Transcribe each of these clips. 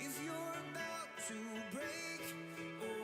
If you're about to break,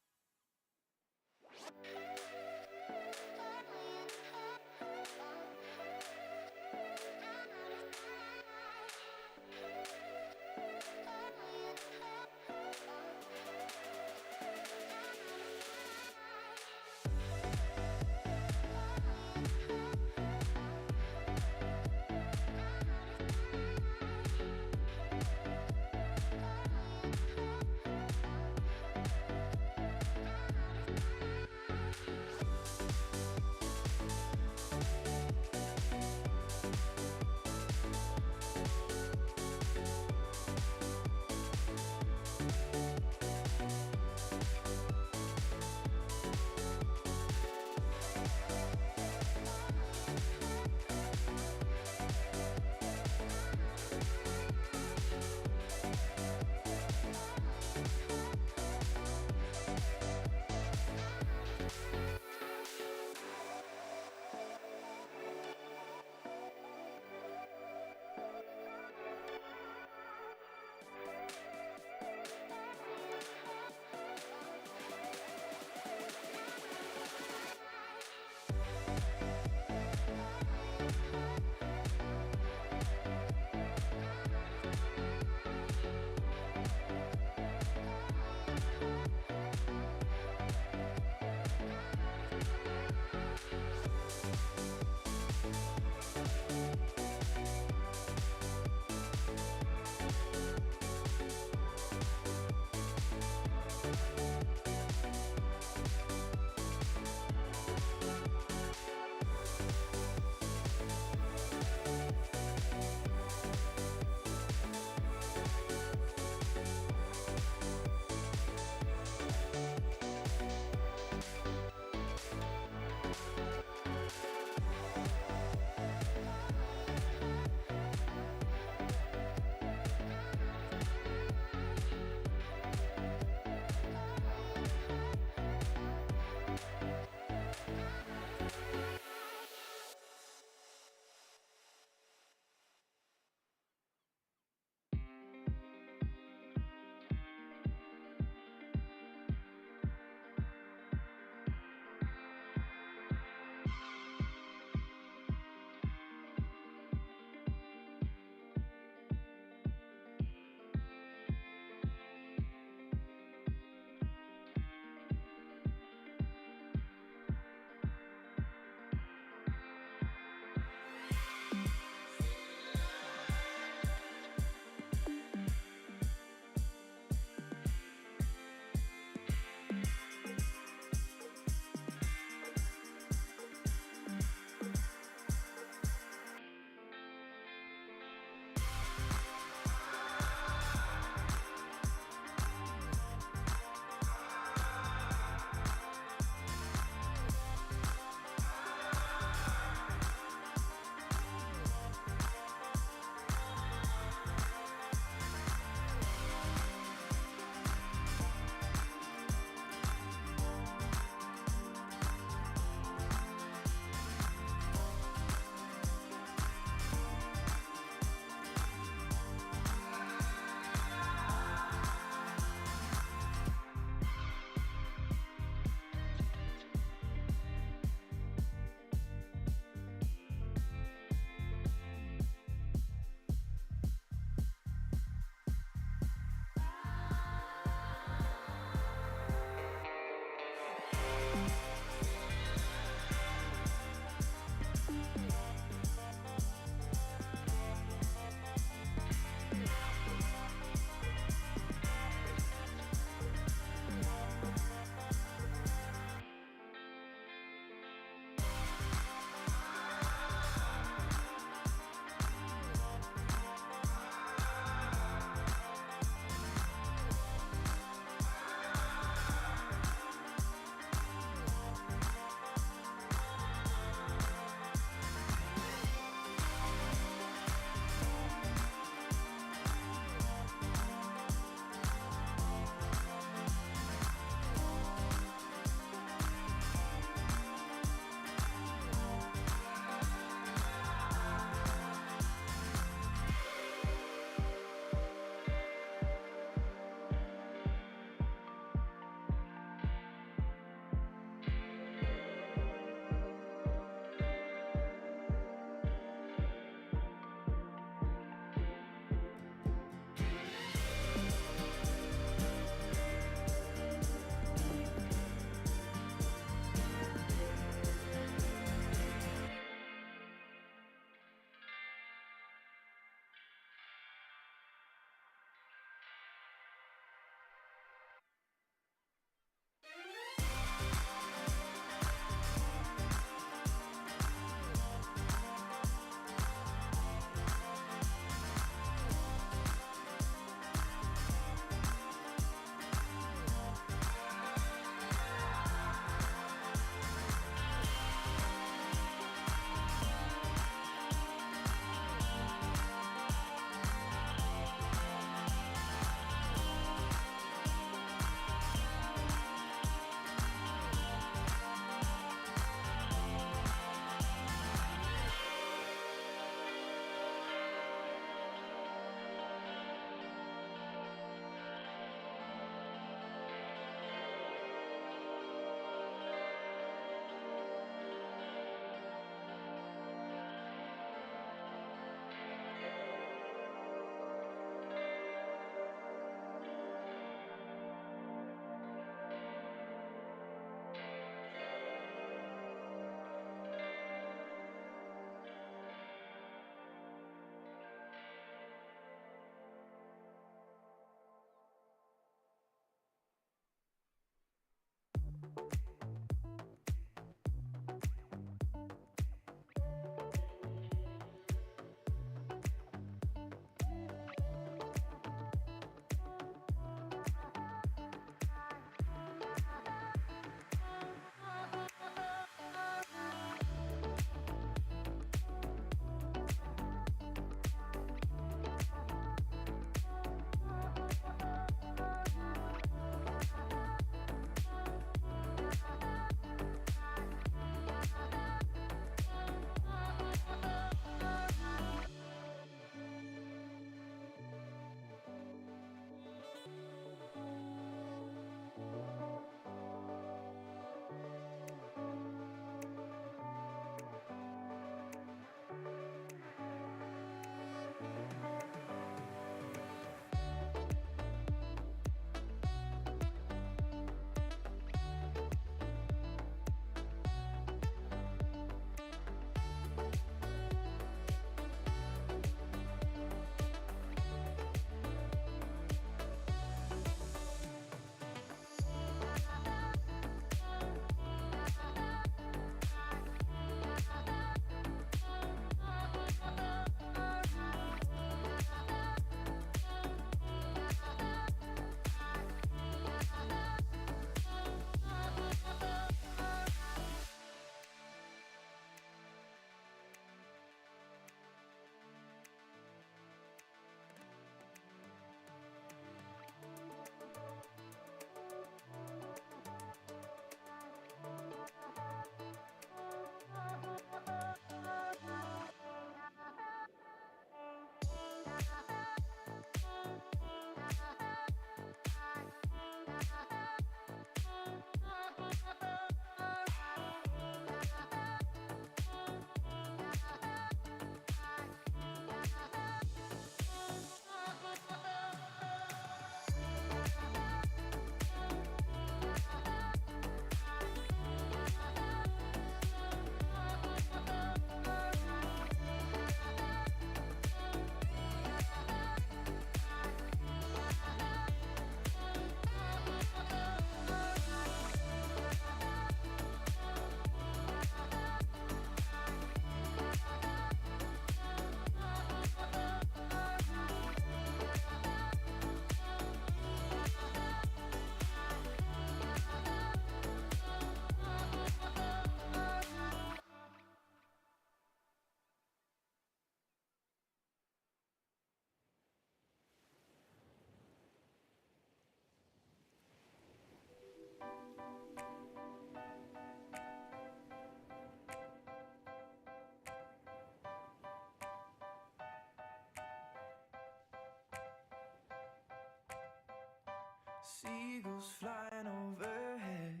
Seagulls flying overhead,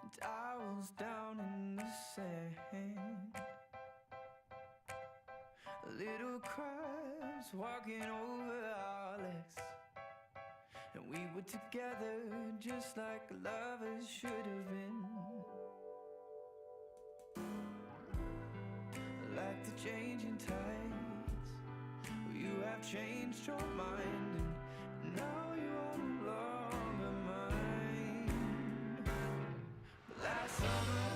and owls down in the sand. Little crabs walking over our legs, and we were together just like lovers should have been. Like the changing tides, you have changed your mind, and now you are no longer mine. But last summer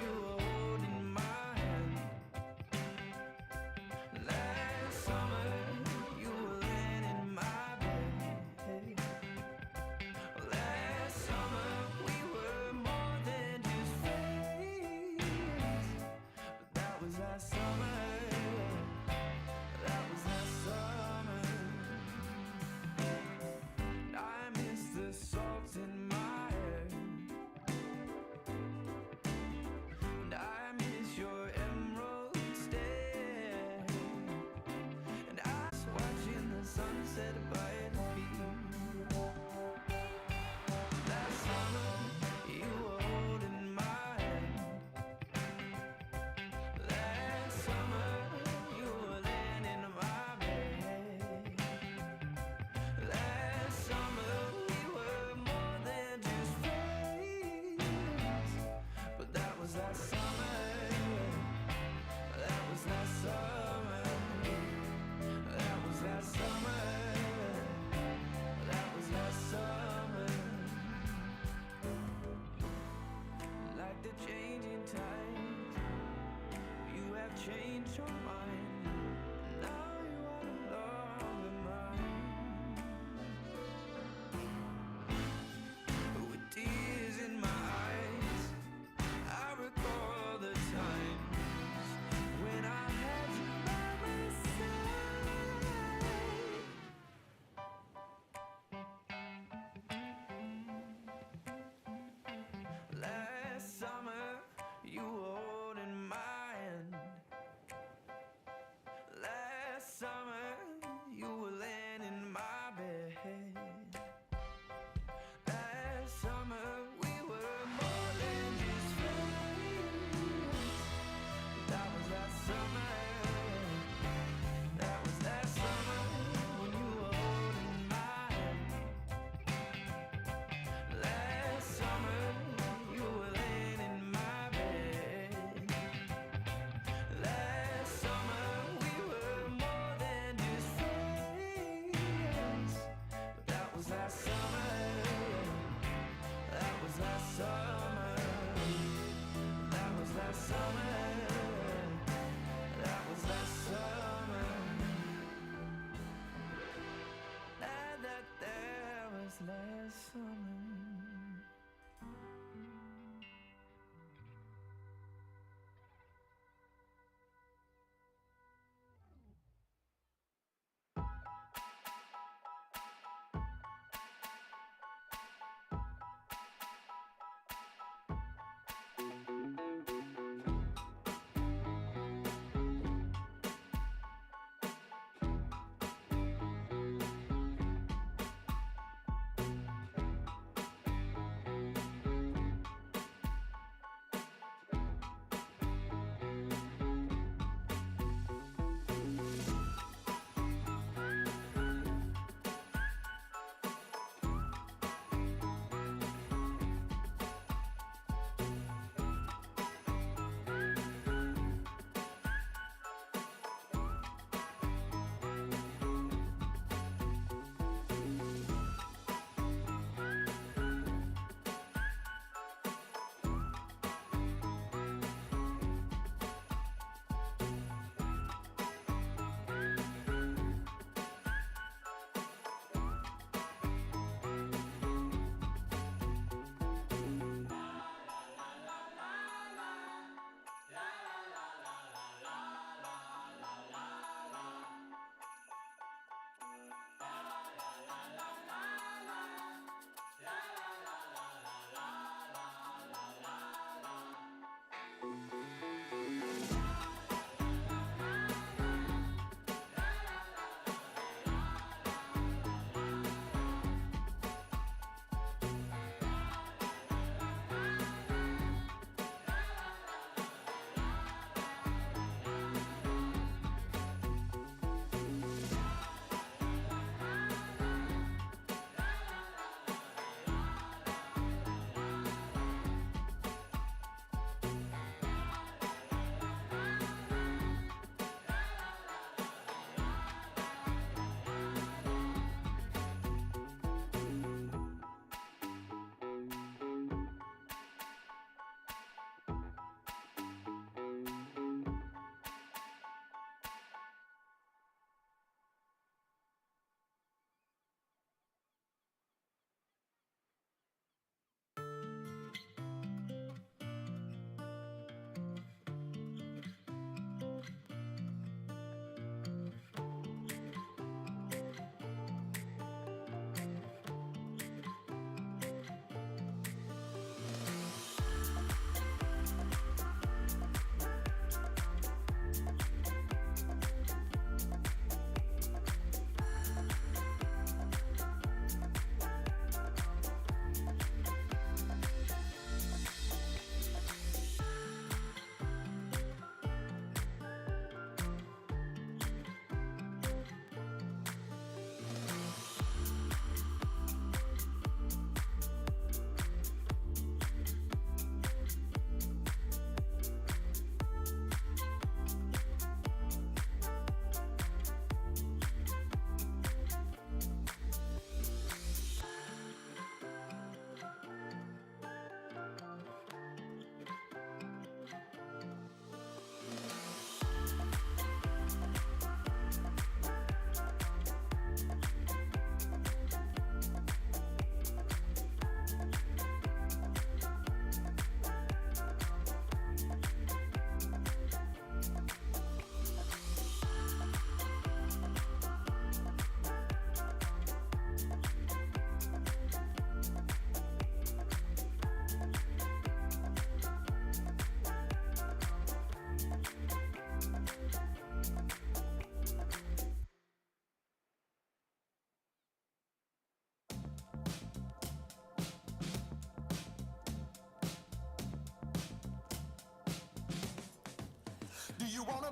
you were holding my hand. Last summer you were laying in my bed. Last summer we were more than just friends. But that was last summer. That was last summer. And I miss the salt in my hair, and I miss your emerald stare, and I was watching the sunset by the beach. Last summer you were holding my hand. Last summer you were laying in my bed. Last summer we were more than just friends. But that was last summer. That was last summer. That was last summer.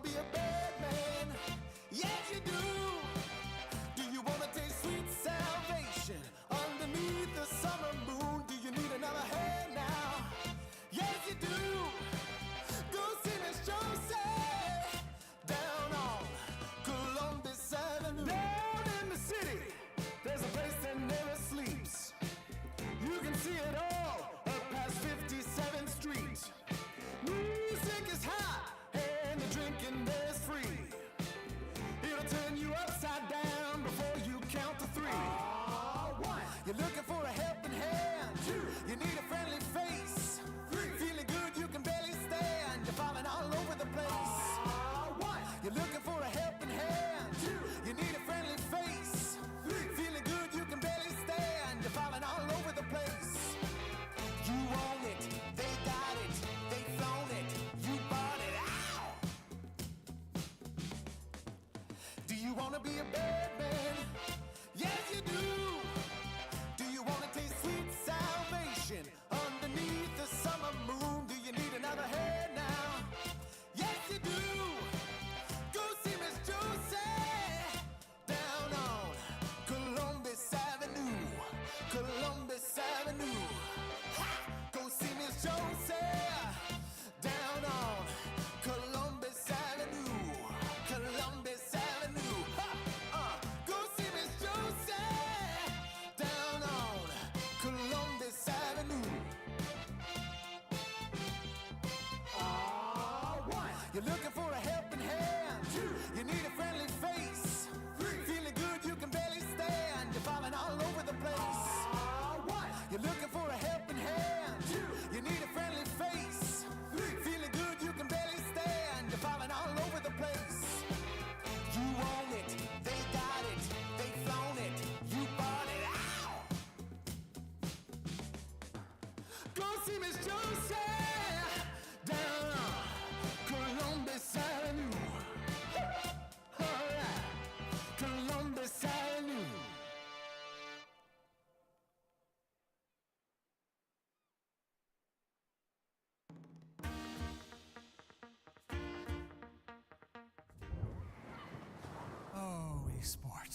be a bad man? Yes, you do. Do you want to taste sweet salvation underneath the summer moon? Do you need another hand now? Yes, you do. Go see Miss Josie down on Columbus Avenue. Down in the city, there's a place that never sleeps. You can see it all up past 57th Street. Music is hot and the drinking there's free. It'll turn you upside down before you count to three. One, you're looking for a helping hand. Two, you need a friendly face. Three, feeling good you can barely stand. You're falling all over the place. One, you're looking for a helping hand. Two, you need a friendly face. Three, feeling good you can barely stand. You're falling all over the place. You own it, they got it, they flown it, you bought it. Ow! Do you want to be a bad man? Yes, you do. Do you want to taste sweet salvation underneath the summer moon? Do you need another hand now? Yes, you do. Go see Miss Josie down on Columbus Avenue. Columbus Avenue. Ha! Go see Miss Josie down on Columbus Avenue. Columbus Avenue. Ha! Go see Miss Josie down on Columbus Avenue. One, you're looking for a helping hand. Two, you need a friendly face. Three, feeling good you can barely stand. You're falling all over the place. One, you're looking for a helping hand. Two, you need a friendly face. Three, feeling good you can barely stand. You're falling all over the place. You own it, they got it, they flown it, you bought it. Ow! Go see Miss Josie down on Columbus Avenue. All right, Columbus Avenue. Oh, e-sport.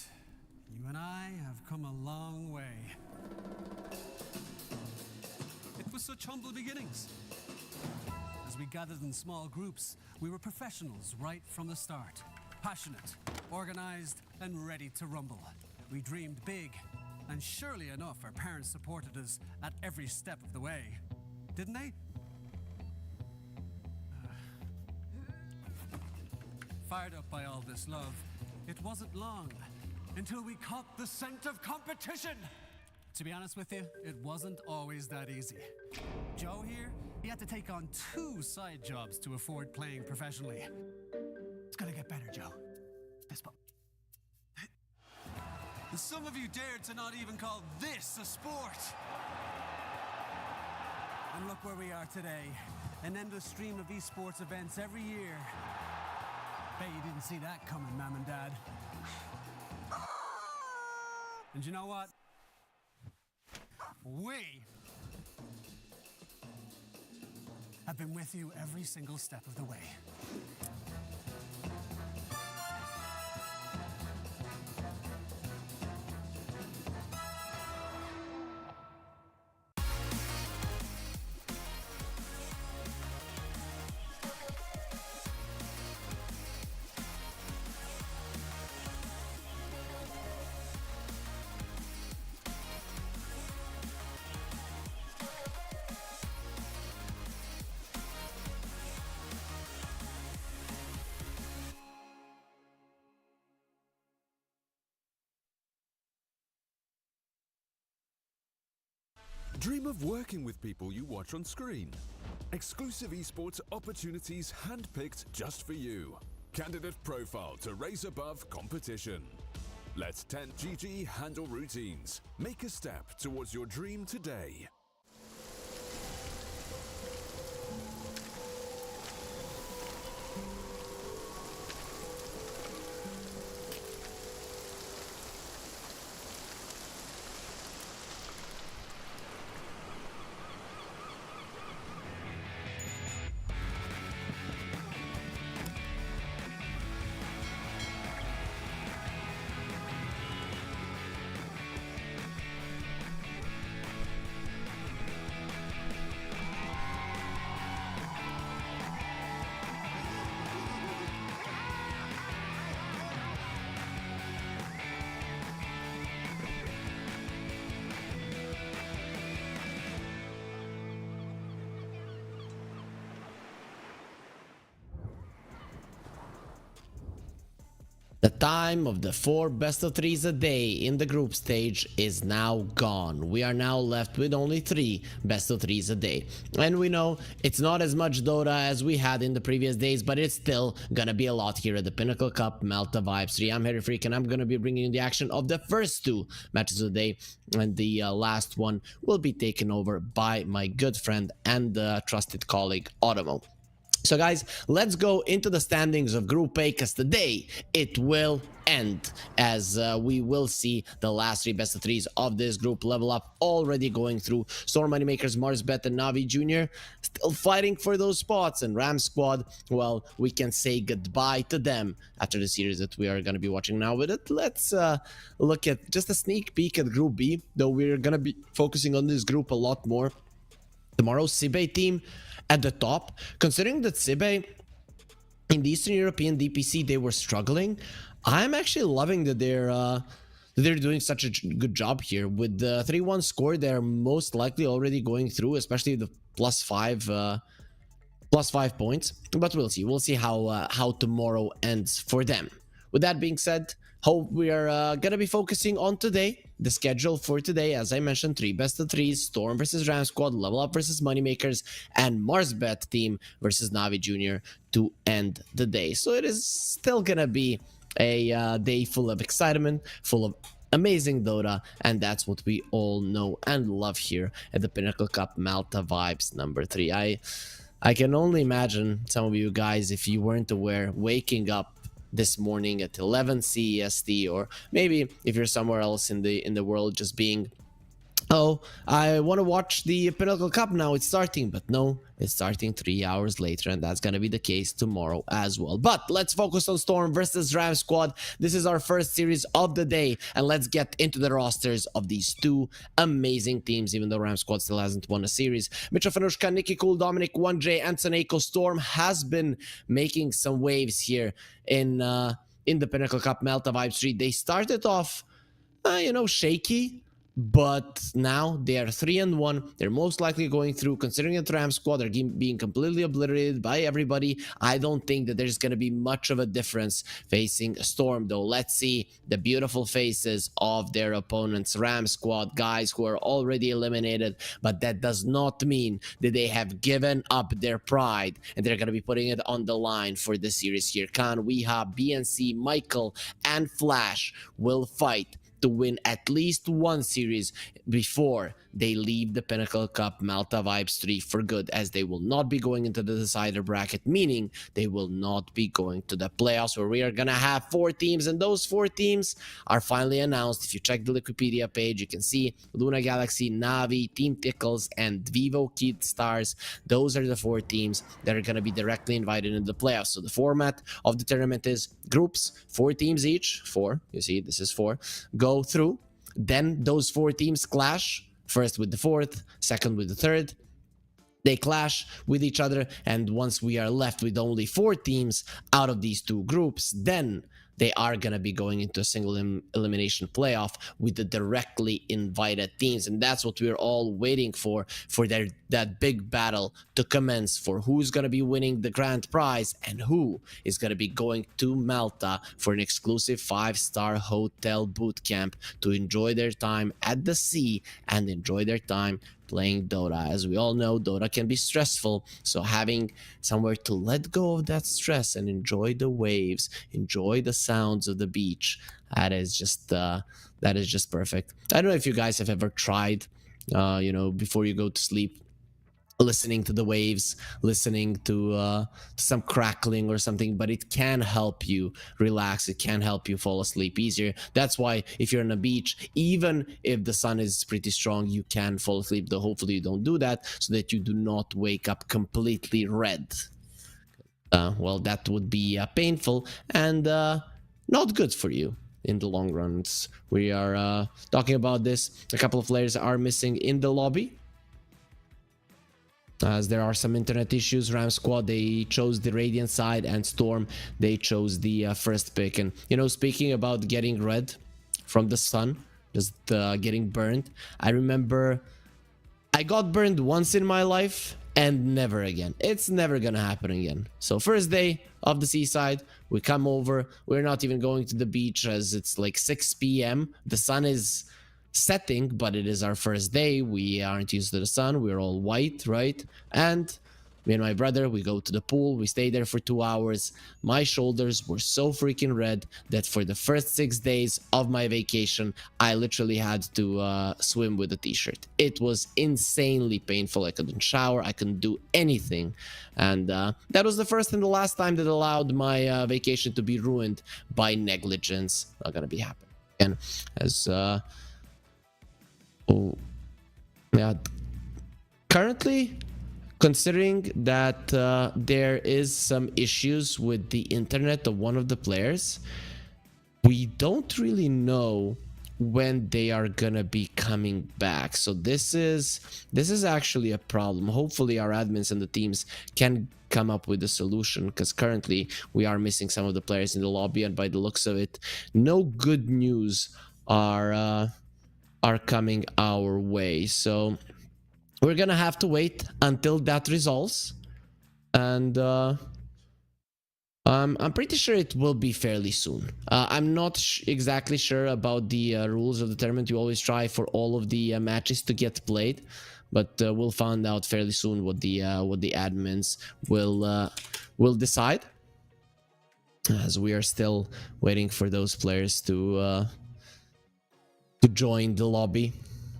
You and I have come a long way. It was such humble beginnings. As we gathered in small groups, we were professionals right from the start. Passionate, organized, and ready to rumble. We dreamed big, and surely enough, our parents supported us at every step of the way. Didn't they? Fired up by all this love, it wasn't long until we caught the scent of competition. To be honest with you, it wasn't always that easy. Joe here, he had to take on 2 side jobs to afford playing professionally. It's gonna get better, Joe. Some of you dared to not even call this a sport. And look where we are today. An endless stream of esports events every year. Bet you didn't see that coming, Mom and Dad. And you know what? We have been with you every single step of the way. Dream of working with people you watch on screen. Exclusive esports opportunities handpicked just for you. Candidate profile to raise above competition. Let 10GG handle routines. Make a step towards your dream today. The time of the 4 best of 3s a day in the group stage is now gone. We are now left with only 3 best of 3s a day. And we know it's not as much Dota as we had in the previous days, but it's still gonna be a lot here at the Pinnacle Cup Malta Vibes 3. I'm Harry Freak, and I'm gonna be bringing you the action of the first 2 matches of the day. And the last one will be taken over by my good friend and trusted colleague, Automo. So guys, let's go into the standings of Group A, because today it will end, as we will see the last 3 best of 3s of this group level up already going through. StoRm, Moneymakers, Marsbet, and Navi Jr. still fighting for those spots, and Ram Squad, well, we can say goodbye to them after the series that we are going to be watching now. With it, let's look at just a sneak peek at Group B, though we're going to be focusing on this group a lot more tomorrow. Sibe team at the top, considering that Sibe in the Eastern European DPC they were struggling. I'm actually loving that they're doing such a good job here with the 3-1 score. They're most likely already going through, especially the plus 5 points. But we'll see how tomorrow ends for them. With that being said, hope we are gonna be focusing on today. The schedule for today, as I mentioned, 3 best of 3s, StoRm versus Ram Squad, Level Up versus Moneymakers, and Marsbet team versus Navi Jr. to end the day. So it is still gonna be a day full of excitement, full of amazing Dota, and that's what we all know and love here at the Pinnacle Cup Malta Vibes number 3. I can only imagine some of you guys, if you weren't aware, waking up this morning at 11 CEST, or maybe if you're somewhere else in the world, just being, oh, I want to watch the Pinnacle Cup now, it's starting. But no, it's starting 3 hours later, and that's gonna be the case tomorrow as well. But let's focus on StoRm versus Ram Squad. This is our first series of the day, and let's get into the rosters of these 2 amazing teams, even though Ram Squad still hasn't won a series. Mitchell Fanushka, Nikki Cool, Dominic 1J, and Saneko. StoRm has been making some waves here in the Pinnacle Cup Malta Vibes 3. They started off shaky, but now they are 3-1. They're most likely going through, considering that Ram Squad are being completely obliterated by everybody. I don't think that there's going to be much of a difference facing StoRm, though. Let's see the beautiful faces of their opponents. Ram Squad, guys who are already eliminated, but that does not mean that they have given up their pride, and they're going to be putting it on the line for the series here. Khan, Weha, BNC, Michael, and Flash will fight to win at least one series before they leave the Pinnacle Cup Malta Vibes 3 for good, as they will not be going into the decider bracket, meaning they will not be going to the playoffs, where we are gonna have 4 teams, and those 4 teams are finally announced. If you check the Wikipedia page, you can see Luna Galaxy, Navi, Team Tickles, and Vivo Kid Stars. Those are the 4 teams that are gonna be directly invited into the playoffs. So the format of the tournament is groups, 4 teams each, 4, you see, this is 4, go through. Then those 4 teams clash, first with the 4th, second with the 3rd. They clash with each other, and once we are left with only 4 teams out of these 2 groups, then they are going to be going into a single elimination playoff with the directly invited teams. And that's what we're all waiting for that big battle to commence, for who's going to be winning the grand prize and who is going to be going to Malta for an exclusive 5-star hotel boot camp to enjoy their time at the sea and enjoy their time playing Dota. As we all know, Dota can be stressful, so having somewhere to let go of that stress and enjoy the waves, enjoy the sounds of the beach, that is just perfect. I don't know if you guys have ever tried, before you go to sleep, listening to the waves, listening to some crackling or something, but it can help you relax. It can help you fall asleep easier. That's why if you're on a beach, even if the sun is pretty strong, you can fall asleep, though hopefully you don't do that, so that you do not wake up completely red. Well, that would be painful and not good for you in the long run. We are talking about this. A couple of players are missing in the lobby, as there are some internet issues. Ram Squad, they chose the Radiant side, and StoRm, they chose the first pick. And speaking about getting red from the sun, just getting burned, I remember I got burned once in my life, and never again. It's never gonna happen again. So first day of the seaside, we come over. We're not even going to the beach as it's like 6 p.m. The sun is setting, but it is our first day. We aren't used to the sun. We're all white, right? And me and my brother, we go to the pool. We stay there for 2 hours. My shoulders were so freaking red that for the first 6 days of my vacation, I literally had to swim with a t-shirt. It was insanely painful. I couldn't shower. I couldn't do anything. And that was the first and the last time that allowed my vacation to be ruined by negligence. Not gonna be happening again. As currently, considering that there is some issues with the internet of one of the players, we don't really know when they are gonna be coming back. So this is actually a problem. Hopefully our admins and the teams can come up with a solution, because currently we are missing some of the players in the lobby, and by the looks of it, no good news are coming our way. So we're gonna have to wait until that resolves, and I'm pretty sure it will be fairly soon. I'm not exactly sure about the rules of the tournament. You always try for all of the matches to get played, but we'll find out fairly soon what the admins will decide, as we are still waiting for those players to join the lobby.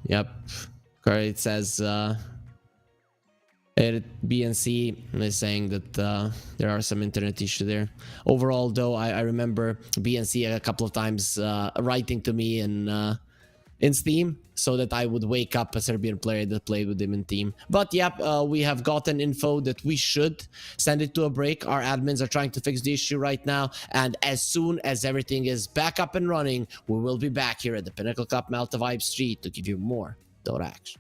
Yep. It says BNC is saying that there are some internet issues there. Overall, though, I remember BNC a couple of times writing to me in Steam so that I would wake up a Serbian player that played with him in team. But yep, we have gotten info that we should send it to a break. Our admins are trying to fix the issue right now, and as soon as everything is back up and running, we will be back here at the Pinnacle Cup Malta Vibe Street to give you more Dota action.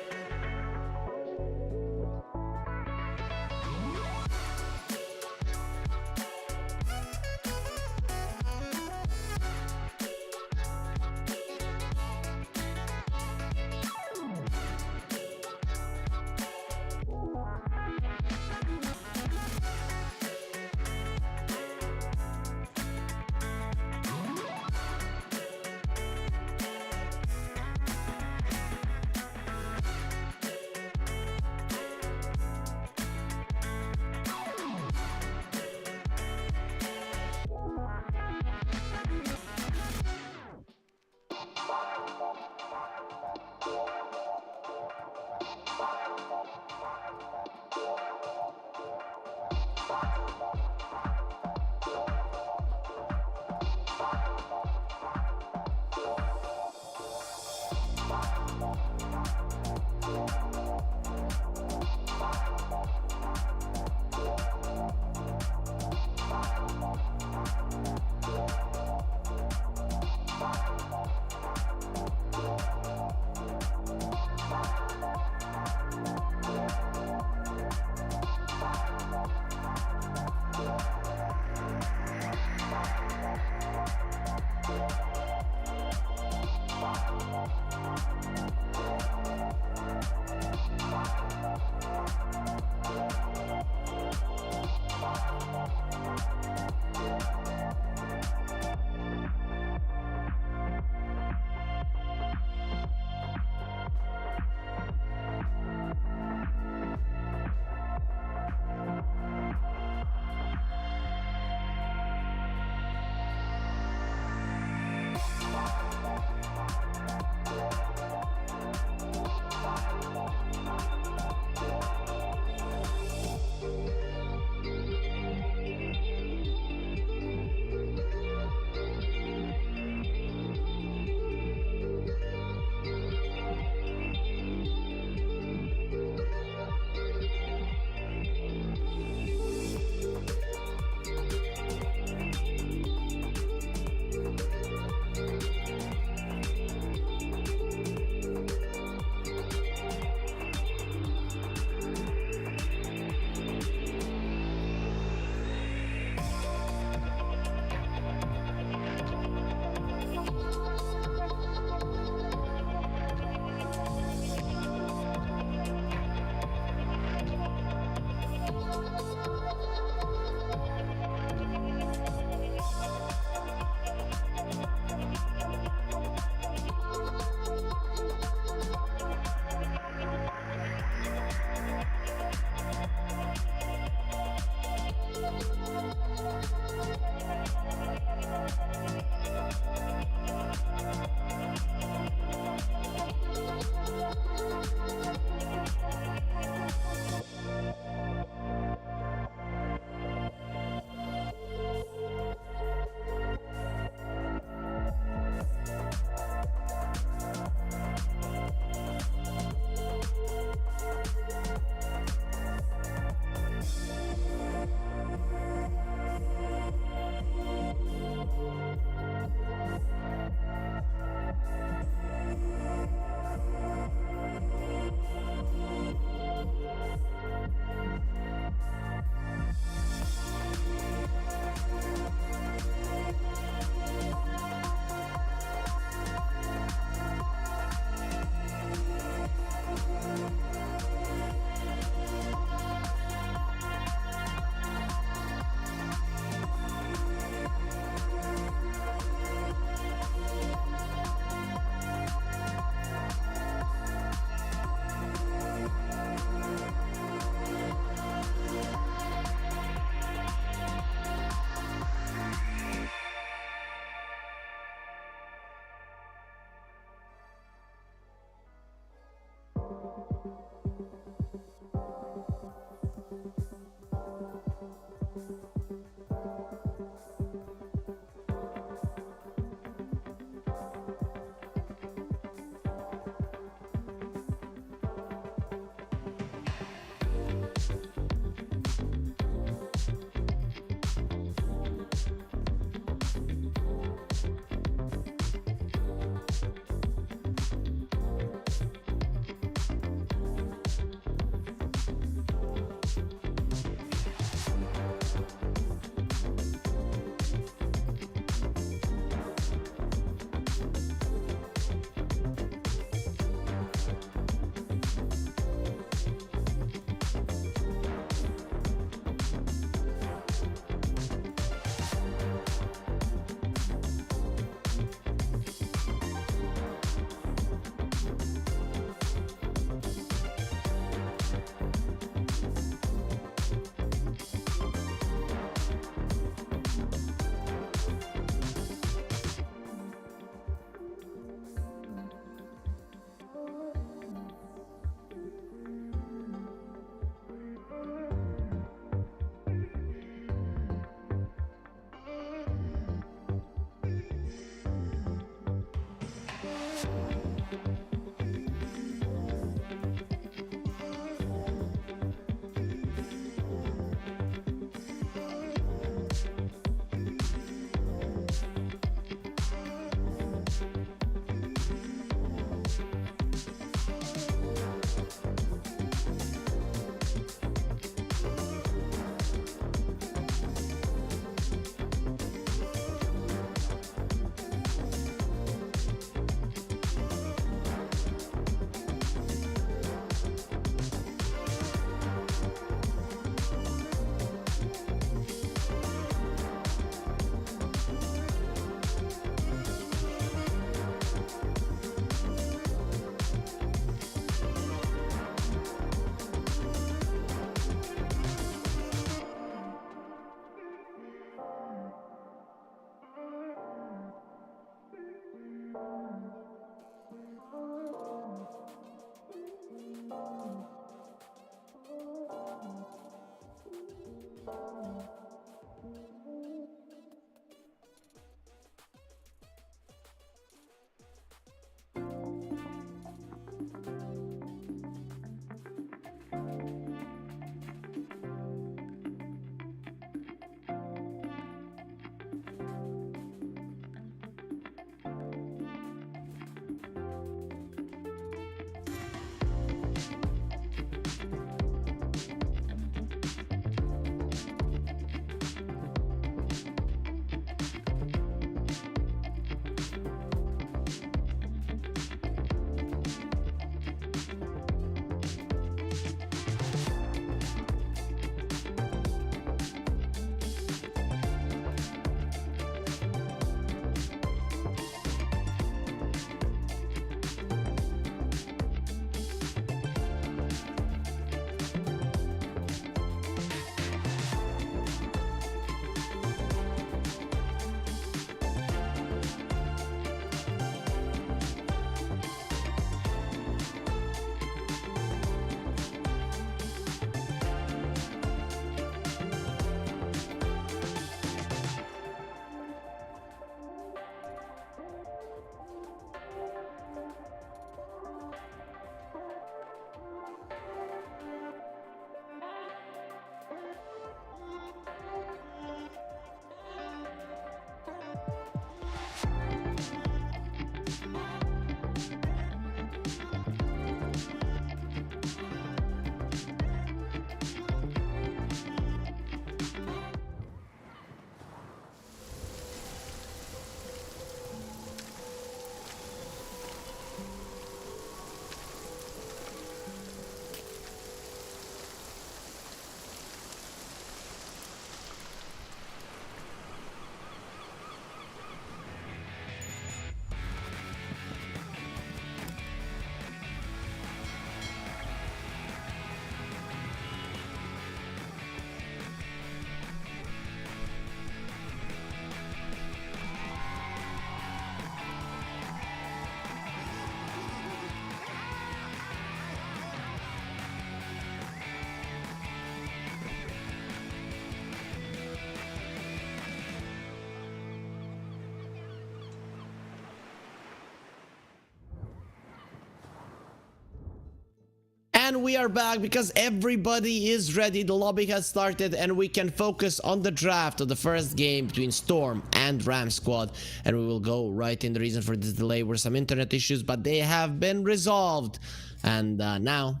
And we are back because everybody is ready. The lobby has started and we can focus on the draft of the first game between StoRm and Ram Squad. And we will go right in. The reason for this delay were some internet issues, but they have been resolved. And now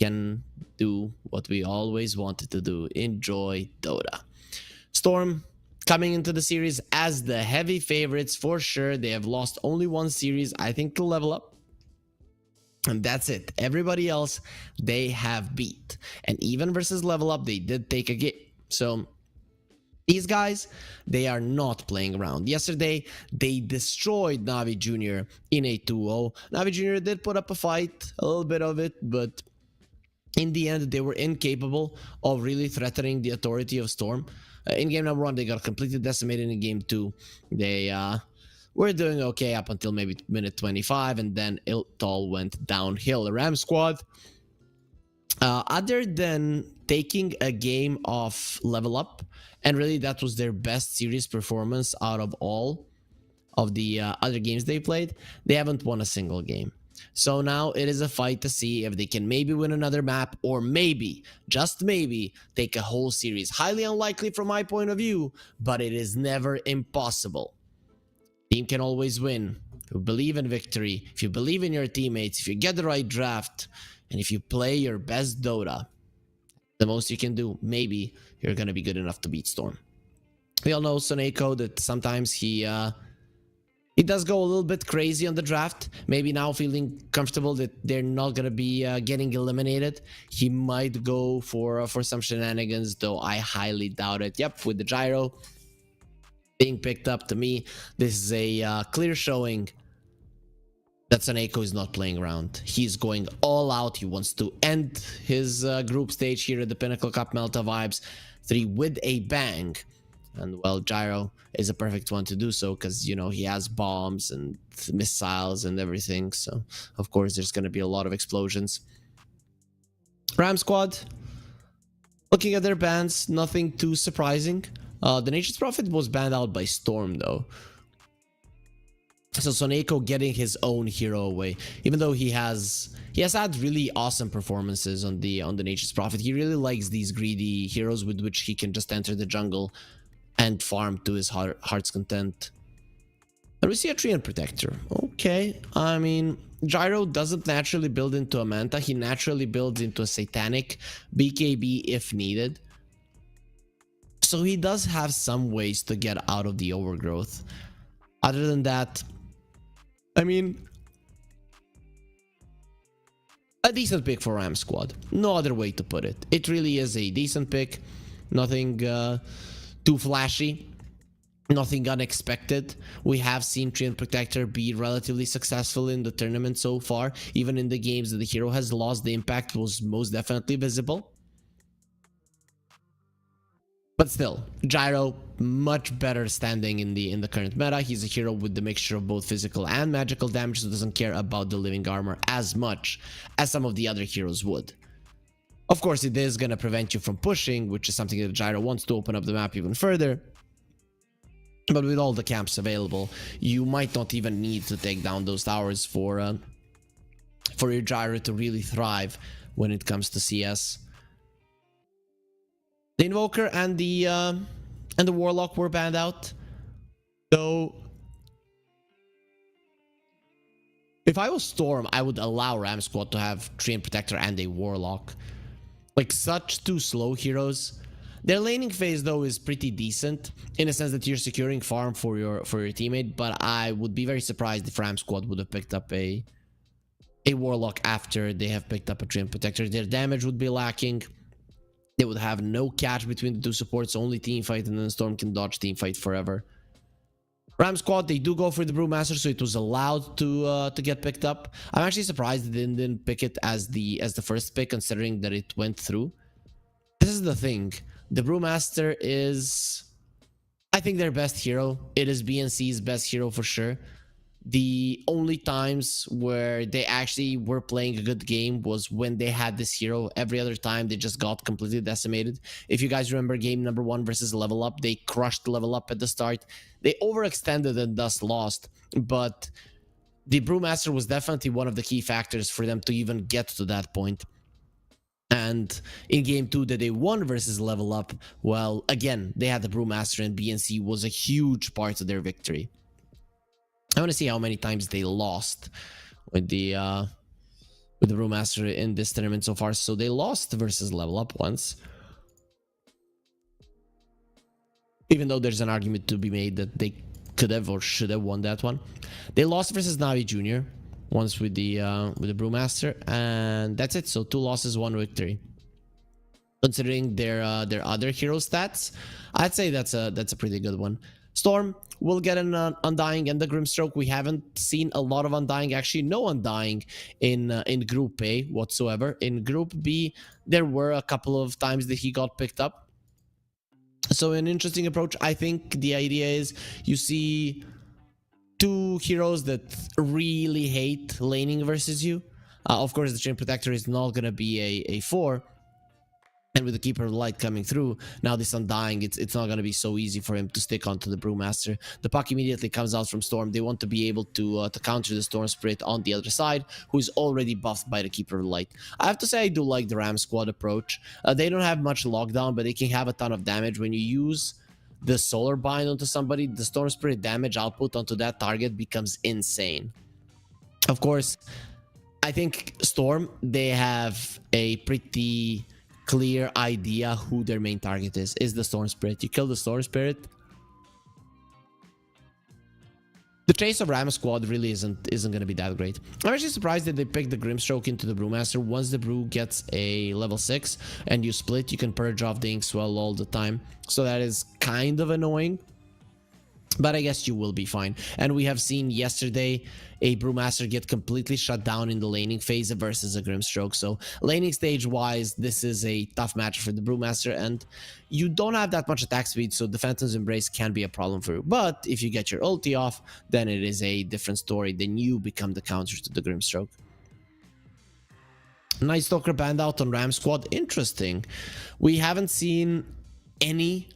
can do what we always wanted to do. Enjoy Dota. StoRm coming into the series as the heavy favorites for sure. They have lost only one series, I think, to level up. And that's it. Everybody else, they have beat. And even versus level up, they did take a game. So these guys, they are not playing around. Yesterday, they destroyed Navi Jr. in a 2-0. Navi Jr. did put up a fight, a little bit of it, but in the end, they were incapable of really threatening the authority of StoRm. In game number 1, they got completely decimated. In game 2, they were doing okay up until maybe minute 25, and then it all went downhill. The Ram Squad, other than taking a game off level up, and really that was their best series performance out of all of the other games they played, they haven't won a single game. So now it is a fight to see if they can maybe win another map, or maybe, just maybe, take a whole series. Highly unlikely from my point of view, but it is never impossible. Team can always win. If you believe in victory, if you believe in your teammates, if you get the right draft, and if you play your best Dota, the most you can do, maybe you're going to be good enough to beat StoRm. We all know Soneko, that sometimes he does go a little bit crazy on the draft. Maybe now feeling comfortable that they're not going to be getting eliminated, he might go for some shenanigans, though I highly doubt it. Yep, with the gyro being picked up, to me, this is a clear showing that Soneko is not playing around. He's going all out. He wants to end his group stage here at the Pinnacle Cup Malta Vibes 3 with a bang. And, well, gyro is a perfect one to do so because, you know, he has bombs and missiles and everything. So, of course, there's going to be a lot of explosions. Ram Squad, looking at their bans, nothing too surprising. The Nature's Prophet was banned out by StoRm, though. So Soneko getting his own hero away, even though he has had really awesome performances on the Nature's Prophet. He really likes these greedy heroes with which he can just enter the jungle and farm to his heart's content. And we see a Treant Protector. Okay, I mean, gyro doesn't naturally build into a Manta. He naturally builds into a Satanic BKB if needed. So he does have some ways to get out of the overgrowth. Other than that, I mean, a decent pick for Ram Squad. No other way to put it. It really is a decent pick. Nothing too flashy. Nothing unexpected. We have seen Treant Protector be relatively successful in the tournament so far. Even in the games that the hero has lost, the impact was most definitely visible. But still, gyro, much better standing in the current meta. He's a hero with the mixture of both physical and magical damage, so doesn't care about the living armor as much as some of the other heroes would. Of course, it is going to prevent you from pushing, which is something that gyro wants to open up the map even further. But with all the camps available, you might not even need to take down those towers for your gyro to really thrive when it comes to CS. The Invoker and the Warlock were banned out. So if I was StoRm, I would allow Ram Squad to have Treant Protector and a Warlock. Like, such two slow heroes. Their laning phase, though, is pretty decent in the sense that you're securing farm for your teammate, but I would be very surprised if Ram Squad would have picked up a Warlock after they have picked up a Treant Protector. Their damage would be lacking. They would have no catch between the two supports, only team fight, and then StoRm can dodge team fight forever. Ram Squad, they do go for the Brewmaster, so it was allowed to get picked up. I'm actually surprised they didn't pick it as the first pick, considering that it went through. This is the thing. The Brewmaster is, I think, their best hero. It is BNC's best hero for sure. The only times where they actually were playing a good game was when they had this hero. Every other time, they just got completely decimated. If you guys remember game number 1 versus Level Up, they crushed Level Up at the start. They overextended and thus lost. But the Brewmaster was definitely one of the key factors for them to even get to that point. And in game 2 that they won versus Level Up, well, again, they had the Brewmaster, and BNC was a huge part of their victory. I want to see how many times they lost with the Brewmaster in this tournament so far. So they lost versus Level Up once. Even though there's an argument to be made that they could have or should have won that one. They lost versus Navi Jr. once with the Brewmaster, and that's it. So 2 losses, 1 victory. Considering their other hero stats, I'd say that's a pretty good one. StoRm will get an Undying and the Grimstroke. We haven't seen a lot of Undying, actually no Undying in Group A whatsoever. In Group B, there were a couple of times that he got picked up. So an interesting approach. I think the idea is you see 2 heroes that really hate laning versus you. Of course, the Chain Protector is not going to be a 4. And with the Keeper of the Light coming through, now this Undying, it's not going to be so easy for him to stick onto the Brewmaster. The puck immediately comes out from StoRm. They want to be able to counter the Storm Spirit on the other side, who is already buffed by the Keeper of the Light. I have to say I do like the Ram Squad approach. They don't have much lockdown, but they can have a ton of damage. When you use the Solar Bind onto somebody, the Storm Spirit damage output onto that target becomes insane. Of course, I think StoRm, they have a pretty clear idea who their main target is the Storm Spirit. You kill the Storm Spirit, the chase of Ram Squad really isn't going to be that great. I'm actually surprised that they picked the Grimstroke into the Brewmaster. Once the Brew gets a level 6 and you split, you can purge off the Inkswell all the time. So that is kind of annoying, but I guess you will be fine. And we have seen yesterday a Brewmaster get completely shut down in the laning phase versus a Grimstroke. So laning stage wise, this is a tough match for the Brewmaster, and you don't have that much attack speed, so the Phantom's Embrace can be a problem for you. But if you get your ulti off, then it is a different story. Then you become the counter to the Grimstroke. Night Stalker banned out on Ram Squad. Interesting. We haven't seen any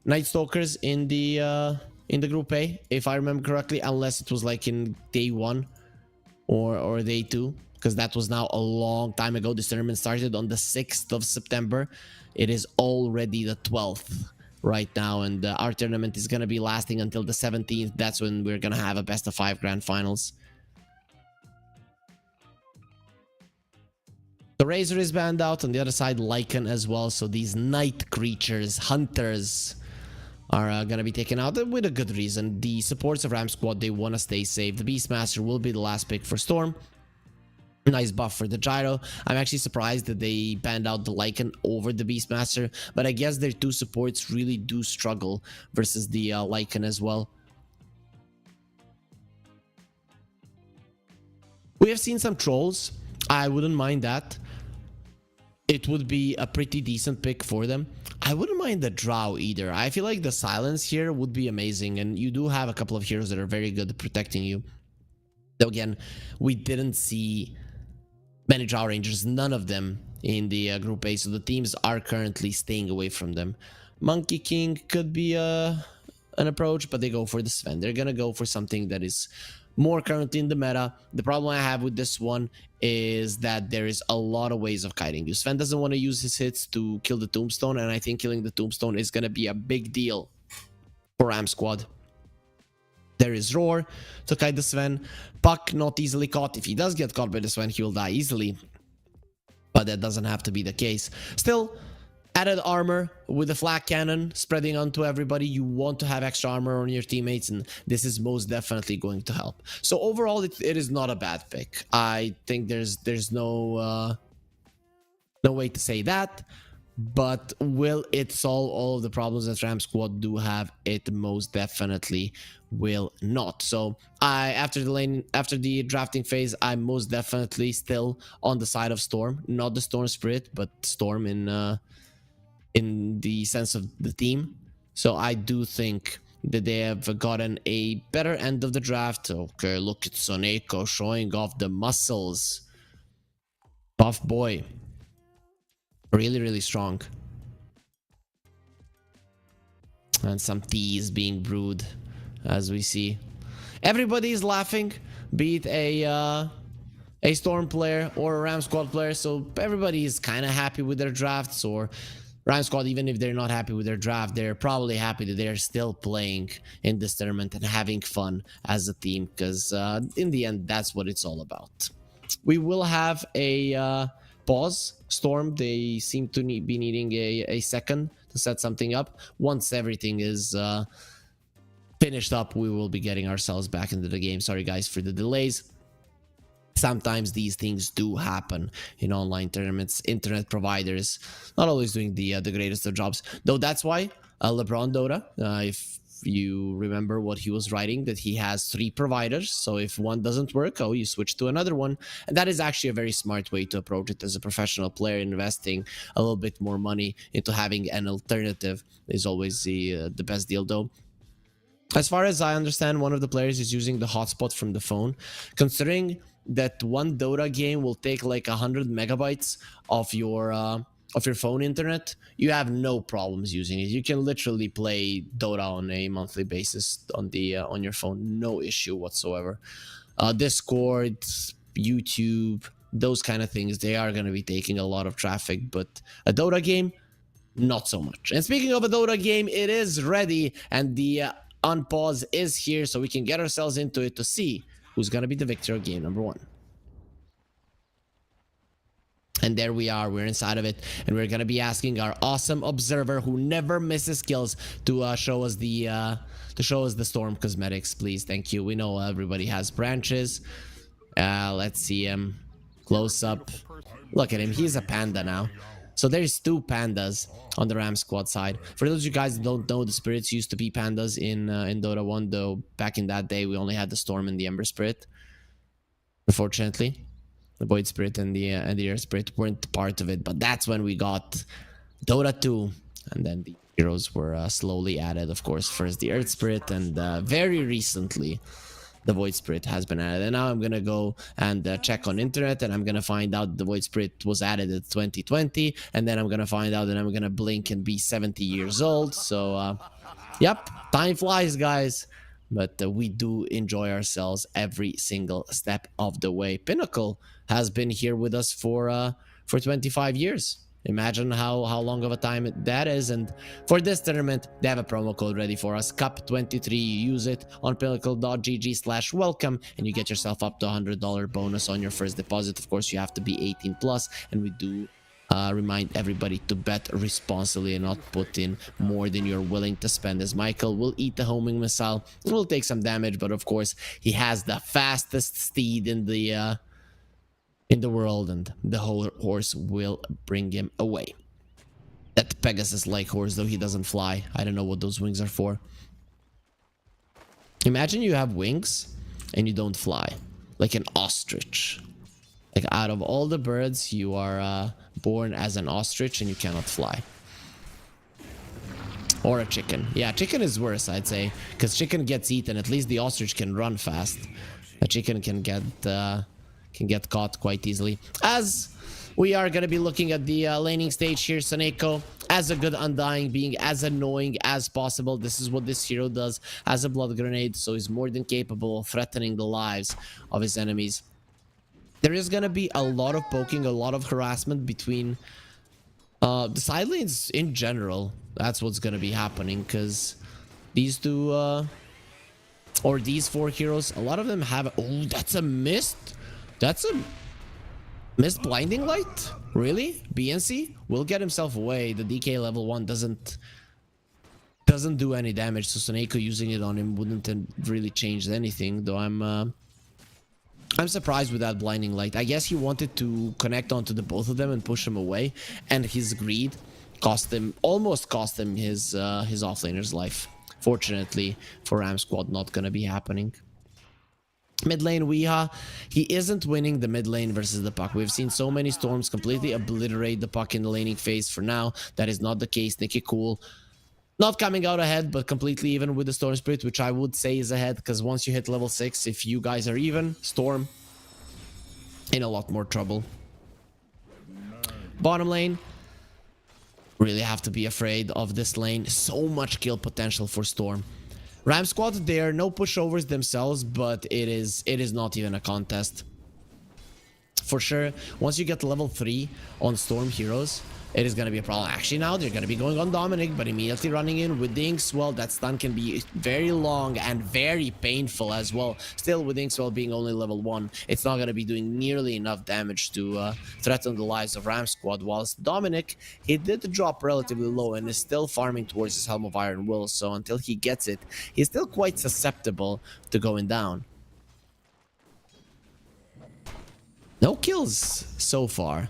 Night Stalkers in the Group A, if I remember correctly, unless it was like in day 1 or day 2, because that was now a long time ago. This tournament started on the 6th of September. It is already the 12th right now, and our tournament is going to be lasting until the 17th. That's when we're going to have a best of 5 grand finals. The Razor is banned out. On the other side, Lycan as well. So these night creatures, hunters, are going to be taken out with a good reason. The supports of Ram Squad, they want to stay safe. The Beastmaster will be the last pick for StoRm. Nice buff for the Gyro. I'm actually surprised that they banned out the Lycan over the Beastmaster, but I guess their 2 supports really do struggle versus the Lycan as well. We have seen some Trolls. I wouldn't mind that. It would be a pretty decent pick for them. I wouldn't mind the Drow either. I feel like the Silence here would be amazing, and you do have a couple of heroes that are very good at protecting you. Though again, we didn't see many Drow Rangers, none of them in the Group A, so the teams are currently staying away from them. Monkey King could be an approach, but they go for the Sven. They're gonna go for something that is more currently in the meta. The problem I have with this one is that there is a lot of ways of kiting you. Sven doesn't want to use his hits to kill the Tombstone, and I think killing the Tombstone is going to be a big deal for Ram Squad. There is Roar to kite the Sven. Puck not easily caught. If he does get caught by the Sven, he will die easily, but that doesn't have to be the case. Still, added armor with the flak cannon spreading onto everybody. You want to have extra armor on your teammates, and this is most definitely going to help. So overall, it is not a bad pick. I think there's no way to say that. But will it solve all of the problems that Ram Squad do have? It most definitely will not. So after the drafting phase, I'm most definitely still on the side of StoRm, not the Storm Spirit, but StoRm in the sense of the team. So I do think that they have gotten a better end of the draft. Okay, look at Soneko showing off the muscles. Buff boy. Really, really strong. And some tea is being brewed, as we see. Everybody is laughing be it a Storm player or a Ram Squad player. So everybody is kind of happy with their drafts, or Ram Squad, even if they're not happy with their draft, they're probably happy that they're still playing in this tournament and having fun as a team, because in the end, that's what it's all about. We will have a pause. Storm, they seem to be needing a second to set something up. Once everything is finished up, we will be getting ourselves back into the game. Sorry guys for the delays. Sometimes these things do happen in online tournaments. Internet providers not always doing the greatest of jobs, though. That's why LeBron Dota, if you remember what he was writing, that he has 3 providers, so if one doesn't work, you switch to another one. And that is actually a very smart way to approach it as a professional player. Investing a little bit more money into having an alternative is always the best deal, though. As far as I understand, one of the players is using the hotspot from the phone. Considering that one Dota game will take like 100 megabytes of your phone internet, you have no problems using it. You can literally play Dota on a monthly basis on your phone, no issue whatsoever. Discord, YouTube, those kind of things, they are going to be taking a lot of traffic, but a Dota game, not so much. And speaking of a Dota game, it is ready, and the unpause is here, so we can get ourselves into it to see who's going to be the victor of game number 1. And there we are, we're inside of it, and we're going to be asking our awesome observer who never misses kills to show us the Storm cosmetics, please. Thank you. We know everybody has branches. Let's see him close up. Look at him, he's a panda now. So there's 2 pandas on the Ram Squad side. For those of you guys that don't know, the spirits used to be pandas in Dota 1, though back in that day we only had the Storm and the Ember Spirit. Unfortunately, the Void Spirit and the Air Spirit weren't part of it, but that's when we got Dota 2, and then the heroes were slowly added. Of course, first the Earth Spirit, and very recently the Void Spirit has been added. And now I'm gonna go and check on internet, and I'm gonna find out the Void Spirit was added in 2020, and then I'm gonna find out that I'm gonna blink and be 70 years old. So yep, time flies, guys, but we do enjoy ourselves every single step of the way. Pinnacle has been here with us for 25 years. Imagine how long of a time that is. And for this tournament, they have a promo code ready for us, CUP23. You use it on pinnacle.gg/welcome, and you get yourself up to $100 bonus on your first deposit. Of course, you have to be 18 plus, and we do remind everybody to bet responsibly and not put in more than you're willing to spend, as Michael will eat the homing missile, will take some damage, but of course he has the fastest steed in the world, and the whole horse will bring him away. That Pegasus-like horse, though, he doesn't fly. I don't know what those wings are for. Imagine you have wings and you don't fly, like an ostrich. Like, out of all the birds, you are born as an ostrich and you cannot fly. Or a chicken. Yeah, chicken is worse, I'd say, because chicken gets eaten. At least the ostrich can run fast. A chicken can get caught quite easily. As we are going to be looking at the laning stage here, Soneko, as a good Undying, being as annoying as possible. This is what this hero does as a blood grenade, so he's more than capable of threatening the lives of his enemies. There is going to be a lot of poking, a lot of harassment between the side lanes in general. That's what's going to be happening, because these two or these 4 heroes, a lot of them have... Oh, that's a mist. That's a missed blinding light? Really? BNC will get himself away. The DK level 1 doesn't do any damage, so Soneko using it on him wouldn't have really changed anything, though I'm surprised with that blinding light. I guess he wanted to connect onto the both of them and push them away, and his greed almost cost him his offlaner's life. Fortunately for Ram Squad, not gonna be happening. Mid lane Weeha, he isn't winning the mid lane versus the puck. We've seen so many Storms completely obliterate the puck in the laning phase. For now, that is not the case. Nicky Cool not coming out ahead, but completely even with the Storm Spirit, which I would say is ahead, because once you hit level 6, if you guys are even, Storm in a lot more trouble. Bottom lane, really have to be afraid of this lane. So much kill potential for Storm. Ram squad, they are no pushovers themselves, but it is not even a contest. For sure, once you get to level 3 on StoRm heroes, it is going to be a problem. Actually, now they're going to be going on Dominic, but immediately running in with the Inkswell. That stun can be very long and very painful as well. Still, with Inkswell being only level 1, it's not going to be doing nearly enough damage to threaten the lives of Ram Squad. Whilst Dominic, he did drop relatively low and is still farming towards his Helm of Iron Will. So until he gets it, he's still quite susceptible to going down. No kills so far.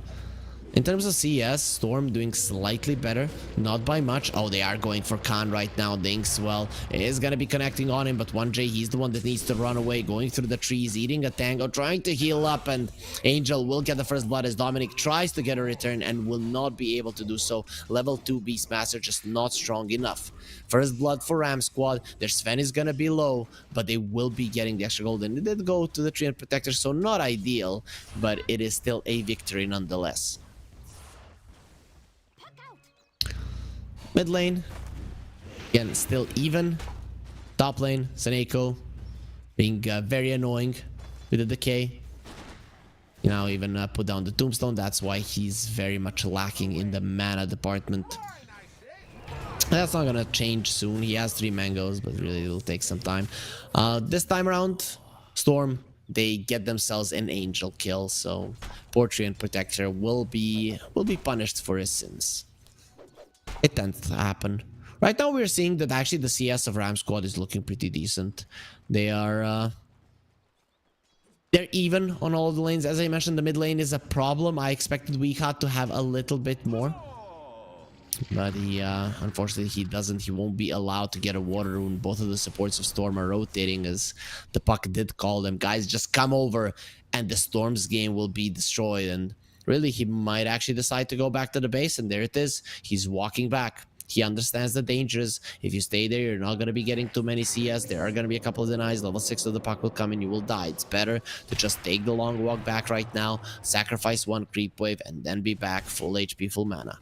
In terms of CS, StoRm doing slightly better, not by much. Oh, they are going for Khan right now. Dinkswell is going to be connecting on him, but 1J, he's the one that needs to run away, going through the trees, eating a tango, trying to heal up, and Angel will get the first blood as Dominic tries to get a return and will not be able to do so. Level 2 Beastmaster just not strong enough. First blood for Ram Squad. Their Sven is going to be low, but they will be getting the extra gold, and it did go to the Treant Protector, so not ideal, but it is still a victory nonetheless. Mid lane, again, still even. Top lane, Seneko being very annoying with the decay. You know, even put down the tombstone. That's why he's very much lacking in the mana department. That's not gonna change soon. He has 3 mangoes, but really it'll take some time. This time around, StoRm, they get themselves an Angel kill, so poor Treant Protector will be punished for his sins. It tends to happen. Right now we're seeing that actually the CS of Ram Squad is looking pretty decent. They are they're even on all of the lanes. As I mentioned, the mid lane is a problem. I expected Weeha to have a little bit more, but he unfortunately he doesn't. He won't be allowed to get a water rune. Both of the supports of StoRm are rotating, as the puck did call them, guys, just come over and the StoRm's game will be destroyed. And really, he might actually decide to go back to the base, and there it is. He's walking back. He understands the dangers. If you stay there, you're not going to be getting too many CS. There are going to be a couple of denies. Level 6 of the puck will come and you will die. It's better to just take the long walk back right now, sacrifice 1 creep wave, and then be back full HP, full mana.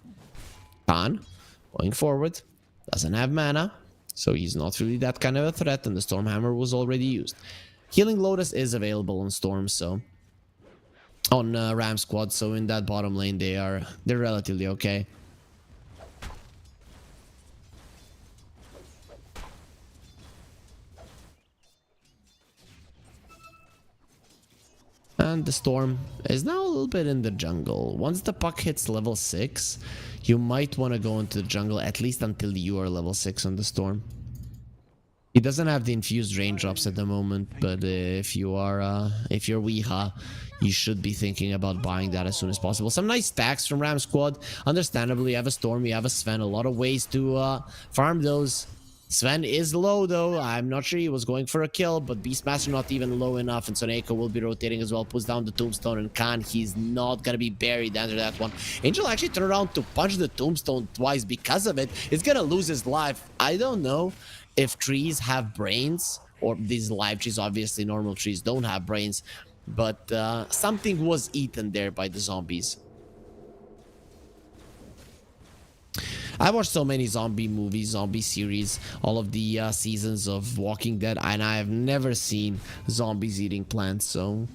Khan, going forward, doesn't have mana, so he's not really that kind of a threat, and the Storm Hammer was already used. Healing Lotus is available on StoRm, so on Ram Squad, so in that bottom lane they're relatively okay. And the StoRm is now a little bit in the jungle. Once the puck hits level 6, you might want to go into the jungle, at least until you are level 6 on the StoRm. He doesn't have the infused raindrops at the moment, but if you're Weeha, you should be thinking about buying that as soon as possible. Some nice stacks from Ram Squad. Understandably, you have a StoRm, you have a Sven, a lot of ways to farm those. Sven is low though. I'm not sure he was going for a kill, but Beastmaster not even low enough, and Soneko will be rotating as well. Puts down the tombstone, and Khan, he's not gonna be buried under that one. Angel actually turned around to punch the tombstone twice because of it. He's gonna lose his life. I don't know if trees have brains, or these live trees, obviously normal trees don't have brains, but something was eaten there by the zombies. I watched so many zombie movies, zombie series, all of the seasons of Walking Dead, and I have never seen zombies eating plants. So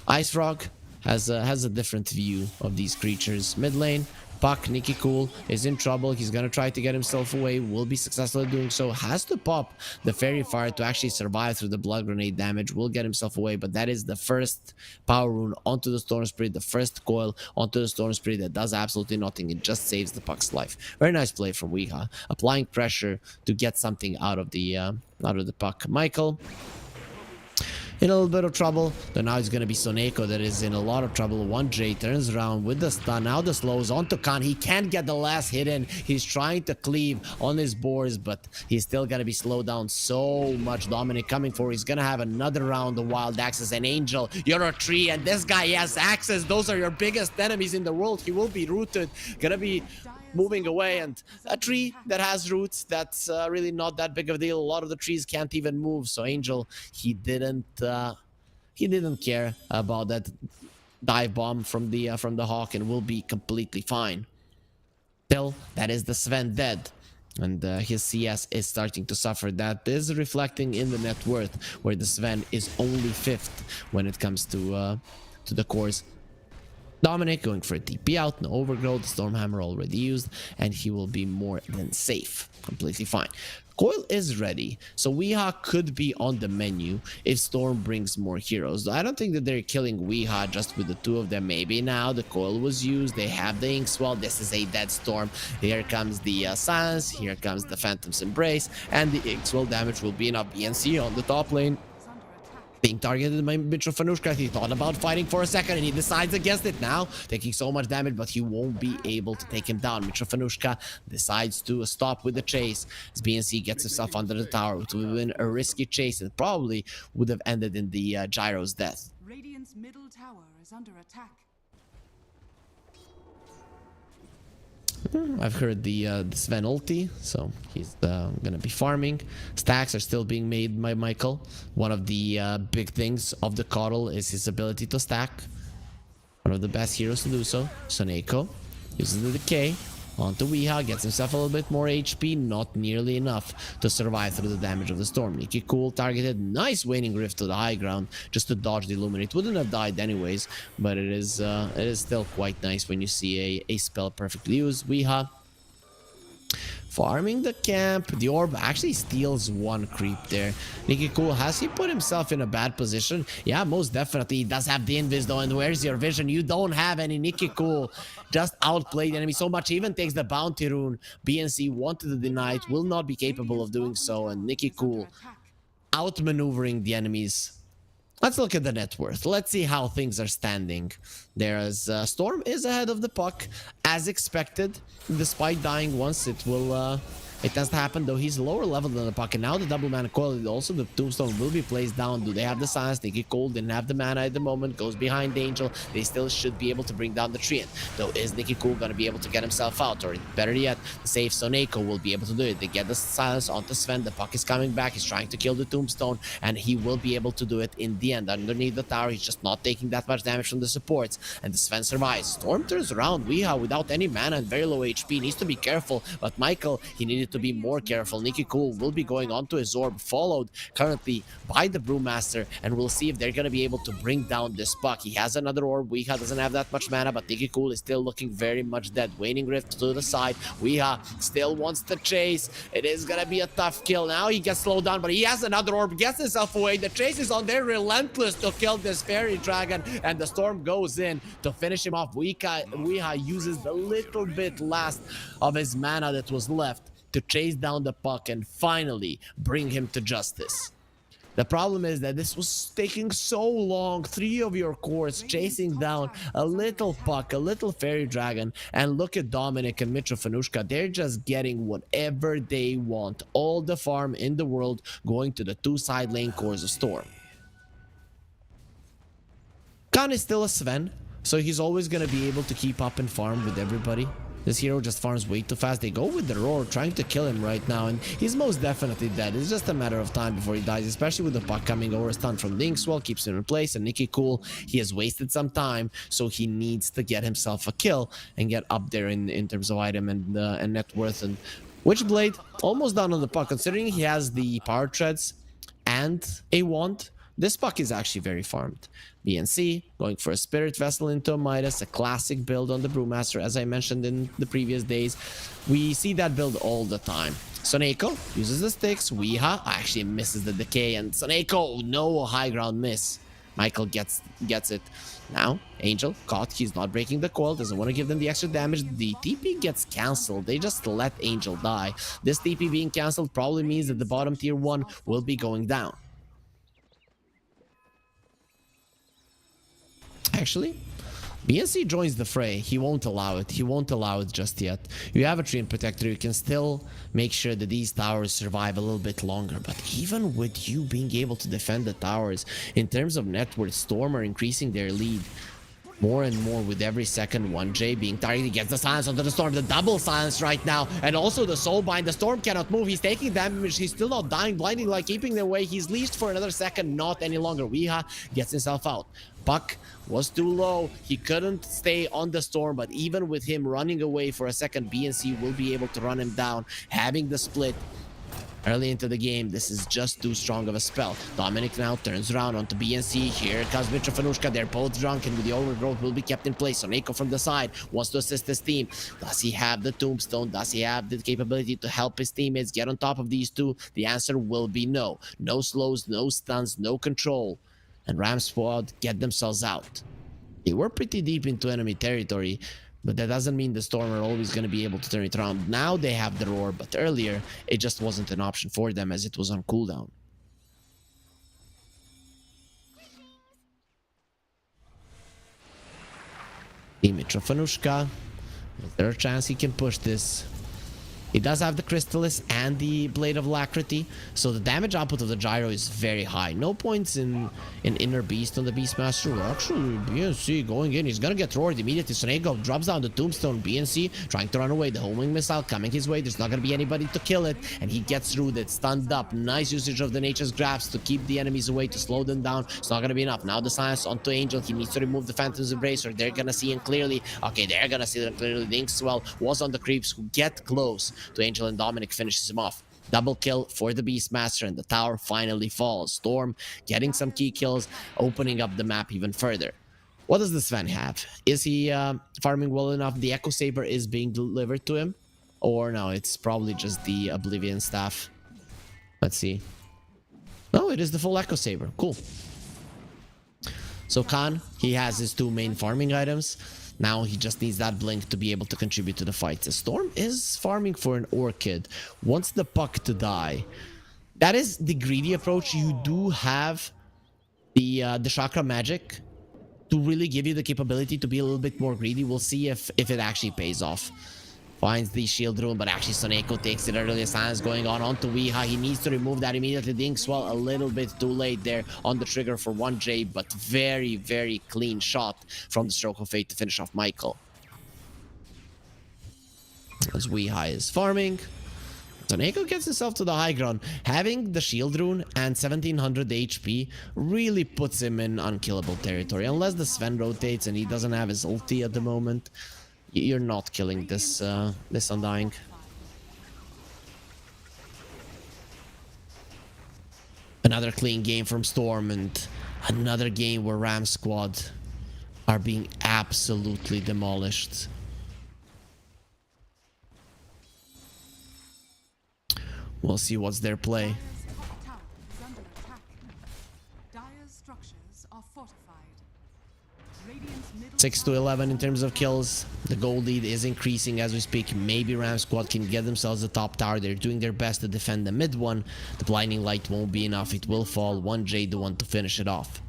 Ice Frog has a different view of these creatures. Mid lane, Puck, Nicky Cool is in trouble. He's gonna try to get himself away, will be successful at doing so. Has to pop the Fairy Fire to actually survive through the blood grenade damage. Will get himself away, but that is the first power rune onto the Storm Spirit, the first coil onto the Storm Spirit that does absolutely nothing. It just saves the Puck's life. Very nice play from Weeha, applying pressure to get something out of the Puck. Michael in a little bit of trouble. Then now it's going to be Soneko that is in a lot of trouble. 1J turns around with the stun. Now the slows onto Khan. He can't get the last hit in. He's trying to cleave on his boars, but he's still going to be slowed down so much. Dominic coming for. He's going to have another round of wild axes. And Angel, you're a tree, and this guy has axes. Those are your biggest enemies in the world. He will be rooted. Gonna be moving away, and a tree that has roots, that's really not that big of a deal. A lot of the trees can't even move, so Angel, he didn't care about that dive bomb from the Hawk, and will be completely fine. Still, that is the Sven dead. And his CS is starting to suffer. That is reflecting in the net worth, where the Sven is only 5th when it comes to the cores. Dominic going for a TP out, no overgrowth, Stormhammer already used, and he will be more than safe. Completely fine. Coil is ready, so Weeha could be on the menu if Storm brings more heroes. I don't think that they're killing Weeha just with the 2 of them. Maybe now the Coil was used, they have the Inkswell, this is a dead Storm. Here comes the Silence, here comes the Phantom's Embrace, and the Inkswell damage will be enough. BNC on the top lane. Being targeted by Mitrofanushka, he thought about fighting for a second and he decides against it now, taking so much damage, but he won't be able to take him down. Mitrofanushka decides to stop with the chase as BNC gets himself under the tower, which would have been a risky chase and probably would have ended in the Gyro's death. Radiant's middle tower is under attack. I've heard the Sven ulti, so he's gonna be farming. Stacks are still being made by Michael. One of the big things of the Coddle is his ability to stack. One of the best heroes to do so. Soneko uses the decay onto Weeha, gets himself a little bit more HP, not nearly enough to survive through the damage of the storm. Nikki Cool targeted, nice waning rift to the high ground just to dodge the illuminate. Wouldn't have died anyways, but it is still quite nice when you see a spell perfectly used. Weeha farming the camp. The orb actually steals 1 creep there. Nikki Cool, has he put himself in a bad position? Yeah, most definitely. He does have the invis though, and where's your vision? You don't have any. Nikki Cool just outplayed the enemy so much, he even takes the bounty rune. BNC wanted to deny it, will not be capable of doing so, and Nikki Cool outmaneuvering the enemies. Let's look at the net worth. Let's see how things are standing. There's Storm is ahead of the puck as expected. Despite dying once, it tends to happen, though he's lower level than the puck. And now the double mana coil, also the tombstone will be placed down. Do they have the silence? Nikki Cole didn't have the mana at the moment, goes behind Angel. They still should be able to bring down the Treant. Though is Nikki Cole gonna be able to get himself out? Or better yet, the safe Soneko will be able to do it. They get the silence onto Sven. The puck is coming back. He's trying to kill the tombstone, and he will be able to do it in the end. Underneath the tower, he's just not taking that much damage from the supports. And the Sven survives. Storm turns around. Weeha, without any mana and very low HP, needs to be careful. But Michael, he needed to be more careful. Nikki Cool will be going onto his orb, followed currently by the Brewmaster, and we'll see if they're going to be able to bring down this puck. He has another orb. Weeha doesn't have that much mana, but Nikki Cool is still looking very much dead. Waning Rift to the side. Weeha still wants to chase. It is going to be a tough kill. Now he gets slowed down, but he has another orb, gets himself away. The chase is on there, relentless to kill this fairy dragon, and the storm goes in to finish him off. Weeha uses the little bit last of his mana that was left to chase down the puck and finally bring him to justice. The problem is that this was taking so long. 3 of your cores chasing down a little puck, a little fairy dragon, and look at Dominic and Mitrofanushka. They're just getting whatever they want. All the farm in the world going to the 2 side lane cores of Storm. Khan is still a Sven, so he's always going to be able to keep up and farm with everybody. This hero just farms way too fast. They go with the roar, trying to kill him right now, and he's most definitely dead. It's just a matter of time before he dies, especially with the puck coming over. Stun from the Inkswell keeps him in place, and Nikki Cool, he has wasted some time, so he needs to get himself a kill and get up there in terms of item and net worth. And Witchblade almost done on the puck, considering he has the power treads and a wand. This puck is actually very farmed. BNC going for a Spirit Vessel into a Midas, a classic build on the Brewmaster, as I mentioned in the previous days. We see that build all the time. Soneko uses the sticks. Weeha actually misses the decay, and Soneko, no high ground miss. Michael gets it. Now, Angel caught. He's not breaking the coil. Doesn't want to give them the extra damage. The TP gets cancelled. They just let Angel die. This TP being cancelled probably means that the bottom tier 1 will be going down. Actually, BNC joins the fray. He won't allow it. He won't allow it just yet. You have a Treant Protector. You can still make sure that these towers survive a little bit longer. But even with you being able to defend the towers, in terms of net worth, Storm are increasing their lead. more and more with every second. 1J being targeted. He gets the silence onto the Storm. The double silence right now. And also the soulbind. The Storm cannot move. He's taking damage. He's still not dying. Blinding Light keeping them away. He's leashed for another second. Not any longer. Weeha gets himself out. Puck was too low. He couldn't stay on the Storm. But even with him running away for a second, BNC will be able to run him down. Having the split early into the game, this is just too strong of a spell. Dominic now turns around onto BNC. Here comes Mitrofanushka. They're both drunk, and with the overgrowth will be kept in place. Soneko from the side wants to assist his team. Does he have the tombstone? Does he have the capability to help his teammates get on top of these two? The answer will be no. No slows, no stuns, no control. And Ram Squad get themselves out. They were pretty deep into enemy territory, but that doesn't mean the Storm are always going to be able to turn it around. Now they have the Roar, but earlier it just wasn't an option for them as it was on cooldown. Mitrofanushka, is there a chance he can push this? He does have the Crystallis and the Blade of Alacrity, so the damage output of the Gyro is very high. No points in Inner Beast on the Beastmaster. Actually, BNC going in. He's gonna get roared immediately. Sonego drops down the Tombstone. BNC trying to run away. The homing missile coming his way. There's not gonna be anybody to kill it, and he gets through it. Stunned up. Nice usage of the Nature's Grasp to keep the enemies away, to slow them down. It's not gonna be enough. Now the silence onto Angel. He needs to remove the Phantom's Embracer. They're gonna see him clearly. Okay, they're gonna see him clearly. The Inkswell was on the creeps who get close to Angel, and Dominic finishes him off. Double kill for the Beastmaster, and the tower finally falls. Storm getting some key kills, opening up the map even further. What does the Sven have? Is he farming well enough? The Echo Saber is being delivered to him, or no, it's probably just the Oblivion Staff. Let's see. No, it is the full Echo Saber. Cool. So Khan, he has his two main farming items. Now he just needs that blink to be able to contribute to the fight. The Storm is farming for an Orchid. Wants the Puck to die. That is the greedy approach. You do have the Chakra Magic to really give you the capability to be a little bit more greedy. We'll see if it actually pays off. Finds the shield rune, but actually Soneko takes it early. Silence going on onto Weeha. He needs to remove that immediately. The Inkswell a little bit too late there on the trigger for 1J, but very, very clean shot from the Stroke of Fate to finish off Michael. As Weeha is farming, Soneko gets himself to the high ground. Having the shield rune and 1700 HP really puts him in unkillable territory. Unless the Sven rotates and he doesn't have his ulti at the moment, you're not killing this this Undying. Another clean game from Storm, and another game where Ram Squad are being absolutely demolished. We'll see what's their play. Dire's top tower is under attack. Dire's structures are fortified. Radiant's middle 6 to 11 in terms of kills. The goal lead is increasing as we speak. Maybe Ram Squad can get themselves the top tower. They're doing their best to defend the mid one. The blinding light won't be enough. It will fall. 1J the one to finish it off.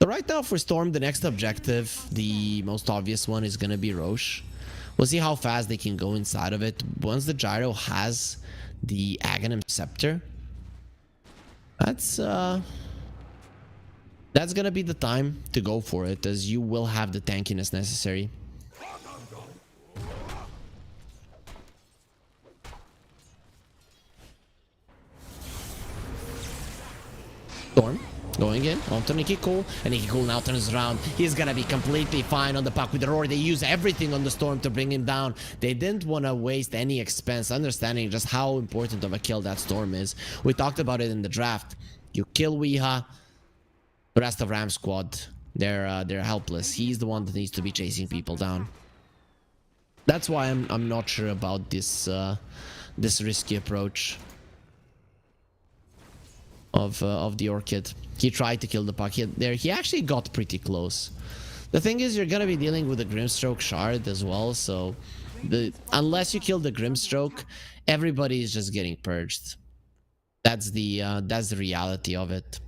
So right now for Storm, the next objective, the most obvious one, is gonna be Roche. We'll see how fast they can go inside of it. Once the Gyro has the Aghanim Scepter, that's gonna be the time to go for it, as you will have the tankiness necessary. Storm going in onto Nicky Cool, and Nicky Cool now turns around. He's gonna be completely fine on the Puck with the Roar. They use everything on the Storm to bring him down. They didn't want to waste any expense, understanding just how important of a kill that Storm is. We talked about it in the draft. You kill Weeha, the rest of Ram Squad, they're helpless. He's the one that needs to be chasing people down. That's why I'm not sure about this this risky approach of the Orchid. He tried to kill the Puck there. He actually got pretty close. The thing is, you're gonna be dealing with a Grimstroke shard as well, so unless you kill the Grimstroke, everybody is just getting purged. That's the reality of it.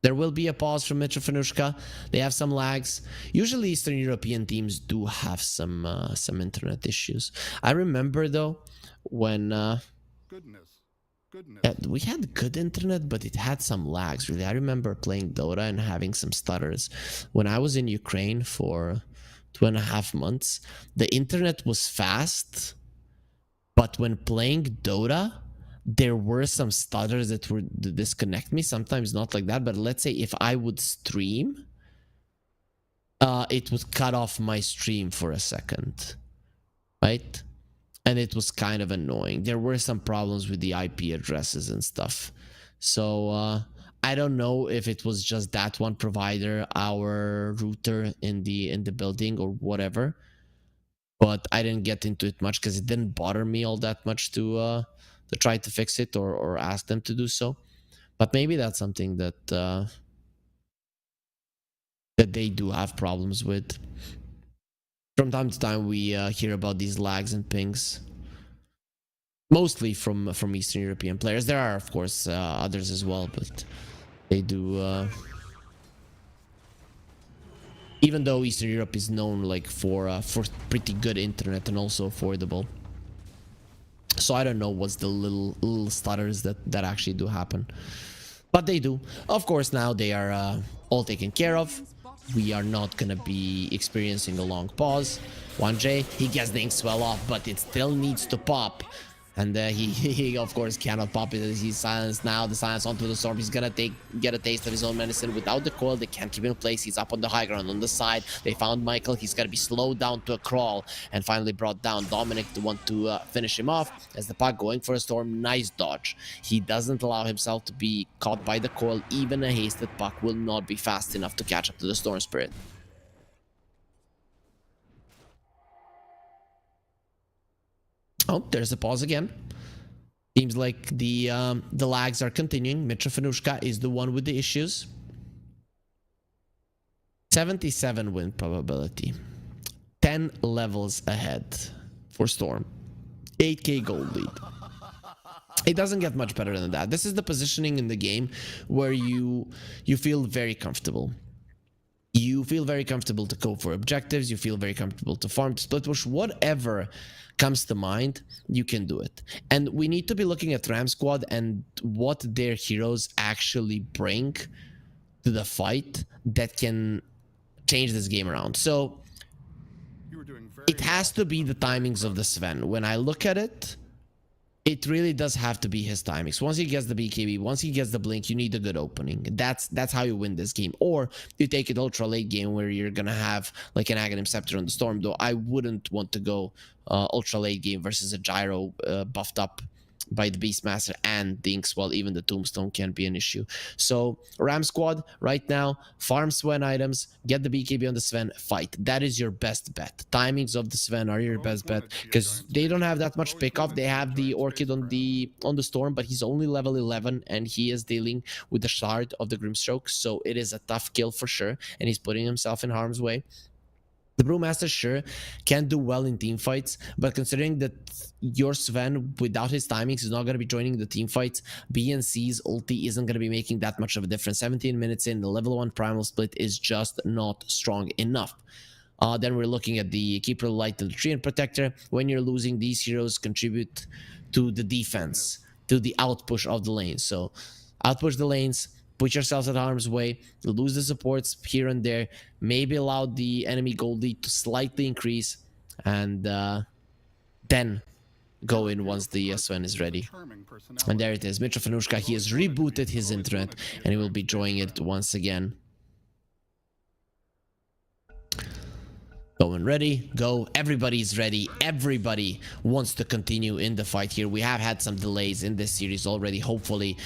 There will be a pause from Mitrofanushka. They have some lags. Usually Eastern European teams do have some internet issues. I remember though when We had good internet, but it had some lags, really. I remember playing Dota and having some stutters. When I was in Ukraine for 2.5 months, the internet was fast, but when playing Dota, there were some stutters that would disconnect me. Sometimes not like that, but let's say if I would stream, it would cut off my stream for a second, right? And it was kind of annoying. There were some problems with the IP addresses and stuff. So I don't know if it was just that one provider, our router in the building or whatever. But I didn't get into it much because it didn't bother me all that much to try to fix it or ask them to do so. But maybe that's something that that they do have problems with. From time to time, we hear about these lags and pings, mostly from Eastern European players. There are, of course, others as well, but they do. Even though Eastern Europe is known like for pretty good internet and also affordable, so I don't know what's the little stutters that actually do happen, but they do. Of course, now they are all taken care of. We are not gonna be experiencing a long pause. 1J, he gets the ink swell off, but it still needs to pop. And he of course cannot pop it as he's silenced now. The silence onto the storm. He's gonna get a taste of his own medicine. Without the coil, they can't keep him in place. He's up on the high ground on the side. They found Michael. He's gonna be slowed down to a crawl and finally brought down. Dominic, the one to finish him off as the puck going for a storm. Nice dodge. He doesn't allow himself to be caught by the coil. Even a hasted puck will not be fast enough to catch up to the storm spirit. Oh, there's a pause again. Seems like the lags are continuing. Mitrofanushka is the one with the issues. 77 win probability. 10 levels ahead for Storm. 8k gold lead. It doesn't get much better than that. This is the positioning in the game where you feel very comfortable. You feel very comfortable to go for objectives. You feel very comfortable to farm, to split push, whatever comes to mind, you can do it. And we need to be looking at Ram Squad and what their heroes actually bring to the fight that can change this game around. So it has to be the timings of the Sven. When I look at it, it really does have to be his timings. Once he gets the BKB, once he gets the blink, you need a good opening. That's how you win this game. Or you take it ultra late game where you're gonna have like an Aghanim Scepter on the Storm. Though I wouldn't want to go ultra late game versus a Gyro buffed up by the Beastmaster and the Inkswell. Even the Tombstone can be an issue. So Ram Squad right now, farm Sven items, get the BKB on the Sven, fight. That is your best bet. Timings of the Sven are your best bet because they don't have that much pickoff. They have the Orchid on the Storm, but he's only level 11 and he is dealing with the Shard of the Grimstroke. So it is a tough kill for sure, and he's putting himself in harm's way. The Brewmaster sure can do well in team fights, but considering that your Sven without his timings is not going to be joining the team fights, BNC's ulti isn't going to be making that much of a difference. 17 minutes in, the level 1 primal split is just not strong enough. Then we're looking at the Keeper of the Light and the Treant Protector. When you're losing, these heroes contribute to the defense, to the outpush of the lanes. So outpush the lanes, put yourselves at harm's way, lose the supports here and there, maybe allow the enemy gold lead to slightly increase, and then go in once the Sven is ready. And there it is, Mitrofanushka, he has rebooted his internet and he will be joining it once again. Going ready, go. Everybody's ready. Everybody wants to continue in the fight here. We have had some delays in this series already. Hopefully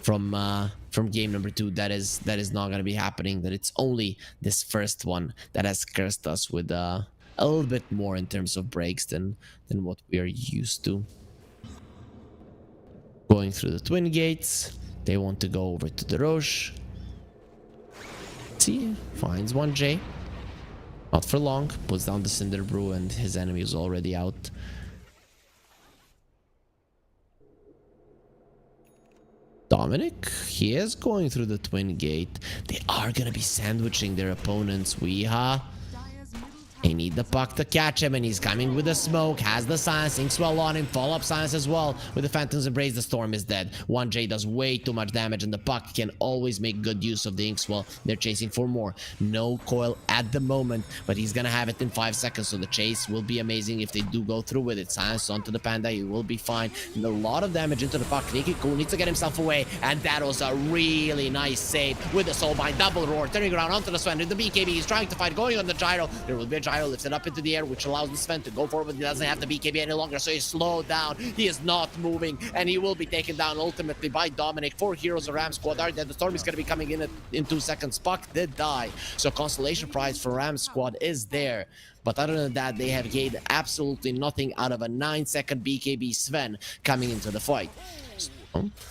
from game number 2 that is not going to be happening, that it's only this first one that has cursed us with a little bit more in terms of breaks than what we are used to. Going through the twin gates, they want to go over to the Roche. See, finds 1J, not for long, puts down the Cinder Brew and his enemy is already out. Dominic, he is going through the twin gate. They are gonna be sandwiching their opponents. They need the puck to catch him, and he's coming with the smoke. Has the silence. Inkswell on him. Follow-up silence as well. With the Phantom's Embrace, the StoRm is dead. 1J does way too much damage, and the puck can always make good use of the Inkswell. They're chasing for more. No coil at the moment, but he's gonna have it in 5 seconds, so the chase will be amazing if they do go through with it. Silence onto the Panda. He will be fine. And a lot of damage into the puck. Pinnacle needs to get himself away, and that was a really nice save with the Soulbind. Double roar. Turning around onto the Sven. The BKB. He's trying to fight. Going on the gyro. There will be a gyro lifted up into the air, which allows the Sven to go forward. He doesn't have the BKB any longer, so he's slowed down. He is not moving, and he will be taken down ultimately by Dominic. 4 heroes of Ram Squad are dead. The StoRm is going to be coming in 2 seconds. Puck did die, so consolation prize for Ram Squad is there. But other than that, they have gained absolutely nothing out of a 9-second BKB Sven coming into the fight.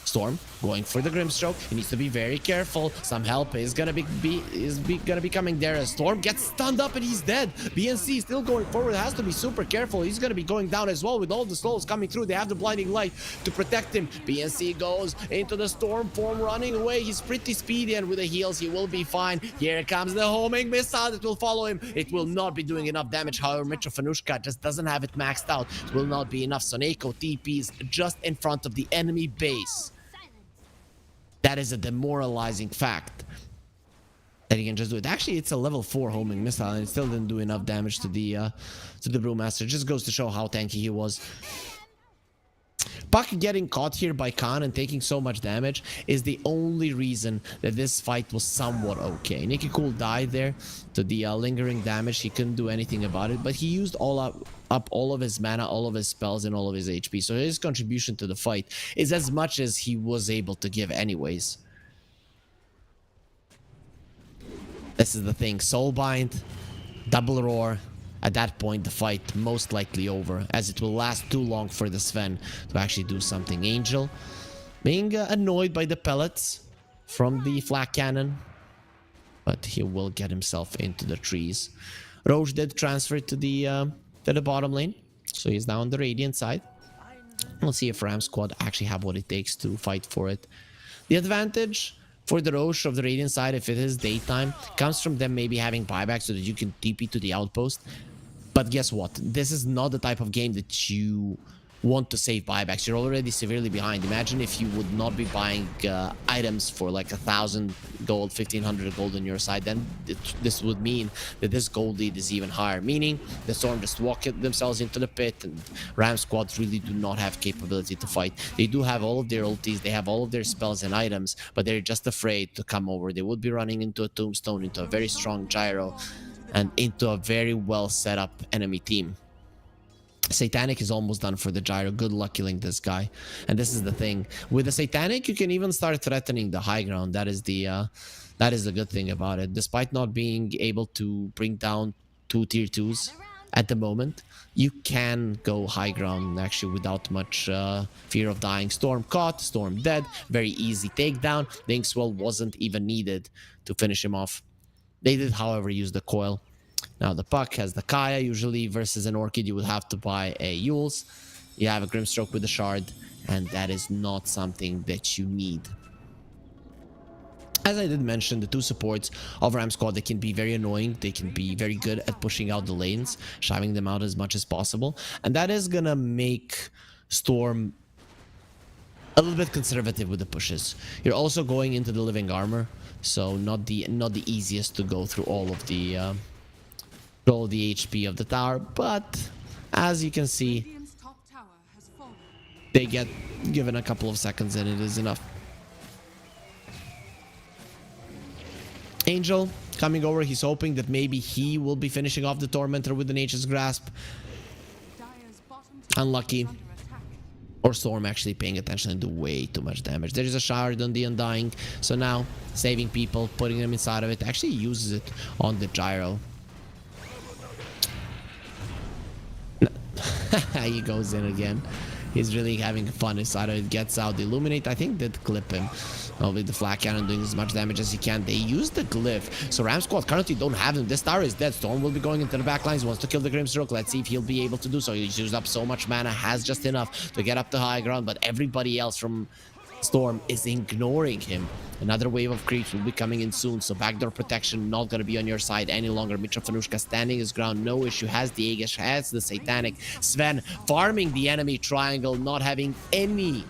StoRm going for the Grimstroke. He needs to be very careful. Some help is gonna be coming there as StoRm gets stunned up and he's dead. BNC still going forward, has to be super careful. He's gonna be going down as well with all the slows coming through. They have the blinding light to protect him. BNC goes into the StoRm form, running away. He's pretty speedy, and with the heals he will be fine. Here comes the homing missile that will follow him. It will not be doing enough damage. However, Mitchell Fanushka just doesn't have it maxed out. It will not be enough. Soneko TPs just in front of the enemy base. That is a demoralizing fact that he can just do it. Actually, it's a level 4 homing missile, and it still didn't do enough damage to the Brewmaster. It just goes to show how tanky he was. Puck getting caught here by Khan and taking so much damage is the only reason that this fight was somewhat okay. Nicky Cool died there to the lingering damage. He couldn't do anything about it, but he used up all of his mana, all of his spells, and all of his HP. So his contribution to the fight is as much as he was able to give anyways. This is the thing. Soulbind, double roar. At that point, the fight most likely over, as it will last too long for the Sven to actually do something. Angel being annoyed by the pellets from the flak cannon, but he will get himself into the trees. Roche did transfer to the bottom lane, so he's now on the Radiant side. We'll see if Ram Squad actually have what it takes to fight for it. The advantage for the Roche of the Radiant side, if it is daytime, comes from them maybe having buyback so that you can TP to the outpost. But guess what? This is not the type of game that you want to save buybacks. You're already severely behind. Imagine if you would not be buying items for like 1,000 gold, 1,500 gold on your side. Then this would mean that this gold lead is even higher. Meaning the StoRm just walk themselves into the pit, and Ram squads really do not have capability to fight. They do have all of their ultis, they have all of their spells and items, but they're just afraid to come over. They would be running into a tombstone, into a very strong gyro, and into a very well set up enemy team. Satanic is almost done for the gyro. Good luck killing this guy. And this is the thing. With the Satanic, you can even start threatening the high ground. That is the good thing about it. Despite not being able to bring down 2 tier 2s at the moment, you can go high ground actually without much fear of dying. StoRm caught, StoRm dead. Very easy takedown. The Inkswell wasn't even needed to finish him off. They did, however, use the coil. Now the puck has the Kaya. Usually versus an Orchid you would have to buy a Yules. You have a Grimstroke with a shard, and that is not something that you need. As I did mention, the 2 supports of Ram Squad, they can be very annoying. They can be very good at pushing out the lanes, shoving them out as much as possible, and that is gonna make StoRm a little bit conservative with the pushes. You're also going into the living armor, so not the easiest to go through all of the HP of the tower, but as you can see, Radiant's top tower has fallen. they get given a couple of seconds and it is enough. Angel coming over, he's hoping that maybe he will be finishing off the Tormentor with the Nature's Grasp. Dire's bottom tower Unlucky. is under attack. Or StoRm actually paying attention and do way too much damage. There is a shard on the Undying, so now saving people, putting them inside of it, actually uses it on the gyro. He goes in again. He's really having fun inside of it. Gets out. The Illuminate, I think, did clip him. Probably the Flak Cannon doing as much damage as he can. They use the Glyph. So Ram Squad currently don't have him. This tower is dead. StoRm will be going into the back lines. He wants to kill the Grimstroke. Let's see if he'll be able to do so. He's used up so much mana. Has just enough to get up to high ground. But everybody else from Storm is ignoring him. Another wave of creeps will be coming in soon, so backdoor protection not gonna be on your side any longer. Mitchell Fanushka standing his ground, no issue, has the Aegis, has the Satanic. Sven farming the enemy triangle, not having any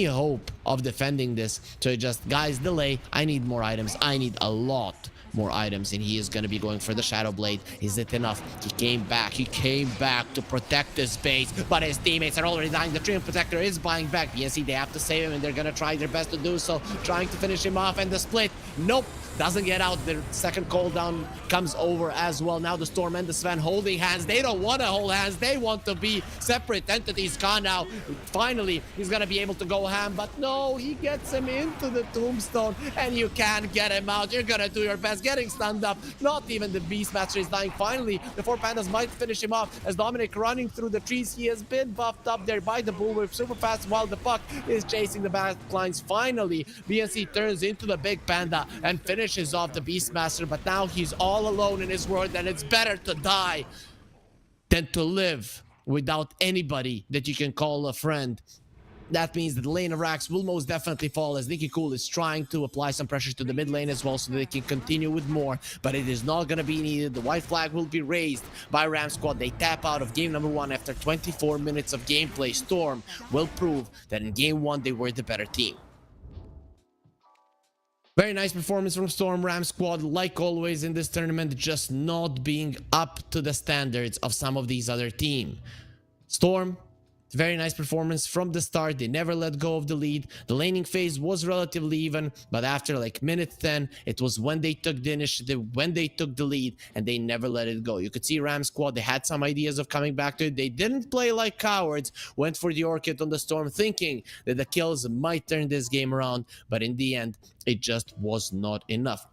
hope of defending this. So just, guys, delay. I need more items. I need a lot more items, and he is going to be going for the Shadow Blade. Is it enough? He came back to protect this base, but his teammates are already dying. The Treant Protector is buying back. BNC, they have to save him, and they're going to try their best to do so, trying to finish him off. And the split, nope, doesn't get out. The second cooldown comes over as well. Now the Storm and the Sven holding hands. They don't want to hold hands. They want to be separate entities. Khan now, finally, he's going to be able to go ham, but no, he gets him into the tombstone, and you can't get him out. You're going to do your best. Getting stunned up. Not even the Beastmaster is dying. Finally, the 4 pandas might finish him off as Dominic running through the trees. He has been buffed up there by the Bullwhip super fast while the Puck is chasing the backlines. Finally, BNC turns into the big panda and finishes off the Beastmaster, but now he's all alone in his world, and it's better to die than to live without anybody that you can call a friend. That means that the lane of Rax will most definitely fall, as Nicky Cool is trying to apply some pressure to the mid lane as well so they can continue with more, but it is not going to be needed. The white flag will be raised by Ram Squad. They tap out of game number 1 after 24 minutes of gameplay. Storm will prove that in game 1 they were the better team. Very nice performance from Storm. Ram Squad, like always in this tournament, just not being up to the standards of some of these other teams. Storm, very nice performance from the start. They never let go of the lead. The laning phase was relatively even, but after like minute 10, it was when they took the initiative, when they took the lead, and they never let it go. You could see Ram Squad, they had some ideas of coming back to it. They didn't play like cowards, went for the Orchid on the Storm, thinking that the kills might turn this game around, but in the end, it just was not enough.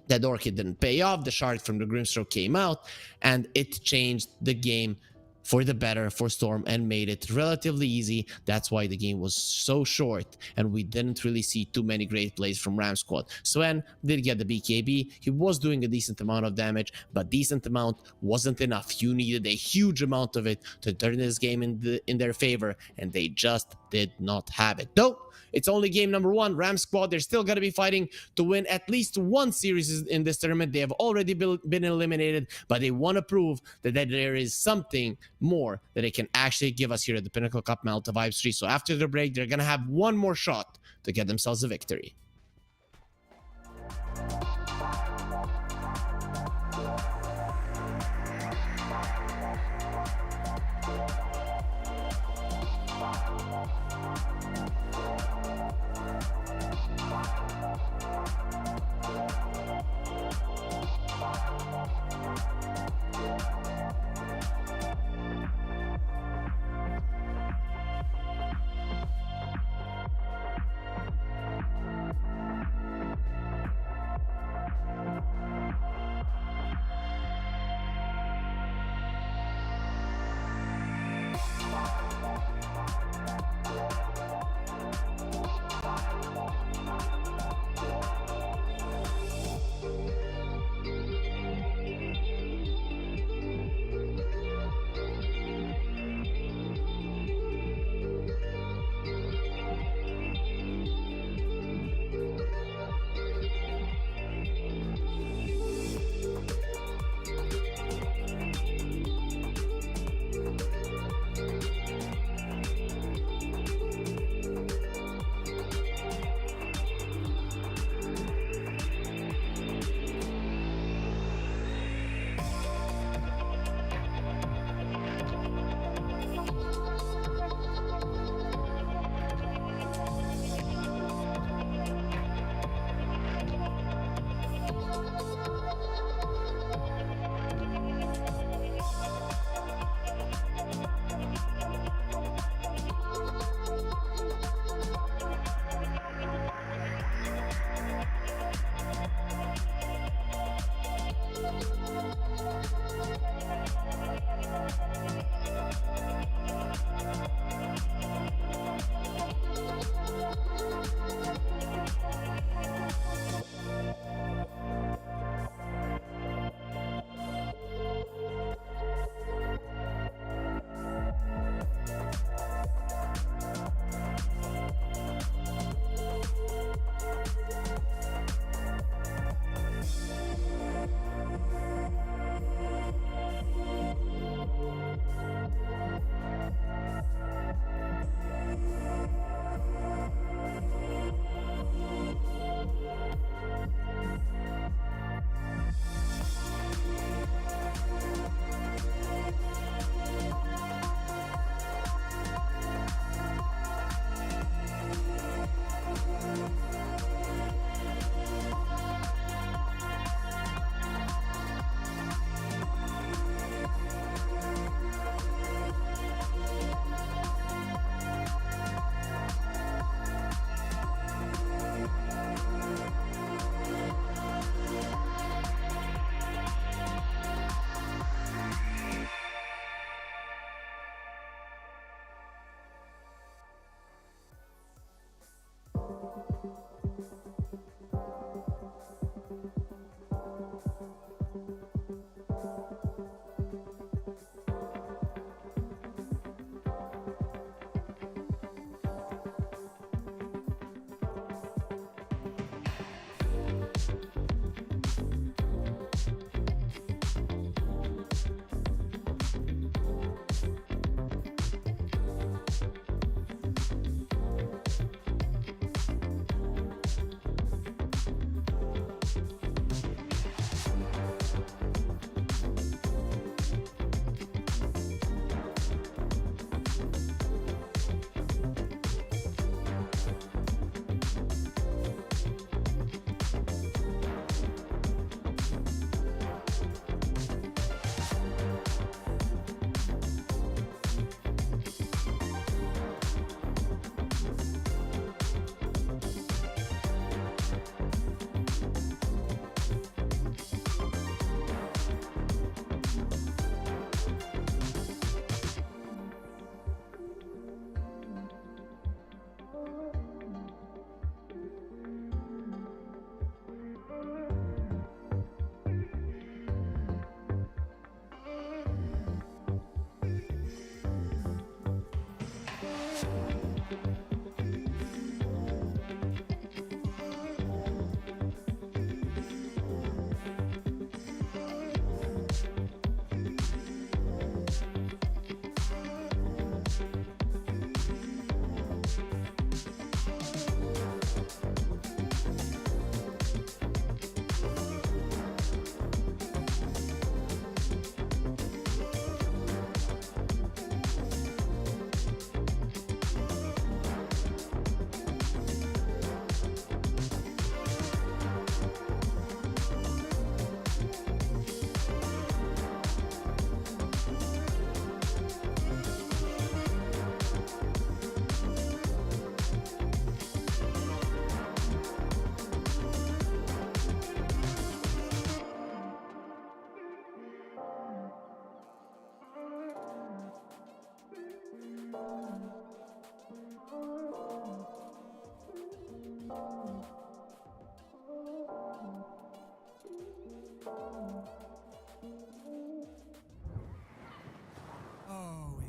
That Orchid didn't pay off. The shard from the Grimstroke came out, and it changed the game for the better for Storm and made it relatively easy. That's why the game was so short and we didn't really see too many great plays from Ram Squad. Sven did get the BKB. He was doing a decent amount of damage, but decent amount wasn't enough. You needed a huge amount of it to turn this game in their favor, and they just did not have it. Though it's only game number 1. Ram Squad, they're still going to be fighting to win at least one series in this tournament. They have already been eliminated, but they want to prove that there is something more that they can actually give us here at the Pinnacle Cup Malta Vibes 3. So after the break, they're going to have one more shot to get themselves a victory.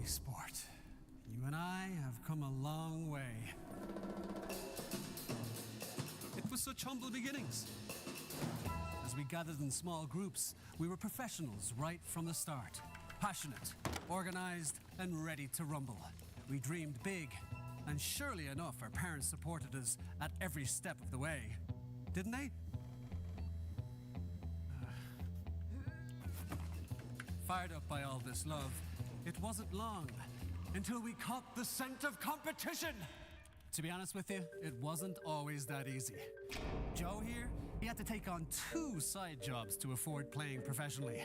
esport. You and I have come a long way. It was such humble beginnings. As we gathered in small groups, we were professionals right from the start. Passionate, organized, and ready to rumble. We dreamed big, and surely enough, our parents supported us at every step of the way. Didn't they? Fired up by all this love, it wasn't long until we caught the scent of competition. To be honest with you, it wasn't always that easy. Joe here, he had to take on 2 side jobs to afford playing professionally.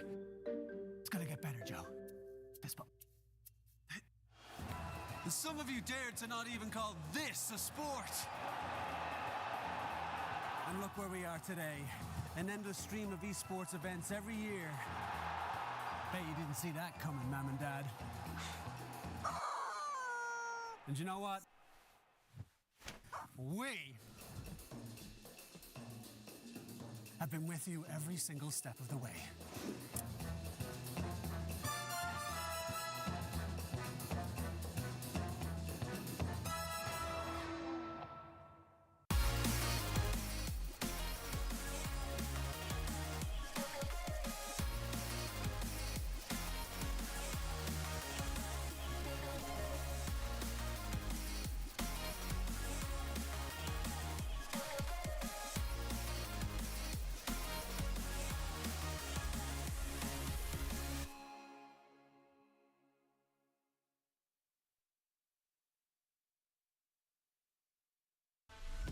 It's gonna get better, Joe. Fist bump. Some of you dared to not even call this a sport. And look where we are today. An endless stream of esports events every year. Bet you didn't see that coming, Mom and Dad. And you know what? We have been with you every single step of the way.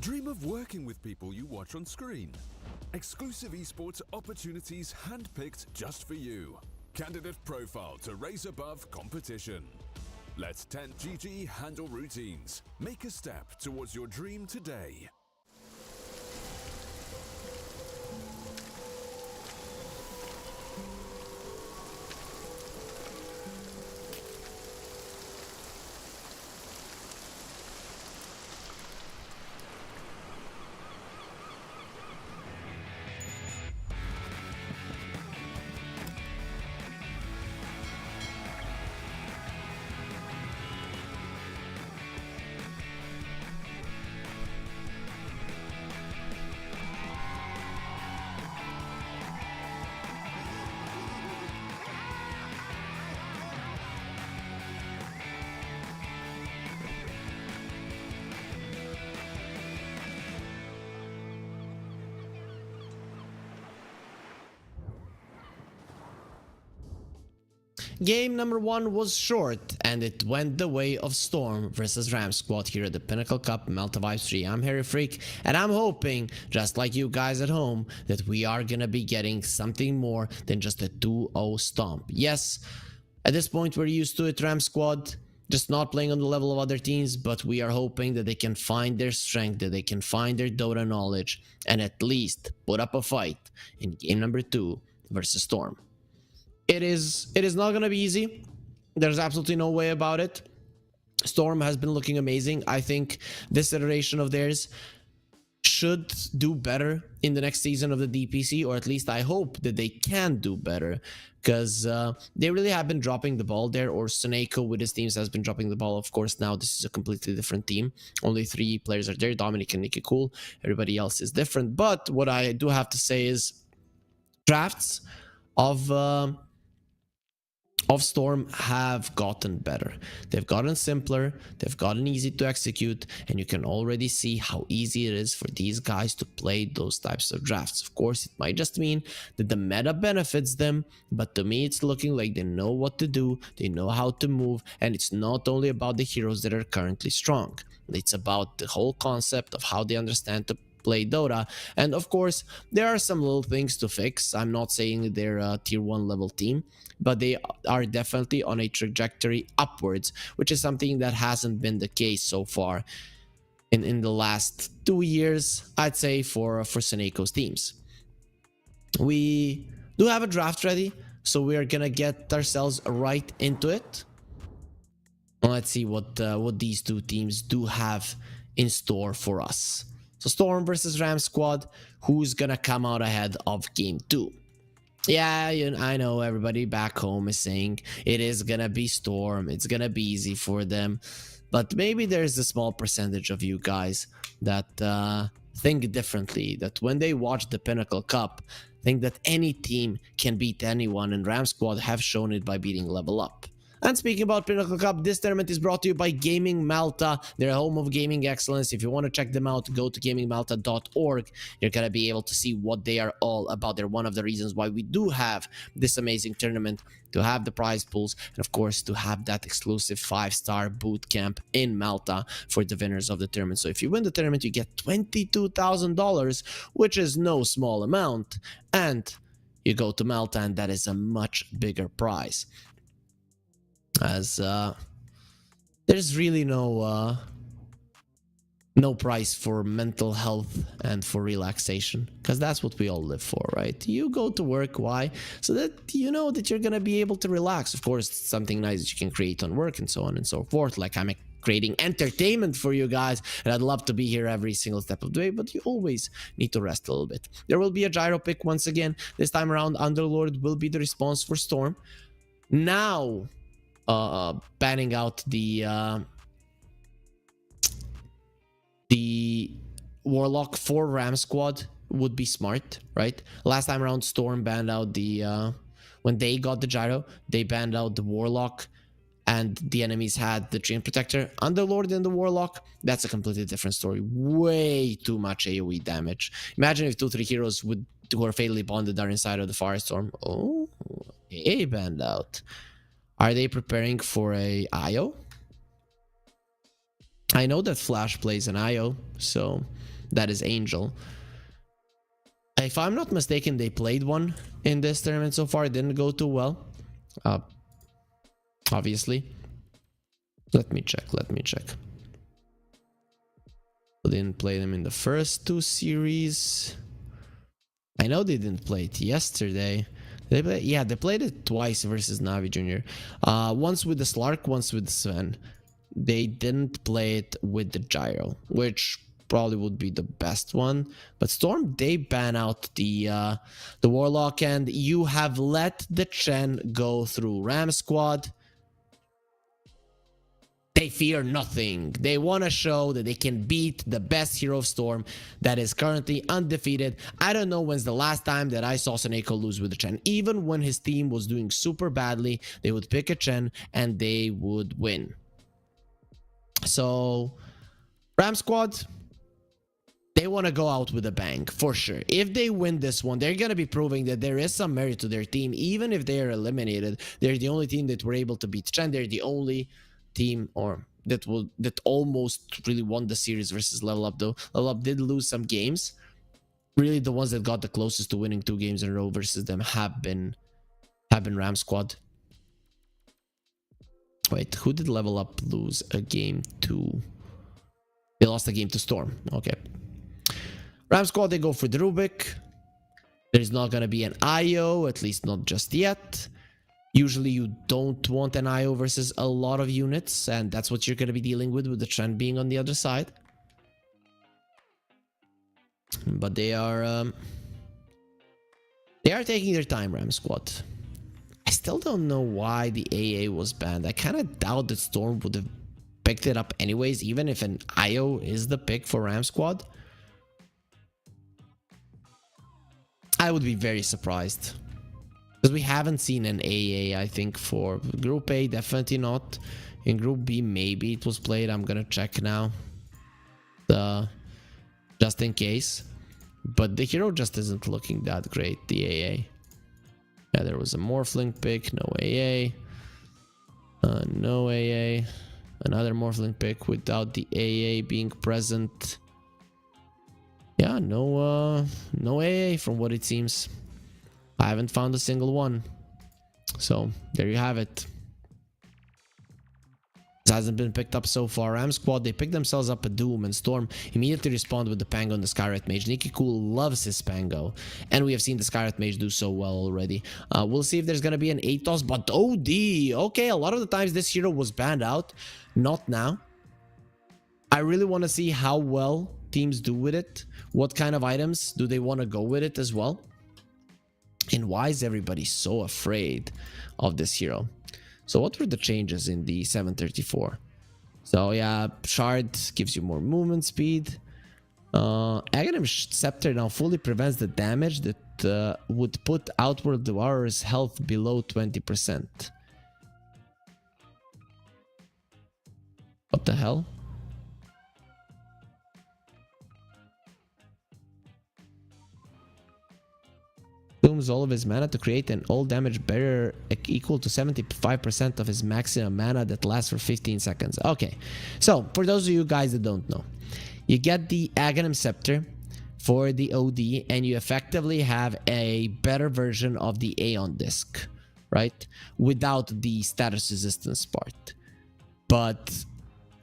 Dream of working with people you watch on screen. Exclusive esports opportunities handpicked just for you. Candidate profile to raise above competition. Let 10GG handle routines. Make a step towards your dream today. Game number 1 was short, and it went the way of StoRm versus Ram Squad here at the Pinnacle Cup Malta Vibe 3. I'm Harry Freak, and I'm hoping, just like you guys at home, that we are gonna be getting something more than just a 2-0 stomp. Yes, at this point we're used to it, Ram Squad, just not playing on the level of other teams, but we are hoping that they can find their strength, that they can find their Dota knowledge, and at least put up a fight in game number 2 versus StoRm. It is not going to be easy. There's absolutely no way about it. StoRm has been looking amazing. I think this iteration of theirs should do better in the next season of the DPC, or at least I hope that they can do better, because they really have been dropping the ball there. Or Seneko with his teams has been dropping the ball. Of course, now this is a completely different team. Only 3 players are there, Dominic and Nikki Cool. Everybody else is different. But what I do have to say is drafts of StoRm have gotten better. They've gotten simpler, they've gotten easy to execute, and you can already see how easy it is for these guys to play those types of drafts. Of course, it might just mean that the meta benefits them, but to me it's looking like they know what to do, they know how to move, and it's not only about the heroes that are currently strong. It's about the whole concept of how they understand to play Dota. And of course, there are some little things to fix. I'm not saying they're a tier 1 level team, but they are definitely on a trajectory upwards, which is something that hasn't been the case so far in the last 2 years, I'd say, for Seneco's teams. We do have a draft ready, so we are gonna get ourselves right into it. Let's see what these 2 teams do have in store for us. So StoRm versus Ram Squad, who's gonna come out ahead of game 2? Yeah, I know everybody back home is saying it is gonna be StoRm. It's gonna be easy for them. But maybe there's a small percentage of you guys that think differently. That when they watch the Pinnacle Cup, think that any team can beat anyone. And Ram Squad have shown it by beating Level Up. And speaking about Pinnacle Cup, this tournament is brought to you by Gaming Malta. They're a home of gaming excellence. If you want to check them out, go to gamingmalta.org. You're going to be able to see what they are all about. They're one of the reasons why we do have this amazing tournament, to have the prize pools, and of course, to have that exclusive 5-star boot camp in Malta for the winners of the tournament. So if you win the tournament, you get $22,000, which is no small amount. And you go to Malta, and that is a much bigger prize. As there's really no price for mental health and for relaxation, because that's what we all live for, right? You go to work, why? So that you know that you're gonna be able to relax. Of course, something nice that you can create on work and so on and so forth. Like I'm creating entertainment for you guys, and I'd love to be here every single step of the way, but you always need to rest a little bit. There will be a gyro pick once again. This time around, Underlord will be the response for StoRm. Now banning out the Warlock for Ram Squad would be smart, right? Last time around, StoRm banned out the when they got the gyro, they banned out the Warlock, and the enemies had the Chain Protector. Underlord and the Warlock, that's a completely different story. Way too much AoE damage. Imagine if 2-3 heroes who are fatally bonded are inside of the Firestorm. Oh, AA banned out. Are they preparing for a IO? I know that Flash plays an IO, so that is Angel. If I'm not mistaken, they played one in this tournament so far. It didn't go too well. Obviously. Let me check. They didn't play them in the first 2 series. I know they didn't play it yesterday. They played it twice versus Navi Jr. Once with the Slark, once with Sven. They didn't play it with the gyro, which probably would be the best one. But StoRm, they ban out the Warlock, and you have let the Chen go through Ram Squad. They fear nothing. They want to show that they can beat the best hero of StoRm that is currently undefeated. I don't know when's the last time that I saw Seneko lose with a Chen. Even when his team was doing super badly, they would pick a Chen and they would win. So, Ram Squad, they want to go out with a bang, for sure. If they win this one, they're going to be proving that there is some merit to their team. Even if they are eliminated, they're the only team that were able to beat Chen. They're the only team that almost really won the series versus Level Up, though. Level Up did lose some games. Really, the ones that got the closest to winning 2 games in a row versus them have been Ram Squad. Wait, who did Level Up lose a game to? They lost a game to StoRm. Okay. Ram Squad, they go for the Rubik. There's not going to be an IO, at least not just yet. Usually you don't want an IO versus a lot of units, and that's what you're going to be dealing with the trend being on the other side. But they are taking their time, Ram Squad. I still don't know why the AA was banned. I kind of doubt that StoRm would have picked it up anyways, even if an IO is the pick for Ram Squad. I would be very surprised. Because we haven't seen an AA, I think, for Group A, definitely not. In Group B, maybe it was played. I'm gonna check now. Just in case. But the hero just isn't looking that great, the AA. Yeah, there was a Morphling pick, no AA. No AA. Another Morphling pick without the AA being present. Yeah, no AA from what it seems. I haven't found a single one. So, there you have it. This hasn't been picked up so far. Ram Squad, they picked themselves up a Doom, and StoRm immediately respond with the Pango and the Skyrat Mage. Nikki Cool loves his Pango, and we have seen the Skyrat Mage do so well already. We'll see if there's going to be an Atos, but OD! Okay, a lot of the times this hero was banned out. Not now. I really want to see how well teams do with it. What kind of items do they want to go with it as well? And why is everybody so afraid of this hero? So what were the changes in the 734? So yeah, Shard gives you more movement speed. Aghanim Scepter now fully prevents the damage that would put Outward Devourer's health below 20%. What the hell? Consumes all of his mana to create an all damage barrier equal to 75% of his maximum mana that lasts for 15 seconds. Okay, so for those of you guys that don't know, you get the Aghanim Scepter for the OD and you effectively have a better version of the Aeon Disc, right? Without the status resistance part. But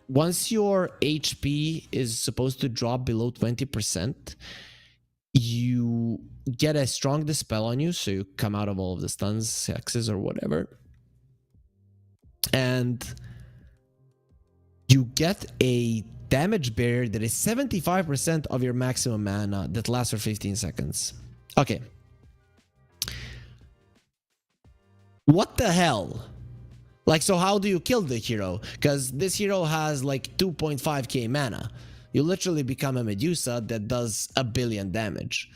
once your HP is supposed to drop below 20%, you get a strong dispel on you, so you come out of all of the stuns, hexes, or whatever. And you get a damage barrier that is 75% of your maximum mana that lasts for 15 seconds. Okay. What the hell? Like, so how do you kill the hero? Because this hero has like 2.5k mana. You literally become a Medusa that does 1 billion damage.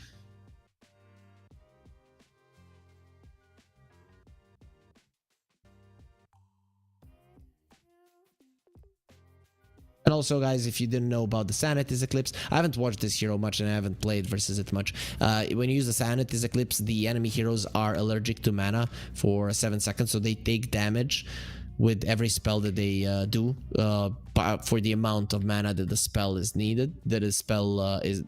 And also, guys, if you didn't know about the Sanity's Eclipse, I haven't watched this hero much and I haven't played versus it much. When you use the Sanity's Eclipse, the enemy heroes are allergic to mana for 7 seconds, so they take damage with every spell that they do for the amount of mana that the spell is needed, that the spell is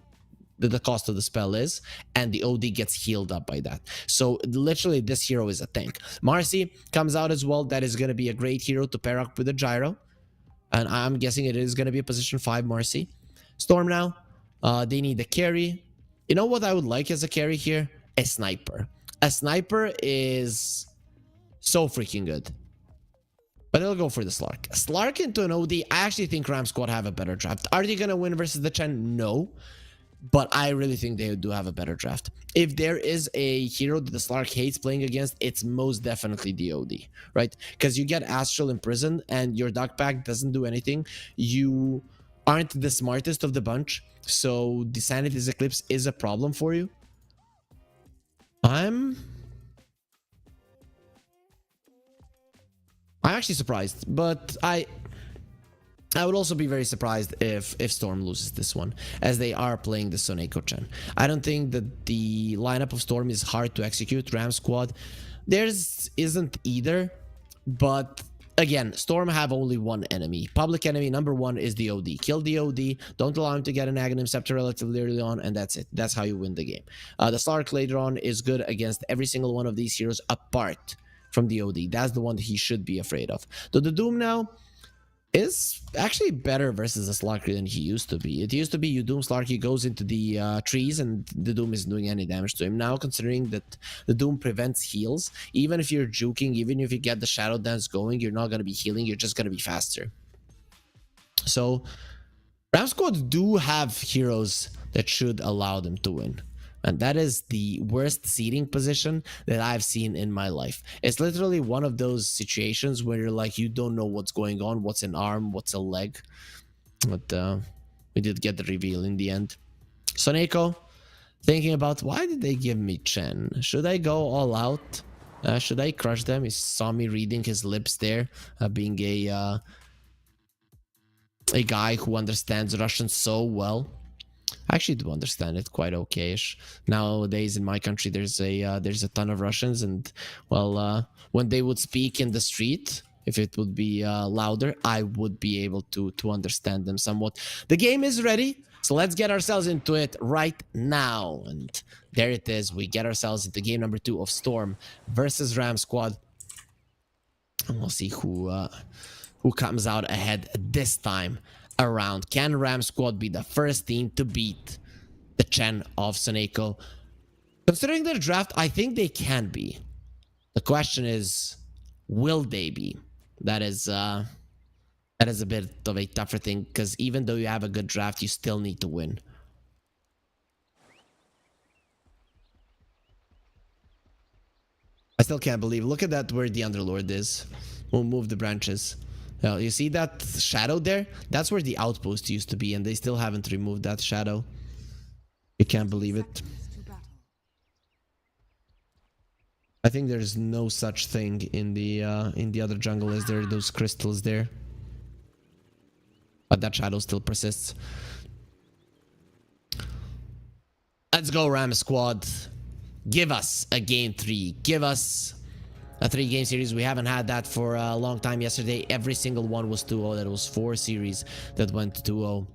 that the cost of the spell is, and the OD gets healed up by that. So literally this hero is a tank. Marcy comes out as well. That is going to be a great hero to pair up with a Gyro, and I'm guessing it is going to be a position 5 Marcy. StoRm now, they need a carry. You know what I would like as a carry here? A sniper. A sniper is so freaking good. But they'll go for the Slark. Slark into an OD, I actually think Ram Squad have a better draft. Are they going to win versus the Chen? No. But I really think they do have a better draft. If there is a hero that the Slark hates playing against, it's most definitely the OD, right? Because you get Astral imprisoned and your Duck Pack doesn't do anything. You aren't the smartest of the bunch, so the Sanity's Eclipse is a problem for you. I'm actually surprised, but I would also be very surprised if StoRm loses this one, as they are playing the Soneko Chen. I don't think that the lineup of StoRm is hard to execute. Ram Squad, theirs isn't either, but again, StoRm have only one enemy. Public enemy number 1 is the OD. Kill the OD, don't allow him to get an Aghanim Scepter relatively early on, and that's it. That's how you win the game. The Slark later on is good against every single one of these heroes apart from the OD. That's the one that he should be afraid of. The Doom now is actually better versus the Slarky than he used to be. It used to be you Doom Slarky goes into the trees and the Doom isn't doing any damage to him. Now, considering that the Doom prevents heals, even if you're juking, even if you get the Shadow Dance going, you're not going to be healing, you're just going to be faster. So, Ram Squad do have heroes that should allow them to win. And that is the worst seating position that I've seen in my life. It's literally one of those situations where you're like, you don't know what's going on, what's an arm, what's a leg. But we did get the reveal in the end. Soneko, thinking about, why did they give me Chen? Should I go all out? Should I crush them? He saw me reading his lips there, being a guy who understands Russian so well. I actually do understand it quite okay-ish. Nowadays in my country, there's a ton of Russians, and well, when they would speak in the street, if it would be louder, I would be able to understand them somewhat. The game is ready, so let's get ourselves into it right now. And there it is. We get ourselves into game number 2 of StoRm versus Ram Squad, and we'll see who comes out ahead this time around. Can Ram Squad be the first team to beat the Chen of Soneko? Considering their draft, I think they can be. The question is, will they be? That is a bit of a tougher thing, because even though you have a good draft, you still need to win. I still can't believe. Look at that where the Underlord is. We'll move the branches. Now, you see that shadow there? That's where the outpost used to be, and they still haven't removed that shadow. You can't believe it. Seconds to battle. I think there's no such thing in the other jungle as there are those crystals there. But that shadow still persists. Let's go, Ram Squad. Give us a game 3. Give us a 3-game series. We haven't had that for a long time. Yesterday, every single one was 2-0. That was 4 series that went to 2-0.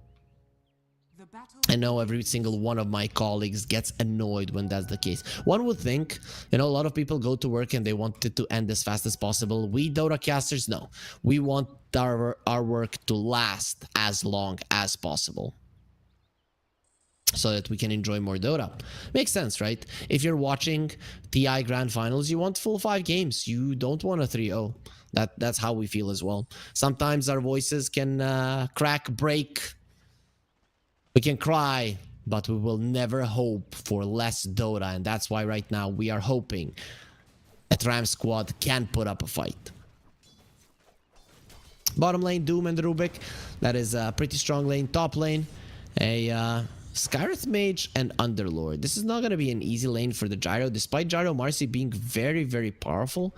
The battle I know every single one of my colleagues gets annoyed when that's the case. One would think, a lot of people go to work and they want it to end as fast as possible. We Dota casters, no. We want our work to last as long as possible, so that we can enjoy more Dota. Makes sense, right? If you're watching TI Grand Finals, you want full 5 games. You don't want a 3-0. That's how we feel as well. Sometimes our voices can crack, break. We can cry, but we will never hope for less Dota. And that's why right now we are hoping that Ram Squad can put up a fight. Bottom lane, Doom and Rubik. That is a pretty strong lane. Top lane, a Skyreth Mage and Underlord. This is not going to be an easy lane for the Gyro. Despite Gyro Marcy being very, very powerful,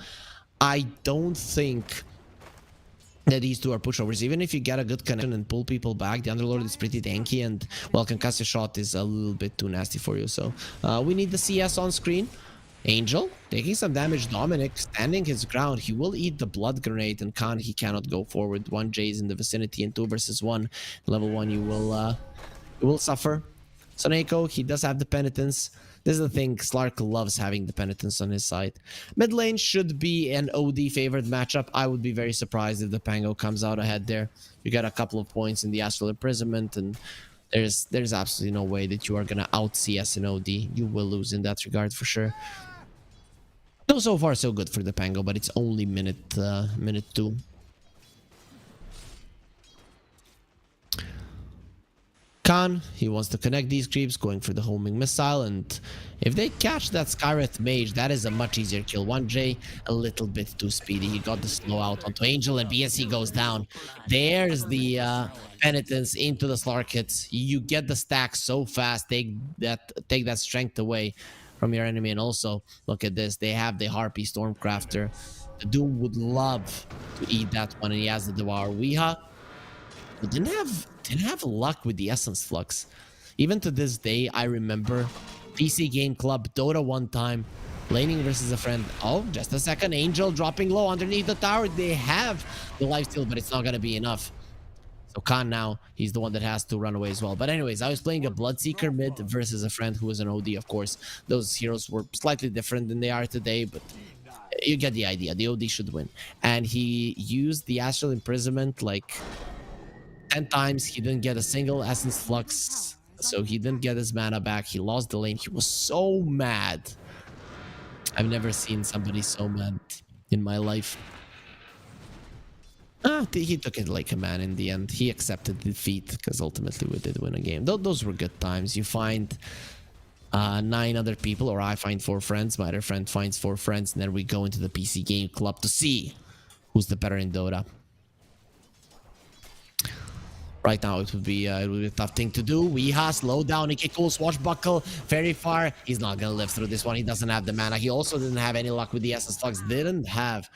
I don't think that these two are pushovers. Even if you get a good connection and pull people back, the Underlord is pretty tanky, and, well, Concussive Shot is a little bit too nasty for you. So we need the CS on screen. Angel taking some damage. Dominic standing his ground. He will eat the blood grenade, and Khan, he cannot go forward. 1J is in the vicinity, and 2 versus 1. Level 1, you will suffer. Soneko, he does have the penitence. This is the thing, Slark loves having the penitence on his side. Mid lane should be an OD favored matchup. I would be very surprised if the Pango comes out ahead there. You got a couple of points in the Astral Imprisonment, and there's absolutely no way that you are gonna out CS an OD. You will lose in that regard for sure. So far so good for the Pango, but it's only minute 2. Khan, he wants to connect these creeps, going for the homing missile, and if they catch that Skyreth Mage, that is a much easier kill. 1J, a little bit too speedy. He got the slow out onto Angel, and BNC goes down. There's the penitence into the Slark hits. You get the stack so fast, take that strength away from your enemy. And also, look at this, they have the Harpy Stormcrafter. The Doom would love to eat that one, and he has the Devour. Weeha didn't have luck with the Essence Flux. Even to this day, I remember PC Game Club Dota one time, laning versus a friend. Oh, just a second. Angel dropping low underneath the tower. They have the lifesteal, but it's not going to be enough. So Khan now, he's the one that has to run away as well. But anyways, I was playing a Bloodseeker mid versus a friend who was an OD, of course. Those heroes were slightly different than they are today, but you get the idea. The OD should win. And he used the Astral Imprisonment like 10 times. He didn't get a single Essence Flux, so he didn't get his mana back. He lost the lane. He was so mad. I've never seen somebody so mad in my life. He took it like a man in the end. He accepted defeat because ultimately we did win a game. Those were good times. You find 9 other people, or I find 4 friends. My other friend finds 4 friends, and then we go into the PC Game Club to see who's the better in Dota. Right now, it would be a tough thing to do. Weeha, slow down. He cool swashbuckle very far. He's not gonna live through this one. He doesn't have the mana. He also didn't have any luck with the Essence Flux. Didn't have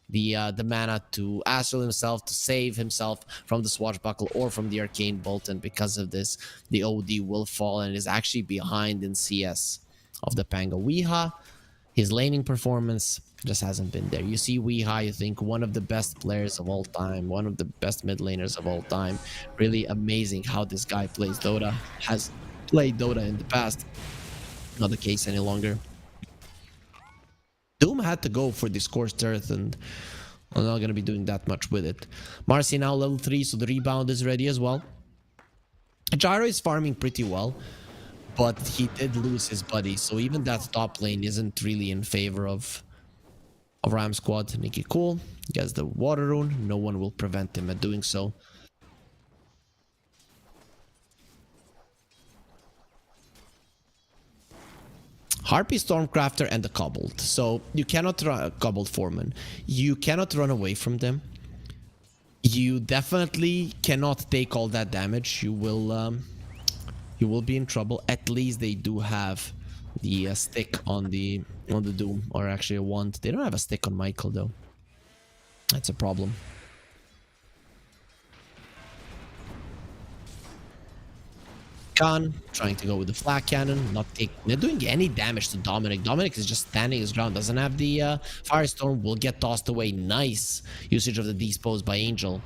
the mana to astral himself, to save himself from the swashbuckle or from the arcane bolt. And because of this, the OD will fall and is actually behind in CS of the Pango. Weeha, his laning performance just hasn't been there. You see Weeha, you think one of the best players of all time, one of the best mid laners of all time. Really amazing how this guy plays Dota, has played Dota in the past. Not the case any longer. Doom had to go for the Scorched Earth, and I'm not going to be doing that much with it. Marcy now level 3, so the rebound is ready as well. Gyro is farming pretty well, but he did lose his buddy, so even that top lane isn't really in favor of Ram Squad. Nikki cool, gets the water rune. No one will prevent him at doing so. Harpy, Stormcrafter, and the Cobbled. So you cannot run Cobbled Foreman. You cannot run away from them. You definitely cannot take all that damage. You will be in trouble. At least they do have the stick on the Doom, or actually a wand. They don't have a stick on Michael though. That's a problem. Khan trying to go with the flak cannon, not doing any damage to Dominic. Dominic is just standing his ground, doesn't have the Firestorm, will get tossed away. Nice usage of the Dispose by Angel.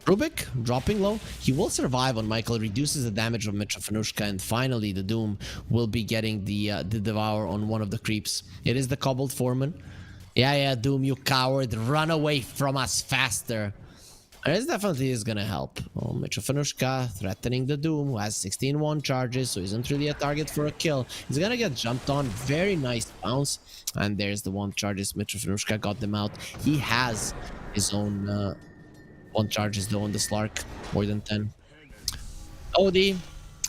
Rubik dropping low. He will survive on Michael, reduces the damage of Mitrofanushka, and finally the Doom will be getting the Devour on one of the creeps. It is the Cobbled Foreman. Yeah, Doom, you coward. Run away from us faster. This definitely is gonna help. Oh, Mitrofanushka threatening the Doom, who has 16-1 charges, so isn't really a target for a kill. He's gonna get jumped on. Very nice bounce. And there's the 1 charges. Mitrofanushka got them out. He has his own 1 charges though on the Slark, more than 10. OD,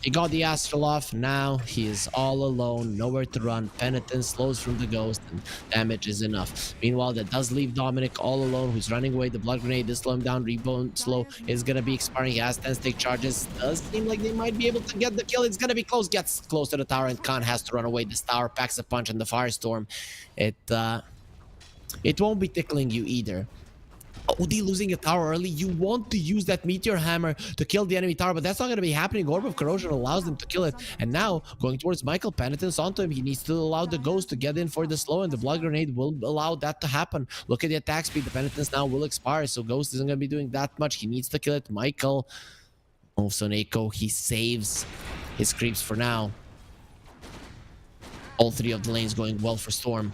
he got the Astral off. Now he is all alone, nowhere to run. Penitence slows from the Ghost, and damage is enough. Meanwhile, that does leave Dominic all alone, who's running away. The Blood Grenade does slow him down. Rebound slow is gonna be expiring. He has 10 stick charges. Does seem like they might be able to get the kill. It's gonna be close. Gets close to the tower, and Khan has to run away. This tower packs a punch, and the Firestorm, it won't be tickling you either. OD losing a tower early. You want to use that Meteor Hammer to kill the enemy tower, but that's not going to be happening. Orb of Corrosion allows them to kill it. And now, going towards Michael, Penitence onto him. He needs to allow the Ghost to get in for the slow, and the Blood Grenade will allow that to happen. Look at the attack speed. The Penitence now will expire, so Ghost isn't going to be doing that much. He needs to kill it. Michael. Oh, Soneko, he saves his creeps for now. All 3 of the lanes going well for Storm.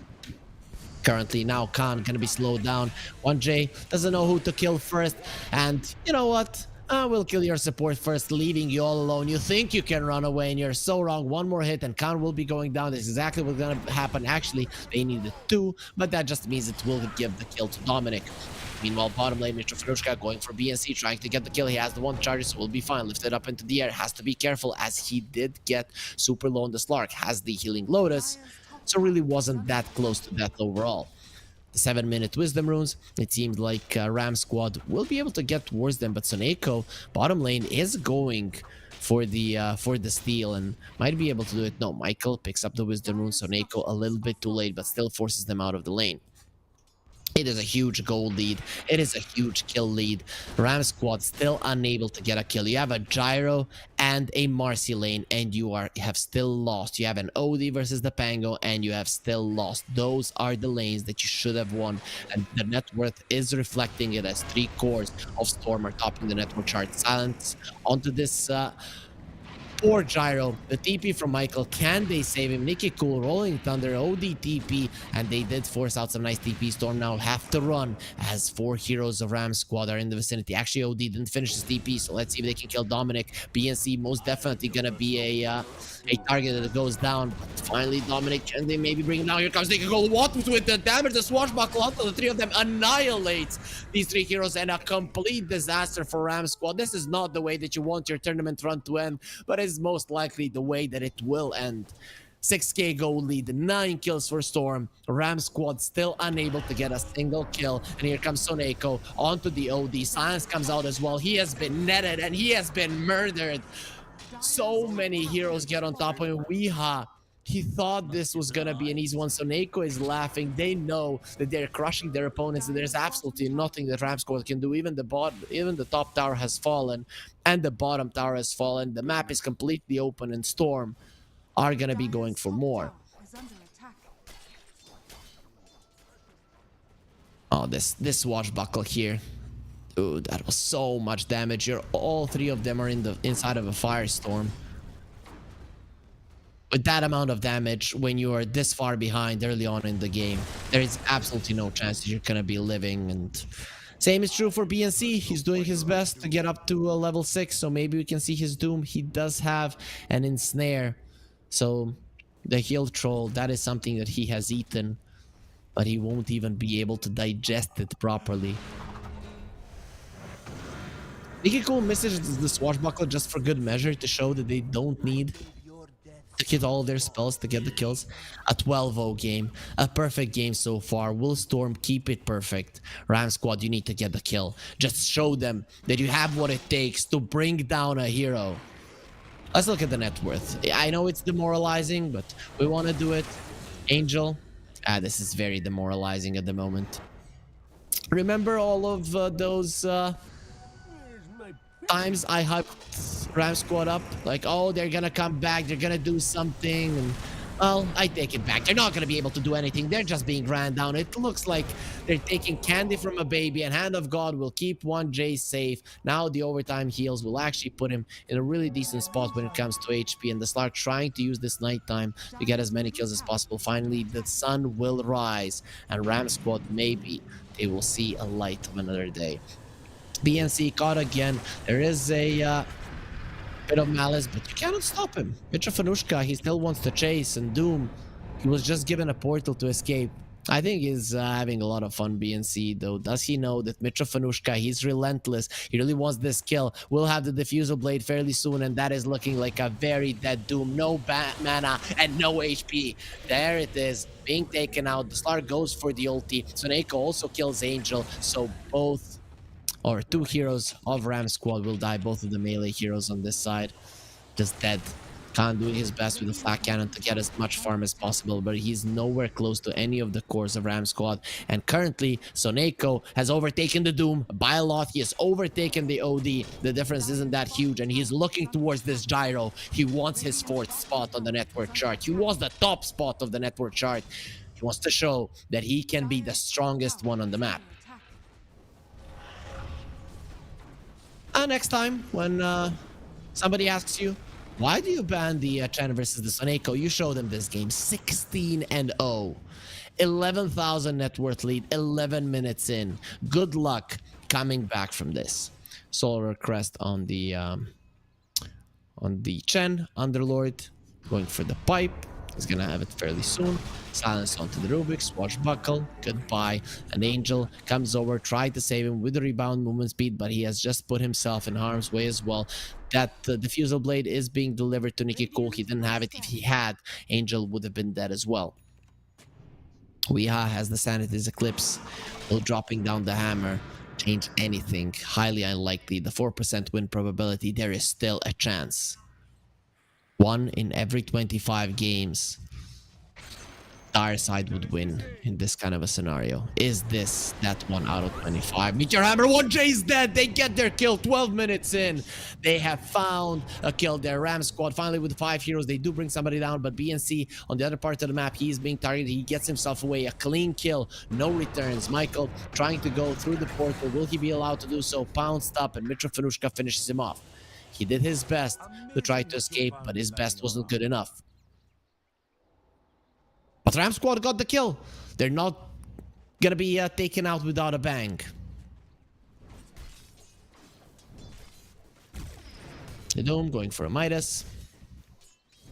Currently now Khan gonna be slowed down. 1J doesn't know who to kill first, and you know what, we'll kill your support first, leaving you all alone. You think you can run away, and you're so wrong. 1 more hit and Khan will be going down. This is exactly what's gonna happen. Actually, they needed 2, but that just means it will give the kill to Dominic. Meanwhile, bottom lane, Mitrofanushka going for BNC, trying to get the kill. He has the 1 charges, so will be fine. Lifted up into the air. Has to be careful, as he did get super low on the Slark. Has the healing Lotus, so really wasn't that close to death overall. The 7-minute Wisdom Runes, it seems like Ram Squad will be able to get towards them, but Soneko, bottom lane, is going for the steal and might be able to do it. No, Michael picks up the Wisdom Rune. Soneko a little bit too late, but still forces them out of the lane. It is a huge gold lead. It is a huge kill lead. Ram Squad still unable to get a kill. You have a Gyro and a Marcy lane, and you have still lost. You have an OD versus the Pango, and you have still lost. Those are the lanes that you should have won, and the net worth is reflecting it, as 3 cores of Storm are topping the network chart. Silence onto this poor Gyro. The TP from Michael. Can they save him? Nikki Cool rolling Thunder, OD TP, and they did force out some nice TP. Storm now have to run, as 4 heroes of Ram Squad are in the vicinity. Actually, OD didn't finish his TP, so let's see if they can kill Dominic. BNC most definitely gonna be a target that goes down. But finally, Dominic, can they maybe bring him down? Here comes Nikki Cool. What with the damage? The swashbuckle onto the 3 of them annihilates these 3 heroes, and a complete disaster for Ram Squad. This is not the way that you want your tournament run to end, but is most likely the way that it will end. 6k gold lead, 9 kills for Storm. Ram Squad still unable to get a single kill. And here comes Soneko onto the OD. Silence comes out as well. He has been netted and he has been murdered. So many heroes get on top of him. Weeha, he thought this was gonna be an easy one. Soneko is laughing. They know that they're crushing their opponents, and there's absolutely nothing that Ram Squad can do. Even the top tower has fallen, and the bottom tower has fallen. The map is completely open, and Storm are gonna be going for more. Oh, this swashbuckle here. Dude, that was so much damage. All 3 of them are inside of a firestorm. With that amount of damage, when you are this far behind early on in the game, there is absolutely no chance that you're gonna be living. And same is true for BNC. He's doing his best to get up to a level 6, so maybe we can see his Doom. He does have an Ensnare, so the heal troll, that is something that he has eaten, but he won't even be able to digest it properly. Pinnacle misses the swashbuckler just for good measure to show that they don't need to hit all their spells to get the kills. A 12-0 game, a perfect game so far. Will StoRm keep it perfect? Ram squad, you need to get the kill. Just show them that you have what it takes to bring down a hero. Let's look at the net worth. I know it's demoralizing, but we want to do it. Angel. This is very demoralizing at the moment. Remember all of those times I hyped Ram squad up? Like, oh, they're gonna come back, they're gonna do something, and well, I take it back. They're not gonna be able to do anything. They're just being ran down. It looks like they're taking candy from a baby, and Hand of God will keep 1J safe. Now the overtime heals will actually put him in a really decent spot when it comes to HP, and the Slark trying to use this nighttime to get as many kills as possible. Finally, the sun will rise, and Ram squad, maybe they will see a light of another day. BNC caught again. There is a bit of malice, but you cannot stop him. Mitrofanushka, he still wants to chase, and Doom, he was just given a portal to escape. I think he's having a lot of fun, BNC, though. Does he know that Mitrofanushka, he's relentless. He really wants this kill. We'll have the Diffusal Blade fairly soon, and that is looking like a very dead Doom. No mana and no HP. There it is, being taken out. The Slark goes for the ulti. Soneko also kills Angel, so both or two heroes of Ram squad will die. Both of the melee heroes on this side just dead. Khan doing his best with the flat cannon to get as much farm as possible, but he's nowhere close to any of the cores of Ram squad. And currently, Soneko has overtaken the Doom by a lot. He has overtaken the OD. The difference isn't that huge, and he's looking towards this gyro. He wants his 4th spot on the network chart. He wants the top spot of the network chart. He wants to show that he can be the strongest one on the map. Next time, when somebody asks you, why do you ban the Chen versus the Soneko, you show them this game. 16-0. 11,000 net worth lead, 11 minutes in. Good luck coming back from this. Solar Crest on the Chen, Underlord, going for the pipe. He's gonna have it fairly soon. Silence onto the Rubik, swashbuckle, goodbye. An Angel comes over, tried to save him with the rebound movement speed, but he has just put himself in harm's way as well. That Diffusal Blade is being delivered to Nikiko. He didn't have it. If he had, Angel would have been dead as well. Weeha has the Sanity's Eclipse. Will dropping down the hammer change anything? Highly unlikely. The 4% win probability, there is still a chance. 1 in every 25 games, dire side would win in this kind of a scenario. Is this that 1 out of 25? Meteor Hammer, 1J is dead. They get their kill 12 minutes in. They have found a kill there. Ram squad finally with 5 heroes. They do bring somebody down, but BNC on the other part of the map, he is being targeted. He gets himself away. A clean kill, no returns. Michael trying to go through the portal. Will he be allowed to do so? Pounced up, and Mitrofanushka finishes him off. He did his best to try to escape, but his best wasn't good enough. But Ram squad got the kill. They're not gonna be taken out without a bang. The Doom going for a Midas.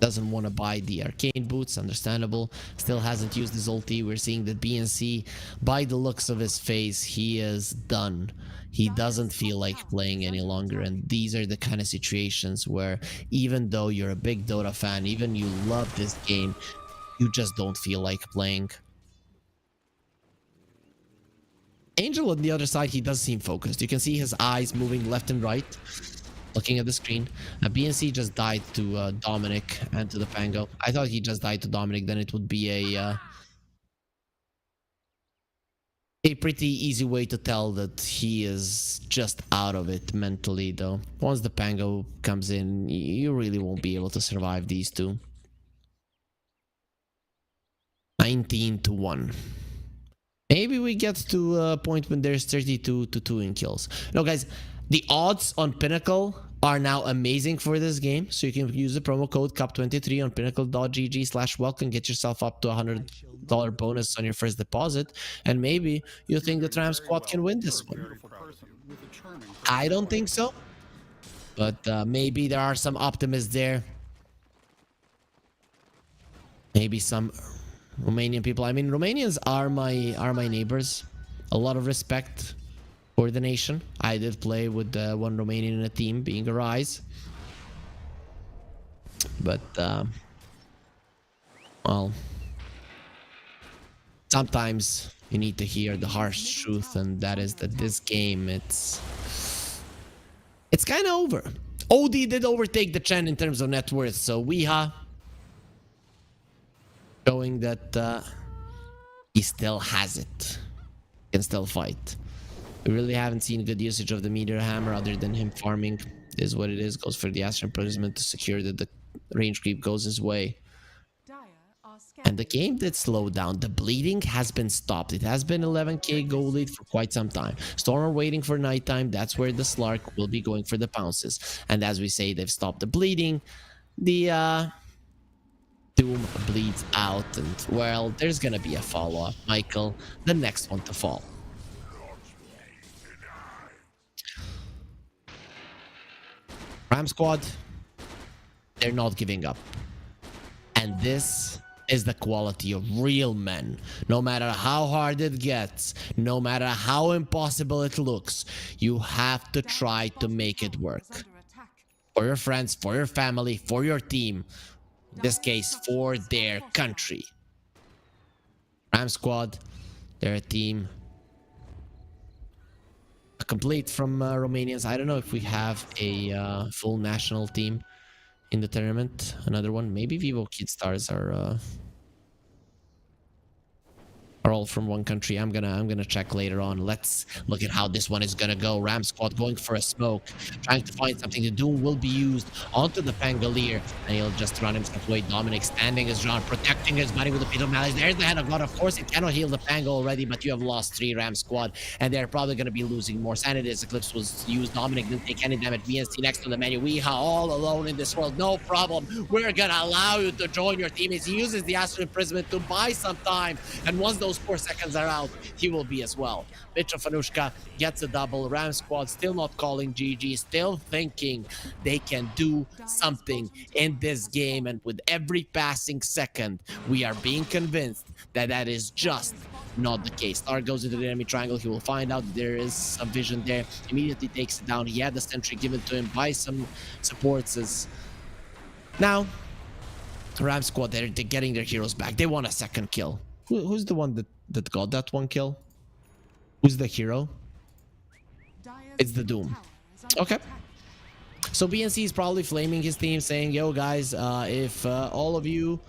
Doesn't want to buy the arcane boots, understandable. Still hasn't used his ulti. We're seeing that BNC, by the looks of his face, he is done. He doesn't feel like playing any longer, and these are the kind of situations where even though you're a big Dota fan, even you love this game, you just don't feel like playing. Angel on the other side, he does seem focused. You can see his eyes moving left and right, looking at the screen. BNC just died to Dominic and to the Pango. I thought he just died to Dominic, then it would be a pretty easy way to tell that he is just out of it mentally, though. Once the Pango comes in, you really won't be able to survive these two. 19-1. Maybe we get to a point when there's 32-2 in kills. No, guys, the odds on Pinnacle are now amazing for this game. So you can use the promo code CUP23 on pinnacle.gg/welcome. Get yourself up to $100 bonus on your first deposit. And maybe you think the Ram squad can win this one. I don't think so. But maybe there are some optimists there. Maybe some Romanian people. I mean, Romanians are my neighbors. A lot of respect for the nation. I did play with one Romanian in a team, being a Rise. But, well, sometimes you need to hear the harsh truth, and that is that this game, it's kind of over. OD did overtake the Chen in terms of net worth, so Weeha showing that he still has it, can still fight. We really haven't seen good usage of the meteor hammer other than him farming. Is what it is. Goes for the Astral Imprisonment to secure that the range creep goes his way. And the game did slow down. The bleeding has been stopped. It has been 11k gold lead for quite some time. StoRm are waiting for nighttime. That's where the Slark will be going for the pounces. And as we say, they've stopped the bleeding. The Doom bleeds out, and well, there's gonna be a follow-up. Michael, the next one to fall. Ram squad, they're not giving up. And this is the quality of real men. No matter how hard it gets, no matter how impossible it looks, you have to try to make it work. For your friends, for your family, for your team. In this case, for their country. Ram squad, they're a team complete from Romanians. I don't know if we have a full national team in the tournament. Another one, maybe Vivo Kid Stars are all from one country. I'm gonna check later on. Let's look at how this one is gonna go. Ram squad going for a smoke, trying to find something. The Doom will be used onto the Pangolier, and he'll just run himself away. Dominic standing his ground, protecting his body with the Pit of Malice. There's the Head of God. Of course, it cannot heal the Pango already, but you have lost 3 Ram squad, and they're probably gonna be losing more sanity. As Eclipse was used, Dominic didn't take any damage. VNC next on the menu. Weeha all alone in this world. No problem. We're gonna allow you to join your teammates. He uses the Astral Imprisonment to buy some time, and once those 4 seconds are out, he will be as well. Mitchell Fanushka gets a double. Ram squad still not calling GG, still thinking they can do something in this game, and with every passing second, we are being convinced that that is just not the case. Star goes into the enemy triangle. He will find out there is some vision there. Immediately takes it down. He had the sentry given to him by some supports. As now, Ram squad, they're getting their heroes back. They want a second kill. Who's the one that got that one kill? Who's the hero? It's the Doom. Okay. So BNC is probably flaming his team, saying, yo guys, if all of you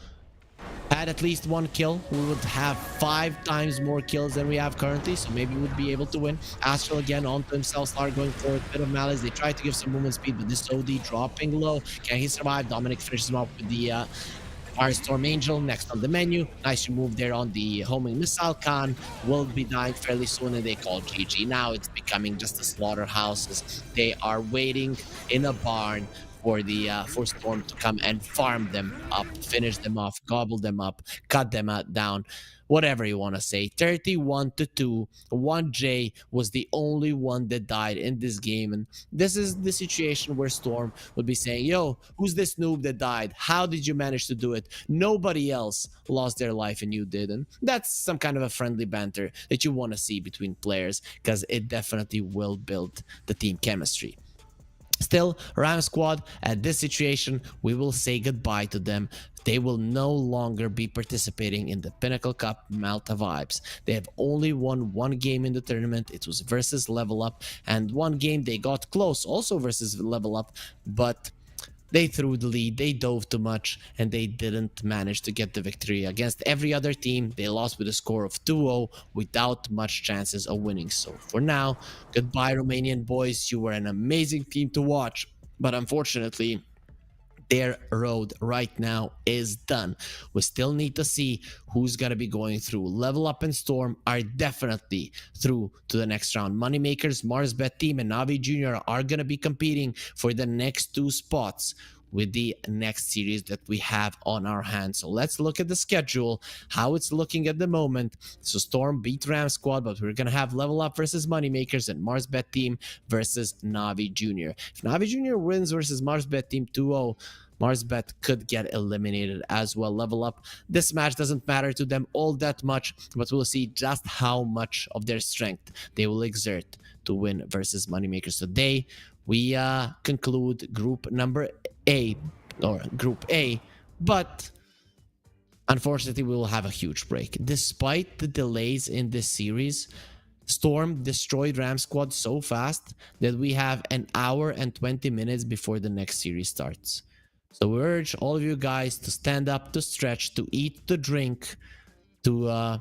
had at least 1 kill, we would have 5 times more kills than we have currently, so maybe we'd be able to win. Astral again onto himself, start going for a bit of Malice. They try to give some movement speed, but this OD dropping low. Can he survive? Dominic finishes him up with the Firestorm Angel next on the menu. Nice remove there on the homing missile. Khan will be dying fairly soon, and they call GG. Now it's becoming just a slaughterhouses. They are waiting in a barn for the for StoRm to come and farm them up, finish them off, gobble them up, cut them down, whatever you want to say. 31-2. 1J was the only one that died in this game, and this is the situation where StoRm would be saying, yo, who's this noob that died? How did you manage to do it? Nobody else lost their life and you did. And that's some kind of a friendly banter that you want to see between players, because it definitely will build the team chemistry. Still, Ram squad, at this situation, we will say goodbye to them. They will no longer be participating in the Pinnacle Cup Malta vibes. They have only won 1 game in the tournament. It was versus Level Up, and 1 game they got close, also versus Level Up, but they threw the lead, they dove too much, and they didn't manage to get the victory. Against every other team, they lost with a score of 2-0 without much chances of winning. So for now, goodbye Romanian boys, you were an amazing team to watch, but unfortunately, their road right now is done. We still need to see who's gonna be going through. Level Up and StoRm are definitely through to the next round. Moneymakers, Marsbet team, and Navi Jr. are gonna be competing for the next 2 spots with the next series that we have on our hands. So let's look at the schedule, how it's looking at the moment. So StoRm beat Ram squad, but we're gonna have Level Up versus Moneymakers and Marsbet team versus Navi Jr. If Navi Jr. wins versus Marsbet team 2-0, Marsbet could get eliminated as well. Level Up, this match doesn't matter to them all that much, but we'll see just how much of their strength they will exert to win versus Moneymakers today. We conclude group number A, or group A, but unfortunately we will have a huge break. Despite the delays in this series, StoRm destroyed Ram Squad so fast that we have an hour and 20 minutes before the next series starts. So we urge all of you guys to stand up, to stretch, to eat, to drink, to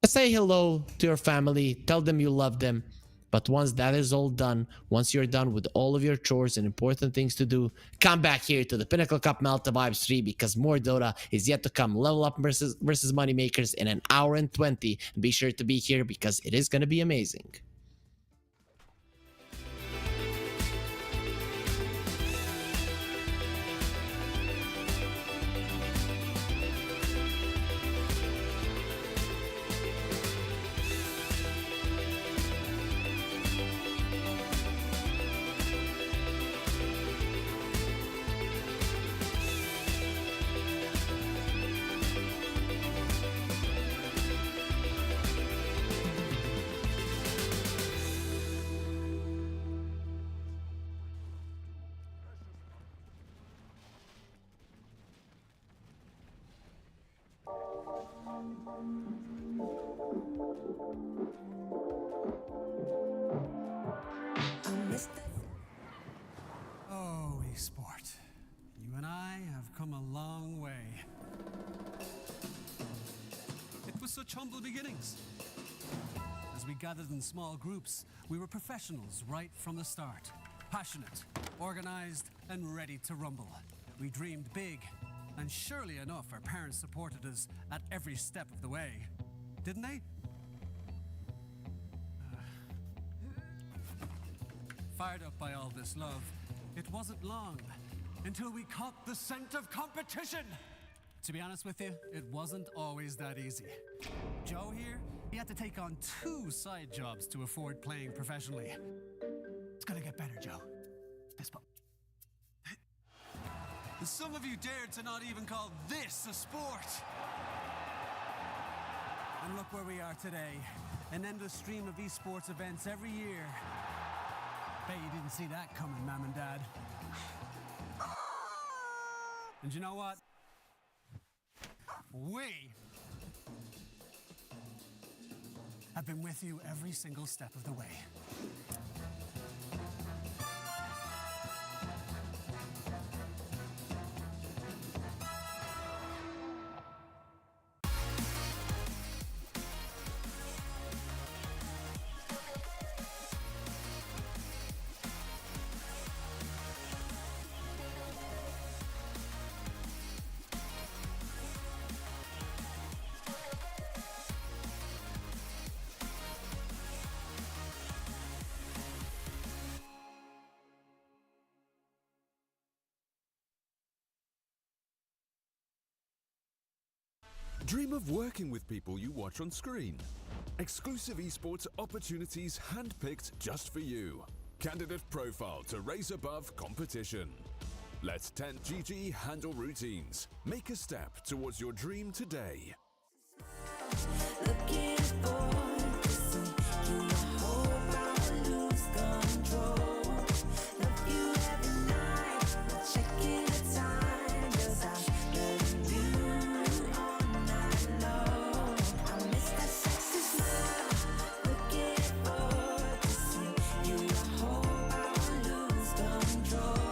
say hello to your family, tell them you love them. But once that is all done, once you're done with all of your chores and important things to do, come back here to the Pinnacle Cup Malta Vibes 3 because more Dota is yet to come. Level Up versus Moneymakers in an hour and 20. Be sure to be here because it is going to be amazing. Oh, esport. You and I have come a long way. It was such humble beginnings. As we gathered in small groups, we were professionals right from the start. Passionate, organized, and ready to rumble. We dreamed big, and surely enough, our parents supported us at every step of the way. Didn't they? Fired up by all this love, it wasn't long until we caught the scent of competition. To be honest with you, it wasn't always that easy. Joe here, he had to take on 2 side jobs to afford playing professionally. It's gonna get better, Joe. Fist bump. Some of you dared to not even call this a sport. And look where we are today. An endless stream of esports events every year. Bet you didn't see that coming, Mom and Dad. And you know what? We have been with you every single step of the way. Dream of working with people you watch on screen. Exclusive esports opportunities handpicked just for you. Candidate profile to raise above competition. Let 10GG handle routines. Make a step towards your dream today. Looking forward to see you. I hope I lose control. Love you every night, not checking the time, 'cause I'm loving you all night long. I miss that sexy smile. Looking forward to see you. I hope I lose control.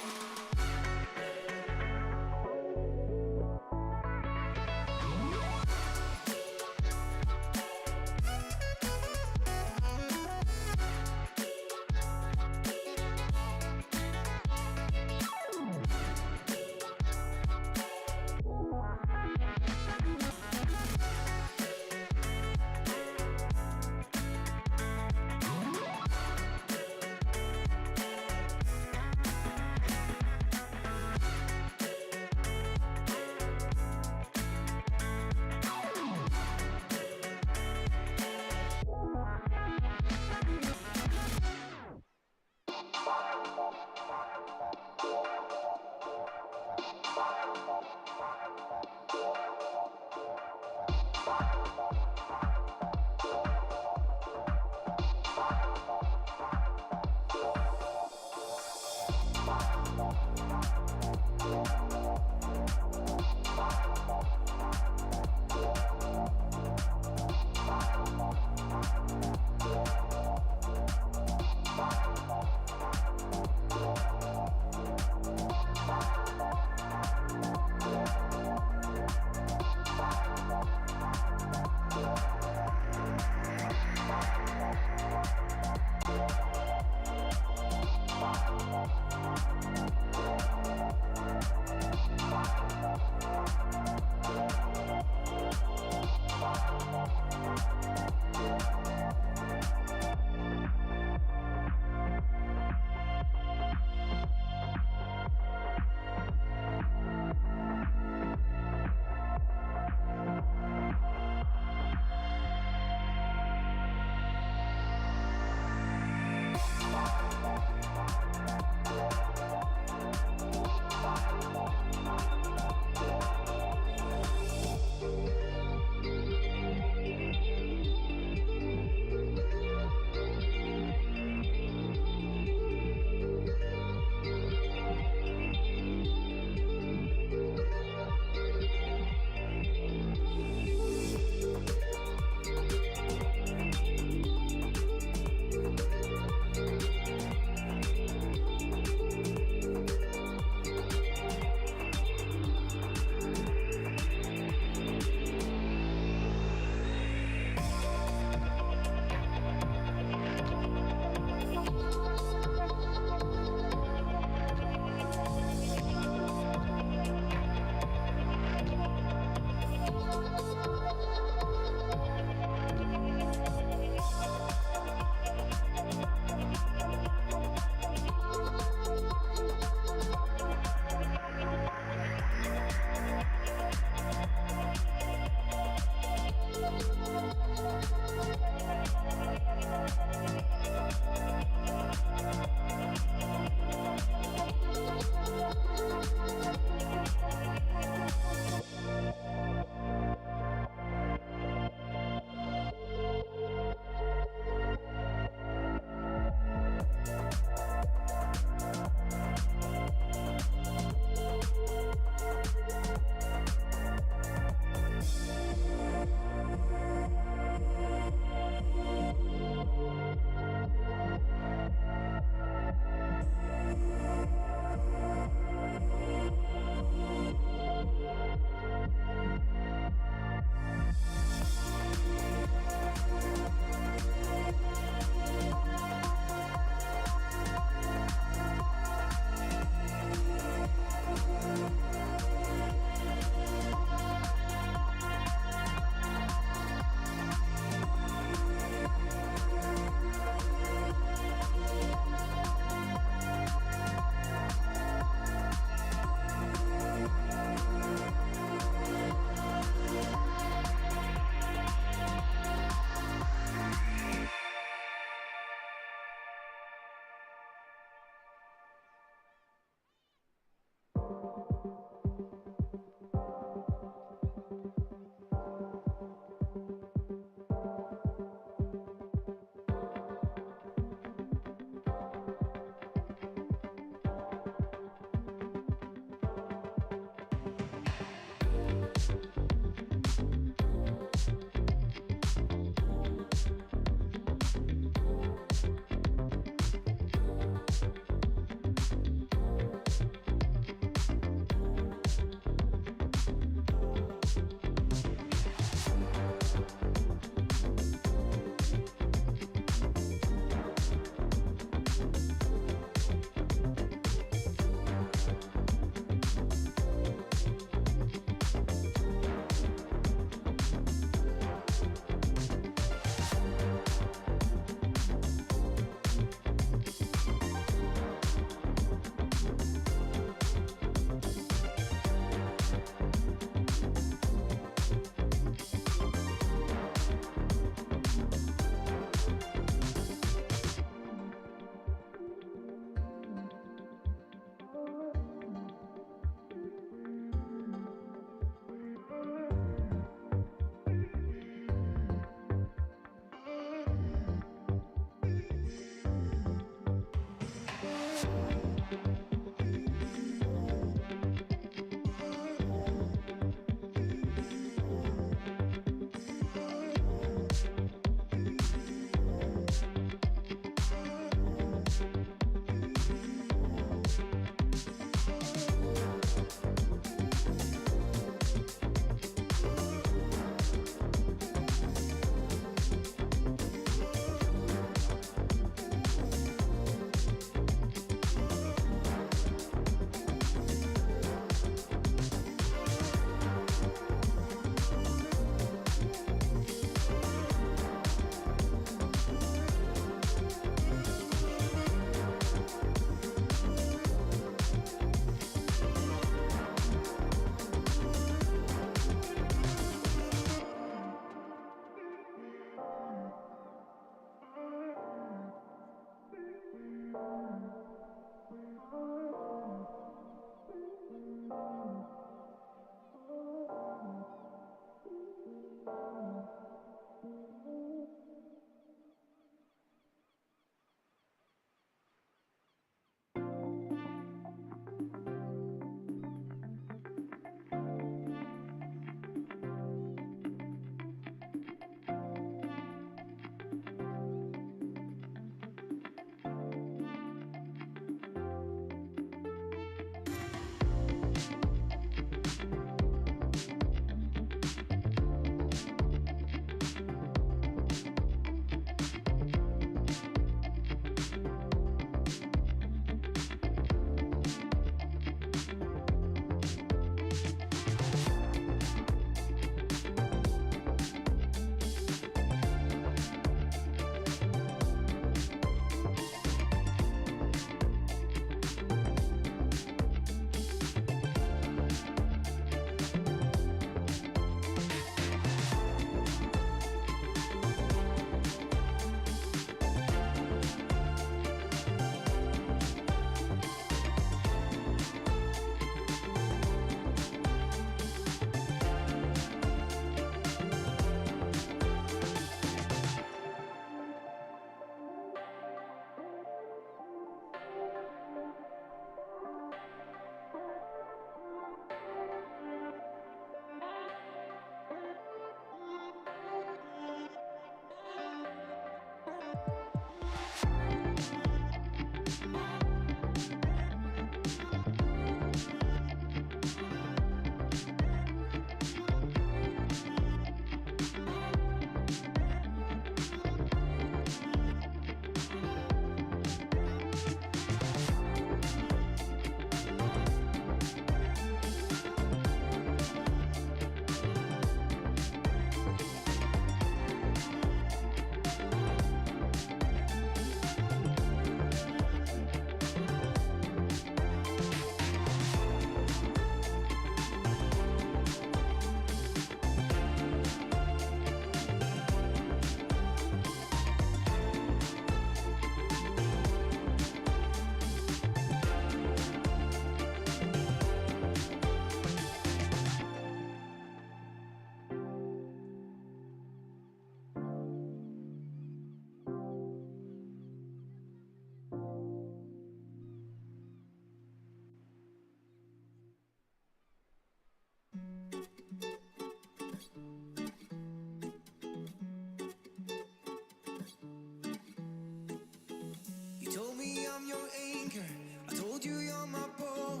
You told me I'm your anchor, I told you you're my bow.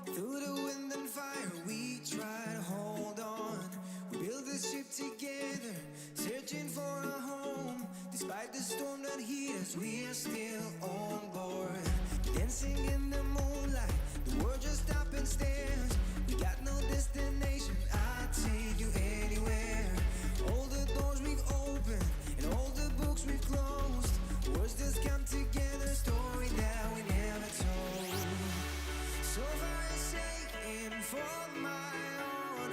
Through the wind and fire we try to hold on. We build this ship together, searching for a home. Despite the storm that hit us, we are still on board. Dancing in the moonlight, the world just stops and stares. We got no destination, I'll take you anywhere. All the doors we've opened and all the books we've closed, words just come together, story that we never told. So far forsaken for my own,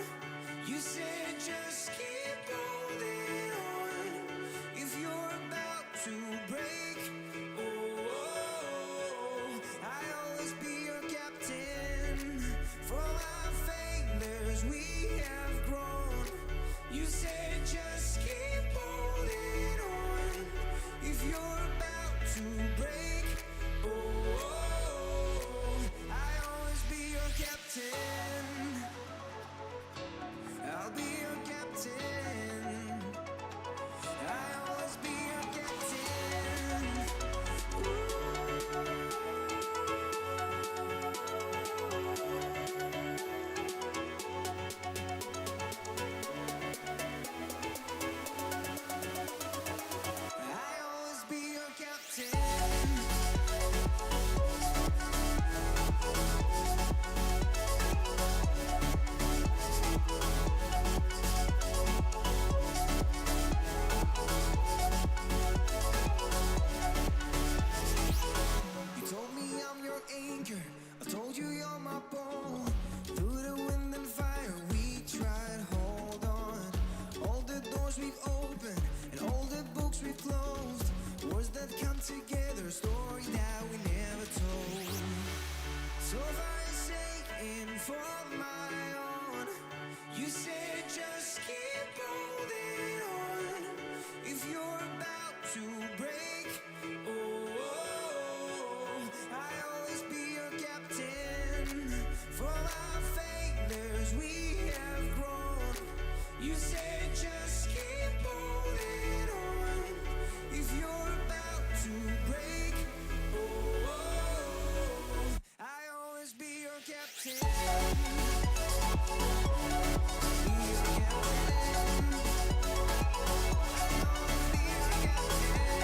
you said just keep holding on. If you're about to break, I'll always be your captain. From our failures we have grown. You said just keep holding on. If you're about to break, I'll always be your captain. I'll be your captain. I'll always be your captain. I'll always be your captain. You told me I'm your anchor, I told you you're my bow. Through the wind and fire we tried hold on. All the doors we've opened and all the books we've closed, words that come together, story that we never told. So forsaken for my own, you said just keep holding on. If you're about to break, I'll always be your captain. From our failures we have grown. You said just keep holding on. If you're about to break, I'll always be your captain. Be your captain. I'll always be your captain.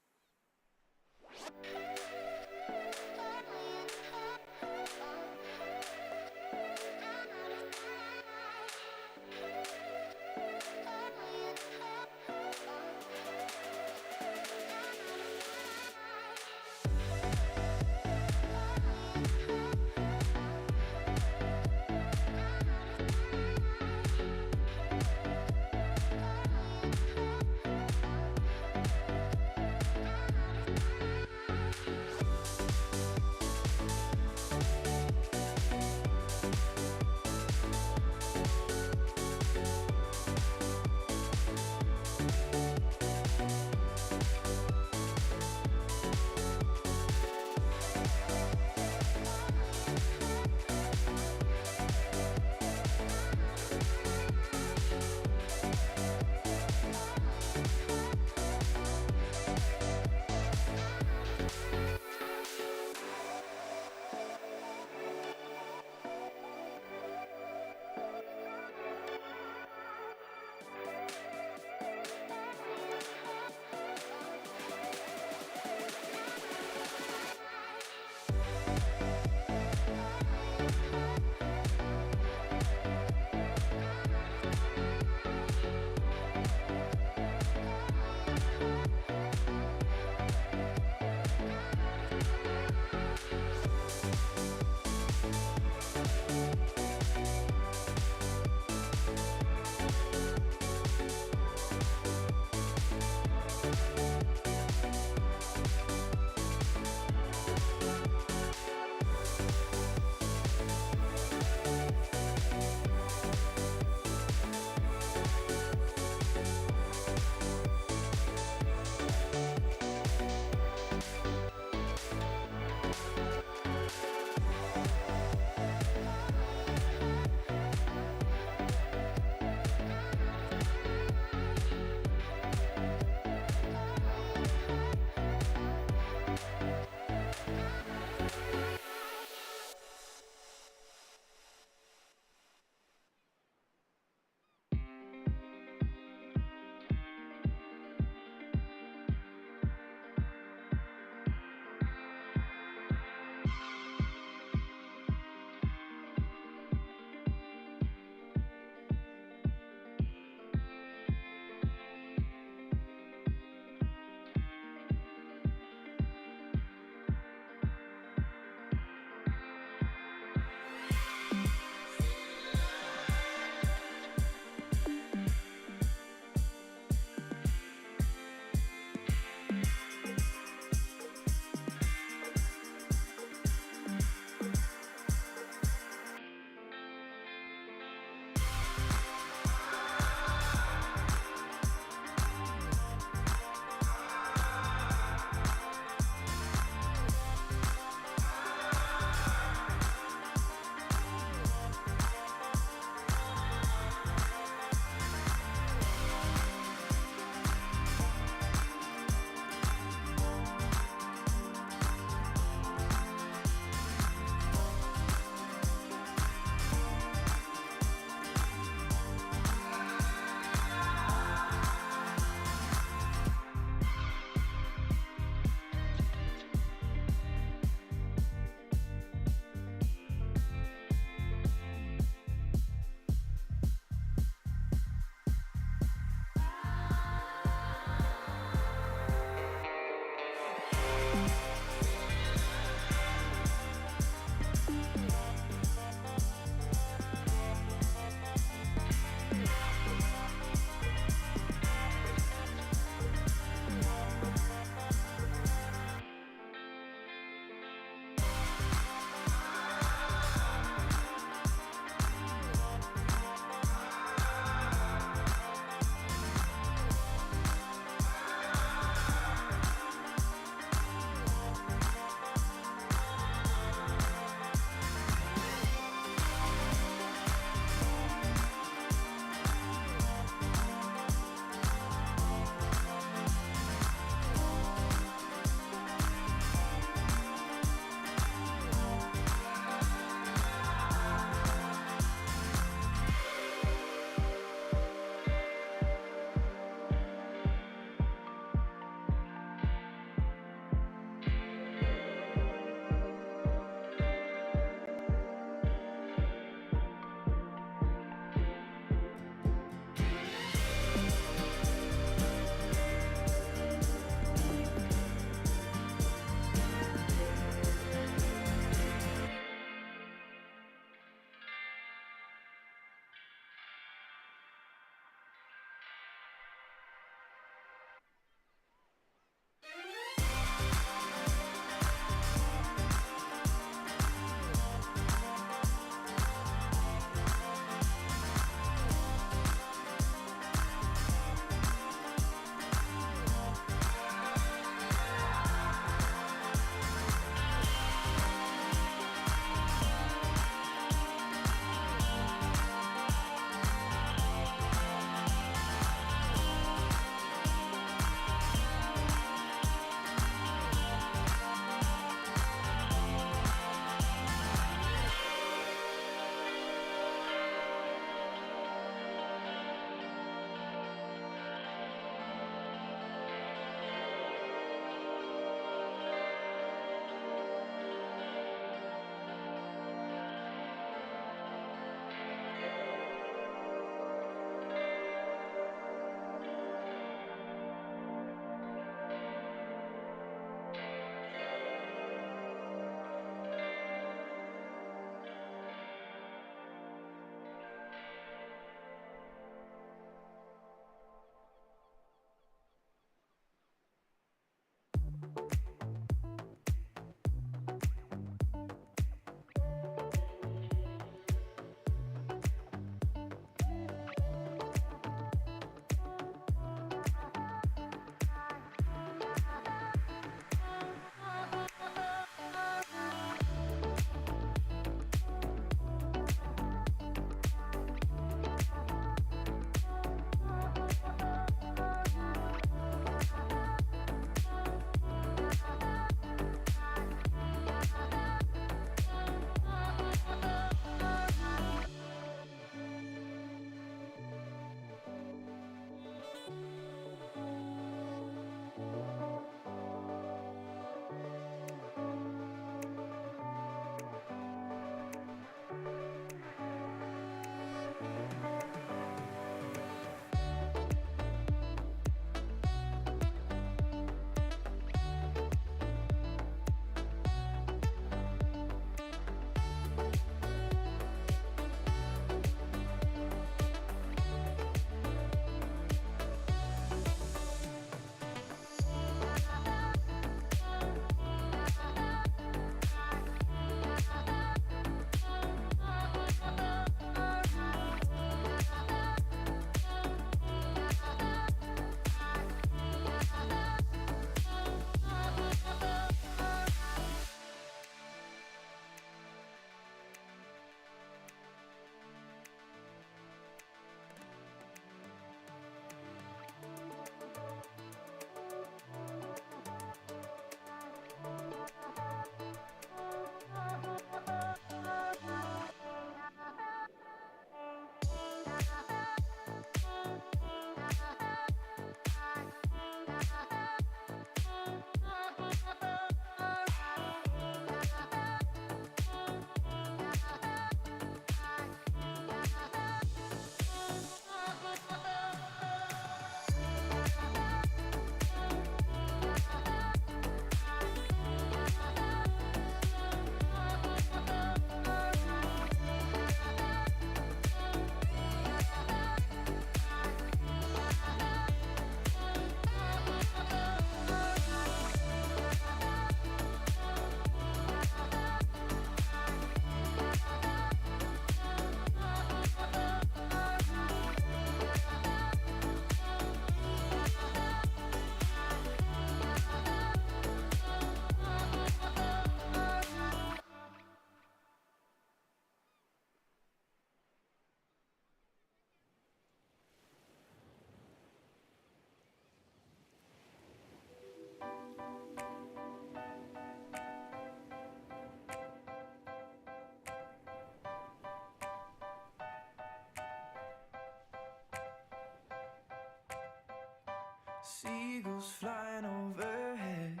seagulls flying overhead,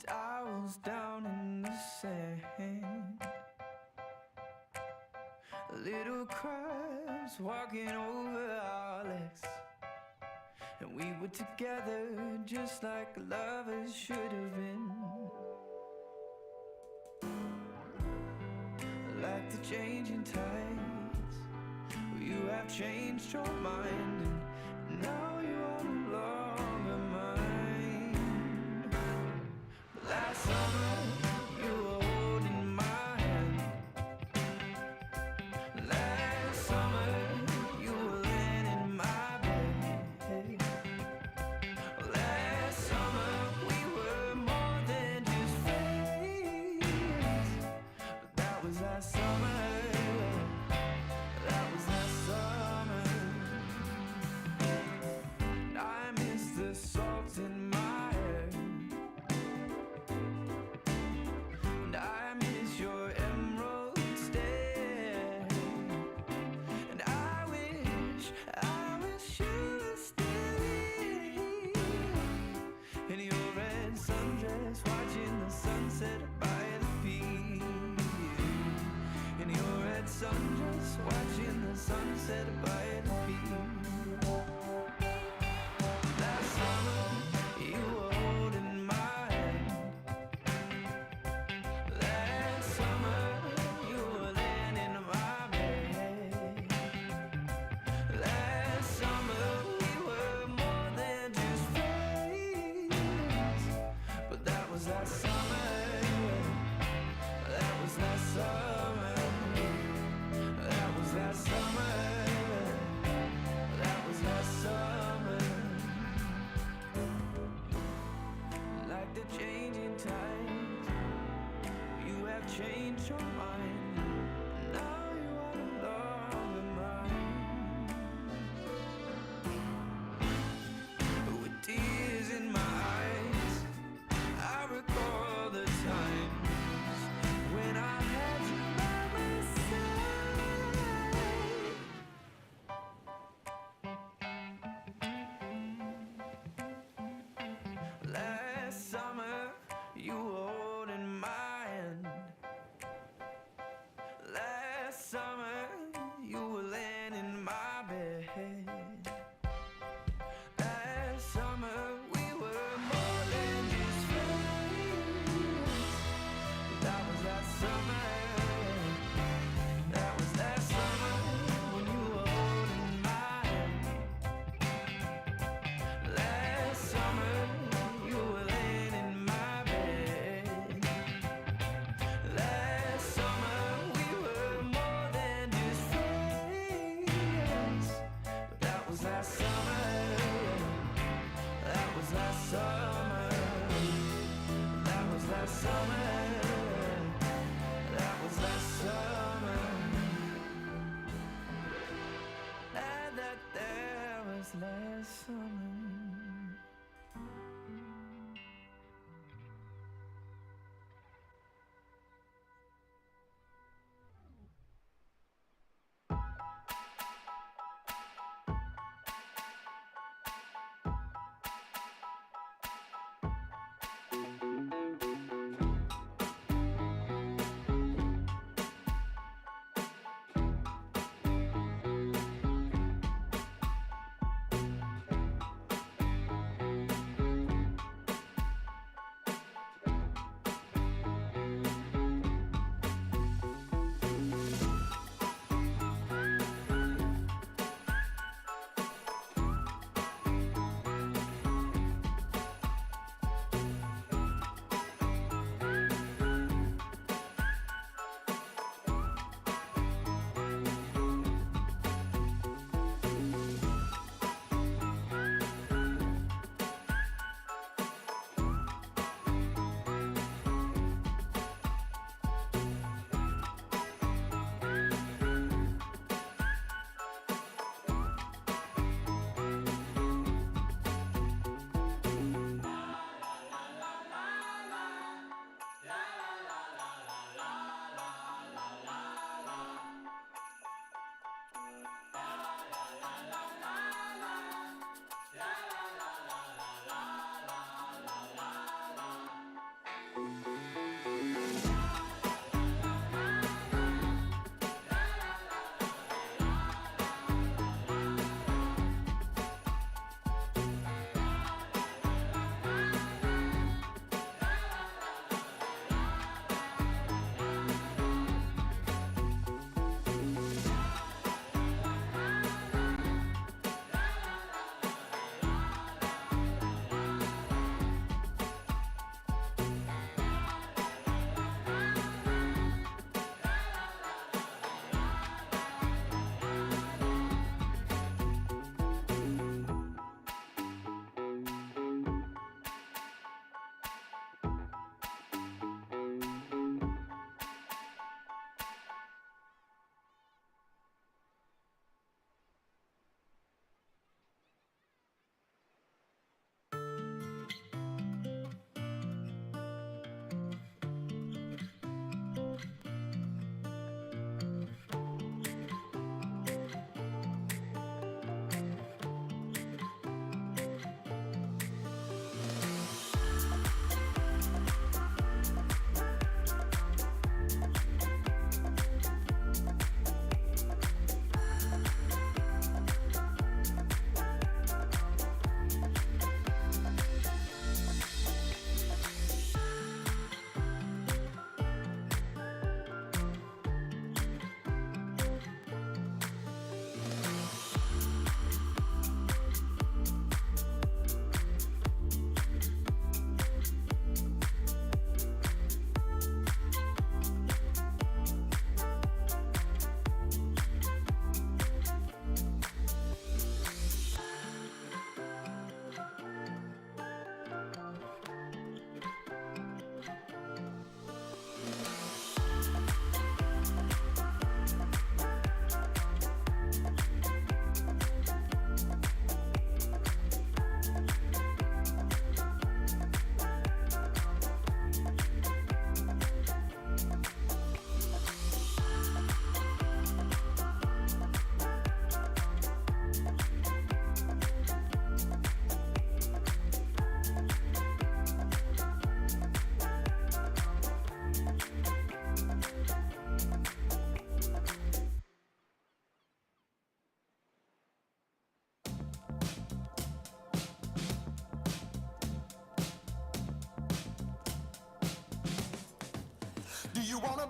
towels down in the sand, little crabs walking over our legs, and we were together just like lovers should have been. Like the changing tides, you have changed your mind, and now you are no longer mine. Last summer you were holding my hand. Last summer you were laying in my bed. Last summer we were more than just friends. But that was last summer. That was last summer. And I miss the salt in my hair, and I miss your emerald stare, and I wish you were still here in your red sundress, watching the sunset by the pier. In your red sundress, watching the sunset by the pier. Last summer, you were holding my hand. Last summer, you were laying in my bed. Last summer, we were more than just friends. But that was last summer. That was last summer. That was last summer. That was last summer. Like the changing tides, you have changed your mind. Now you are no longer mine. With tears in my eyes, I recall the times when I had you by my side. Last summer, you were holding my hand. Last summer, you were laying in my bed. Last summer, we were more than just friends. That was last summer. That was last summer when you were holding my hand. Last summer, you were laying in my bed. Last summer, we were more than just friends. But that was last summer. That was last summer. That was last summer. That was last summer. That was last summer.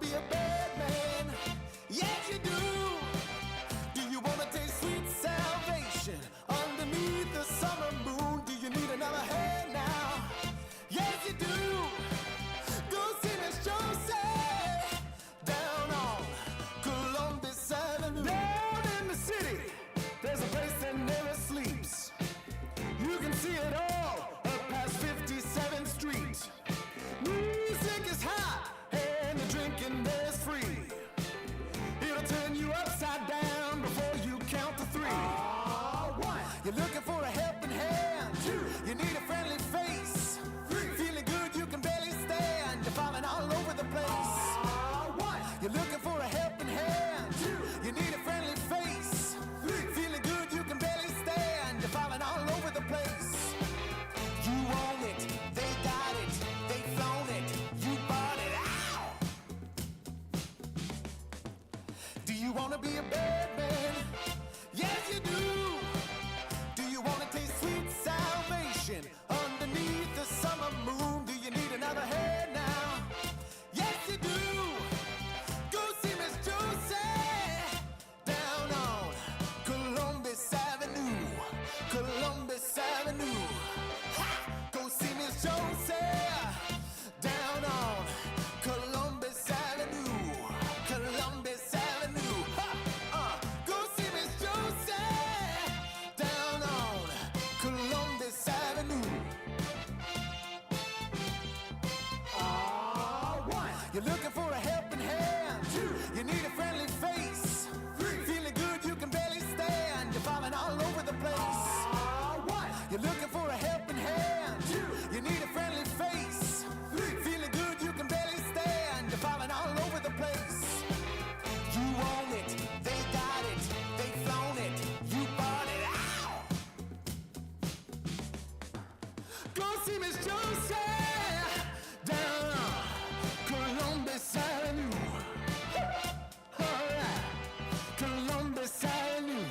be a bad man? Yes, you do. Do you wanna taste sweet salvation underneath the summer moon? Do you need another hand now? Yes, you do. Go see Miss Josie down on Columbus Avenue. Down in the city, there's a place that never sleeps. You can see it all up past 57th Street. Music is hot and the drinking there's free. It'll turn you upside down before you count to three. One, you're looking for a helping hand. Two, you need a friendly face. Three, feeling good you can barely stand. You're falling all over the place. One, you're looking for a helping hand. Two, you need a friendly face. Three, feeling good you can barely stand. You're falling all over the place. You own it, they got it, they flown it, you bought it. Ow! Do you wanna be a bad man? Yes, you do. Do you wanna taste sweet salvation underneath the summer moon? Do you need another hand now? Yes, you do. Go see Miss Josie down on Columbus Avenue. Columbus Avenue. Ha! Go see Miss Josie down on Columbus Avenue. Columbus Avenue. Ha! Go see Miss Josie down on Columbus Avenue. One, you're looking for a helping hand. Two, you need a friendly face. Three, feeling good you can barely stand. You're falling all over the place. One, you're looking for a helping hand. Two, you need a friendly face. Three, feeling good you can barely stand. You're falling all over the place. You own it, they got it, they flown it, you bought it. Ow! Go see Miss Josie down on Columbus Avenue. All right, Columbus Avenue.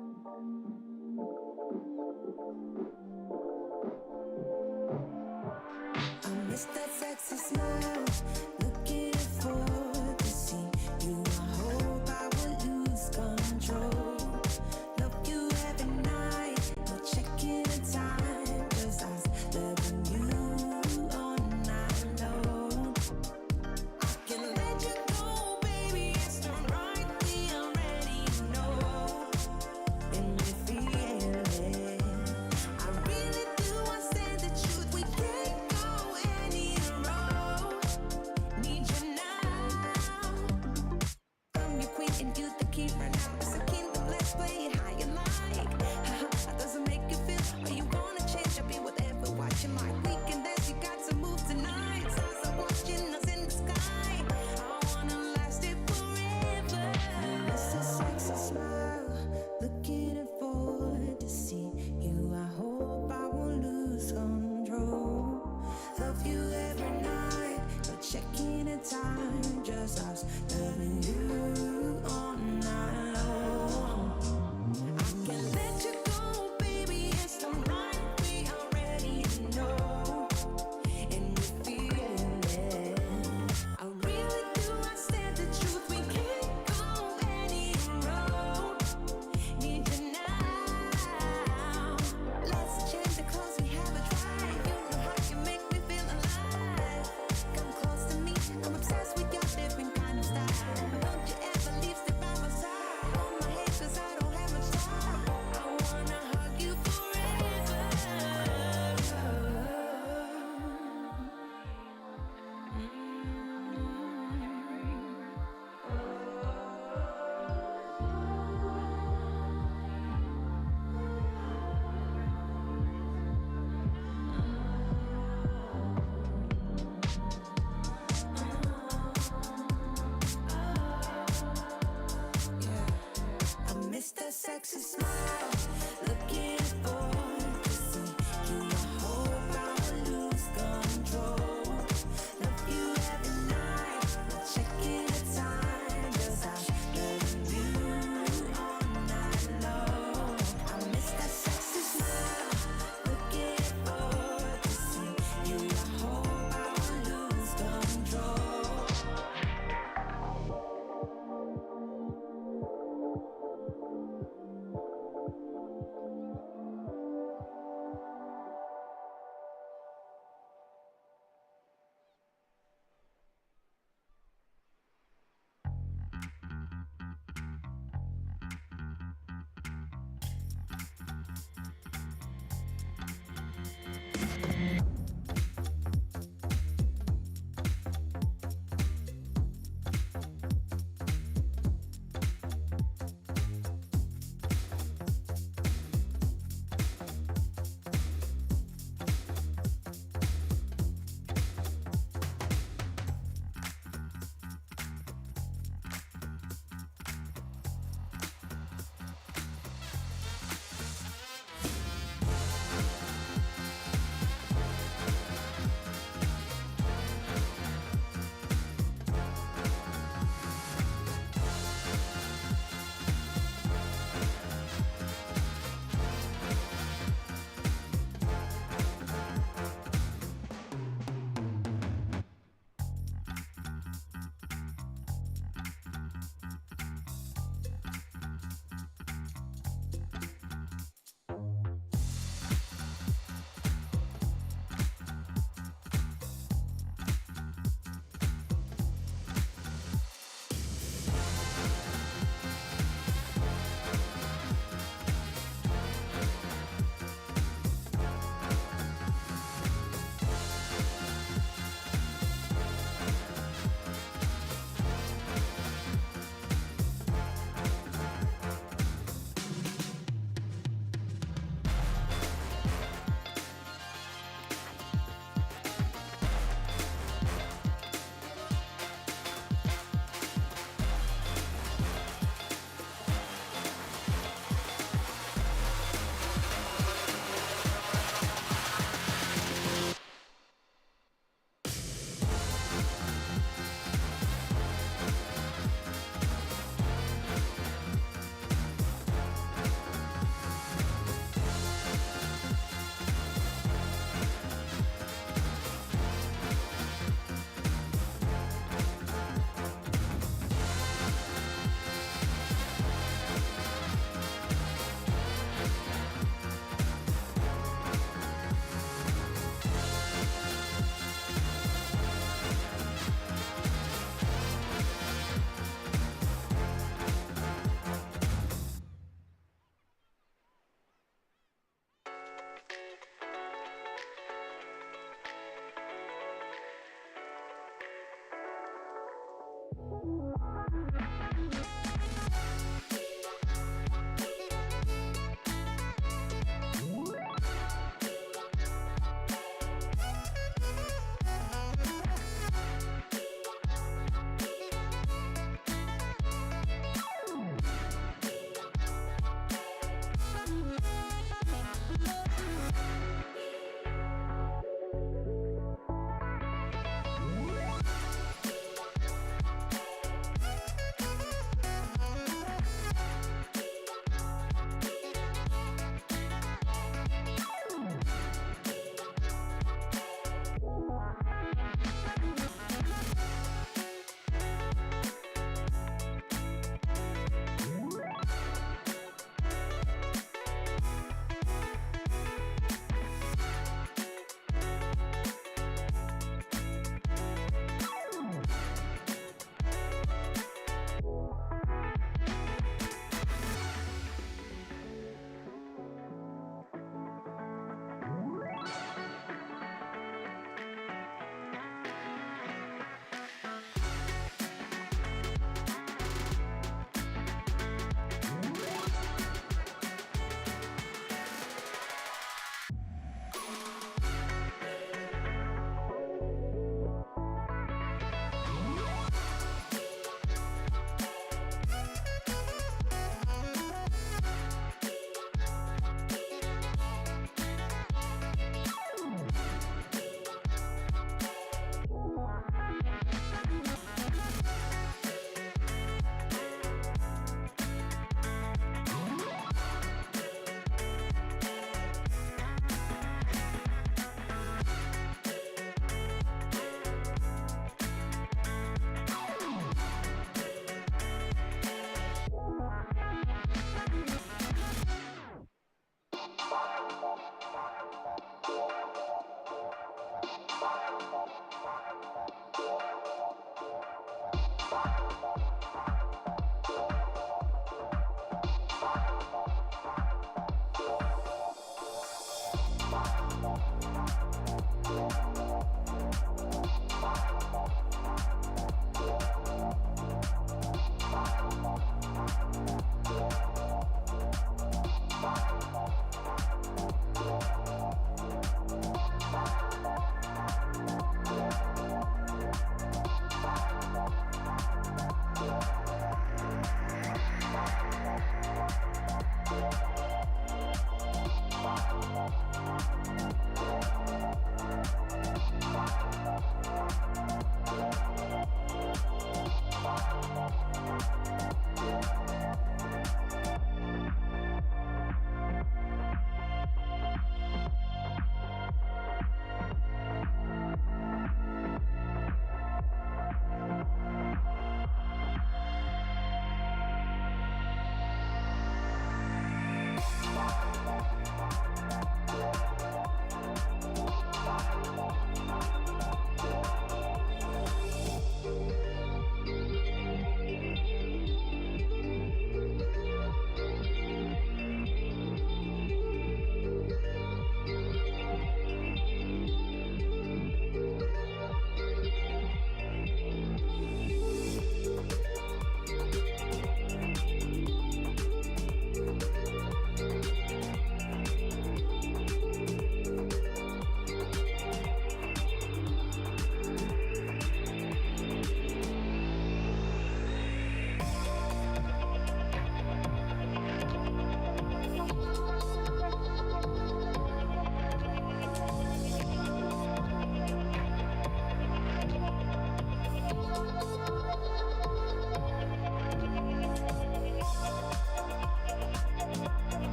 I miss that sexy smile, looking forward to see you. I hope I will lose control. Love you every night, no checking the time, just us loving you all night long. I can let you go, baby, it's the right thing, I already know, and we feel it. I really do, I say the truth, we can't go any road. Need you now. I'm your queen and you the king right now. It's a kingdom, let's play it how you like. How does it make you feel? Or you wanna change? I'll be whatever, watching like we can dance. You got to move tonight. Stars are watching us in the sky. I wanna last it forever. It's a sexy smile, looking forward to see you. I hope I won't lose control. Love you every night, no checking the time, just us loving you all night long. I can let you go, baby, it's the right we already know, and we feel it. I really do, I say the truth, we can't go any road. Need you now. Let's change the clothes, we have a drive. You know how you make me feel alive. Come close to me, I'm obsessed with your different kind of style. Don't you ever leave, stay by my side. Hold my hand, 'cause I don't have much time. I wanna hug you forever. I miss that sexy smile, looking forward to see you. I hope I will lose control. Love you every night, not checking the time, just us loving you all night long. I miss that sexy smile, looking forward to see you. I hope I will lose control.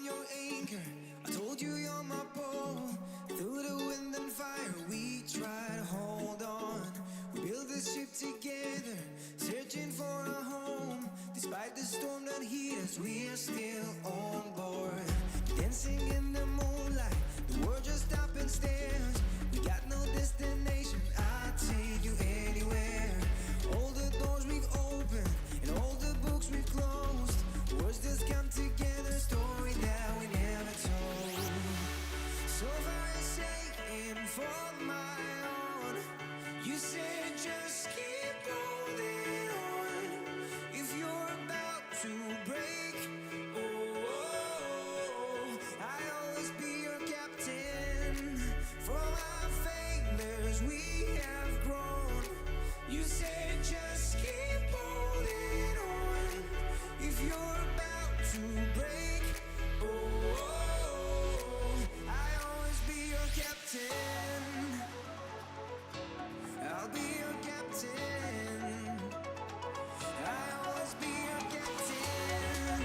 your anchor. I told you you're my pole. Through the wind and fire, we try to hold on. We build this ship together, searching for a home. Despite the storm that hit us, we are still on board. Dancing in the moonlight, the world just stops and stares. We got no destination, I'll take you anywhere. All the doors we've opened and all the books we've closed. Words just come together, story that we never told. So far saying for my own, you said just keep holding on. If you're about to break, I'll always be your captain. From our failures we have grown. You said just keep holding on. If you're about to break, I'll always be your captain. I'll be your captain. I'll always be your captain.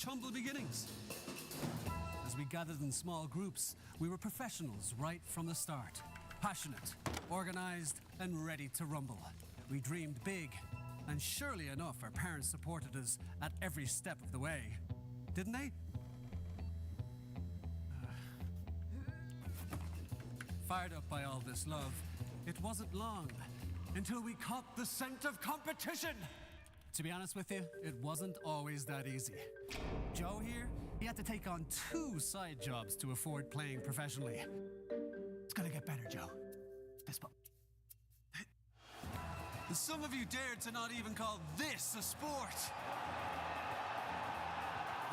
such humble beginnings. As we gathered in small groups, we were professionals right from the start. Passionate, organized, and ready to rumble. We dreamed big, and surely enough, our parents supported us at every step of the way. Didn't they? Fired up by all this love, it wasn't long until we caught the scent of competition. To be honest with you, it wasn't always that easy. Joe here, he had to take on 2 side jobs to afford playing professionally. It's gonna get better, Joe. Fist bump. Some of you dared to not even call this a sport.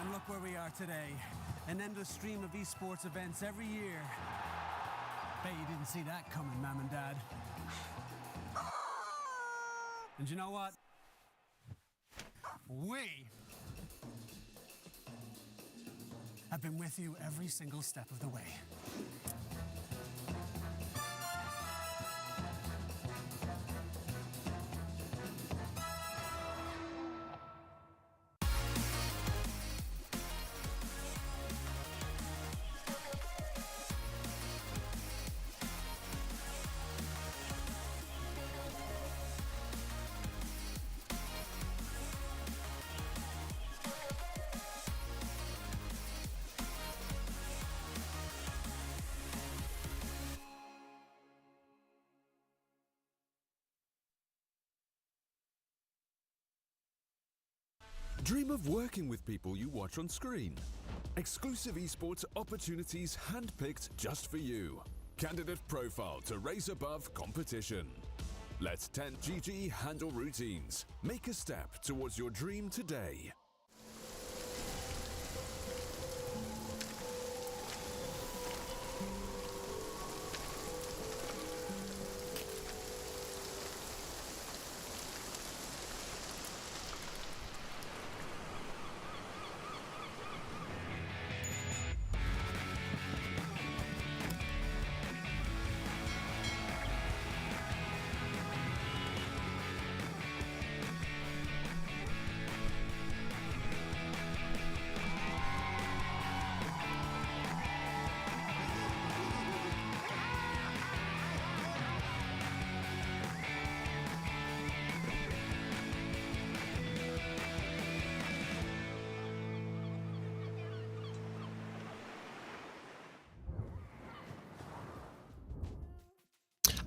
And look where we are today. An endless stream of esports events every year. Bet you didn't see that coming, Mom and Dad. And you know what? We have been with you every single step of the way. Dream of working with people you watch on screen. Exclusive esports opportunities handpicked just for you. Candidate profile to raise above competition. Let 10GG handle routines. Make a step towards your dream today.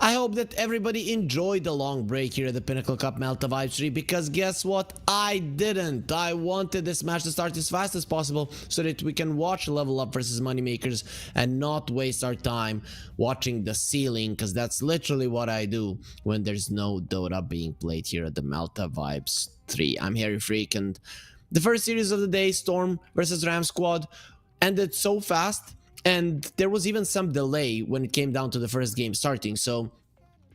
I hope that everybody enjoyed the long break here at the Pinnacle Cup Malta Vibes 3, because guess what? I didn't. I wanted this match to start as fast as possible so that we can watch Level Up versus Moneymakers and not waste our time watching the ceiling, because that's literally what I do when there's no Dota being played here at the Malta Vibes 3. I'm Harry Freak, and the first series of the day, StoRm versus Ram Squad, ended so fast. And there was even some delay when it came down to the first game starting. So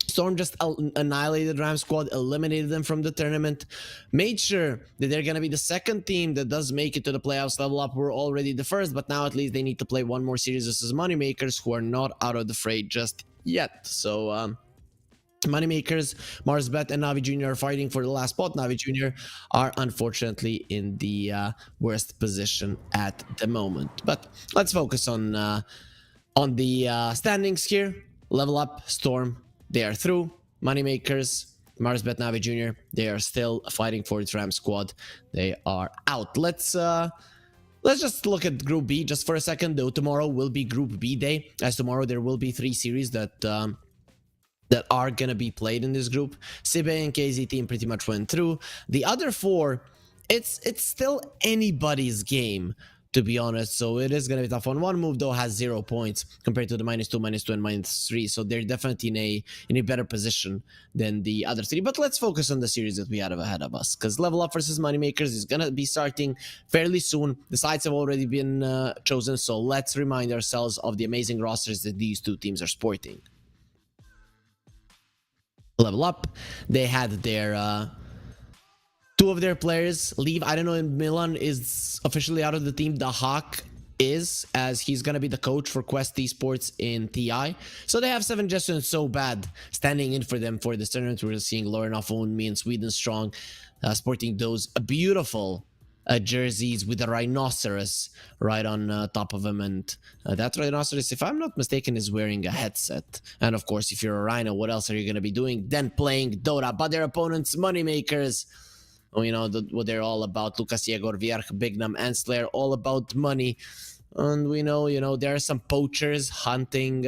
StoRm just annihilated Ram Squad, eliminated them from the tournament, made sure that they're going to be the second team that does make it to the playoffs. Level Up were already the first, but now at least they need to play one more series versus Moneymakers, who are not out of the fray just yet. So Moneymakers, Marsbet, and Navi Jr. are fighting for the last spot. Navi Jr. are unfortunately in the worst position at the moment. But let's focus on the standings here. Level Up, StoRm, they are through. Moneymakers, Marsbet, Navi Jr., they are still fighting for its Ram Squad. They are out. Let's just look at Group B just for a second, though. Tomorrow will be Group B day, as tomorrow there will be 3 series that are gonna be played in this group. Sibe and KZ team pretty much went through. The other 4, it's still anybody's game, to be honest. So it is gonna be tough. One move though has 0 points compared to the -2, -2, and -3. So they're definitely in a better position than the other 3. But let's focus on the series that we have ahead of us, because Level Up versus Moneymakers is gonna be starting fairly soon. The sides have already been chosen. So let's remind ourselves of the amazing rosters that these 2 teams are sporting. Level Up, they had their 2 of their players leave. I don't know if Milan is officially out of the team. The Hawk is, as he's gonna be the coach for Quest Esports in TI. So they have 7 Jesuits so bad standing in for them for this tournament. We're seeing Lauren Afon, me and Sweden Strong sporting those beautiful jerseys with a rhinoceros right on top of them, and that rhinoceros, if I'm not mistaken, is wearing a headset. And of course, if you're a rhino, what else are you gonna be doing then playing Dota? But their opponents, moneymakers, you know what they're all about. Lucas, Yegor, Vierk, Bignam, and Slayer, all about money. And we know, you know, there are some poachers hunting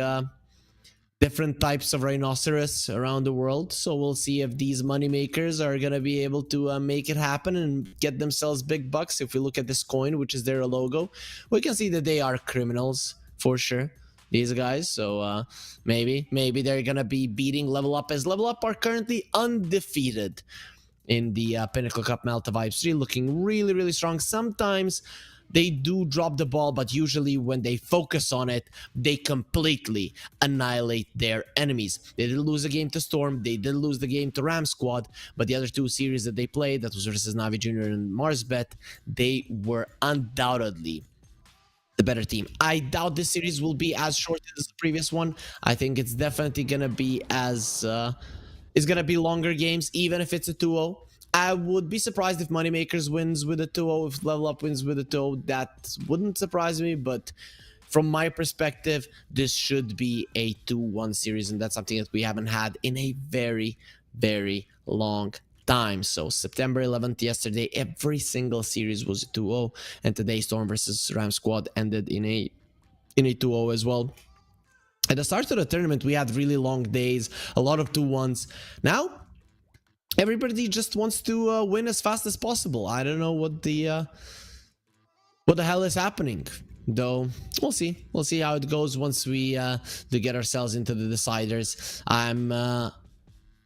different types of rhinoceros around the world. So we'll see if these moneymakers are going to be able to make it happen and get themselves big bucks. If we look at this coin, which is their logo, we can see that they are criminals for sure, these guys. So maybe they're going to be beating Level Up, as Level Up are currently undefeated in the Pinnacle Cup Malta Vibes 3, looking really, really strong. Sometimes they do drop the ball, but usually when they focus on it, they completely annihilate their enemies. They did lose a game to StoRm, they did lose the game to Ram Squad, but the other two series that they played, that was versus Navi Jr. and Marsbet, they were undoubtedly the better team. I doubt this series will be as short as the previous one. I think it's definitely gonna be it's gonna be longer games, even if it's a 2-0. I would be surprised if Moneymakers wins with a 2-0, if Level Up wins with a 2-0. That wouldn't surprise me, but from my perspective, this should be a 2-1 series, and that's something that we haven't had in a very, very long time. So September 11th, yesterday, every single series was a 2-0, and today StoRm versus Ram Squad ended in a 2-0 as well. At the start of the tournament, we had really long days, a lot of 2-1s. Now, everybody just wants to win as fast as possible. I don't know what the hell is happening, though. We'll see. We'll see how it goes once we do get ourselves into the deciders.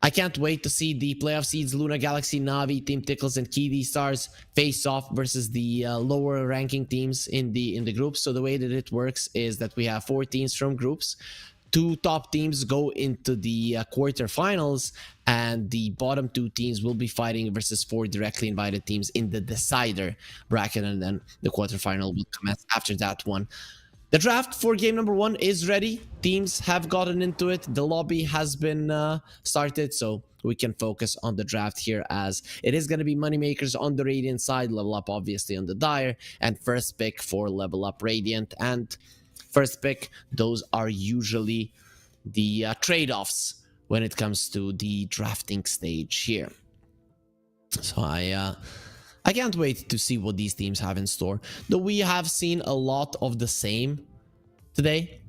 I can't wait to see the playoff seeds: Luna Galaxy, Navi, Team Tickles, and KD Stars face off versus the lower ranking teams in the groups. So the way that it works is that we have 4 teams from groups. 2 top teams go into the quarterfinals, and the bottom 2 teams will be fighting versus 4 directly invited teams in the decider bracket, and then the quarterfinal will commence after that one. The draft for game number 1 is ready. Teams have gotten into it. The lobby has been started, so we can focus on the draft here, as it is going to be Moneymakers on the Radiant side, Level Up obviously on the Dire, and first pick for Level Up Radiant. And first pick, those are usually the trade-offs when it comes to the drafting stage here. So I can't wait to see what these teams have in store. Though we have seen a lot of the same today,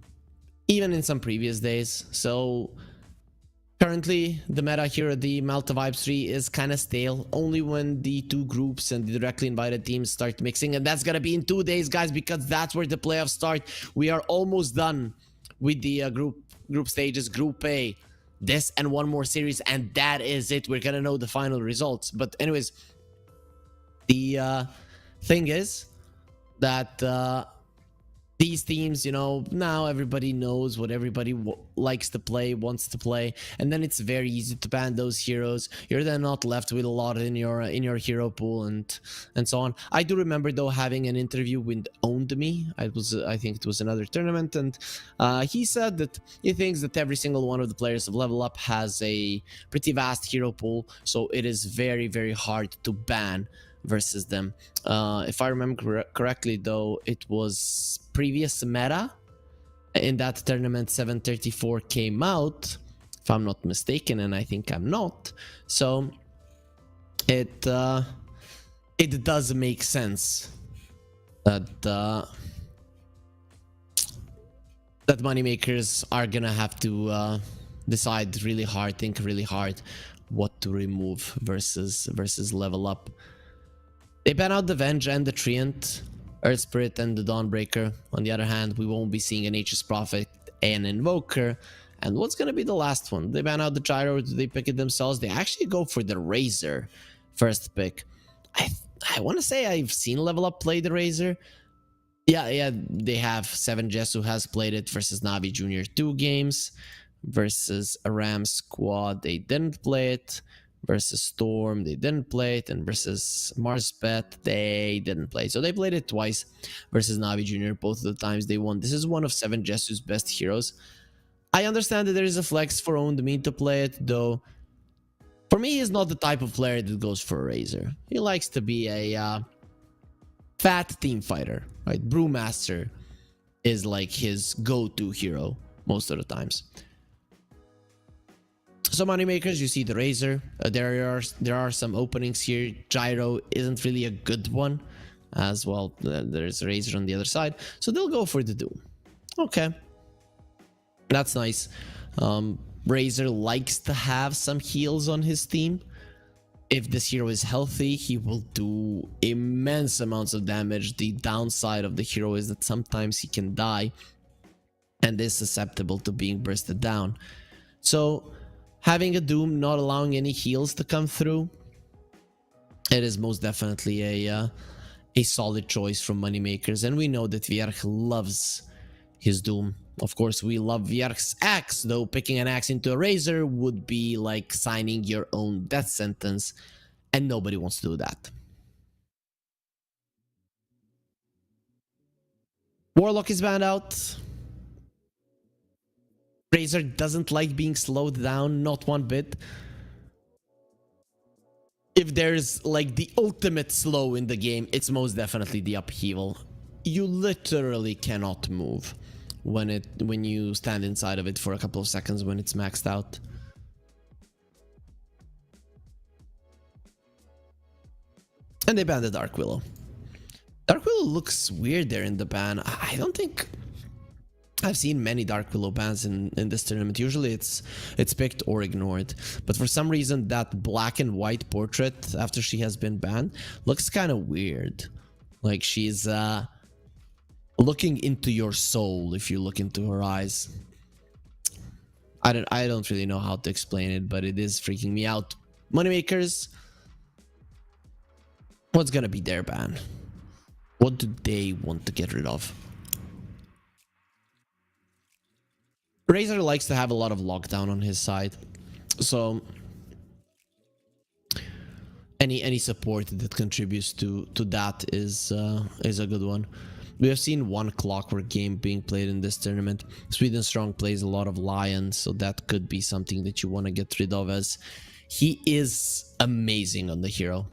even in some previous days. So currently, the meta here at the Malta Vibes 3 is kind of stale. Only when the 2 groups and the directly invited teams start mixing. And that's going to be in 2 days, guys, because that's where the playoffs start. We are almost done with the group stages, Group A. This and one more series, and that is it. We're going to know the final results. But anyways, the thing is that these teams, you know, now everybody knows what everybody likes to play, wants to play, and then it's very easy to ban those heroes. You're then not left with a lot in your hero pool and so on. I do remember though having an interview with Owned Me. I think it was another tournament, and he said that he thinks that every single one of the players of Level Up has a pretty vast hero pool, so it is very, very hard to ban versus them. If I remember correctly though, it was previous meta in that tournament 734 came out, if I'm not mistaken, and I think I'm not. So it does make sense that that moneymakers are gonna have to decide really hard, think really hard what to remove versus Level Up. They ban out the Venge and the Treant, Earth Spirit and the Dawnbreaker. On the other hand, we won't be seeing an Aegis Prophet and Invoker. And what's going to be the last one? They ban out the Gyro. Do they pick it themselves? They actually go for the Razor first pick. I want to say I've seen Level Up play the Razor. Yeah, they have 7Jess who has played it versus Navi Jr. 2 games. Versus a Ram Squad, they didn't play it. Versus StoRm, they didn't play it, and versus Marsbet, they didn't play it. So they played it twice versus Navi Jr. Both of the times they won. This is one of 7Jessu's best heroes. I understand that there is a flex for Owned Me to play it, though. For me, he's not the type of player that goes for a Razor. He likes to be a fat team fighter, right? Brewmaster is like his go-to hero most of the times. So moneymakers, you see the Razor. There are some openings here. Gyro isn't really a good one as well. There's a Razor on the other side, so they'll go for the Doom. Okay, that's nice. Razor likes to have some heals on his team. If this hero is healthy, he will do immense amounts of damage. The downside of the hero is that sometimes he can die and is susceptible to being bursted down. So having a Doom not allowing any heals to come through, it is most definitely a solid choice from moneymakers. And we know that Vierch loves his Doom. Of course, we love Vierch's axe, though picking an axe into a Razor would be like signing your own death sentence, and nobody wants to do that. Warlock is banned out. Razor doesn't like being slowed down, not one bit. If there's like the ultimate slow in the game, it's most definitely the upheaval. You literally cannot move when you stand inside of it for a couple of seconds when it's maxed out. And they banned the Dark Willow. Dark Willow looks weird there in the ban. I don't think I've seen many Dark Willow bans in this tournament. Usually it's picked or ignored. But for some reason that black and white portrait after she has been banned looks kind of weird. Like she's looking into your soul if you look into her eyes. I don't really know how to explain it, but it is freaking me out. Moneymakers, what's gonna be their ban? What do they want to get rid of? Razor likes to have a lot of lockdown on his side, so any support that contributes to that is a good one. We have seen one Clockwork game being played in this tournament. Sweden Strong plays a lot of Lion, so that could be something that you want to get rid of, as he is amazing on the hero.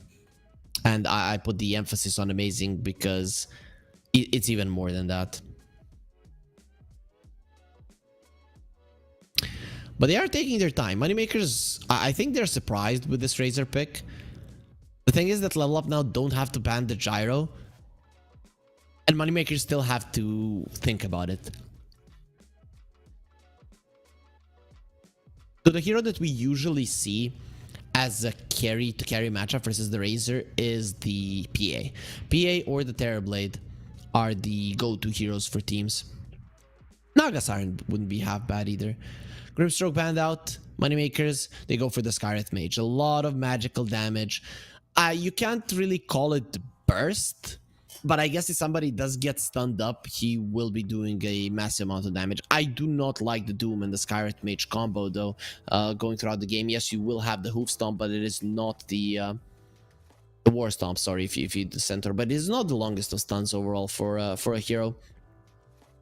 And I put the emphasis on amazing because it's even more than that. But they are taking their time. Moneymakers, I think they're surprised with this Razor pick. The thing is that Level Up now don't have to ban the Gyro. And moneymakers still have to think about it. So the hero that we usually see as a carry to carry matchup versus the Razor is the PA. PA or the Terrorblade are the go-to heroes for teams. Naga Siren wouldn't be half bad either. Grimstroke banned out. Moneymakers, they go for the Skywrath Mage. A lot of magical damage. You can't really call it burst, but I guess if somebody does get stunned up, he will be doing a massive amount of damage. I do not like the Doom and the Skywrath Mage combo, though, going throughout the game. Yes, you will have the Hoof Stomp, but it is not the War Stomp, sorry, if you the center. But it is not the longest of stuns overall for a hero.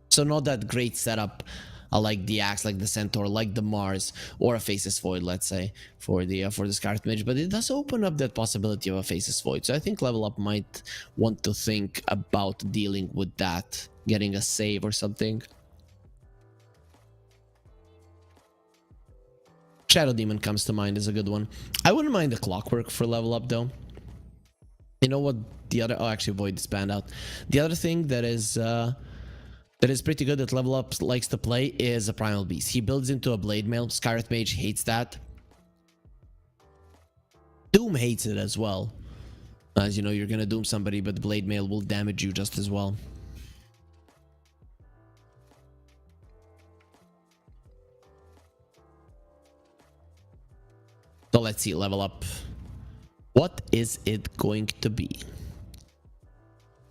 So not that great setup. Like the Axe, like the Centaur, like the Mars, or a Faceless Void, let's say, for the Skywrath Mage. But it does open up that possibility of a Faceless Void. So I think Level Up might want to think about dealing with that, getting a save or something. Shadow Demon comes to mind as a good one. I wouldn't mind the Clockwork for Level Up, though. You know what the other... Oh, actually, Void is banned out. The other thing that is pretty good that Level Up likes to play is a Primal Beast. He builds into a Blade Mail. Skywrath Mage hates that. Doom hates it as well. As you know, you're gonna Doom somebody, but Blade Mail will damage you just as well. So let's see, Level Up. What is it going to be?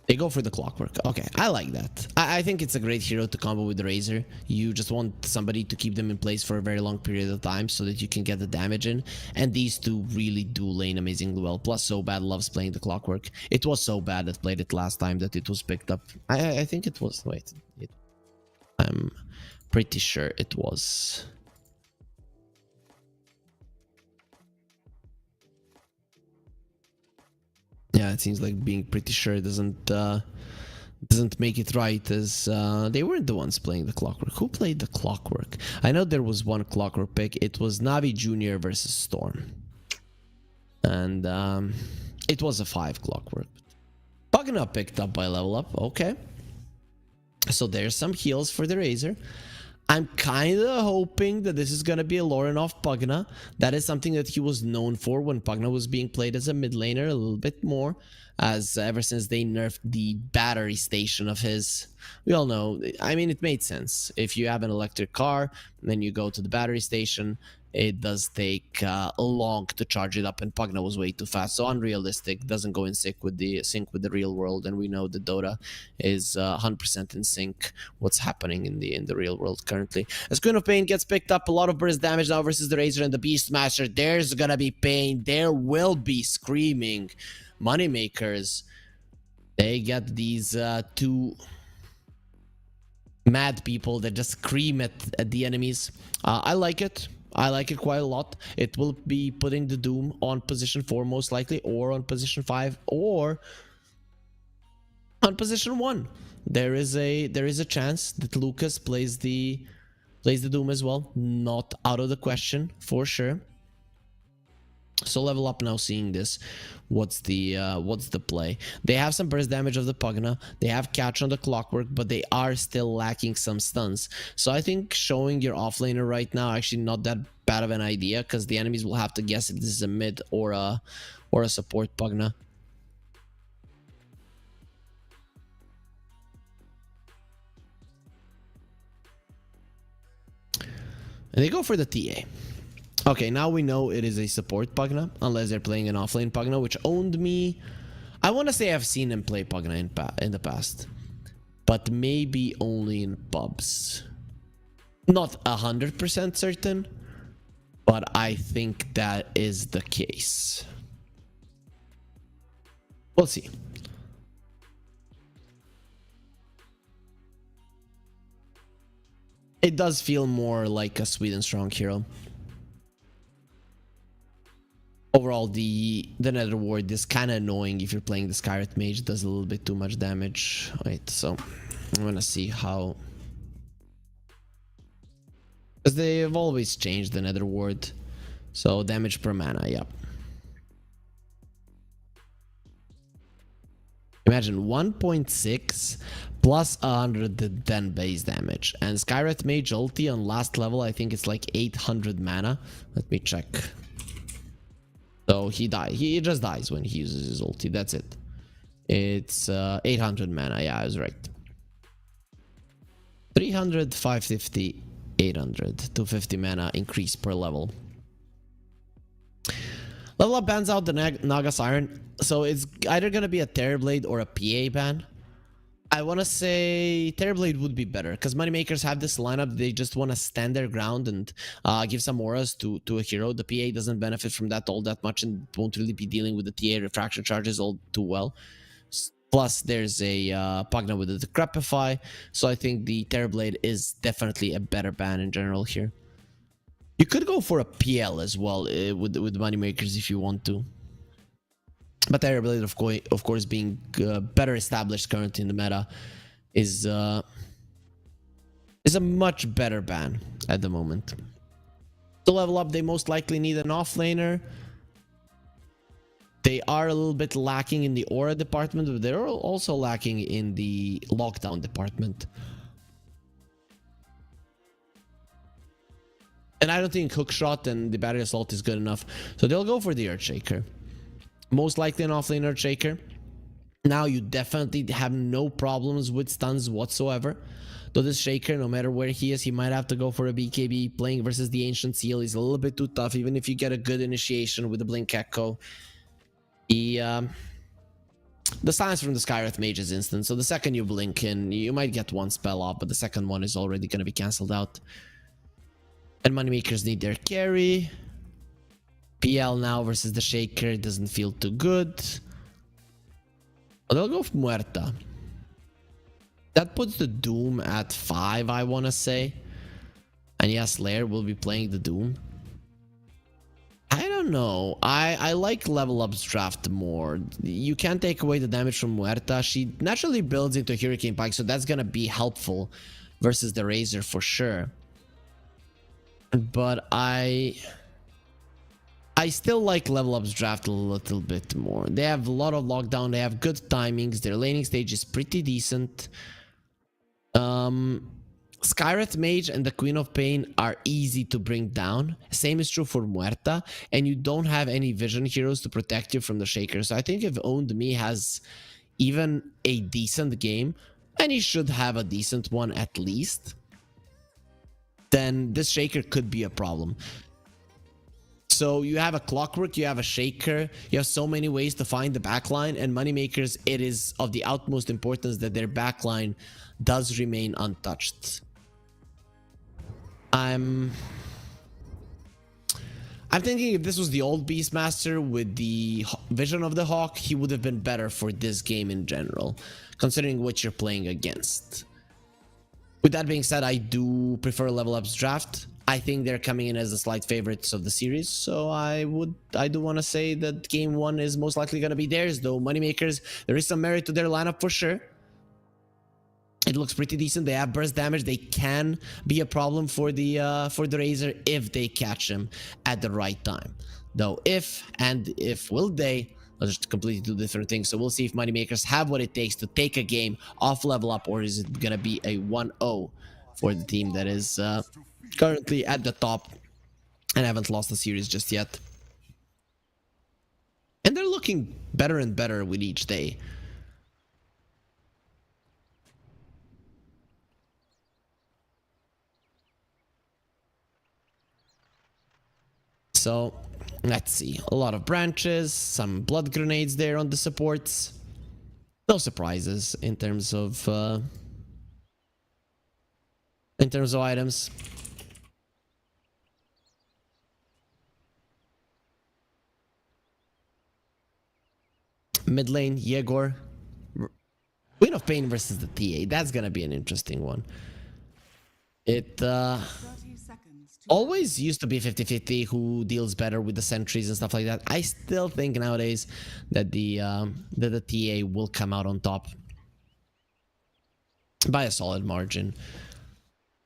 They go for the Clockwork. Okay, I like that. I think it's a great hero to combo with the Razor. You just want somebody to keep them in place for a very long period of time so that you can get the damage in. And these two really do lane amazingly well. Plus, So Bad loves playing the Clockwork. It was So Bad that played it last time that it was picked up. I think it was... Wait. I'm pretty sure it was... Yeah, it seems like being pretty sure doesn't make it right, as they weren't the ones playing the clockwork. Who played the clockwork? I know there was one clockwork pick. It was Navi Jr. versus StoRm. And it was a 5 clockwork. Pugna picked up by level up. Okay. So there's some heals for the Razor. I'm kind of hoping that this is going to be a Lorinov Pugna. That is something that he was known for when Pugna was being played as a mid laner a little bit more. As ever since they nerfed the battery station of his, we all know, I mean, it made sense. If you have an electric car, then you go to the battery station, it does take long to charge it up, and Pugna was way too fast, so unrealistic, doesn't go in sync with the real world, and we know the Dota is 100% in sync what's happening in the real world currently. As Queen of Pain gets picked up, a lot of burst damage now versus the Razor and the Beastmaster. There's gonna be pain, there will be screaming. Moneymakers, they get these two mad people that just scream at the enemies. I like it. I like it quite a lot. It will be putting the Doom on position 4 most likely, or on position 5, or on position 1. There is a chance that Lucas plays the Doom as well. Not out of the question for sure. So level up now, seeing this. What's the play? They have some burst damage of the Pugna. They have catch on the clockwork, but they are still lacking some stuns. So I think showing your offlaner right now actually not that bad of an idea, because the enemies will have to guess if this is a mid or a support Pugna. And they go for the TA. Okay, now we know it is a support Pugna, unless they're playing an offlane Pugna, which owned me. I want to say I've seen him play Pugna in the past, but maybe only in pubs. Not 100% certain, but I think that is the case. We'll see. It does feel more like a Sweden strong hero. Overall, the Nether Ward is kind of annoying if you're playing the Skywrath Mage. It does a little bit too much damage. Wait, so I'm gonna see how... Because they've always changed the Nether Ward. So damage per mana, yep. Imagine 1.6 plus 110 base damage. And Skywrath Mage ulti on last level, I think it's like 800 mana. Let me check. So he died. He just dies when he uses his ulti. That's it. It's 800 mana. Yeah, I was right. 300, 550, 800. 250 mana increase per level. Level up bans out the Nagas Iron. So it's either going to be a Terrorblade or a PA ban. I want to say Terrorblade would be better, because Moneymakers have this lineup. They just want to stand their ground and give some auras to a hero. The PA doesn't benefit from that all that much and won't really be dealing with the TA refraction charges all too well. Plus, there's a Pugna with the Decrepify. So I think the Terrorblade is definitely a better ban in general here. You could go for a PL as well with Moneymakers if you want to. But Terrorblade, of course, being better established currently in the meta, is a much better ban at the moment. To level up, they most likely need an offlaner. They are a little bit lacking in the aura department, but they're also lacking in the lockdown department. And I don't think Hookshot and the Battery Assault is good enough, so they'll go for the Earthshaker. Most likely an offlane Earthshaker. Now you definitely have no problems with stuns whatsoever. Though this Shaker, no matter where he is, he might have to go for a BKB. Playing versus the Ancient Seal is a little bit too tough, even if you get a good initiation with the Blink Echo. The silence from the Skywrath Mage is instant, so the second you blink in, you might get one spell off, but the second one is already going to be cancelled out. And Moneymakers need their carry. PL now versus the Shaker doesn't feel too good. But they'll go for Muerta. That puts the Doom at 5, I want to say. And yes, Slayer will be playing the Doom. I don't don't know. I like level up's draft more. You can't take away the damage from Muerta. She naturally builds into Hurricane Pike, so that's gonna be helpful versus the Razor for sure. But I still like level up's draft a little bit more. They have a lot of lockdown. They have good timings. Their laning stage is pretty decent. Skywrath Mage and the Queen of Pain are easy to bring down. Same is true for Muerta. And you don't have any vision heroes to protect you from the Shaker. So I think if Owned Me has even a decent game, and he should have a decent one at least, then this Shaker could be a problem. So you have a Clockwork, you have a Shaker, you have so many ways to find the backline, and Moneymakers, it is of the utmost importance that their backline does remain untouched. I'm thinking if this was the old Beastmaster with the Vision of the Hawk, he would have been better for this game in general, considering what you're playing against. With that being said, I do prefer Level Up's draft. I think they're coming in as the slight favorites of the series, so I do want to say that game one is most likely going to be theirs, though Moneymakers, there is some merit to their lineup for sure. It looks pretty decent. They have burst damage. They can be a problem for the Razor if they catch him at the right time. Though if will they, are just completely two different things. So we'll see if Moneymakers have what it takes to take a game off Level Up, or is it going to be a 1-0 for the team that is currently at the top and haven't lost the series just yet. And they're looking better and better with each day. So let's see, a lot of branches, some blood grenades there on the supports. No surprises in terms of items. Mid lane, Yegor. Queen of Pain versus the TA. That's gonna be an interesting one. It 30 seconds to always used to be 50-50 who deals better with the sentries and stuff like that. I still think nowadays that the TA will come out on top by a solid margin.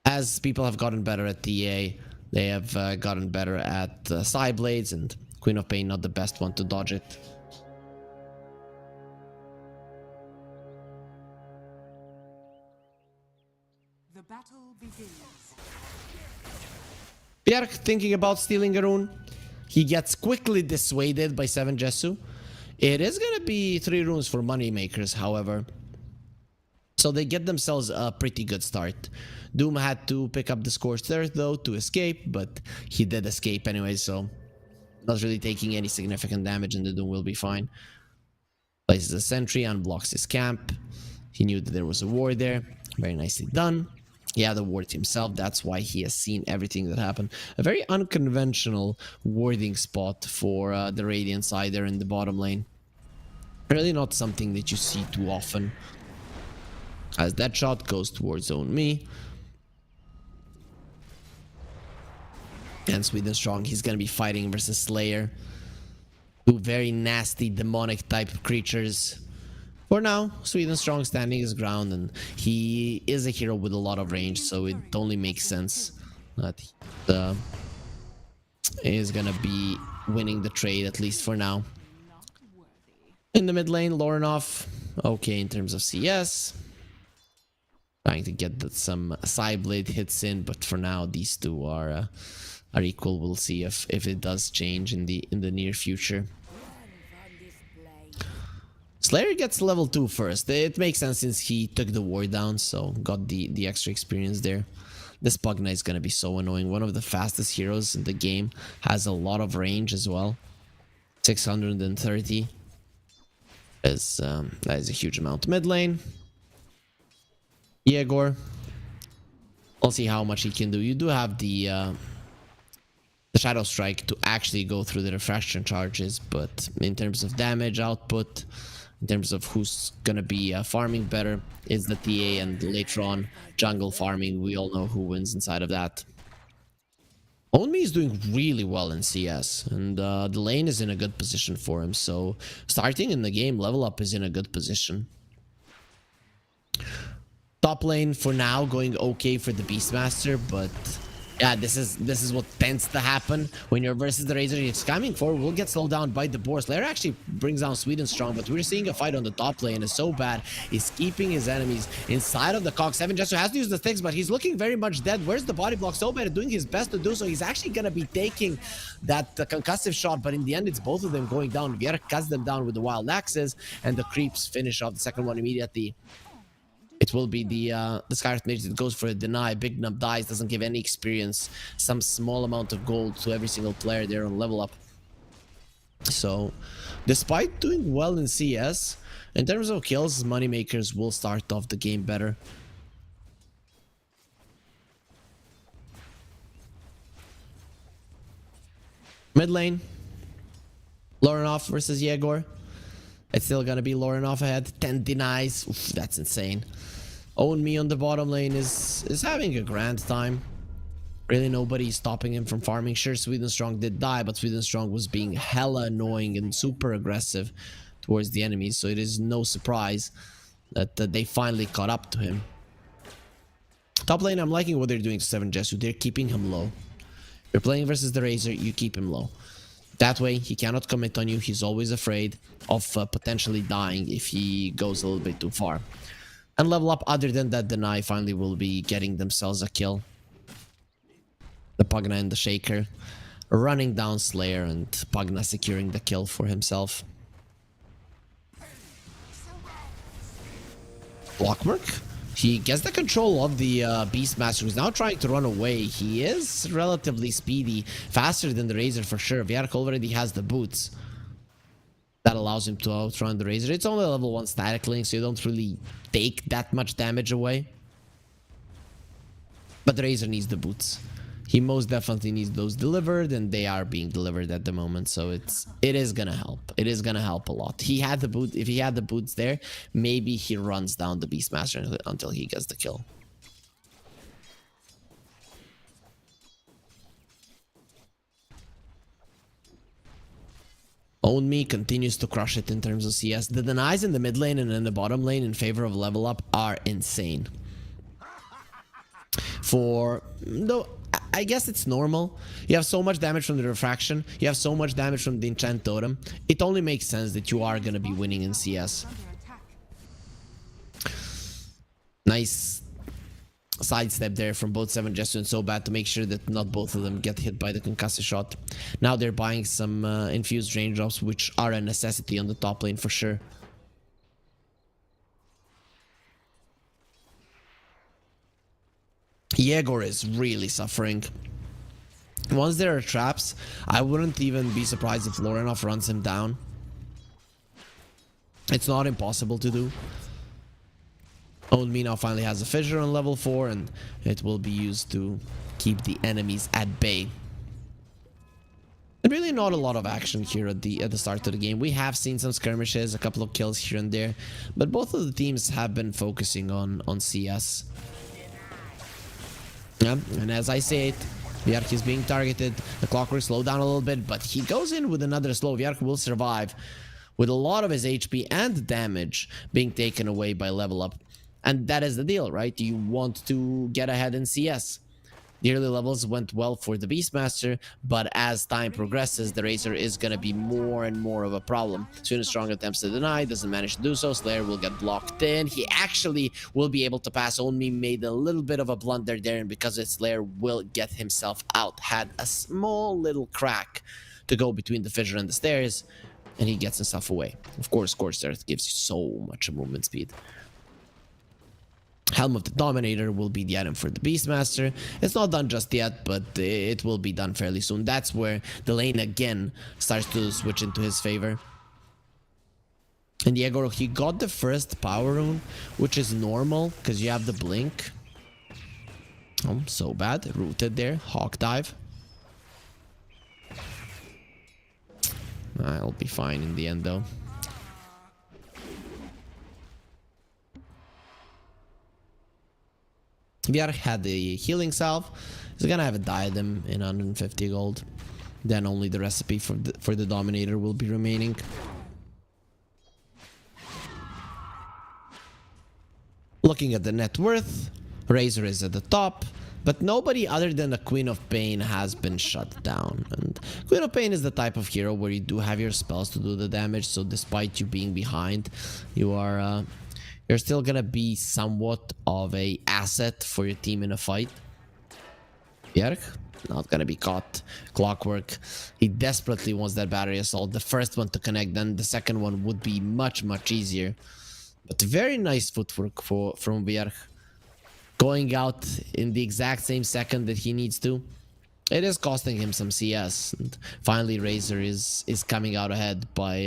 As people have gotten better at TA, they have gotten better at side blades, and Queen of Pain not the best one to dodge it. the battle begins. Bjerg thinking about stealing a rune. He gets quickly dissuaded by 7 Jesu. It is gonna be 3 runes for Moneymakers, however. So they get themselves a pretty good start. Doom had to pick up the Scorched Earth though to escape, but he did escape anyway, so not really taking any significant damage, and the Doom will be fine. Places a sentry, unblocks his camp. He knew that there was a ward there. Very nicely done. He had a ward himself, that's why he has seen everything that happened. A very unconventional warding spot for the Radiant side there in the bottom lane. Really not something that you see too often. As that shot goes towards Own Me. And Sweden Strong, he's gonna be fighting versus Slayer. Two very nasty demonic type of creatures. For now, Sweden Strong standing his ground, and he is a hero with a lot of range, so it only makes sense that he is gonna be winning the trade, at least for now. In the mid lane, Lorinov, okay in terms of CS. Trying to get some side blade hits in, but for now these two are equal. We'll see if it does change in the near future. Slayer gets level 2 first. It makes sense since he took the ward down, so got the extra experience there. This Pugna is gonna be so annoying. One of the fastest heroes in the game, has a lot of range as well. 630 is that is a huge amount. Mid lane, Yegor. We'll see how much he can do. You do have the Shadow Strike to actually go through the refraction charges, but in terms of damage output, in terms of who's gonna be farming better, is the TA, and later on jungle farming, we all know who wins inside of that. Onmi is doing really well in CS, and the lane is in a good position for him. So starting in the game, level up is in a good position. Top lane for now going okay for the Beastmaster, but yeah, this is what tends to happen when you're versus the Razor. It's coming forward, will get slowed down by the Boar. Slayer actually brings down Sweden strong, but we're seeing a fight on the top lane. It's so bad. He's keeping his enemies inside of the Cog 7. Just has to use the things, but he's looking very much dead. Where's the body block? So bad, doing his best to do so. He's actually gonna be taking that concussive shot, but in the end, it's both of them going down. Vieira cuts them down with the wild axes, and the creeps finish off the second one immediately. It will be the Scarlet Mage that goes for a deny. Big Nub dies, doesn't give any experience. Some small amount of gold to every single player there on level up. So, despite doing well in CS, in terms of kills, Moneymakers will start off the game better. Mid lane, Lorenov versus Yegor. It's still gonna be Lorenov ahead. 10 denies. Oof, that's insane. Own Me on the bottom lane is having a grand time. Really nobody's stopping him from farming. Sure, Sweden Strong did die, but Sweden Strong was being hella annoying and super aggressive towards the enemies, so it is no surprise that they finally caught up to him. Top lane, I'm liking what they're doing to 7 Jesu. They're keeping him low. You're playing versus the Razor, you keep him low. That way, he cannot commit on you. He's always afraid of potentially dying if he goes a little bit too far. And level up, other than that, Deny finally will be getting themselves a kill. The Pugna and the Shaker running down Slayer, and Pugna securing the kill for himself. Blockmark? He gets the control of the Beastmaster, who's now trying to run away. He is relatively speedy, faster than the Razor for sure. Vjark already has the boots. That allows him to outrun the Razor. It's only level 1 static link, so you don't really take that much damage away. But the Razor needs the boots. He most definitely needs those delivered, and they are being delivered at the moment, so it is gonna help. It is gonna help a lot. He had the boot. If he had the boots there, maybe he runs down the Beastmaster until he gets the kill. Own Me continues to crush it in terms of CS. The denies in the mid lane and in the bottom lane in favor of level up are insane. Though I guess it's normal. You have so much damage from the refraction. You have so much damage from the enchant totem. It only makes sense that you are gonna be winning in CS. Nice sidestep there from both 7 Jesu and So Bad to make sure that not both of them get hit by the concussive shot. Now they're buying some infused raindrops, which are a necessity on the top lane for sure. Yegor is really suffering. Once there are traps, I wouldn't even be surprised if Lorenov runs him down. It's not impossible to do. Own Me now finally has a fissure on level 4, and it will be used to keep the enemies at bay. And really not a lot of action here at the start of the game. We have seen some skirmishes, a couple of kills here and there, but both of the teams have been focusing on CS. Yeah, and as I said, Vjark is being targeted. The Clockwork slowed down a little bit, but he goes in with another slow. Vjark will survive with a lot of his HP and damage being taken away by level up. And that is the deal, right? You want to get ahead in CS. The early levels went well for the Beastmaster, but as time progresses, the Razor is going to be more and more of a problem. Sweden Strong attempts to deny, doesn't manage to do so. Slayer will get blocked in. He actually will be able to pass. Only made a little bit of a blunder there, and because it, Slayer will get himself out. Had a small little crack to go between the fissure and the stairs, and he gets himself away. Of course, Scorched Earth gives you so much movement speed. Helm of the Dominator will be the item for the Beastmaster. It's not done just yet, but it will be done fairly soon. That's where the lane again starts to switch into his favor. And Yegor, he got the first power rune, which is normal because you have the blink. Oh, So Bad. Rooted there. Hawk dive. I'll be fine in the end though. Vierk had the healing salve. He's gonna have a diadem in 150 gold. Then only the recipe for the Dominator will be remaining. Looking at the net worth, Razor is at the top, but nobody other than the Queen of Pain has been shut down. And Queen of Pain is the type of hero where you do have your spells to do the damage, so despite you being behind, you're still gonna be somewhat of a asset for your team in a fight. Vierk, not gonna be caught. Clockwork, he desperately wants that battery assault. The first one to connect, then the second one would be much easier. But very nice footwork from Vierk. Going out in the exact same second that he needs to. It is costing him some CS. And finally, Razor is coming out ahead by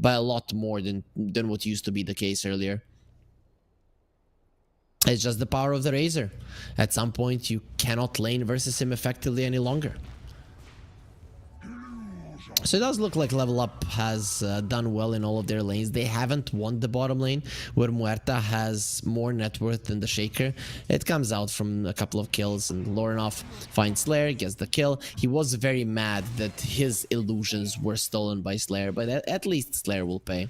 a lot more than what used to be the case earlier. It's just the power of the Razor. At some point, you cannot lane versus him effectively any longer. So it does look like Level Up has done well in all of their lanes. They haven't won the bottom lane, where Muerta has more net worth than the Shaker. It comes out from a couple of kills, and Lorinov finds Slayer, gets the kill. He was very mad that his illusions were stolen by Slayer, but at least Slayer will pay.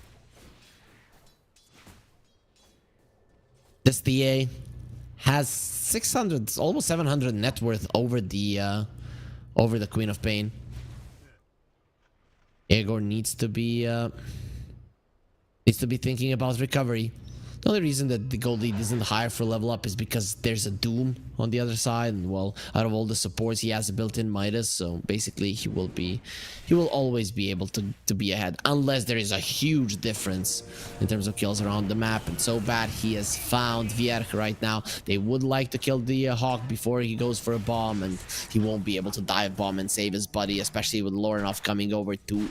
This TA has 600, almost 700 net worth over the Queen of Pain. Egor needs to be thinking about recovery. The only reason that the gold lead isn't higher for Level Up is because there's a Doom on the other side, and well, out of all the supports, he has a built-in Midas, so basically he will always be able to be ahead, unless there is a huge difference in terms of kills around the map. And so bad he has found Vierk right now. They would like to kill the Hawk before he goes for a bomb, and he won't be able to dive bomb and save his buddy, especially with Lorinov coming over to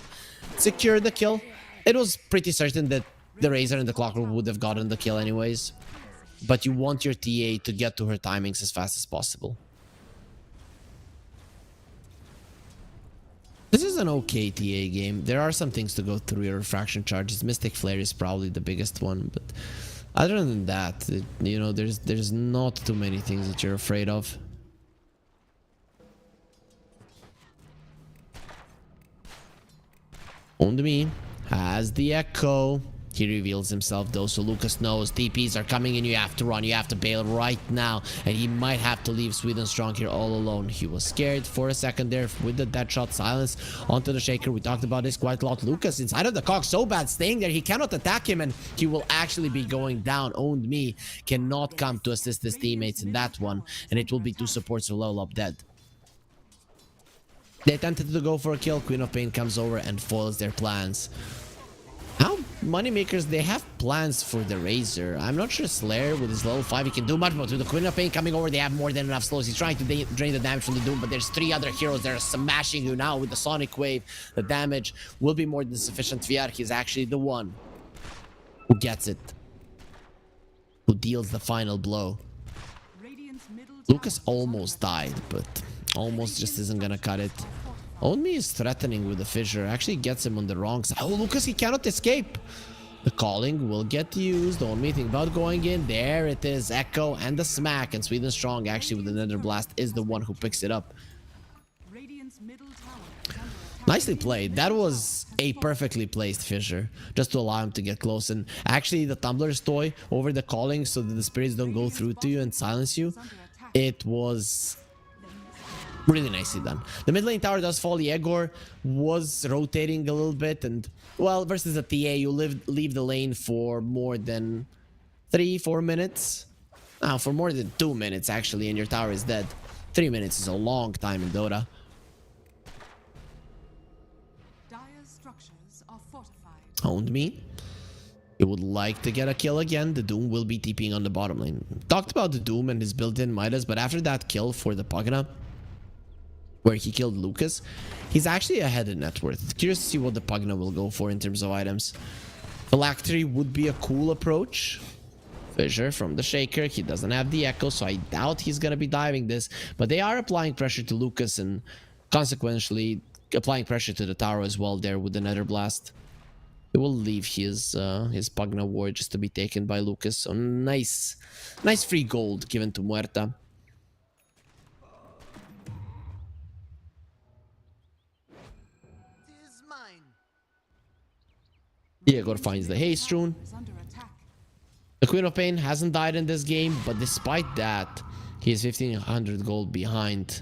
secure the kill. It was pretty certain that the Razor and the Clockwork would have gotten the kill anyways, but you want your TA to get to her timings as fast as possible. This is an okay TA game. There are some things to go through. Your refraction charges, Mystic Flare is probably the biggest one, but other than that, you know, there's not too many things that you're afraid of. On me has the Echo. He reveals himself though, so Lucas knows TPs are coming in. You have to run, you have to bail right now, and he might have to leave Sweden Strong here all alone. He was scared for a second there with the dead shot. Silence onto the Shaker. We talked about this quite a lot. Lucas inside of the cog, so bad, staying there. He cannot attack him, and he will actually be going down. Owned Me cannot come to assist his teammates in that one, and it will be two supports who level up dead. They attempted to go for a kill. Queen of Pain comes over and foils their plans. How Moneymakers, they have plans for the Razor. I'm not sure Slayer with his level 5 he can do much, but with the Queen of Pain coming over, they have more than enough slows. He's trying to drain the damage from the Doom, but there's 3 other heroes that are smashing you now with the Sonic Wave. The damage will be more than sufficient. Vierk is actually the one who gets it, who deals the final blow. Lucas almost died, but almost just isn't gonna cut it. Only is threatening with the fissure. Actually gets him on the wrong side. Oh, Lucas, he cannot escape. The calling will get used. The only thing about going in, there it is. Echo and the smack. And Sweden Strong, actually, with the Nether Blast, is the one who picks it up. Nicely played. That was a perfectly placed fissure, just to allow him to get close. And actually, the Tumbler's toy over the calling so that the spirits don't go through to you and silence you. It was really nicely done. The mid lane tower does fall. Yegor was rotating a little bit, and well, versus a TA, you leave the lane for more than 3-4 minutes. For more than 2 minutes actually, and your tower is dead. 3 minutes is a long time in Dota. Dire's structures are fortified. Owned Me. You would like to get a kill again. The Doom will be TPing on the bottom lane. Talked about the Doom and his built-in Midas, but after that kill for the Pagana, where he killed Lucas, he's actually ahead in net worth. Curious to see what the Pagna will go for in terms of items. Phylactery would be a cool approach. Fissure from the Shaker. He doesn't have the Echo, so I doubt he's gonna be diving this. But they are applying pressure to Lucas and consequently applying pressure to the tower as well there with the Nether Blast. He will leave his Pugna ward just to be taken by Lucas. So nice free gold given to Muerta. Tis mine. Diego finds the haste rune. Is under attack. The Queen of Pain hasn't died in this game, but despite that, he is 1500 gold behind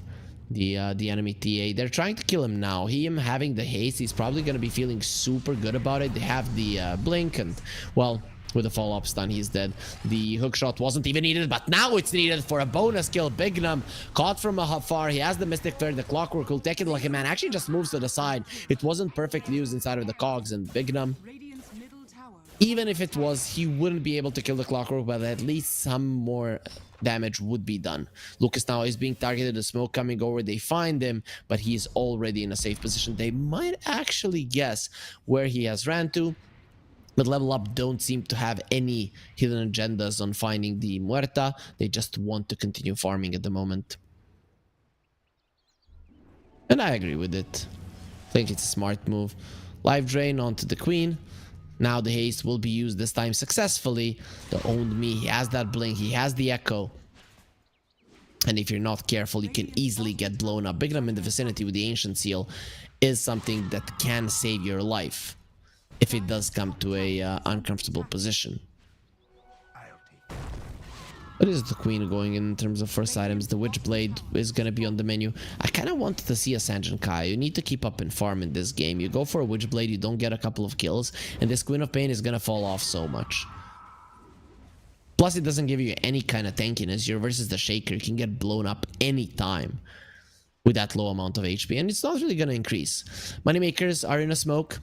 the enemy TA. They're trying to kill him now. Him having the haste, he's probably going to be feeling super good about it. They have the blink, and well, with the follow-up stun, he's dead. The hookshot wasn't even needed, but now it's needed for a bonus kill. Bignum caught from afar. He has the Mystic Flare. The Clockwork will take it like a man. Actually just moves to the side. It wasn't perfectly used inside of the cogs, and Bignum, Radiant's middle tower. even if it was, he wouldn't be able to kill the Clockwork, but at least some more damage would be done. Lucas now is being targeted. The smoke coming over. They find him, but he is already in a safe position. They might actually guess where he has ran to, but Level Up don't seem to have any hidden agendas on finding the Muerta. They just want to continue farming at the moment. And I agree with it. I think it's a smart move. Life Drain onto the Queen. Now the haste will be used this time successfully. The Owned Me, he has that blink, he has the echo. And if you're not careful, you can easily get blown up. Bignum in the vicinity with the Ancient Seal is something that can save your life if it does come to a uncomfortable position. What is the Queen going in terms of first items? The Witchblade is going to be on the menu. I kind of wanted to see a Sanjin Kai. You need to keep up in farm in this game. You go for a Witchblade, you don't get a couple of kills, and this Queen of Pain is going to fall off so much. Plus, it doesn't give you any kind of tankiness. You're versus the Shaker. You can get blown up anytime with that low amount of HP, and it's not really going to increase. Moneymakers are in a smoke.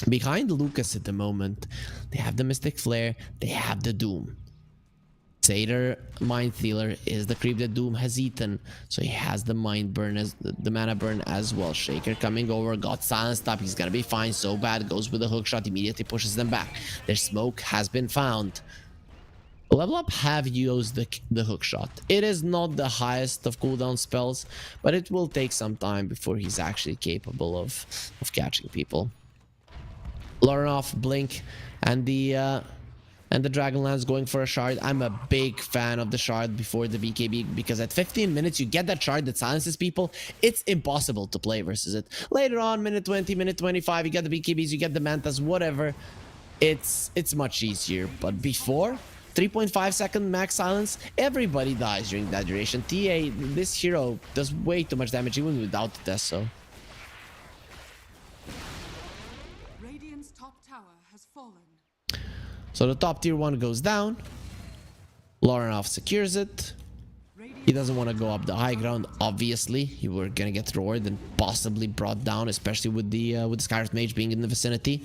Behind Lucas at the moment, they have the Mystic Flare, they have the Doom. Satyr Mind Stealer is the creep that Doom has eaten, so he has the Mind Burn, as the Mana Burn as well. Shaker coming over, got silenced up, he's gonna be fine. So bad, goes with the hookshot, immediately pushes them back. Their smoke has been found. Level Up have used the hookshot. It is not the highest of cooldown spells, but it will take some time before he's actually capable of catching people. Lorenov, Blink, and the Dragonlance going for a shard. I'm a big fan of the shard before the BKB, because at 15 minutes you get that shard that silences people. It's impossible to play versus it. Later on, minute 20, minute 25, you get the BKBs, you get the Mantas, whatever. It's much easier. But before, 3.5 second max silence, everybody dies during that duration. TA, this hero does way too much damage even without the Tesso. Radiant's top tower has fallen. So the top tier 1 goes down. Lorenov secures it. He doesn't want to go up the high ground, obviously. He were gonna get roared and possibly brought down, especially with the Skyrim Mage being in the vicinity.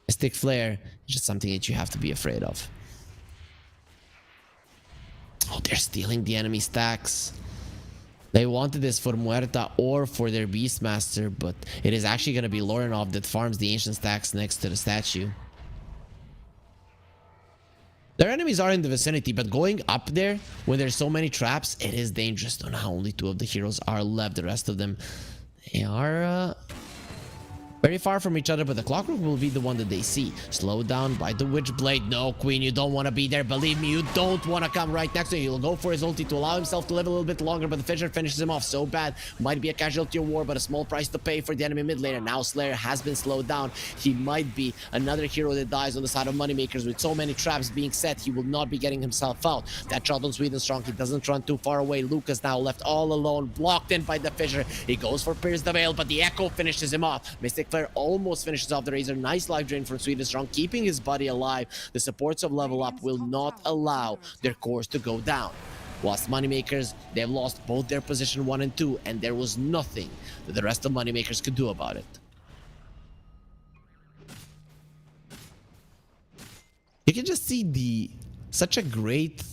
Mystic Flare is just something that you have to be afraid of. Oh, they're stealing the enemy stacks. They wanted this for Muerta or for their Beastmaster, but it is actually going to be Lorenov that farms the ancient stacks next to the statue. Their enemies are in the vicinity, but going up there when there's so many traps, it is dangerous. So now only 2 of the heroes are left. The rest of them, they are very far from each other, but the Clockwork will be the one that they see. Slowed down by the Witchblade. No, Queen, you don't want to be there. Believe me, you don't want to come right next to you. He'll go for his ulti to allow himself to live a little bit longer, but the Fissure finishes him off so bad. Might be a casualty of war, but a small price to pay for the enemy mid laner. Now Slayer has been slowed down. He might be another hero that dies on the side of Moneymakers. With so many traps being set, he will not be getting himself out. That shot on Sweden Strong, he doesn't run too far away. Lucas now left all alone, blocked in by the Fissure. He goes for Pierce the Veil, but the Echo finishes him off. Mystic Flare almost finishes off the Razor. Nice life drain from Sweden Strong, keeping his body alive. The supports of Level Up will not allow their cores to go down. Whilst Moneymakers, they've lost both their position 1 and 2, and there was nothing that the rest of Moneymakers could do about it. You can just see such a great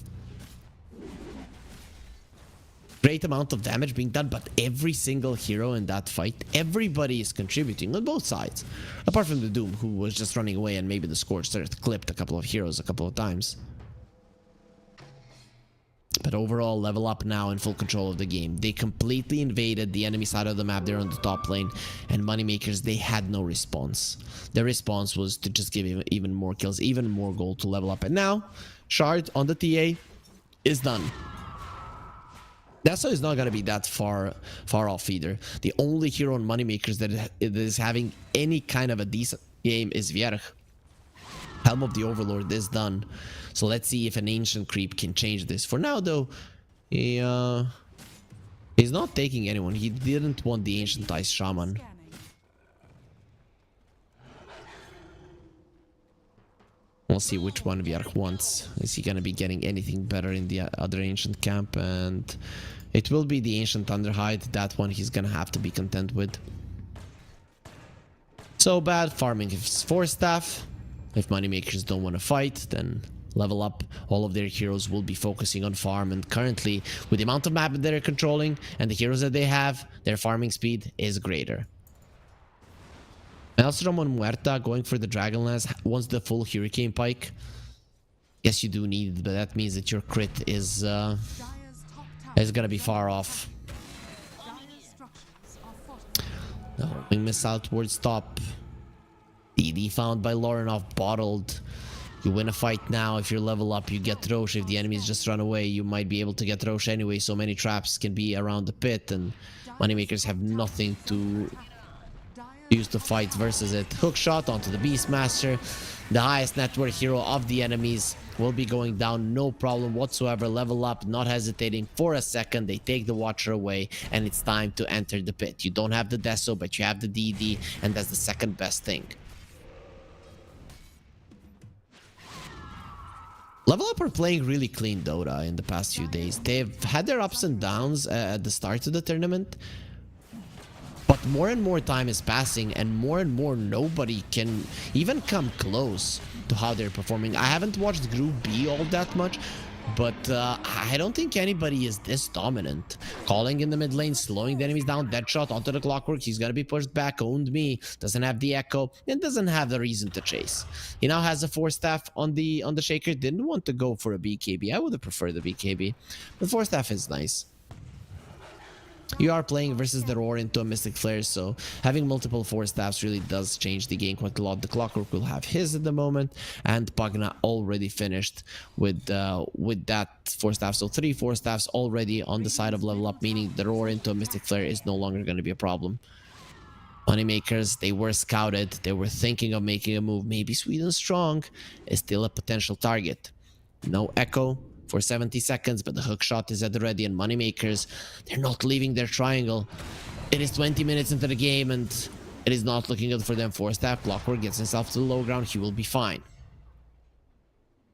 amount of damage being done, but every single hero in that fight, everybody is contributing on both sides, apart from the Doom, who was just running away, and maybe the Scorched Earth clipped a couple of heroes a couple of times. But But overall, level up now in full control of the game. They completely invaded the enemy side of the map there on the top lane. And Moneymakers, they had no response. Their response was to just give him even more kills, even more gold to level up. And now, Shard on the TA is done. That's why it's not going to be that far off either. The only hero on Moneymakers that is having any kind of a decent game is Vierge. Helm of the Overlord is done. So let's see if an Ancient Creep can change this. For now, though, he's not taking anyone. He didn't want the Ancient Ice Shaman. Scanning. We'll see which one Vierge wants. Is he going to be getting anything better in the other Ancient camp? And it will be the Ancient Underhide. That one he's going to have to be content with. So bad. Farming his 4-staff. If Moneymakers don't want to fight, then level up. All of their heroes will be focusing on farm. And currently, with the amount of map that they're controlling and the heroes that they have, their farming speed is greater. StoRm on Muerta going for the Dragon Lance wants the full Hurricane Pike. Yes, you do need it, but that means that your crit is Dire's top tower gonna be far off. Dire's structures are fortified. The homing missile towards top. DD found by Lorinov, bottled. You win a fight now. If you're level up, you get Roche. If the enemies just run away, you might be able to get Roche anyway. So many traps can be around the pit, and Moneymakers have nothing to use to fight versus it. Hook shot onto the Beastmaster. The highest net worth hero of the enemies will be going down, no problem whatsoever. Level up, not hesitating for a second. They take the Watcher away, and it's time to enter the pit. You don't have the Deso, but you have the DD, and that's the second best thing. Level Up are playing really clean Dota in the past few days. They've had their ups and downs at the start of the tournament, but more and more time is passing, and more nobody can even come close to how they're performing. I haven't watched Group B all that much, but I don't think anybody is this dominant. Calling in the mid lane, slowing the enemies down, dead shot onto the Clockwork. He's gonna be pushed back, owned me. Doesn't have the echo, and doesn't have the reason to chase. He now has a 4-staff on the Shaker. Didn't want to go for a BKB. I would have preferred the BKB, but 4-staff is nice. You are playing versus the Roar into a Mystic Flare, so having multiple 4-staffs really does change the game quite a lot. The Clockwork will have his at the moment, and Pagna already finished with that 4-staff. So 3 4-staffs already on the side of level up, meaning the Roar into a Mystic Flare is no longer going to be a problem. Moneymakers, they were scouted. They were thinking of making a move. Maybe Sweden Strong is still a potential target. No echo for 70 seconds, but the hook shot is at the ready, and Moneymakers, they're not leaving their triangle. It is 20 minutes into the game, and it is not looking good for them. 4-staff, Clockwork gets himself to the low ground. He will be fine.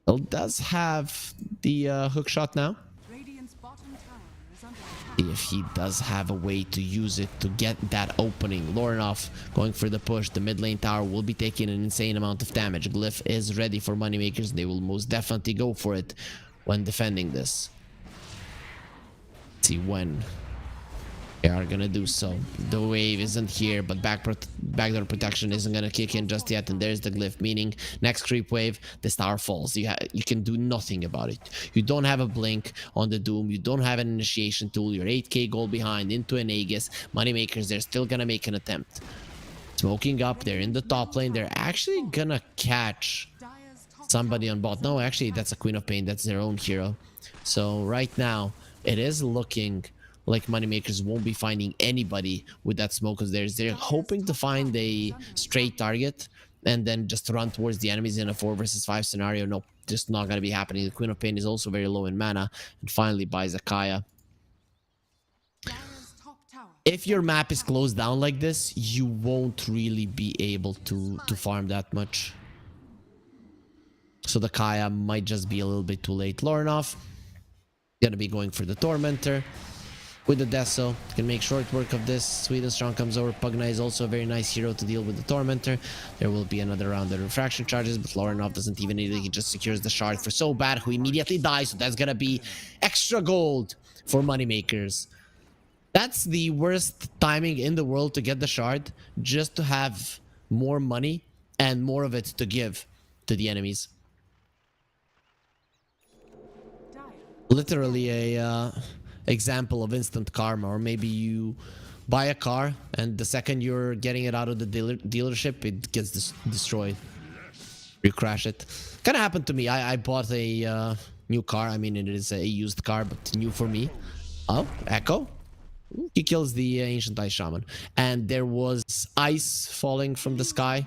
Well, does have the hook shot now. Radiant's bottom tower is under attack. If he does have a way to use it to get that opening. Lorinov going for the push. The mid lane tower will be taking an insane amount of damage. Glyph is ready for Moneymakers. They will most definitely go for it when defending this. Let's see when they are gonna do so. The wave isn't here, but backdoor protection isn't gonna kick in just yet, and there's the Glyph, meaning next creep wave, this tower falls. You can do nothing about it. You don't have a blink on the Doom. You don't have an initiation tool. You're 8k gold behind into an Aegis. Moneymakers, they're still gonna make an attempt. Smoking up, they're in the top lane. They're actually gonna catch Dire's top somebody on bot. No, actually, that's a Queen of Pain. That's their own hero. So right now, it is looking like Moneymakers won't be finding anybody with that smoke, because they're hoping to find a straight target and then just run towards the enemies in a 4 versus 5 scenario. Nope, just not going to be happening. The Queen of Pain is also very low in mana, and finally buys a Kaya. Dire's top tower. If your map is closed down like this, you won't really be able to farm that much. So the Kaya might just be a little bit too late. Lorinov gonna be going for the Tormentor with the Deso. Can make short work of this. Sweden Strong comes over. Pugna is also a very nice hero to deal with the Tormentor. There will be another round of refraction charges, but Lorinov doesn't even need it. He just secures the shard for So Bad, who immediately dies. So that's gonna be extra gold for Moneymakers. That's the worst timing in the world to get the shard, just to have more money and more of it to give to the enemies. Dire literally a example of instant karma. Or maybe you buy a car and the second you're getting it out of the dealership, it gets destroyed. You crash it. Kind of happened to me. I bought a new car. I mean, it is a used car, but new for me. Oh, Echo. He kills the ancient ice shaman, and there was ice falling from the sky.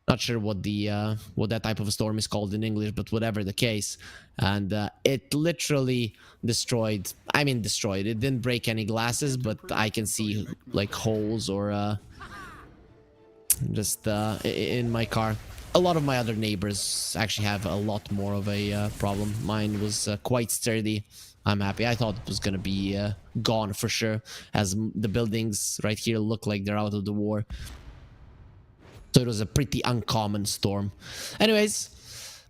Not sure what that type of a storm is called in English, but whatever the case, and it literally destroyed. I mean, destroyed. It didn't break any glasses, but I can see like holes or just in my car. A lot of my other neighbors actually have a lot more of a problem. Mine was quite sturdy. I'm happy. I thought it was gonna be gone for sure, as the buildings right here look like they're out of the war. So it was a pretty uncommon storm. Anyways,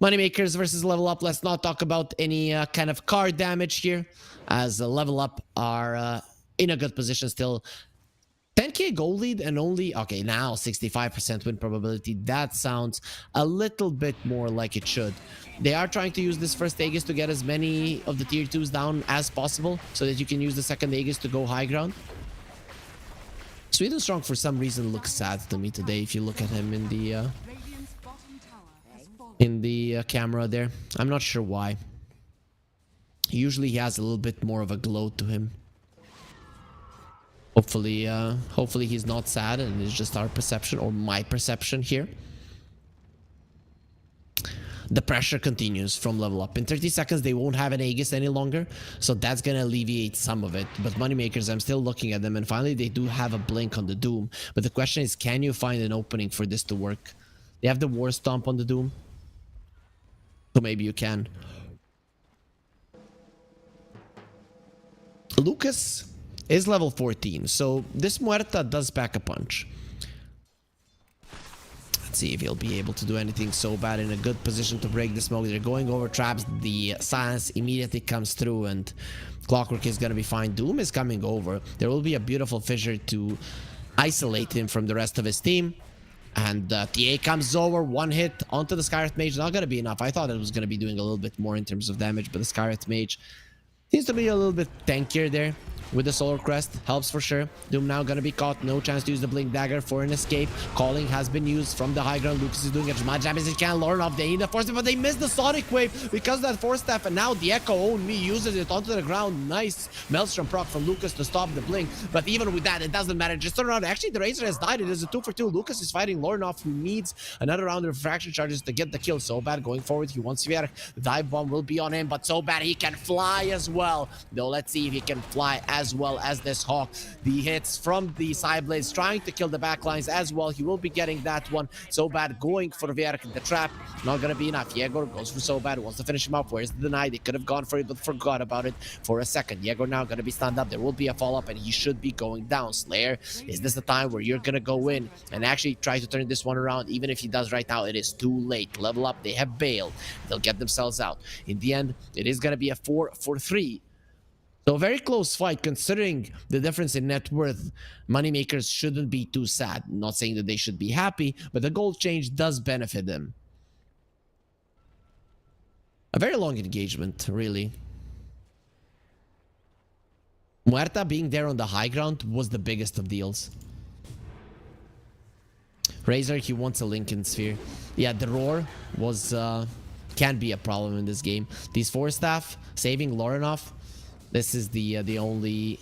moneymakers versus level up. Let's not talk about any kind of car damage here, as level up are in a good position still. 10k gold lead and only, okay, now 65% win probability. That sounds a little bit more like it should. They are trying to use this first Aegis to get as many of the tier 2s down as possible, so that you can use the second Aegis to go high ground. Sweden Strong for some reason looks sad to me today if you look at him in the Radiant's bottom tower has fallen. camera there. I'm not sure why. Usually he has a little bit more of a glow to him. Hopefully he's not sad and it's just our perception or my perception here. The pressure continues from level up. In 30 seconds, they won't have an Aegis any longer, so that's gonna alleviate some of it. But moneymakers, I'm still looking at them, and finally they do have a blink on the Doom. But the question is, can you find an opening for this to work? They have the War Stomp on the Doom, so maybe you can. Lucas is level 14, so this Muerta does pack a punch. Let's see if he'll be able to do anything. So bad in a good position to break the smoke. They're going over traps. The silence immediately comes through, and Clockwork is gonna be fine. Doom is coming over. There will be a beautiful fissure to isolate him from the rest of his team. And TA comes over, one hit onto the Skywrath Mage. Not gonna be enough. I thought it was gonna be doing a little bit more in terms of damage, but the Skywrath Mage seems to be a little bit tankier there. With the Solar Crest, helps for sure. Doom now gonna be caught. No chance to use the Blink Dagger for an escape. Calling has been used from the high ground. Lucas is doing as much damage as he can. Lorn off. They need the Force Staff, but they missed the Sonic Wave because of that Force Staff. And now the Echo own me uses it onto the ground. Nice Maelstrom proc from Lucas to stop the Blink. But even with that, it doesn't matter. Just turn around. Actually, the Razor has died. It is a 2-for-2. Lucas is fighting Lornoff, who needs another round of refraction charges to get the kill. So bad going forward. He wants Svier. The dive bomb will be on him, but so bad he can fly as well. Though let's see if he can fly as well as this Hawk. The hits from the side blades trying to kill the backlines as well. He will be getting that one. So bad going for Vierk. The trap not gonna be enough. Yegor goes for so bad, wants to finish him up. Where's the deny? They could have gone for it but forgot about it for a second. Yegor now gonna be stand up. There will be a fall up and he should be going down. Slayer, is this the time where you're gonna go in and actually try to turn this one around? Even if he does right now, it is too late. Level up, they have bailed. They'll get themselves out. In the end, it is gonna be a 4-for-3. So a very close fight considering the difference in net worth. Moneymakers shouldn't be too sad. Not saying that they should be happy, but the gold change does benefit them. A very long engagement, really. Muerta being there on the high ground was the biggest of deals. Razor, he wants a Lincoln Sphere. Yeah, the roar was can be a problem in this game. These Force Staff saving Lorenoff. This is the only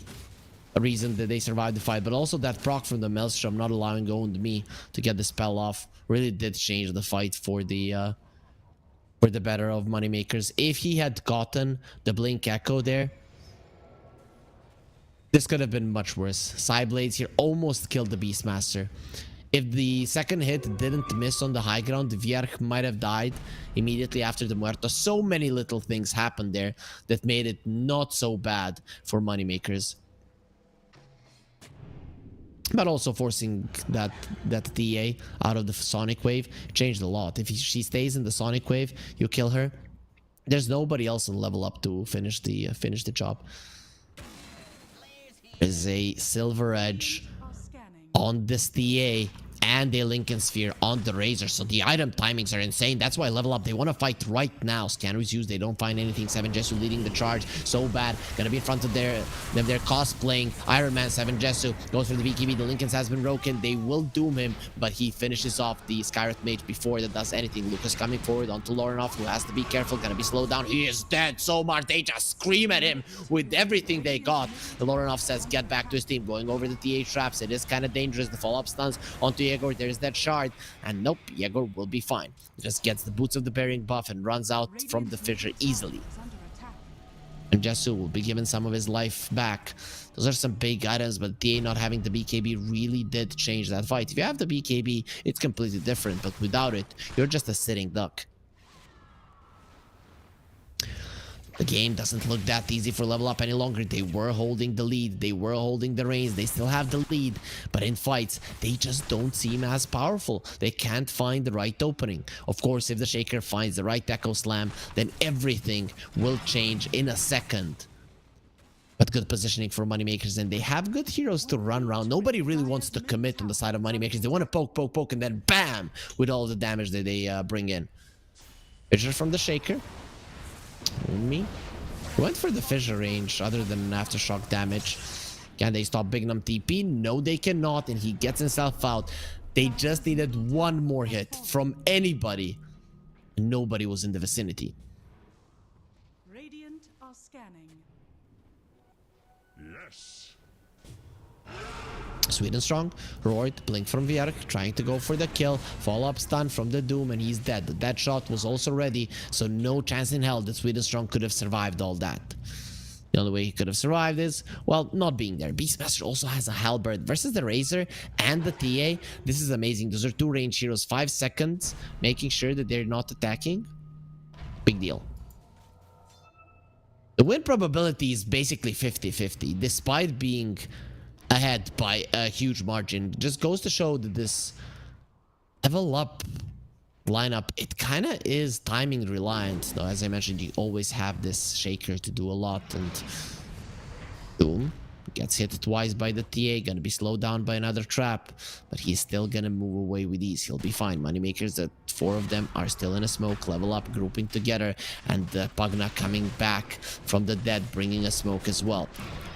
reason that they survived the fight, but also that proc from the Maelstrom not allowing Owned Me to get the spell off really did change the fight for the better of Moneymakers. If he had gotten the Blink Echo there, this could have been much worse. Side Blades here almost killed the Beastmaster. If the second hit didn't miss on the high ground, Vierk might have died immediately after the Muerto. So many little things happened there that made it not so bad for Moneymakers. But also forcing that TA out of the Sonic Wave changed a lot. If she stays in the Sonic Wave, you kill her. There's nobody else on level up to finish the job. There's a Silver Edge Are scanning. on this TA. and a Lincoln Sphere on the Razor. So the item timings are insane. That's why level up, they want to fight right now. Scanners used, they don't find anything. 7 Jesu leading the charge. So bad. Gonna be in front of them. They're cosplaying Iron Man. 7 Jesu goes for the BKB. The Lincolns has been broken. They will doom him, but he finishes off the Skywrath Mage before that does anything. Lucas coming forward onto Lorinov, who has to be careful. Gonna be slowed down. He is dead so much. They just scream at him with everything they got. The Lorinov says, get back to his team. Going over the TA traps. It is kind of dangerous. The follow-up stuns onto Yegor. There's that shard. And nope, Yegor will be fine. Just gets the Boots of the Burying buff and runs out from the fissure easily. And Jesu will be given some of his life back. Those are some big items, but TA not having the BKB really did change that fight. If you have the BKB, it's completely different, but without it, you're just a sitting duck. The game doesn't look that easy for level up any longer. They were holding the lead. They were holding the reins. They still have the lead. But in fights, they just don't seem as powerful. They can't find the right opening. Of course, if the Shaker finds the right Echo Slam, then everything will change in a second. But good positioning for Moneymakers, and they have good heroes to run around. Nobody really wants to commit on the side of Moneymakers. They want to poke, and then BAM! With all the damage that they bring in. Fissure from the Shaker. Me went for the fissure range other than aftershock damage. Can they stop Big Num TP? No, they cannot, and he gets himself out. They just needed one more hit from anybody. Nobody was in the vicinity. Radiant are scanning. Sweden strong, roared, blink from Vierk, trying to go for the kill, follow-up stun from the Doom, and he's dead. The dead shot was also ready, so no chance in hell that Sweden strong could have survived all that. The only way he could have survived is, well, not being there. Beastmaster also has a halberd versus the Razor and the TA. This is amazing. Those are two range heroes, 5 seconds, making sure that they're not attacking. Big deal. The win probability is basically 50-50, despite being ahead by a huge margin. Just goes to show that this level up lineup, it kind of is timing reliant, though. As I mentioned, you always have this Shaker to do a lot, and Doom gets hit twice by the TA, gonna be slowed down by another trap, but he's still gonna move away with ease. He'll be fine. Moneymakers, that 4 of them are still in a smoke, level up, grouping together, and Pugna coming back from the dead, bringing a smoke as well.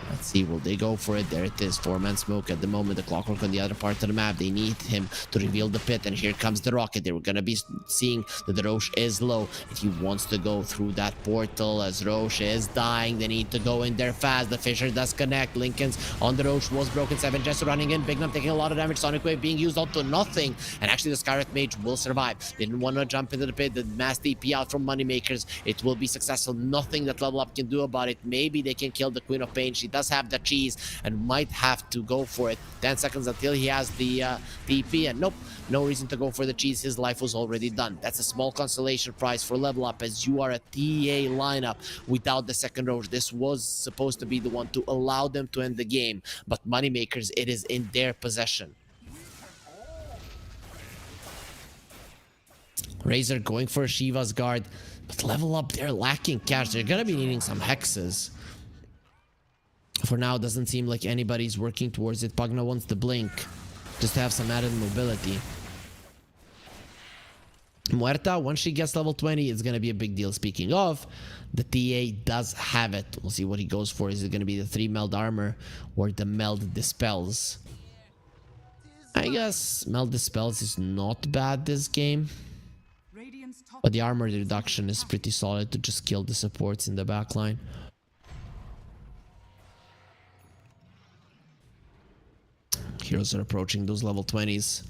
Let's see, will they go for it? There it is, 4-man smoke at the moment. The Clockwork on the other part of the map. They need him to reveal the pit, and here comes the rocket. They were gonna be seeing that the Roche is low, and he wants to go through that portal as Roche is dying. They need to go in there fast. The Fissure does connect. Lincoln's on the Roche was broken. 7 Jesu running in. Big Num taking a lot of damage. Sonic Wave being used onto nothing, and actually the Skywrath Mage will survive. Didn't want to jump into the pit. The mass TP out from Moneymakers. It will be successful. Nothing that level up can do about it. Maybe they can kill the Queen of Pain. She does have the cheese and might have to go for it. 10 seconds until he has the TP, and nope, no reason to go for the cheese. His life was already done. That's a small consolation prize for level up, as you are a TA lineup without the second Roche. This was supposed to be the one to allow them to end the game, but Moneymakers, it is in their possession. Razor going for Shiva's guard, but level up, they're lacking cash. They're gonna be needing some hexes. For now, doesn't seem like anybody's working towards it. Pugna wants to blink just to have some added mobility. Muerta, once she gets level 20, it's going to be a big deal. Speaking of, the TA does have it. We'll see what he goes for. Is it going to be the 3 meld armor or the meld dispels? I guess meld dispels is not bad this game, but the armor reduction is pretty solid to just kill the supports in the backline. Heroes are approaching those level 20s.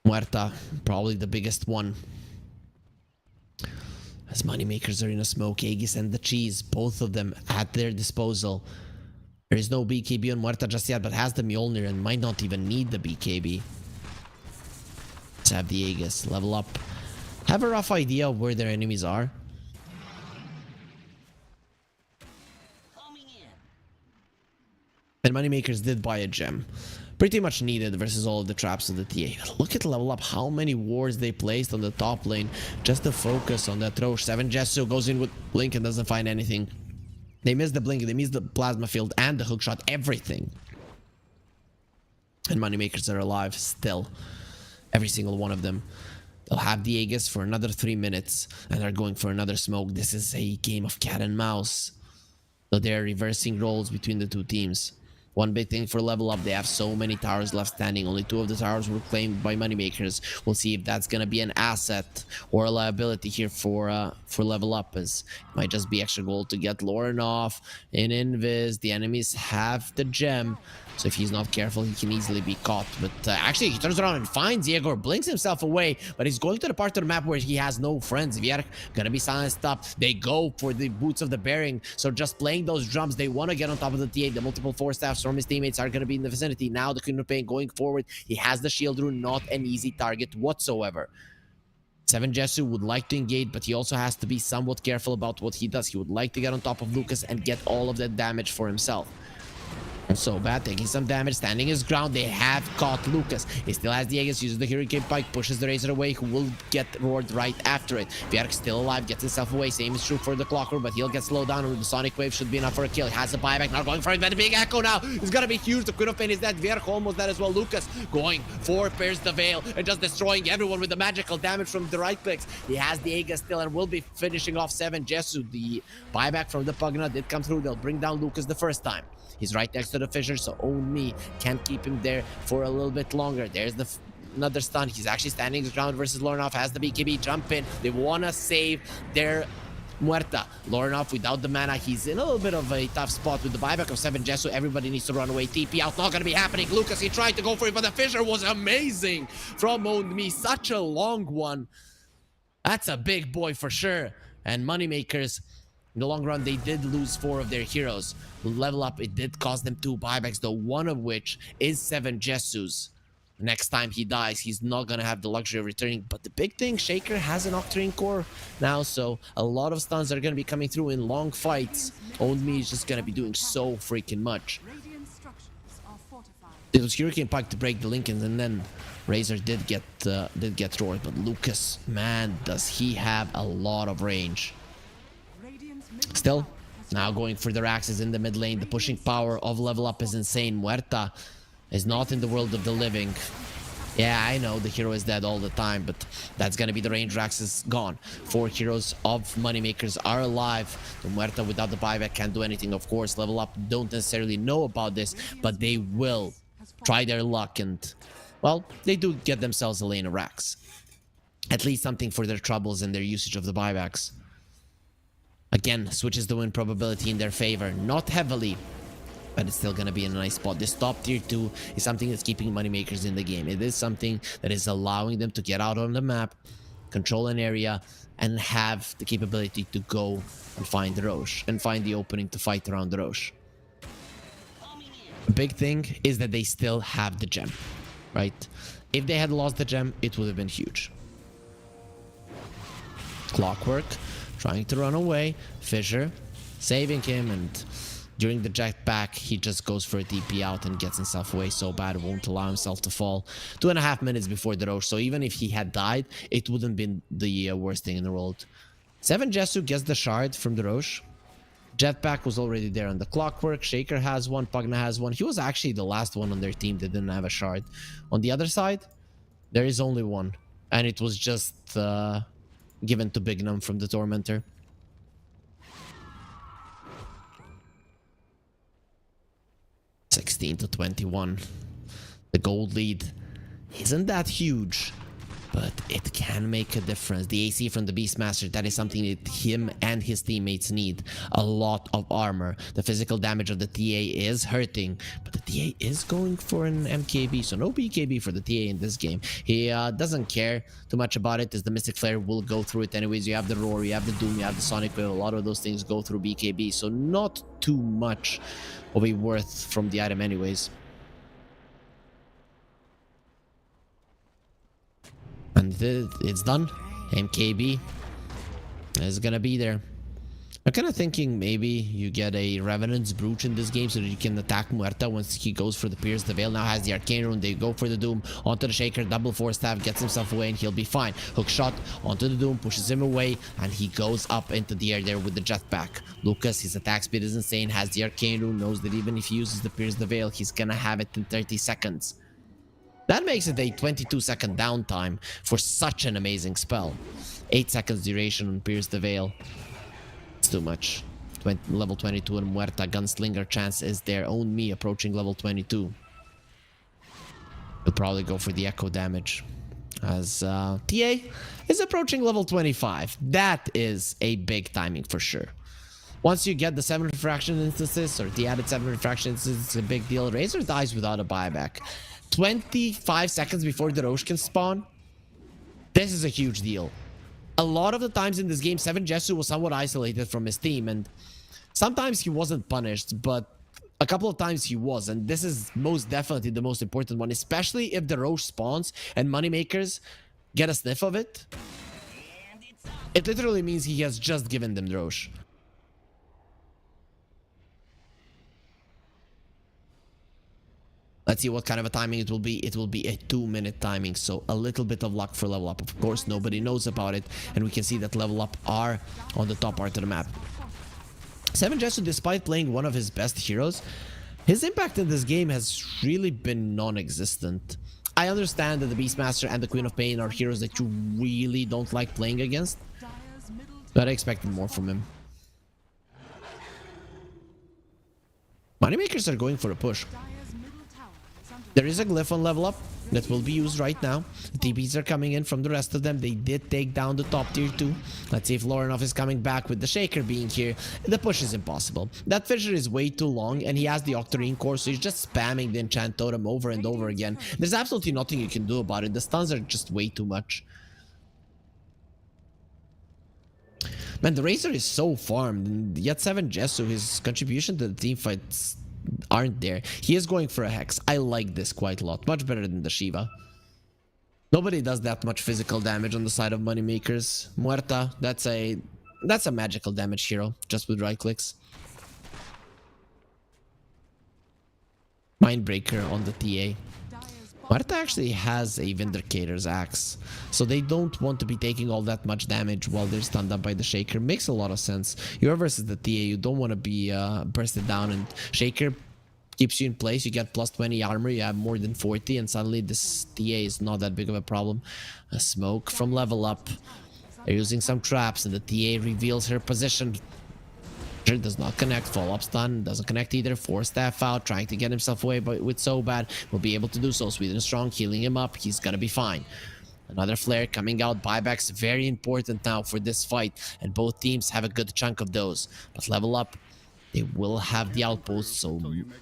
Muerta, probably the biggest one. As Moneymakers are in a smoke, Aegis and the cheese, both of them at their disposal. There is no BKB on Muerta just yet, but has the Mjolnir and might not even need the BKB. Let's have the Aegis level up. Have a rough idea of where their enemies are. And Moneymakers did buy a gem. Pretty much needed versus all of the traps of the TA. Look at level up, how many wards they placed on the top lane just to focus on that Roche. 7 Jesu goes in with Blink and doesn't find anything. They missed the Blink, they missed the Plasma Field and the hookshot, everything. And Moneymakers are alive still. Every single one of them. They'll have the Aegis for another 3 minutes, and they're going for another smoke. This is a game of cat and mouse. So they're reversing roles between the two teams. One big thing for level up, they have so many towers left standing. Only 2 of the towers were claimed by Moneymakers. We'll see if that's gonna be an asset or a liability here for level up, as it might just be extra gold to get Lauren off in Invis. The enemies have the gem, so if he's not careful, he can easily be caught. But actually, he turns around and finds Yegor, blinks himself away, but he's going to the part of the map where he has no friends. Vierk gonna be silenced up. They go for the boots of the bearing, so just playing those drums, they want to get on top of the TA. The multiple 4 staffs from his teammates are gonna be in the vicinity. Now the Queen of Pain going forward. He has the shield rune, not an easy target whatsoever. 7 Jesu would like to engage, but he also has to be somewhat careful about what he does. He would like to get on top of Lucas and get all of that damage for himself. So bad, taking some damage, standing his ground. They have caught Lucas. He still has the Aegis, uses the Hurricane Pike, pushes the Razor away, who will get roared right after it. Vierk still alive, gets himself away. Same is true for the Clocker, but he'll get slowed down. The Sonic Wave should be enough for a kill. He has a buyback, not going for it, but a big echo now. It's gonna be huge. The Queen of Pain is dead. Vierk almost dead as well. Lucas going for Pierce the Veil and just destroying everyone with the magical damage from the right clicks. He has the Aegis still and will be finishing off 7 Jesu. The buyback from the Pugna did come through. They'll bring down Lucas the first time. He's right next to the fissure, so Own Me can't keep him there for a little bit longer. There's the another stun. He's actually standing his ground versus Lornoff. Has the BKB jump in. They want to save their Muerta. Lornoff without the mana. He's in a little bit of a tough spot with the buyback of 7 Jesu. Everybody needs to run away. TP out. Not going to be happening. Lucas, he tried to go for it, but the fissure was amazing from Own Me. Such a long one. That's a big boy for sure. And Moneymakers, in the long run, they did lose 4 of their heroes. Level up, it did cost them 2 buybacks, though one of which is 7 Jesu's. Next time he dies, he's not going to have the luxury of returning. But the big thing, Shaker has an Octarine core now, so a lot of stuns are going to be coming through in long fights. Own Me is just going to be doing so freaking much. Radiant structures are fortified. It was Hurricane Pike to break the Lincolns, and then Razor did get roared. But Lucas, man, does he have a lot of range. Still, now going for their axes in the mid lane. The pushing power of level up is insane. Muerta is not in the world of the living. Yeah, I know the hero is dead all the time, but that's gonna be the range. Axes gone. 4 heroes of Moneymakers are alive. The Muerta without the buyback can't do anything, of course. Level up don't necessarily know about this, but they will try their luck, and well, they do get themselves a lane of racks. At least something for their troubles and their usage of the buybacks. Again, switches the win probability in their favor. Not heavily, but it's still going to be in a nice spot. This top tier 2 is something that's keeping Moneymakers in the game. It is something that is allowing them to get out on the map, control an area, and have the capability to go and find the Roche and find the opening to fight around the Roche. The big thing is that they still have the gem, right? If they had lost the gem, it would have been huge. Clockwork trying to run away. Fissure saving him, and during the jetpack, he just goes for a TP out and gets himself away so bad, won't allow himself to fall. 2.5 minutes before the Roche, so even if he had died, it wouldn't have been the worst thing in the world. 7 Jesu gets the shard from the Roche. Jetpack was already there on the Clockwork. Shaker has one, Pugna has one. He was actually the last one on their team that didn't have a shard. On the other side, there is only one, and it was just given to Bignum from the Tormentor. (16-21). The gold lead isn't that huge, but it can make a difference. The AC from the Beastmaster, that is something that him and his teammates need. A lot of armor. The physical damage of the TA is hurting, but the TA is going for an MKB, so no BKB for the TA in this game. He doesn't care too much about it, as the Mystic Flare will go through it anyways. You have the Roar, you have the Doom, you have the Sonic Wave. A lot of those things go through BKB, so not too much of a worth from the item anyways. And it's done. MKB is gonna be there. I'm kind of thinking maybe you get a Revenant's Brooch in this game so that you can attack Muerta once he goes for the Pierce. The Veil now has the Arcane Rune. They go for the Doom onto the Shaker. Double 4 staff, gets himself away, and he'll be fine. Hook shot onto the Doom, pushes him away, and he goes up into the air there with the jetpack. Lucas, his attack speed is insane, has the Arcane Rune, knows that even if he uses the Pierce the Veil, he's gonna have it in 30 seconds. That makes it a 22-second downtime for such an amazing spell. 8 seconds duration on Pierce the Veil. It's too much. Level 22 and Muerta Gunslinger chance is there. Own me approaching level 22. He'll probably go for the echo damage. As TA is approaching level 25. That is a big timing for sure. Once you get the 7 refraction instances, or the added 7 refraction instances, it's a big deal. Razor dies without a buyback. 25 seconds before the Roche can spawn. This is a huge deal. A lot of the times in this game, 7 Jesu was somewhat isolated from his team, and sometimes he wasn't punished, but a couple of times he was, and this is most definitely the most important one, especially if the Roche spawns and moneymakers get a sniff of it. It literally means he has just given them the Roche. Let's see what kind of a timing it will be. It will be a 2-minute timing, so a little bit of luck for level up. Of course, nobody knows about it, and we can see that level up are on the top part of the map. 7 Jesu, despite playing one of his best heroes, his impact in this game has really been non-existent. I understand that the Beastmaster and the Queen of Pain are heroes that you really don't like playing against, but I expected more from him. Moneymakers are going for a push. There is a glyph on level up that will be used right now. The TPs are coming in from the rest of them. They did take down the top tier 2. Let's see if Lorenov is coming back with the Shaker being here. The push is impossible. That Fissure is way too long, and he has the Octarine core, so he's just spamming the Enchant Totem over and over again. There's absolutely nothing you can do about it. The stuns are just way too much. Man, the Razor is so farmed, and yet 7 Jesu, his contribution to the team fights aren't there. He is going for a Hex. I like this quite a lot. Much better than the Shiva. Nobody does that much physical damage on the side of Moneymakers. Muerta, that's a magical damage hero, just with right clicks. Mindbreaker on the TA. Muerta actually has a Vindicator's Axe, so they don't want to be taking all that much damage while they're stunned up by the Shaker. Makes a lot of sense. You're versus the TA, you don't want to be bursted down, and Shaker keeps you in place. You get plus 20 armor, you have more than 40, and suddenly this TA is not that big of a problem. A smoke from level up. They're using some traps, and the TA reveals her position. Does not connect. Follow-up stun. Doesn't connect either. 4 staff out. Trying to get himself away with so bad. Will be able to do so. Sweden strong. Healing him up. He's gonna be fine. Another flare coming out. Buybacks very important now for this fight. And both teams have a good chunk of those. But level up, they will have the outpost. So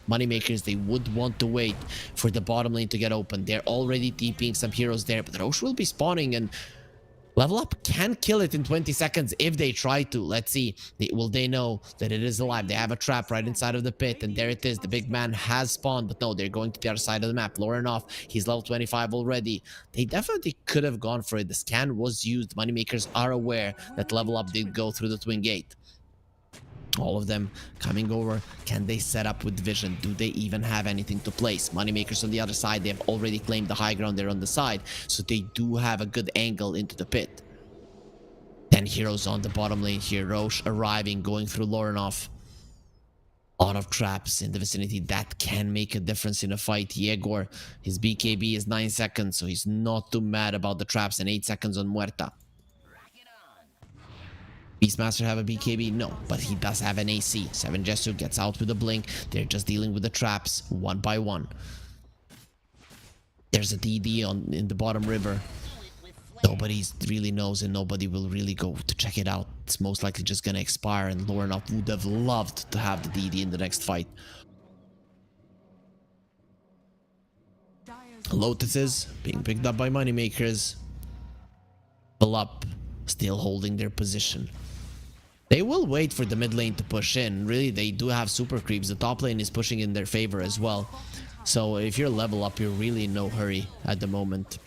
Moneymakers, they would want to wait for the bottom lane to get open. They're already TPing some heroes there. But Roche will be spawning, and level up can kill it in 20 seconds if they try to. Let's see. Will they know that it is alive? They have a trap right inside of the pit, and there it is. The big man has spawned, but no, they're going to the other side of the map. Lorenov, he's level 25 already. They definitely could have gone for it. The scan was used. Moneymakers are aware that level up did go through the twin gate. All of them coming over. Can they set up with vision? Do they even have anything to place? Moneymakers on the other side, they have already claimed the high ground there on the side, so they do have a good angle into the pit. 10 heroes on the bottom lane here. Roche arriving, going through Lorenov. A lot of traps in the vicinity. That can make a difference in a fight. Yegor, his BKB is 9 seconds, so he's not too mad about the traps, and 8 seconds on Muerta. Beastmaster have a BKB? No, but he does have an AC. 7 Jesu gets out with a blink. They're just dealing with the traps one by one. There's a DD in the bottom river. Nobody really knows, and nobody will really go to check it out. It's most likely just gonna expire, and Lorenov would have loved to have the DD in the next fight. Lotuses being picked up by Moneymakers. Pull up, still holding their position. They will wait for the mid lane to push in. Really, they do have super creeps. The top lane is pushing in their favor as well. So if you're level up, you're really in no hurry at the moment.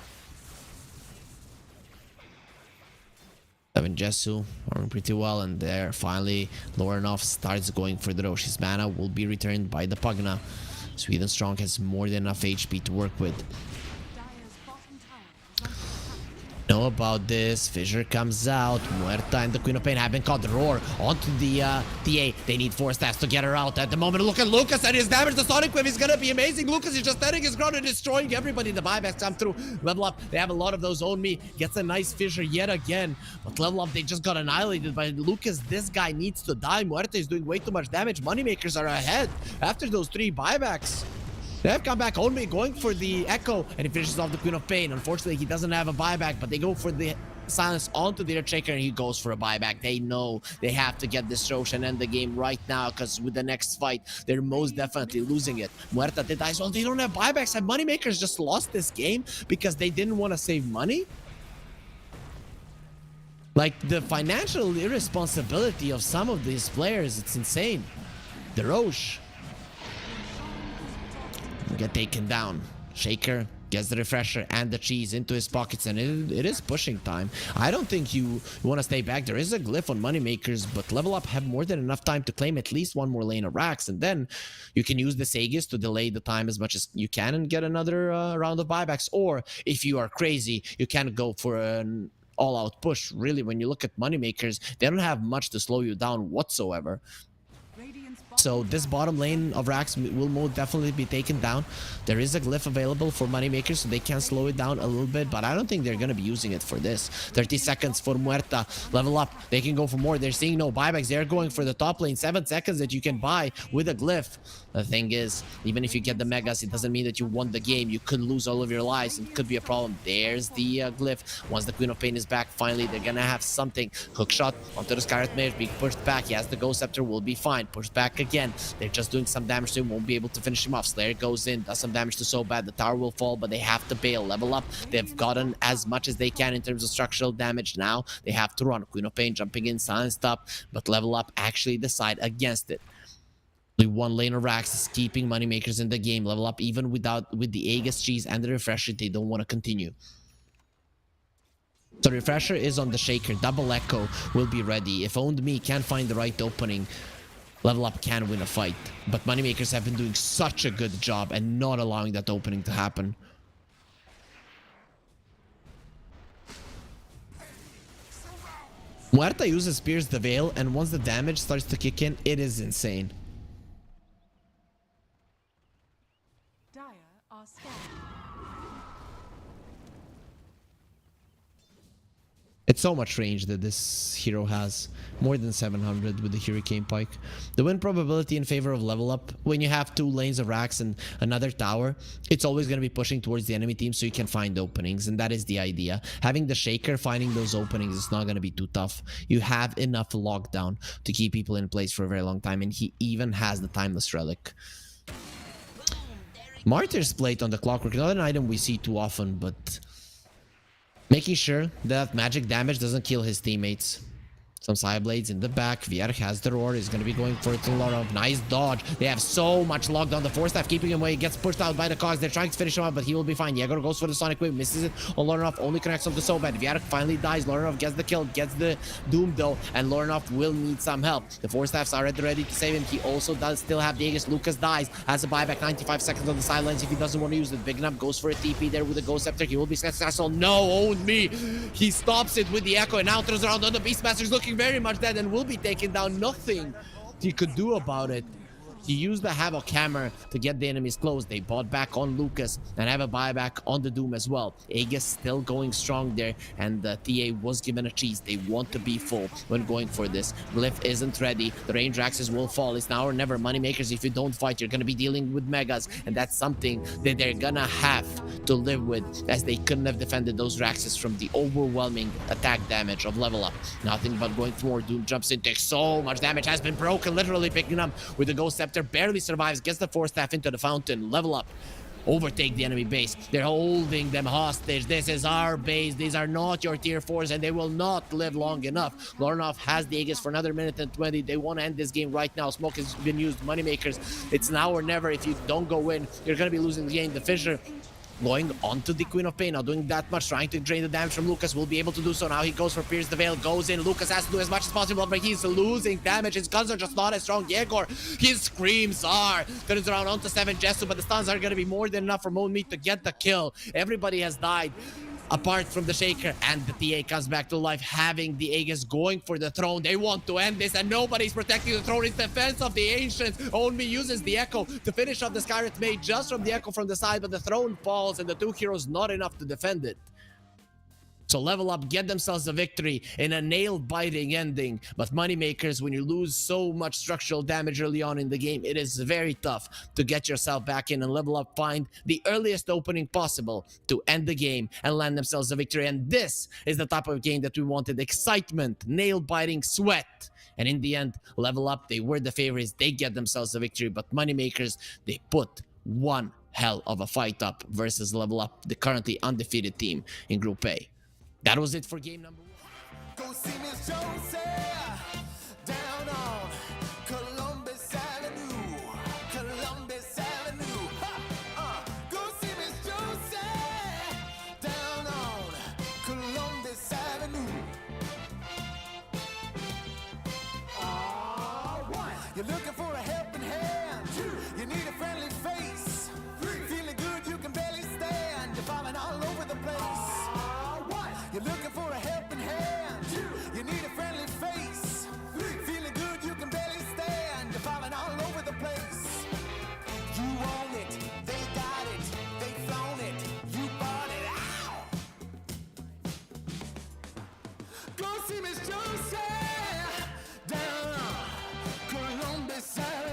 7 Jesu arming pretty well, and there finally Lorenov starts going for the Roche. His mana will be returned by the Pugna. Sweden Strong has more than enough HP to work with. know about this. Fissure comes out. Muerta and the Queen of Pain have been caught. The roar onto the TA. They need 4 stacks to get her out at the moment. Look at Lucas and his damage. The Sonic Wave is gonna be amazing. Lucas is just standing his ground and destroying everybody. The buybacks come through. Level Up, they have a lot of those on me. Gets a nice Fissure yet again. But Level Up, they just got annihilated by Lucas. This guy needs to die. Muerta is doing way too much damage. Moneymakers are ahead after those 3 buybacks. They have come back on me, going for the Echo, and he finishes off the Queen of Pain. Unfortunately, he doesn't have a buyback, but they go for the silence onto the Earthshaker, and he goes for a buyback. They know they have to get this Roche and end the game right now, because with the next fight, they're most definitely losing it. Muerta did die, so they don't have buybacks, and Moneymakers just lost this game because they didn't want to save money. Like, the financial irresponsibility of some of these players, it's insane. The Roche get taken down. Shaker gets the refresher and the cheese into his pockets, and it is pushing time. I don't think you want to stay back. There is a glyph on Moneymakers, but Level Up have more than enough time to claim at least 1 more lane of racks, and then you can use the Sagas to delay the time as much as you can and get another round of buybacks. Or if you are crazy, you can go for an all-out push. Really, when you look at Moneymakers, they don't have much to slow you down whatsoever. So this bottom lane of racks will most definitely be taken down. There is a glyph available for Moneymakers, so they can slow it down a little bit, but I don't think they're going to be using it for this. 30 seconds for Muerta. Level Up. They can go for more. They're seeing no buybacks. They're going for the top lane. 7 seconds that you can buy with a glyph. The thing is, even if you get the megas, it doesn't mean that you won the game. You could lose all of your lives. It could be a problem. There's the glyph. Once the Queen of Pain is back, finally, they're going to have something. Hook shot onto the Scarlet Mage, being pushed back. He has the Ghost Scepter, will be fine. Pushed back again. They're just doing some damage to him, won't be able to finish him off. Slayer goes in, does some damage to So Bad. The tower will fall, but they have to bail. Level Up. They've gotten as much as they can in terms of structural damage. Now they have to run. Queen of Pain jumping in, silenced up, but Level Up actually decide against it. Only 1 lane of racks is keeping Moneymakers in the game. Level Up, even with the Aegis cheese and the refresher, they don't want to continue. So refresher is on the Shaker. Double Echo will be ready. If Owned Me can find the right opening, Level Up can win a fight. But Moneymakers have been doing such a good job and not allowing that opening to happen. Muerta uses Pierce the Veil, and once the damage starts to kick in, it is insane. Dire are scared. It's so much range that this hero has. More than 700 with the Hurricane Pike. The win probability in favor of Level Up, when you have 2 lanes of racks and another tower, it's always going to be pushing towards the enemy team so you can find openings, and that is the idea. Having the Shaker finding those openings is not going to be too tough. You have enough lockdown to keep people in place for a very long time, and he even has the Timeless Relic. Martyr's Plate on the Clockwork, not an item we see too often, but making sure that magic damage doesn't kill his teammates. Some side blades in the back. Vierk has the roar. He's going to be going for it to Lorov. Nice dodge. They have so much lockdown. The 4-staff keeping him away. He gets pushed out by the cogs. They're trying to finish him up, but he will be fine. Yegor goes for the Sonic Wave. Misses it on Lorinov. Only connects him to So Bad. Vierk finally dies. Lorinov gets the kill. Gets the Doom though. And Lorinov will need some help. The 4-staffs are ready to save him. He also does still have the Aegis. Lucas dies. Has a buyback. 95 seconds on the sidelines if he doesn't want to use it. Big enough goes for a TP there with the Ghost Scepter. He will be successful. No, Own Me. He stops it with the Echo and now throws around on the Beastmaster. Looking very much dead and will be taken down. Nothing he could do about it. He used the Havoc Hammer to get the enemies close. They bought back on Lucas and have a buyback on the Doom as well. Aegis still going strong there, and the TA was given a cheese. They want to be full when going for this. Glyph isn't ready. The range axes will fall. It's now or never. Moneymakers, if you don't fight, you're going to be dealing with megas, and that's something that they're going to have to live with, as they couldn't have defended those Raxes from the overwhelming attack damage of Level Up. Nothing but going for more. Doom jumps in, takes so much damage, has been broken, literally picking up with the Ghost Scepter. Barely survives, gets the 4-staff into the fountain. Level Up, overtake the enemy base. They're holding them hostage. This is our base. These are not your tier 4s, and they will not live long enough. Lorinov has the Aegis for another minute and 20. They want to end this game right now. Smoke has been used. Moneymakers, it's now or never. If you don't go in, you're going to be losing the game. The Fissure going onto the Queen of Pain, not doing that much, trying to drain the damage from Lucas, will be able to do so. Now he goes for Pierce the Veil, goes in. Lucas has to do as much as possible, but he's losing damage. His guns are just not as strong. Yegor, his screams are. Turns around onto 7 Jesu, but the stuns are going to be more than enough for Moon Meat to get the kill. Everybody has died. apart from the Shaker, and the TA comes back to life, having the Aegis going for the throne. They want to end this, and nobody's protecting the throne. It's defense of the Ancients. Only uses the Echo to finish off the Skyrit Mage just from the Echo from the side, but the throne falls, and the two heroes not enough to defend it. So Level Up get themselves a victory in a nail-biting ending. But Moneymakers, when you lose so much structural damage early on in the game, it is very tough to get yourself back in, and Level Up find the earliest opening possible to end the game and land themselves a victory. And this is the type of game that we wanted. Excitement, nail-biting, sweat. And in the end, Level Up, they were the favorites. They get themselves a victory. But Moneymakers, they put one hell of a fight up versus Level Up, the currently undefeated team in Group A. That was it for game number 1. Go see Miss Josie down on Columbus Avenue. Columbus Avenue. Go see Miss Josie down on Columbus Avenue. You're looking for a helping hand. You need a friendly face. Feeling good, you can barely stand. You're falling all over the place. You're looking for a helping hand. You need a friendly face. Feeling good, you can barely stand. You're falling all over the place. You own it, they got it, they flown it, you bought it. Ow! Go see Miss Josie down on Columbus Avenue.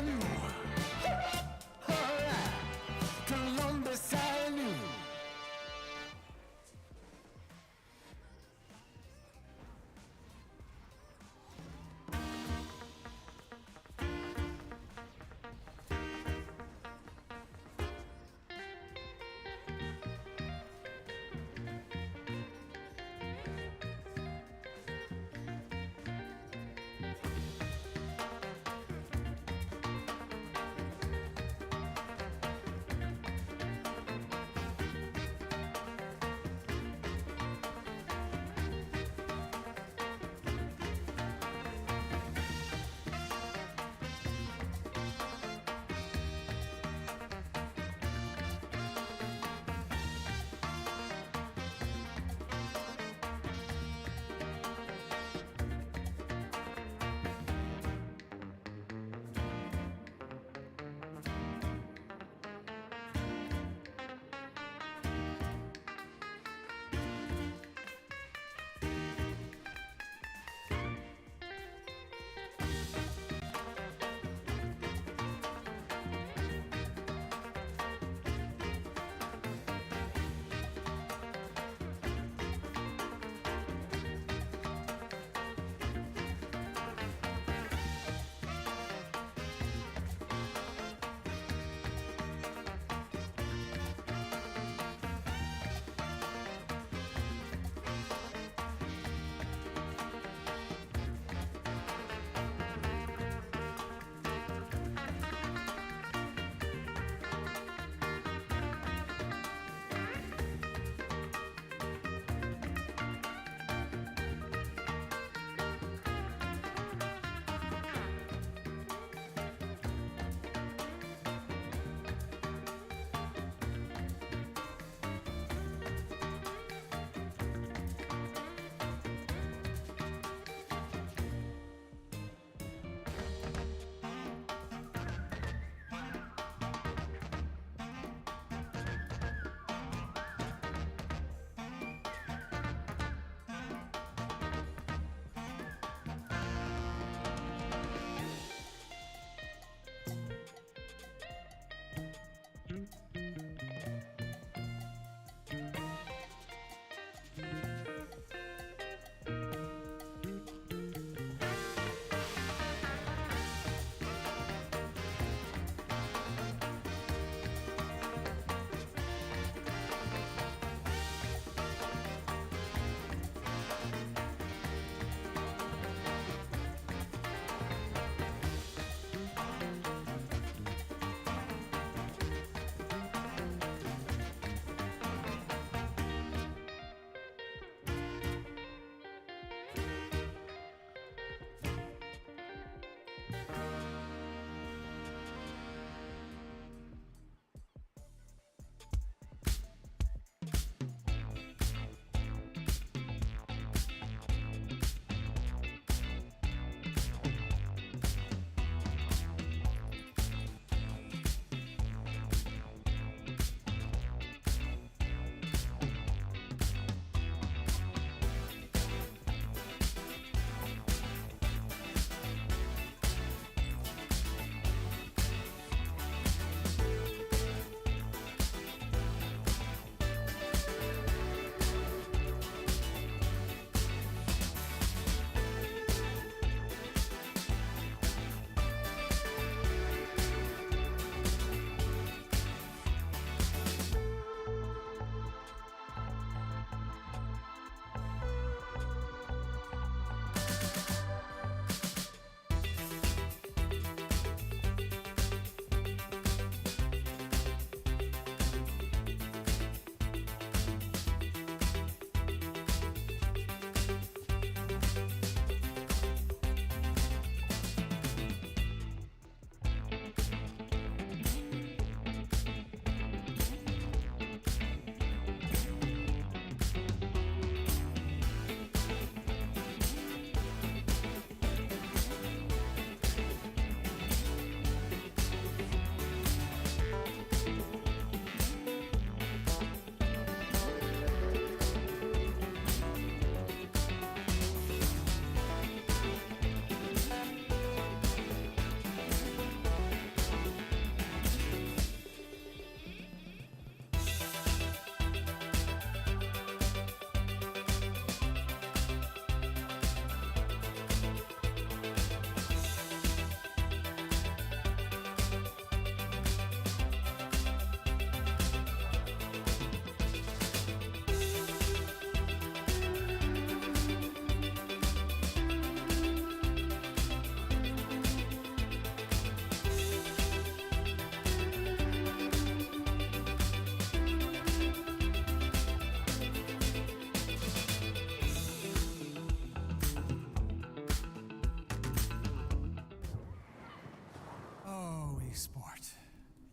sport.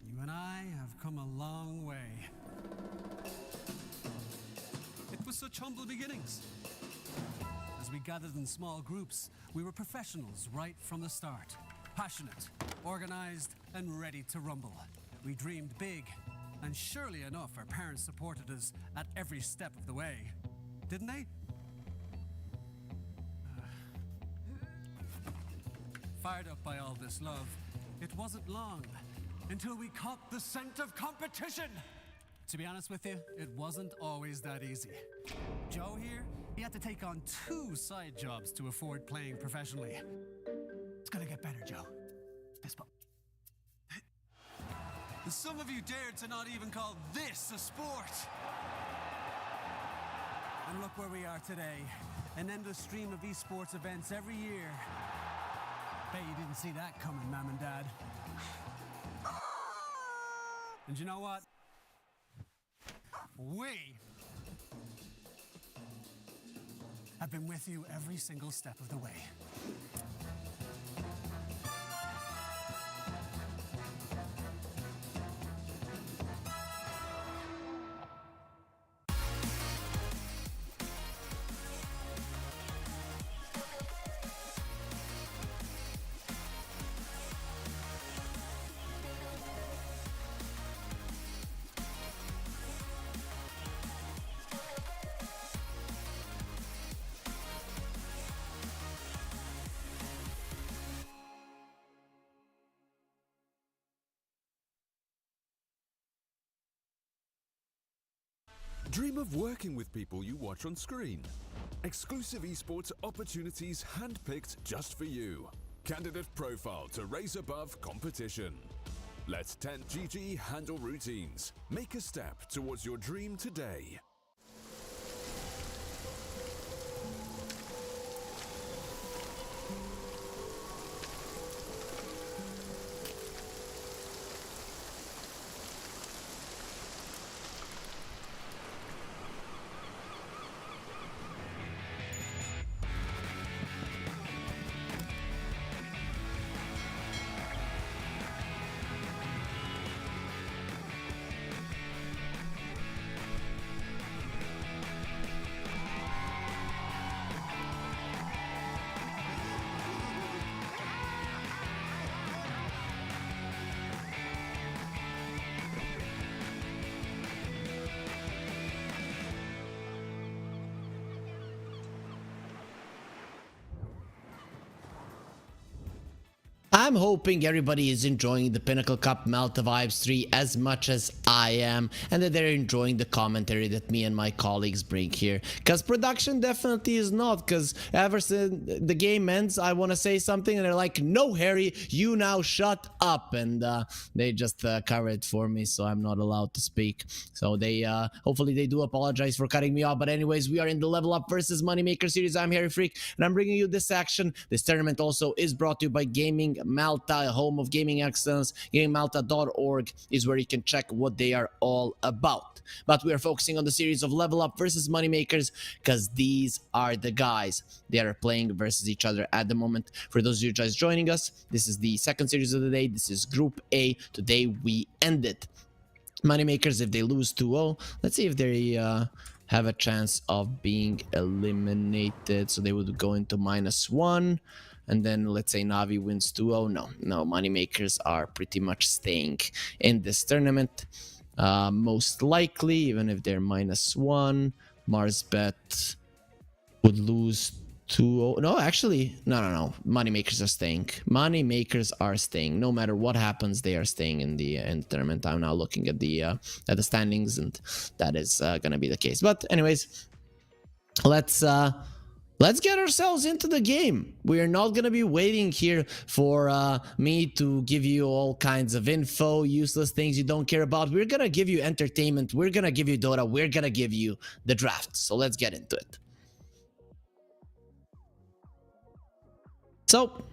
You and I have come a long way. It was such humble beginnings. As we gathered in small groups, we were professionals right from the start. Passionate, organized, and ready to rumble. We dreamed big, and surely enough, our parents supported us at every step of the way. Didn't they? Fired up by all this love, it wasn't long until we caught the scent of competition. To be honest with you, it wasn't always that easy. Joe here, he had to take on 2 side jobs to afford playing professionally. It's gonna get better, Joe. Fist bump. Some of you dared to not even call this a sport. And look where we are today. An endless stream of esports events every year. Bet you didn't see that coming, Mom and Dad. And you know what? We have been with you every single step of the way. Dream of working with people you watch on screen. Exclusive esports opportunities handpicked just for you. Candidate profile to raise above competition. Let 10GG handle routines. Make a step towards your dream today. I'm hoping everybody is enjoying the Pinnacle Cup Malta Vibes 3 as much as I am, and that they're enjoying the commentary that me and my colleagues bring here. Because production definitely is not, because ever since the game ends, I want to say something, and they're like, no, Harry, you now shut up. And they just cover it for me, so I'm not allowed to speak. So they, hopefully they do apologize for cutting me off. But anyways, we are in the Level Up versus Moneymaker series. I'm Harry Freak, and I'm bringing you this action. This tournament also is brought to you by Gaming Malta, home of gaming excellence. GamingMalta.org is where you can check what they are all about. But we are focusing on the series of Level Up versus Moneymakers because these are the guys that are playing versus each other at the moment. For those of you guys joining us, this is the second series of the day. This is Group A. Today we ended. Moneymakers, if they lose 2-0, let's see if they have a chance of being eliminated. So they would go into -1. And then let's say Navi wins 2-0. No, Moneymakers are pretty much staying in this tournament. Most likely, even if they're -1, Marsbet would lose 2-0. No, actually, no. Moneymakers are staying. Moneymakers are staying. No matter what happens, they are staying in the tournament. I'm now looking at the standings, and that is gonna be the case. But anyways, let's get ourselves into the game. We are not going to be waiting here for me to give you all kinds of info, useless things you don't care about. We're going to give you entertainment. We're going to give you Dota. We're going to give you the draft. So let's get into it. So,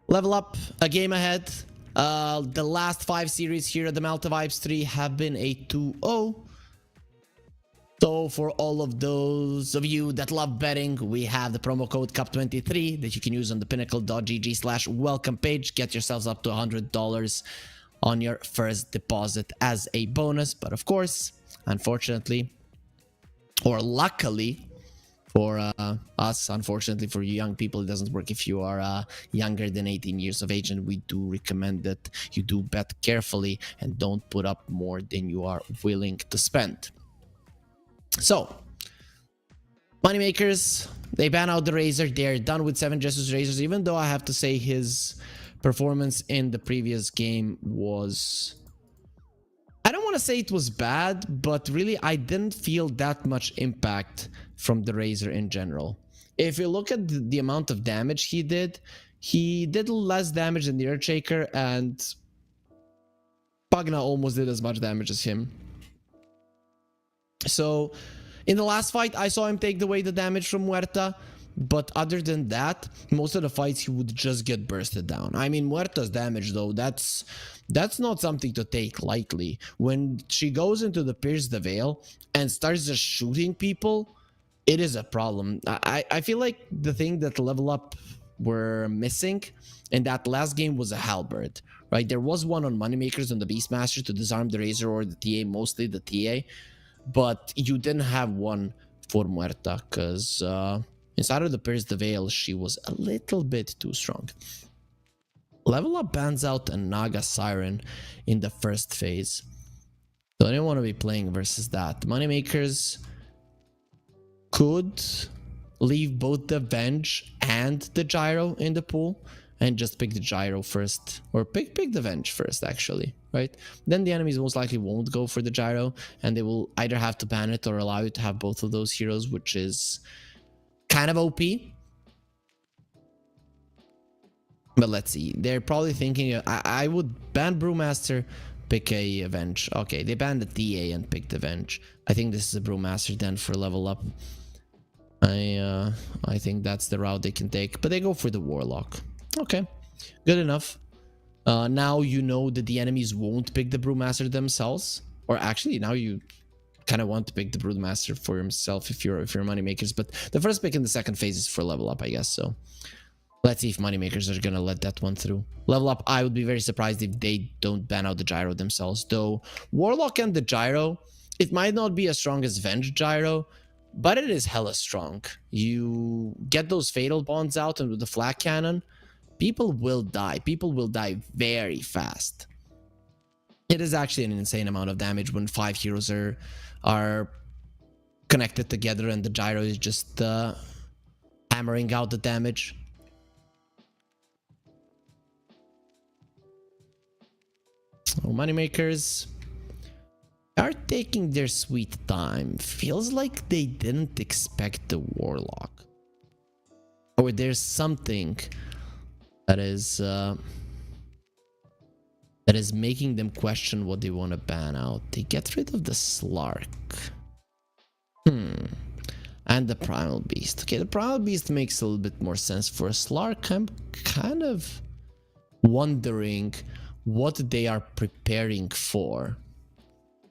Level Up, a game ahead. The last 5 series here at the Malta Vibes 3 have been a 2-0. So for all of those of you that love betting, we have the promo code CUP23 that you can use on the pinnacle.gg/welcome page. Get yourselves up to $100 on your first deposit as a bonus. But of course, unfortunately, or luckily for us, unfortunately for you young people, it doesn't work if you are younger than 18 years of age, and we do recommend that you do bet carefully and don't put up more than you are willing to spend. So, moneymakers, they ban out the Razor. They're done with 7 Jesus Razors, even though I have to say his performance in the previous game was... I don't want to say it was bad, but really I didn't feel that much impact from the Razor in general. If you look at the amount of damage he did less damage than the Earthshaker, and Pagna almost did as much damage as him. So in the last fight, I saw him take away the damage from Muerta, but other than that, most of the fights he would just get bursted down. I mean, Muerta's damage though, that's not something to take lightly. When she goes into the Pierce the Veil and starts just shooting people, it is a problem. I feel like the thing that Level Up were missing in that last game was a halberd, right? There was one on Moneymakers on the Beastmaster to disarm the Razor or the TA, mostly the TA. But you didn't have one for Muerta because inside of the Pierce the Veil, she was a little bit too strong. Level Up bans out a Naga Siren in the first phase. So I didn't want to be playing versus that. Moneymakers could leave both the Venge and the Gyro in the pool and just pick the Gyro first, or pick the Venge first actually, right? Then the enemies most likely won't go for the Gyro, and they will either have to ban it or allow you to have both of those heroes, which is kind of OP. But let's see, they're probably thinking I would ban Brewmaster, pick a Venge. Okay, they banned the TA and picked the Venge. I think this is a Brewmaster then for Level Up. I think that's the route they can take, but they go for the Warlock. Okay, good enough. Now you know that the enemies won't pick the Brewmaster themselves, or actually now you kind of want to pick the Brewmaster for himself if you're Moneymakers. But the first pick in the second phase is for Level Up, I guess. So let's see if Moneymakers are gonna let that one through. Level Up, I would be very surprised if they don't ban out the Gyro themselves. Though Warlock and the Gyro, it might not be as strong as Venge Gyro, but it is hella strong. You get those Fatal Bonds out, and with the Flak Cannon, people will die. People will die very fast. It is actually an insane amount of damage when 5 heroes are connected together and the Gyro is just hammering out the damage. So Moneymakers are taking their sweet time. Feels like they didn't expect the Warlock. Or there's something that is making them question what they want to ban out. They get rid of the Slark. And the Primal Beast. Okay, the Primal Beast makes a little bit more sense. For a Slark, I'm kind of wondering what they are preparing for.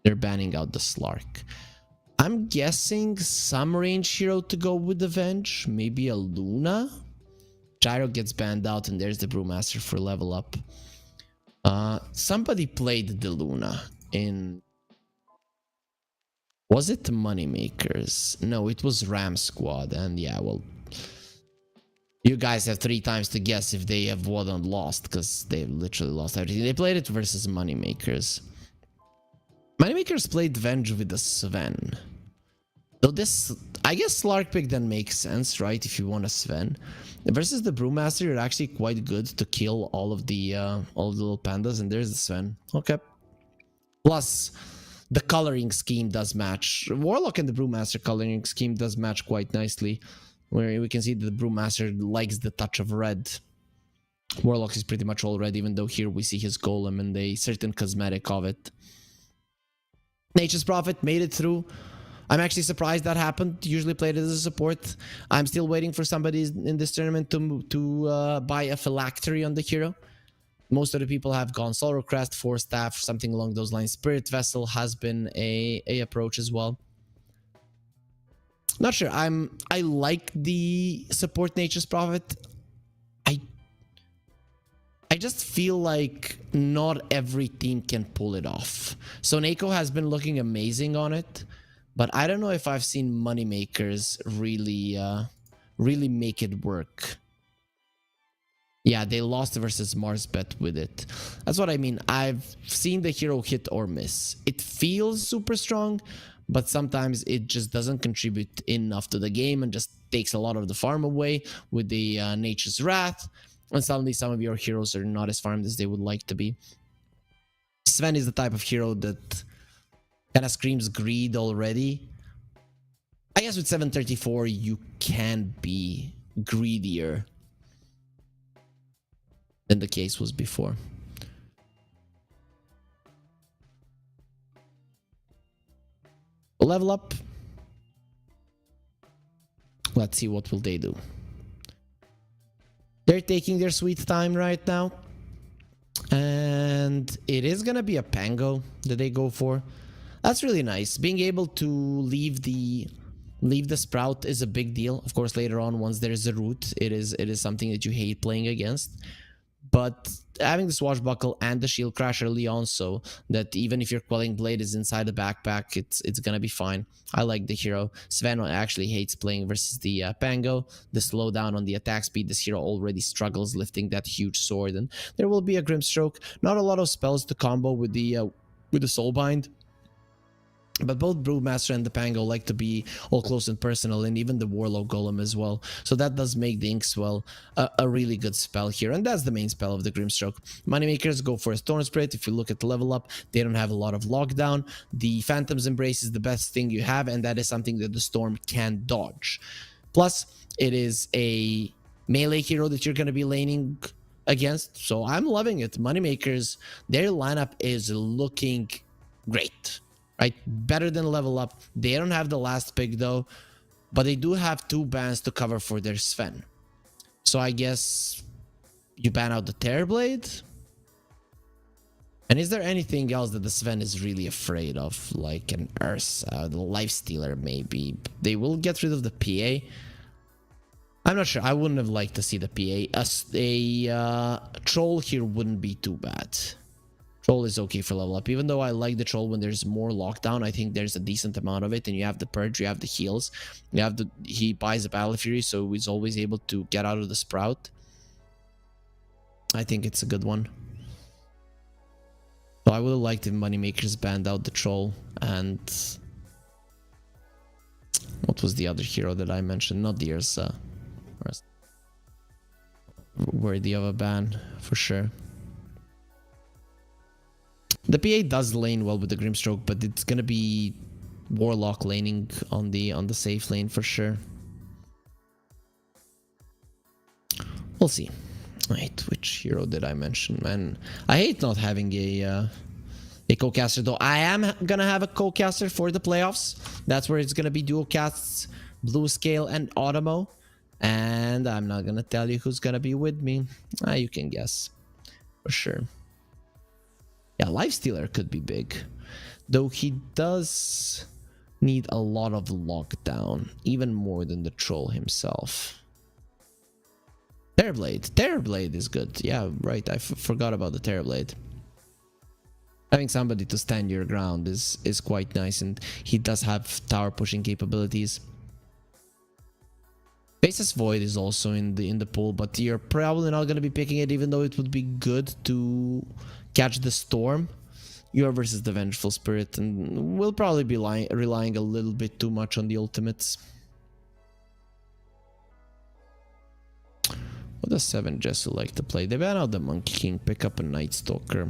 They're banning out the Slark. I'm guessing some range hero to go with the Venge. Maybe a Luna. Gyro gets banned out, and there's the Brewmaster for Level Up. Somebody played the Luna in... Was it Moneymakers? No, it was Ram Squad. And yeah, well, you guys have 3 times to guess if they have won or lost, because they literally lost everything. They played it versus Moneymakers. Moneymakers played Venge with the Sven. Though this, I guess Slark pick then makes sense, right? If you want a Sven. Versus the Brewmaster, you're actually quite good to kill all of the little pandas, and there's the Sven. Okay. Plus, the coloring scheme does match. Warlock and the Brewmaster coloring scheme does match quite nicely, where we can see that the Brewmaster likes the touch of red. Warlock is pretty much all red, even though here we see his golem and a certain cosmetic of it. Nature's Prophet made it through. I'm actually surprised that happened. Usually played it as a support. I'm still waiting for somebody in this tournament to buy a phylactery on the hero. Most of the people have gone Sorrow Crest, Force Staff, something along those lines. Spirit Vessel has been a approach as well. Not sure. I like the support Nature's Prophet. I just feel like not every team can pull it off. So Nako has been looking amazing on it, but I don't know if I've seen moneymakers really make it work. Yeah, they lost versus Marsbet with it. That's what I mean. I've seen the hero hit or miss. It feels super strong, but sometimes it just doesn't contribute enough to the game and just takes a lot of the farm away with the Nature's Wrath. And suddenly some of your heroes are not as farmed as they would like to be. Sven is the type of hero that kind of screams greed already. I guess with 734 you can be greedier than the case was before. Level up. Let's see what will they do. They're taking their sweet time right now. And it is gonna be a Pango that they go for. That's really nice. Being able to leave the Sprout is a big deal. Of course, later on, once there's a root, it is something that you hate playing against. But having the Swashbuckle and the Shield Crash early on, so that even if your Quelling Blade is inside the backpack, it's gonna be fine. I like the hero. Sven actually hates playing versus the Pango. The slowdown on the attack speed, this hero already struggles lifting that huge sword, and there will be a Grimstroke. Not a lot of spells to combo with the Soulbind. But both Brewmaster and the Pango like to be all close and personal, and even the Warlock Golem as well. So that does make the Inkswell a really good spell here, and that's the main spell of the Grimstroke. Moneymakers go for a Storm Spirit. If you look at the level up, they don't have a lot of lockdown. The Phantom's Embrace is the best thing you have, and that is something that the Storm can dodge. Plus, it is a melee hero that you're going to be laning against, so I'm loving it. Moneymakers, their lineup is looking great. Right, better than level up. They don't have the last pick though, but they do have 2 bans to cover for their Sven. So I guess you ban out the Terrorblade. And is there anything else that the Sven is really afraid of, like an Ursa, the Lifestealer maybe? They will get rid of the PA. I'm not sure. I wouldn't have liked to see the PA. A Troll here wouldn't be too bad. Troll is okay for level up, even though I like the Troll when there's more lockdown. I think there's a decent amount of it, and you have the Purge, you have the heals, you have he buys a Battle Fury, so he's always able to get out of the Sprout. I think it's a good one. So I would have liked if Moneymakers banned out the Troll, and what was the other hero that I mentioned? Not the Ursa. Worthy of a ban for sure. The PA does lane well with the Grimstroke, but it's gonna be Warlock laning on the safe lane for sure. We'll see. Wait, which hero did I mention? Man, I hate not having a co-caster though. I am gonna have a co-caster for the playoffs. That's where it's gonna be dual casts, Blue Scale and Automo. And I'm not gonna tell you who's gonna be with me. You can guess for sure. Yeah, Lifestealer could be big, though he does need a lot of lockdown, even more than the Troll himself. Terrorblade is good. Yeah, right, I forgot about the Terrorblade. Having somebody to stand your ground is quite nice, and he does have tower pushing capabilities. Faceless Void is also in the pool, but you're probably not going to be picking it, even though it would be good to catch the Storm. You're versus the Vengeful Spirit, and we'll probably be relying a little bit too much on the ultimates. What does 7 Jesu like to play? They ban out the Monkey King, pick up a Night Stalker.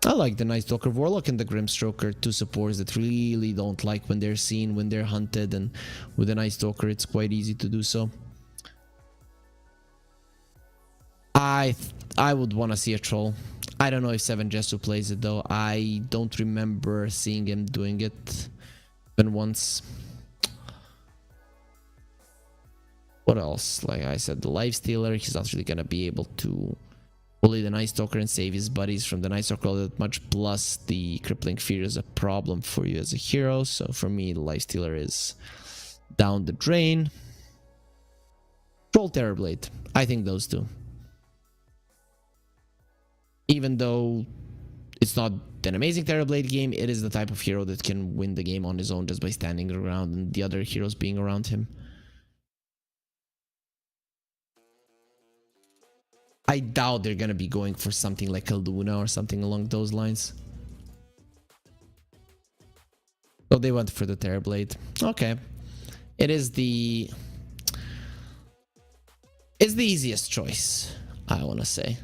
I like the Night Stalker. Warlock and the Grimstroke are 2 supports that really don't like when they're seen, when they're hunted, and with the Night Stalker it's quite easy to do so. I would want to see a Troll. I don't know if 7 Jesu plays it though. I don't remember seeing him doing it even once. What else? Like I said, the Lifestealer, he's not really gonna be able to Bully the Night Stalker and save his buddies from the Night Stalker all that much. Plus, the crippling fear is a problem for you as a hero. So for me, the Lifestealer is down the drain. Troll Terrorblade. I think those two. Even though it's not an amazing Terrorblade game, it is the type of hero that can win the game on his own just by standing around and the other heroes being around him. I doubt they're gonna be going for something like a Luna or something along those lines. So they went for the Terrorblade. Okay. It's the easiest choice, I want to say.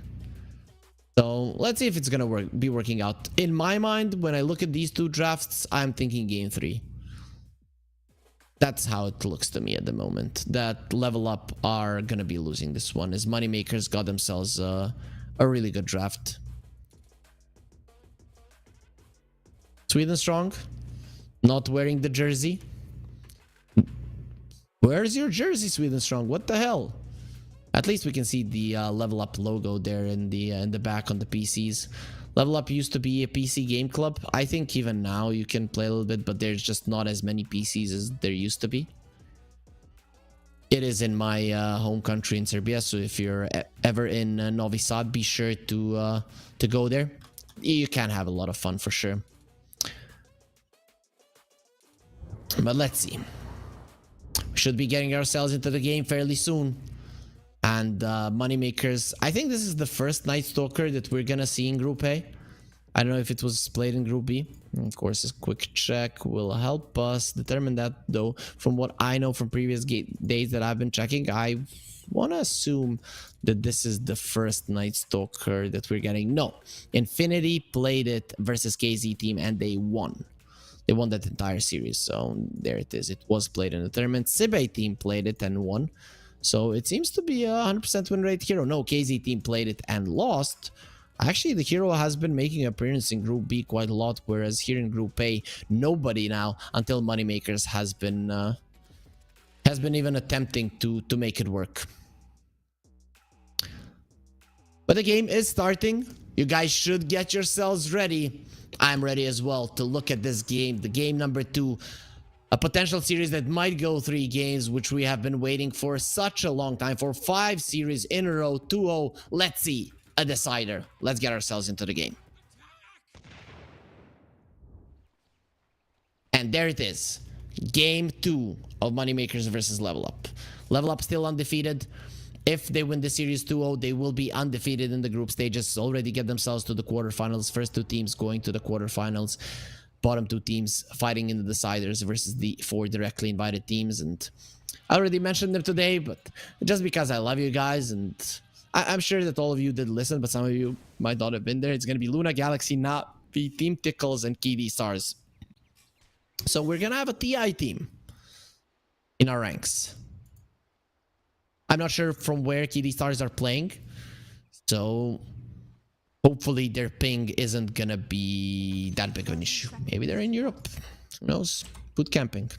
So let's see if it's gonna be working out. In my mind, when I look at these two drafts, I'm thinking game 3. That's how it looks to me at the moment. That Level Up are gonna be losing this one, as Moneymakers got themselves a really good draft. Sweden Strong, not wearing the jersey. Where's your jersey, Sweden Strong? What the hell? At least we can see the Level Up logo there in the back on the PCs. Level Up used to be a PC game club. I think even now you can play a little bit, but there's just not as many PCs as there used to be. It is in my home country in Serbia, so if you're ever in Novi Sad, be sure to go there. You can have a lot of fun for sure. But let's see. We should be getting ourselves into the game fairly soon. And Moneymakers, I think this is the first Night Stalker that we're gonna see in Group A. I don't know if it was played in Group B. Of course, a quick check will help us determine that, though. From what I know from previous days that I've been checking, I want to assume that this is the first Night Stalker that we're getting. No, Infinity played it versus KZ team and they won. They won that entire series, so there it is. It was played in the tournament. Sibe team played it and won. So it seems to be a 100% win rate hero. No, KZ team played it and lost. Actually, the hero has been making an appearance in Group B quite a lot, whereas here in Group A, nobody now, until Moneymakers, has been even attempting to make it work. But the game is starting. You guys should get yourselves ready. I'm ready as well to look at this game, the game number 2. A potential series that might go 3 games, which we have been waiting for such a long time, for 5 series in a row, 2-0. Let's see, a decider. Let's get ourselves into the game. And there it is. Game 2 of Moneymakers versus Level Up. Level Up still undefeated. If they win the series 2-0, they will be undefeated in the group stages. Already get themselves to the quarterfinals. First 2 teams going to the quarterfinals. Bottom 2 teams fighting in the deciders versus the 4 directly invited teams. And I already mentioned them today, but just because I love you guys, and I'm sure that all of you did listen, but some of you might not have been there. It's going to be Luna, Galaxy, Navi, Team Tickles, and KD Stars. So we're going to have a TI team in our ranks. I'm not sure from where KD Stars are playing, so hopefully their ping isn't gonna be that big of an issue. Maybe they're in Europe. Who knows? Boot camping.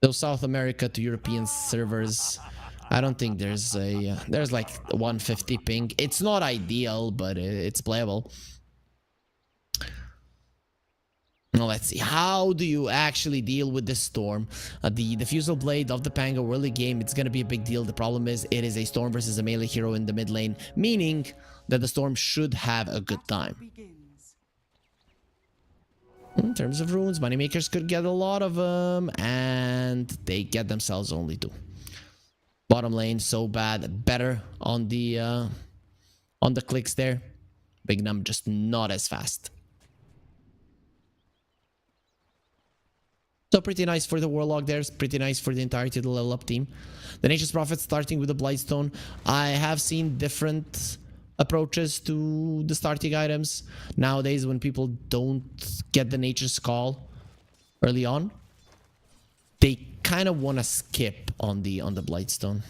Those South America to European servers, I don't think there's like 150 ping. It's not ideal, but it's playable. Now let's see. How do you actually deal with this StoRm? The Fusel Blade of the Pango early game, it's gonna be a big deal. The problem is it is a StoRm versus a melee hero in the mid lane, meaning that the StoRm should have a good time. In terms of runes, Moneymakers could get a lot of them, and they get themselves only 2. Bottom lane, so bad. Better on the clicks there. Big Num just not as fast. So pretty nice for the Warlock there. It's pretty nice for the entirety of the Level Up team. The Nature's Prophet starting with the Blightstone. I have seen different approaches to the starting items nowadays when people don't get the Nature's Call early on. They kind of want to skip on the Blightstone.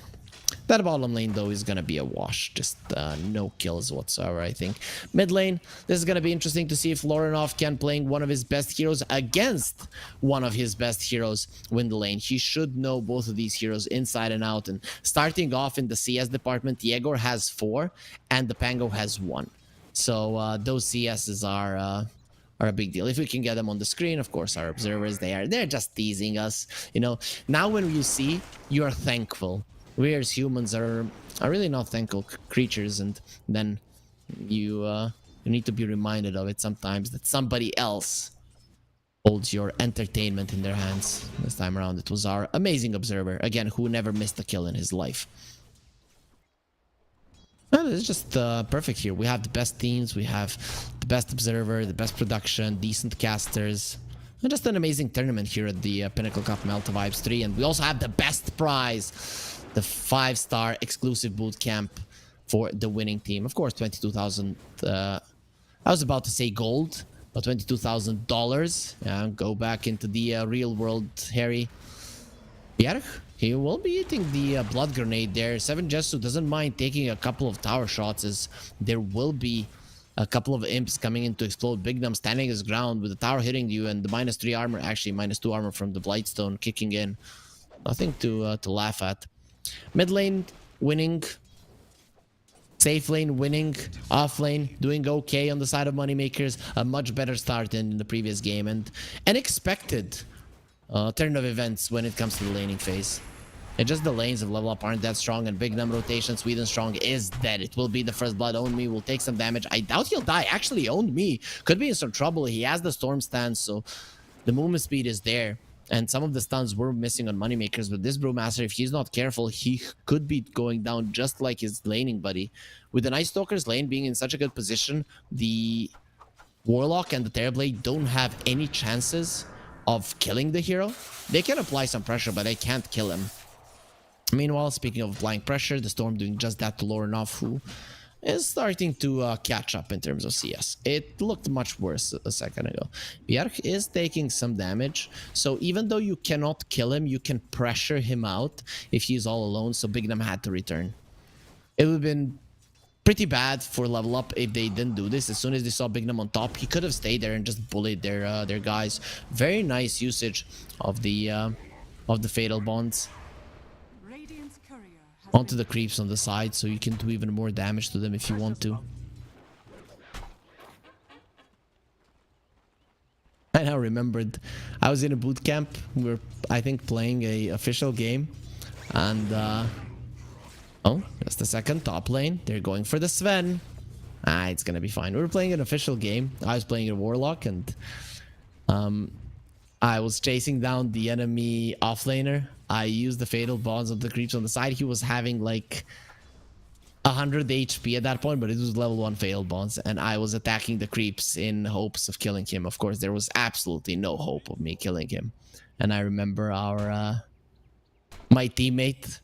That bottom lane, though, is going to be a wash. Just no kills whatsoever, I think. Mid lane, this is going to be interesting to see if Lorinov can, playing one of his best heroes against one of his best heroes, win the lane. He should know both of these heroes inside and out. And starting off in the CS department, Yegor has 4 and the Pango has 1. So those CSs are a big deal. If we can get them on the screen, of course, our observers, they're just teasing us. You know, now when you see, you are thankful. We as humans are really not thankful creatures, and then you need to be reminded of it sometimes, that somebody else holds your entertainment in their hands. This time around, it was our amazing observer, again, who never missed a kill in his life. Well, it's just perfect here. We have the best teams, we have the best observer, the best production, decent casters. And just an amazing tournament here at the Pinnacle Cup Malta Vibes 3. And we also have the best prize, the 5-star exclusive boot camp for the winning team. Of course, 22,000. I was about to say gold, but $22,000. Yeah, go back into the real world, Harry. Bjerg, he will be eating the blood grenade there. 7 Jesu doesn't mind taking a couple of tower shots, as there will be a couple of imps coming in to explode. Bignum standing his ground with the tower hitting you, and the -3 armor, actually -2 armor from the Blightstone kicking in. Nothing to laugh at. Mid lane winning, safe lane winning, off lane doing okay on the side of Moneymakers. A much better start than in the previous game, and an expected turn of events when it comes to the laning phase. It's just the lanes of level up aren't that strong, and big number rotation. Sweden strong is dead. It will be the first blood. Own me will take some damage. I doubt he'll die. Actually, owned me could be in some trouble. He has the storm stance, so the movement speed is there. And some of the stuns were missing on Moneymakers, but this Brewmaster, if he's not careful, he could be going down just like his laning buddy. With the Night Stalker's lane being in such a good position, the Warlock and the Terrorblade don't have any chances of killing the hero. They can apply some pressure, but they can't kill him. Meanwhile, speaking of applying pressure, the Storm doing just that to Lorinov, who is starting to catch up in terms of CS. It looked much worse a second ago. Bjerg is taking some damage, so even though you cannot kill him, you can pressure him out if he's all alone, so Bignum had to return. It would have been pretty bad for level up if they didn't do this. As soon as they saw Bignum on top, he could have stayed there and just bullied their guys. Very nice usage of the fatal bonds Radiant's courier has onto the creeps on the side, so you can do even more damage to them if you want to. I now remembered I was in a boot camp. We were, I think, playing a official game, and oh, just a second, top lane. They're going for the Sven. It's gonna be fine. We were playing an official game. I was playing a Warlock, and I was chasing down the enemy offlaner. I used the fatal bonds of the creeps on the side. He was having like 100 HP at that point, but it was level 1 fatal bonds, and I was attacking the creeps in hopes of killing him. Of course, there was absolutely no hope of me killing him. And I remember my teammate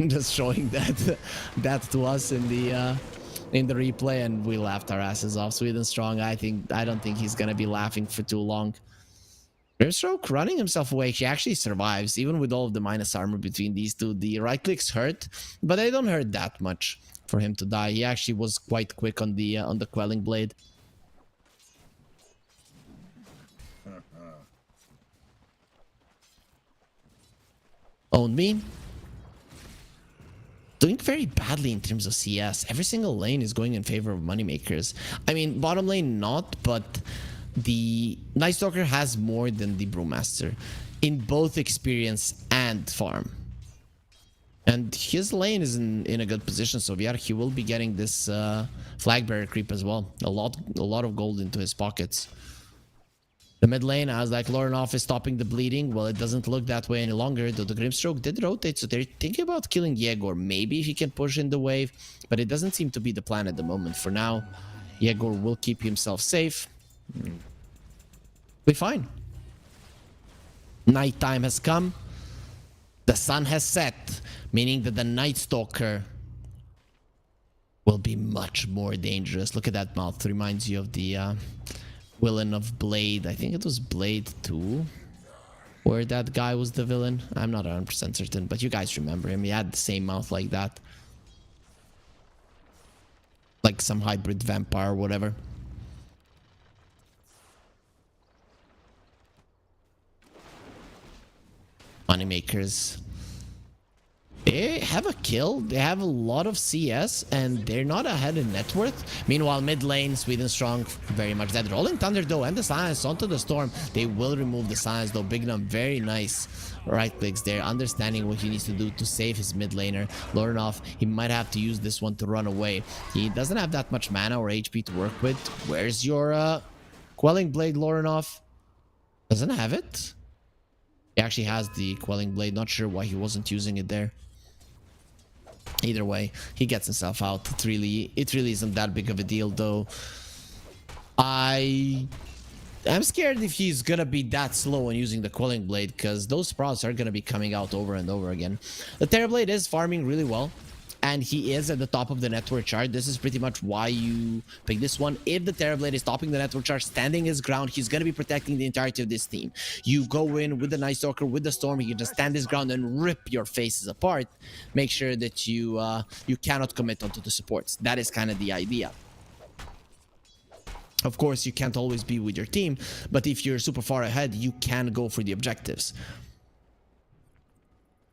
just showing that to us in the replay, and we laughed our asses off. Sweden strong. I don't think he's gonna be laughing for too long. Grimstroke running himself away. He actually survives, even with all of the minus armor between these two. The right clicks hurt, but they don't hurt that much for him to die. He actually was quite quick on the quelling blade. Own me. Doing very badly in terms of CS. Every single lane is going in favor of Moneymakers. I mean, bottom lane not, but the Night Stalker has more than the Brewmaster in both experience and farm. And his lane is in a good position, so he will be getting this flag bearer creep as well. A lot of gold into his pockets. The mid lane, I was like, Lorinov is stopping the bleeding. Well, it doesn't look that way any longer, though the Grimstroke did rotate, so they're thinking about killing Yegor. Maybe if he can push in the wave, but it doesn't seem to be the plan at the moment. For now, Yegor will keep himself safe. Be fine. Nighttime has come. The sun has set, meaning that the Night Stalker will be much more dangerous. Look at that mouth. Reminds you of the villain of Blade. I think it was Blade 2. where that guy was the villain. I'm not 100% certain, but you guys remember him. He had the same mouth like that. Like some hybrid vampire or whatever. Moneymakers. They have a kill. They have a lot of CS, and they're not ahead in net worth. Meanwhile, mid lane, Sweden strong, very much dead. Rolling Thunder though, and the silence onto the storm. They will remove the silence though. Bignum, very nice right clicks there, understanding what he needs to do to save his mid laner. Lorinov, he might have to use this one to run away. He doesn't have that much mana or HP to work with. Where's your Quelling Blade, Lorinov? Doesn't have it. He actually has the Quelling Blade. Not sure why he wasn't using it there. Either way, he gets himself out. It really isn't that big of a deal though. I'm scared if he's gonna be that slow in using the Quelling Blade, because those sprouts are gonna be coming out over and over again. The Terrorblade is farming really well, and he is at the top of the network chart. This is pretty much why you pick this one. If the Terrorblade is topping the network chart, standing his ground, he's going to be protecting the entirety of this team. You go in with the Night Stalker, with the Storm, he can just stand his ground and rip your faces apart. Make sure that you cannot commit onto the supports. That is kind of the idea. Of course, you can't always be with your team, but if you're super far ahead, you can go for the objectives.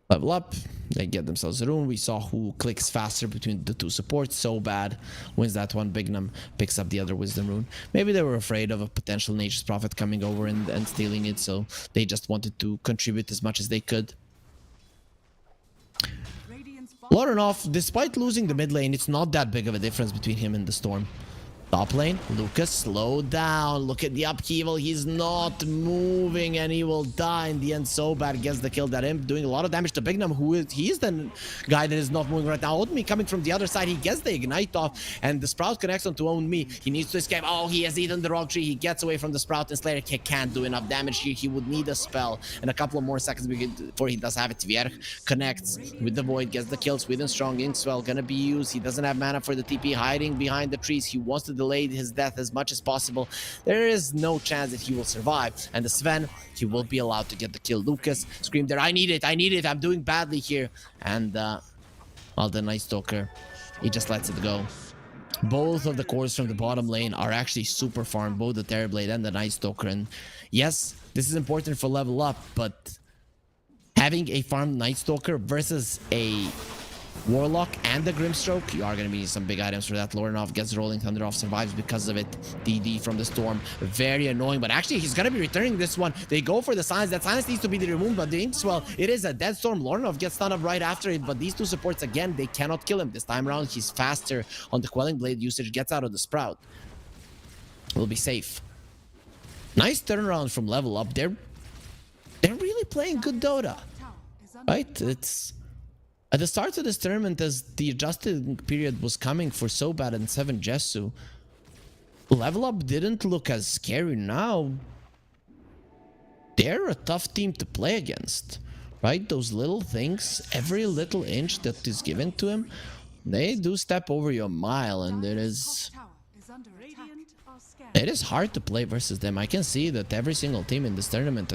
Level up, they get themselves a rune. We saw who clicks faster between the two supports. So bad. Wins that one. Bignum picks up the other wisdom rune. Maybe they were afraid of a potential Nature's Prophet coming over and stealing it, so they just wanted to contribute as much as they could. Lorinov, despite losing the mid lane, it's not that big of a difference between him and the Storm. Top lane, Lucas, slow down. Look at the upheaval. He's not moving and he will die in the end. So bad, gets the kill. That him doing a lot of damage to Bignum, he is the guy that is not moving right now. Ownme coming from the other side. He gets the ignite off and the Sprout connects onto Ownme. He needs to escape. Oh, he has eaten the rock tree. He gets away from the Sprout and Slayer can't do enough damage here. He would need a spell and a couple of more seconds before he does have it. Vierg connects with the Void, gets the kill. Sweden strong, Inkswell gonna be used. He doesn't have mana for the TP, hiding behind the trees. He wants to delay his death as much as possible. There is no chance that he will survive, and the Sven, he will be allowed to get the kill. Lucas screamed there, I need it, I'm doing badly here. And well, the Night Stalker, he just lets it go. Both of the cores from the bottom lane are actually super farmed, both the Terrorblade and the Night Stalker. And yes, this is important for level up, but having a farmed Night Stalker versus a Warlock and the Grimstroke, you are going to be some big items for that. Lorinov gets Rolling Thunder off, survives because of it. DD from the Storm, very annoying, but actually he's going to be returning this one. They go for the silence. That silence needs to be removed, but the Inkswell, it is a dead Storm. Lorinov gets stunned up right after it, but these two supports, again, they cannot kill him. This time around, he's faster on the Quelling Blade usage, gets out of the Sprout. Will be safe. Nice turnaround from level up. They're really playing good Dota, right? It's at the start of this tournament, as the adjusting period was coming for So Bad and 7 Jesu, level up didn't look as scary. Now they're a tough team to play against, right? Those little things, every little inch that is given to him, they do step over your mile, and it is hard to play versus them. I can see that every single team in this tournament,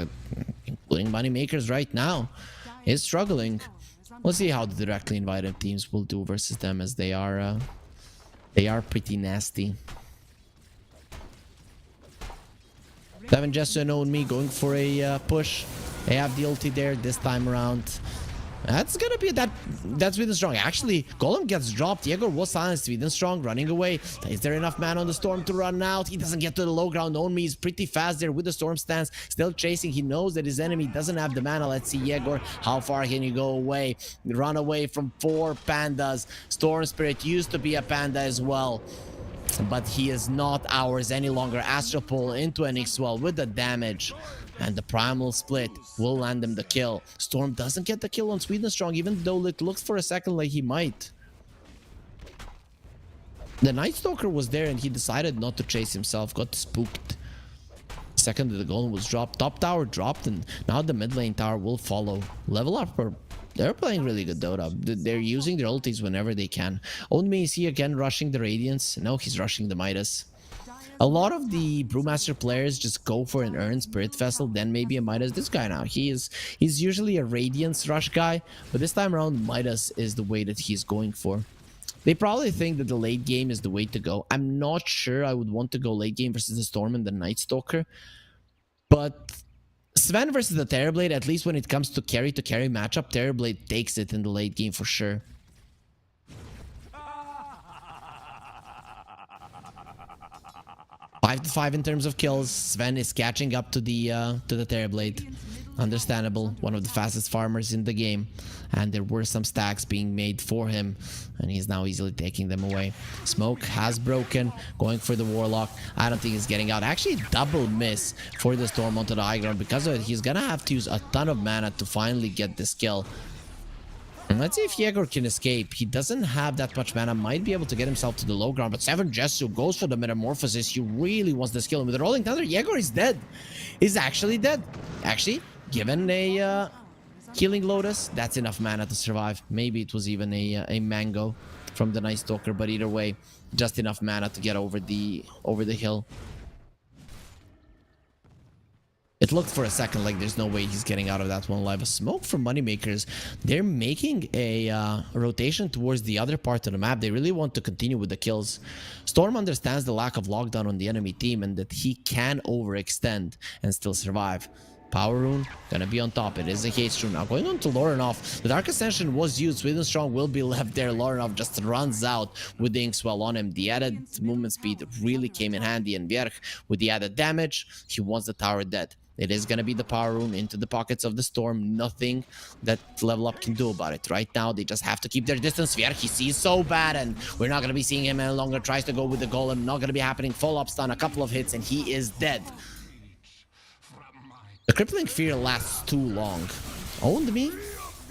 including Moneymakers right now, is struggling. We'll see how the directly invited teams will do versus them, as they are pretty nasty. 7 Jesu and Ownme going for a push. They have the ulti there this time around. That's gonna be that's Sweden strong. Actually, Golem gets dropped. Yegor was silenced. Sweden strong, running away. Is there enough mana on the Storm to run out? He doesn't get to the low ground. Ownme is pretty fast there with the Storm stance. Still chasing. He knows that his enemy doesn't have the mana. Let's see, Yegor, how far can you go away? Run away from 4 pandas. Storm Spirit used to be a panda as well, but he is not ours any longer. Astral Pull into an Inkswell with the damage, and the Primal Split will land him the kill. Storm doesn't get the kill on Sweden strong, even though it looks for a second like he might. The Night Stalker was there and he decided not to chase himself, got spooked. Second that the golem was dropped, top tower dropped, and now the mid lane tower will follow. Level up, they're playing really good Dota. They're using their ultis whenever they can. Ownme is he again rushing the Radiance? No, he's rushing the Midas. A lot of the Brewmaster players just go for an Urn Spirit Vessel, then maybe a Midas. This guy now, he's usually a Radiance Rush guy, but this time around Midas is the way that he's going for. They probably think that the late game is the way to go. I'm not sure I would want to go late game versus the Storm and the Night Stalker, but Sven versus the Terrorblade, at least when it comes to carry matchup, Terrorblade takes it in the late game for sure. 5-5 in terms of kills. Sven is catching up to the Terrorblade. Understandable. One of the fastest farmers in the game. And there were some stacks being made for him. And he's now easily taking them away. Smoke has broken. Going for the Warlock. I don't think he's getting out. Actually, double miss for the Storm onto the high ground. Because of it, he's gonna have to use a ton of mana to finally get this kill. And let's see if Yegor can escape. He doesn't have that much mana. Might be able to get himself to the low ground. But 7 Jesu goes for the Metamorphosis. He really wants this kill. And with the Rolling Thunder, Yegor is dead. He's actually dead. Actually, given a Healing Lotus, that's enough mana to survive. Maybe it was even a Mango from the Night Stalker. But either way, just enough mana to get over the hill. It looked for a second like there's no way he's getting out of that one alive. A smoke from Moneymakers. They're making a rotation towards the other part of the map. They really want to continue with the kills. Storm understands the lack of lockdown on the enemy team and that he can overextend and still survive. Power Rune, gonna be on top. It is a haste rune. Now going on to Lorenov. The Dark Ascension was used. Sweden Strong will be left there. Lorenov just runs out with the Inkswell on him. The added movement speed really came in handy. And Bjerg, with the added damage, he wants the tower dead. It is going to be the Power Rune into the pockets of the Storm. Nothing that level up can do about it. Right now, they just have to keep their distance. Bjerg, he sees so bad, and we're not going to be seeing him any longer. Tries to go with the Golem. Not going to be happening. Full up stun, a couple of hits, and he is dead. The Crippling Fear lasts too long. Owned me.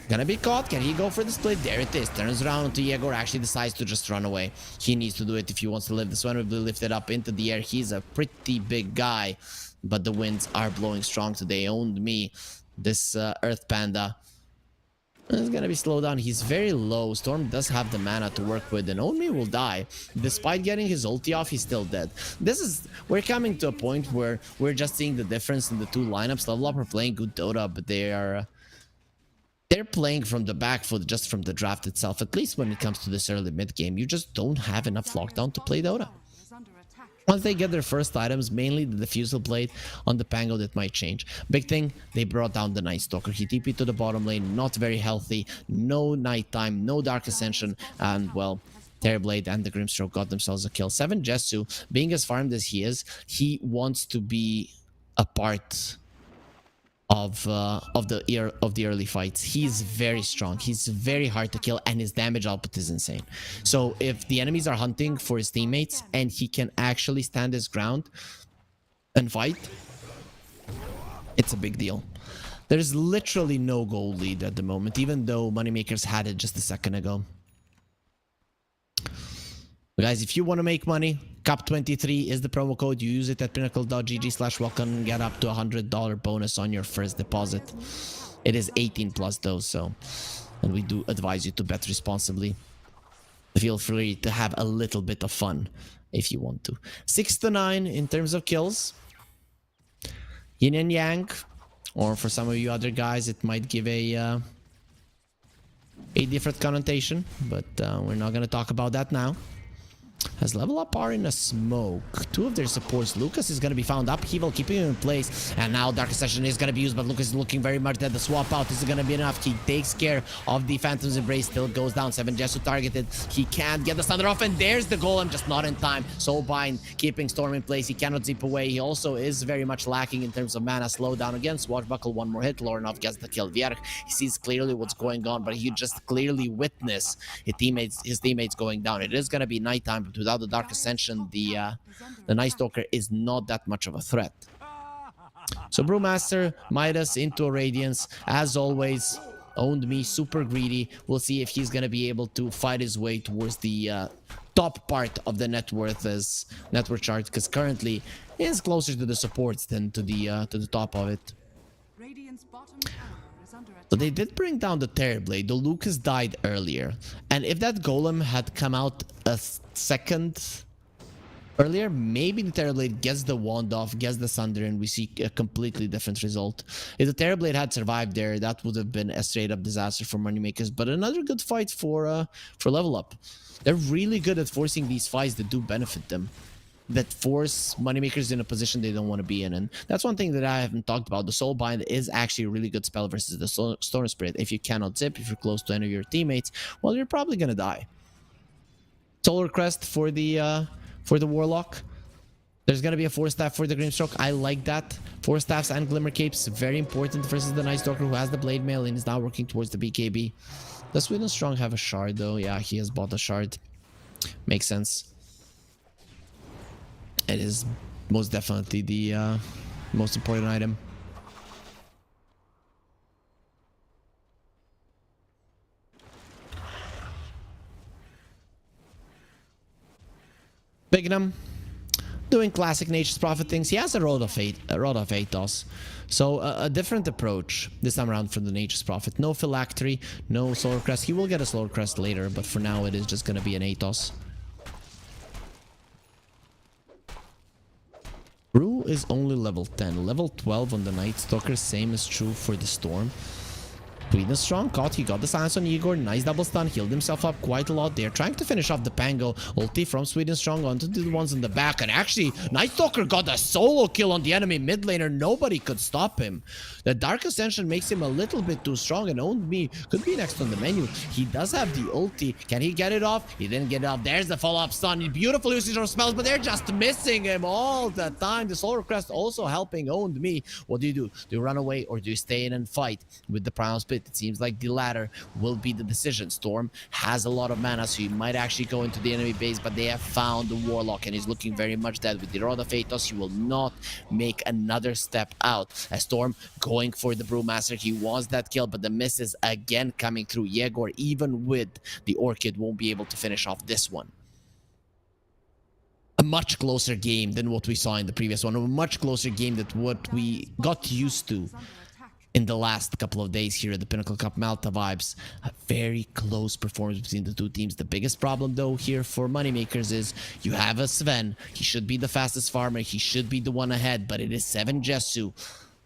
Gonna be caught. Can he go for the split? There it is. Turns around to Yegor. Actually decides to just run away. He needs to do it if he wants to live. This one will be lifted up into the air. He's a pretty big guy. But the winds are blowing strong today. Owned me. This Earth Panda is gonna be slowed down. He's very low. Storm does have the mana to work with, and Owned me will die. Despite getting his ulti off, he's still dead. We're coming to a point where we're just seeing the difference in the two lineups. Level Up are playing good Dota, but they're playing from the back foot just from the draft itself. At least when it comes to this early mid game, you just don't have enough lockdown to play Dota. Once they get their first items, mainly the Diffusal Blade on the Pango, that might change. Big thing, they brought down the Night Stalker. He TP'd to the bottom lane, not very healthy. No nighttime, no Dark Ascension, and well, Terrorblade and the Grimstroke got themselves a kill. 7 Jesu, being as farmed as he is, he wants to be a part of the early fights. He's very strong. He's very hard to kill, and his damage output is insane. So if the enemies are hunting for his teammates and he can actually stand his ground and fight, it's a big deal. There's literally no gold lead at the moment, even though Moneymakers had it just a second ago. But guys, if you want to make money, CUP23 is the promo code. You use it at pinnacle.gg/welcome and get up to $100 bonus on your first deposit. It is 18 plus though, so, and we do advise you to bet responsibly. Feel free to have a little bit of fun if you want to. 6-9 in terms of kills. Yin and Yang, or for some of you other guys, it might give a different connotation, but we're not going to talk about that now. Has Level Up are in a smoke. Two of their supports. Lucas is going to be found up. He will keeping him in place. And now Dark Ascension is going to be used, but Lucas is looking very much dead. The swap out is going to be enough. He takes care of the Phantom's Embrace. Still goes down. 7 Jesu targeted. He can't get the Thunder off. And there's the Golem, just not in time. Soulbind keeping Storm in place. He cannot zip away. He also is very much lacking in terms of mana slowdown again. Swashbuckle, one more hit. Lorenov gets the kill. Bjerg, he sees clearly what's going on, but he just clearly witness his teammates going down. It is going to be nighttime, but without the Dark Ascension, the Night Stalker is not that much of a threat. So Brewmaster, Midas into a Radiance. As always, Owned me, super greedy. We'll see if he's going to be able to fight his way towards the top part of the net worth chart, because currently he is closer to the supports than to the top of it. Radiant's bottom tower is under attack. So they did bring down the Terrorblade, though Lucas died earlier. And if that Golem had come out a second earlier. Maybe the Terrorblade gets the wand off, gets the Sunder, and we see a completely different result. If the Terrorblade had survived there, that would have been a straight up disaster for Moneymakers, but another good fight for level up. They're really good at forcing these fights that do benefit them, that force Moneymakers in a position they don't want to be in. And that's one thing that I haven't talked about. The Soulbind is actually a really good spell versus the Storm Spirit. If you cannot zip, if you're close to any of your teammates, well, you're probably gonna die. Solar Crest for the Warlock. There's gonna be a 4-staff for the Grimstroke. I like that. 4 staffs and Glimmer Capes, very important versus the Night Stalker, who has the Blade Mail and is now working towards the BKB. Does Sweden Strong have a shard though? Yeah, he has bought a shard. Makes sense. It is most definitely the most important item. Bignum doing classic Nature's Prophet things. He has a Rod of Athos. So a different approach this time around from the Nature's Prophet. No Phylactery, no Solar Crest. He will get a Solar Crest later, but for now it is just going to be an Athos. Brew is only level 10. Level 12 on the Night Stalker. Same is true for the Storm. Sweden Strong caught. He got the silence on Igor. Nice double stun. Healed himself up quite a lot. They're trying to finish off the Pango. Ulti from Sweden Strong onto the ones in the back. And actually, Night Stalker got a solo kill on the enemy mid laner. Nobody could stop him. The Dark Ascension makes him a little bit too strong. And Owned Me could be next on the menu. He does have the ulti. Can he get it off? He didn't get it off. There's the follow-up stun. Beautiful usage of spells, but they're just missing him all the time. The Solar Crest also helping Owned Me. What do? Do you run away or do you stay in and fight with the Primal Split? It seems like the latter will be the decision. Storm has a lot of mana, so he might actually go into the enemy base, but they have found the Warlock and he's looking very much dead. With the Rod of Athos, he will not make another step out. As Storm going for the Brewmaster, he wants that kill, but the misses again coming through. Yegor, even with the Orchid, won't be able to finish off this one. A much closer game than what we saw in the previous one. A much closer game than what we got used to in the last couple of days here at the Pinnacle Cup Malta vibes. A very close performance between the two teams. The biggest problem though here for Moneymakers is you have a Sven. He should be the fastest farmer. He should be the one ahead, but it is 7 Jesu.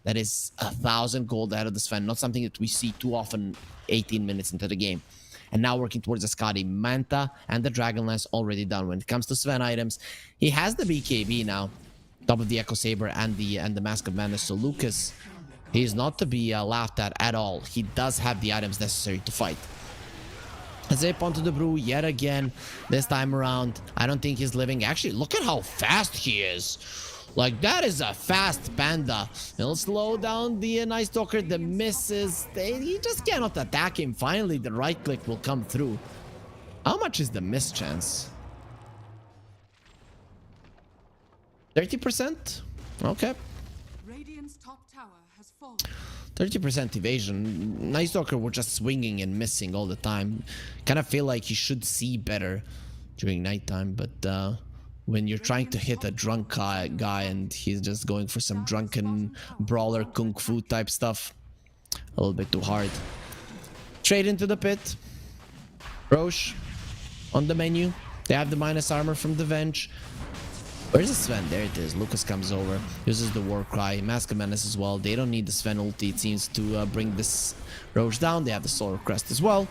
That is 1,000 gold out of the Sven. Not something that we see too often 18 minutes into the game. And now working towards the Skadi. Manta and the Dragonlance already done. When it comes to Sven items, he has the BKB now. Top of the Echo Saber and the Mask of Madness. So Lucas, he's not to be laughed at all. He does have the items necessary to fight. Zip onto the Brew yet again. This time around, I don't think he's living. Actually, look at how fast he is. Like, that is a fast panda. He'll slow down the Night Stalker. The misses, he just cannot attack him. Finally, the right click will come through. How much is the miss chance? 30%? Okay. Radiant's top tower has fallen. 30% evasion. Night Stalker were just swinging and missing all the time. Kind of feel like he should see better during nighttime, but when you're trying to hit a drunk guy and he's just going for some drunken brawler kung fu type stuff, a little bit too hard. Straight into the pit. Roche on the menu. They have the minus armor from the Venge. Where's the Sven? There it is. Lucas comes over, uses the War Cry, Mask of Menace as well. They don't need the Sven ulti, it seems, to bring this Roche down. They have the Solar Crest as well.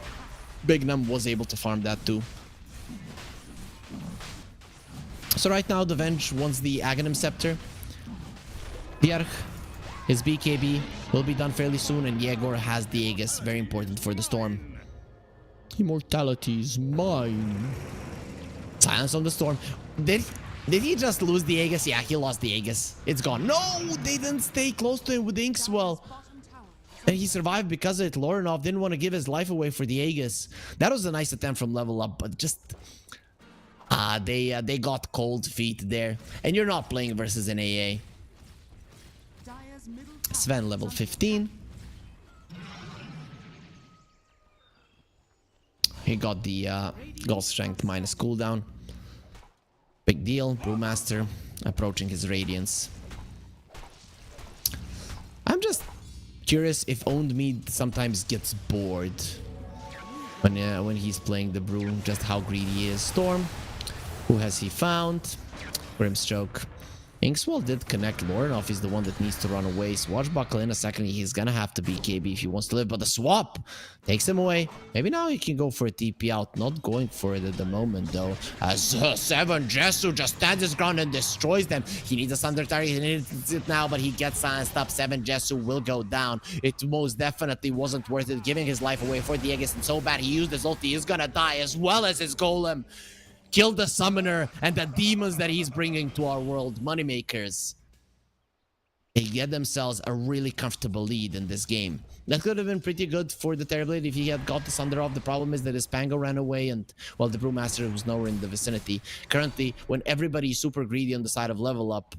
Bignum was able to farm that too. So right now, the Venge wants the Aghanim Scepter. Bjerg, his BKB will be done fairly soon, and Yegor has the Aegis. Very important for the Storm. Immortality is mine. Silence on the Storm. Did he just lose the Aegis? Yeah, he lost the Aegis. It's gone. No, they didn't stay close to him with the Inkswell. And he survived because of it. Lorinov didn't want to give his life away for the Aegis. That was a nice attempt from level up, but just... they got cold feet there. And you're not playing versus an AA. Sven level 15. He got the Gold Strength minus cooldown. Big deal. Brewmaster approaching his Radiance. I'm just curious if Owned Me sometimes gets bored when he's playing the Brew, just how greedy he is. Storm. Who has he found? Grimstroke. Inkswell did connect. Lorenoff is the one that needs to run away. Swashbuckle in a second. He's gonna have to beat KB if he wants to live. But the swap takes him away. Maybe now he can go for a TP out. Not going for it at the moment though. As 7 Jesu just stands his ground and destroys them. He needs a Thunder target. He needs it now, but he gets silenced up. 7 Jesu will go down. It most definitely wasn't worth it. Giving his life away for the Aegis and so bad he used his ulti. He's gonna die as well as his golem. Kill the summoner and the demons that he's bringing to our world. Moneymakers. They get themselves a really comfortable lead in this game. That could have been pretty good for the Terrorblade if he had got the Sunder off. The problem is that his Pango ran away and, well, the Brewmaster was nowhere in the vicinity. Currently, when everybody is super greedy on the side of level up,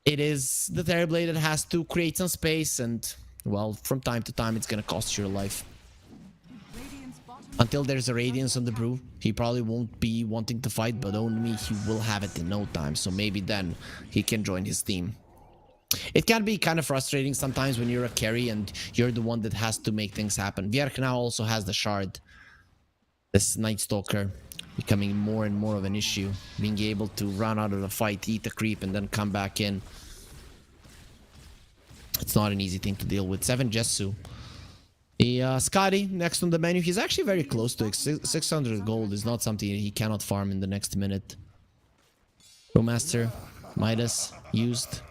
it is the Terrorblade that has to create some space and, well, from time to time, it's going to cost you your life. Until there's a Radiance on the Brew, he probably won't be wanting to fight, but only he will have it in no time. So maybe then he can join his team. It can be kind of frustrating sometimes when you're a carry and you're the one that has to make things happen. Vierk now also has the Shard. This Night Stalker becoming more and more of an issue. Being able to run out of the fight, eat a creep, and then come back in. It's not an easy thing to deal with. 7 Jesu. Scotty next on the menu. He's actually very close to it. 600 gold is not something he cannot farm in the next minute. Brewmaster, Midas used.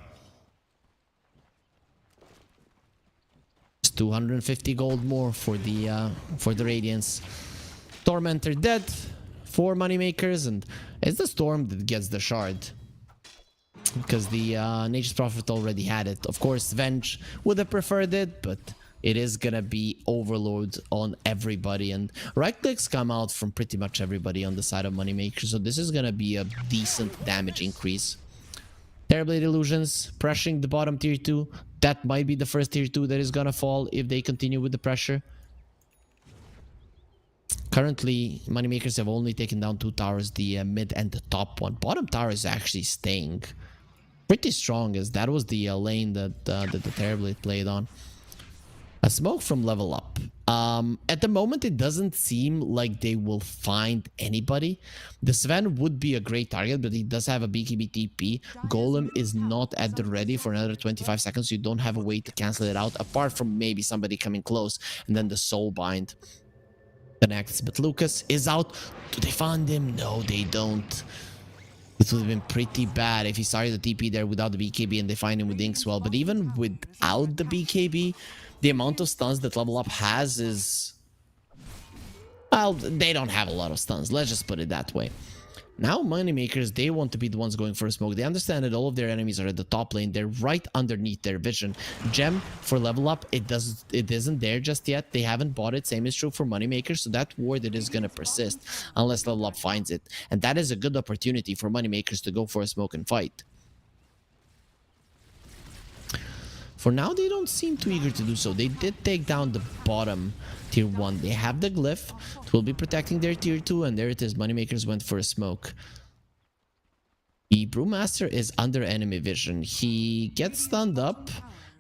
It's 250 gold more for the Radiance. Tormentor dead. 4 moneymakers, and it's the Storm that gets the shard. Because the Nature's Prophet already had it. Of course, Venge would have preferred it, but it is gonna be overload on everybody, and right clicks come out from pretty much everybody on the side of Moneymaker, so this is gonna be a decent damage increase. Terrorblade Illusions pressuring the bottom tier 2. That might be the first tier 2 that is gonna fall if they continue with the pressure. Currently, Moneymakers have only taken down 2 towers, the mid and the top one. Bottom tower is actually staying pretty strong, as that was the lane that the Terrorblade played on. A smoke from level up. At the moment, it doesn't seem like they will find anybody. The Sven would be a great target, but he does have a BKB TP. Golem is not at the ready for another 25 seconds. So you don't have a way to cancel it out, apart from maybe somebody coming close. And then the Soul Bind connects. But Lucas is out. Do they find him? No, they don't. It would have been pretty bad if he started the TP there without the BKB and they find him with Inkswell. But even without the BKB, the amount of stuns that level up has is... well, they don't have a lot of stuns. Let's just put it that way. Now, Moneymakers, they want to be the ones going for a smoke. They understand that all of their enemies are at the top lane. They're right underneath their vision. Gem for level up, it isn't there just yet. They haven't bought it. Same is true for Moneymakers. So that ward, it is going to persist unless level up finds it. And that is a good opportunity for Moneymakers to go for a smoke and fight. For now, they don't seem too eager to do so. They did take down the bottom tier 1. They have the glyph. It will be protecting their tier 2. And there it is. Moneymakers went for a smoke. The Brewmaster is under enemy vision. He gets stunned up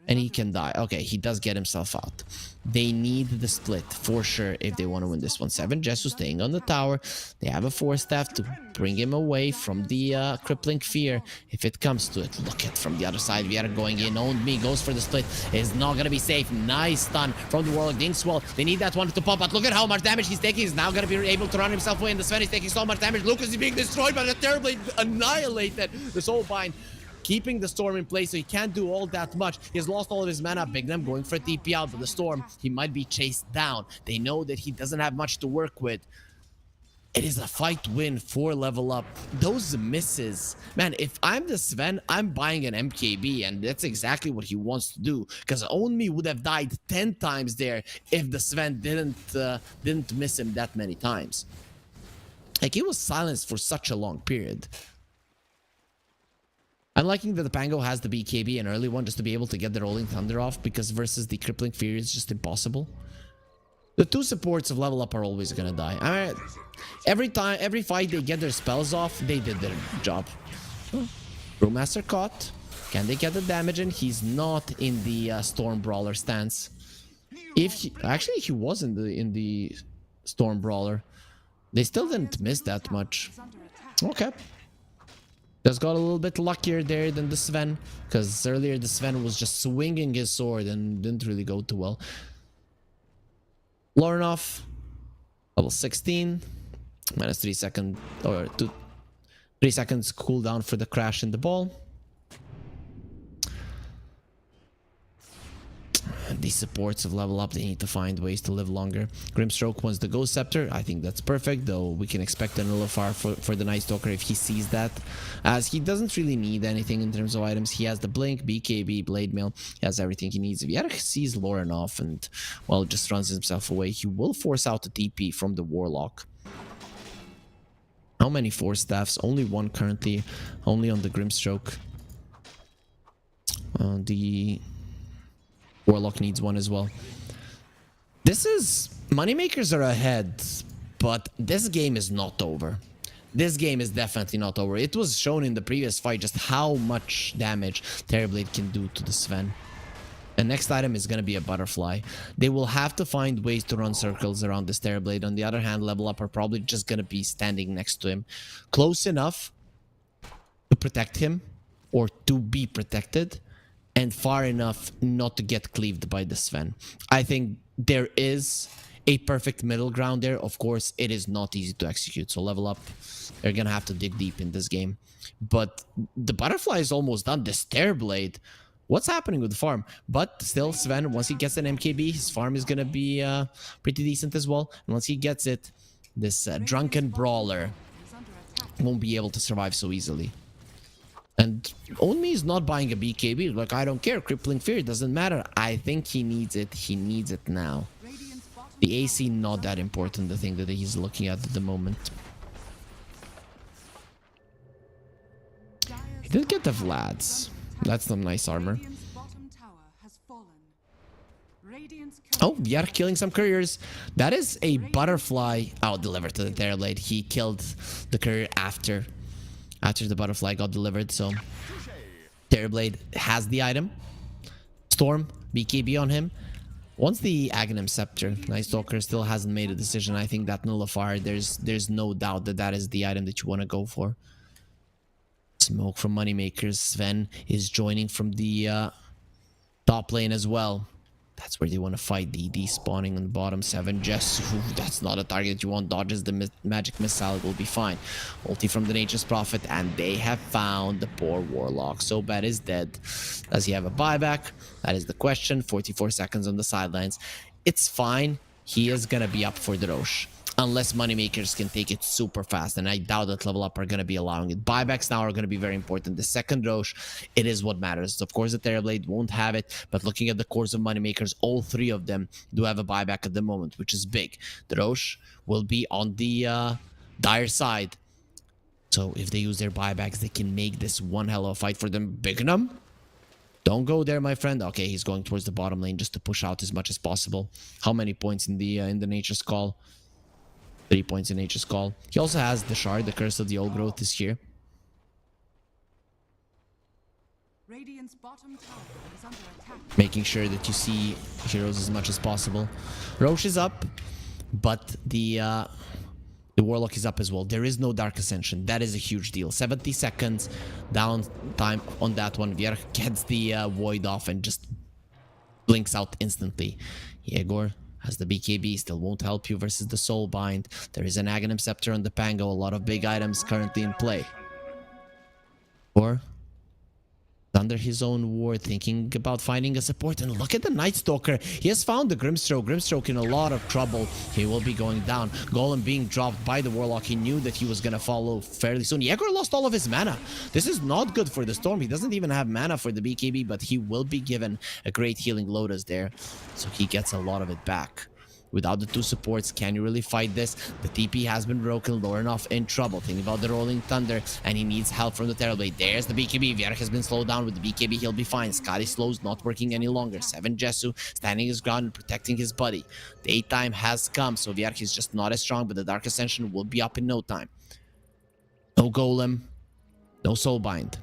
and he can die. Okay, he does get himself out. They need the split for sure if they want to win this one. 7 Jesu staying on the tower. They have a 4 staff to bring him away from the crippling fear if it comes to it. Look at from the other side. We are going in. Owned me goes for the split. Is not going to be safe. Nice stun from the Warlock. Inkswell. They need that one to pop out. Look at how much damage he's taking. He's now going to be able to run himself away. And the Sven is taking so much damage. Lucas is being destroyed by the Terrorblade. Annihilated. The Soul Bind. Keeping the Storm in place, so he can't do all that much. He has lost all of his mana. Big them going for a TP out, but the Storm, he might be chased down. They know that he doesn't have much to work with. It is a fight win for level up. Those misses. Man, if I'm the Sven, I'm buying an MKB, and that's exactly what he wants to do. Because Own Me would have died 10 times there if the Sven didn't miss him that many times. Like, he was silenced for such a long period. I'm liking that the Pango has the BKB, an early one, just to be able to get the Rolling Thunder off, because versus the Crippling Fear is just impossible. The 2 supports of level up are always gonna die. Alright. Every fight they get their spells off, they did their job. Brewmaster caught. Can they get the damage in? He's not in the Storm Brawler stance. Actually, he was in the Storm Brawler. They still didn't miss that much. Okay. Just got a little bit luckier there than the Sven, because earlier the Sven was just swinging his sword and didn't really go too well. Lorinov, level 16, minus 3 seconds, or 3 seconds cooldown for the crash in the ball. These supports of level up, they need to find ways to live longer. Grimstroke wants the Ghost Scepter. I think that's perfect, though we can expect a Nullifier for the Night Stalker if he sees that, as he doesn't really need anything in terms of items. He has the Blink, BKB, Blade Mail. He has everything he needs. If Yarek sees Lauren off and, well, just runs himself away, he will force out the TP from the Warlock. How many Force Staffs? Only one currently, only on the Grimstroke. The Warlock needs one as well. This is... Moneymakers are ahead, but this game is not over. This game is definitely not over. It was shown in the previous fight just how much damage Terrorblade can do to the Sven. The next item is going to be a Butterfly. They will have to find ways to run circles around this Terrorblade. On the other hand, level up are probably just going to be standing next to him, close enough to protect him or to be protected, and far enough not to get cleaved by the Sven. I think there is a perfect middle ground there. Of course, it is not easy to execute, so level up, they're gonna have to dig deep in this game. But the Butterfly is almost done. This Terrorblade, what's happening with the farm? But still, Sven, once he gets an MKB, his farm is gonna be pretty decent as well. And once he gets it, this drunken brawler won't be able to survive so easily. And Onmi is not buying a BKB. Like, I don't care. Crippling Fear doesn't matter. I think he needs it. He needs it now. The AC not that important, the thing that he's looking at the moment. He did get the Vlads. That's some nice armor. Oh, we are killing some couriers. That is a Butterfly. Oh, delivered to the Terrorblade. He killed the courier after the Butterfly got delivered. So Terrorblade has the item. StoRm, BKB on him. Once the Aghanim Scepter, Night Stalker still hasn't made a decision. I think that Nullifier, there's no doubt that that is the item that you want to go for. Smoke from Moneymakers. Sven is joining from the top lane as well. That's where they want to fight. The spawning on the bottom. 7 Jess. That's not a target you want. Dodges the magic missile. It will be fine. Ulti from the Nature's Prophet. And they have found the poor Warlock. So bad is dead. Does he have a buyback? That is the question. 44 seconds on the sidelines. It's fine. He is going to be up for the Roche. Unless Moneymakers can take it super fast. And I doubt that level up are going to be allowing it. Buybacks now are going to be very important. The second Roche, it is what matters. Of course, the Terrorblade won't have it. But looking at the cores of Moneymakers, all 3 of them do have a buyback at the moment, which is big. The Roche will be on the dire side. So if they use their buybacks, they can make this one hell of a fight for them. Bignum, don't go there, my friend. Okay, he's going towards the bottom lane just to push out as much as possible. How many points in the Nature's Call? 3 points in Nature's Call. He also has the Shard, the Curse of the Old Growth is here. Radiant's bottom tower is under attack. Making sure that you see heroes as much as possible. Roche is up, but the Warlock is up as well. There is no Dark Ascension. That is a huge deal. 70 seconds down time on that one. Vierk gets the Void off and just blinks out instantly. Yegor has the BKB, still won't help you versus the Soulbind. There is an Aghanim Scepter on the Pango. A lot of big items currently in play. Or under his own ward, thinking about finding a support. And look at the Night Stalker. He has found the Grimstroke. Grimstroke in a lot of trouble. He will be going down. Golem being dropped by the Warlock. He knew that he was going to follow fairly soon. Yegor lost all of his mana. This is not good for the StoRm. He doesn't even have mana for the BKB, but he will be given a great healing Lotus there. So he gets a lot of it back. Without the 2 supports, can you really fight this? The TP has been broken. Lorinov in trouble. Thinking about the Rolling Thunder, and he needs help from the Terrorblade. There's the BKB. Vierk has been slowed down. With the BKB, he'll be fine. Scotty Slow's not working any longer. 7 Jesu standing his ground and protecting his buddy. Daytime has come, so Vierk is just not as strong, but the Dark Ascension will be up in no time. No Golem. No Soulbind.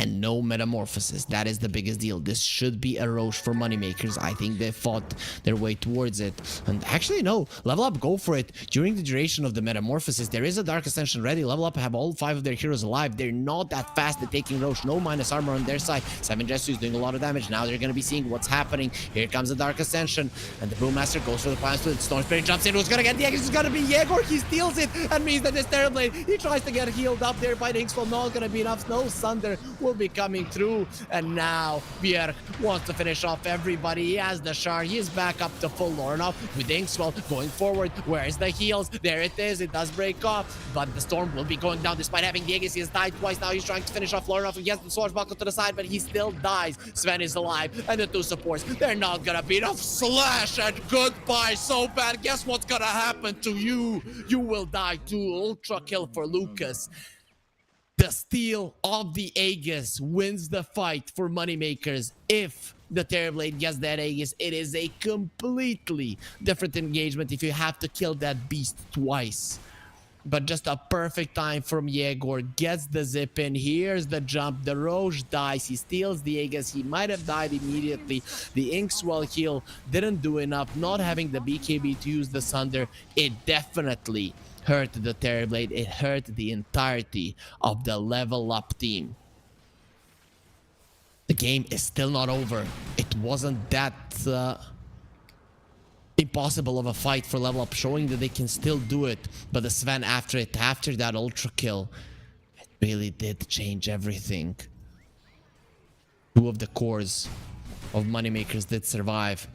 and no metamorphosis. That is the biggest deal. This should be a Roche for moneymakers. I think they fought their way towards it. And actually, no, level up, go for it. During the duration of the metamorphosis, there is a Dark Ascension ready. Level up, have all 5 of their heroes alive. They're not that fast at taking Roche. No minus armor on their side. 7 Jesu is doing a lot of damage. Now they're going to be seeing what's happening. Here comes the Dark Ascension, and the Brewmaster goes for the Plan Split. Storm Spirit jumps in. Who's going to get the Aegis? It's going to be Yegor. He steals it and means that this Terrorblade, he tries to get healed up there by the Inkswell. Not going to be enough. No Sunder will be coming through, and now Bjerg wants to finish off everybody. He has the Shard. He is back up to full Lornoff with Inkswell going forward. Where's the heals? There it is. It does break off, but the Storm will be going down despite having the Aegis. He has died twice now. He's trying to finish off Lornoff. He gets the Swashbuckle to the side, but he still dies. Sven is alive, and the 2 supports, they're not gonna beat enough. Slash and goodbye. So bad. Guess what's gonna happen to you? You will die too. Ultra kill for Lucas. The steal of the Aegis wins the fight for moneymakers. If the Terrorblade gets that Aegis, it is a completely different engagement if you have to kill that beast twice. But just a perfect time from Yegor. Gets the zip in. Here's the jump. The Roche dies. He steals the Aegis. He might have died immediately. The Inkswell heal didn't do enough. Not having the BKB to use the Sunder, it definitely hurt the Terrorblade. It hurt the entirety of the level up team. The game is still not over. It wasn't that impossible of a fight for level up, showing that they can still do it. But the Sven after it, after that ultra kill, it really did change everything. 2 of the cores of moneymakers did survive.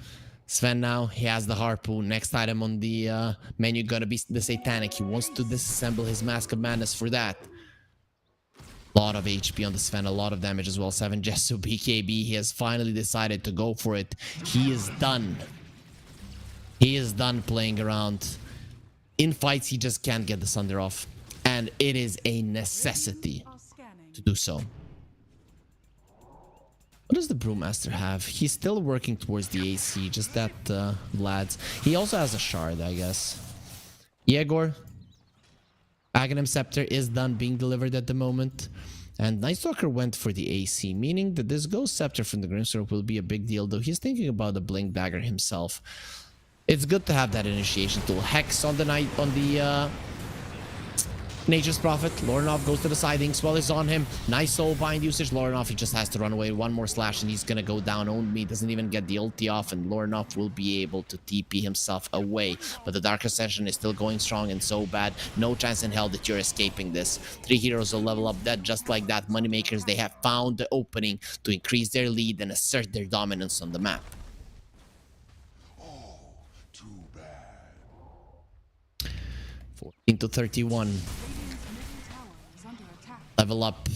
Sven now, he has the harpoon. Next item on the menu gonna be the Satanic. He wants to disassemble his Mask of Madness for that. A lot of HP on the Sven, a lot of damage as well. 7 Jesu BKB, he has finally decided to go for it. He is done. He is done playing around. In fights, he just can't get the Sunder off. And it is a necessity to do so. What does the Brewmaster have? He's still working towards the AC, just that lads. He also has a Shard, I guess. Yegor, Aghanim Scepter is done being delivered at the moment. And Night Stalker went for the AC, meaning that this Ghost Scepter from the Grimsword will be a big deal, though he's thinking about the Blink Dagger himself. It's good to have that initiation tool. Hex on the Nature's Prophet. Lornoff goes to the side. Inkswell is on him. Nice soulbind usage. Lornoff, he just has to run away. 1 more slash and he's gonna go down. Own Me doesn't even get the ulti off, and Lornoff will be able to TP himself away. But the Dark Ascension is still going strong and so bad. No chance in hell that you're escaping this. 3 heroes will level up that just like that. Moneymakers, they have found the opening to increase their lead and assert their dominance on the map. 14 to 31. Level up,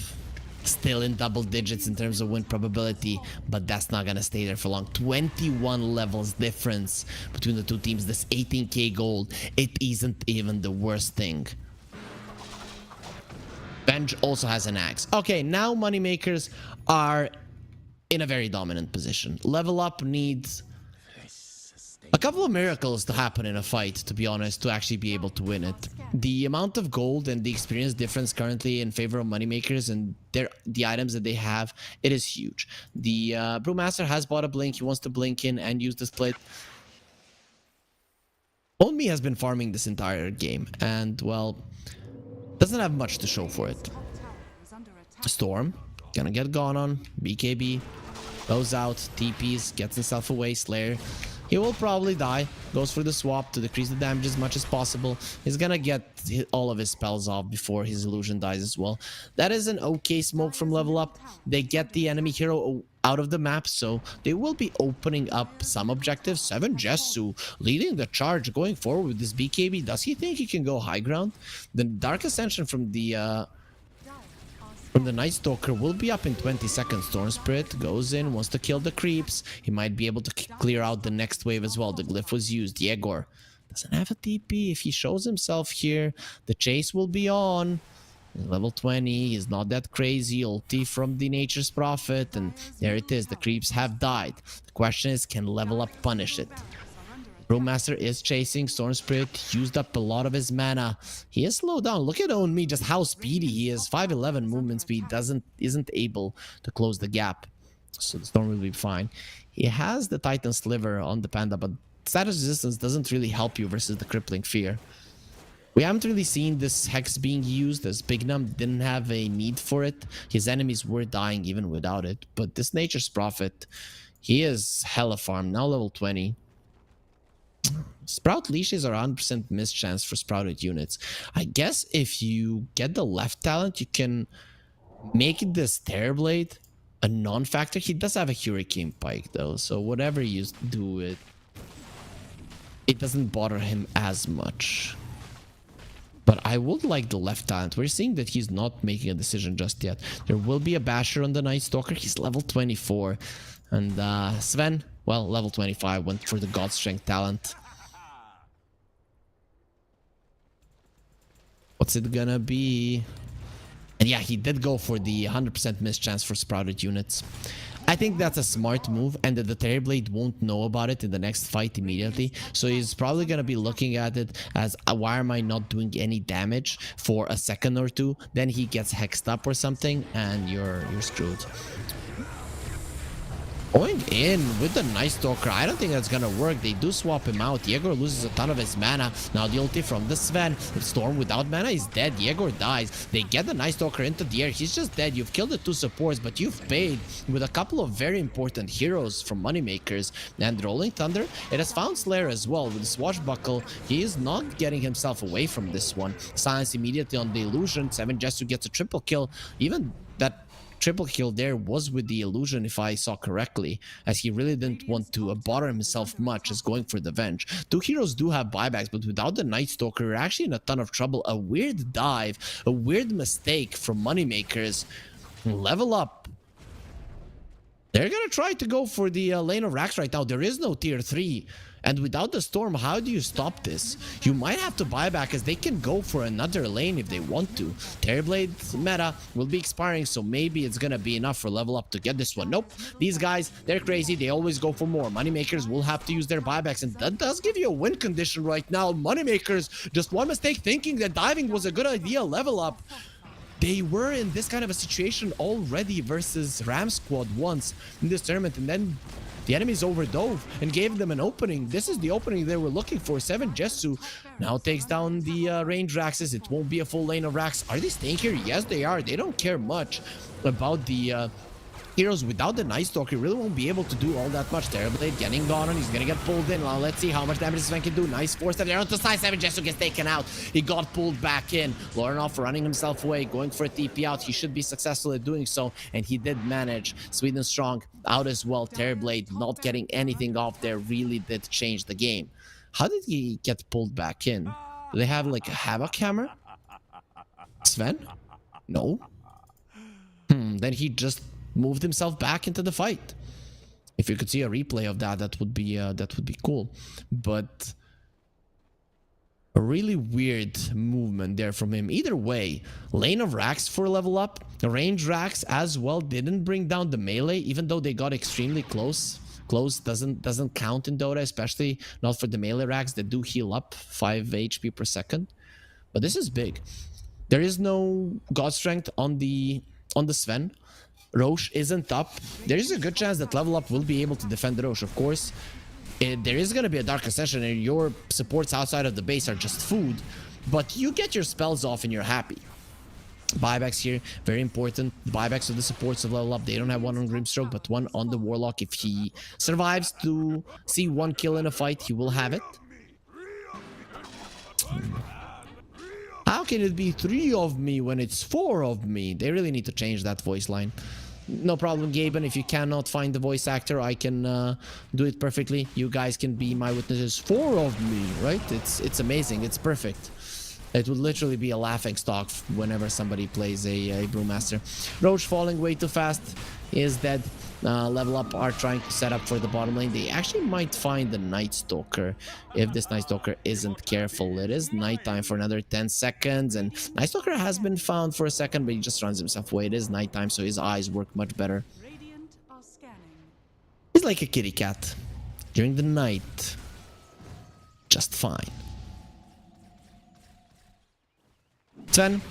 still in double digits in terms of win probability, but that's not gonna stay there for long. 21 levels difference between the 2 teams. This 18k gold, it isn't even the worst thing. Benj also has an axe. Okay, now moneymakers are in a very dominant position. Level up needs a couple of miracles to happen in a fight, to be honest, to actually be able to win it. The amount of gold and the experience difference currently in favor of moneymakers and the items that they have, it is huge. The Brewmaster has bought a blink. He wants to blink in and use the split. Only has been farming this entire game and, well, doesn't have much to show for it. Storm, gonna get gone on. BKB goes out, TPs, gets himself away. Slayer, he will probably die. Goes for the swap to decrease the damage as much as possible. He's gonna get all of his spells off before his illusion dies as well. That is an okay smoke from level up. They get the enemy hero out of the map, so they will be opening up some objectives. 7 Jesu leading the charge, going forward with this BKB. Does he think he can go high ground? The Dark Ascension from the Night Stalker will be up in 20 seconds. Storm Spirit goes in, wants to kill the creeps. He might be able to clear out the next wave as well. The glyph was used. Yegor doesn't have a TP. If he shows himself here, the chase will be on. Level 20, he's not that crazy. Ulti from the Nature's Prophet, and there it is. The creeps have died. The question is, can level up punish it? Brewmaster is chasing. Storm Spirit used up a lot of his mana. He is slowed down. Look at Onmi, just how speedy he is. 511 movement speed isn't able to close the gap. So the Storm will be fine. He has the Titan Sliver on the Panda, but status resistance doesn't really help you versus the Crippling Fear. We haven't really seen this Hex being used, as Bignum didn't have a need for it. His enemies were dying even without it. But this Nature's Prophet, he is hella farmed, now level 20. Sprout leashes are 100% miss chance for sprouted units. I guess if you get the left talent, you can make this Terrorblade a non-factor. He does have a Hurricane Pike though, so whatever you do, it doesn't bother him as much. But I would like the left talent. We're seeing that he's not making a decision just yet. There will be a Basher on the Night Stalker. He's level 24. And Sven, well, level 25, went for the God Strength talent. What's it gonna be? And yeah, he did go for the 100% miss chance for sprouted units. I think that's a smart move, and that the Terrorblade won't know about it in the next fight immediately. So he's probably gonna be looking at it as, why am I not doing any damage for a second or two? Then he gets hexed up or something, and you're screwed. Going in with the Night Stalker, I don't think that's gonna work. They do swap him out. Yegor loses a ton of his mana. Now the ulti from the Sven. Storm without mana is dead. Yegor dies. They get the Night Stalker into the air. He's just dead. You've killed the two supports, but you've paid with a couple of very important heroes from Moneymakers. And Rolling Thunder, it has found Slayer as well with the Swashbuckle. He is not getting himself away from this one. Silence immediately on the Illusion. 7 Jesu gets a triple kill. Even that triple kill there was with the Illusion, if I saw correctly, as he really didn't want to bother himself much as going for the Venge. Two heroes do have buybacks, but without the Night Stalker, we're actually in a ton of trouble. A weird dive, a weird mistake from Moneymakers. Level up. They're gonna try to go for the lane of Rax right now. There is no tier 3. And without the Storm, how do you stop this? You might have to buy back, as they can go for another lane if they want to. Terrorblade's meta will be expiring, so maybe it's gonna be enough for level up to get this one. Nope. These guys, they're crazy. They always go for more. Moneymakers will have to use their buybacks, and that does give you a win condition right now. Moneymakers, just one mistake thinking that diving was a good idea. Level up. They were in this kind of a situation already versus Ram Squad once in this tournament, and then the enemies overdove and gave them an opening. This is the opening they were looking for. 7 Jesu now takes down the range Raxes. It won't be a full lane of Rax. Are they staying here? Yes, they are. They don't care much about the heroes. Without the Night Stalker, really won't be able to do all that much. Terrorblade getting gone, and he's gonna get pulled in. Now let's see how much damage this man can do. Nice force there onto side. 7 Jesu gets taken out. He got pulled back in. Lorenov running himself away, going for a TP out. He should be successful at doing so, and he did manage. Sweden Strong out as well. Terrorblade not getting anything off there really did change the game. How did he get pulled back in? Do they have like a Havoc Hammer? Sven? No. Then he just moved himself back into the fight. If you could see a replay of that, that would be cool. But a really weird movement there from him. Either way, lane of Rax for level up. The range Rax as well didn't bring down the melee, even though they got extremely close. Close doesn't count in Dota, especially not for the melee Rax that do heal up 5 HP per second. But this is big. There is no God Strength on the Sven. Roche isn't up. There is a good chance that level up will be able to defend the Roche, of course. There is going to be a Dark Ascension, and your supports outside of the base are just food, but you get your spells off and you're happy. Buybacks here, very important. Buybacks of the supports of level up. They don't have one on Grimstroke, but one on the Warlock. If he survives to see 1 kill in a fight, he will have it. How can it be 3 of me when it's 4 of me? They really need to change that voice line. No problem, Gaben. If you cannot find the voice actor, I can do it perfectly. You guys can be my witnesses. 4 of me, right? It's amazing. It's perfect. It would literally be a laughing stock whenever somebody plays a Brewmaster. Roach falling way too fast is dead. Level up are trying to set up for the bottom lane. They actually might find the Night Stalker if this Night Stalker isn't careful. It is nighttime for another 10 seconds, and Night Stalker has been found for a second, but he just runs himself away. It is nighttime, so his eyes work much better. Radiant are scanning. He's like a kitty cat during the night. just fine. Sven,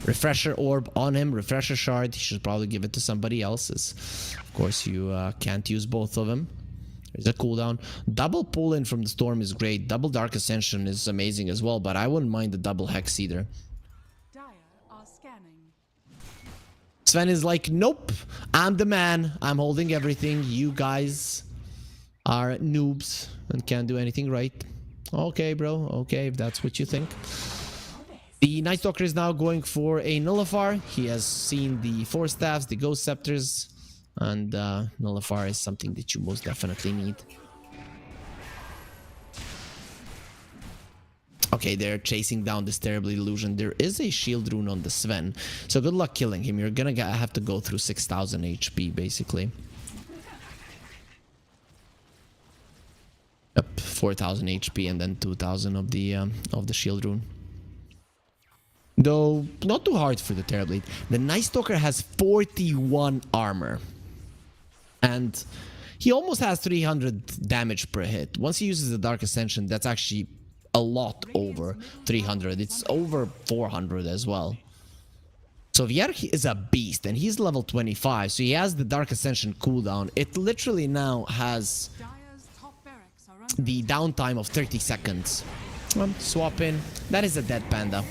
refresher orb on him, refresher shard. He should probably give it to somebody else. Of course, you can't use both of them. There's a cooldown. Double pull in from the storm is great. Double dark ascension is amazing as well, but I wouldn't mind the double hex either. Dire are scanning. Sven is like, nope, I'm the man. I'm holding everything. You guys are noobs and can't do anything right. Okay, bro. Okay, if that's what you think. The Night Stalker is now going for a Nullifier. He has seen the Force Staffs, the Ghost Scepters, and Nullifier is something that you most definitely need. Okay, they're chasing down this terrible illusion. There is a shield rune on the Sven, so good luck killing him. You're gonna have to go through 6,000 HP, basically. Yep, 4,000 HP and then 2,000 of the shield rune. Though, not too hard for the Terrorblade. The Night Stalker has 41 armor. And he almost has 300 damage per hit. Once he uses the Dark Ascension, that's actually a lot over 300. It's over 400 as well. So Vierk is a beast, and he's level 25, so he has the Dark Ascension cooldown. It literally now has Dire's top barracks are under the downtime of 30 seconds. Swap in. That is a dead panda.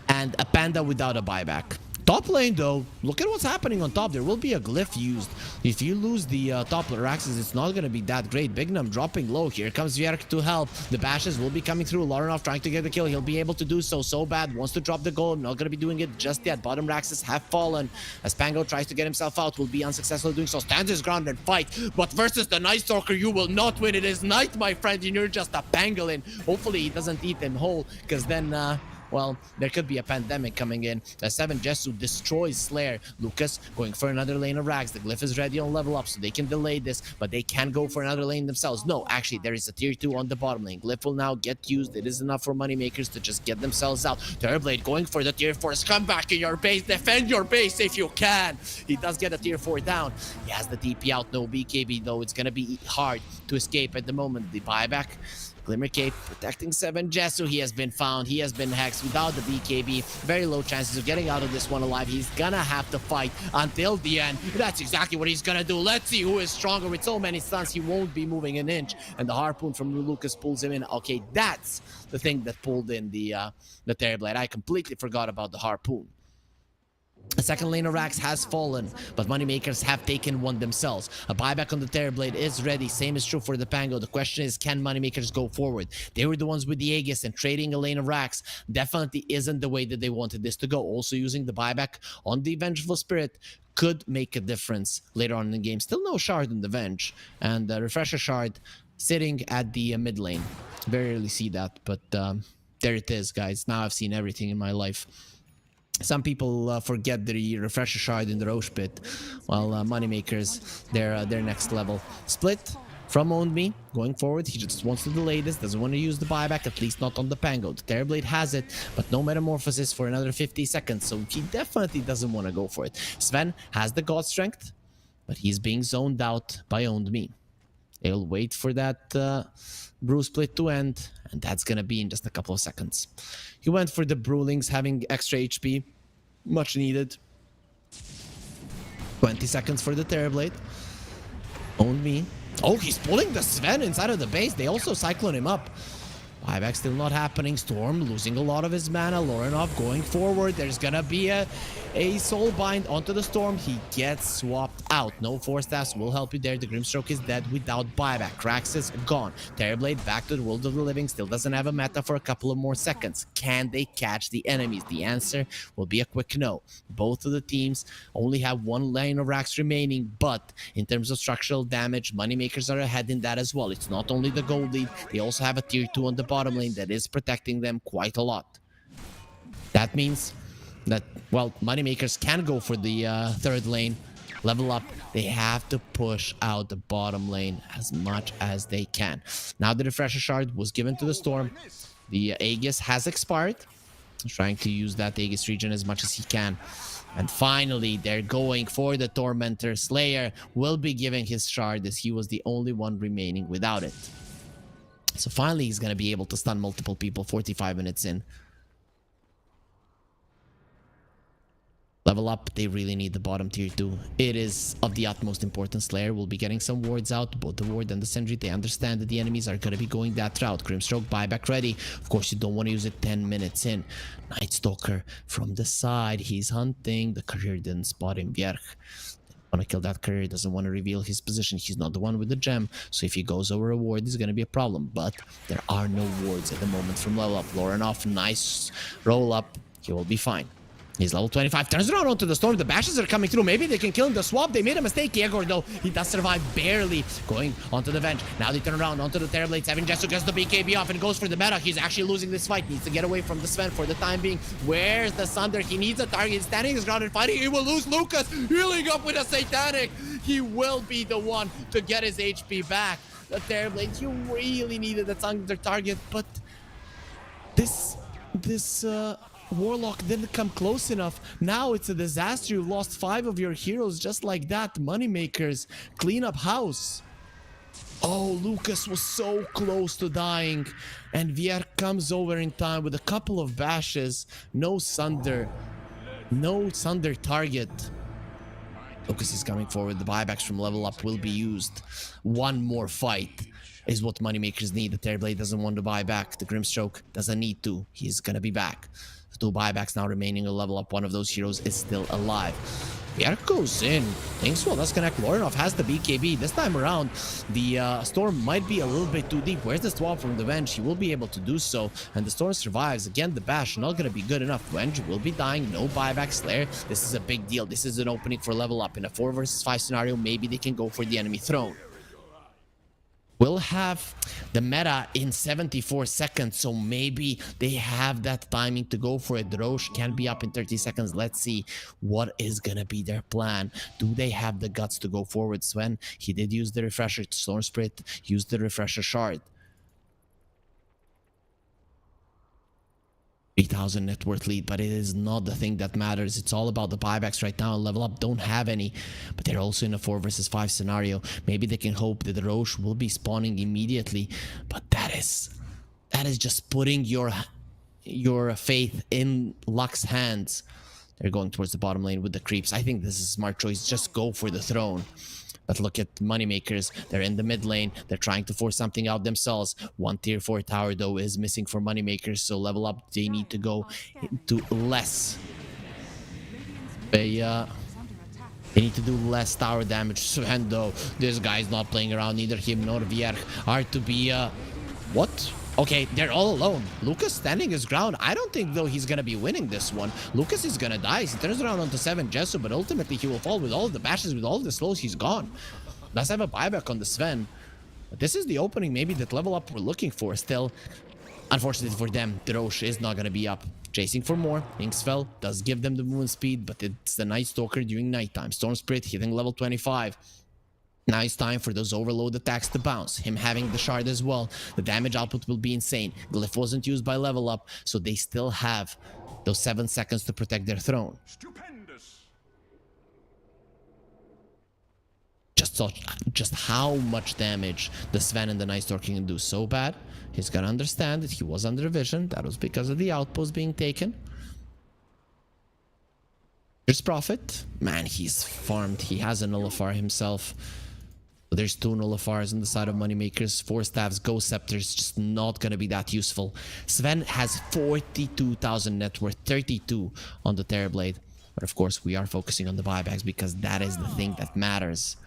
And a panda without a buyback. Top lane though, look at what's happening on top. There will be a glyph used. If you lose the top axis, it's not going to be that great. Bignum dropping low. Here comes Vierk to help. The bashes will be coming through. Larenov trying to get the kill. He'll be able to do so. So bad. Wants to drop the gold. Not going to be doing it just yet. Bottom Raxes have fallen. As Pango tries to get himself out, will be unsuccessful doing so. Stands his ground and fight. But versus the Night Stalker, you will not win. It is night, my friend, and you're just a pangolin. Hopefully he doesn't eat them whole, because then well, there could be a pandemic coming in. The 7 Jesu destroys Slayer. Lucas going for another lane of Rags. The glyph is ready on level up, so they can delay this, but they can go for another lane themselves. No, actually, there is a tier 2 on the bottom lane. Glyph will now get used. It is enough for moneymakers to just get themselves out. Terrorblade going for the tier 4. Come back in your base. Defend your base if you can. He does get a tier 4 down. He has the TP out. No BKB, though. It's going to be hard to escape at the moment. The buyback. Glimmer Cape protecting 7 Jesu. He has been found. He has been hexed without the BKB. Very low chances of getting out of this one alive. He's gonna have to fight until the end. That's exactly what he's gonna do. Let's see who is stronger. With so many stuns, he won't be moving an inch. And the harpoon from Lucas pulls him in. Okay, that's the thing that pulled in the Terrorblade. I completely forgot about the harpoon. A second lane of Rax has fallen, but moneymakers have taken one themselves. A buyback on the Terrorblade is ready. Same is true for the Pango. The question is, can moneymakers go forward? They were the ones with the Aegis, and trading a lane of Rax definitely isn't the way that they wanted this to go. Also using the buyback on the Vengeful Spirit could make a difference later on in the game. Still no shard in the Venge, and the Refresher shard sitting at the mid lane. Very rarely see that, but there it is, guys. Now I've seen everything in my life. Some people forget the Refresher shard in the Roche pit, while moneymakers, they're next level. Split from Owned Me going forward. He just wants to delay this, doesn't want to use the buyback, at least not on the Pango. The Terrorblade has it, but no Metamorphosis for another 50 seconds, so he definitely doesn't want to go for it. Sven has the God Strength, but he's being zoned out by Owned Me. They'll wait for that brew split to end, and that's gonna be in just a couple of seconds. He went for the Brewlings, having extra HP, much needed. 20 seconds for the Terrorblade. Owned Me. Oh, he's pulling the Sven inside of the base. They also cyclone him up. Buyback still not happening. Storm losing a lot of his mana. Larenov going forward. There's gonna be a soul bind onto the Storm. He gets swapped out. No Force Staffs will help you there. The Grimstroke is dead without buyback. Krax is gone. Terrorblade back to the world of the living. Still doesn't have a meta for a couple of more seconds. Can they catch the enemies? The answer will be a quick no. Both of the teams only have one lane of racks remaining, but in terms of structural damage, moneymakers are ahead in that as well. It's not only the gold lead, they also have a tier 2 on the bottom lane that is protecting them quite a lot. That means that, well, moneymakers can go for the third lane, level up. They have to push out the bottom lane as much as they can. Now the Refresher shard was given to the Storm. The Aegis has expired. He's trying to use that Aegis region as much as he can. And finally, they're going for the Tormentor. Slayer will be giving his shard, as he was the only one remaining without it. So finally, he's going to be able to stun multiple people 45 minutes in. Level up, they really need the bottom tier 2. It is of the utmost importance. Slayer will be getting some wards out, both the ward and the sentry. They understand that the enemies are going to be going that route. Grimstroke buyback ready. Of course, you don't want to use it 10 minutes in. Night Stalker from the side. He's hunting. The courier didn't spot him. Vierch want to kill that courier. Doesn't want to reveal his position. He's not the one with the gem. So if he goes over a ward, it's going to be a problem. But there are no wards at the moment from level up. Lorenov, nice roll up. He will be fine. He's level 25, turns around onto the storm. The bashes are coming through. Maybe they can kill him. The swap, they made a mistake. Yegor, though, he does survive barely. Going onto the venge. Now they turn around onto the Terrorblade. 7 Jesu gets the BKB off and goes for the meta. He's actually losing this fight. Needs to get away from the Sven for the time being. Where's the Sunder? He needs a target. He's standing his ground and fighting. He will lose Lucas. Healing up with a Satanic. He will be the one to get his HP back. The Terrorblade, you really needed that Sunder target, but this Warlock didn't come close enough. Now it's a disaster. You lost 5 of your heroes just like that. Moneymakers, clean up house. Oh, Lucas was so close to dying. And Vier comes over in time with a couple of bashes. No Sunder. No Sunder target. Lucas is coming forward. The buybacks from level up will be used. One more fight is what Moneymakers need. The Terrorblade doesn't want to buy back. The Grimstroke doesn't need to. He's gonna be back. 2 buybacks now remaining to level up. One of those heroes is still alive. Pierre goes in. Thanks well. Let's connect. Lorenov has the BKB. This time around, the storm might be a little bit too deep. Where's the swap from the Venge? He will be able to do so. And the storm survives. Again, the bash not going to be good enough. Venge will be dying. No buyback Slayer. This is a big deal. This is an opening for level up. In a 4 versus 5 scenario, maybe they can go for the enemy throne. We'll have the meta in 74 seconds, so maybe they have that timing to go for it. Roche can be up in 30 seconds. Let's see what is gonna be their plan. Do they have the guts to go forward? Sven, he did use the refresher to Storm Spirit, used the refresher shard. 3,000 net worth lead, but it is not the thing that matters. It's all about the buybacks right now. Level up don't have any, but they're also in a 4 versus 5 scenario. Maybe they can hope that the Roche will be spawning immediately, but that is just putting your faith in Luck's hands. They're going towards the bottom lane with the creeps. I think this is a smart choice. Just go for the throne. But look at Moneymakers. They're in the mid lane. They're trying to force something out themselves. 1 tier 4 tower, though, is missing for Moneymakers. So level up, they need to go into less. They need to do less tower damage. Sven, though, this guy's not playing around. Neither him nor Vierch are to be... What? Okay, they're all alone. Lucas standing his ground. I don't think, though, he's gonna be winning this one. Lucas is gonna die. He turns around onto 7 Jesu, but ultimately he will fall with all of the bashes, with all of the slows. He's gone. Does have a buyback on the Sven. But this is the opening maybe that level up we're looking for still. Unfortunately for them, the Roche is not gonna be up. Chasing for more. Inksfell does give them the movement speed, but it's the Night Stalker during nighttime. Storm Spirit hitting level 25. Now it's time for those overload attacks to bounce. Him having the shard as well. The damage output will be insane. Glyph wasn't used by level up, so they still have those 7 seconds to protect their throne. Stupendous. Just how much damage the Sven and the Night Stalker can do. So bad. He's gonna understand that he was under vision. That was because of the outpost being taken. Here's Prophet. Man, he's farmed. He has a nullifier himself. There's 2 nullifiers on the side of Moneymakers. 4 staffs, Ghost Scepters, just not gonna be that useful. Sven has 42,000 net worth, 32 on the Terrorblade. But of course, we are focusing on the buybacks because that is the thing that matters.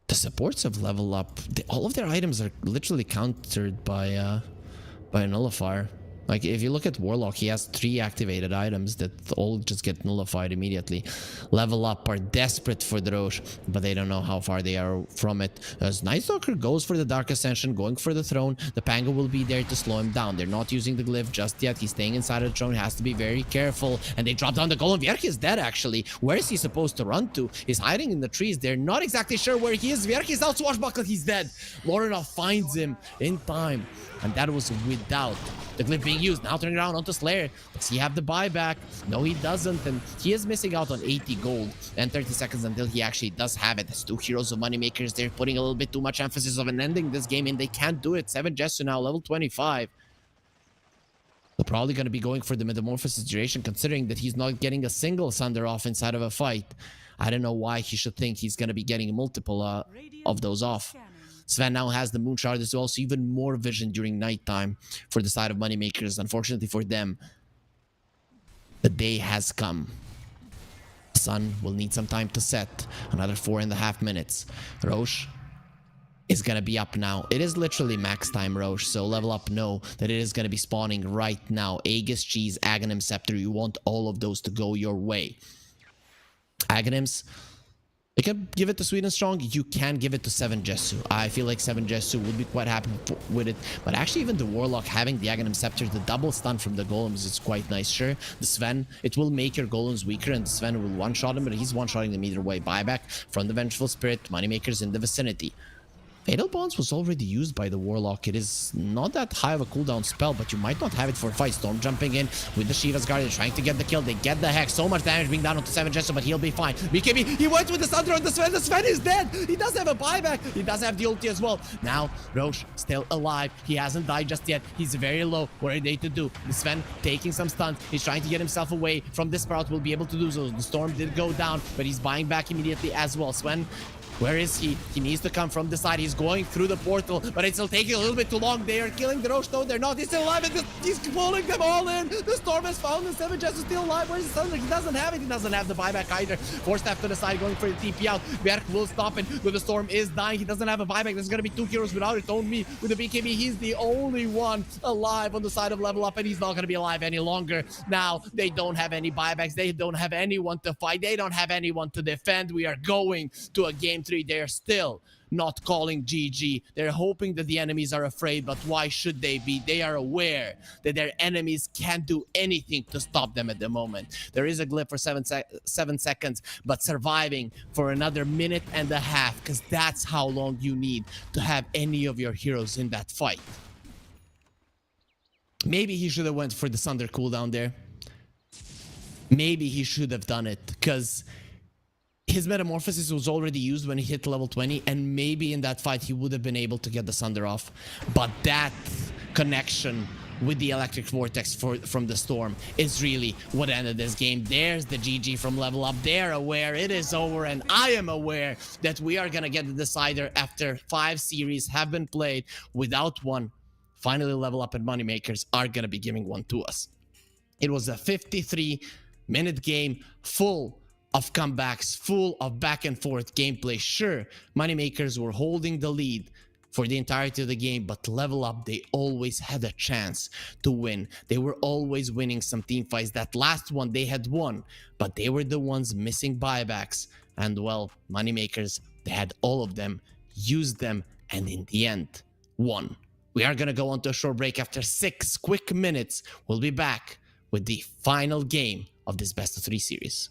The supports of level up, all of their items are literally countered by a nullifier. Like, if you look at Warlock, he has 3 activated items that all just get nullified immediately. Level up are desperate for the Roche, but they don't know how far they are from it. As Night Stalker goes for the Dark Ascension, going for the throne, the Pango will be there to slow him down. They're not using the glyph just yet. He's staying inside of the throne. He has to be very careful. And they drop down the golem. Vierch is dead, actually. Where is he supposed to run to? He's hiding in the trees. They're not exactly sure where he is. Vierch is out, swashbuckled. He's dead. Lorenov finds him in time. And that was without the glyph being used. Now turning around onto Slayer. Does he have the buyback? No, he doesn't. And he is missing out on 80 gold and 30 seconds until he actually does have it. There's two heroes of Moneymakers. They're putting a little bit too much emphasis on ending this game, and they can't do it. 7 Jesu now, level 25. They're probably going to be going for the Metamorphosis duration, considering that he's not getting a single Sunder off inside of a fight. I don't know why he should think he's going to be getting multiple of those off. Sven now has the Moonshard as well, so even more vision during nighttime for the side of Moneymakers. Unfortunately for them, the day has come. The sun will need some time to set. Another 4.5 minutes. Roche is going to be up now. It is literally max time, Roche, so level up, know that it is going to be spawning right now. Aegis, Cheese, Aghanim, Scepter. You want all of those to go your way. Aghanims, you can give it to Sweet and Strong. You can give it to 7 Jesu. I feel like 7 Jesu would be quite happy with it. But actually, even the Warlock having the Aghanim Scepter, the double stun from the Golems is quite nice. Sure, the Sven, it will make your Golems weaker, and the Sven will one-shot him, but he's one-shotting them either way. Buyback from the Vengeful Spirit, Moneymakers in the vicinity. Fatal Bonds was already used by the Warlock. It is not that high of a cooldown spell, but you might not have it for a fight. Storm jumping in with the Shiva's Guard. They're trying to get the kill. They get the Hex. So much damage being done onto 7 Jesu, but he'll be fine. BKB, he went with the Thunder on the Sven. The Sven is dead. He does have a buyback. He does have the ulti as well. Now, Roche still alive. He hasn't died just yet. He's very low. What are they to do? The Sven taking some stuns. He's trying to get himself away from this Sprout. Will be able to do so. The Storm did go down, but he's buying back immediately as well. Sven, where is he? He needs to come from the side. He's going through the portal, but it's still taking a little bit too long. They are killing the Roche. No, they're not. He's still alive, and he's pulling them all in. The Storm has found the 7 Jesu still alive. Where's the Thunder? He doesn't have it. He doesn't have the buyback either. Force staff to the side, going for the TP out. Berk will stop it, but the Storm is dying. He doesn't have a buyback. There's going to be 2 heroes without it. Only with the BKB, he's the only one alive on the side of level up, and he's not going to be alive any longer. Now, they don't have any buybacks. They don't have anyone to fight. They don't have anyone to defend. We are going to a game 3. They are still not calling GG. They're hoping that the enemies are afraid, but why should they be? They are aware that their enemies can't do anything to stop them at the moment. There is a glyph for 7 seconds, but surviving for another minute and a half, because that's how long you need to have any of your heroes in that fight. Maybe he should have went for the Sunder cooldown there. Maybe he should have done it, because his Metamorphosis was already used when he hit level 20, and maybe in that fight he would have been able to get the Sunder off. But that connection with the Electric Vortex from the Storm is really what ended this game. There's the GG from level up. They're aware it is over, and I am aware that we are going to get the decider after 5 series have been played without one. Finally, level up and Moneymakers are going to be giving one to us. It was a 53-minute game full of comebacks, full of back and forth gameplay. Sure, Moneymakers were holding the lead for the entirety of the game, but level up, they always had a chance to win. They were always winning some team fights. That last one they had won, but they were the ones missing buybacks. And well, Moneymakers, they had all of them, used them, and in the end, won. We are gonna go on to a short break. After 6 quick minutes, we'll be back with the final game of this best of 3 series.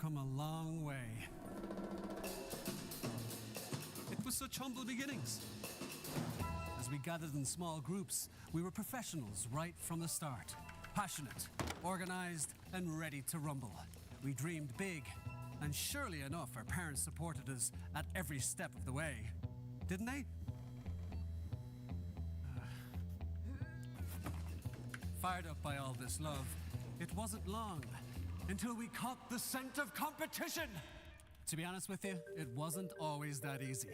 come a long way. It was such humble beginnings. As we gathered in small groups, we were professionals right from the start. Passionate, organized, and ready to rumble. We dreamed big, and surely enough, our parents supported us at every step of the way. Didn't they? Fired up by all this love, it wasn't long until we caught the scent of competition. To be honest with you, it wasn't always that easy.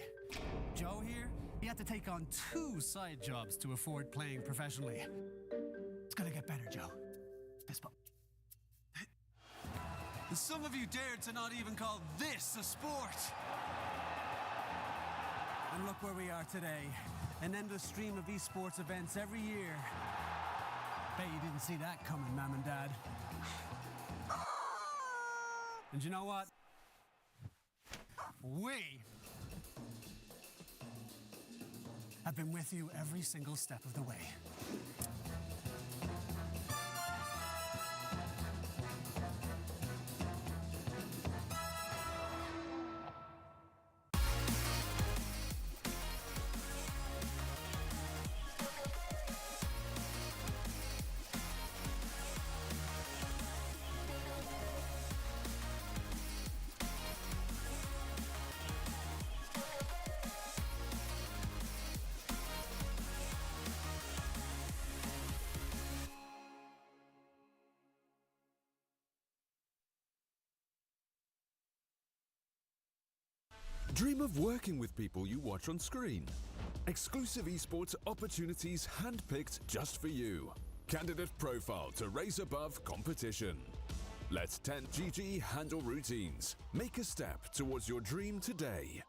Joe here, he had to take on 2 side jobs to afford playing professionally. It's gonna get better, Joe. Fist bump. And some of you dared to not even call this a sport. And look where we are today. An endless stream of esports events every year. Bet you didn't see that coming, Mom and Dad. And you know what? We have been with you every single step of the way. Dream of working with people you watch on screen. Exclusive esports opportunities handpicked just for you. Candidate profile to raise above competition. Let 10GG handle routines. Make a step towards your dream today.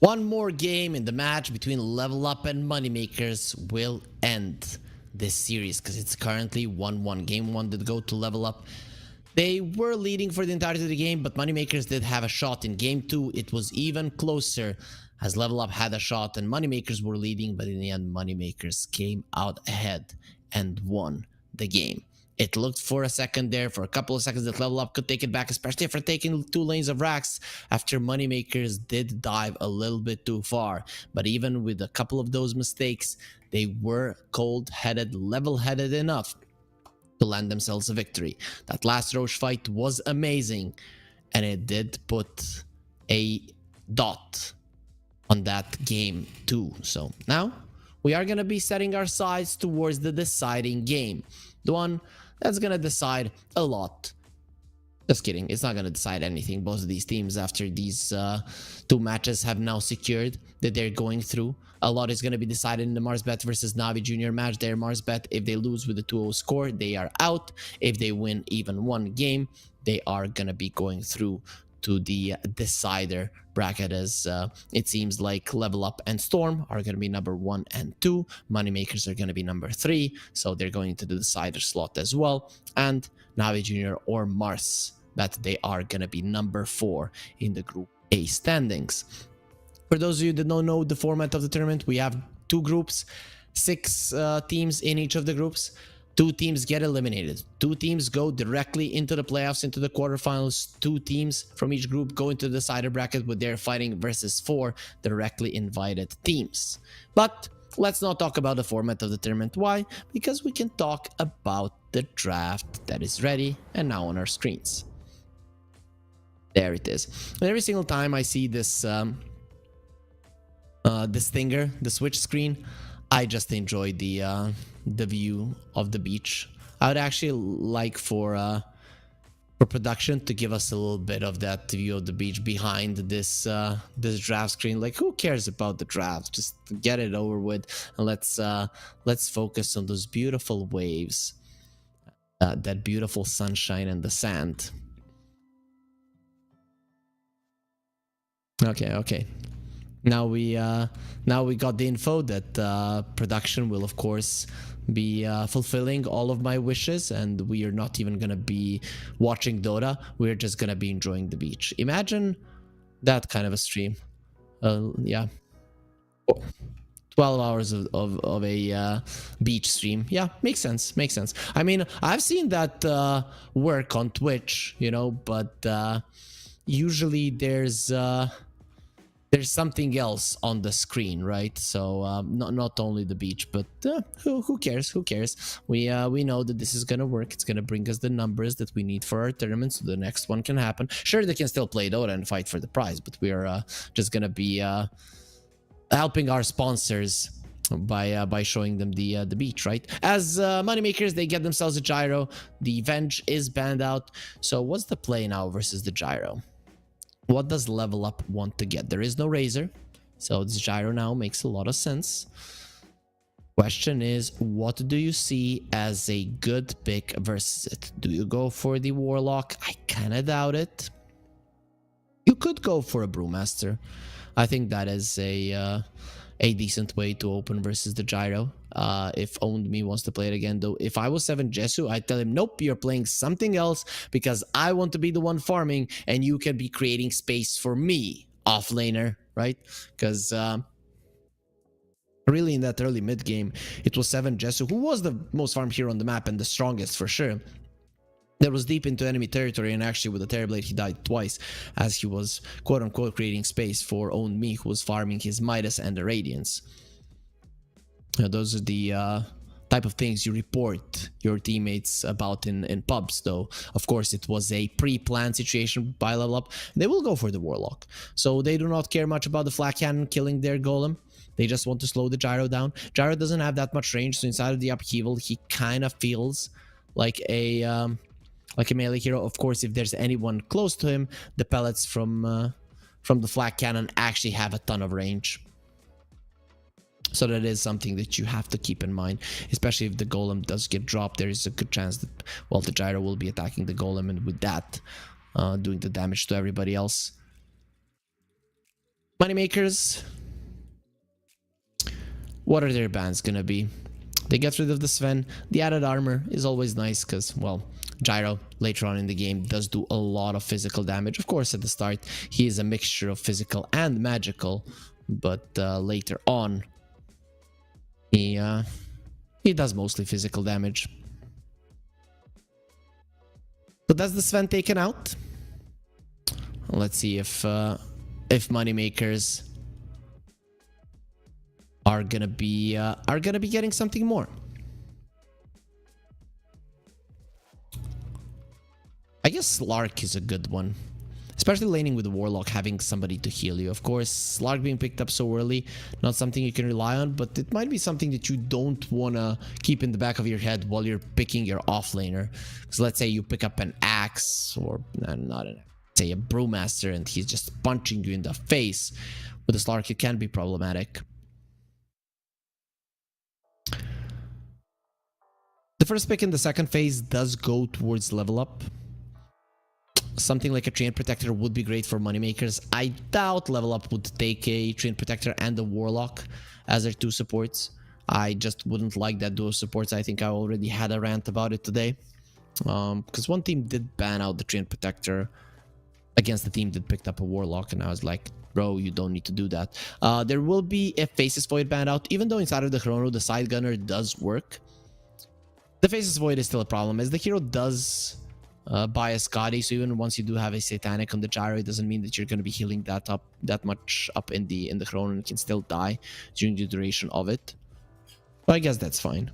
One more game in the match between Level Up and Moneymakers will end this series because it's currently 1-1. Game 1 did go to Level Up. They were leading for the entirety of the game, but Moneymakers did have a shot. In Game 2, it was even closer as Level Up had a shot and Moneymakers were leading, but in the end, Moneymakers came out ahead and won the game. It looked for a second there, for a couple of seconds, that Level Up could take it back, especially after taking 2 lanes of racks after Moneymakers did dive a little bit too far. But even with a couple of those mistakes, they were cold-headed, level-headed enough to land themselves a victory. That last Roche fight was amazing, and it did put a dot on that game too. So now we are going to be setting our sights towards the deciding game. The one that's going to decide a lot. Just kidding. It's not going to decide anything. Both of these teams, after these 2 matches, have now secured that they're going through. A lot is going to be decided in the Marsbet versus Navi Junior match. Their Marsbet, if they lose with a 2-0 score, they are out. If they win even 1 game, they are going to be going through to the decider bracket, as it seems like Level Up and StoRm are going to be number 1 and 2. Moneymakers are going to be number 3, so they're going to the decider slot as well. And Navi Junior or Mars, but they are going to be number 4 in the Group A standings. For those of you that don't know the format of the tournament, we have 2 groups, 6 teams in each of the groups. 2 teams get eliminated. 2 teams go directly into the playoffs, into the quarterfinals. 2 teams from each group go into the decider bracket with their fighting versus 4 directly invited teams. But let's not talk about the format of the tournament. Why? Because we can talk about the draft that is ready and now on our screens. There it is. And every single time I see this this thinger, the switch screen, I just enjoy the view of the beach. I would actually like for production to give us a little bit of that view of the beach behind this this draft screen. Like, who cares about the draft? Just get it over with, and let's focus on those beautiful waves, that beautiful sunshine and the sand. Okay. Now we got the info that production will of course be fulfilling all of my wishes, and we are not even gonna be watching Dota. We're just gonna be enjoying the beach. Imagine that kind of a stream. Yeah, 12 hours of a beach stream. Yeah, makes sense. I mean, I've seen that work on Twitch, you know, but usually there's something else on the screen, right? So not only the beach, but who cares? We know that this is gonna work. It's gonna bring us the numbers that we need for our tournament, so the next one can happen. Sure, they can still play Dota and fight for the prize, but we are just gonna be helping our sponsors by showing them the beach, right? As Moneymakers, they get themselves a gyro. The Venge is banned out. So what's the play now versus the gyro? What does Level Up want to get? There is no Razor, so this gyro now makes a lot of sense. Question is, what do you see as a good pick versus it? Do you go for the Warlock? I kind of doubt it. You could go for a Brewmaster. I think that is a a decent way to open versus the gyro. If Owned Me wants to play it again, though, if I was 7 Jesu, I'd tell him, nope, you're playing something else because I want to be the one farming and you can be creating space for me, offlaner, right? Because really in that early mid game, it was 7 Jesu who was the most farmed hero on the map and the strongest for sure. That was deep into enemy territory, and actually with the Terrorblade he died twice as he was quote-unquote creating space for Owned Me, who was farming his Midas and the Radiance. Those are the type of things you report your teammates about in pubs, though of course it was a pre-planned situation by level up. They will go for the Warlock, so they do not care much about the Flak Cannon killing their Golem. They just want to slow the Gyro down. Gyro doesn't have that much range, so inside of the upheaval he kind of feels like a melee hero. Of course, if there's anyone close to him, the pellets from the Flak Cannon actually have a ton of range. So that is something that you have to keep in mind, especially if the Golem does get dropped. There is a good chance that, well, the Gyro will be attacking the Golem, and with that, doing the damage to everybody else. Moneymakers. What are their bans gonna be? They get rid of the Sven. The added armor is always nice because, well, Gyro later on in the game does do a lot of physical damage. Of course, at the start, he is a mixture of physical and magical, but later on, he does mostly physical damage. So that's the Sven taken out. Let's see if Moneymakers are gonna be getting something more. I guess Slark is a good one, especially laning with the Warlock, having somebody to heal you. Of course, Slark being picked up so early, not something you can rely on, but it might be something that you don't want to keep in the back of your head while you're picking your offlaner. Because let's say you pick up an axe, or not an axe, say a Brewmaster, and he's just punching you in the face. With a Slark, it can be problematic. The first pick in the second phase does go towards level up. Something like a Treant Protector would be great for Moneymakers. I doubt level up would take a Treant Protector and a Warlock as their two supports. I just wouldn't like that duo supports. I think I already had a rant about it today. Because one team did ban out the Treant Protector against the team that picked up a Warlock, and I was like, bro, you don't need to do that. There will be a Faceless Void banned out, even though inside of the Chrono the Side Gunner does work. The Faceless Void is still a problem, as the hero does buy a Scotty, so even once you do have a Satanic on the Gyro, it doesn't mean that you're going to be healing that much up in the Chrono, and can still die during the duration of it. But I guess that's fine.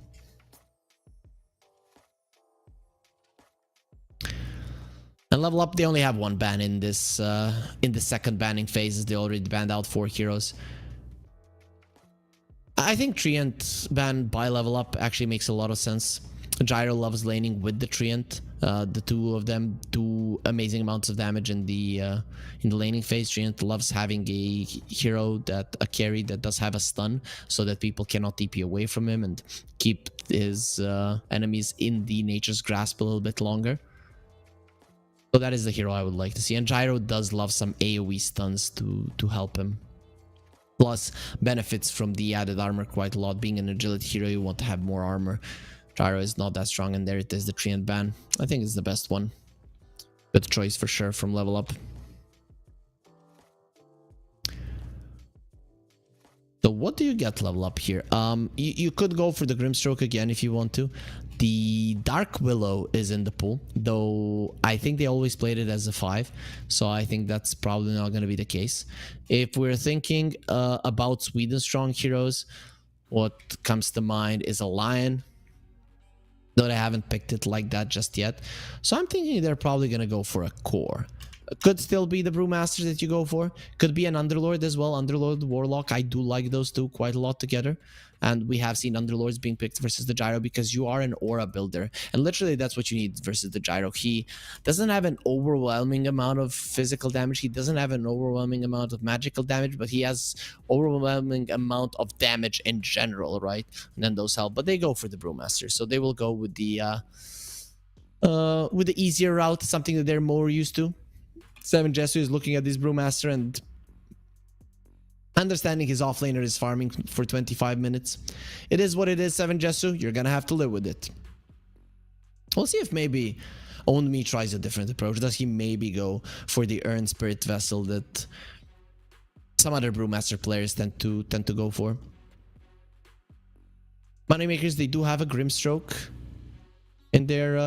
And level up, they only have one ban in this in the second banning phase. They already banned out 4 heroes. I think Treant ban by level up actually makes a lot of sense. Gyro loves laning with the Treant. The two of them do amazing amounts of damage in the laning phase. Treant loves having a hero a carry that does have a stun, so that people cannot TP away from him and keep his enemies in the nature's grasp a little bit longer. So that is the hero I would like to see. And Gyro does love some AoE stuns to help him. Plus, benefits from the added armor quite a lot. Being an agility hero, you want to have more armor. Gyro is not that strong, and there it is, the Treant ban. I think it's the best one. Good choice for sure from level up. So what do you get level up here? You could go for the Grimstroke again if you want to. The Dark Willow is in the pool, though I think they always played it as a 5, so I think that's probably not going to be the case. If we're thinking about Sweden strong heroes, what comes to mind is a Lion, though they haven't picked it like that just yet. So I'm thinking they're probably going to go for a core. Could still be the Brewmaster that you go for. Could be an Underlord as well. Underlord, Warlock. I do like those two quite a lot together. And we have seen Underlords being picked versus the Gyro because you are an aura builder. And literally that's what you need versus the Gyro. He doesn't have an overwhelming amount of physical damage. He doesn't have an overwhelming amount of magical damage, but he has overwhelming amount of damage in general, right? And then those help. But they go for the Brewmaster. So they will go with the easier route, something that they're more used to. 7 Jesu is looking at this Brewmaster and Understanding his offlaner is farming for 25 minutes. It is what it is, 7 Jesu. You're gonna have to live with it. We'll see if maybe Owned Me tries a different approach. Does he maybe go for the Earn Spirit Vessel that some other Brewmaster players tend to go for? Moneymakers, they do have a Grimstroke in their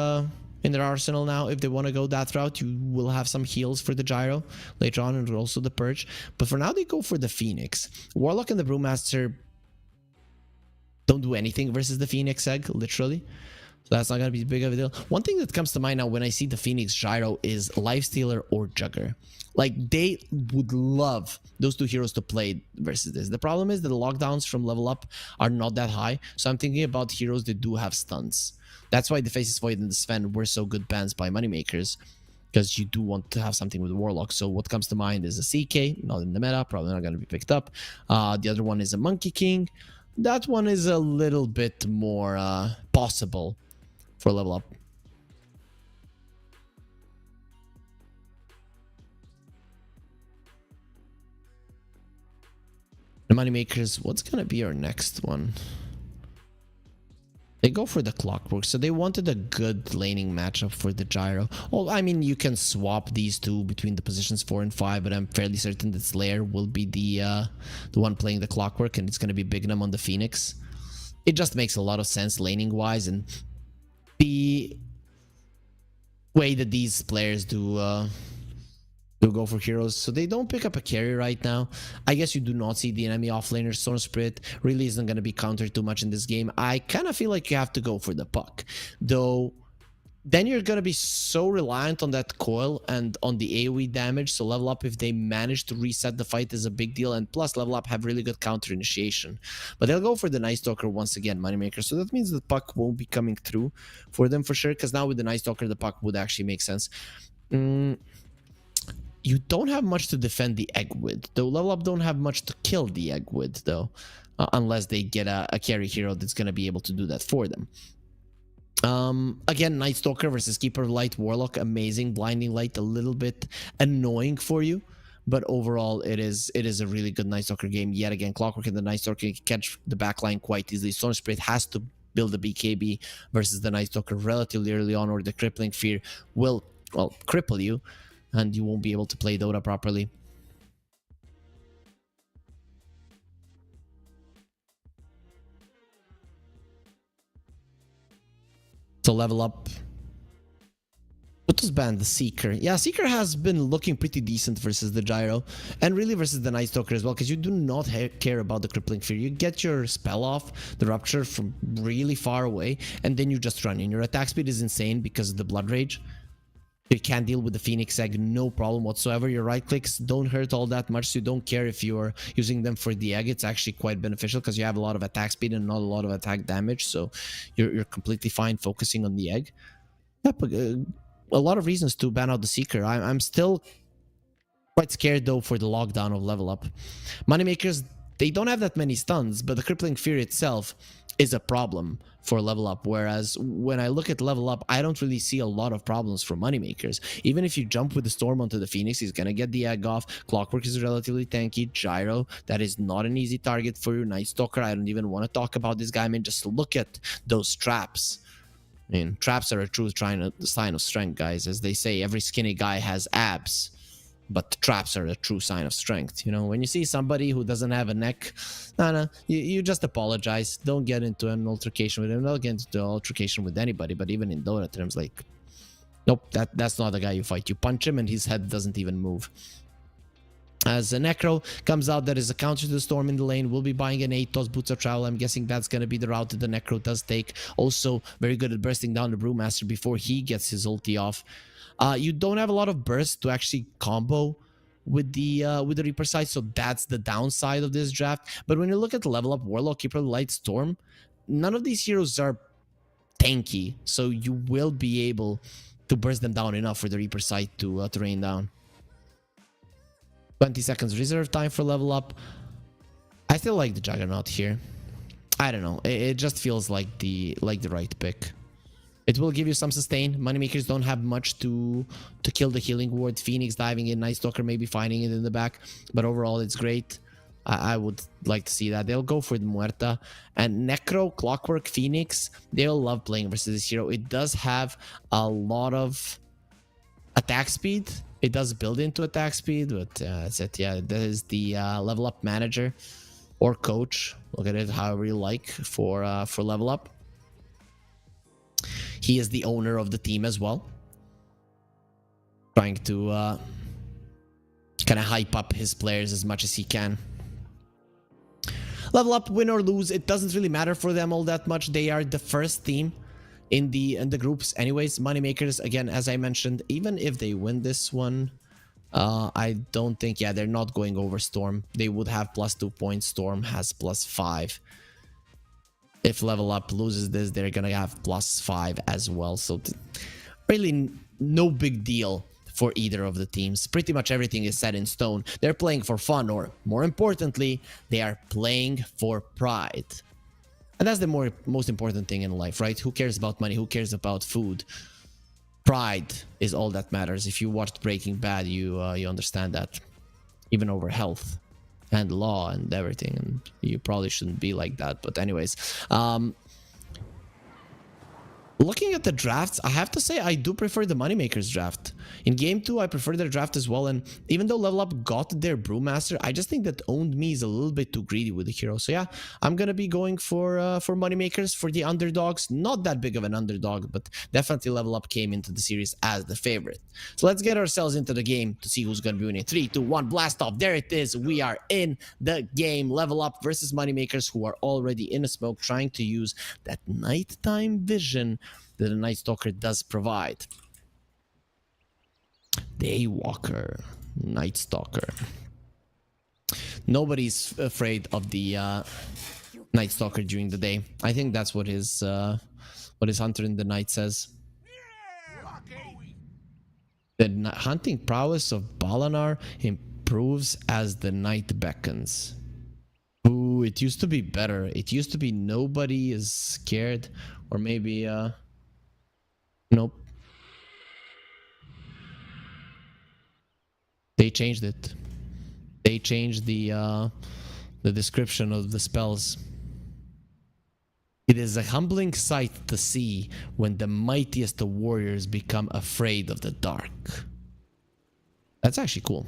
arsenal now. If they want to go that route, you will have some heals for the Gyro later on, and also the Purge. But for now, they go for the Phoenix. Warlock and the Brewmaster don't do anything versus the Phoenix Egg, literally. So that's not going to be big of a deal. One thing that comes to mind now when I see the Phoenix Gyro is Lifestealer or Jugger. Like, they would love those two heroes to play versus this. The problem is that the lockdowns from level up are not that high. So I'm thinking about heroes that do have stuns. That's why the Faceless Void and the Sven were so good bans by Moneymakers, because you do want to have something with Warlock. So what comes to mind is a CK, not in the meta, probably not going to be picked up. The other one is a Monkey King. That one is a little bit more possible for level up. The Moneymakers, what's going to be our next one? They go for the Clockwork, so they wanted a good laning matchup for the Gyro. Well, I mean, you can swap these two between the positions 4 and 5, but I'm fairly certain that Slayer will be the one playing the Clockwork, and it's going to be Bignum on the Phoenix. It just makes a lot of sense laning-wise, and the way that these players do go for heroes. So they don't pick up a carry right now. I guess you do not see the enemy offlaner. StoRm Spirit really isn't going to be countered too much in this game. I kind of feel like you have to go for the puck, though. Then you're going to be so reliant on that coil and on the AoE damage. So level up, if they manage to reset the fight, is a big deal. And plus level up have really good counter initiation. But they'll go for the Night Stalker once again, Moneymaker. So that means the puck won't be coming through for them for sure. Because now with the Night Stalker, the puck would actually make sense. You don't have much to defend the egg with. Though level up don't have much to kill the egg with, though. Unless they get a carry hero that's going to be able to do that for them. Again, Night Stalker versus Keeper of Light Warlock, amazing. Blinding Light a little bit annoying for you, but overall it is a really good Night Stalker game. Yet again, Clockwork and the Night Stalker can catch the backline quite easily. StoRm Spirit has to build a BKB versus the Night Stalker relatively early on, or the Crippling Fear will, well, cripple you, and you won't be able to play Dota properly. To level up, what was banned? The Seeker. Yeah, Seeker has been looking pretty decent versus the Gyro, and really versus the Night Stalker as well, because you do not care about the Crippling Fear. You get your spell off, the Rupture, from really far away, and then you just run in. Your attack speed is insane because of the Blood Rage. You can deal with the Phoenix Egg, no problem whatsoever. Your right clicks don't hurt all that much, so you don't care if you're using them for the egg. It's actually quite beneficial because you have a lot of attack speed and not a lot of attack damage, so you're completely fine focusing on the egg. Yep, a lot of reasons to ban out the Seeker. I'm still quite scared though for the lockdown of level up. Moneymakers, they don't have that many stuns, but the Crippling Fear itself is a problem for level up, whereas when I look at level up, I don't really see a lot of problems for Moneymakers. Even if you jump with the StoRm onto the Phoenix, he's gonna get the egg off. Clockwork is relatively tanky. Gyro, that is not an easy target for your Night Stalker. I don't even want to talk about this guy. I mean, just look at those traps. I mean, traps are a true sign of strength, guys. As they say, every skinny guy has abs, but traps are a true sign of strength. You know, when you see somebody who doesn't have a neck, you just apologize. Don't get into an altercation with him. Don't get into an altercation with anybody. But even in Dota terms, like, nope, that's not the guy you fight. You punch him and his head doesn't even move. As a Necro comes out, that is a counter to the StoRm in the lane. We'll be buying an 8-toss Boots of Travel. I'm guessing that's going to be the route that the Necro does take. Also, very good at bursting down the Brewmaster before he gets his ulti off. You don't have a lot of burst to actually combo with the Reaper side, so that's the downside of this draft. But when you look at the level up Warlock, Keeper of the Light, StoRm, none of these heroes are tanky, so you will be able to burst them down enough for the Reaper side to rain down. 20 seconds reserve time for level up. I still like the Juggernaut here. I don't know. It just feels like the right pick. It will give you some sustain. Moneymakers don't have much to kill the healing ward. Phoenix diving in, Night Stalker maybe finding it in the back, but overall it's great. I would like to see that. They'll go for the Muerta. And Necro, Clockwork, Phoenix, they'll love playing versus this hero. It does have a lot of attack speed. It does build into attack speed, but that's it. Yeah, that is the level up manager or coach. Look at it however you like for level up. He is the owner of the team as well. Trying to kind of hype up his players as much as he can. Level up, win or lose, it doesn't really matter for them all that much. They are the first team in the groups anyways. Moneymakers, again, as I mentioned, even if they win this one, I don't think, yeah, they're not going over StoRm. They would have +2 points. StoRm has +5. If level up loses this, they're gonna have +5 as well. So really no big deal for either of the teams. Pretty much everything is set in stone. They're playing for fun, or more importantly, they are playing for pride. And that's the most important thing in life, right? Who cares about money? Who cares about food? Pride is all that matters. If you watched Breaking Bad, you understand that. Even over health and law and everything. And you probably shouldn't be like that. But anyways, looking at the drafts, I have to say I do prefer the Moneymakers draft. In Game 2, I prefer their draft as well. And even though Level Up got their Brewmaster, I just think that Owned Me is a little bit too greedy with the hero. So yeah, I'm going to be going for Moneymakers, for the underdogs. Not that big of an underdog, but definitely Level Up came into the series as the favorite. So let's get ourselves into the game to see who's going to be winning. 3, 2, 1, blast off. There it is. We are in the game. Level Up versus Moneymakers, who are already in a smoke, trying to use that nighttime vision that a Night Stalker does provide. Daywalker, Night Stalker. Nobody's afraid of the Night Stalker during the day. I think that's what his Hunter in the Night says. The hunting prowess of Balanar improves as the night beckons. Ooh, it used to be better. It used to be nobody is scared, or maybe nope. They changed it. They changed the description of the spells. It is a humbling sight to see when the mightiest of warriors become afraid of the dark. That's actually cool.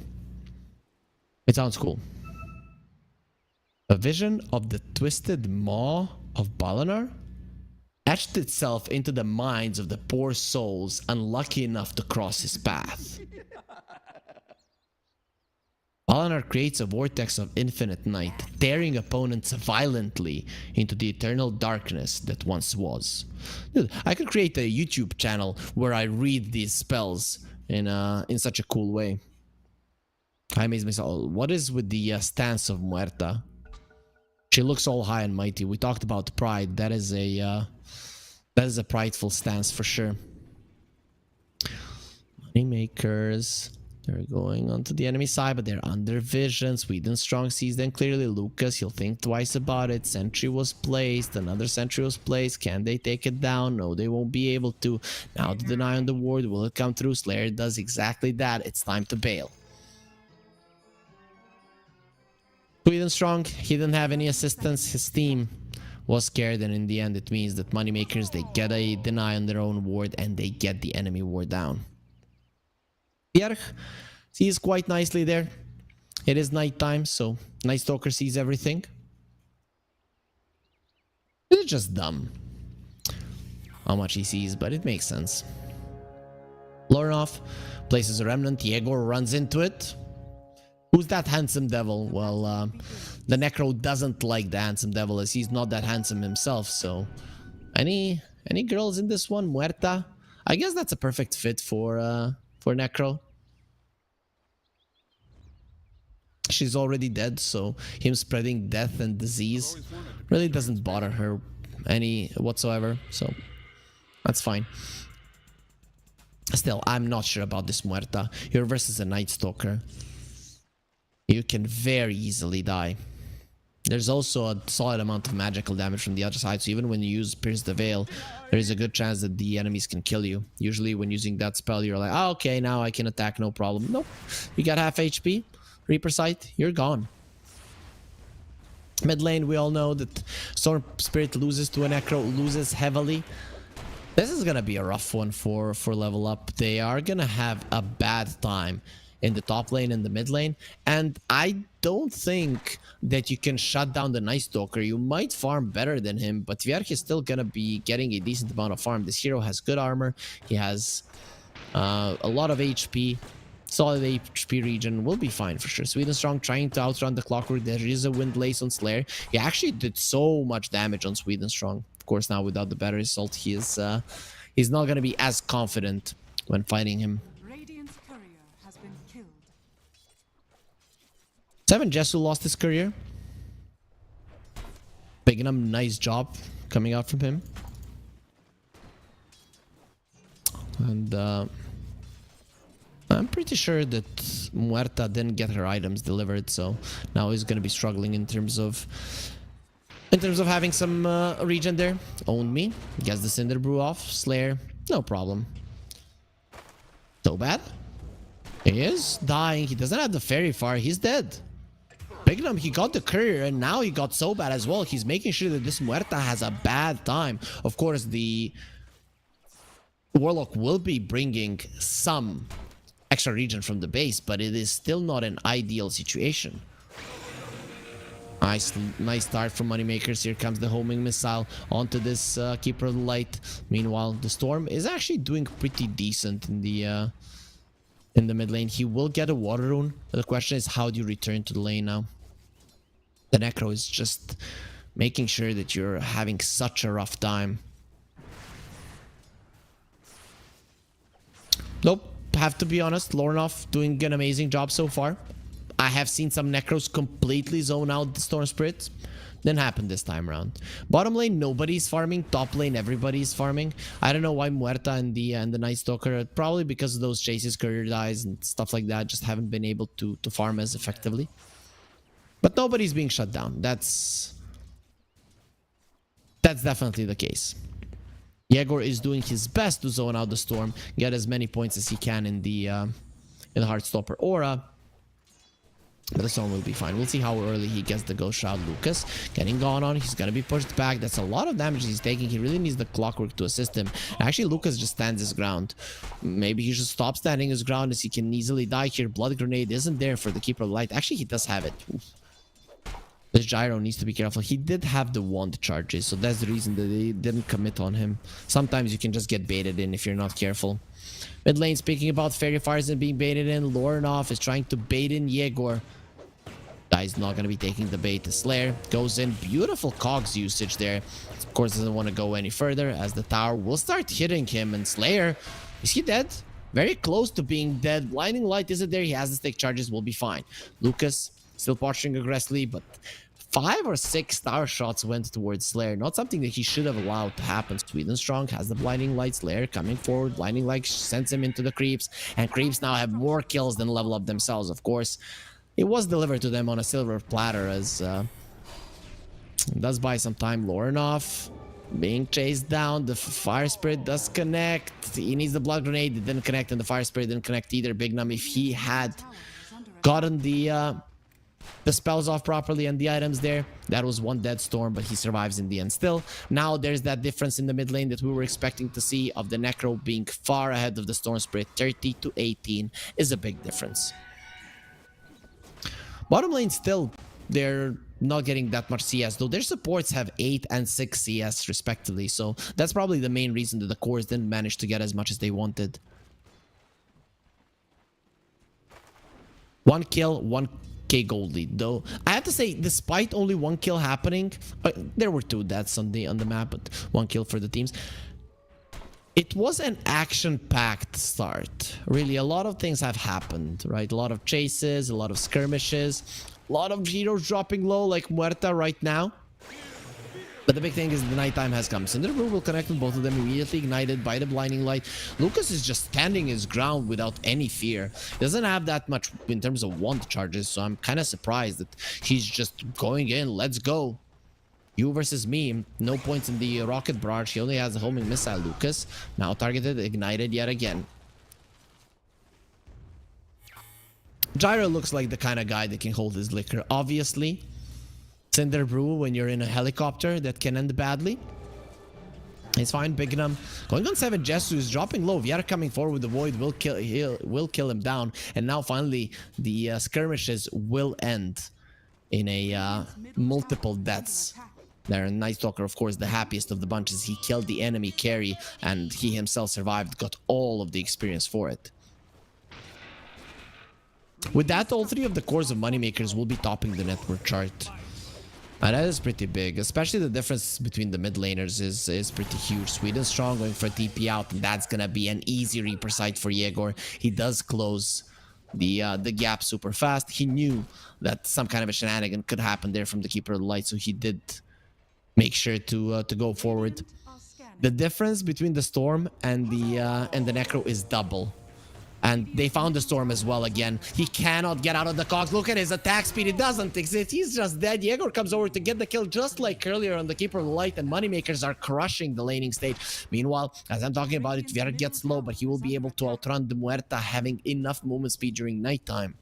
It sounds cool. A vision of the twisted maw of Balanar etched itself into the minds of the poor souls unlucky enough to cross his path. Balanar creates a vortex of infinite night, tearing opponents violently into the eternal darkness that once was. Dude, I could create a YouTube channel where I read these spells in such a cool way. I amaze myself. What is with the stance of Muerta? She looks all high and mighty. We talked about pride. That is a prideful stance for sure. Moneymakers. They're going onto the enemy side, but they're under vision. Sweden Strong sees them clearly. Lucas, he'll think twice about it. Sentry was placed. Another sentry was placed. Can they take it down? No, they won't be able to. Now the deny on the ward. Will it come through? Slayer does exactly that. It's time to bail. Sweden Strong, he didn't have any assistance. His team was scared, and in the end it means that Moneymakers, they get a deny on their own ward and they get the enemy ward down. Bjerg sees quite nicely there. It is nighttime, so Night Stalker sees everything. It's just dumb how much he sees, but it makes sense. Lorenov places a remnant. Yegor runs into it. Who's that handsome devil? Well, the Necro doesn't like the handsome devil, as he's not that handsome himself. So, any girls in this one? Muerta? I guess that's a perfect fit for Necro. She's already dead, so him spreading death and disease really doesn't bother her any whatsoever. So that's fine. Still, I'm not sure about this Muerta. You're versus a Night Stalker. You can very easily die. There's also a solid amount of magical damage from the other side, so even when you use Pierce the Veil, there is a good chance that the enemies can kill you. Usually when using that spell, you're like, oh, okay, now I can attack, no problem. Nope. You got half HP, Reaper Sight, you're gone. Mid lane, we all know that Storm Spirit loses to a Necro, loses heavily. This is gonna be a rough one for level up. They are gonna have a bad time in the top lane and the mid lane, and I don't think that you can shut down the Night Stalker. You might farm better than him, but Vierk is still gonna be getting a decent amount of farm. This hero has good armor. He has a lot of HP. Solid HP region, will be fine for sure. Sweden Strong trying to outrun the Clockwork. There is a Wind Lace on Slayer. He actually did so much damage on Sweden Strong. Of course, now without the battery assault, he's not going to be as confident when fighting him. Radiant's courier has been killed. 7 Jesu lost his career. Bignum, nice job coming out from him. And I'm pretty sure that Muerta didn't get her items delivered, so now he's gonna be struggling in terms of having some regen there. Owned me, gets the Cinder Brew off. Slayer, no problem. So bad. He is dying. He doesn't have the fairy fire. He's dead. Bignum, he got the courier, and now he got so bad as well. He's making sure that this Muerta has a bad time. Of course, the Warlock will be bringing some extra region from the base, but it is still not an ideal situation. Nice start from Moneymakers. Here comes the homing missile onto this Keeper of the Light. Meanwhile, the Storm is actually doing pretty decent in the mid lane. He will get a water rune. The question is, how do you return to the lane now? The Necro is just making sure that you're having such a rough time. Nope. Have to be honest, Lornoff doing an amazing job so far. I have seen some Necros completely zone out the Storm Spirits. Didn't happen this time around. Bottom lane, nobody's farming. Top lane, everybody's farming. I don't know why Muerta and the Night Stalker, probably because of those chases, career dies and stuff like that, just haven't been able to farm as effectively. But nobody's being shut down. That's definitely the case. Yegor is doing his best to zone out the Storm, get as many points as he can in the Heartstopper aura. But the Storm will be fine. We'll see how early he gets the Ghost Shroud. Lucas getting gone on. He's going to be pushed back. That's a lot of damage he's taking. He really needs the Clockwork to assist him. Actually, Lucas just stands his ground. Maybe he should stop standing his ground as he can easily die here. Blood Grenade isn't there for the Keeper of Light. Actually, he does have it. Oof. This Gyro needs to be careful. He did have the wand charges, so that's the reason that they didn't commit on him. Sometimes you can just get baited in if you're not careful. Mid lane, speaking about Fairy Fires and being baited in, Lornoff is trying to bait in Yegor. Guy's not going to be taking the bait. The Slayer goes in. Beautiful cogs usage there. Of course, doesn't want to go any further as the tower will start hitting him. And Slayer, is he dead? Very close to being dead. Blinding Light isn't there. He has the stick charges. Will be fine. Lucas still posturing aggressively, but 5 or 6 tower shots went towards Slayer. Not something that he should have allowed to happen. Sweden Strong has the Blinding Light. Slayer coming forward. Blinding Light sends him into the creeps. And creeps now have more kills than level up themselves, of course. It was delivered to them on a silver platter as it does buy some time. Lornoff being chased down. The Fire Spirit does connect. He needs the Blood Grenade. It didn't connect, and the Fire Spirit didn't connect either. Bignum, if he had gotten the spells off properly and the items there, that was one dead Storm, but he survives in the end still. Now there's that difference in the mid lane that we were expecting to see of the Necro being far ahead of the Storm Spirit. 30 to 18 is a big difference. Bottom lane still, they're not getting that much CS, though their supports have 8 and 6 CS respectively, so that's probably the main reason that the cores didn't manage to get as much as they wanted. 1 kill, 1k gold lead, though I have to say, despite only 1 kill happening, there were 2 deaths on the map, but 1 kill for the teams. It was an action-packed start. Really, a lot of things have happened, right? A lot of chases, a lot of skirmishes, a lot of heroes dropping low like Muerta right now. But the big thing is the nighttime has come. Cinder Brew will connect with both of them, immediately ignited by the Blinding Light. Lucas is just standing his ground without any fear. He doesn't have that much in terms of wand charges, so I'm kind of surprised that he's just going in. Let's go. You versus me. No points in the rocket barrage. He only has a homing missile. Lucas now targeted, ignited yet again. Gyro looks like the kind of guy that can hold his liquor. Obviously, Cinder Brew when you're in a helicopter that can end badly. It's fine, Bignum. Going on 7 Jesu is dropping low. Viera coming forward with the Void will kill him down. And now finally the skirmishes will end in a multiple deaths. There, Night Stalker, of course, the happiest of the bunches. He killed the enemy carry and he himself survived, got all of the experience for it. With that, all 3 of the cores of Moneymakers will be topping the network chart. And that is pretty big, especially the difference between the mid laners is pretty huge. Sweden Strong going for a TP out, and that's gonna be an easy Reaper sight for Yegor. He does close the gap super fast. He knew that some kind of a shenanigan could happen there from the Keeper of the Light, so he did make sure to go forward. The difference between the StoRm and the Necro is double. And they found the StoRm as well again. He cannot get out of the cogs. Look at his attack speed. It doesn't exist. He's just dead. Yegor comes over to get the kill just like earlier on the Keeper of the Light. And Moneymakers are crushing the laning stage. Meanwhile, as I'm talking about it, Viera gets low, but he will be able to outrun the Muerta, having enough movement speed during nighttime,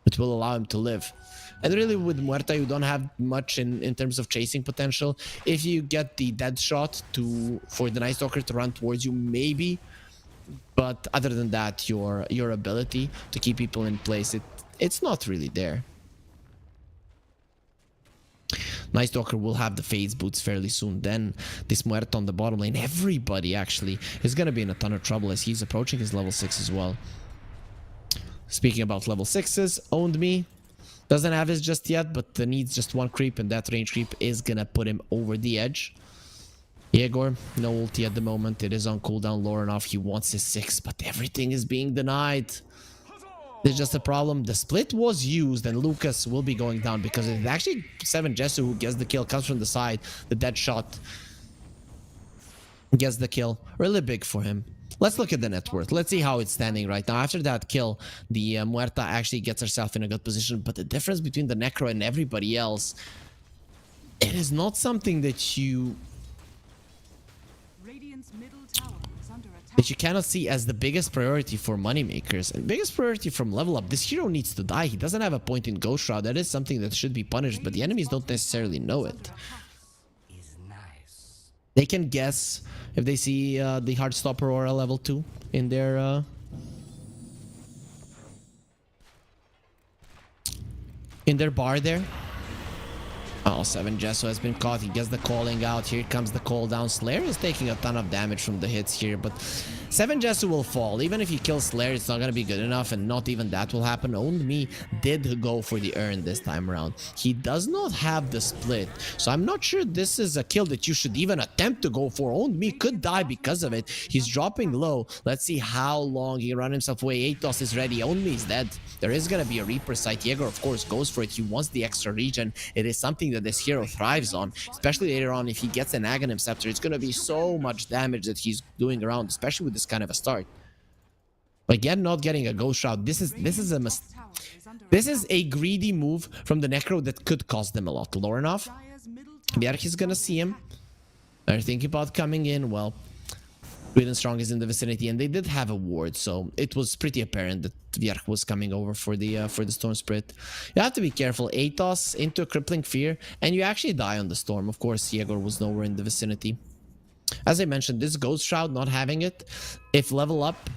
which will allow him to live. And really with Muerta, you don't have much in terms of chasing potential. If you get the dead shot for the Night Stalker to run towards you, maybe. But other than that, your ability to keep people in place, it's not really there. Night Stalker will have the phase boots fairly soon. Then this Muerta on the bottom lane, everybody actually is going to be in a ton of trouble as he's approaching his level 6 as well. Speaking about level 6s, Owned Me doesn't have his just yet, but needs just 1 creep, and that range creep is going to put him over the edge. Yegor, no ulti at the moment. It is on cooldown. Lorenov, he wants his 6, but everything is being denied. There's just a problem. The split was used, and Lucas will be going down because it's actually 7 Jesu who gets the kill. Comes from the side. The dead shot gets the kill. Really big for him. Let's look at the net worth. Let's see how it's standing right now. After that kill, the Muerta actually gets herself in a good position, but the difference between the Necro and everybody else, it is not something that you cannot see as the biggest priority for Moneymakers and biggest priority from level up. This hero needs to die. He doesn't have a point in Ghost Shroud. That is something that should be punished, but the enemies don't necessarily know it. They can guess if they see the Heartstopper Aura level 2 in their bar there. Oh, 7 Jesu has been caught. He gets the calling out. Here comes the call down. Slayer is taking a ton of damage from the hits here, but 7 Jesu will fall. Even if he kills Slayer, it's not going to be good enough, and not even that will happen. Owned Me did go for the urn this time around. He does not have the split, so I'm not sure this is a kill that you should even attempt to go for. Owned Me could die because of it. He's dropping low. Let's see how long he run himself away. Atos is ready. Owned Me is dead. There is going to be a Reaper sight. Yegor, of course, goes for it. He wants the extra regen. It is something that this hero thrives on, especially later on if he gets an Aghanim Scepter. It's going to be so much damage that he's doing around, especially with this kind of a start. But again, not getting a Ghost Shroud. This is a greedy move from the Necro that could cost them a lot. Lorenov, Bjerg is going to see him. They're thinking about coming in. Well, Sweden Strong is in the vicinity, and they did have a ward, so it was pretty apparent that Bjerg was coming over for the Storm Spirit. You have to be careful. Atos into a Crippling Fear, and you actually die on the Storm. Of course, Yegor was nowhere in the vicinity. As I mentioned, this Ghost Shroud, not having it, if level up,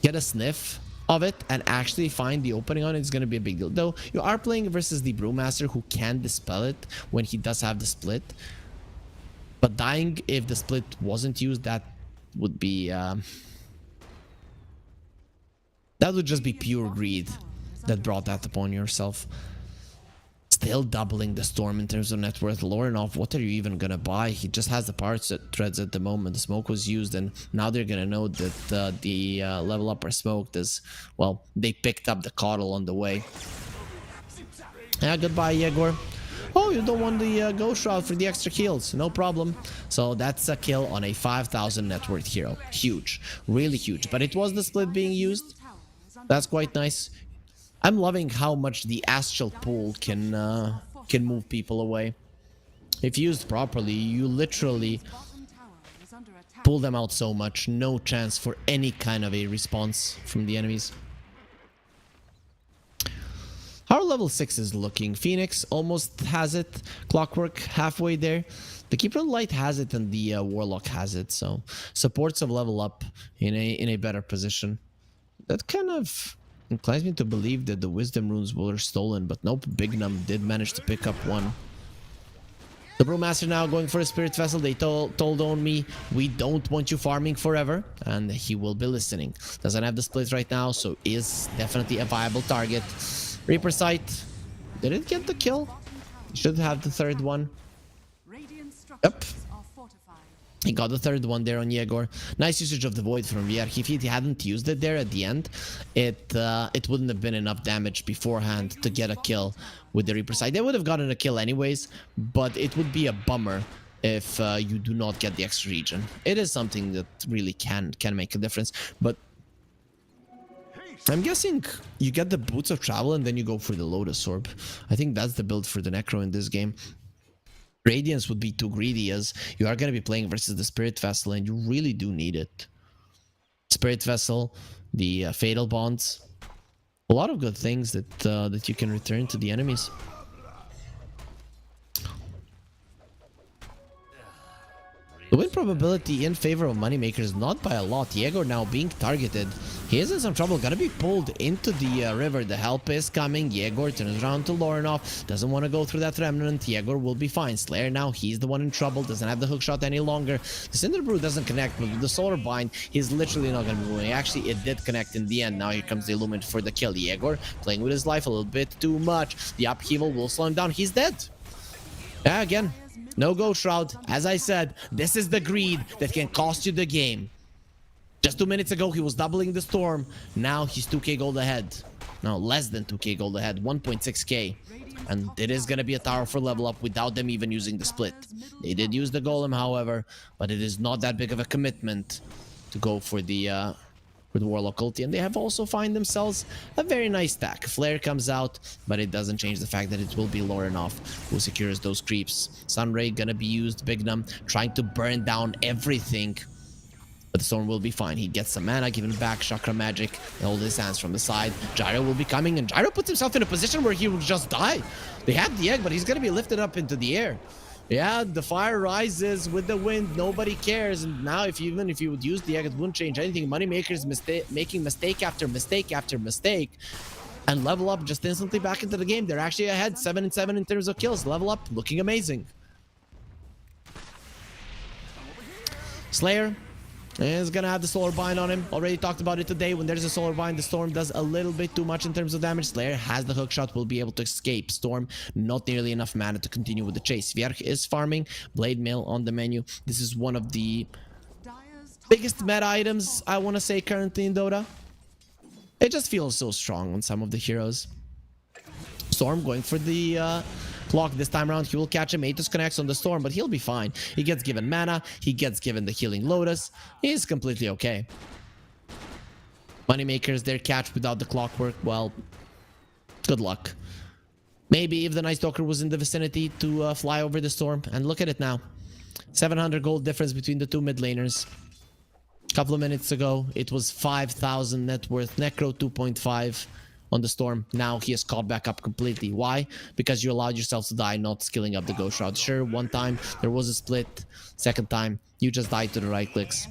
get a sniff of it, and actually find the opening on it, is going to be a big deal. Though, you are playing versus the Brewmaster, who can dispel it when he does have the split. But dying if the split wasn't used, that would be that would just be pure greed that brought that upon yourself. Still doubling the Storm in terms of net worth. Lorenov, what are you even gonna buy? He just has the parts threads at the moment. The smoke was used, and now they're gonna know that the level up are smoked, as well, they picked up the coddle on the way. Yeah, goodbye, Yegor. Oh, you don't want the Ghost Shroud for the extra kills. No problem. So that's a kill on a 5,000 net worth hero. Huge. Really huge. But it was the split being used. That's quite nice. I'm loving how much the Astral Pool can move people away. If used properly, you literally pull them out so much. No chance for any kind of a response from the enemies. How are level 6 is looking? Phoenix almost has it. Clockwork halfway there. The Keeper of the Light has it and the Warlock has it. So supports have level up in a better position. That kind of inclines me to believe that the Wisdom runes were stolen, but nope, Bignum did manage to pick up one. The Brewmaster now going for a Spirit Vessel. They told on me, we don't want you farming forever, and he will be listening. Doesn't have the split right now, so is definitely a viable target. Reaper Sight, did it get the kill? Should have the third one. Radiant structures Yep. are fortified. He got the third one there on Yegor. Nice usage of the Void from Vierk. If he hadn't used it there at the end, it wouldn't have been enough damage beforehand to get a kill with the Reaper side. They would have gotten a kill anyways, but it would be a bummer if you do not get the extra regen. It is something that really can make a difference, but I'm guessing you get the Boots of Travel and then you go for the Lotus Orb. I think that's the build for the Necro in this game. Radiance would be too greedy as you are going to be playing versus the Spirit Vessel and you really do need it. Spirit Vessel, the Fatal Bonds, a lot of good things that you can return to the enemies. The win probability in favor of Moneymakers, not by a lot. Yegor now being targeted. He is in some trouble. Gonna be pulled into the river. The help is coming. Yegor turns around to Lorinov. Doesn't want to go through that remnant. Yegor will be fine. Slayer now, he's the one in trouble. Doesn't have the hookshot any longer. The Cinder Brew doesn't connect, but with the Solar Bind, he's literally not gonna be moving. Actually, it did connect in the end. Now here comes the Illuminate for the kill. Yegor playing with his life a little bit too much. The upheaval will slow him down. He's dead. Yeah, again. No Ghost Shroud. As I said, this is the greed that can cost you the game. Just 2 minutes ago, he was doubling the Storm. Now he's 2k gold ahead. No, less than 2k gold ahead. 1.6k. And it is going to be a tower for level up without them even using the split. They did use the Golem, however, but it is not that big of a commitment to go for the Warlock ulti. And they have also find themselves a very nice stack. Flare comes out, but it doesn't change the fact that it will be Lorinov who secures those creeps. Sunray gonna be used. Bignum trying to burn down everything. But the Storm will be fine. He gets some mana, given back Chakra Magic, and hold his hands from the side. Gyro will be coming, and Gyro puts himself in a position where he will just die. They have the egg, but he's gonna be lifted up into the air. Yeah, the fire rises with the wind. Nobody cares. And now, even if you would use the egg, it wouldn't change anything. Moneymakers making mistake after mistake after mistake, and level up just instantly back into the game. They're actually ahead, 7-7 in terms of kills. Level up, looking amazing. Slayer is gonna have the Solar Bind on him. Already talked about it today. When there's a Solar Bind, the Storm does a little bit too much in terms of damage. Slayer has the hookshot, will be able to escape. Storm, not nearly enough mana to continue with the chase. Vierk is farming. Blade Mail on the menu. This is one of the biggest meta items, I want to say, currently in Dota. It just feels so strong on some of the heroes. Storm going for the clock this time around. He will catch him. Atos connects on the Storm, but he'll be fine. He gets given mana. He gets given the healing Lotus. He's completely okay. Moneymakers, their catch without the clockwork. Well, good luck. Maybe if the Night Stalker was in the vicinity to fly over the Storm. And look at it now. 700 gold difference between the two mid laners. A couple of minutes ago, it was 5,000 net worth. Necro 2.5 on the Storm. Now he is caught back up completely. Why? Because you allowed yourself to die, not skilling up the Ghost Shroud. Sure, one time there was a split. Second time, you just died to the right clicks.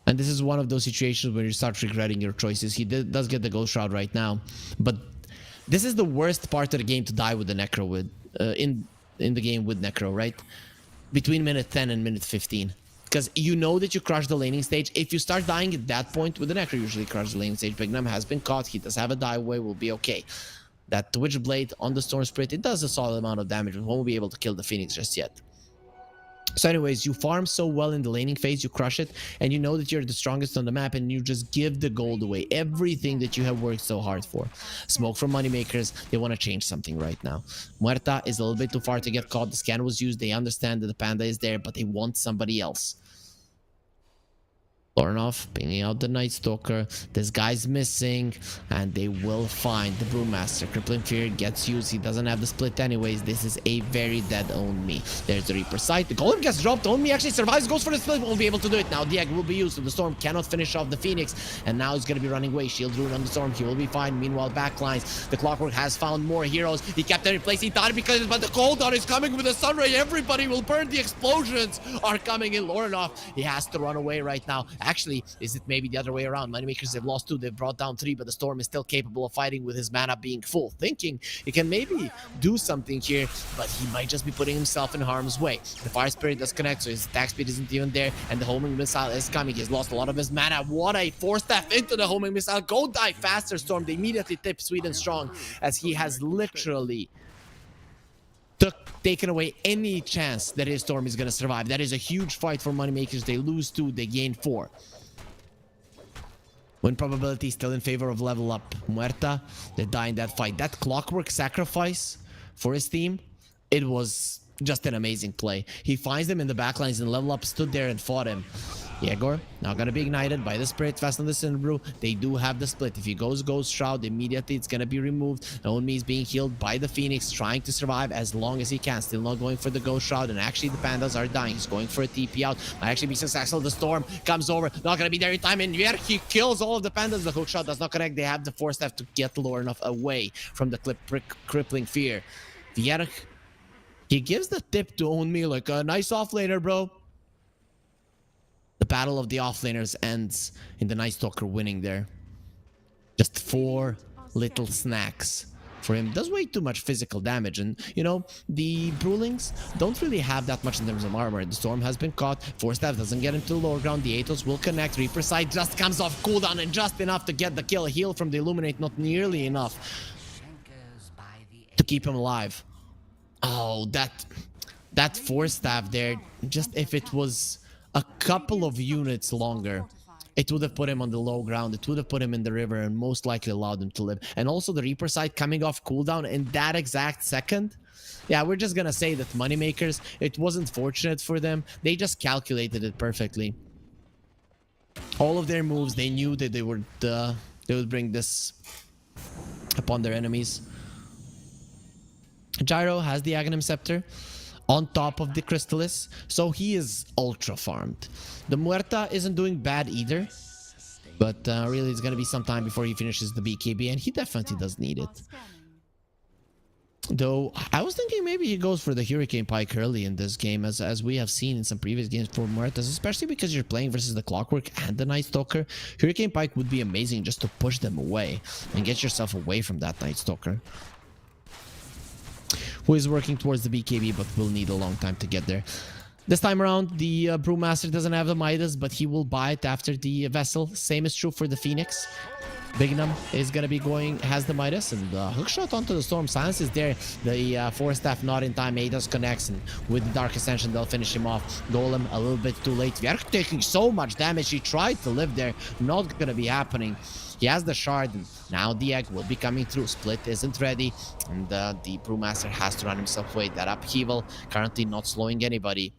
And this is one of those situations where you start regretting your choices. He does get the Ghost Shroud right now, but this is the worst part of the game to die with the Necro with in the game with Necro, right? Between minute 10 and minute 15. Because you know that you crush the laning stage. If you start dying at that point with the Necro, usually crush the laning stage. Bignum has been caught. He does have a die away. Will be okay. That Twitch Blade on the Storm Spirit, it does a solid amount of damage. We won't be able to kill the Phoenix just yet. So anyways, you farm so well in the laning phase, you crush it, and you know that you're the strongest on the map, and you just give the gold away. Everything that you have worked so hard for. Smoke from Moneymakers, they want to change something right now. Muerta is a little bit too far to get caught. The scan was used. They understand that the Panda is there, but they want somebody else. Lornoff pinging out the Night Stalker. This guy's missing, and they will find the Brewmaster. Crippling Fear gets used. He doesn't have the split anyways. This is a very dead Own Me. There's the Reaper Sight. The Golem gets dropped. Own Me actually survives, goes for the split, won't be able to do it. Now the egg will be used, so the Storm cannot finish off the Phoenix, and now he's going to be running away. Shield Rune on the Storm. He will be fine. Meanwhile, backlines. The Clockwork has found more heroes. He kept them in place. He thought because but the cooldown is coming with the Sunray. Everybody will burn. The explosions are coming in. Lornoff, he has to run away right now. Actually, is it maybe the other way around? Moneymakers have lost 2, they've brought down 3, but the Storm is still capable of fighting with his mana being full. Thinking he can maybe do something here, but he might just be putting himself in harm's way. The Fire Spirit does connect, so his attack speed isn't even there, and the Homing Missile is coming. He's lost a lot of his mana. What a Force Staff into the Homing Missile. Go die faster, Storm. They immediately tip Sweet and Strong, as he has literally taken away any chance that his Storm is going to survive. That is a huge fight for Moneymakers. They lose 2, they gain 4. Win probability still in favor of level up. Muerta, they die in that fight. That Clockwork sacrifice for his team, it was just an amazing play. He finds them in the backlines and level up, stood there and fought him. Yegor now gonna be ignited by the Spirit Fest and the Cinderbrew. They do have the split. If he goes Ghost Shroud, immediately it's gonna be removed. Only is being healed by the Phoenix, trying to survive as long as he can. Still not going for the Ghost Shroud, and actually the Pandas are dying. He's going for a TP out. Might actually be successful. The Storm comes over, not gonna be there in time, and here he kills all of the Pandas. The Hook Shot does not connect. They have the Force Staff to get Lornoff away from the Crippling Fear. Vierch, he gives the tip to Own Me, like a nice offlaner, bro. The battle of the offlaners ends in the Night Stalker winning there. Just 4 little snacks for him. Does way too much physical damage, and you know, the Brewlings don't really have that much in terms of armor. The Storm has been caught. Force Staff doesn't get him to the lower ground. The Atos will connect. Reaper Sight just comes off cooldown, and just enough to get the kill. Heal from the Illuminate, not nearly enough to keep him alive. Oh, that Force Staff there, just if it was a couple of units longer, it would have put him on the low ground. It would have put him in the river and most likely allowed him to live. And also the Reaper Sight coming off cooldown in that exact second. Yeah, we're just gonna say that Moneymakers, it wasn't fortunate for them. They just calculated it perfectly. All of their moves, they knew that they would bring this upon their enemies. Gyro has the Aghanim Scepter on top of the Crystallis, so he is ultra farmed. The Muerta isn't doing bad either, but really it's gonna be some time before he finishes the BKB, and he definitely does need it. Though I was thinking maybe he goes for the Hurricane Pike early in this game, as we have seen in some previous games for Muertas, especially because you're playing versus the Clockwork and the Night Stalker. Hurricane Pike would be amazing just to push them away and get yourself away from that Night Stalker, who is working towards the BKB but will need a long time to get there. This time around, the Brewmaster doesn't have the Midas, but he will buy it after the Vessel. Same is true for the Phoenix. Bignum is going to be going, has the Midas, and Hookshot onto the Storm. Silence is there. The Force Staff not in time. Ados connects, and with the Dark Ascension, they'll finish him off. Golem a little bit too late. Vierk taking so much damage. He tried to live there. Not going to be happening. He has the Shard, and now the Egg will be coming through. Split isn't ready, and the Brewmaster has to run himself away. That upheaval currently not slowing anybody.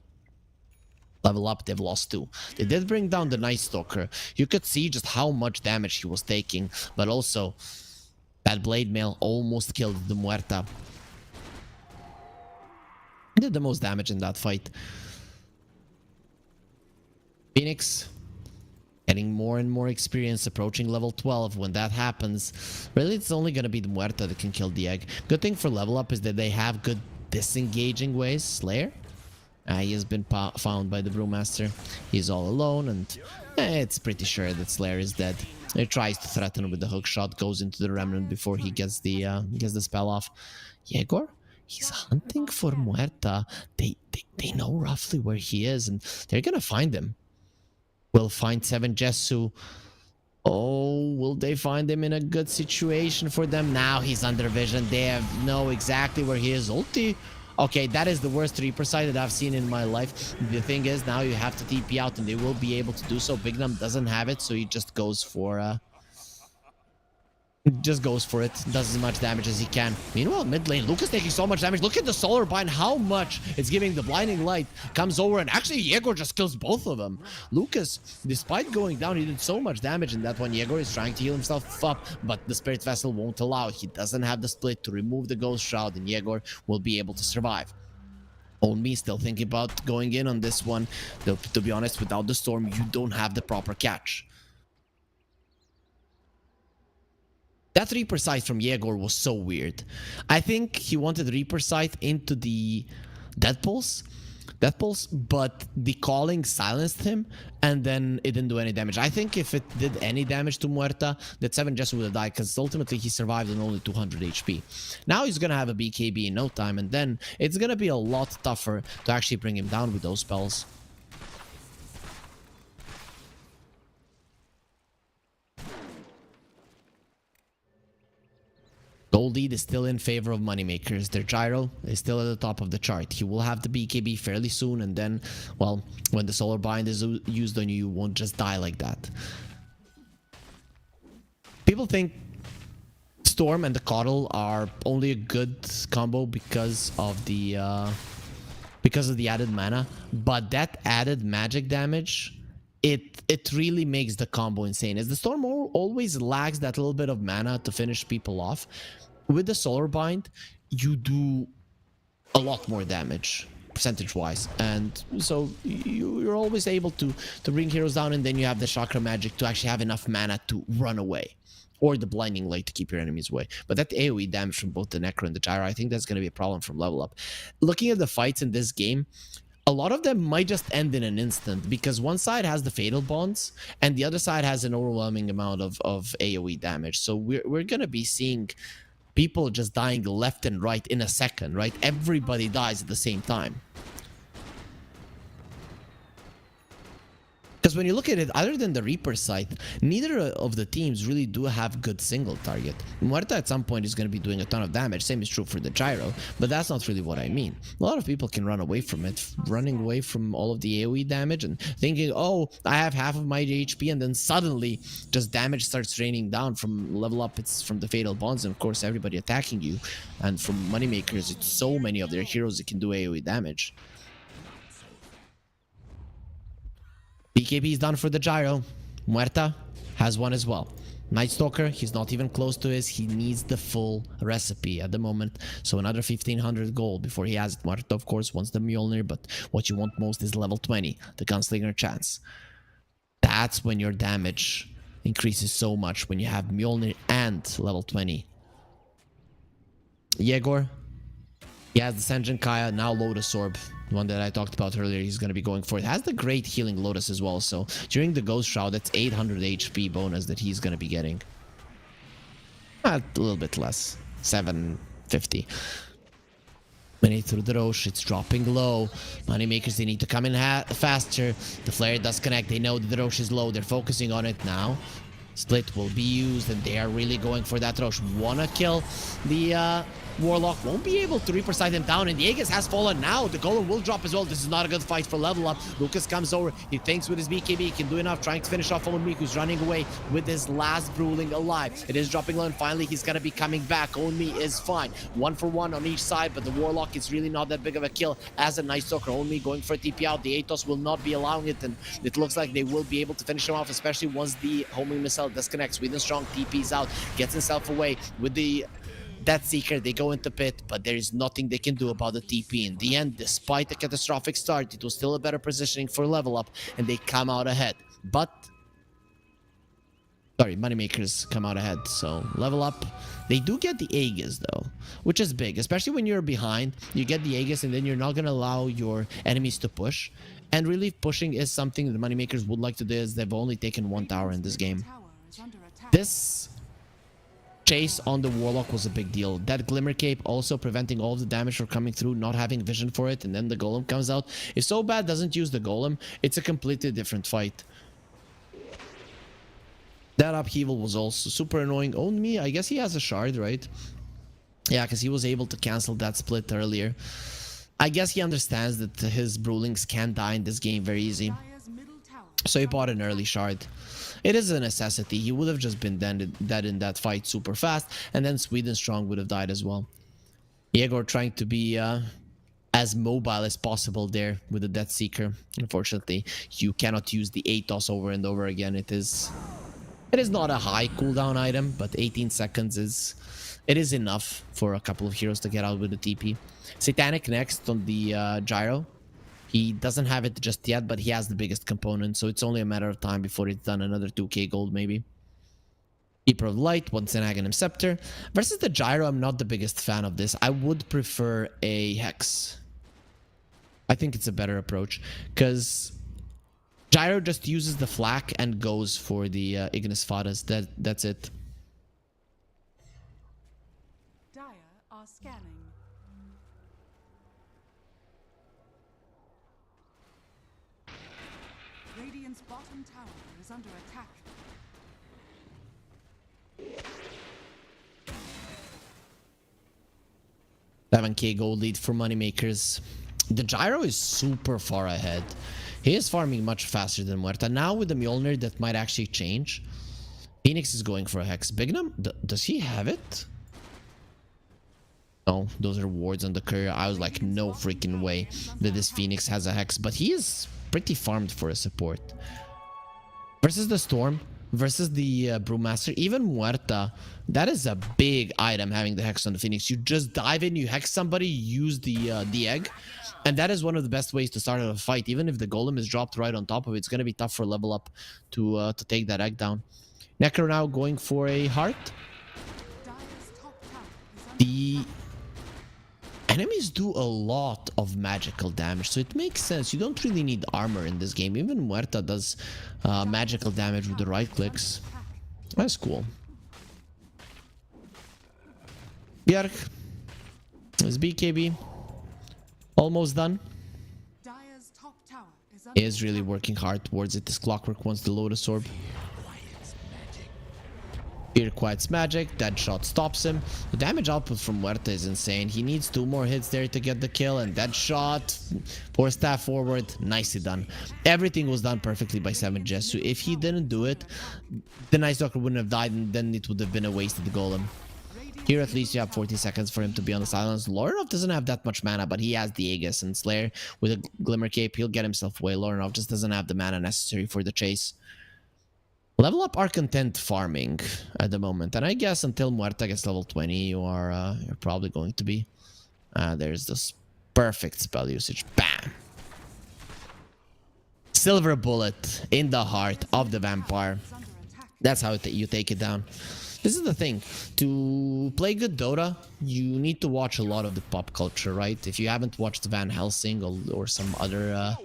Level up, they've lost 2. They did bring down the Night Stalker. You could see just how much damage he was taking, but also that Blade Mail almost killed the Muerta. He did the most damage in that fight. Phoenix getting more and more experience, approaching level 12. When that happens, really it's only going to be the Muerta that can kill the Egg. Good thing for level up is that they have good disengaging ways. Slayer, he has been found by the Brewmaster. He's all alone, and it's pretty sure that Slayer is dead. He tries to threaten with the hook shot, goes into the Remnant before he gets the spell off. Yegor, he's hunting for Muerta. They know roughly where he is, and they're gonna find him. Will find 7 Jesu. Oh, will they find him in a good situation for them? Now he's under vision. They know exactly where he is. Ulti. Okay, that is the worst Reaper side that I've seen in my life. The thing is, now you have to TP out, and they will be able to do so. Bignum doesn't have it, so he just goes for Just goes for it, does as much damage as he can. Meanwhile, mid lane, Lucas taking so much damage. Look at the solar bind, how much it's giving. The blinding light comes over, and actually Yegor just kills both of them. Lucas, despite going down, he did so much damage in that one. Yegor is trying to heal himself up, but the Spirit Vessel won't allow it. He doesn't have the split to remove the Ghost Shroud, and Yegor will be able to survive. Only still thinking about going in on this one. Though, to be honest, without the storm, you don't have the proper catch. That Reaper Scythe from Yegor was so weird. I think he wanted Reaper Scythe into the Death Pulse, but the calling silenced him, and then it didn't do any damage. I think if it did any damage to Muerta, that 7 just would have died, because ultimately he survived on only 200 HP. Now he's gonna have a BKB in no time, and then it's gonna be a lot tougher to actually bring him down with those spells. Gold lead is still in favor of moneymakers. Their gyro is still at the top of the chart. He will have the BKB fairly soon, and then, well, when the solar bind is used on you, you won't just die like that. People think Storm and the Coddle are only a good combo because of the added mana, but that added magic damage, it really makes the combo insane. As the Storm always lacks that little bit of mana to finish people off, with the solar bind you do a lot more damage percentage wise, and so you're always able to bring heroes down, and then you have the chakra magic to actually have enough mana to run away, or the blinding light to keep your enemies away. But that AoE damage from both the Necro and the Gyro, I think that's going to be a problem from level up. Looking at the fights in this game, a lot of them might just end in an instant, because one side has the fatal bonds and the other side has an overwhelming amount of AoE damage. So we're going to be seeing people just dying left and right in a second, right? Everybody dies at the same time. Because when you look at it, other than the Reaper Scythe, neither of the teams really do have good single target. Muerta at some point is going to be doing a ton of damage. Same is true for the Gyro, but that's not really what I mean. A lot of people can run away from it, running away from all of the AoE damage and thinking, oh, I have half of my HP, and then suddenly just damage starts raining down from level up. It's from the Fatal Bonds, and of course everybody attacking you. And from Moneymakers, it's so many of their heroes that can do AoE damage. BKB is done for the Gyro. Muerta has one as well. Night Stalker, he's not even close to his. He needs the full recipe at the moment. So another 1500 gold before he has it. Muerta, of course, wants the Mjolnir, but what you want most is level 20, the Gunslinger chance. That's when your damage increases so much, when you have Mjolnir and level 20. Yegor, he has the Senjin Kaya, now Lotus Orb. The one that I talked about earlier, he's going to be going for it. Has the great healing Lotus as well, so during the Ghost Shroud, that's 800 HP bonus that he's going to be getting. A little bit less, 750. Many through the Roche, it's dropping low. Moneymakers, they need to come in faster. The flare does connect, they know that the Roche is low, they're focusing on it now. Split will be used, and they are really going for that Roche. Wanna kill the Warlock, won't be able to Reaper Scythe him down, and the Aegis has fallen now. The Golem will drop as well. This is not a good fight for level up. Lucas comes over, he thinks with his BKB he can do enough, trying to finish off Onmi, who's running away with his last Bruling alive. It is dropping low, and finally he's gonna be coming back. Onmi is fine, 1 for 1 on each side, but the Warlock is really not that big of a kill as a Night Stalker. Onmi going for a TP out. The Atos will not be allowing it, and it looks like they will be able to finish him off, especially once the homing missile disconnects. Sweden Strong TPs out, gets himself away with the Death Seeker. They go into pit, but there is nothing they can do about the TP. In the end, despite the catastrophic start, it was still a better positioning for level up, and they come out ahead. But sorry, Moneymakers come out ahead. So level up, they do get the Aegis though, which is big, especially when you're behind. You get the Aegis, and then you're not gonna allow your enemies to push. And really, pushing is something that Moneymakers would like to do, as they've only taken 1 tower in this game. This chase on the Warlock was a big deal. That Glimmer Cape also preventing all of the damage from coming through, not having vision for it, and then the Golem comes out. If So Bad doesn't use the Golem, it's a completely different fight. That upheaval was also super annoying. Only, I guess he has a shard, right? Yeah, because he was able to cancel that split earlier. I guess he understands that his Brulings can die in this game very easy. So he bought an early shard. It is a necessity. He would have just been dead in that fight super fast, and then Sweden Strong would have died as well. Yegor trying to be as mobile as possible there with the Death Seeker. Unfortunately, you cannot use the ATOS over and over again. It is not a high cooldown item, but 18 seconds is enough for a couple of heroes to get out with the TP. Satanic next on the Gyro. He doesn't have it just yet, but he has the biggest component, so it's only a matter of time before it's done. Another 2k gold maybe. Keeper of Light, once an Aghanim Scepter. Versus the Gyro, I'm not the biggest fan of this. I would prefer a Hex. I think it's a better approach, because Gyro just uses the flak and goes for the Ignis Fadas. That's it. Dire are scanning. Radiant's bottom tower is under attack. $7k gold lead for moneymakers. The Gyro is super far ahead. He is farming much faster than Muerta. Now with the Mjolnir, that might actually change. Phoenix is going for a Hex. Bignum, does he have it? No, those are wards on the courier. I was like, no freaking way that this Phoenix has a Hex. But he is pretty farmed for a support. Versus the StoRm, versus the Brewmaster, even Muerta, that is a big item having the Hex on the Phoenix. You just dive in, you Hex somebody, use the egg. And that is one of the best ways to start a fight. Even if the Golem is dropped right on top of it, it's going to be tough for level up to take that egg down. Necro now going for a heart. The enemies do a lot of magical damage, so it makes sense. You don't really need armor in this game. Even Muerta does magical damage with the right clicks. That's cool. Bjark is BKB. Almost done. Dire's top tower is He is really working hard towards it. This Clockwork wants the Lotus Orb. Fear Quiet's magic. That shot stops him. The damage output from Muerta is insane. He needs 2 more hits there to get the kill, and that shot, poor staff forward, nicely done. Everything was done perfectly by 7jesu. If he didn't do it, the Night Stalker wouldn't have died, and then it would have been a wasted golem. Here at least you have 40 seconds for him to be on the silence. Lorinov doesn't have that much mana, but he has the Aegis, and Slayer with a Glimmer Cape, he'll get himself away. Lorinov just doesn't have the mana necessary for the chase. Level up are content farming at the moment, and I guess until Muerta gets level 20, you're probably going to be. There's this perfect spell usage. Bam! Silver Bullet in the heart of the vampire. That's how you take it down. This is the thing. To play good Dota, you need to watch a lot of the pop culture, right? If you haven't watched Van Helsing or some other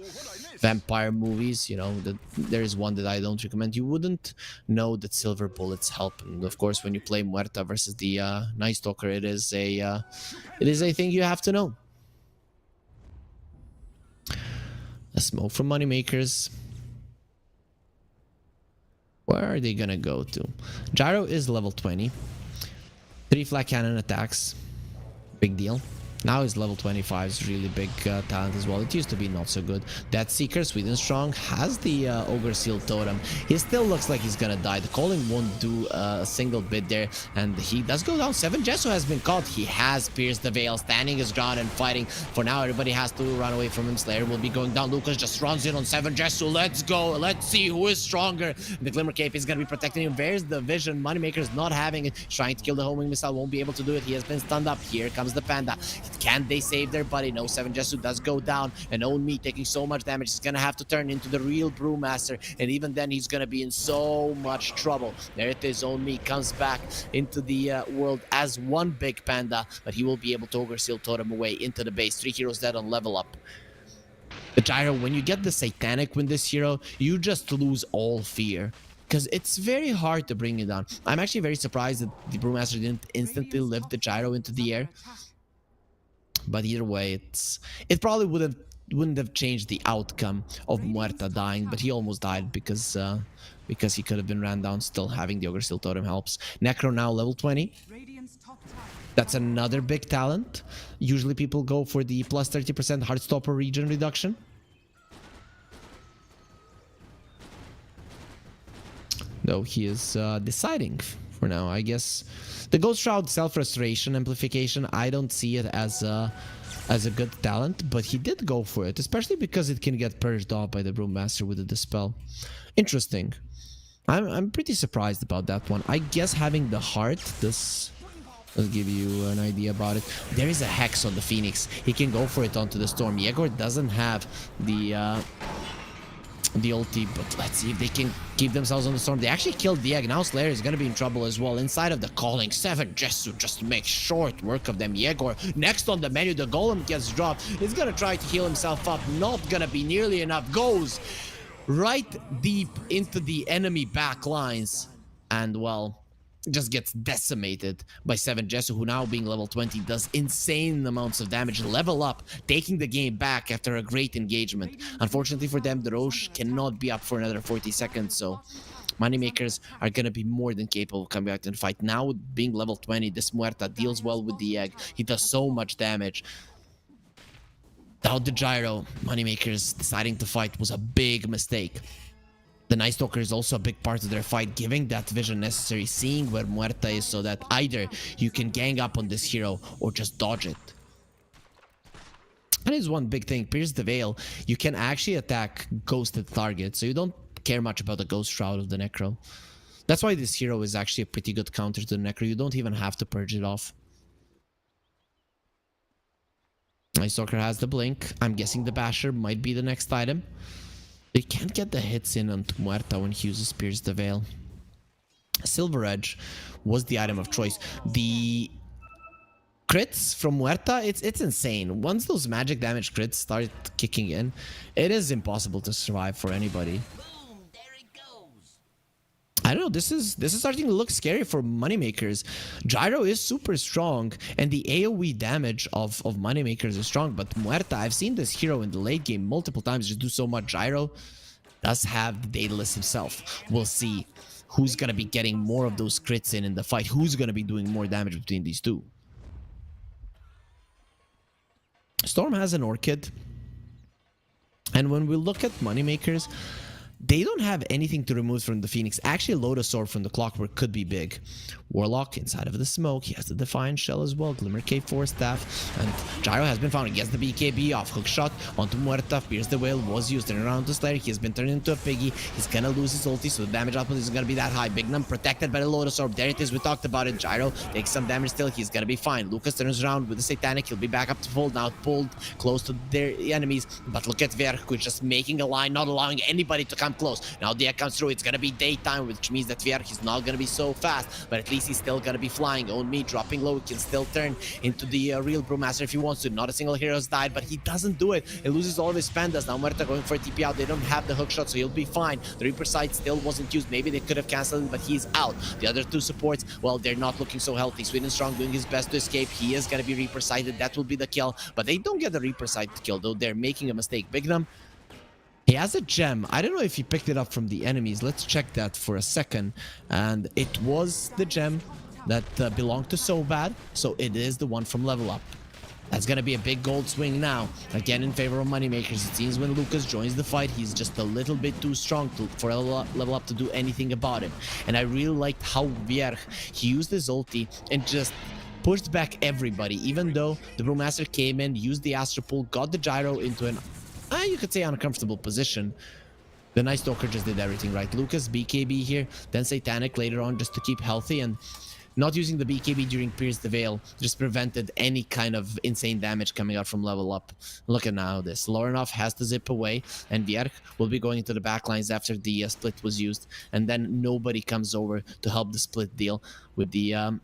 vampire movies, you know, there is one that I don't recommend. You wouldn't know that silver bullets help. And of course, when you play Muerta versus the Night Stalker, it is a thing you have to know. A smoke from Moneymakers. Where are they gonna go to? Gyro is level 20. 3 flat cannon attacks. Big deal. Now his level 25 is really big talent as well. It used to be not so good. That Seeker, Sweden Strong, has the Ogre Seal Totem. He still looks like he's gonna die. The calling won't do a single bit there. And he does go down. 7jesu has been caught. He has pierced the veil, standing his ground and fighting. For now, everybody has to run away from him. Slayer will be going down. Lucas just runs in on 7jesu. Let's go. Let's see who is stronger. The Glimmer Cape is gonna be protecting him. There's the vision. Moneymaker's not having it. Trying to kill the homing missile. Won't be able to do it. He has been stunned up. Here comes the Panda. Can they save their buddy? No, 7jesu does go down, and Own Me taking so much damage. He's gonna have to turn into the real Brewmaster, and even then he's gonna be in so much trouble. There it is. Own Me comes back into the world as one big Panda, but he will be able to Ogre Seal Totem away into the base. 3 heroes dead on level up. The Gyro, when you get the Satanic with this hero, you just lose all fear, because it's very hard to bring it down. I'm actually very surprised that the Brewmaster didn't instantly lift the Gyro into the air. But either way, it probably wouldn't have changed the outcome of Muerta dying, but he almost died because he could have been ran down. Still, having the Ogre Seal Totem helps. Necro now level 20. That's another big talent. Usually people go for the plus 30% Heartstopper regen reduction. though he is deciding for now. I guess the Ghost Shroud self-restoration amplification, I don't see it as a good talent, but he did go for it, especially because it can get purged off by the Brewmaster with the Dispel. Interesting. I'm pretty surprised about that one. I guess having the heart, this will give you an idea about it. There is a Hex on the Phoenix. He can go for it onto the Storm. Yegor doesn't have the ulti, but let's see if they can keep themselves on the Storm. They actually killed the egg. Now Slayer is going to be in trouble as well. Inside of the calling, 7 Jesu just to make short work of them. Yegor next on the menu. The Golem gets dropped. He's going to try to heal himself up. Not going to be nearly enough. Goes right deep into the enemy back lines. And, well, just gets decimated by 7 Jesu, who now being level 20 does insane amounts of damage. Level up, taking the game back after a great engagement. Unfortunately for them, the Roche cannot be up for another 40 seconds, so Moneymakers are going to be more than capable of coming back to the fight. Now, being level 20, this Muerta deals well with the egg. He does so much damage. Without the gyro, Moneymakers deciding to fight was a big mistake. The Night Stalker is also a big part of their fight, giving that vision necessary, seeing where Muerta is so that either you can gang up on this hero or just dodge it. That is one big thing. Pierce the Veil, you can actually attack ghosted targets, so you don't care much about the Ghost Shroud of the Necro. That's why this hero is actually a pretty good counter to the Necro. You don't even have to purge it off. Night Stalker has the blink. I'm guessing the Basher might be the next item. They can't get the hits in on Muerta when he uses Pierce the Veil. Silver Edge was the item of choice. The crits from Muerta, it's insane. Once those magic damage crits start kicking in, it is impossible to survive for anybody. I don't know, this is starting to look scary for Moneymakers. Gyro is super strong, and the AoE damage of Moneymakers is strong, but Muerta, I've seen this hero in the late game multiple times just do so much. Gyro does have the Daedalus himself. We'll see who's going to be getting more of those crits in the fight, who's going to be doing more damage between these two. Storm has an Orchid, and when we look at Moneymakers, they don't have anything to remove from the Phoenix. Actually, Lotus Orb from the Clockwork could be big. Warlock inside of the smoke. He has the Defiant Shell as well. Glimmer Cave 4 Staff. And Gyro has been found. He gets the BKB off. Hookshot onto Muerta. Pierce the Whale was used. Turn around to Slayer. He has been turned into a piggy. He's gonna lose his ulti, so the damage output isn't gonna be that high. Bignum protected by the Lotus Orb. There it is. We talked about it. Gyro takes some damage still. He's gonna be fine. Lucas turns around with the Satanic. He'll be back up to full. Now pulled close to their enemies. But look at Verk, who's just making a line, not allowing anybody to come close. Now the egg comes through. It's gonna be daytime, which means that Verk is not gonna be so fast, but at least he's still gonna be flying. On me, dropping low, he can still turn into the real Brewmaster if he wants to. Not a single hero has died, but he doesn't do it. He loses all of his pandas. Now Muerta going for a TP out. They don't have the hookshot, so he'll be fine. The Reaper Sight still wasn't used. Maybe they could have cancelled it, but he's out. The other two supports, well, they're not looking so healthy. Sweden Strong doing his best to escape. He is gonna be Reaper Sighted. That will be the kill, but they don't get the Reaper Sight kill, though they're making a mistake. Bignum, he has a gem. I don't know if he picked it up from the enemies. Let's check that for a second. And it was the gem that belonged to So Bad. So it is the one from Level Up. That's going to be a big gold swing now. Again, in favor of Moneymakers. It seems when Lucas joins the fight, he's just a little bit too strong for Level Up to do anything about it. And I really liked how Vierge, he used his ulti and just pushed back everybody. Even though the Brewmaster came in, used the Astro Pull, got the Gyro into an you could say uncomfortable position. The Night Stalker just did everything right. Lucas, BKB here, then Satanic later on just to keep healthy, and not using the BKB during Pierce the Veil just prevented any kind of insane damage coming out from Level Up. Look at now this. Lorinov has to zip away, and Vierge will be going into the backlines after the split was used, and then nobody comes over to help the split deal with the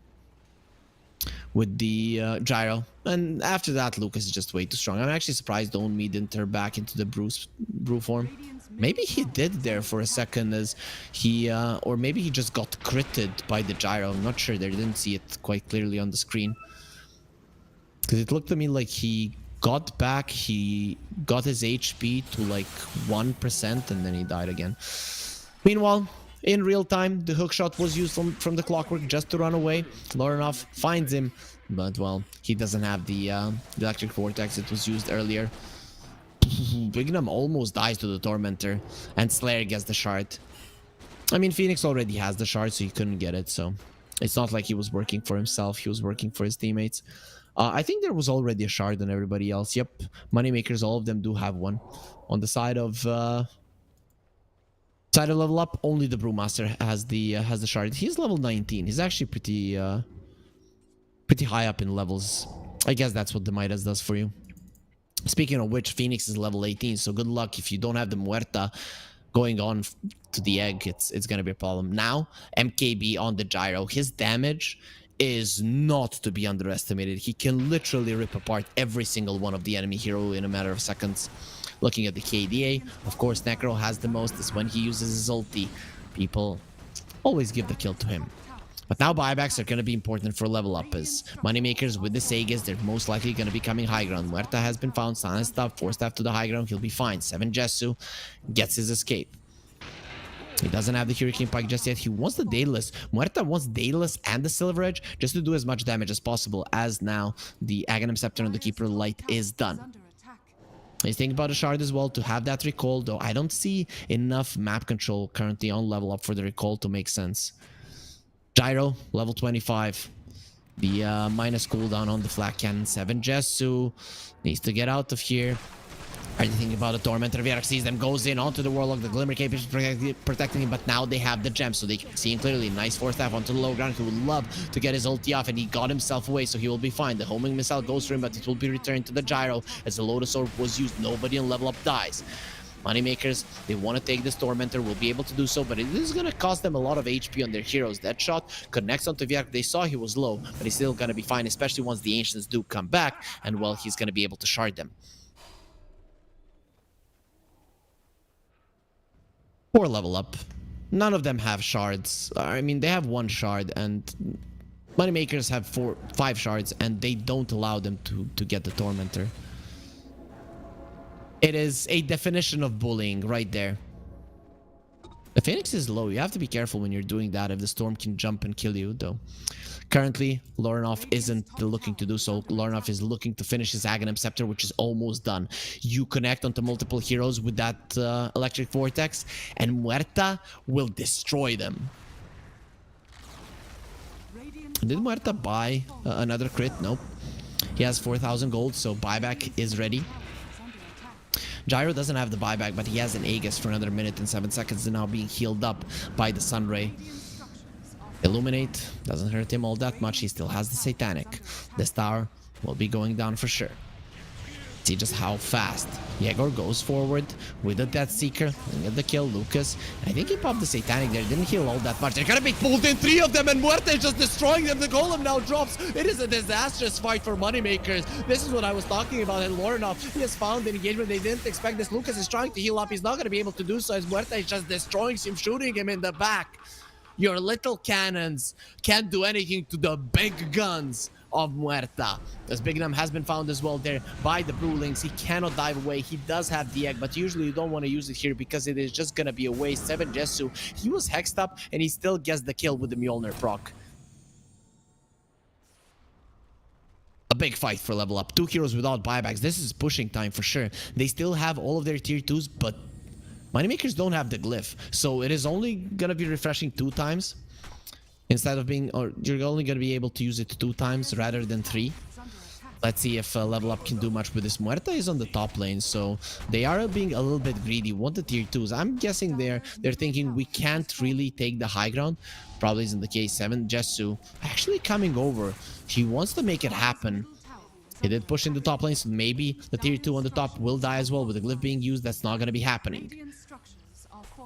Gyro. And after that, Lucas is just way too strong. I'm actually surprised Own Me didn't turn back into the brew form. Maybe he did there for a second, as he or maybe he just got critted by the Gyro. I'm not sure. They didn't see it quite clearly on the screen, because it looked to me like he got back, he got his HP to like 1%, and then he died again. Meanwhile, in real time, the hookshot was used from the Clockwork just to run away. Lorinov finds him, but, well, he doesn't have the Electric Vortex. It was used earlier. Bignum almost dies to the Tormentor, and Slayer gets the shard. I mean, Phoenix already has the shard, so he couldn't get it. So it's not like he was working for himself. He was working for his teammates. I think there was already a shard on everybody else. Yep, Moneymakers, all of them do have one. On the side of level up, only the Brewmaster has the shard. He's level 19. He's actually pretty high up in levels. I guess that's what the Midas does for you. Speaking of which, Phoenix is level 18, so good luck if you don't have the Muerta going on to the egg. It's gonna be a problem. Now, MKB on the gyro. His damage is not to be underestimated. He can literally rip apart every single one of the enemy hero in a matter of seconds. Looking at the KDA, of course, Necro has the most. Is when he uses his ulti. People always give the kill to him. But now buybacks are going to be important for level up, as Moneymakers with the Sagas, they're most likely going to be coming high ground. Muerta has been found, silenced up, forced up to the high ground, he'll be fine. 7 Jesu gets his escape. He doesn't have the Hurricane Pike just yet. He wants the Daedalus. Muerta wants Daedalus and the Silver Edge just to do as much damage as possible, as now the Aghanim Scepter and the Keeper Light is done. He's thinking about a shard as well to have that recall, though I don't see enough map control currently on level up for the recall to make sense. Gyro, level 25. The minus cooldown on the Flak Cannon. 7 Jesu needs to get out of here. Are you thinking about the Tormentor? Vierak sees them, goes in onto the Warlock. The Glimmer Cape is protecting him, but now they have the gem, so they can see him clearly. Nice force staff onto the low ground. He would love to get his ulti off, and he got himself away, so he will be fine. The homing missile goes for him, but it will be returned to the Gyro as the Lotus Orb was used. Nobody on level up dies. Moneymakers, they want to take this Tormentor, will be able to do so, but it is going to cost them a lot of HP on their heroes. That shot connects onto Vierak. They saw he was low, but he's still going to be fine, especially once the Ancients do come back, and well, he's going to be able to shard them. Poor level up. None of them have shards. I mean, they have 1 shard, and Moneymakers have 5 shards, and they don't allow them to get the Tormentor. It is a definition of bullying right there. The Phoenix is low. You have to be careful when you're doing that if the Storm can jump and kill you, though. Currently, Lorinov isn't looking to do so. Lorinov is looking to finish his Aghanim Scepter, which is almost done. You connect onto multiple heroes with that Electric Vortex, and Muerta will destroy them. Did Muerta buy another crit? Nope. He has 4,000 gold, so buyback is ready. Gyro doesn't have the buyback, but he has an Aegis for another minute and 7 seconds, and now being healed up by the Sunray. Illuminate doesn't hurt him all that much. He still has the Satanic. This tower will be going down for sure. See just how fast Yegor goes forward with the Death Seeker. Get the kill, Lucas. I think he popped the Satanic there. Didn't heal all that much. They're gonna be pulled in, 3 of them, and Muerte is just destroying them. The Golem now drops. It is a disastrous fight for Moneymakers. This is what I was talking about. And Lorinov, he has found the engagement. They didn't expect this. Lucas is trying to heal up. He's not gonna be able to do so as Muerte is just destroying him, shooting him in the back. Your little cannons can't do anything to the big guns of Muerta. As Bignam has been found as well there by the Brewlings. He cannot dive away. He does have the egg, but usually you don't want to use it here because it is just gonna be a waste. 7 Jesu, he was hexed up and he still gets the kill with the Mjolnir proc. A big fight for level up. 2 heroes without buybacks. This is pushing time for sure. They still have all of their tier 2s, but Moneymakers don't have the glyph, so it is only gonna be refreshing 2 times instead of being, or you're only gonna be able to use it 2 times rather than 3. Let's see if level up can do much with this. Muerta is on the top lane, so they are being a little bit greedy. Want the tier 2s. I'm guessing they're thinking we can't really take the high ground. Probably isn't the case. 7 Jesu actually coming over. He wants to make it happen. He did push in the top lane, so maybe the tier 2 on the top will die as well. With the glyph being used, that's not going to be happening.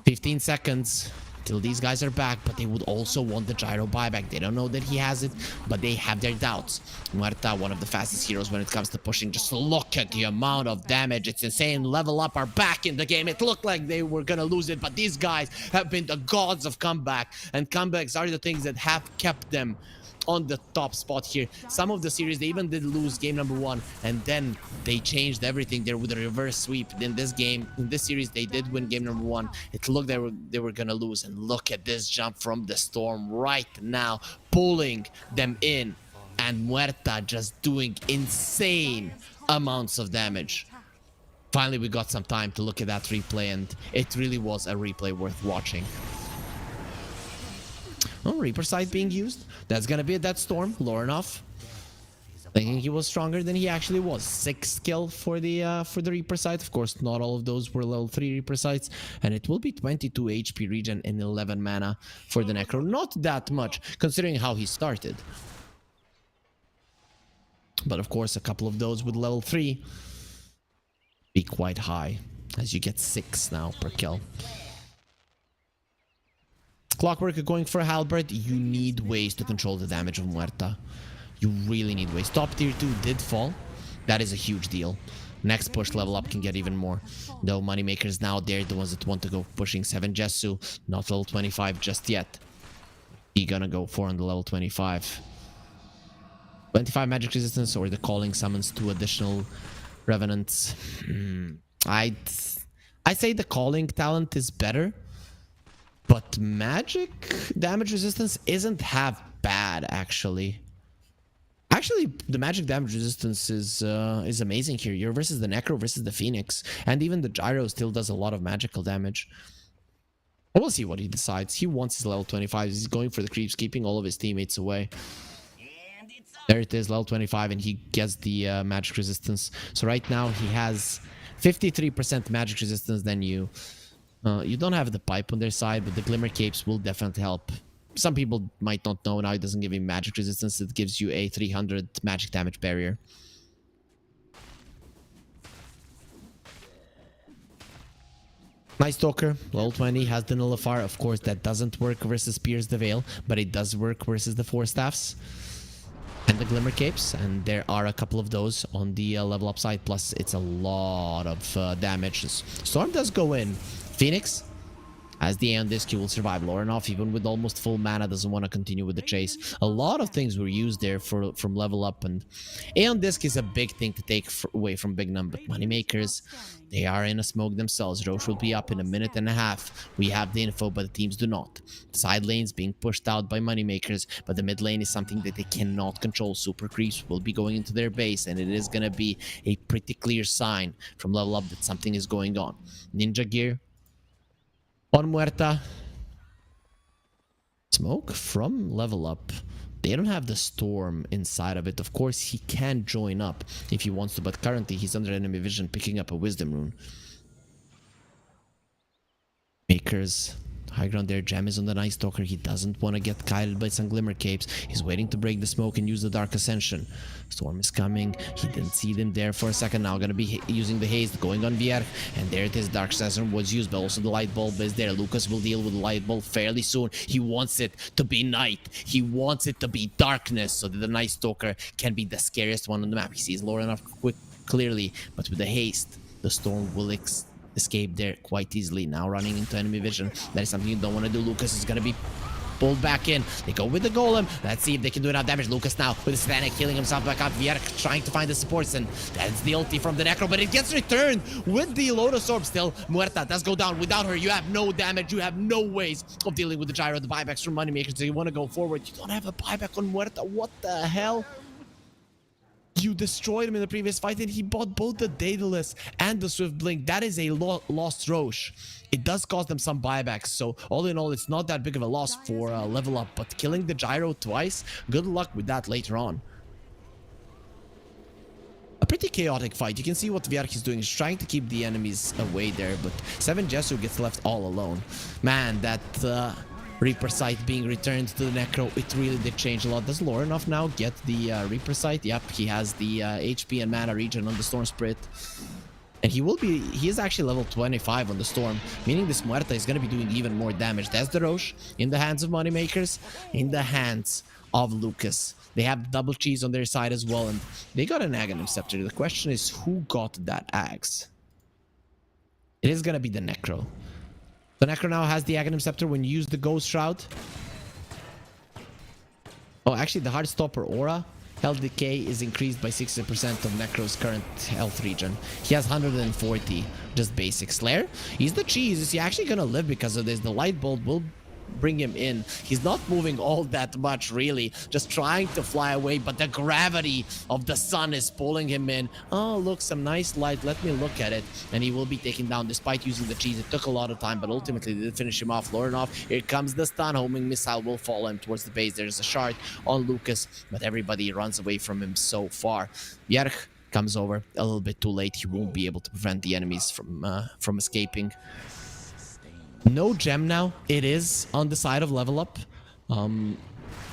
15 seconds till these guys are back, but they would also want the gyro buyback. They don't know that he has it, but they have their doubts. Muerta, one of the fastest heroes when it comes to pushing. Just look at the amount of damage. It's insane. Level up are back in the game. It looked like they were going to lose it, but these guys have been the gods of comeback, and comebacks are the things that have kept them on the top spot here. Some of the series they even did lose game number 1, and then they changed everything there with a reverse sweep. In this game, in this series, they did win game number 1. It looked they were gonna lose, and look at this jump from the Storm right now, pulling them in, and Muerta just doing insane amounts of damage. Finally, we got some time to look at that replay, and it really was a replay worth watching. Oh, Reaper Sight being used. That's gonna be a dead storm. Lorinov thinking he was stronger than he actually was. 6 skill for the Reaper Sight. Of course, not all of those were level 3 Reaper Sights. And it will be 22 HP regen and 11 mana for the Necro. Not that much, considering how he started. But of course, a couple of those with level 3 be quite high, as you get 6 now per kill. Clockwork going for a halberd. You need ways to control the damage of Muerta. You really need ways. Top tier 2 did fall. That is a huge deal. Next push level up can get even more. Though moneymakers now, they're the ones that want to go pushing 7 Jesu. Not level 25 just yet. He gonna go for on the level 25. 25 magic resistance or the calling summons 2 additional revenants. I say the calling talent is better. But magic damage resistance isn't half bad, actually. Actually, the magic damage resistance is amazing here. You're versus the Necro versus the Phoenix. And even the Gyro still does a lot of magical damage. We'll see what he decides. He wants his level 25. He's going for the creeps, keeping all of his teammates away. There it is, level 25, and he gets the magic resistance. So right now, he has 53% magic resistance than you. You don't have the pipe on their side, but the Glimmer Capes will definitely help. Some people might not know now it doesn't give you magic resistance. It gives you a 300 magic damage barrier. Night Stalker, level 20, has the Nullifier. Of course, that doesn't work versus Pierce the Veil, but it does work versus the 4 Staffs. And the Glimmer Capes, and there are a couple of those on the level up side. Plus, it's a lot of damage. Storm does go in. Phoenix, as the Aeon Disc, he will survive. Lorinov, even with almost full mana, doesn't want to continue with the chase. A lot of things were used there from level up, and Aeon Disc is a big thing to take away from Big Num, but Moneymakers, they are in a smoke themselves. Roche will be up in a minute and a half. We have the info, but the teams do not. The side lanes being pushed out by Moneymakers, but the mid lane is something that they cannot control. Super creeps will be going into their base, and it is going to be a pretty clear sign from level up that something is going on. Ninja gear on Muerta. Smoke from level up. They don't have the storm inside of it. Of course, he can join up if he wants to, but currently he's under enemy vision, picking up a wisdom rune. Makers. High ground there. Gem is on the Night Stalker. He doesn't want to get kited by some Glimmer Capes. He's waiting to break the smoke and use the Dark Ascension. Storm is coming. He didn't see them there for a second. Now gonna be using the haste, going on Vierk. And there it is. Dark Ascension was used, but also the Light Bulb is there. Lucas will deal with the Light Bulb fairly soon. He wants it to be night. He wants it to be darkness so that the Night Stalker can be the scariest one on the map. He sees Lorinov clearly, but with the haste, the Storm will escape there quite easily. Now running into enemy vision. That is something you don't want to do. Lucas is going to be pulled back in. They go with the Golem. Let's see if they can do enough damage. Lucas now with the Static healing himself back up. Vierk trying to find the supports, and that's the ulti from the Necro, but it gets returned with the Lotus Orb still. Muerta does go down. Without her, you have no damage. You have no ways of dealing with the Gyro. The buybacks from Moneymakers. So you want to go forward. You don't have a buyback on Muerta. What the hell? You destroyed him in the previous fight, and he bought both the Daedalus and the Swift Blink. That is a lost Roche. It does cost them some buybacks, so all in all, it's not that big of a loss for level up. But killing the Gyro twice, good luck with that later on. A pretty chaotic fight. You can see what Vierk is doing. He's trying to keep the enemies away there, but 7 Jesu gets left all alone. Man, that Reaper Sight being returned to the Necro, it really did change a lot. Does Lorinov now get the Reaper Sight? Yep, he has the HP and mana regen on the Storm Spirit. And he is actually level 25 on the Storm, meaning this Muerta is going to be doing even more damage. That's the Roche in the hands of Moneymakers, in the hands of Lucas. They have double cheese on their side as well, and they got an Aghanim Scepter. The question is, who got that axe? It is going to be the Necro. The Necro now has the Aghanim Scepter when you use the Ghost Shroud. Oh, actually, the Heartstopper Aura health decay is increased by 60% of Necro's current health regen. He has 140, just basic Slayer. He's the cheese. Is he actually gonna live because of this? The Light Bolt will bring him in. He's not moving all that much, really. Just trying to fly away, but the gravity of the sun is pulling him in. Oh, look, some nice light. Let me look at it. And he will be taken down despite using the cheese. It took a lot of time, but ultimately they did finish him off. Lorinov, here comes the stun. Homing missile will follow him towards the base. There's a shard on Lucas, but everybody runs away from him so far. Bjerg comes over a little bit too late. He won't be able to prevent the enemies from escaping. No gem now. It is on the side of level up.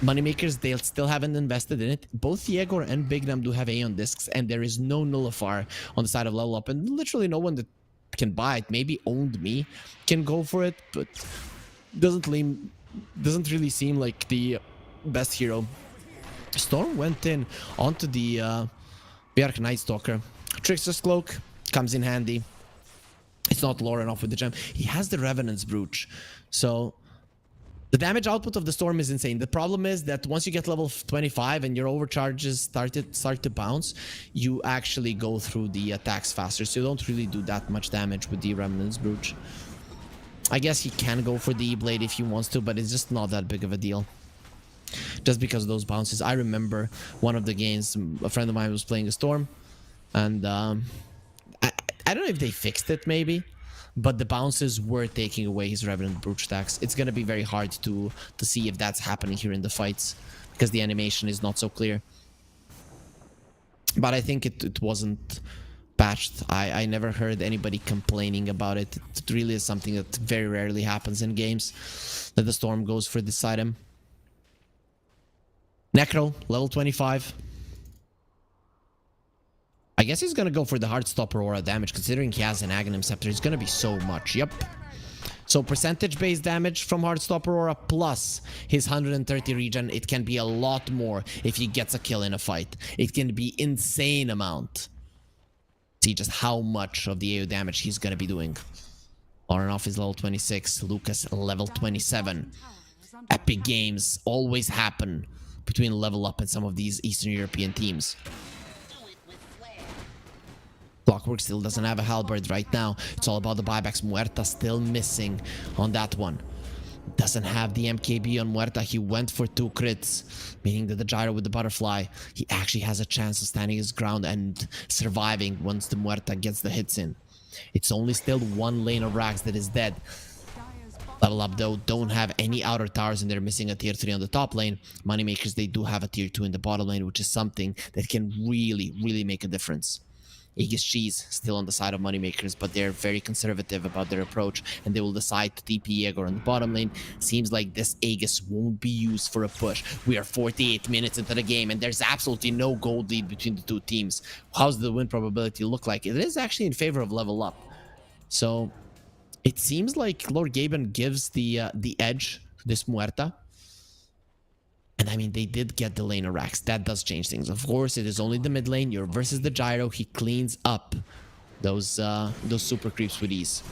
Moneymakers, they still haven't invested in it. Both Yegor and Bignam do have Aeon discs, and there is no nullifier on the side of level up, and literally no one that can buy it. Maybe Owned Me can go for it, but doesn't really seem like the best hero. StoRm went in onto the Bjerg Night Stalker. Trickster's Cloak comes in handy. It's not low enough with the gem. He has the Revenant's Brooch. So the damage output of the StoRm is insane. The problem is that once you get level 25 and your overcharges start to bounce, you actually go through the attacks faster. So you don't really do that much damage with the Revenant's Brooch. I guess he can go for the E-Blade if he wants to, but it's just not that big of a deal. Just because of those bounces. I remember one of the games, a friend of mine was playing a StoRm, and I don't know if they fixed it maybe, but the bounces were taking away his Revenant Brooch stacks. It's gonna be very hard to see if that's happening here in the fights, because the animation is not so clear. But I think it wasn't patched. I never heard anybody complaining about it. It really is something that very rarely happens in games, that the StoRm goes for this item. Necro, level 25. I guess he's gonna go for the Heartstopper Aura damage, considering he has an Aghanim Scepter. It's gonna be so much. Yep. So percentage-based damage from Heartstopper Aura plus his 130 regen. It can be a lot more if he gets a kill in a fight. It can be insane amount. See just how much of the AO damage he's gonna be doing. Lorinov is level 26. Lucas level 27. Epic games always happen between level up and some of these Eastern European teams. Clockwork still doesn't have a halberd right now. It's all about the buybacks. Muerta still missing on that one. Doesn't have the MKB on Muerta. He went for 2 crits, meaning that the gyro with the butterfly, he actually has a chance of standing his ground and surviving once the Muerta gets the hits in. It's only still 1 lane of Rags that is dead. Level up though, don't have any outer towers, and they're missing a tier 3 on the top lane. Moneymakers, they do have a tier 2 in the bottom lane, which is something that can really make a difference. Aegis Cheese still on the side of Moneymakers, but they're very conservative about their approach, and they will decide to TP Yegor on the bottom lane. Seems like this Aegis won't be used for a push. We are 48 minutes into the game, and there's absolutely no gold lead between the two teams. How's the win probability look like? It is actually in favor of level up. So it seems like Lord Gaben gives the edge to this Muerta. And I mean, they did get the lane of Rax. That does change things. Of course, it is only the mid lane. You're versus the gyro. He cleans up those super creeps with ease.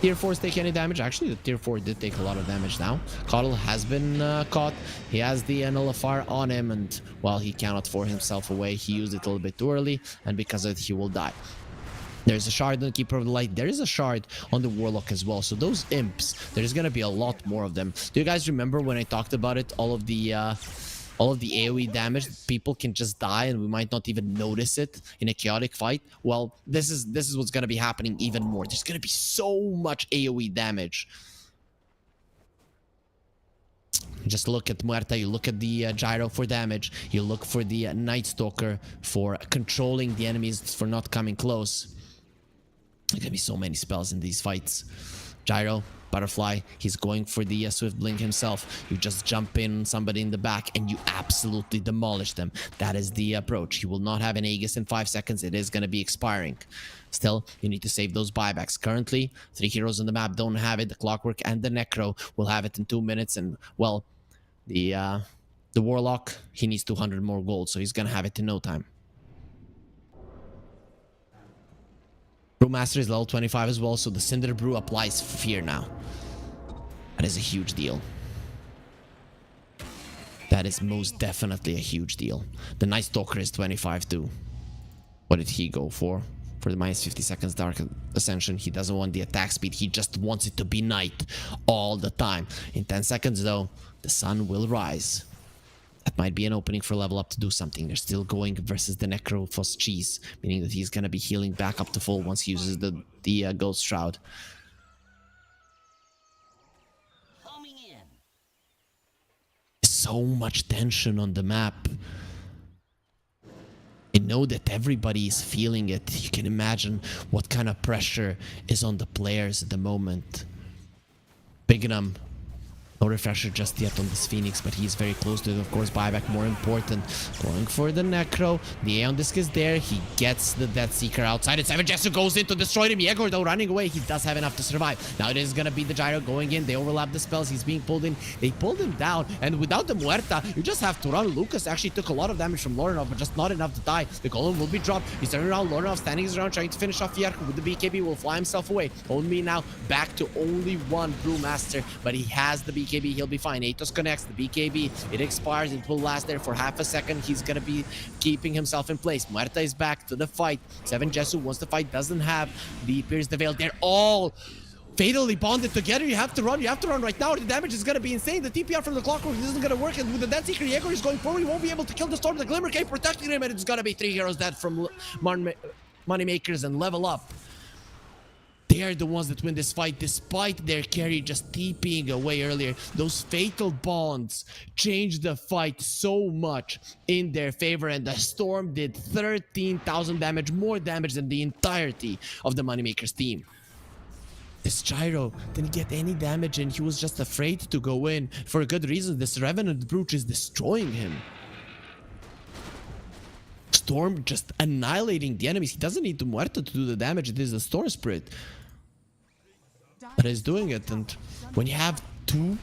Tier 4s take any damage? Actually, the tier 4 did take a lot of damage now. Coddle has been caught. He has the nullifier on him, and while he cannot force himself away, he used it a little bit too early, and because of it, he will die. There's a shard on the Keeper of the Light. There is a shard on the Warlock as well. So those imps, there's gonna be a lot more of them. Do you guys remember when I talked about it? All of the AoE damage, people can just die and we might not even notice it in a chaotic fight. Well, this is what's gonna be happening even more. There's gonna be so much AoE damage. Just look at Muerta, you look at the gyro for damage, you look for the Night Stalker for controlling the enemies, for not coming close. There's gonna be so many spells in these fights. Gyro, butterfly, he's going for the Swift Blink himself. You just jump in somebody in the back and you absolutely demolish them. That is the approach. He will not have an Aegis in 5 seconds. It is gonna be expiring. Still, you need to save those buybacks. Currently, 3 heroes on the map don't have it. The Clockwork and the Necro will have it in 2 minutes, and well, the Warlock, he needs 200 more gold, so he's gonna have it in no time. Brewmaster is level 25 as well, so the Cinder Brew applies fear now. That is a huge deal. That is most definitely a huge deal. The Night Stalker is 25 too. What did he go for? for the minus 50 seconds Dark Ascension. He doesn't want the attack speed. He just wants it to be night all the time. In 10 seconds, though, the sun will rise. That might be an opening for level up to do something. They're still going versus the Necrophos Cheese, meaning that he's going to be healing back up to full once he uses the Ghost Shroud. So much tension on the map. I know that everybody is feeling it. You can imagine what kind of pressure is on the players at the moment. Bignum. No refresher just yet on this Phoenix, but he's very close to it. Of course, buyback more important. Going for the Necro. The Aeon Disc is there. He gets the Death Seeker outside. And 7 Jesu goes in to destroy him. Yegor, though, running away. He does have enough to survive. Now it is going to be the Gyro going in. They overlap the spells. He's being pulled in. They pulled him down. And without the Muerta, you just have to run. Lucas actually took a lot of damage from Lorinov, but just not enough to die. The Golem will be dropped. He's turning around. Lorinov standing his ground, trying to finish off Yark with the BKB. Will fly himself away. Only now back to only one Brewmaster, but he has the BKB. He'll be fine. Atos connects the BKB. It expires. It will last there for half a second. He's gonna be keeping himself in place. Muerta is back to the fight. 7 Jesu wants the fight. Doesn't have the Pierce the Veil. They're all fatally bonded together. You have to run. You have to run right now. The damage is gonna be insane. The TPR from the Clockwork isn't gonna work. And with the Death Seeker, Yegor is going forward. He won't be able to kill the Storm. The Glimmer Cape protecting him. And it's gonna be 3 heroes dead from Moneymakers and level up. They are the ones that win this fight, despite their carry just TPing away earlier. Those fatal bonds changed the fight so much in their favor, and the Storm did 13,000 damage, more damage than the entirety of the Moneymakers team. This Gyro didn't get any damage, and he was just afraid to go in. For a good reason, this Revenant Brooch is destroying him. Storm just annihilating the enemies. He doesn't need the Muerta to do the damage. It is the Storm Spirit that is doing it. And when you have two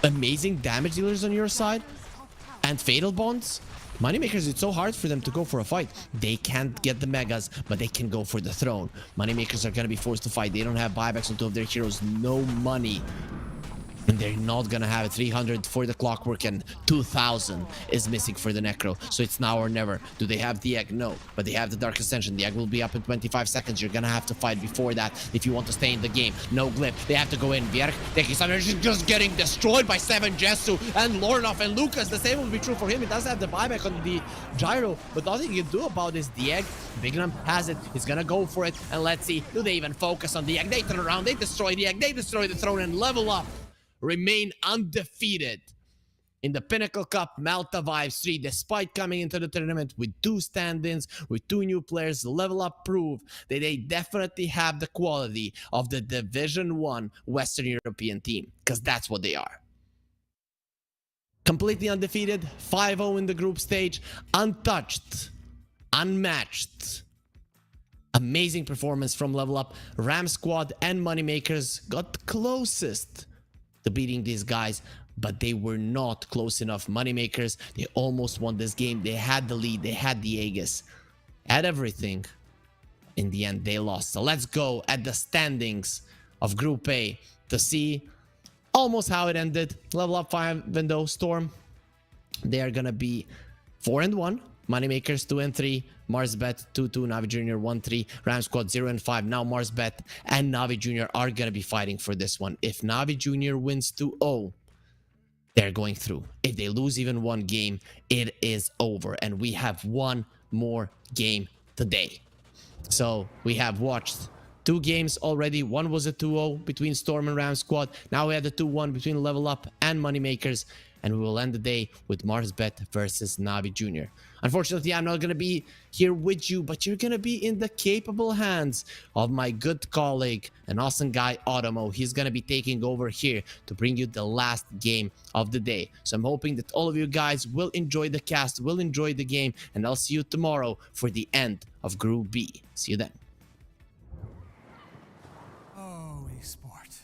amazing damage dealers on your side and fatal bonds, Moneymakers, it's so hard for them to go for a fight. They can't get the megas, but they can go for the throne. Moneymakers are going to be forced to fight. They don't have buybacks on two of their heroes. No money. And they're not gonna have it. 300 for the Clockwork and 2,000 is missing for the Necro. So it's now or never. Do they have the Egg? No. But they have the Dark Ascension. The Egg will be up in 25 seconds. You're gonna have to fight before that if you want to stay in the game. No Glip. They have to go in. Bjerg taking some energy, just getting destroyed by 7 Jesu and Lorinov and Lucas. The same will be true for him. He does have the buyback on the Gyro, but nothing you can do about this. The Egg, Bignum has it. He's gonna go for it. And let's see, do they even focus on the Egg? They turn around. They destroy the Egg. They destroy the throne and level up. Remain undefeated in the Pinnacle Cup Malta Vibes 3, despite coming into the tournament with 2 stand-ins, with 2 new players. Level Up prove that they definitely have the quality of the Division 1 Western European team, because that's what they are. Completely undefeated, 5-0 in the group stage, untouched, unmatched. Amazing performance from Level Up. Ram Squad and Moneymakers got closest to beating these guys, but they were not close enough. Moneymakers, they almost won this game. They had the lead. They had the Aegis. Had everything. In the end, they lost. So let's go at the standings of Group A to see almost how it ended. Level Up 5 window Storm. They are gonna be 4-1. Moneymakers 2-3. Marsbet 2-2, Navi Jr. 1-3, Ram Squad 0-5. Now Marsbet and Navi Jr. are gonna be fighting for this one. If Navi Jr. wins 2-0, they're going through. If they lose even one game, it is over. And we have one more game today. So we have watched 2 games already. One was a 2-0 between Storm and Ram Squad. Now we had the 2-1 between Level Up and Moneymakers. And we will end the day with Marsbet versus Navi Jr. Unfortunately, I'm not going to be here with you, but you're going to be in the capable hands of my good colleague, an awesome guy, Automo. He's going to be taking over here to bring you the last game of the day. So I'm hoping that all of you guys will enjoy the cast, will enjoy the game, and I'll see you tomorrow for the end of Group B. See you then. Oh, eSport.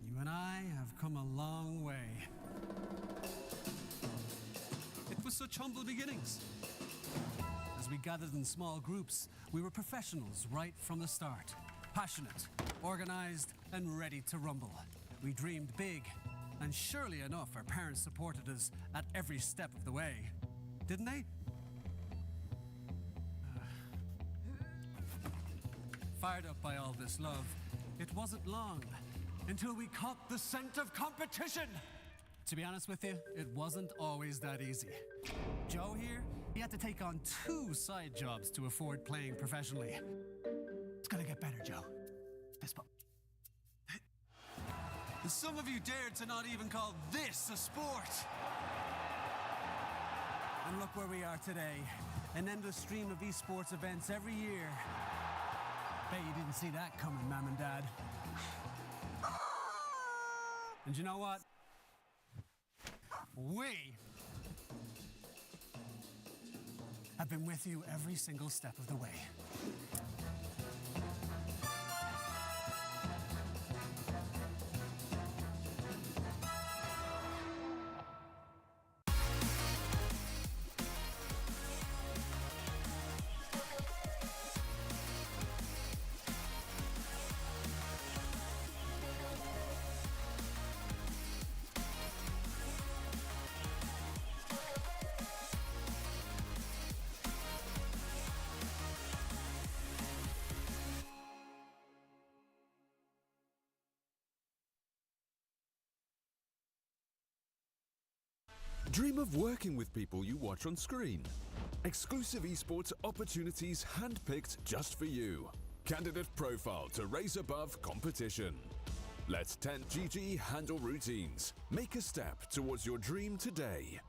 You and I have come a long way. It was such humble beginnings. As we gathered in small groups, we were professionals right from the start. Passionate, organized, and ready to rumble. We dreamed big, and surely enough, our parents supported us at every step of the way. Didn't they? Fired up by all this love, it wasn't long until we caught the scent of competition. To be honest with you, it wasn't always that easy. Joe here, he had to take on 2 side jobs to afford playing professionally. It's gonna get better, Joe. Fist bump. And some of you dared to not even call this a sport. And look where we are today. An endless stream of esports events every year. Bet you didn't see that coming, Mom and Dad. And you know what? We have been with you every single step of the way. Dream of working with people you watch on screen. Exclusive esports opportunities handpicked just for you. Candidate profile to raise above competition. Let 10GG handle routines. Make a step towards your dream today.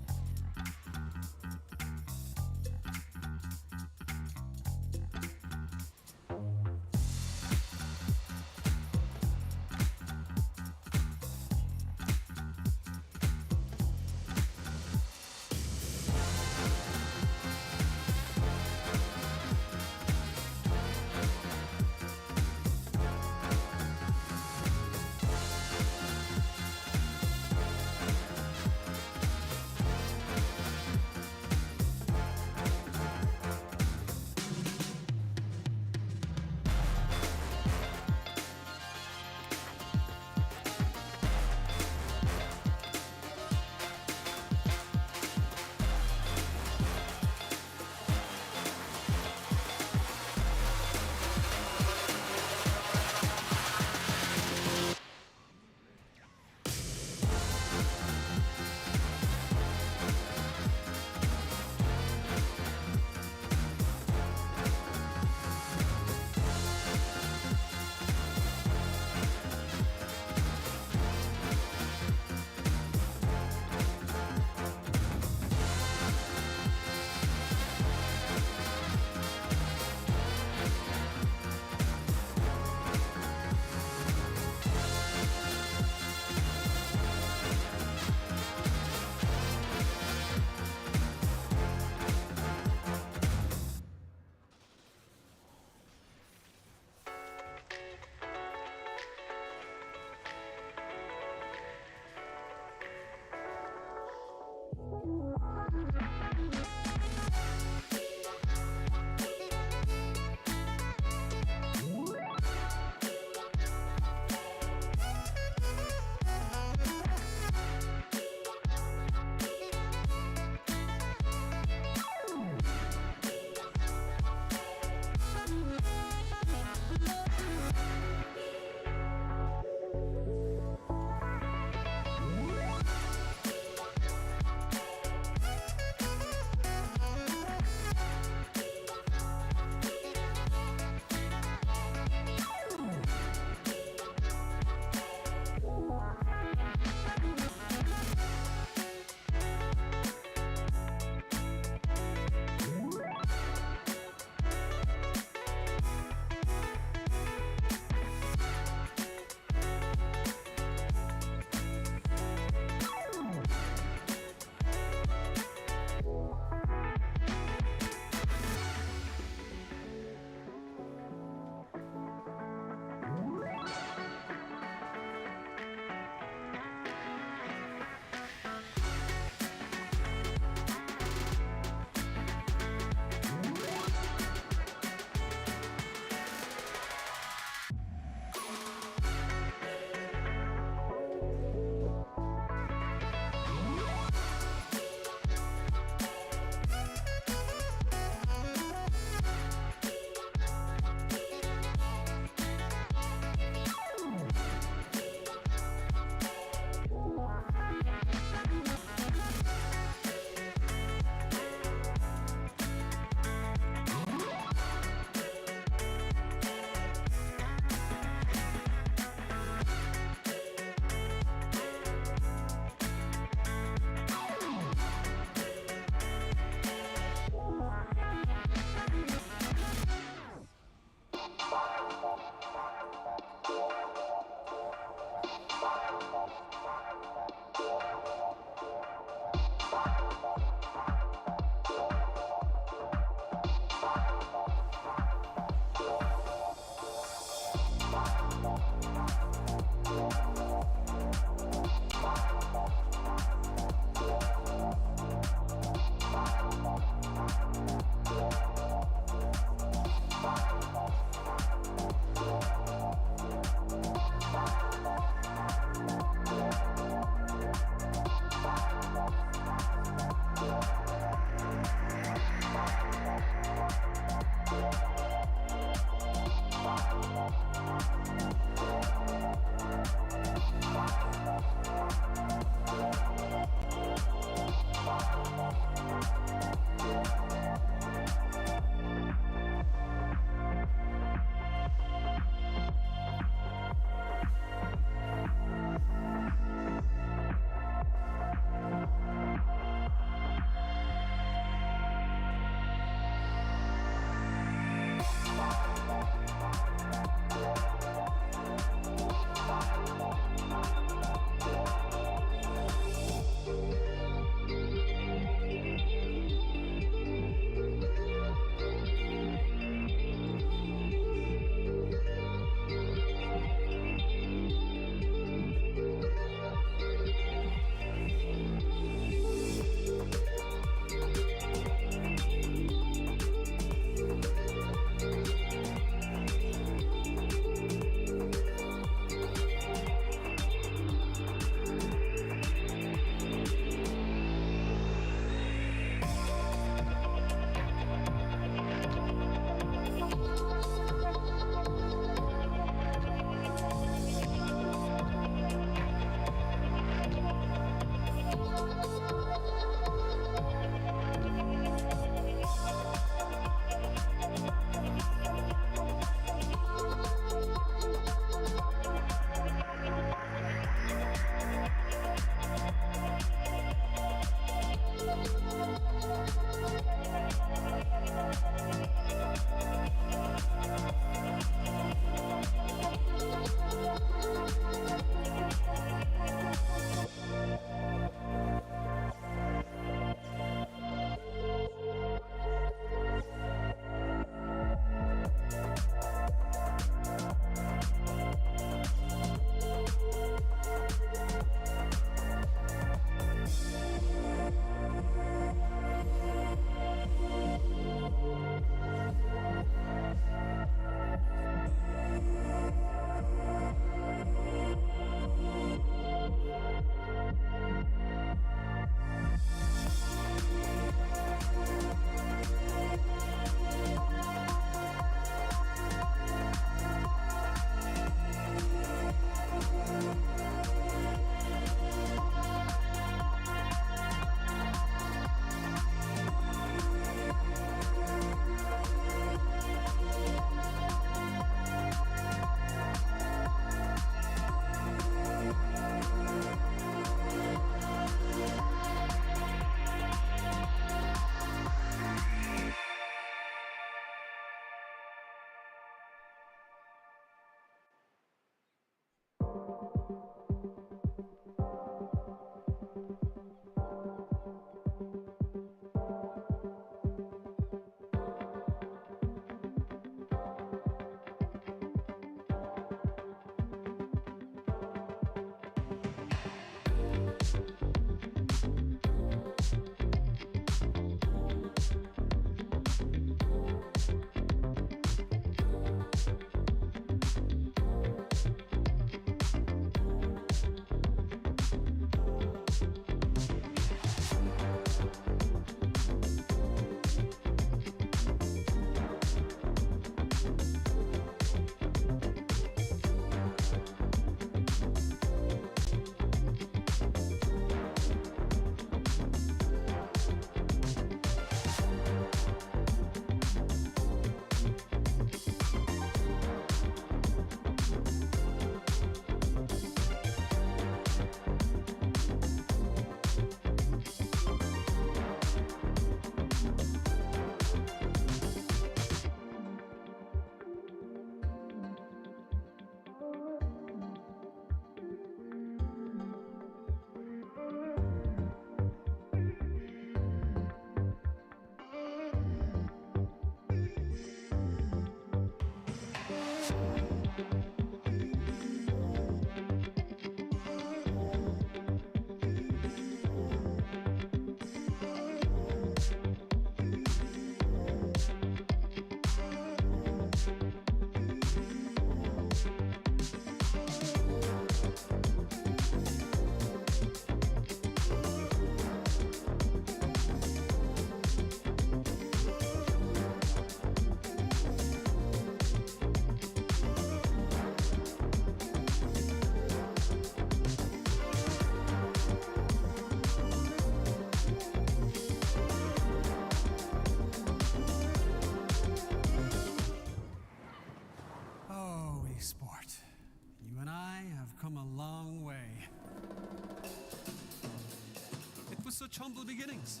such humble beginnings.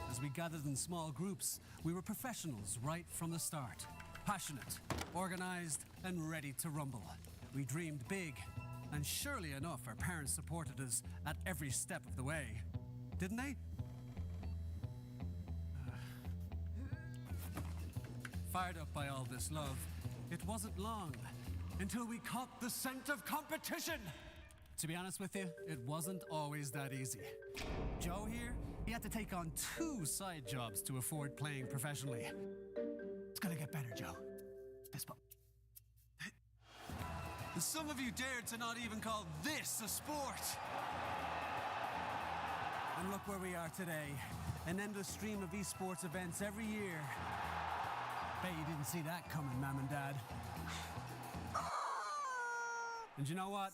As we gathered in small groups, we were professionals right from the start. Passionate, organized, and ready to rumble. We dreamed big, and surely enough, our parents supported us at every step of the way. Didn't they? Fired up by all this love, it wasn't long until we caught the scent of competition. To be honest with you, it wasn't always that easy. Joe here, he had to take on 2 side jobs to afford playing professionally. It's gonna get better, Joe. Fist bump. Some of you dared to not even call this a sport. And look where we are today. An endless stream of esports events every year. Bet you didn't see that coming, Mom and Dad. And you know what?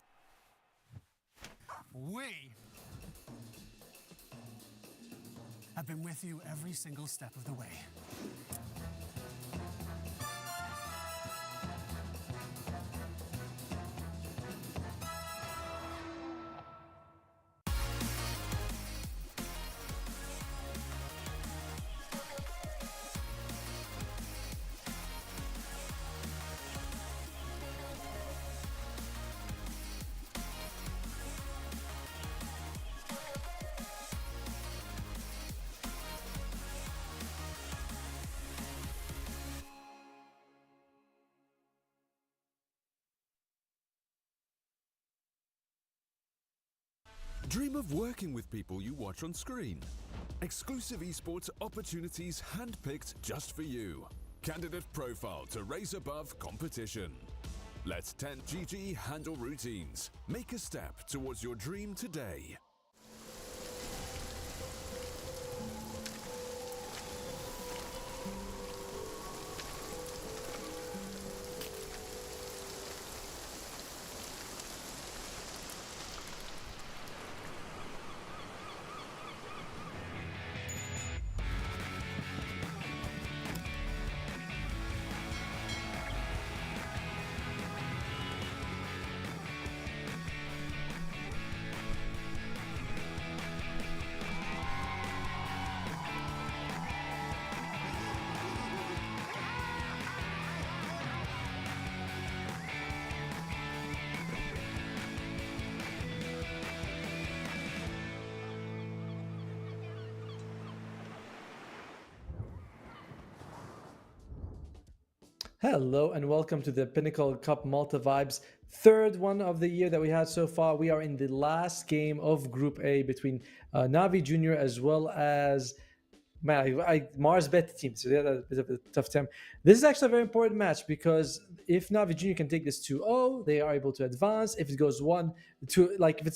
We have been with you every single step of the way. Dream of working with people you watch on screen. Exclusive esports opportunities handpicked just for you. Candidate profile to raise above competition. Let 10GG handle routines. Make a step towards your dream today. Hello and welcome to the Pinnacle Cup Malta Vibes, third one of the year that we had so far. We are in the last game of Group A between Navi Junior as well as Mars Bet team. So they had a bit of a tough time. This is actually a very important match because if Navi Junior can take this 2-0, they are able to advance. If it goes 1-2, like if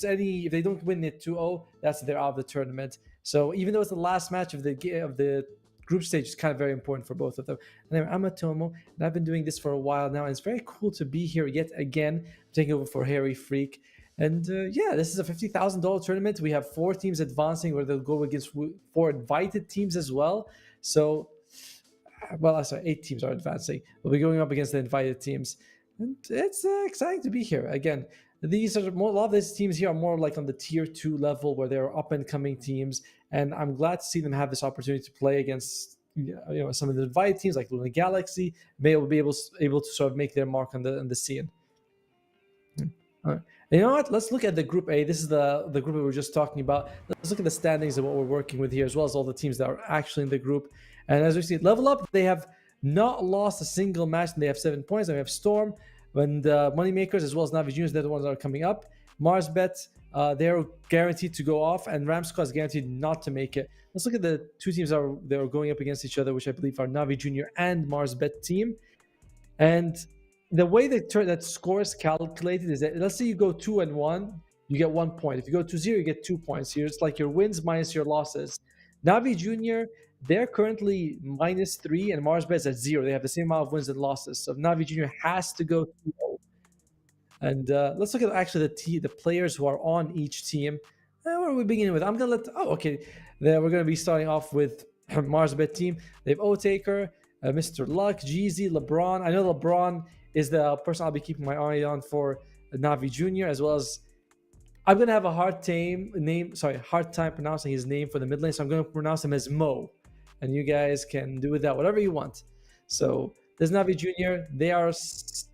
they don't win it 2-0, they're out of the tournament. So even though it's the last match of the group stage, is kind of very important for both of them. Anyway, I'm Atomo, and I've been doing this for a while now, and it's very cool to be here yet again, taking over for Harry Freak. And yeah, this is a $50,000 tournament. We have 4 teams advancing, where they'll go against 4 invited teams as well. So, well, sorry, 8 teams are advancing. We'll be going up against the invited teams, and it's exciting to be here again. These are a lot of these teams here are more like on the tier 2 level, where they're up and coming teams, and I'm glad to see them have this opportunity to play against some of the invited teams like Luna Galaxy. May be able to sort of make their mark on the scene. All right. And you know what? Let's look at the Group A. This is the group we were just talking about. Let's look at the standings and what we're working with here, as well as all the teams that are actually in the group. And as we see, Level Up, they have not lost a single match, and they have 7 points. And we have StoRm and Moneymakers, as well as Navi Juniors. They're the ones that are coming up. Mars Bet, they're guaranteed to go off, and Ramsco is guaranteed not to make it. Let's look at the 2 teams that are going up against each other, which I believe are Navi Junior and Mars Bet team. And the way that score is calculated is that, let's say you go 2-1, you get 1 point. If you go 2-0, you get 2 points. Here it's like your wins minus your losses. Navi Junior, they're currently -3, and Mars Bet's at 0. They have the same amount of wins and losses. So Navi Junior has to go 2-0. And let's look at actually the players who are on each team. What are we beginning with? I'm gonna we're gonna be starting off with Mars Bet team. They have O-Taker, Mr. Luck, Jeezy, LeBron. I know LeBron is the person I'll be keeping my eye on for Navi Junior, as well as I'm gonna have a hard time pronouncing his name for the mid lane, so I'm gonna pronounce him as Mo, and you guys can do with that whatever you want. So this Navi Junior, they are this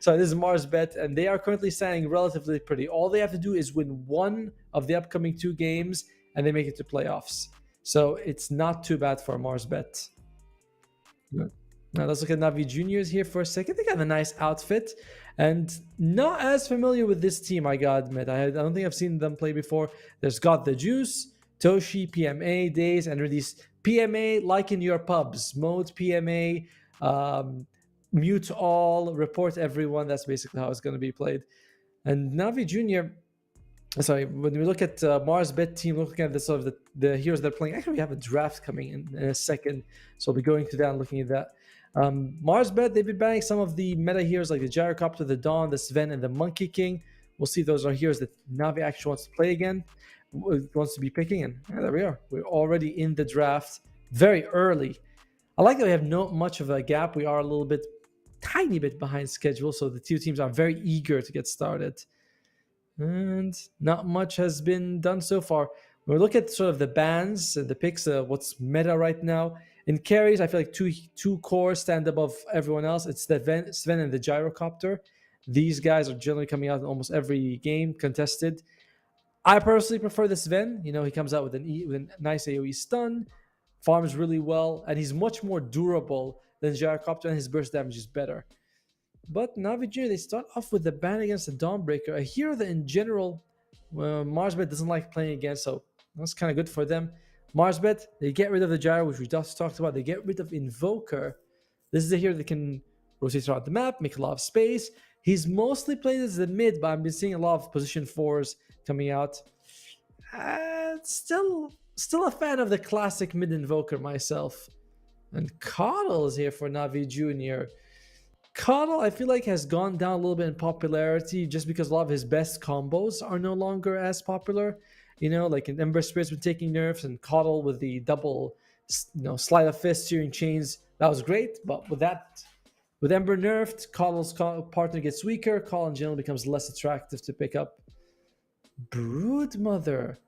is Mars Bet, and they are currently standing relatively pretty. All they have to do is win 1 of the upcoming 2 games, and they make it to playoffs. So it's not too bad for Mars Bet. Now let's look at Navi Juniors here for a second. They got a nice outfit, and not as familiar with this team, I gotta admit. I don't think I've seen them play before. There's Got the Juice, Toshi, PMA, Days, and release PMA like in your pubs. Mode PMA, mute all, report everyone. That's basically how it's going to be played. And Navi Junior, when we look at Mars Bet team, looking at the sort of the heroes they're playing, actually we have a draft coming in a second, so I'll be going through that and looking at that. Mars Bet, they've been banning some of the meta heroes like the Gyrocopter, the Dawn, the Sven, and the Monkey King. We'll see if those are heroes that Navi actually wants to play again, wants to be picking, and there we are. We're already in the draft very early. I like that we have not much of a gap. We are a tiny bit behind schedule, so the 2 teams are very eager to get started. And not much has been done so far. When we look at sort of the bans and the picks, what's meta right now, in carries, I feel like two cores stand above everyone else. It's the Sven and the Gyrocopter. These guys are generally coming out in almost every game contested. I personally prefer the Sven. He comes out with a nice AoE stun, farms really well, and he's much more durable than Gyrocopter, and his burst damage is better. But Navi Junior, they start off with the ban against the Dawnbreaker, a hero that in general Mars Bet doesn't like playing against, so that's kind of good for them. Mars Bet, they get rid of the Gyro, which we just talked about. They get rid of Invoker. This is a hero that can rotate around the map, make a lot of space. He's mostly played as the mid, but I've been seeing a lot of position 4s coming out. Still a fan of the classic mid Invoker myself. And Coddle is here for Navi Junior. Coddle, I feel like, has gone down a little bit in popularity just because a lot of his best combos are no longer as popular. Like in Ember Spirit's been taking nerfs, and Coddle with the double, sleight of fist, searing chains, that was great. But with Ember nerfed, Coddle's partner gets weaker. Coddle in general becomes less attractive to pick up. Broodmother.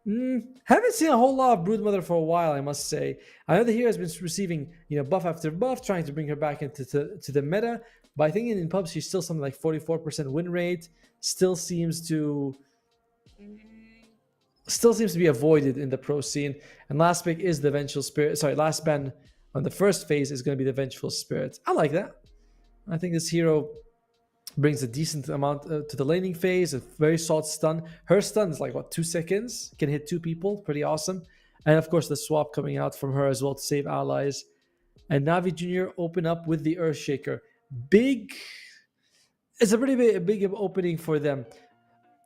Haven't seen a whole lot of Broodmother for a while, I must say. I know the hero has been receiving, buff after buff, trying to bring her back into the meta. But I think in pubs she's still something like 44% win rate. Still seems to be avoided in the pro scene. And last pick is the Vengeful Spirit. Last ban on the first phase is going to be the Vengeful Spirit. I like that. I think this hero brings a decent amount to the laning phase, a very solid stun. Her stun is like, what, 2 seconds? Can hit 2 people, pretty awesome. And of course, the swap coming out from her as well to save allies. And Navi Jr. open up with the Earthshaker. It's a pretty big opening for them.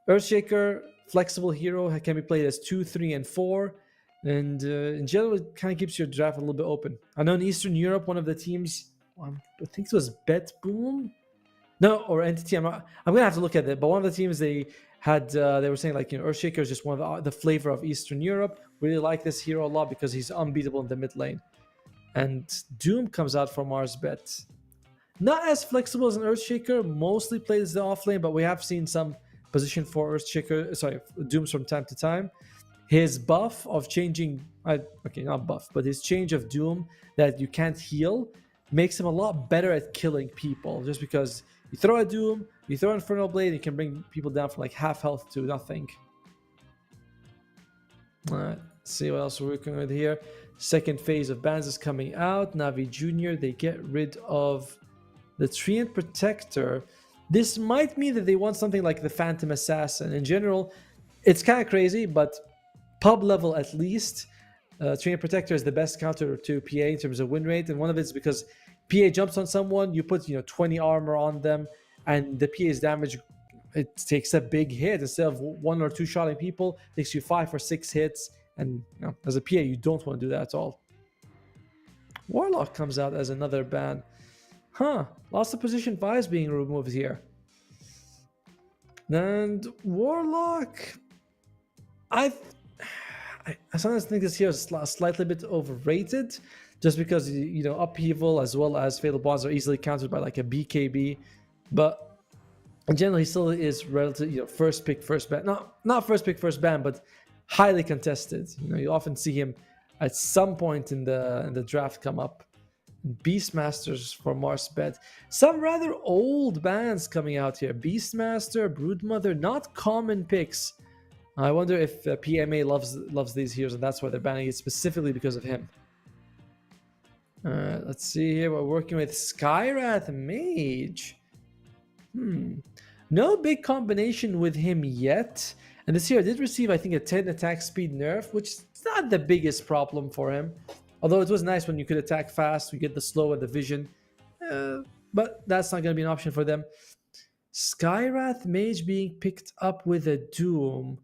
Earthshaker, flexible hero, can be played as 2, 3, and 4. And in general, it kind of keeps your draft a little bit open. I know in Eastern Europe, one of the teams, I think it was Bet Boom. No, or Entity. I'm gonna have to look at it. But one of the teams they were saying like, Earthshaker is just one of the flavor of Eastern Europe. Really like this hero a lot because he's unbeatable in the mid lane. And Doom comes out for Mars Bet. Not as flexible as an Earthshaker. Mostly plays the off lane, but we have seen some position for Dooms from time to time. His buff of changing, not buff, but his change of Doom that you can't heal makes him a lot better at killing people. Just because you throw a Doom, you throw Infernal Blade, you can bring people down from like half health to nothing. Alright, let's see what else we're working with here. Second phase of bans is coming out. Navi Jr., they get rid of the Treant Protector. This might mean that they want something like the Phantom Assassin. In general, it's kind of crazy, but pub level at least, Treant Protector is the best counter to PA in terms of win rate. And one of it is because PA jumps on someone, you put 20 armor on them, and the PA's damage, it takes a big hit. Instead of 1 or 2 shotting people, it takes you 5 or 6 hits. And as a PA, you don't want to do that at all. Warlock comes out as another ban. Lost of position 5 is being removed here. And Warlock, I sometimes think this here is slightly bit overrated, just because upheaval as well as fatal bonds are easily countered by like a BKB, but in general he still is relatively first pick first ban, not first pick first ban, but highly contested. You often see him at some point in the draft come up. Beastmasters for Mars Bet. Some rather old bans coming out here. Beastmaster, Broodmother, not common picks. I wonder if PMA loves these heroes and that's why they're banning it specifically because of him. Let's see here. We're working with Skywrath Mage. No big combination with him yet. And this hero did receive, I think, a 10 attack speed nerf, which is not the biggest problem for him. Although it was nice when you could attack fast, you get the slow and the vision. But that's not going to be an option for them. Skywrath Mage being picked up with a Doom.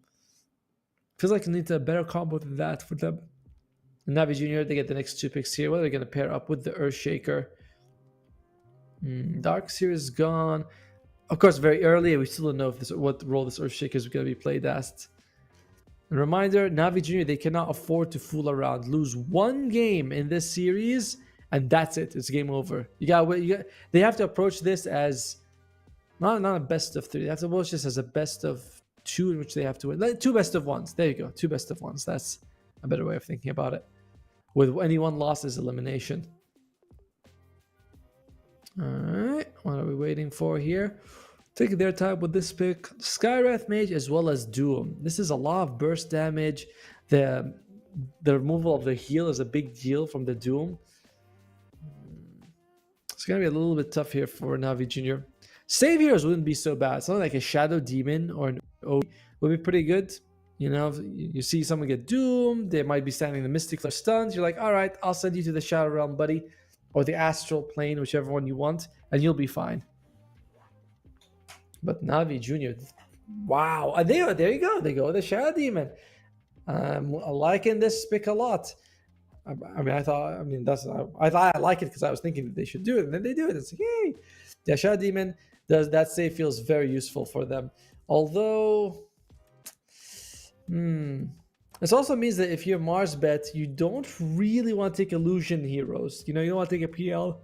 Feels like you need a better combo than that for them. Navi Jr., they get the next 2 picks here. What are they going to pair up with the Earthshaker? Darkseer is gone. Of course, very early. We still don't know what role this Earthshaker is going to be played as. A reminder, Navi Jr., they cannot afford to fool around. Lose 1 game in this series, and that's it. It's game over. They have to approach this as not a best of 3. They have to approach this as a best of 2 in which they have to win. 2 best of 1s. There you go. 2 best of 1s. That's a better way of thinking about it. With any 1 loss is elimination. All right. What are we waiting for here? Take their time with this pick. Skywrath Mage as well as Doom. This is a lot of burst damage. The removal of the heal is a big deal from the Doom. It's going to be a little bit tough here for Navi Jr. Save heroes wouldn't be so bad. Something like a Shadow Demon or an O would be pretty good. You see someone get doomed. They might be standing in the Mystic Flare stuns. You're like, all right, I'll send you to the Shadow Realm, buddy. Or the Astral Plane, whichever one you want. And you'll be fine. But Navi Jr., wow. There you go. They go with the Shadow Demon. I'm liking this pick a lot. I like it because I was thinking that they should do it. And then they do it. It's like, hey. Yeah, Shadow Demon, that save feels very useful for them. Although, this also means that if you're Mars Bet, you don't really want to take illusion heroes. You don't want to take a PL.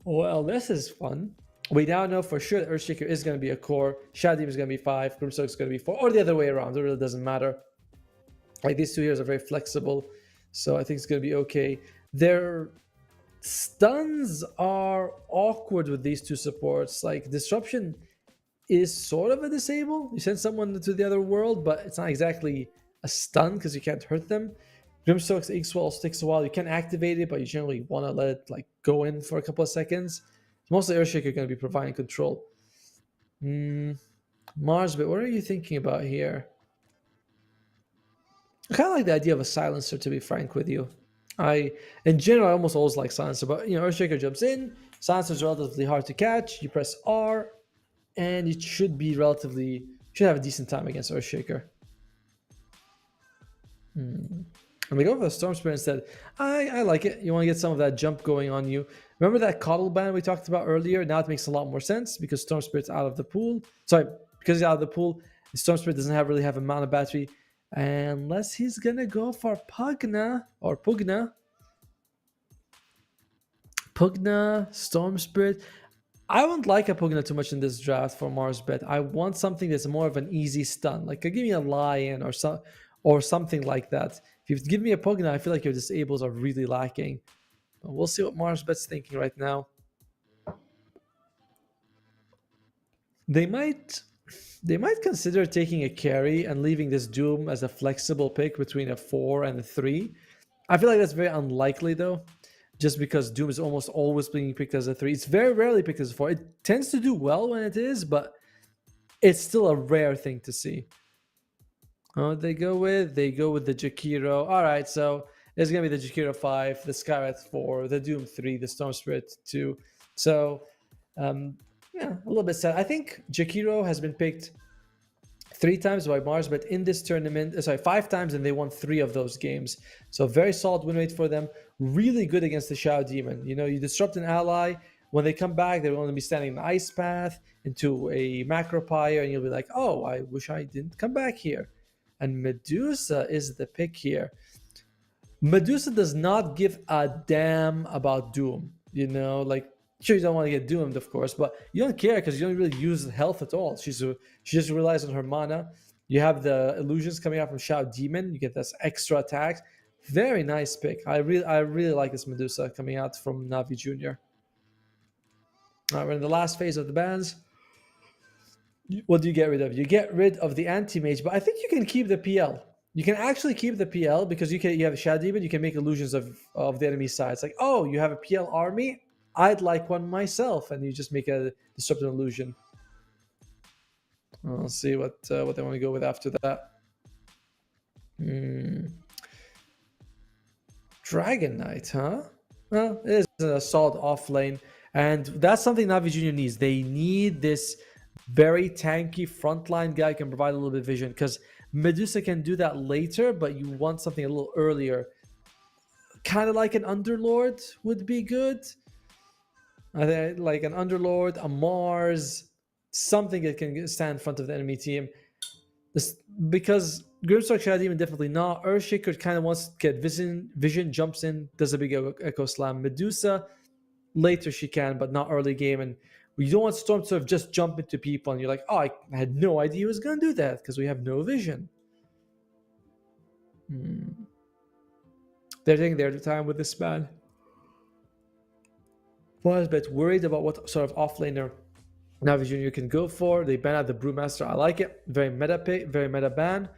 Well, this is fun. We now know for sure that Earthshaker is going to be a core. Shadow Demon is going to be 5. Grimstoke is going to be 4. Or the other way around. It really doesn't matter. Like, these 2 heroes are very flexible. So I think it's going to be okay. Their stuns are awkward with these 2 supports. Like, Disruption is sort of a disable. You send someone to the other world, but it's not exactly a stun because you can't hurt them. Grimstoke's Inkswell also takes a while. You can activate it, but you generally want to let it like go in for a couple of seconds. Mostly Earthshaker going to be providing control. Mars, but what are you thinking about here? I kind of like the idea of a silencer, to be frank with you. In general, I almost always like silencer, but Earthshaker jumps in. Silencer is relatively hard to catch. You press R, and it should be should have a decent time against Earthshaker. And we go for the Storm Spirit instead. I like it. You want to get some of that jump going on you. Remember that Coddle ban we talked about earlier? Now it makes a lot more sense because Storm Spirit's out of the pool. Sorry, because he's out of the pool, the Storm Spirit doesn't really have a mana battery. Unless he's gonna go for Pugna or Pugna. Pugna, Storm Spirit. I wouldn't like a Pugna too much in this draft for Mars Bet. I want something that's more of an easy stun. Like give me a Lion or something like that. If you give me a Pugna, I feel like your disables are really lacking. But we'll see what Mars Bet's thinking right now. They might consider taking a carry and leaving this Doom as a flexible pick between a 4 and a 3. I feel like that's very unlikely though, just because Doom is almost always being picked as a 3. It's very rarely picked as a 4. It tends to do well when it is, but it's still a rare thing to see. Oh, they go with the Jakiro. All right, so it's gonna be the Jakiro 5, the Skyrat 4, the Doom 3, the Storm Spirit 2. So yeah, a little bit sad. I think Jakiro has been picked 3 times by Mars, but in this tournament, 5 times, and they won 3 of those games. So very solid win rate for them. Really good against the Shadow Demon. You disrupt an ally. When they come back, they're going to be standing in the Ice Path into a Macro Pyre, and you'll be like, oh, I wish I didn't come back here. And Medusa is the pick here. Medusa does not give a damn about Doom. Sure, you don't want to get doomed, of course, but you don't care because you don't really use health at all. She just relies on her mana. You have the illusions coming out from Shadow Demon. You get this extra attack. Very nice pick. I really like this Medusa coming out from Navi Jr. All right, we're in the last phase of the bans. What do you get rid of? You get rid of the anti-mage, but I think you can keep the PL. You can actually keep the PL because you have a Shadow Demon. You can make illusions of the enemy side. It's like, oh, you have a PL army? I'd like one myself, and you just make a disruptive illusion. I'll see what they want to go with after that. Dragon Knight, huh? Well, it is a solid off lane, and that's something Navi Junior needs. They need this very tanky frontline guy who can provide a little bit of vision, because Medusa can do that later, but you want something a little earlier. Kind of like an Underlord would be good. I think like an Underlord, a Mars, something that can stand in front of the enemy team. Because Grimstock Shadow Demon definitely not. Earthshaker kind of wants to get vision, jumps in, does a big Echo Slam. Medusa, later she can, but not early game. And you don't want Storm to sort of just jump into people and you're like, oh, I had no idea he was going to do that because we have no vision. They're taking their time with this ban. Was a bit worried about what sort of offlaner Navi Junior can go for. They ban out the Brewmaster. I like it. Very meta pick, very meta ban.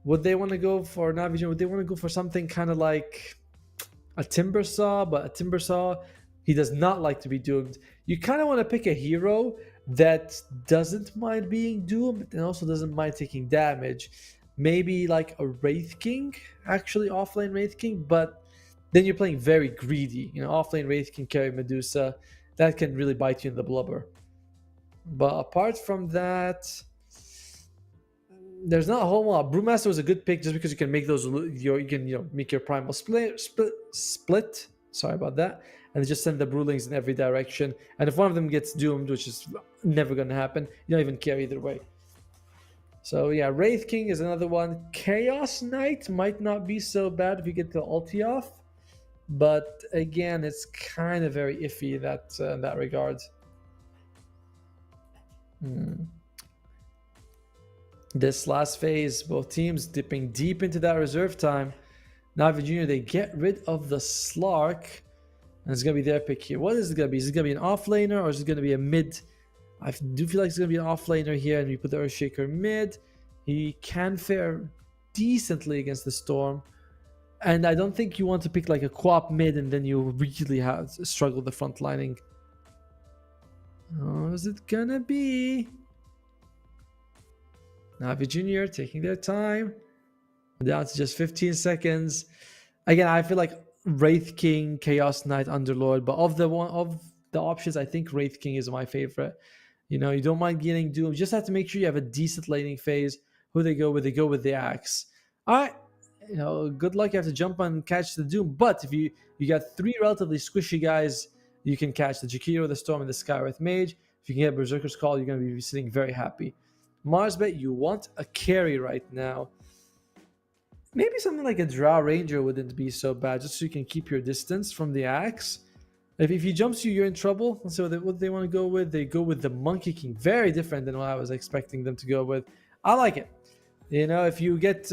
Would they want to go for Navi Junior? Would they want to go for something kind of like a Timbersaw? But a Timbersaw, he does not like to be doomed. You kind of want to pick a hero that doesn't mind being doomed and also doesn't mind taking damage. Maybe like a Wraith King, actually offlane Wraith King, but then you're playing very greedy. Offlane Wraith can carry Medusa. That can really bite you in the blubber. But apart from that, there's not a whole lot. Brewmaster was a good pick just because you can make those. You can make your primal split. Sorry about that. And just send the Brewlings in every direction. And if one of them gets doomed, which is never going to happen, you don't even care either way. So yeah, Wraith King is another one. Chaos Knight might not be so bad if you get the ulti off. But again, it's kind of very iffy in that regard. This last phase, both teams dipping deep into that reserve time. Navi Junior, they get rid of the Slark. And it's going to be their pick here. What is it going to be? Is it going to be an offlaner or is it going to be a mid? I do feel like it's going to be an offlaner here. And we put the Earthshaker mid. He can fare decently against the Storm. And I don't think you want to pick like a co-op mid and then you really have to struggle the front lining. Oh, is it gonna be Navi Junior taking their time? Down to just 15 seconds. Again, I feel like Wraith King, Chaos Knight, Underlord, but of the options, I think Wraith King is my favorite. You know, you don't mind getting Doom. You just have to make sure you have a decent laning phase. Who they go with? They go with the Axe. All right. You know, good luck. You have to jump and catch the Doom. But if you got 3 relatively squishy guys, you can catch the Jakiro, the Storm, and the Skywrath Mage. If you can get Berserker's Call, you're going to be sitting very happy. Marsbet, you want a carry right now. Maybe something like a Drow Ranger wouldn't be so bad, just so you can keep your distance from the Axe. If he jumps you, you're in trouble. So what they want to go with, they go with the Monkey King. Very different than what I was expecting them to go with. I like it. You know, if you get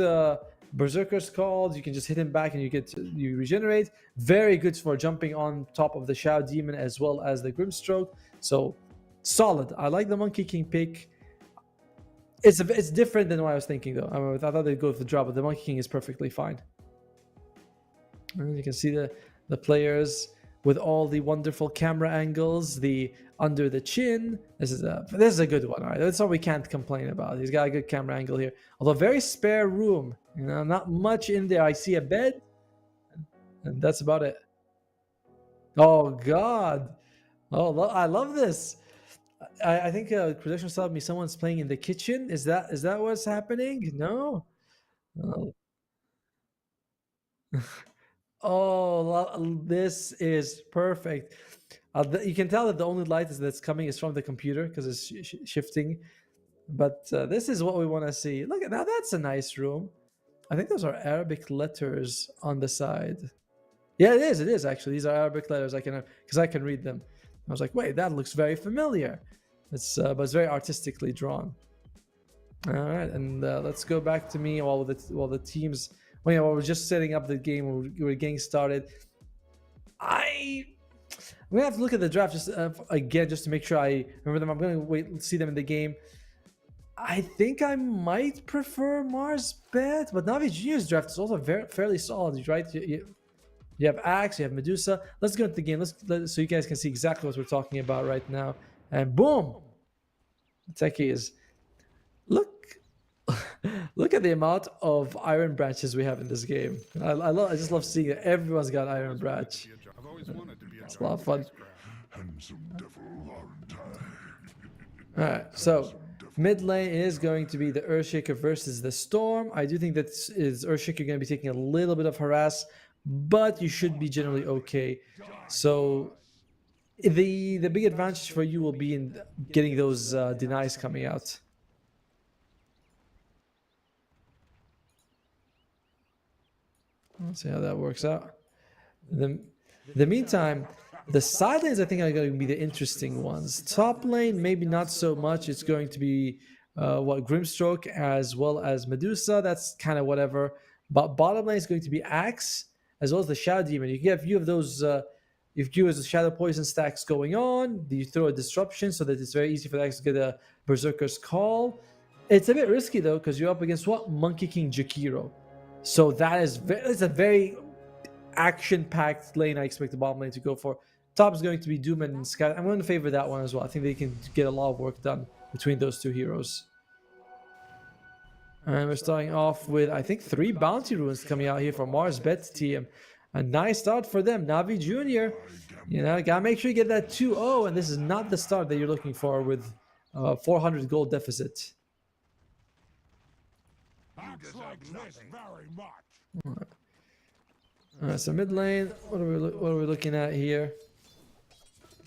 Berserker's Called, you can just hit him back and you regenerate. Very good for jumping on top of the Shao Demon as well as the Grimstroke. So solid. I like the Monkey King pick. It's different than what I was thinking though. I thought they'd go with the drop, but the Monkey King is perfectly fine. And you can see the players with all the wonderful camera angles, the under the chin. This is a good one. All right, that's all we can't complain about. He's got a good camera angle here, although very spare room. You know, not much in there. I see a bed, and that's about it. Oh God! Oh, I love this. I think production telling me someone's playing in the kitchen. Is that what's happening? No. Oh. Oh, this is perfect. You can tell that the only light that's coming is from the computer because it's shifting. But this is what we want to see. Look at that. That's a nice room. I think those are Arabic letters on the side. Yeah, it is. It is actually. These are Arabic letters. I can read them. I was like, wait, that looks very familiar. But it's very artistically drawn. All right, and let's go back to me while the teams. Well, yeah, while we're just setting up the game, we're getting started. I'm gonna have to look at the draft just again, just to make sure I remember them. I'm gonna wait and see them in the game. I think I might prefer Marsbet, but Navi Junior's draft is also fairly solid, right? You have Axe, you have Medusa. Let's go into the game. So you guys can see exactly what we're talking about right now. And boom, techies. Look at the amount of Iron Branches we have in this game. I just love seeing it. Everyone's got Iron Branch. It's a lot of fun. All right, so mid lane is going to be the Earthshaker versus the Storm. I do think that is Earthshaker going to be taking a little bit of harass, but you should be generally okay. So the big advantage for you will be in getting those denies coming out. Let's see how that works out. In the meantime, the side lanes I think are going to be the interesting ones. Top lane, maybe not so much. It's going to be Grimstroke as well as Medusa. That's kind of whatever. But bottom lane is going to be Axe as well as the Shadow Demon. You get a few of those. If you use the Shadow Poison stacks going on, you throw a disruption so that it's very easy for the Axe to get a Berserker's Call. It's a bit risky though because you're up against what? Monkey King Jakiro. So it's a very action-packed lane I expect the bottom lane to go for. Top is going to be Doom and Sky. I'm going to favor that one as well. I think they can get a lot of work done between those two heroes. And we're starting off with, I think, 3 bounty runes coming out here for Marsbet team. A nice start for them. Navi Junior, you know, gotta make sure you get that 2-0, and this is not the start that you're looking for with 400 gold deficit. Alright, so mid lane, what are we looking at here?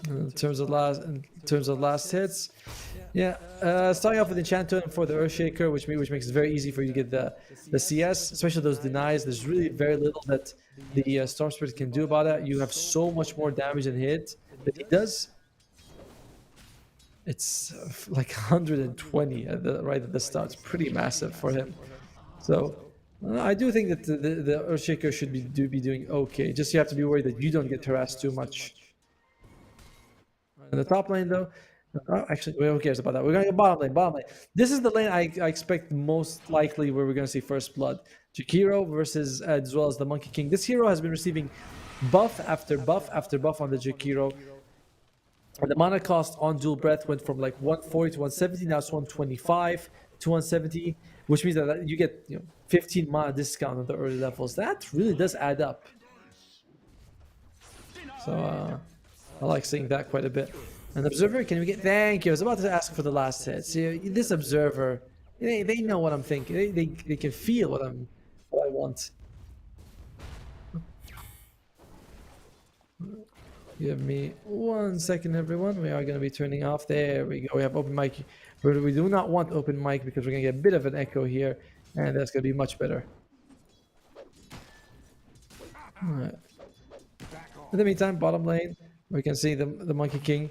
In terms of last hits, yeah. Starting off with Enchant Totem for the Earthshaker, which makes it very easy for you to get the CS, especially those denies. There's really very little that the Storm Spirit can do about it. You have so much more damage and hit that he does. It's like 120 right at the start. It's pretty massive for him. So I do think that the Earthshaker should be doing okay. Just you have to be worried that you don't get harassed too much. In the top lane though, Actually, who cares about that? We're going to go bottom lane. Bottom lane. This is the lane I expect most likely where we're going to see first blood. Jakiro versus as well as the Monkey King. This hero has been receiving buff after buff after buff on the Jakiro. And the mana cost on dual breath went from like 140 to 170. Now it's 125 to 170, which means that you get 15 mana discount on the early levels. That really does add up. So I like seeing that quite a bit. An observer, can we get? Thank you. I was about to ask for the last hit. See, this observer, they know what I'm thinking. They can feel what I want. Give me 1 second, everyone. We are going to be turning off. There we go. We have open mic. But we do not want open mic because we're going to get a bit of an echo here, and that's going to be much better. All right. In the meantime, bottom lane, we can see the Monkey King.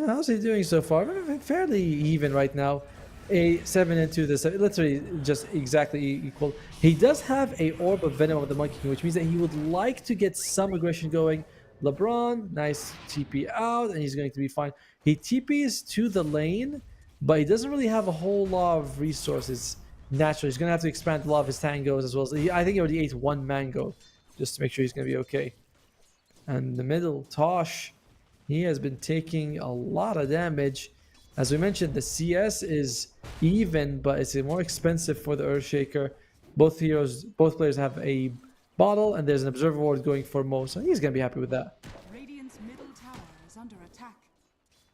How's he doing so far? Fairly even right now. A 7 and 2, literally just exactly equal. He does have a Orb of Venom of the Monkey King, which means that he would like to get some aggression going. LeBron, nice TP out, and he's going to be fine. He TPs to the lane, but he doesn't really have a whole lot of resources naturally. He's going to have to expand a lot of his tangos as well. So I think he already ate 1 mango just to make sure he's going to be okay. And the middle, Tosh, he has been taking a lot of damage. As we mentioned, the CS is even, but it's more expensive for the Earthshaker. Both players have a bottle, and there's an Observer Ward going for Mo, so he's going to be happy with that. Radiant's middle tower is under attack.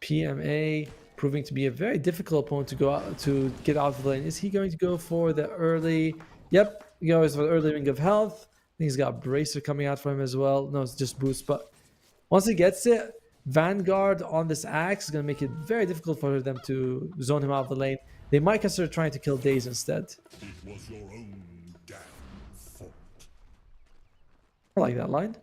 PMA proving to be a very difficult opponent to get out of the lane. Is he going to go for the early? Yep, he goes for the early Ring of Health. I think he's got Bracer coming out for him as well. No, it's just boost, but once he gets it, Vanguard on this axe is going to make it very difficult for them to zone him out of the lane. They might consider trying to kill Daze instead. It was your own damn fault. I like that line.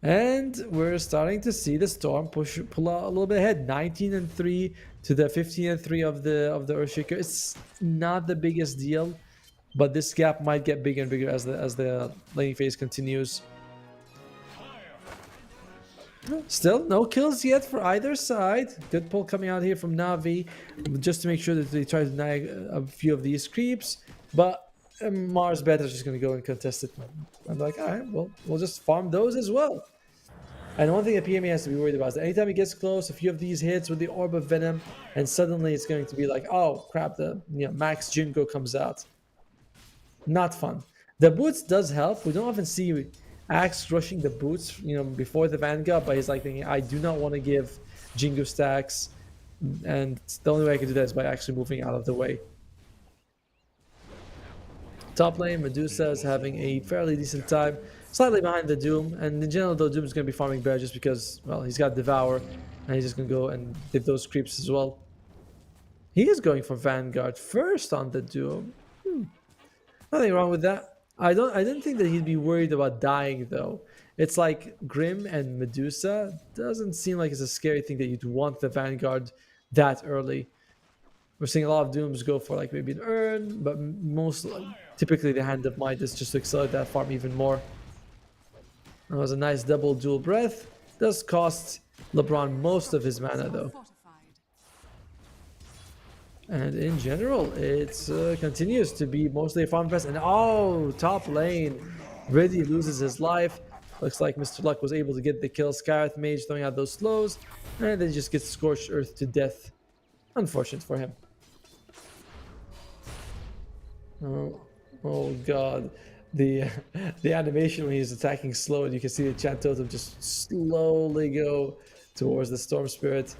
And we're starting to see the StoRm pull out a little bit ahead. 19 and 3 to the 15 and 3 of the Earthshaker. It's not the biggest deal, but this gap might get bigger and bigger as the laning phase continues. Still no kills yet for either side. Good pull coming out here from Na'Vi, just to make sure that they try to nag a few of these creeps. But Mars Beta is just going to go and contest it. I'm like, all right, well, we'll just farm those as well. And one thing that PMA has to be worried about is that anytime he gets close, a few of these hits with the Orb of Venom, and suddenly it's going to be like, oh crap, the Max Jingo comes out. Not fun. The boots does help. We don't often see Axe rushing the boots, before the Vanguard, but he's like thinking, I do not want to give Jingo stacks, and the only way I can do that is by actually moving out of the way. Top lane, Medusa is having a fairly decent time, slightly behind the Doom, and in general, though, Doom is going to be farming Bear just because, well, he's got Devour, and he's just going to go and hit those creeps as well. He is going for Vanguard first on the Doom. Nothing wrong with that. I didn't think that he'd be worried about dying though. It's like Grim and Medusa doesn't seem like it's a scary thing that you'd want the Vanguard that early. We're seeing a lot of Dooms go for like maybe an Urn, but typically the Hand of Might is just to accelerate that farm even more. That was a nice double dual breath. Does cost LeBron most of his mana though. And in general, it continues to be mostly a farm fest. And top lane, Reddy loses his life. Looks like Mr. Luck was able to get the kill. Scarith Mage throwing out those slows, and then just gets Scorched Earth to death. Unfortunate for him. Oh god. The animation when he's attacking slow, and you can see the Chant Totem just slowly go towards the Storm Spirit.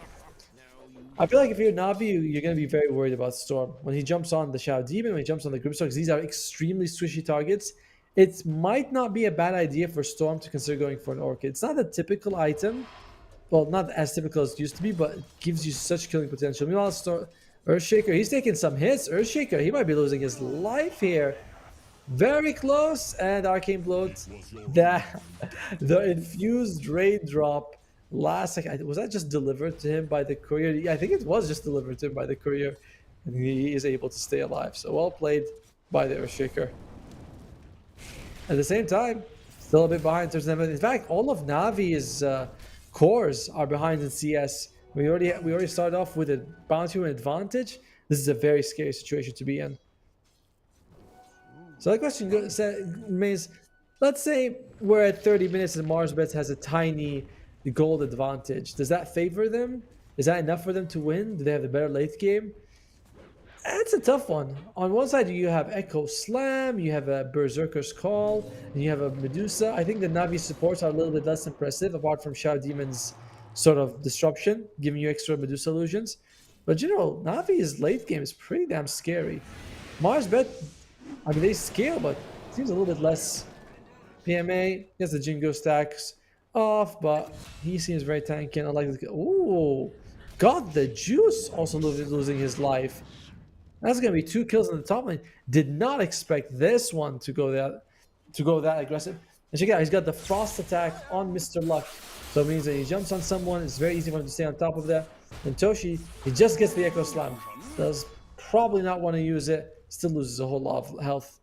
I feel like if you're Na'Vi, you're going to be very worried about StoRm. When he jumps on the Shadow Demon, when he jumps on the Grimstar, because these are extremely squishy targets, it might not be a bad idea for StoRm to consider going for an Orchid. It's not a typical item. Well, not as typical as it used to be, but it gives you such killing potential. Meanwhile, Earthshaker, he's taking some hits. Earthshaker, he might be losing his life here. Very close, and Arcane Bloat. The infused raid drop. Last second, was that just delivered to him by the courier? Yeah, I think it was just delivered to him by the courier, and he is able to stay alive. So well played by the Earthshaker. At the same time, still a bit behind in terms of them. In fact, all of Navi's cores are behind in CS. We already started off with a bounty advantage. This is a very scary situation to be in. So the question remains: let's say we're at 30 minutes and Mars Bets has a tiny gold advantage. Does that favor them? Is that enough for them to win? Do they have the better late game? It's a tough one. On one side, you have Echo Slam, you have a Berserker's Call, and you have a Medusa. I think the Navi supports are a little bit less impressive, apart from Shadow Demon's sort of disruption, giving you extra Medusa illusions. But general, Navi's late game is pretty damn scary. Mars Bet, I mean, they scale, but it seems a little bit less. PMA, yes, the Jingo stacks off, but he seems very tanky. I like this. Ooh, got the juice, also losing his life. That's gonna be 2 kills in the top lane. Did not expect this one to go that aggressive. And check out, he's got the frost attack on Mr. Luck. So it means that he jumps on someone, it's very easy for him to stay on top of that. And Toshi, he just gets the Echo Slam. Does probably not want to use it, still loses a whole lot of health.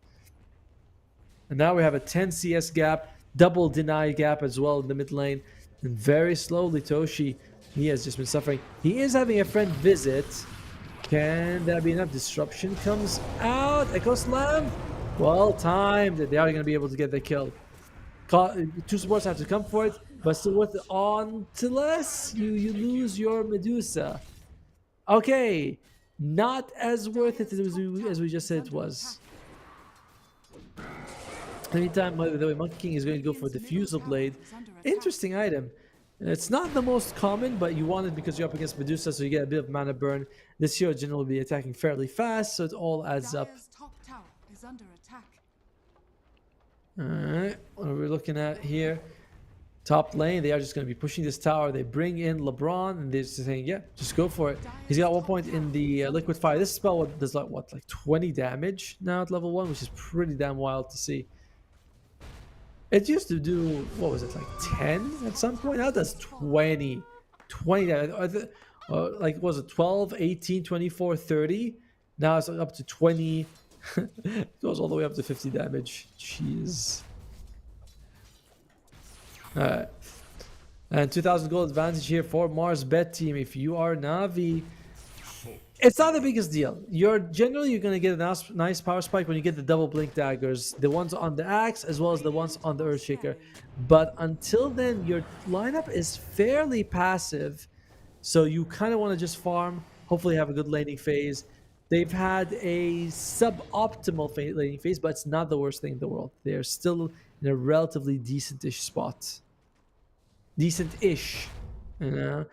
And now we have a 10 CS gap, double deny gap as well in the mid lane. And very slowly, Toshi, he has just been suffering. He is having a friend visit. Can that be enough? Disruption comes out. Echo Slam. Well timed. They are going to be able to get the kill. 2 supports have to come for it, but still worth it on to less. You lose your Medusa. Okay, not as worth it as we just said it was. Anytime, by the way, Monkey King is going to go for Diffusal Blade. Interesting item. It's not the most common, but you want it because you're up against Medusa, so you get a bit of mana burn. This hero generally will be attacking fairly fast, so it all adds up. Dire's top tower is under attack. Alright, what are we looking at here? Top lane, they are just going to be pushing this tower. They bring in LeBron, and they're just saying, yeah, just go for it. He's got 1 point in the Liquid Fire. This spell does like 20 damage now at level 1, which is pretty damn wild to see. It used to do, what was it, like 10 at some point? Now it does 20. 20 damage. Like, was it 12, 18, 24, 30? Now it's up to 20. It goes all the way up to 50 damage. Jeez. Alright. And 2,000 gold advantage here for Mars Bet team. If you are Navi, it's not the biggest deal. You're going to get a nice power spike when you get the double blink daggers, the ones on the axe as well as the ones on the Earthshaker. But until then, your lineup is fairly passive, so you kind of want to just farm. Hopefully, have a good laning phase. They've had a suboptimal laning phase, but it's not the worst thing in the world. They're still in a relatively decent-ish spot. Decent-ish, you know.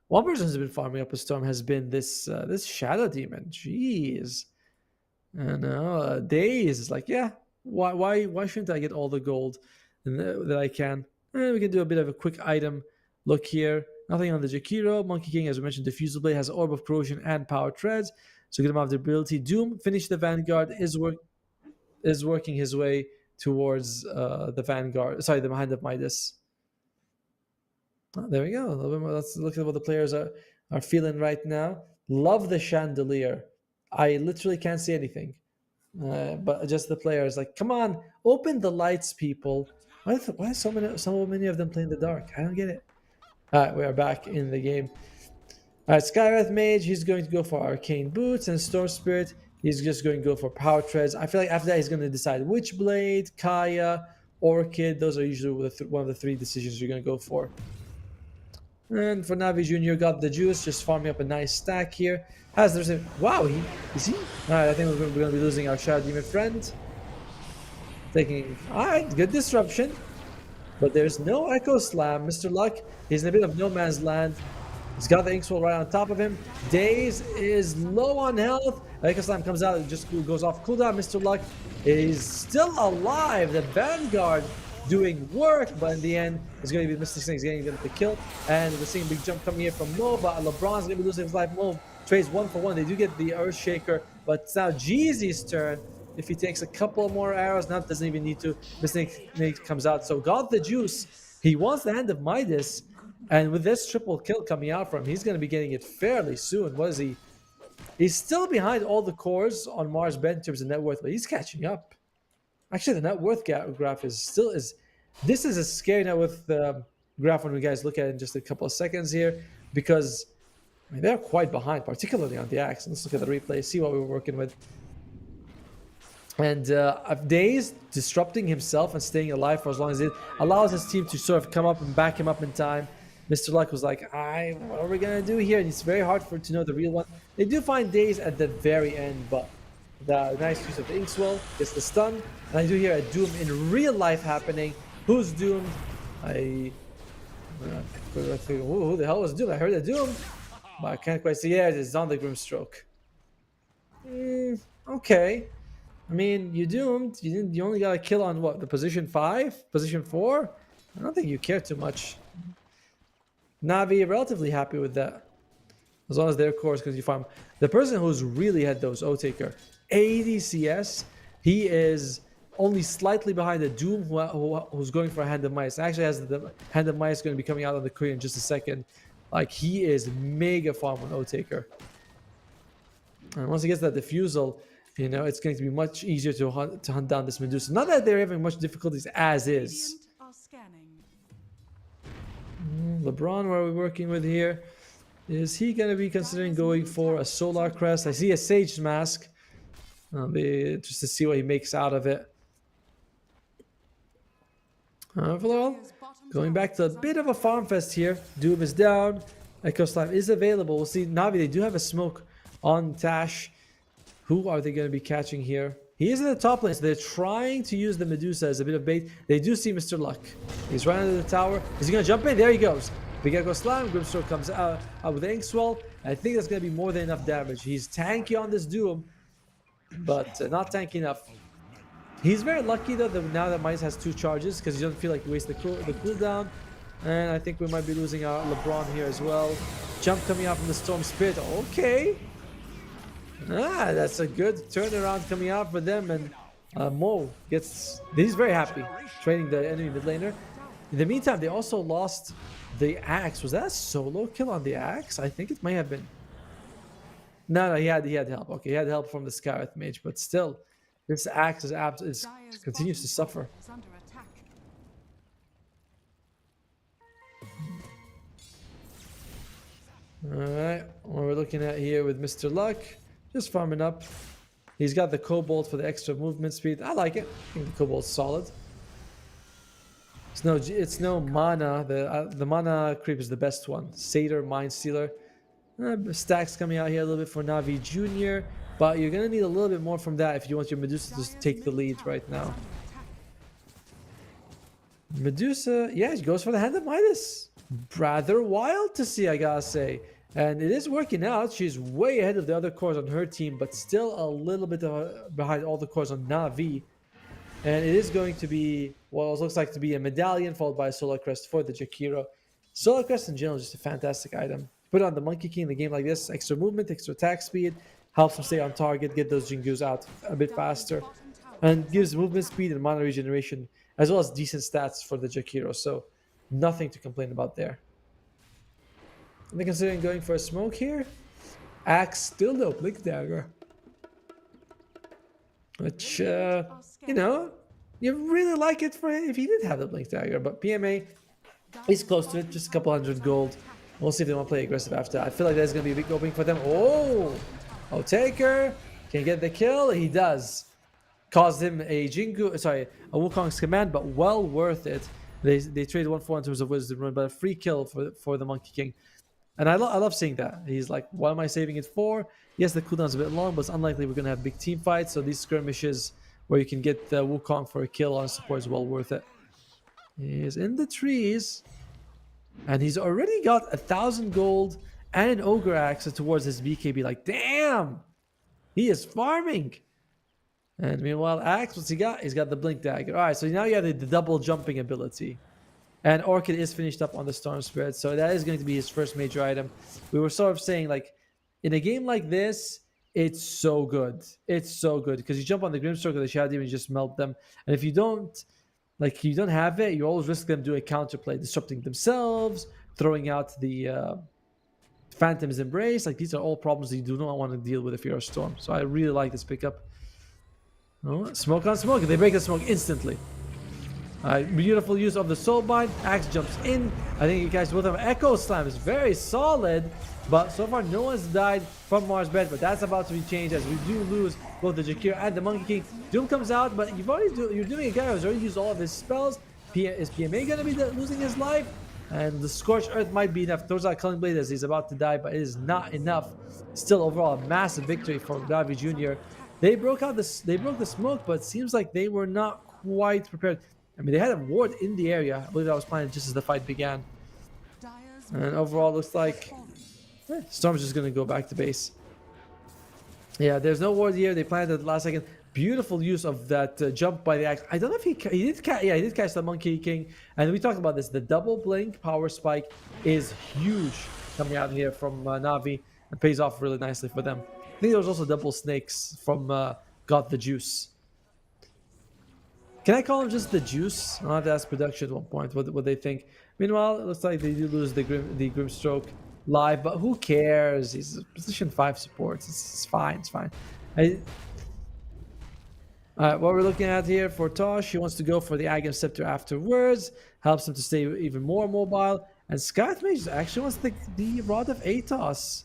One person who's been farming up a storm has been this Shadow Demon. Jeez, and Days is like, yeah, why shouldn't I get all the gold that I can? We can do a bit of a quick item look here. Nothing on the Jakiro. Monkey King, as we mentioned, Diffusal Blade has Orb of Corrosion and Power Treads, so get him out of the ability. Doom finish the Vanguard is working his way towards the Vanguard. Sorry, the Hand of Midas. Oh, there we go. A little bit more. Let's look at what the players are feeling right now. Love the chandelier. I literally can't see anything. But just the players, like, come on, open the lights, people. Why so many of them play in the dark? I don't get it. All right, we are back in the game. All right, Skywrath Mage, he's going to go for Arcane Boots, and Storm Spirit, he's just going to go for Power Treads. I feel like after that, he's going to decide Witchblade, Kaya, Orchid. Those are usually one of the 3 decisions you're going to go for. And for Navi Jr., got the juice, just farming up a nice stack here. Wow, is he? Alright, I think we're going to be losing our Shadow Demon friend. Alright, good disruption. But there's no Echo Slam. Mr. Luck, he's in a bit of no man's land. He's got the Inkswell right on top of him. Daze is low on health. Echo Slam comes out, it just goes off cooldown. Mr. Luck is still alive. The Vanguard doing work, but in the end, it's going to be Mr. Snake's getting the kill. And we're seeing a big jump coming here from Mo, but LeBron's going to be losing his life. Mo trades 1 for 1. They do get the Earthshaker, but it's now Jeezy's turn. If he takes a couple more arrows, now doesn't even need to. Mr. Snake comes out, so got the juice. He wants the Hand of Midas, and with this triple kill coming out from him, he's going to be getting it fairly soon. What is he? He's still behind all the cores on Mars Bet in terms of net worth, but he's catching up. Actually, the net worth graph is this is a scary net worth graph when we guys look at it in just a couple of seconds here, because I mean, they're quite behind, particularly on the axe. Let's look at the replay, see what we were working with. And Days disrupting himself and staying alive for as long as it allows his team to sort of come up and back him up in time. Mr. Luck was like, what are we going to do here? And it's very hard for to know the real one. They do find Days at the very end, but the nice use of the Inkswell gets the stun. And I do hear a Doom in real life happening. Who's doomed? Who the hell was doomed? I heard a Doom, but I can't quite see. Yeah, it's on the Grimstroke. Okay. I mean, you doomed. You only got a kill on what? The position 5? Position 4? I don't think you care too much. Navi relatively happy with that. As long as their core is because you farm. The person who's really had those O-Taker, 80 CS, he is only slightly behind the Doom who's going for a Hand of Mice. Actually has the Hand of Mice going to be coming out on the Korean in just a second. Like, he is mega farm on O-Taker. And once he gets that Diffusal, you know, it's going to be much easier to hunt down this Medusa. Not that they're having much difficulties as is. Are scanning. LeBron, where are we working with here? Is he going to be considering going for a Solar Crest? I see a Sage Mask. I'll be interested to see what he makes out of it. Overall, going back to a bit of a farm fest here. Doom is down. Echo Slime is available. We'll see. Navi, they do have a smoke on Tash. Who are they going to be catching here? He is in the top lane, so they're trying to use the Medusa as a bit of bait. They do see Mr. Luck. He's right under the tower. Is he going to jump in? There he goes. Big Echo Slime. Grimstroke comes out with the Inkswell. I think that's going to be more than enough damage. He's tanky on this Doom, but not tanky enough. He's very lucky, though, that now that Mice has 2 charges, because he doesn't feel like he wastes the cooldown. And I think we might be losing our LeBron here as well. Jump coming out from the Storm Spirit. Okay. That's a good turnaround coming out for them, and Mo he's very happy trading the enemy mid laner. In the meantime, they also lost the axe. Was that a solo kill on the axe? I think it might have been. No, he had help. Okay, he had help from the Scarlet Mage, but still, this axe continues to suffer. Is under attack. Alright, what we're looking at here with Mr. Luck, just farming up. He's got the Cobalt for the extra movement speed. I like it. I think the Cobalt's solid. It's no mana. The mana creep is the best one. Satyr, Mind Stealer. Stacks coming out here a little bit for Navi Jr. But you're going to need a little bit more from that if you want your Medusa to take the lead right now. Medusa, yeah, she goes for the Hand of Midas. Rather wild to see, I gotta say. And it is working out. She's way ahead of the other cores on her team, but still a little bit behind all the cores on Navi. And it is going to be what looks like to be a medallion followed by a Solar Crest for the Jakiro. Solar Crest in general is just a fantastic item. Put on the Monkey King in a game like this. Extra movement, extra attack speed. Helps him stay on target, get those Jingus out a bit faster. And gives movement speed and mana regeneration, as well as decent stats for the Jakiro. So nothing to complain about there. Are they considering going for a smoke here? Axe, still no Blink Dagger. Which, you know, you really like it for if he did have the Blink Dagger. But PMA is close to it, just a couple hundred gold. We'll see if they want to play aggressive after. I feel like that's going to be a big opening for them. Oh, Taker can get the kill. He does. Caused him a Wukong's command, but well worth it. They traded 1-4 in terms of Wisdom Rune, but a free kill for the Monkey King. And I love seeing that. He's like, what am I saving it for? Yes, the cooldown's a bit long, but it's unlikely we're going to have big team fights. So these skirmishes where you can get the Wukong for a kill on support is well worth it. He's in the trees. And he's already got 1,000 gold and an Ogre Axe towards his BKB. Like, damn! He is farming! And meanwhile, Axe, what's he got? He's got the Blink Dagger. Alright, so now you have the double jumping ability. And Orchid is finished up on the Storm Spirit, so that is going to be his first major item. We were sort of saying, like, in a game like this, it's so good. It's so good, because you jump on the Grimstroke or the Shadow Demon and just melt them. And if you don't have it, you always risk them doing a counterplay, disrupting themselves, throwing out the Phantom's Embrace. Like, these are all problems that you do not want to deal with if you're a Storm. So I really like this pickup. Oh, smoke on smoke. They break the smoke instantly. Beautiful use of the Soulbind. Axe jumps in. I think you guys both have Echo Slam. Is very solid. But so far, no one's died from Mars Bed. But that's about to be changed as we do lose both the Jakir and the Monkey King. Doom comes out, but you're doing a guy who's already used all of his spells. Is PMA going to be losing his life? And the Scorched Earth might be enough. Throws out Culling Blade as he's about to die, but it is not enough. Still, overall, a massive victory for Navi Jr. They broke the smoke, but it seems like they were not quite prepared. I mean, they had a ward in the area. I believe that was planned just as the fight began. And overall, looks like StoRm's just going to go back to base. Yeah, there's no ward here. They planned at the last second. Beautiful use of that jump by the axe. I don't know if he did catch the Monkey King. And we talked about this. The double blink power spike is huge coming out here from Navi. It pays off really nicely for them. I think there was also double snakes from Got the Juice. Can I call him just the Juice? I'll have to ask production at one point what they think. Meanwhile, it looks like they do lose the Grimstroke live, but who cares? He's a position 5 support. It's fine. It's fine. What we're looking at here for Tosh, he wants to go for the Agam Scepter afterwards. Helps him to stay even more mobile. And Scythe Mage actually wants the Rod of Atos.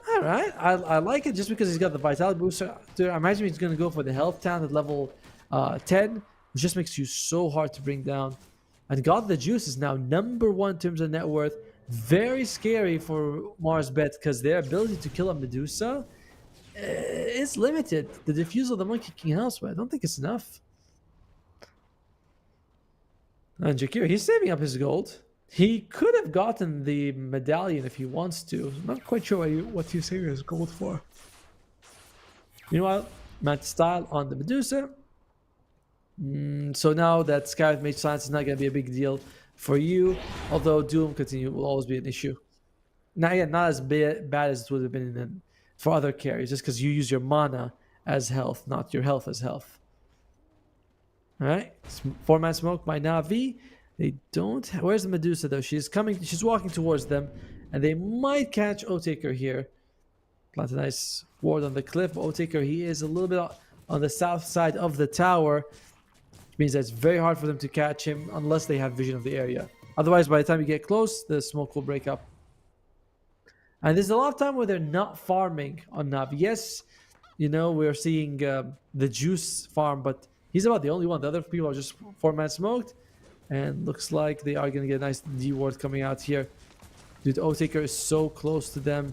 Alright, I like it just because he's got the Vitality booster. I imagine he's going to go for the Health Talent at level 10, which just makes you so hard to bring down. And God the Juice is now #1 in terms of net worth. Very scary for Mars Bet because their ability to kill a Medusa is limited. The Diffusal of the Monkey King helps, but I don't think it's enough. And Jakir, he's saving up his gold. He could have gotten the medallion if he wants to. I'm not quite sure what he's saving his gold for. Meanwhile, Matt Style on the Medusa. So now that Scarlet Mage Science is not going to be a big deal for you, although Doom Continue will always be an issue. Not as bad as it would have been for other carries, just because you use your mana as health, not your health as health. Alright, 4-man smoke by Navi. They don't. Where's the Medusa though? She's walking towards them, and they might catch Otaker here. Plant a nice ward on the cliff. Otaker, he is a little bit on the south side of the tower, which means that it's very hard for them to catch him unless they have vision of the area. Otherwise, by the time you get close, the smoke will break up. And there's a lot of time where they're not farming on Navi. Yes, you know, we're seeing the Juice farm, but he's about the only one. The other people are just 4-man smoked. And looks like they are going to get a nice D ward coming out here. Dude, Otaker is so close to them.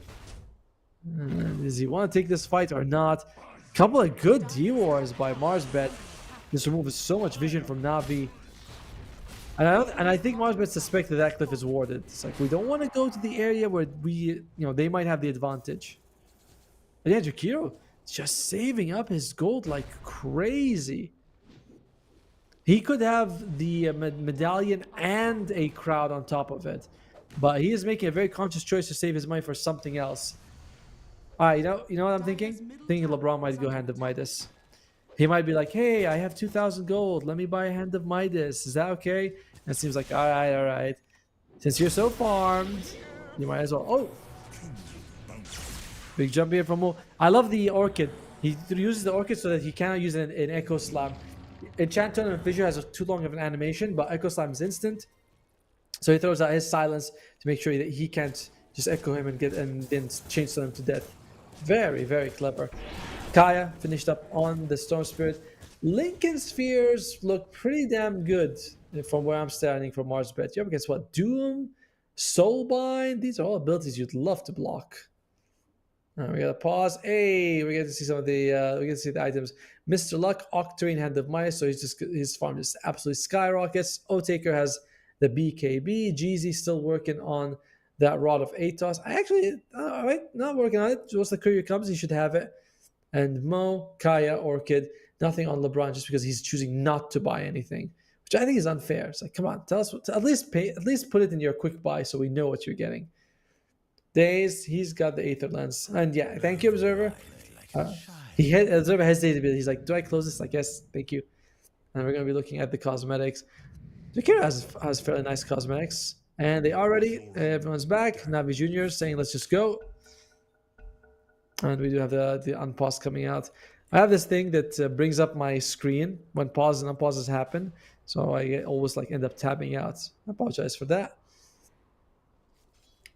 Does he want to take this fight or not? Couple of good D wards by Marsbet. This removes so much vision from Navi. And I think Marsbet suspected that cliff is warded. It's like, we don't want to go to the area where they might have the advantage. And yeah, Jakiro is just saving up his gold like crazy. He could have the medallion and a crowd on top of it. But he is making a very conscious choice to save his money for something else. Alright, you know what I'm thinking? Thinking LeBron might go Hand of Midas. He might be like, hey, I have 2,000 gold. Let me buy a Hand of Midas. Is that okay? And it seems like, alright. Since you're so farmed, you might as well. Oh! Big jump here from Mo. I love the Orchid. He uses the Orchid so that he cannot use an Echo Slam. Enchant Tournament Fissure has too long of an animation, but Echo Slam is instant. So he throws out his silence to make sure that he can't just echo him and then change him to death. Very, very clever. Kaya finished up on the Storm Spirit. Lincoln Spheres look pretty damn good from where I'm standing from Marsbet. You're up against what? Doom? Soulbind? These are all abilities you'd love to block. We gotta pause. Hey, we get to see some of the we get to see the items. Mr. Luck, Octarine, Hand of Midas, so his farm just absolutely skyrockets. Otaker has the BKB. Jeezy still working on that Rod of Atos. I actually not working on it. Once the courier comes, he should have it. And Mo, Kaya, Orchid, nothing on LeBron just because he's choosing not to buy anything, which I think is unfair. It's like, come on, tell us at least put it in your quick buy so we know what you're getting. Days, he's got the Aether Lens. And yeah, thank you, Observer. Observer hesitated a bit. He's like, do I close this? Like, yes, thank you. And we're going to be looking at the cosmetics. Jakira has fairly nice cosmetics. And they are ready. Everyone's back. Navi Jr. saying, let's just go. And we do have the unpause coming out. I have this thing that brings up my screen when pause and unpauses happen. So I always like end up tapping out. I apologize for that.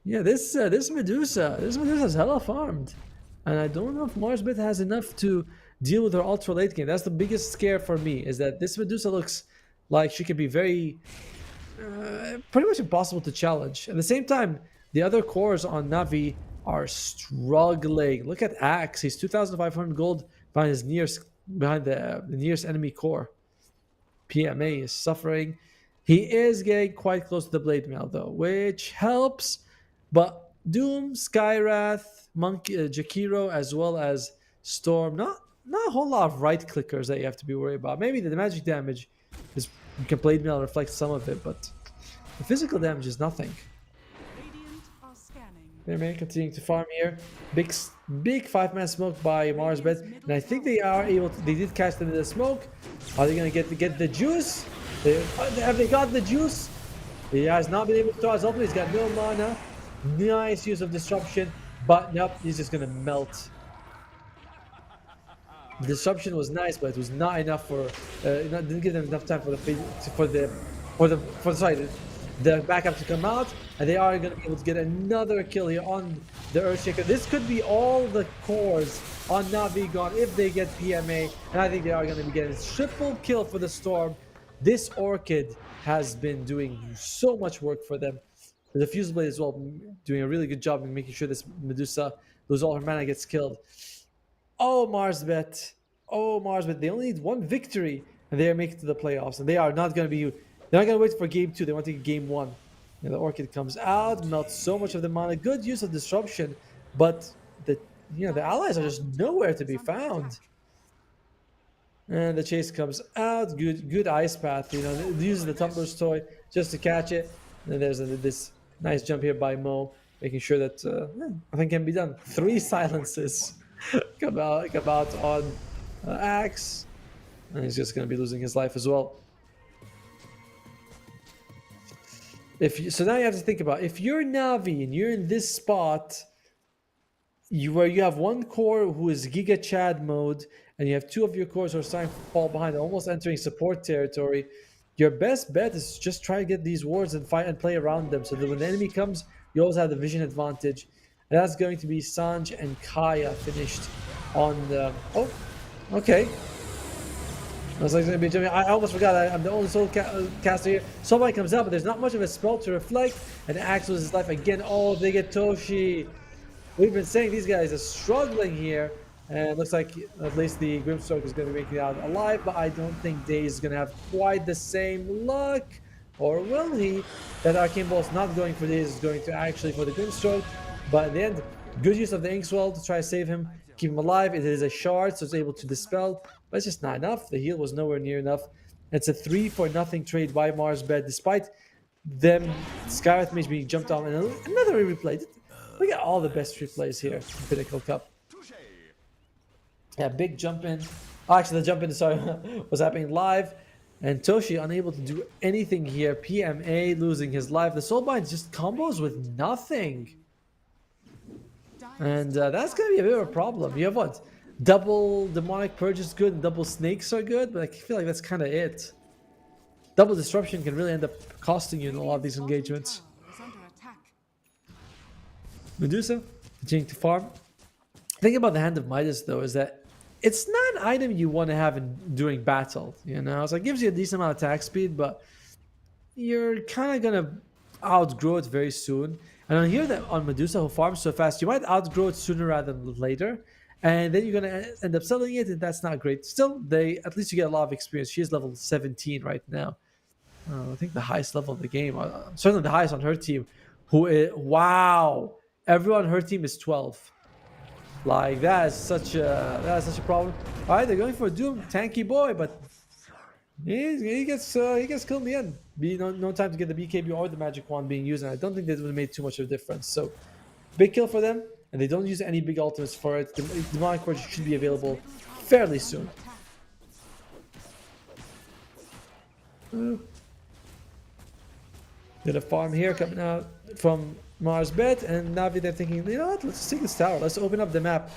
Yeah, this Medusa's hella farmed, and I don't know if Marsbit has enough to deal with her ultra late game. That's the biggest scare for me, is that this Medusa looks like she could be very, pretty much impossible to challenge. At the same time, the other cores on Navi are struggling. Look at Axe; he's 2,500 gold behind the nearest enemy core. PMA is suffering. He is getting quite close to the blade mail though, which helps. But Doom, Skywrath, Monkey, Jakiro, as well as StoRm, not a whole lot of right clickers that you have to be worried about. Maybe the magic damage is, you can blade mail reflect some of it, but the physical damage is nothing. Radiant are scanning. They're continuing to farm here. Big 5-man smoke by Marsbed, and I think they are able to. They did catch them in the smoke. Are they gonna get the juice? Have they got the juice? He has not been able to throw his ultimate. He's got no mana. Nice use of disruption, but nope, he's just gonna melt. The disruption was nice, but it was not enough for. Didn't give them enough time for the backup to come out, and they are going to be able to get another kill here on the Earthshaker. This could be all the cores on Navi gone if they get PMA, and I think they are going to be getting a triple kill for the StoRm. This Orchid has been doing so much work for them. The Fuse Blade as well, doing a really good job in making sure this Medusa loses all her mana, gets killed. Oh, Marsbet. Oh, Marsbet. They only need one victory, and they are making it to the playoffs. And they are not going to be. They're not going to wait for game 2. They want to get game 1. And the Orchid comes out, melts so much of the mana. Good use of disruption, but the allies are just nowhere to be found. And the chase comes out. Good ice path. Uses the Tumbler's toy just to catch it. And there's this nice jump here by Mo, making sure that nothing can be done. 3 silences come out on Axe, and he's just going to be losing his life as well. So now you have to think about, if you're Navi and you're in this spot, where you have one core who is Giga Chad mode, and you have 2 of your cores who are starting to fall behind, almost entering support territory. Your best bet is just try to get these wards and fight and play around them, so that when the enemy comes, you always have the vision advantage. And that's going to be Sanj and Kaya finished on the. Oh, okay. I was like, going to be jumping. I almost forgot. I'm the only soul caster here. Somebody comes out, but there's not much of a spell to reflect. And Axe loses his life again. Oh, they get Toshi. We've been saying these guys are struggling here. And it looks like at least the Grimstroke is going to be making it out alive, but I don't think Daze is going to have quite the same luck. Or will he? That Arcane Ball is not going for Daze, is going to actually for the Grimstroke. But in the end, good use of the Inkswell to try to save him, keep him alive. It is a shard, so it's able to dispel, but it's just not enough. The heal was nowhere near enough. It's a 3-for-0 trade by Marsbed, despite them Skywrath Mage being jumped on. And another replay. We got all the best replays here in Pinnacle Cup. Yeah, big jump in. Oh, actually, the jump in, sorry, was happening live. And Toshi unable to do anything here. PMA losing his life. The Soulbind just combos with nothing. And that's going to be a bit of a problem. You have what? Double Demonic Purge is good and double Snakes are good, but I feel like that's kind of it. Double Disruption can really end up costing you in a lot of these engagements. Medusa, continuing to farm. The thing about the Hand of Midas, though, is that it's not an item you want to have during battle. So it gives you a decent amount of attack speed, but you're kind of going to outgrow it very soon. And on here, that on Medusa, who farms so fast, you might outgrow it sooner rather than later. And then you're going to end up selling it, and that's not great. Still, at least you get a lot of experience. She is level 17 right now. I think the highest level of the game. Certainly the highest on her team. Wow. Everyone on her team is 12. Like, that is such a problem. All right, they're going for Doom, tanky boy, but he gets killed in the end. No time to get the BKB or the magic wand being used, and I don't think that would have made too much of a difference. So, big kill for them, and they don't use any big ultimates for it. The Demonic Purge should be available fairly soon. Did a farm here coming out from Marsbet, and Navi they're thinking, you know what, let's take this tower, let's open up the map.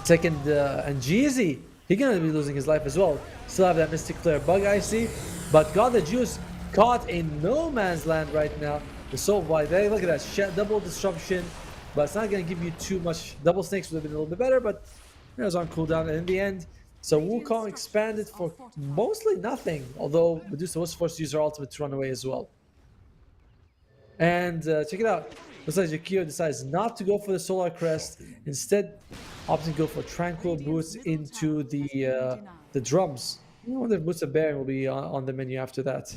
Second, and Jeezy, he's gonna be losing his life as well. Still have that Mystic Flare bug I see, But got the juice caught in no man's land right now. The soul wide there. Look at that. Double disruption. But it's not going to give you too much. Double snakes would have been a little bit better, but it was on cooldown. And in the end, so Wukong expanded for mostly nothing. Although Medusa was forced to use her ultimate to run away as well. And check it out. Looks like Jakiro decides not to go for the Solar Crest. Instead, opting to go for Tranquil Boots into the drums. I wonder if Boots of Bearing will be on the menu after that.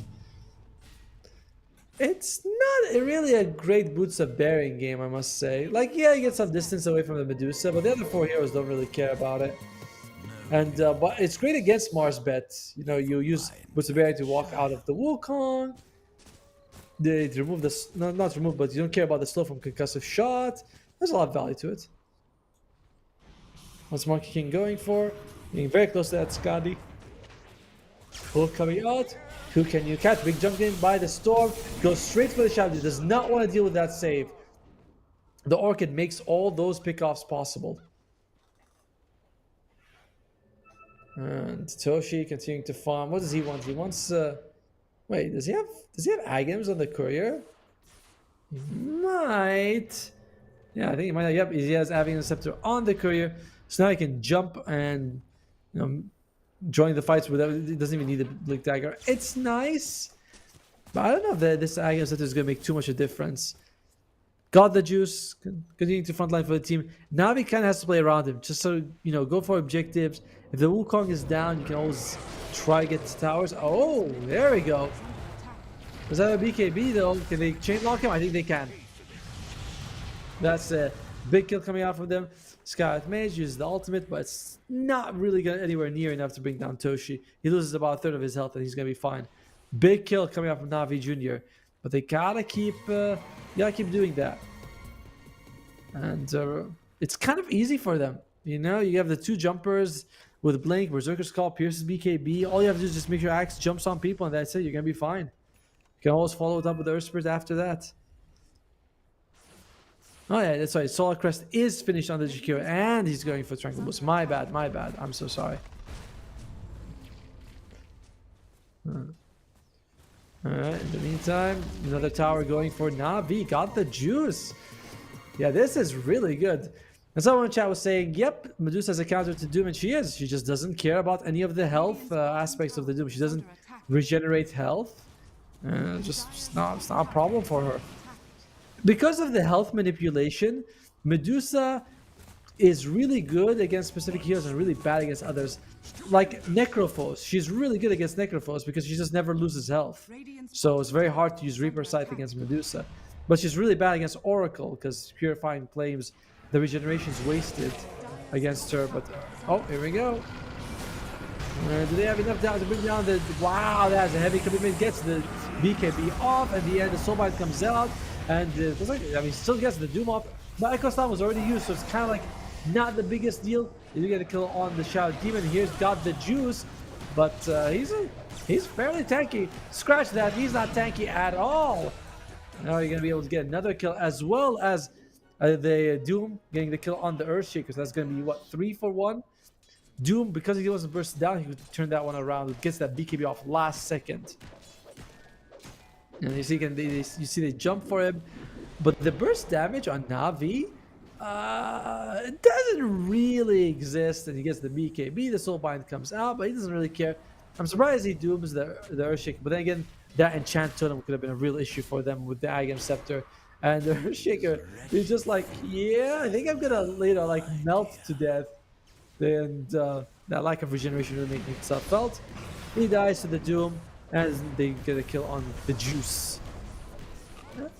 It's not really a great Boots of Bearing game, I must say. Like, yeah, you get some distance away from the Medusa, but the other 4 heroes don't really care about it. And but it's great against Mars Bet. You know, you use Boots of Bearing to walk out of the Wukong. They remove the not remove, but you don't care about the slow from concussive shot. There's a lot of value to it. What's Monkey King going for? Getting very close to that Skadi. Hook coming out. Who can you catch? Big jump in by the Storm. Goes straight for the Shadow. He does not want to deal with that save. The Orchid makes all those pickoffs possible. And Toshi continuing to farm. What does he want? He wants wait, does he have Agams on the courier? He might. Yeah, I think he might. Yep, he has Avian Scepter on the courier. So now he can jump and, you know, join the fights without. It doesn't even need a Blink Dagger. It's nice, but I don't know if this Avian Scepter is going to make too much a difference. Got the juice, continuing to frontline for the team. Navi kind of has to play around him, just so, you know, go for objectives. If the Wukong is down, you can always try to get the towers. Oh, there we go. Does that have a BKB though? Can they chain lock him? I think they can. That's a big kill coming out from them. Scarlet Mage uses the ultimate, but it's not really going anywhere near enough to bring down Toshi. He loses about a third of his health and he's going to be fine. Big kill coming out from Navi Jr. But they gotta keep doing that. And it's kind of easy for them. You know, you have the 2 jumpers with Blink, Berserker's Call, Pierce's BKB. All you have to do is just make sure Axe jumps on people and that's it. You're going to be fine. You can always follow it up with the Earth Spirit after that. Oh yeah, that's right. Solar Crest is finished on the Jakiro and he's going for Tranquil Boost. My bad. I'm so sorry. Alright, in the meantime, another tower going for Navi. Got the juice. Yeah, this is really good. And someone in chat was saying, yep, Medusa has a counter to Doom, and she is. She just doesn't care about any of the health aspects of the Doom. She doesn't regenerate health. It's not a problem for her. Because of the health manipulation, Medusa is really good against specific heroes and really bad against others. Like Necrophos, she's really good against Necrophos because she just never loses health. So it's very hard to use Reaper Scythe against Medusa. But she's really bad against Oracle because Purifying Flames, the regeneration is wasted against her. But oh, here we go. Do they have enough down to bring down the... Wow, that's a heavy commitment. Gets the BKB off. At the end, the Soulbind comes out. And still gets the Doom off. But Echo Slam was already used, so it's kind of like not the biggest deal. You get a kill on the Shadow Demon. Here's got the juice, but he's fairly tanky. Scratch that, he's not tanky at all. Now you're gonna be able to get another kill as well as the Doom getting the kill on the Earthshaker. So that's gonna be what, 3 for 1. Doom, because he wasn't bursted down, he could turn that one around. It gets that BKB off last second. And you see, they jump for him, but the burst damage on Navi it doesn't really exist. And he gets the BKB, the Soulbind comes out, but he doesn't really care. I'm surprised he dooms the Earthshaker, but then again, that enchant totem could have been a real issue for them with the Agam Scepter. And the Earthshaker is just like, yeah, I think I'm gonna later like melt to death. And that lack of regeneration really making itself felt. He dies to the Doom, and they get a kill on the Juice.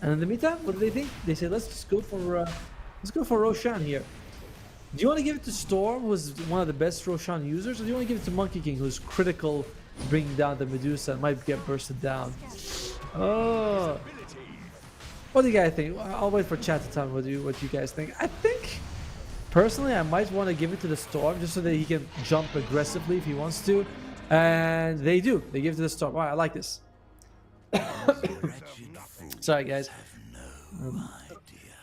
And in the meantime, what do they think? They say, let's just go for Roshan here. Do you want to give it to StoRm, who's one of the best Roshan users, or do you want to give it to Monkey King, who's critical bringing down the Medusa and might get bursted down? Oh, what do you guys think? I'll wait for chat to tell me what you guys think. I think personally I might want to give it to the StoRm just so that he can jump aggressively if he wants to, and they do. They give it to the StoRm. Wow, I like this. Sorry guys.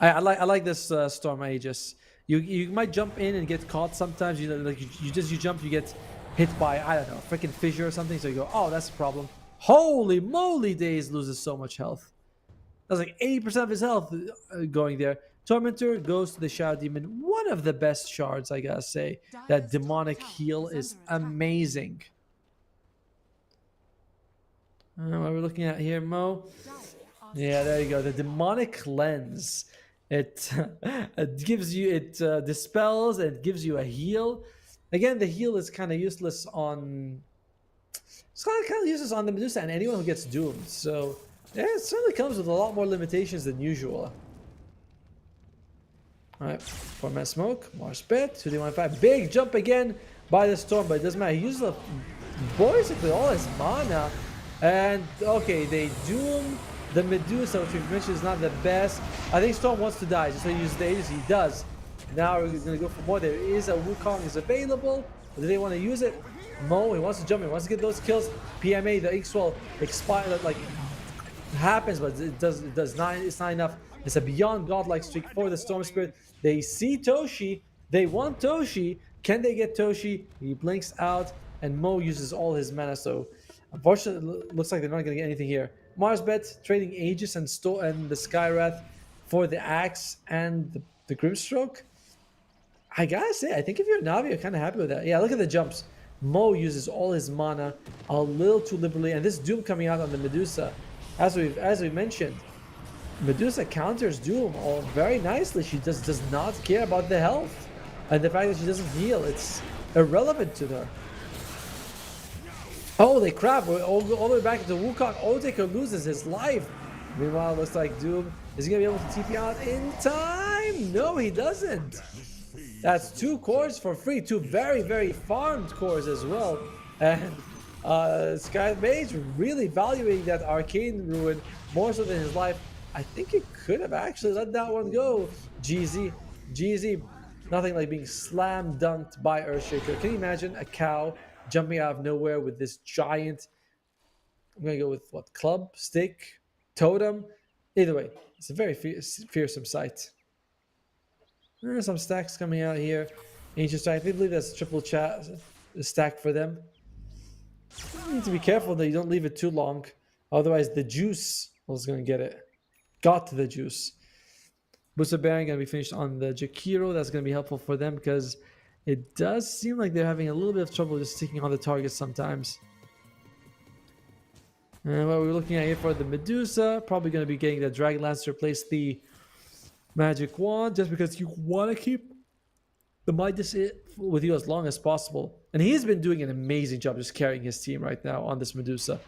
I like this StoRm Aegis. You might jump in and get caught sometimes. You know, like you jump, you get hit by, I don't know, freaking fissure or something. So you go, oh, that's a problem. Holy moly, Daze loses so much health. That's like 80% of his health going there. Tormentor goes to the Shadow Demon. One of the best shards, I gotta say. That demonic heal is amazing. What are we looking at here, Mo? Yeah, there you go. The demonic lens. It it gives you, it dispels, and gives you a heal. Again, the heal is kind of useless on. It's kind of useless on the Medusa and anyone who gets doomed. So yeah, it certainly comes with a lot more limitations than usual. Alright, 4-man smoke, more spit, 2d15. Big jump again by the Storm, but it doesn't matter. He uses basically all his mana. And okay, they doom the Medusa, which we've mentioned is not the best. I think Storm wants to die, just so he uses the Aegis. He does. Now we're going to go for more. There is a Wukong is available. Do they want to use it? Mo, he wants to jump in, wants to get those kills. PMA, the X-Swell expire, like happens, but it does not. It's not enough. It's a beyond godlike streak for the Storm Spirit. They see Toshi. They want Toshi. Can they get Toshi? He blinks out, and Mo uses all his mana. So, unfortunately, it looks like they're not going to get anything here. Marsbet trading Aegis and the Skywrath for the Axe and the Grimstroke. I gotta say, I think if you're Navi, you're kind of happy with that. Yeah, look at the jumps. Mo uses all his mana a little too liberally, and this Doom coming out on the Medusa, as we mentioned, Medusa counters Doom all very nicely. She just does not care about the health, and the fact that she doesn't heal, it's irrelevant to her. Holy crap! We're all the way back to Wukong. Otaker loses his life. Meanwhile, it looks like Doom is gonna be able to TP out in time. No, he doesn't. That's 2 cores for free, 2 very, very farmed cores as well. And Sky Mage really valuing that Arcane Ruin more so than his life. I think he could have actually let that one go. GZ, nothing like being slam dunked by Earthshaker. Can you imagine a cow jumping out of nowhere with this giant, I'm gonna go with what, club, stick, totem? Either way, it's a very fearsome sight. There are some stacks coming out here. Ancient Strike, I believe that's triple stack for them. You need to be careful that you don't leave it too long. Otherwise, the juice was going to get it. Got to the juice. Booster Baron going to be finished on the Jakiro. That's going to be helpful for them because it does seem like they're having a little bit of trouble just sticking on the target sometimes. And what we're looking at here for the Medusa, probably going to be getting the Dragon Lance to replace the Magic Wand, just because you want to keep the Midas with you as long as possible. And he's been doing an amazing job just carrying his team right now on this Medusa.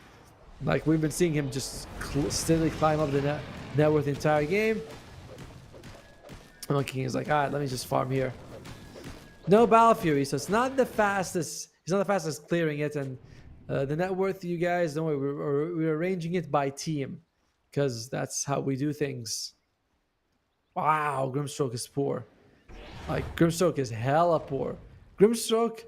Like, we've been seeing him just steadily climb up the net worth the entire game. And Monkey King is like, alright, let me just farm here. No Battle Fury, so it's not the fastest. He's not the fastest clearing it. And the net worth, you guys, don't worry, we're arranging it by team, because that's how we do things. Wow, Grimstroke is poor. Like, Grimstroke is hella poor. Grimstroke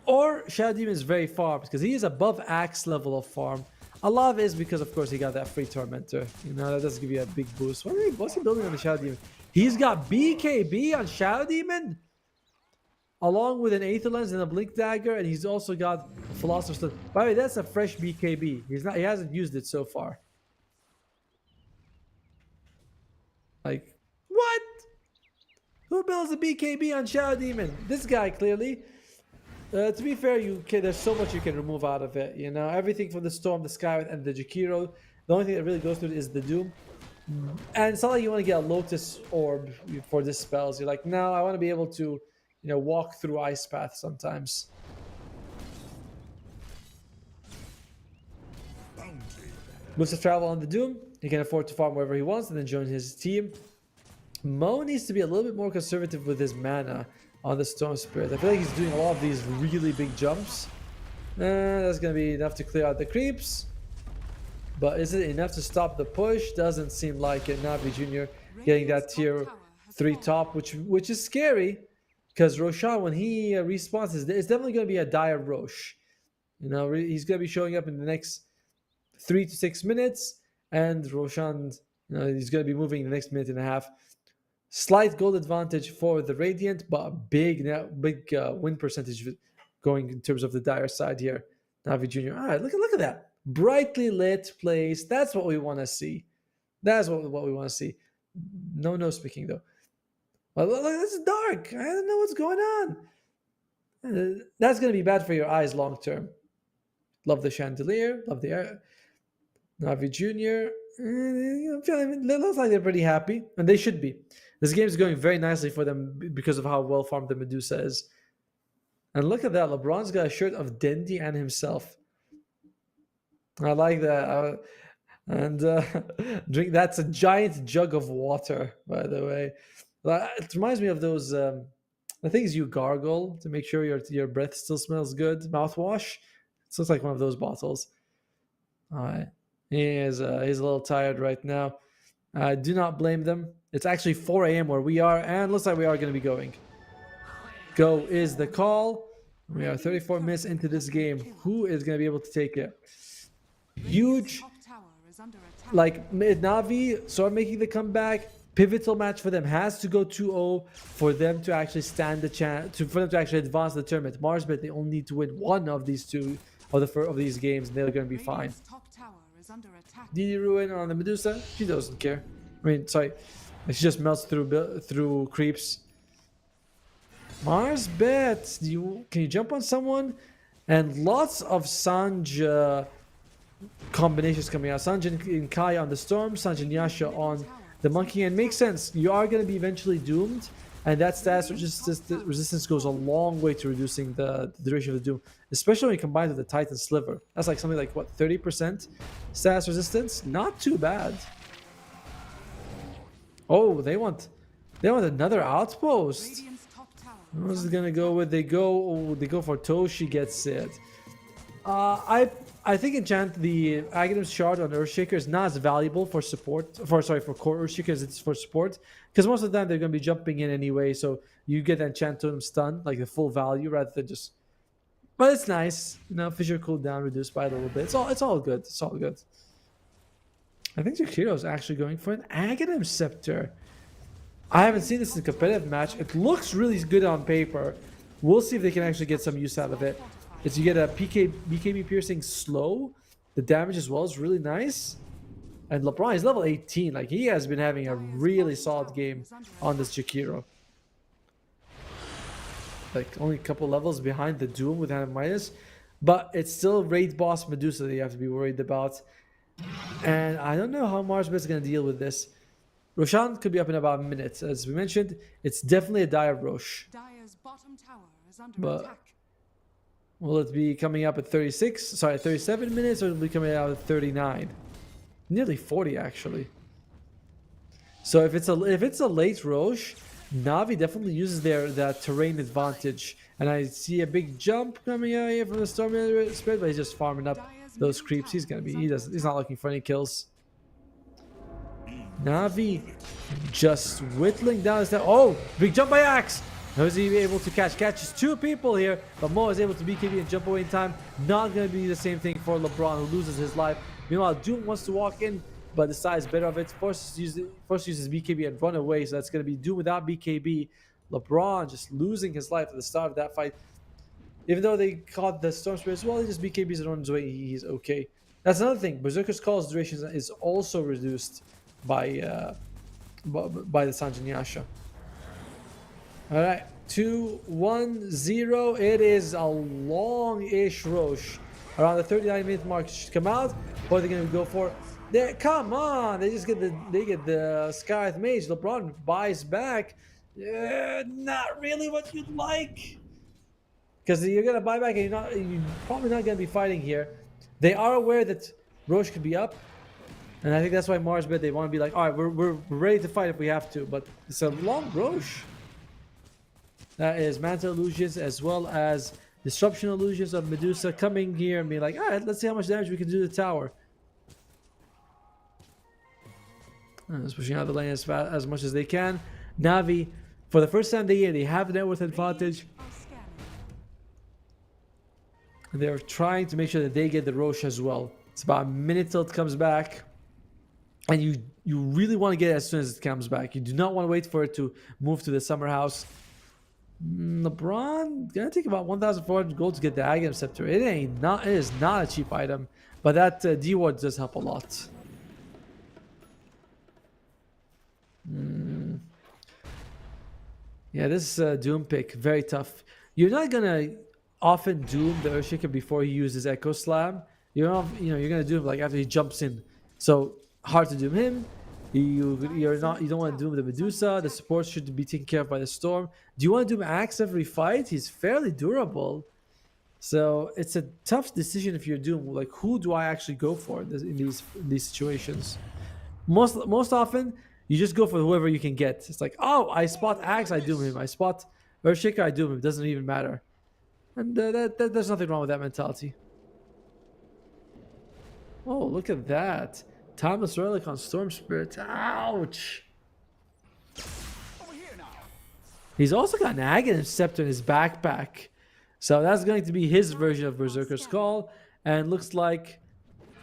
or Shadow Demon is very far because he is above Axe level of farm. A lot of it is because, of course, he got that free Tormentor. You know, that does give you a big boost. What's he building on the Shadow Demon? He's got BKB on Shadow Demon, along with an Aether Lens and a Blink Dagger, and he's also got Philosopher's Stone. By the way, that's a fresh BKB. He hasn't used it so far. Like, what? Who builds a BKB on Shadow Demon? This guy, clearly. To be fair, there's so much you can remove out of it. You know, everything from the Storm, the Skywrath, and the Jakiro. The only thing that really goes through it is the Doom. And it's not like you want to get a Lotus Orb for this spells. You're like, no, I want to be able to, you know, walk through Ice Path sometimes. Moves to travel on the Doom. He can afford to farm wherever he wants and then join his team. Mo needs to be a little bit more conservative with his mana on the Storm Spirit. I feel like he's doing a lot of these really big jumps. That's going to be enough to clear out the creeps. But is it enough to stop the push? Doesn't seem like it. Navi Jr. getting that tier 3 top, which is scary. Because Roshan, when he respawns, it's definitely going to be a dire Rosh. You know, he's going to be showing up in the next 3 to 6 minutes. And Roshan, you know, he's going to be moving in the next minute and a half. Slight gold advantage for the Radiant, but big win percentage going in terms of the dire side here. Navi Jr. All right, look at that. brightly lit place. That's what we want to see. That's what we want to see. No speaking though. Well, look, this is dark. I don't know what's going on. That's gonna be bad for your eyes long term. Love the chandelier. Love the air. Navi Junior. I'm feeling. It looks like they're pretty happy, and they should be. This game is going very nicely for them because of how well farmed the Medusa is. And look at that. LeBron's got a shirt of Dendi and himself. I like that. And drink. That's a giant jug of water, by the way. It reminds me of those the things you gargle to make sure your breath still smells good. Mouthwash. It looks like one of those bottles. All right. He's a little tired right now. Do not blame them. It's actually 4 a.m. where we are, and looks like we are going to be going. Go is the call. We are 34 minutes into this game. Who is going to be able to take it? Huge, Top tower is under attack. like Navi, StoRm making the comeback. Pivotal match for them has to go 2-0 for them to actually stand the chance, for them to actually advance the tournament. Marsbet, they only need to win one of these two of these games, and they're going to be fine. Radiant's top tower is under attack. DD Ruin on the Medusa, she doesn't care. I mean, sorry, she just melts through creeps. Marsbet, can you jump on someone? And lots of Sanj combinations coming out. Sanj and Kai on the StoRm, Sanj and Yasha on the Monkey, and makes sense. You are going to be eventually doomed, and that status resistance goes a long way to reducing the duration of the doom, especially when you combine with the Titan Sliver. That's like something like what, 30% status resistance? Not too bad. Oh, they want another outpost. Radiant's top tower Who's it gonna go with? They go for Toshi gets it. I think enchant the Aghanim's shard on Earthshaker is not as valuable for support for core Earthshaker as it's for support, because most of the time they're gonna be jumping in anyway, so you get enchant totem stun, like the full value rather than just. But it's nice, you know, Fissure cooldown reduced by a little bit. It's all good. It's all good. I think Jakiro is actually going for an Aghanim Scepter. I haven't seen this in a competitive match. It looks really good on paper. We'll see if they can actually get some use out of it. Is you get a BKB piercing slow. The damage as well is really nice. And LeBron is level 18. Like, he has been having a really solid game on this Jakiro. Like, only a couple levels behind the Doom with Hand Minus. But it's still raid boss Medusa that you have to be worried about. And I don't know how Marsbet's going to deal with this. Roshan could be up in about a minute. As we mentioned, it's definitely a dire Rosh. Dire's bottom tower is under But attack. will it be coming up at 37 minutes, or will it be coming out at 39? Nearly 40, actually. So if it's a late Rosh, Navi definitely uses that terrain advantage. And I see a big jump coming out here from the StoRm Spirit, but he's just farming up those creeps. He's not looking for any kills. Navi just whittling down his. Oh, big jump by Axe. How is he able to catch? Catches two people here, but Mo is able to BKB and jump away in time. Not going to be the same thing for LeBron, who loses his life. Meanwhile, Doom wants to walk in, but decides better of it. Forces uses BKB and run away, so that's going to be Doom without BKB. LeBron just losing his life at the start of that fight. Even though they caught the StoRm Spirit as well, he just BKBs and runs away. He's okay. That's another thing. Berserker's Call's duration is also reduced by the Sanjin Yasha. All right, 2-1-0. It is a long-ish Rosh. Around the 39-minute mark should come out. What are they going to go for? There, come on! They get the Scarlet Mage. LeBron buys back. Not really what you'd like, because you're gonna buy back and you're probably not gonna be fighting here. They are aware that Rosh could be up, and I think that's why Marsbet, they want to be like, all right, we're ready to fight if we have to, but it's a long Rosh. That is Manta Illusions as well as Disruption Illusions of Medusa coming here and being like, all right, let's see how much damage we can do to the tower. And just pushing out the lane as much as they can. Navi, for the first time of the year, they have net worth advantage. And they're trying to make sure that they get the Rosh as well. It's about a minute till it comes back. And you really want to get it as soon as it comes back. You do not want to wait for it to move to the summer house. LeBron gonna take about 1,400 gold to get the Aghanim Scepter. It is not a cheap item. But that D ward does help a lot. Yeah, this Doom pick, very tough. You're not gonna often Doom the Earthshaker before he uses Echo Slam. You're gonna Doom like after he jumps in. So hard to Doom him. You don't want to Doom the Medusa. The support should be taken care of by the StoRm. Do you want to Doom Axe every fight? He's fairly durable. So it's a tough decision if you're Doom. Like, who do I actually go for in these situations? Most often, you just go for whoever you can get. It's like, oh, I spot Axe, I Doom him. I spot Earthshaker, I Doom him. It doesn't even matter. And there's nothing wrong with that mentality. Oh, look at that. Timeless Relic on Storm Spirit. Ouch. He's also got an Aghanim Scepter in his backpack. So that's going to be his version of Berserker's Call. And looks like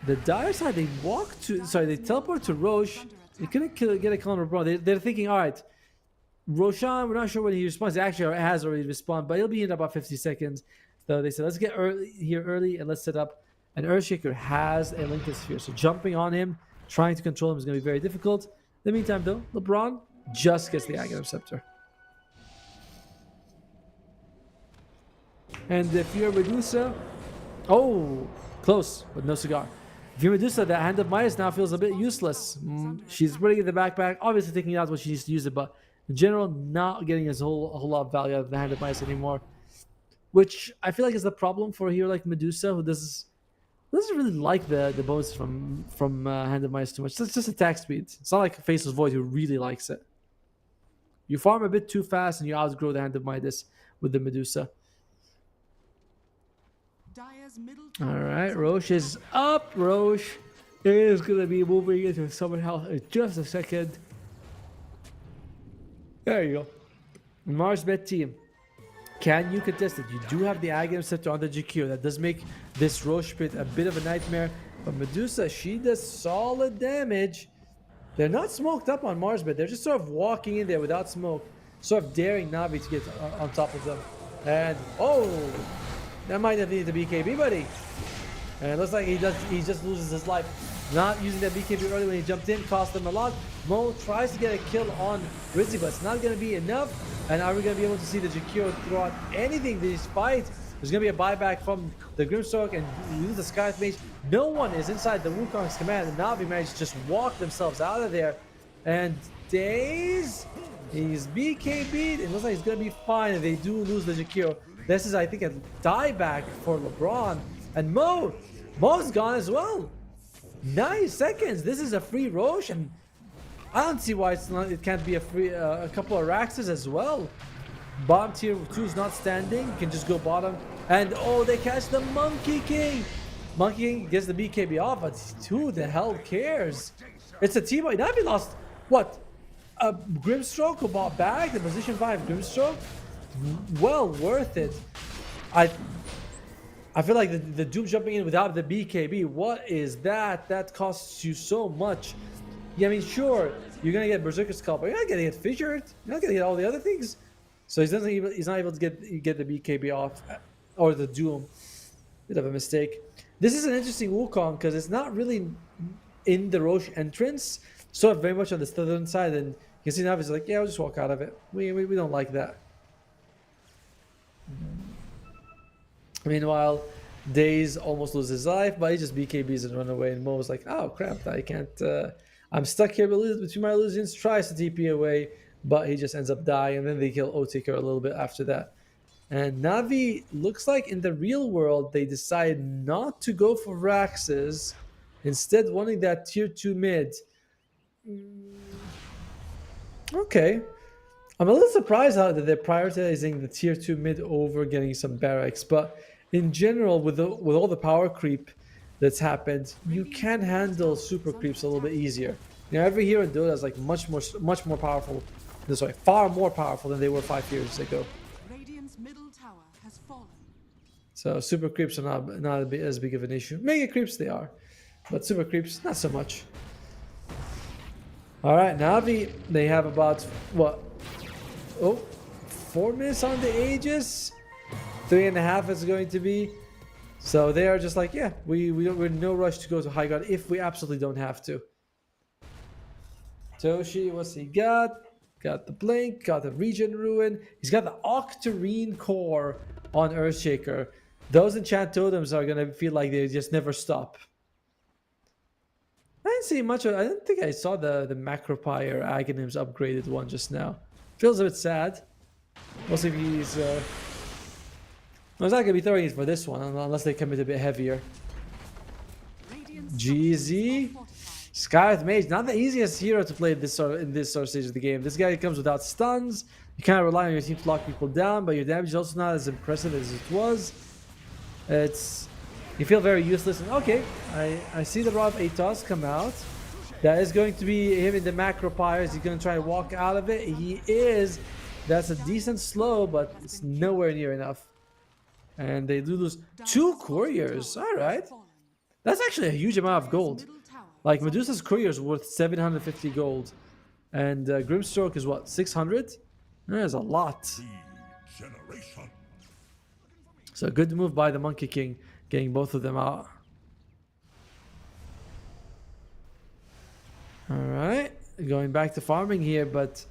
the dire side, they teleport to Roche. They couldn't get a kill on LeBron. They're thinking, all right, Roshan, we're not sure when he responds. He actually has already responded, but he'll be in about 50 seconds. So they said, let's get here early and let's set up. And Earthshaker has a Lincoln Sphere. So jumping on him, trying to control him is going to be very difficult. In the meantime, though, LeBron just gets the Aghanim Scepter. And if you're Medusa, oh, close, but no cigar. If you're Medusa, that Hand of Midas now feels a bit useless. She's putting it in the backpack, obviously taking out what she needs to use it, but in general, not getting a whole lot of value out of the Hand of Midas anymore. Which I feel like is the problem for a hero like Medusa, who doesn't really like the bonus from Hand of Midas too much. It's just attack speed. It's not like Faceless Void who really likes it. You farm a bit too fast and you outgrow the Hand of Midas with the Medusa. Alright, Roche is up. Roche is going to be moving into Summon House in just a second. There you go. Mars Bet team. Can you contest it? You do have the Aghanim Scepter on the GQ. That does make this Roche pit a bit of a nightmare. But Medusa, she does solid damage. They're not smoked up on Mars Bet. They're just sort of walking in there without smoke. Sort of daring Navi to get on top of them. And, oh! That might have needed the BKB, buddy. And it looks like he just loses his life. Not using that BKB early when he jumped in, cost him a lot. Mo tries to get a kill on Rizzy, but it's not going to be enough. And are we going to be able to see the Jakiro throw out anything this fight? There's going to be a buyback from the Grimstroke and use the Sky's Mage. No one is inside the Wukong's command. And Navi managed to just walk themselves out of there. And Daze, he's BKB'd. It looks like he's going to be fine if they do lose the Jakiro. This is, I think, a dieback for LeBron. And Mo's gone as well. 9 seconds. This is a free Roche, and I don't see why it can't be a free a couple of Raxes as well. Bottom tier 2 is not standing. You can just go bottom. And oh, they catch the Monkey King. Monkey King gets the BKB off, but who the hell cares? It's a team. Navi lost what? A Grimstroke who bought back the position 5 Grimstroke. Well worth it. I feel like the Doom jumping in without the BKB, what is that? That costs you so much. Yeah, I mean, sure, you're gonna get Berserker's Call, but you're not gonna get Fissured. You're not gonna get all the other things. So he's not able to get the BKB off, or the Doom. Bit of a mistake. This is an interesting Wukong because it's not really in the Roche entrance, so very much on the southern side, and you can see now he's like, yeah, I'll just walk out of it. We don't like that. Meanwhile, Daze almost loses his life, but he just BKBs and run away. And Mo was like, oh crap, I can't. I'm stuck here between my illusions. Tries to TP away, but he just ends up dying. And then they kill Otaker a little bit after that. And Navi looks like in the real world, they decide not to go for Raxes, instead wanting that tier 2 mid. Okay. I'm a little surprised how that they're prioritizing the tier 2 mid over getting some barracks, but in general, with all the power creep that's happened, you can handle super creeps a little bit easier. You know, every hero in Dota is like much more powerful. Sorry, far more powerful than they were 5 years ago. Radiant's middle tower has fallen. So super creeps are not as big of an issue. Mega creeps they are, but super creeps not so much. All right, Navi, they have about what? Oh, 4 minutes on the Aegis. 3.5 is going to be. So they are just like, yeah, we're in no rush to go to high ground if we absolutely don't have to. Toshi, what's he got? Got the Blink, got the Regen Ruin. He's got the Octarine Core on Earthshaker. Those enchant totems are going to feel like they just never stop. I didn't see much of, I don't think I saw the Macropire Aghanims upgraded one just now. Feels a bit sad. We'll see if he's... I was not going to be throwing it for this one unless they come in a bit heavier. GZ. Skyeth Mage, not the easiest hero to play in this sort of stage of the game. This guy comes without stuns. You kind of rely on your team to lock people down, but your damage is also not as impressive as it was. You feel very useless. And okay, I see the Rod of Atos come out. That is going to be him in the Macropires. He's going to try to walk out of it. He is. That's a decent slow, but it's nowhere near enough. And they do lose 2 couriers. All right. That's actually a huge amount of gold. Like, Medusa's courier is worth 750 gold. And Grimstroke is what, 600? There's a lot. So, good move by the Monkey King, getting both of them out. Alright, going back to farming here, but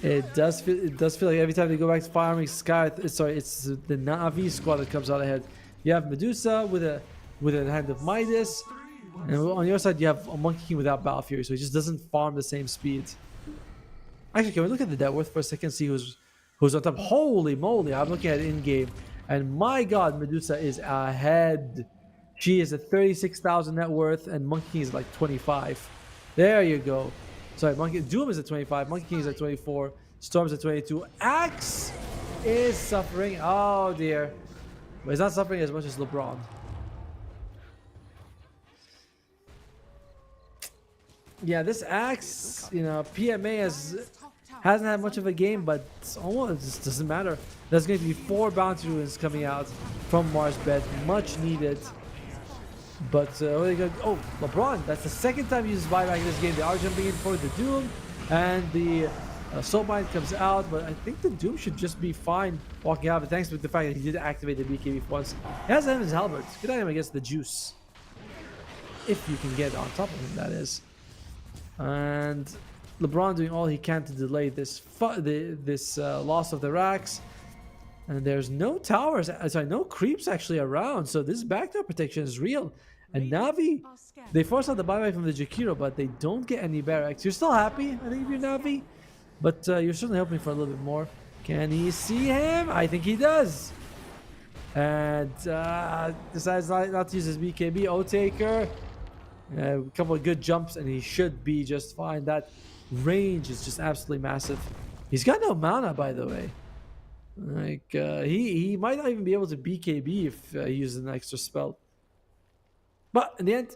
it does feel like every time they go back to farming, it's the Na'vi squad that comes out ahead. You have Medusa with a Hand of Midas. And on your side, you have a Monkey King without Battle Fury, so he just doesn't farm the same speed. Actually, can we look at the net worth for a second, see who's on top? Holy moly, I'm looking at it in-game. And my god, Medusa is ahead. She is at 36,000 net worth, and Monkey King is like 25. There you go. Sorry, Doom is at 25, Monkey King is at 24, StoRm's at 22. Axe is suffering. Oh dear. But he's not suffering as much as LeBron. Yeah, this Axe, PMA hasn't had much of a game, but it just doesn't matter. There's going to be 4 bounty ruins coming out from Mars Bed, much needed. But oh, LeBron, that's the second time he uses buyback in this game. They are jumping in for the Doom, and the Soul Mine comes out, but I think the Doom should just be fine walking out, but thanks to the fact that he did activate the BKB once. He has him his Halberd. Good on him against the Juice. If you can get on top of him, that is. And LeBron doing all he can to delay this loss of the racks. And there's no towers, no creeps actually around, so this backdoor protection is real. And Navi, they force out the buyback from the Jakiro, but they don't get any barracks. You're still happy, I think, if you're Navi, but you're certainly hoping for a little bit more. Can he see him? I think he does. And decides not to use his BKB. O-Taker. A couple of good jumps and he should be just fine. That range is just absolutely massive. He's got no mana, by the way. Like he might not even be able to BKB if he uses an extra spell. But in the end,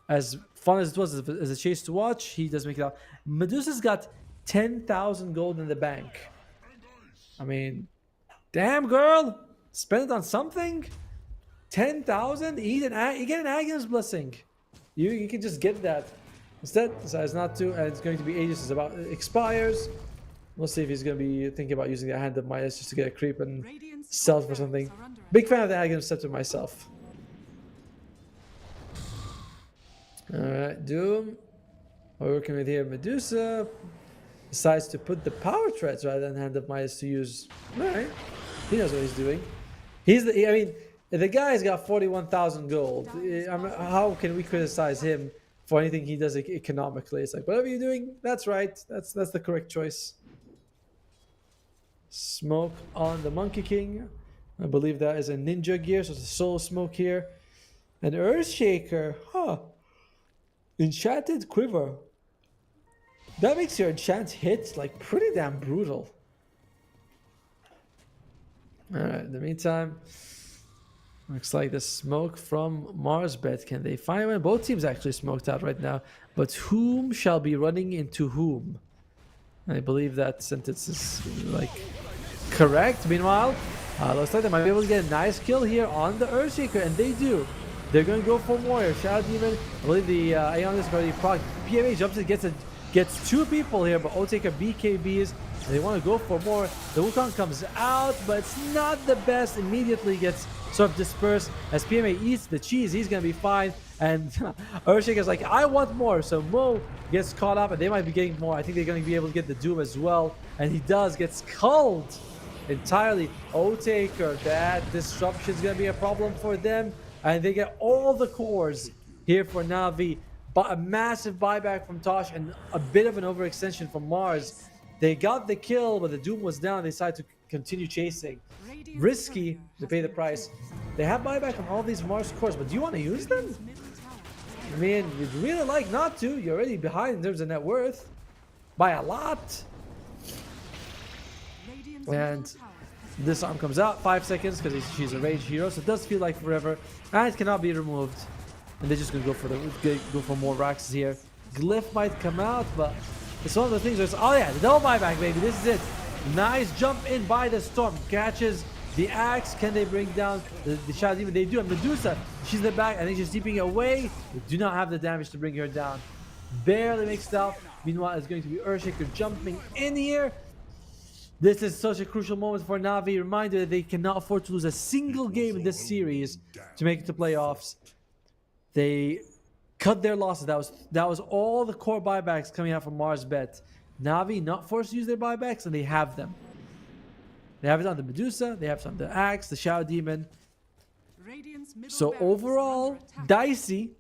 as fun as it was as a chase to watch, he does make it out. Medusa's got 10,000 gold in the bank. I mean, damn girl, spend it on something. 10,000, you get an Aghanim's Blessing. You can just get that. Instead, decides not to, and it's going to be Aegis expires. We'll see if he's going to be thinking about using the Hand of Midas just to get a creep and sell it for something. Big fan of the Aghanim Scepter myself. Alright, Doom. We're working with here Medusa. Decides to put the Power Treads rather than Hand of Midas to use. Alright. He knows what he's doing. The guy's got 41,000 gold. How can we criticize him for anything he does economically? It's like, whatever you're doing, that's right. That's the correct choice. Smoke on the Monkey King. I believe that is a ninja gear, so it's a soul smoke here. An Earthshaker. Huh. Enchanted Quiver. That makes your enchant hit like pretty damn brutal. Alright, in the meantime, looks like the smoke from Mars Bet. Can they find one? Both teams actually smoked out right now. But whom shall be running into whom? I believe that sentence is like correct. Meanwhile, looks like they might be able to get a nice kill here on the Earthshaker, and they do. They're going to go for Warrior. Shadow Demon. I belion the Aeon is already proc. PMA jumps and gets a Gets 2 people here, but Otaker BKBs. They want to go for more. The Wukong comes out, but it's not the best. Immediately gets sort of dispersed. As PMA eats the cheese, he's going to be fine. And Earthshaker's like, I want more. So Mo gets caught up, and they might be getting more. I think they're going to be able to get the Doom as well. And he does, gets culled entirely. Otaker, that disruption is going to be a problem for them. And they get all the cores here for Na'Vi. But a massive buyback from Tosh and a bit of an overextension from Mars. They got the kill, but the Doom was down. They decided to continue chasing. Risky to pay the price. They have buyback on all these Mars cores, but do you want to use them? I mean, you'd really like not to. You're already behind in terms of net worth. By a lot. And this arm comes out 5 seconds because she's a rage hero, so it does feel like forever. And it cannot be removed. And they're just gonna go for more racks here. Glyph might come out, but it's one of the things where it's, oh yeah, the double buyback, baby. This is it. Nice jump in by the Storm. Catches the axe. Can they bring down the Shadow Demon? They do. And Medusa, she's in the back. I think she's deeping away. They do not have the damage to bring her down. Barely makes it out. Meanwhile, it's going to be Earthshaker jumping in here. This is such a crucial moment for Na'Vi. Reminder that they cannot afford to lose a single game in this series to make it to playoffs. They cut their losses. That was all the core buybacks coming out from Mars Bet. Na'Vi not forced to use their buybacks, and they have them. They have it on the Medusa. They have it on the Axe, the Shadow Demon. So overall, dicey.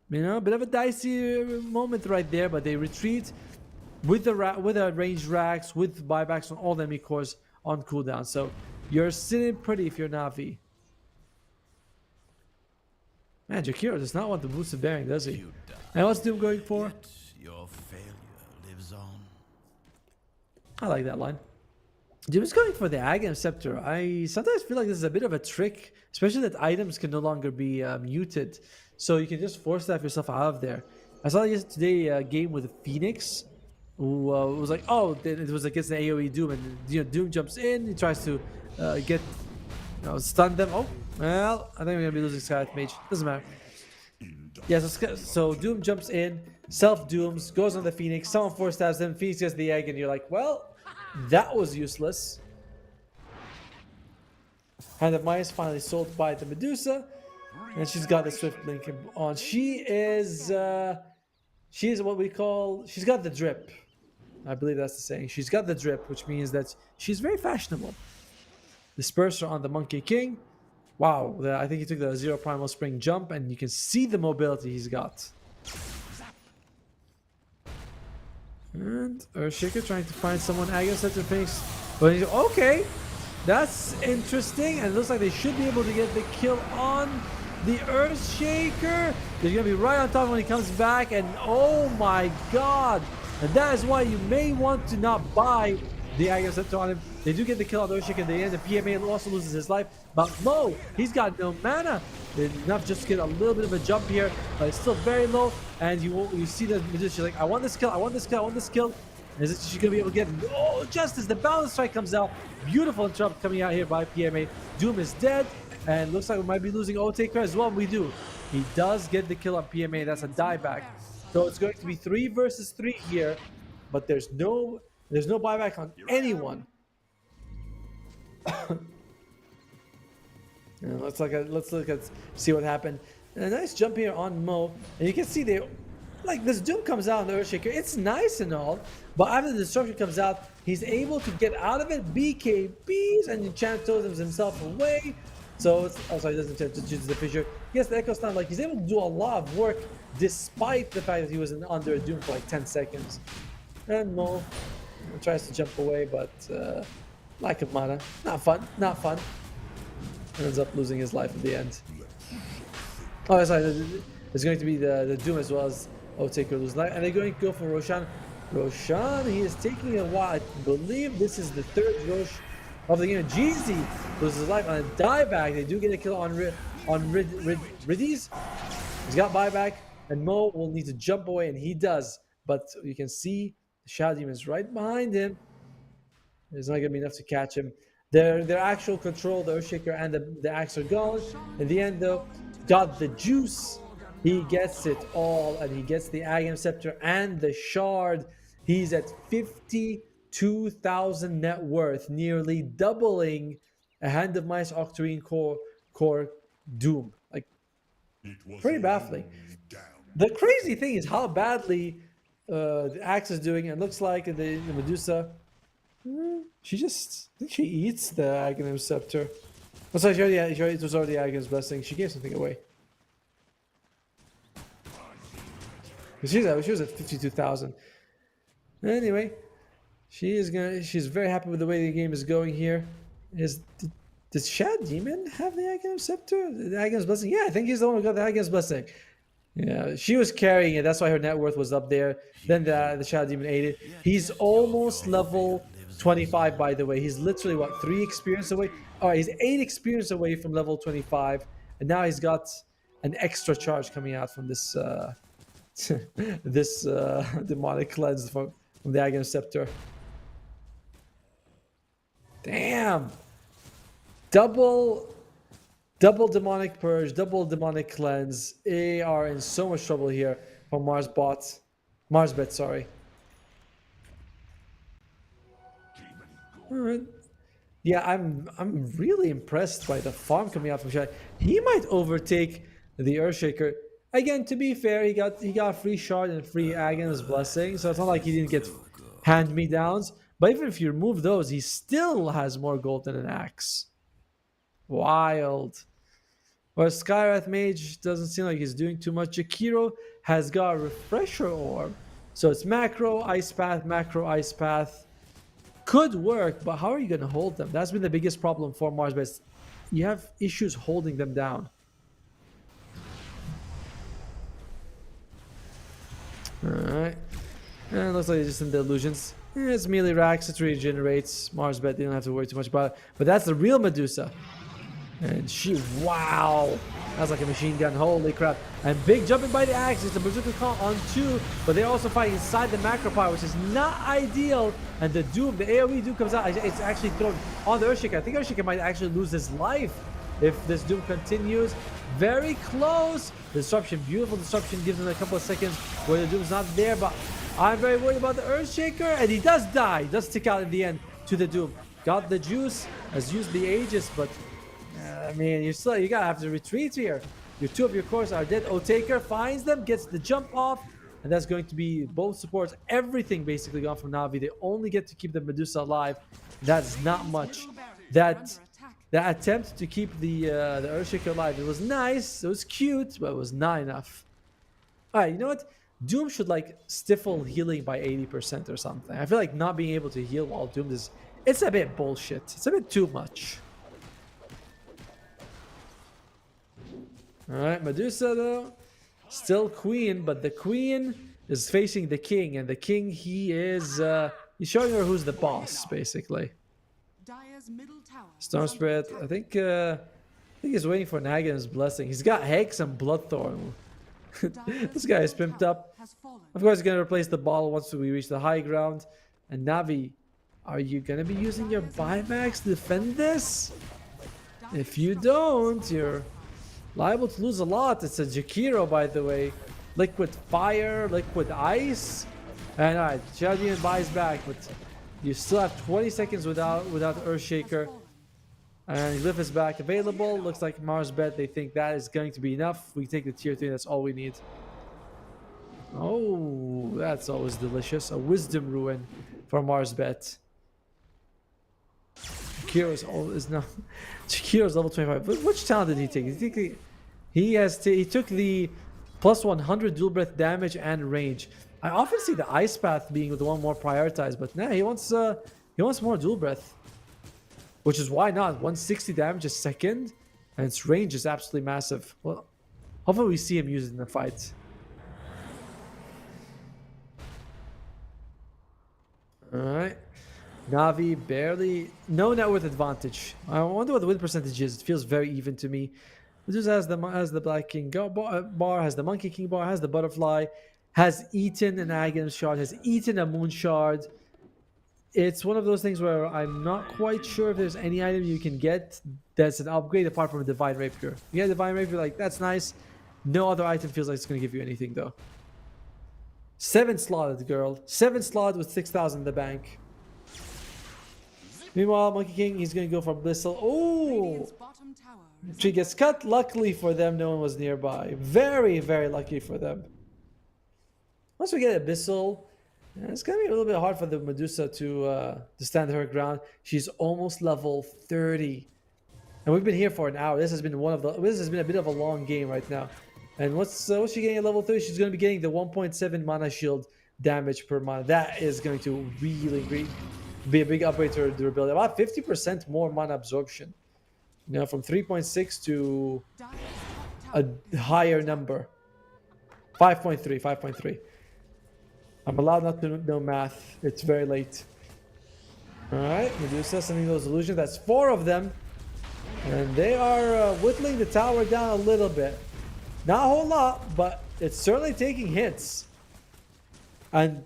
You know, a bit of a dicey moment right there, but they retreat with the ranged racks, with buybacks on all the enemy cores on cooldown. So you're sitting pretty if you're Na'Vi. Man, Jakiro does not want the boosted bearing, does he? And what's Doom going for? Your failure lives on. I like that line. Doom is going for the Aghanim Scepter. I sometimes feel like this is a bit of a trick, especially that items can no longer be muted. So you can just force that yourself out of there. I saw yesterday a game with Phoenix, who was like, oh, it was against the AoE Doom, and Doom jumps in, he tries to stun them. Oh, well, I think we're gonna be losing Skylight Mage. Doesn't matter. Yeah, so Doom jumps in, self-dooms, goes on the Phoenix, someone force stabs him, Phoenix gets the egg, and you're like, well, that was useless. Hand of Maya is finally sold by the Medusa, and she's got the Swift Blink on. She is what we call, she's got the drip. I believe that's the saying. She's got the drip, which means that she's very fashionable. Disperser on the Monkey King. Wow, I think he took the 0 Primal Spring jump, and you can see the mobility he's got. And Earthshaker trying to find someone Aghanim Scepter Phoenix. But he's okay. That's interesting, and it looks like they should be able to get the kill on the Earthshaker. They're gonna be right on top when he comes back, and oh my god! And that is why you may want to not buy the Aghanim Scepter on him. They do get the kill on the Earthshaker in the end. The PMA also loses his life, but Mo, he's got no mana. Enough just to get a little bit of a jump here, but it's still very low. And you see the Medusa, like, I want this kill, I want this kill, I want this kill. Is she gonna be able to get? Oh, just as the balance strike comes out, beautiful interrupt coming out here by PMA. Doom is dead, and looks like we might be losing Otaker as well. We do. He does get the kill on PMA. That's a dieback. So it's going to be 3 versus 3 here, but there's no buyback on anyone. Let's look at see what happened. And a nice jump here on Mo, and you can see they like this Doom comes out on the Earthshaker. It's nice and all, but after the destruction comes out, he's able to get out of it. BKBs and enchant totems himself away. So it's, oh, sorry, he doesn't attempt to choose the fissure. Yes, the Echo Stun, like he's able to do a lot of work despite the fact that he was under a Doom for like 10 seconds. And Mo tries to jump away, but lack of mana. Not fun. Not fun. And ends up losing his life at the end. Oh, sorry. There's going to be the Doom as well as Otaker lose life. And they're going to go for Roshan. Roshan, he is taking a while. I believe this is the 3rd Rosh of the game. Jeezy loses his life on a dieback. They do get a kill on Riddies. He's got buyback. And Mo will need to jump away, and he does. But you can see the Shadow Demon is right behind him. There's not going to be enough to catch him. Their actual control, the Earthshaker and the Axe are gone. In the end, though, got the juice He gets it all, and he gets the Aghanim Scepter and the Shard. He's at 52,000 net worth, nearly doubling a Hand of Mice Octarine core Doom. Like, pretty baffling. The crazy thing is how badly the Axe is doing. It looks like the Medusa, she just, I think she eats the Aghanim Scepter. Oh, sorry, it was already Aghanim's Blessing. She gave something away. She was at 52,000. Anyway, she's very happy with the way the game is going here. Does Shad Demon have the Aghanim Scepter? The Aghanim's Blessing? Yeah, I think he's the one who got the Aghanim's Blessing. Yeah, she was carrying it. That's why her net worth was up there. Then the Shadow Demon ate it. He's almost level 25, by the way. He's literally, what, 3 experience away? All right, he's 8 experience away from level 25. And now he's got an extra charge coming out from this this demonic cleanse from the Aghanim Scepter. Damn! Double demonic purge, double demonic cleanse. They are in so much trouble here for Marsbet, sorry. Alright. Yeah, I'm really impressed by the farm coming out from Shad. He might overtake the Earthshaker. Again, to be fair, he got free shard and free Aghanim's Blessing, so it's not like he didn't get hand-me-downs. But even if you remove those, he still has more gold than an axe. Wild. Whereas Skywrath Mage doesn't seem like he's doing too much. Jakiro has got a Refresher Orb. So it's macro, ice path, macro, ice path. Could work, but how are you going to hold them? That's been the biggest problem for Marsbet. You have issues holding them down. Alright. And it looks like it's just in the illusions. It's melee racks, it regenerates. Marsbet, they don't have to worry too much about it. But that's the real Medusa. And she, wow. That's like a machine gun, holy crap. And big jumping by the axe. It's a Berserker Call on 2, but they're also fighting inside the macro power, which is not ideal. And the Doom, the AoE Doom comes out. It's actually thrown on the Earthshaker. I think Earthshaker might actually lose his life if this Doom continues. Very close. Disruption, beautiful disruption, gives him a couple of seconds where the Doom's not there, but I'm very worried about the Earthshaker, and he does die. He does stick out in the end to the Doom. Got the juice, has used the Aegis, but I mean, you gotta have to retreat here. Your 2 of your cores are dead. Otaker finds them, gets the jump off, and that's going to be both supports. Everything basically gone from Na'Vi. They only get to keep the Medusa alive. That's not much. That attempt to keep the Earthshaker alive, it was nice, it was cute, but it was not enough. Alright, you know what? Doom should like stifle healing by 80% or something. I feel like not being able to heal while Doom is, it's a bit bullshit. It's a bit too much. Alright, Medusa though, still queen, but the queen is facing the king, and the king, he's showing her who's the boss, basically. Storm Spirit, I think he's waiting for Nagan's Blessing. He's got Hex and Bloodthorn. This guy is pimped up. Of course, he's going to replace the ball once we reach the high ground. And Na'Vi, are you going to be using your buybacks to defend this? If you don't, you're liable to lose a lot. It's a Jakiro, by the way. Liquid Fire, Liquid Ice. And alright, Shadian buys back, but you still have 20 seconds without Earthshaker. And Glyph is back available. Looks like Marsbet, they think that is going to be enough. We take the tier 3, that's all we need. Oh, that's always delicious. A Wisdom Ruin for Marsbet. Jakiro's level 25. Which talent did he take? He took the plus 100 dual breath damage and range. I often see the Ice Path being the one more prioritized, but nah, he wants more dual breath. Which is why not? 160 damage a second, and its range is absolutely massive. Well, hopefully we see him use it in the fight. Alright. Na'Vi barely... No net worth advantage. I wonder what the win percentage is. It feels very even to me. Medusa has the Black King bar, has the Monkey King bar, has the Butterfly, has eaten an Aghanim Shard, has eaten a Moon Shard. It's one of those things where I'm not quite sure if there's any item you can get that's an upgrade apart from a Divine Rapier. You get Divine Rapier, like, that's nice. No other item feels like it's going to give you anything, though. 7 slotted, girl. 7 slotted with 6,000 in the bank. Meanwhile, Monkey King, he's going to go for Blissel. Oh! Radiant's bottom tower is She gets cut. Luckily for them, no one was nearby. Very, very lucky for them. Once we get Abyssal, it's going to be a little bit hard for the Medusa to stand her ground. She's almost level 30. And we've been here for an hour. This has been a bit of a long game right now. And what's she getting at level 30? She's going to be getting the 1.7 mana shield damage per mana. That is going to really be a big upgrade to her durability. About 50% more mana absorption. You know, from 3.6 to Dire's top tower a higher number. 5.3. I'm allowed not to know math. It's very late. Alright, Medusa sending those illusions. That's 4 of them. And they are whittling the tower down a little bit. Not a whole lot, but it's certainly taking hits. And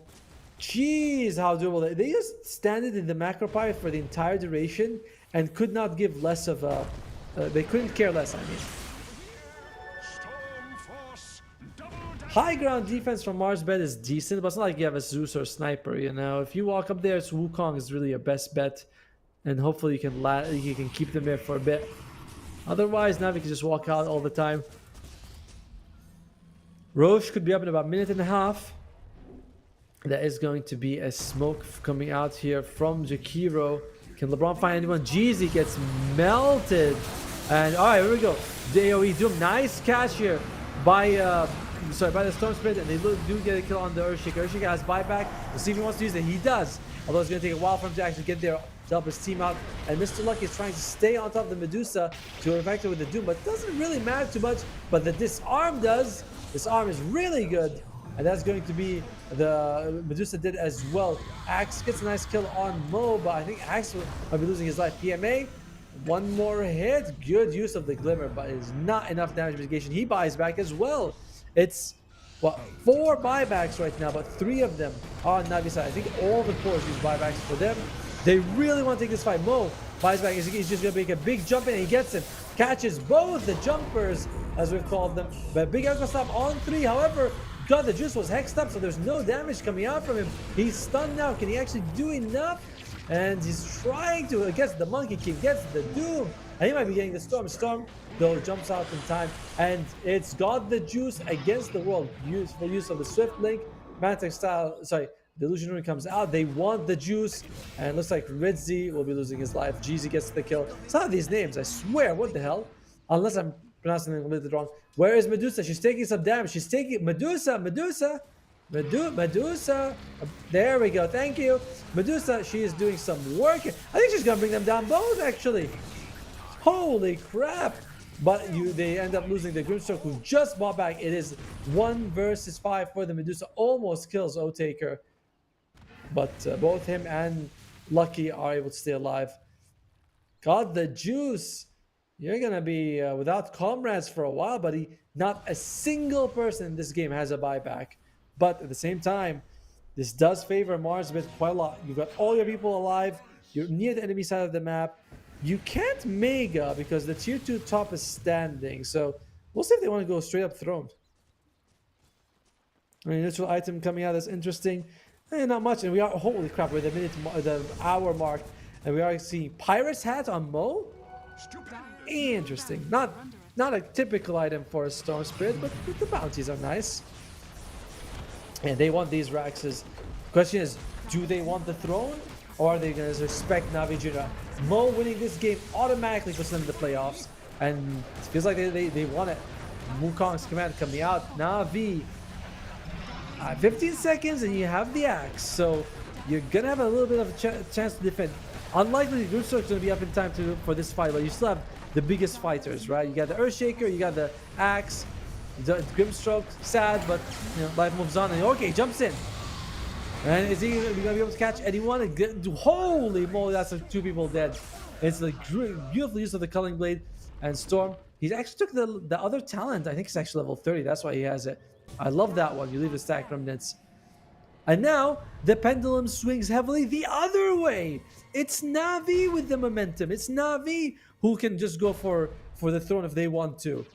jeez, how doable. They just stand it in the macro pirate for the entire duration and could not give less of a... they couldn't care less, I mean. High ground defense from Mars bet is decent, but it's not like you have a Zeus or a Sniper, you know. If you walk up there, it's Wukong is really your best bet. And hopefully you can keep them there for a bit. Otherwise, Navi can just walk out all the time. Roche could be up in about a minute and a half. There is going to be a smoke coming out here from Jakiro. Can LeBron find anyone? Jeezy gets melted. And alright, here we go. The AoE Doom. Nice catch here by the StoRm Spirit, and they do get a kill on the Earthshaker. Earthshaker has buyback. We'll see if he wants to use it. He does. Although it's going to take a while for him to actually get there to help his team out. And Mr. Lucky is trying to stay on top of the Medusa to infect her with the Doom, but it doesn't really matter too much. But the Disarm does. Disarm is really good. And that's going to be the Medusa did as well. Axe gets a nice kill on Mo, but I think Axe might be losing his life. PMA, one more hit. Good use of the Glimmer, but it is not enough damage mitigation. He buys back as well. It's, what, 4 buybacks right now, but 3 of them are on Navi's side. I think all the cores use buybacks for them. They really want to take this fight. Mo buys back. He's just going to make a big jump in, and he gets him. Catches both the jumpers, as we've called them. But big Echo Stop on 3. However, God, the Juice was hexed up, so there's no damage coming out from him. He's stunned now. Can he actually do enough? And he's trying to, gets the Monkey King, gets the Doom. And he might be getting the StoRm. StoRm, though, jumps out in time. And it's God the Juice against the world. Useful use of the Swift Link. Mantic style, sorry, the Illusion Rune comes out. They want the Juice. And it looks like Ridzi will be losing his life. Jeezy gets the kill. Some of these names, I swear, what the hell? Unless I'm pronouncing it a little bit wrong. Where is Medusa? She's taking some damage. She's taking Medusa. There we go. Thank you. Medusa, she is doing some work. I think she's gonna bring them down both, actually. Holy crap. But they end up losing the Grimstroke, who just bought back. It is 1 versus 5 for the Medusa. Almost kills O-Taker. But both him and Lucky are able to stay alive. God the Juice. You're going to be without comrades for a while, buddy. Not a single person in this game has a buyback. But at the same time, this does favor Mars a bit quite a lot. You've got all your people alive. You're near the enemy side of the map. You can't Mega because the tier 2 top is standing. So we'll see if they want to go straight up Throne. I mean, neutral item coming out that's interesting. Not much. And we are, holy crap, we're at the hour mark. And we are seeing Pirate's Hat on Mo. Interesting. Not a typical item for a StoRm Spirit, but the bounties are nice. And they want these Raxes. Question is, do they want the throne? Or are they going to respect Navi Jr.? Mo winning this game automatically puts them in the playoffs. And it feels like they want it. Wukong's command coming out. Navi. 15 seconds and you have the axe. So you're going to have a little bit of a chance to defend. Unlikely the Grimstroke's going to be up in time for this fight, but you still have the biggest fighters, right? You got the Earthshaker, you got the Axe, the Grimstroke, sad, but you know, life moves on. And okay, jumps in. And is he going to be able to catch anyone? Holy moly, that's 2 people dead. It's the beautiful use of the Culling Blade and StoRm. He actually took the other talent. I think it's actually level 30. That's why he has it. I love that one. You leave the stack remnants. And now the pendulum swings heavily the other way. It's Navi with the momentum. It's Navi who can just go for the throne if they want to.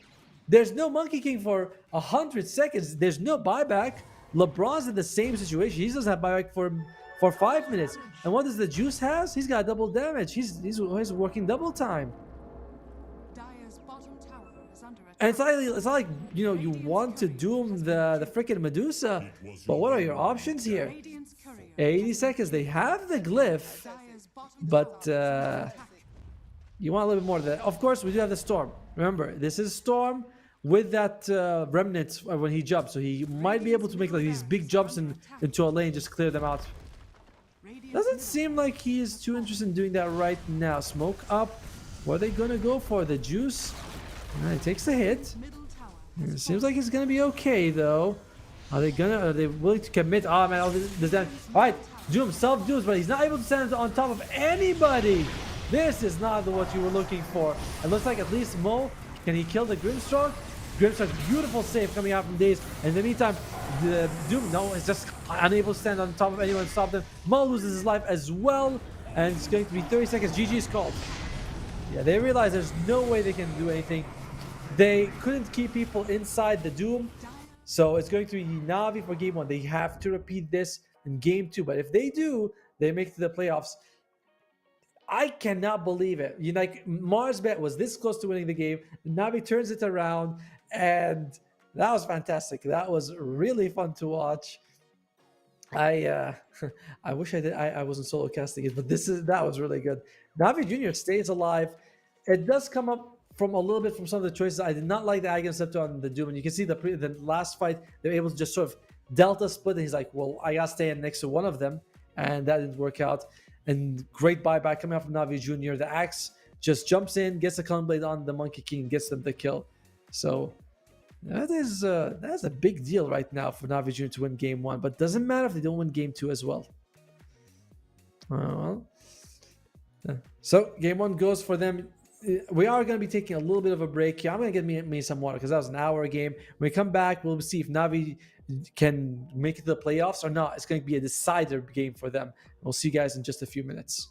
There's no Monkey King for 100 seconds. There's no buyback. LeBron's in the same situation. He doesn't have buyback for 5 minutes. And what does the Juice has? He's got double damage. He's working double time. Dire's bottom tower is under attack. And it's not like you want to doom the freaking Medusa. But what are your options here? Radiant's courier. 80 seconds. They have the glyph, Dire's bottom but tower is under attack. you want a little bit more of that. Of course, we do have the Storm. Remember, this is Storm with that remnant when he jumps. So he might be able to make like these big jumps into a lane, just clear them out. Radiant's Doesn't seem like he is too interested in doing that right now. Smoke up. What are they going to go for? The Juice? He takes the hit. middle tower. It seems like he's going to be okay, though. Are they willing to commit? Oh, man. All right. Doom, self-dooms, but he's not able to stand on top of anybody. This is not what you were looking for. It looks like at least Mo, can he kill the Grimstroke? Grimstroke's beautiful save coming out from Daze. In the meantime, the Doom, no, is just unable to stand on top of anyone and stop them. Mo loses his life as well, and it's going to be 30 seconds. GG's called. Yeah, they realize there's no way they can do anything. They couldn't keep people inside the Doom, so it's going to be Na'Vi for game 1. They have to repeat this in game 2, but if they do, they make it to the playoffs. I cannot believe it. Mars Bet was this close to winning the game. Na'Vi turns it around, and that was fantastic. That was really fun to watch. I wish I wasn't solo casting it, but that was really good. Na'Vi Junior stays alive. It does come up from a little bit from some of the choices. I did not like the Aegon Scepter on the Doom, and you can see the last fight they were able to just sort of delta split. And he's like, well, I gotta stay in next to one of them, and that didn't work out. And great buyback coming out from Na'Vi Junior. The Axe just jumps in, gets the Cullen Blade on the Monkey King, gets them the kill. So that's a big deal right now for Na'Vi Junior to win game 1, but doesn't matter if they don't win game 2 as well. So game 1 goes for them. We are going to be taking a little bit of a break here. I'm going to get me some water because that was an hour game. When we come back, we'll see if Na'Vi can make it to the playoffs or not. It's going to be a decider game for them. We'll see you guys in just a few minutes.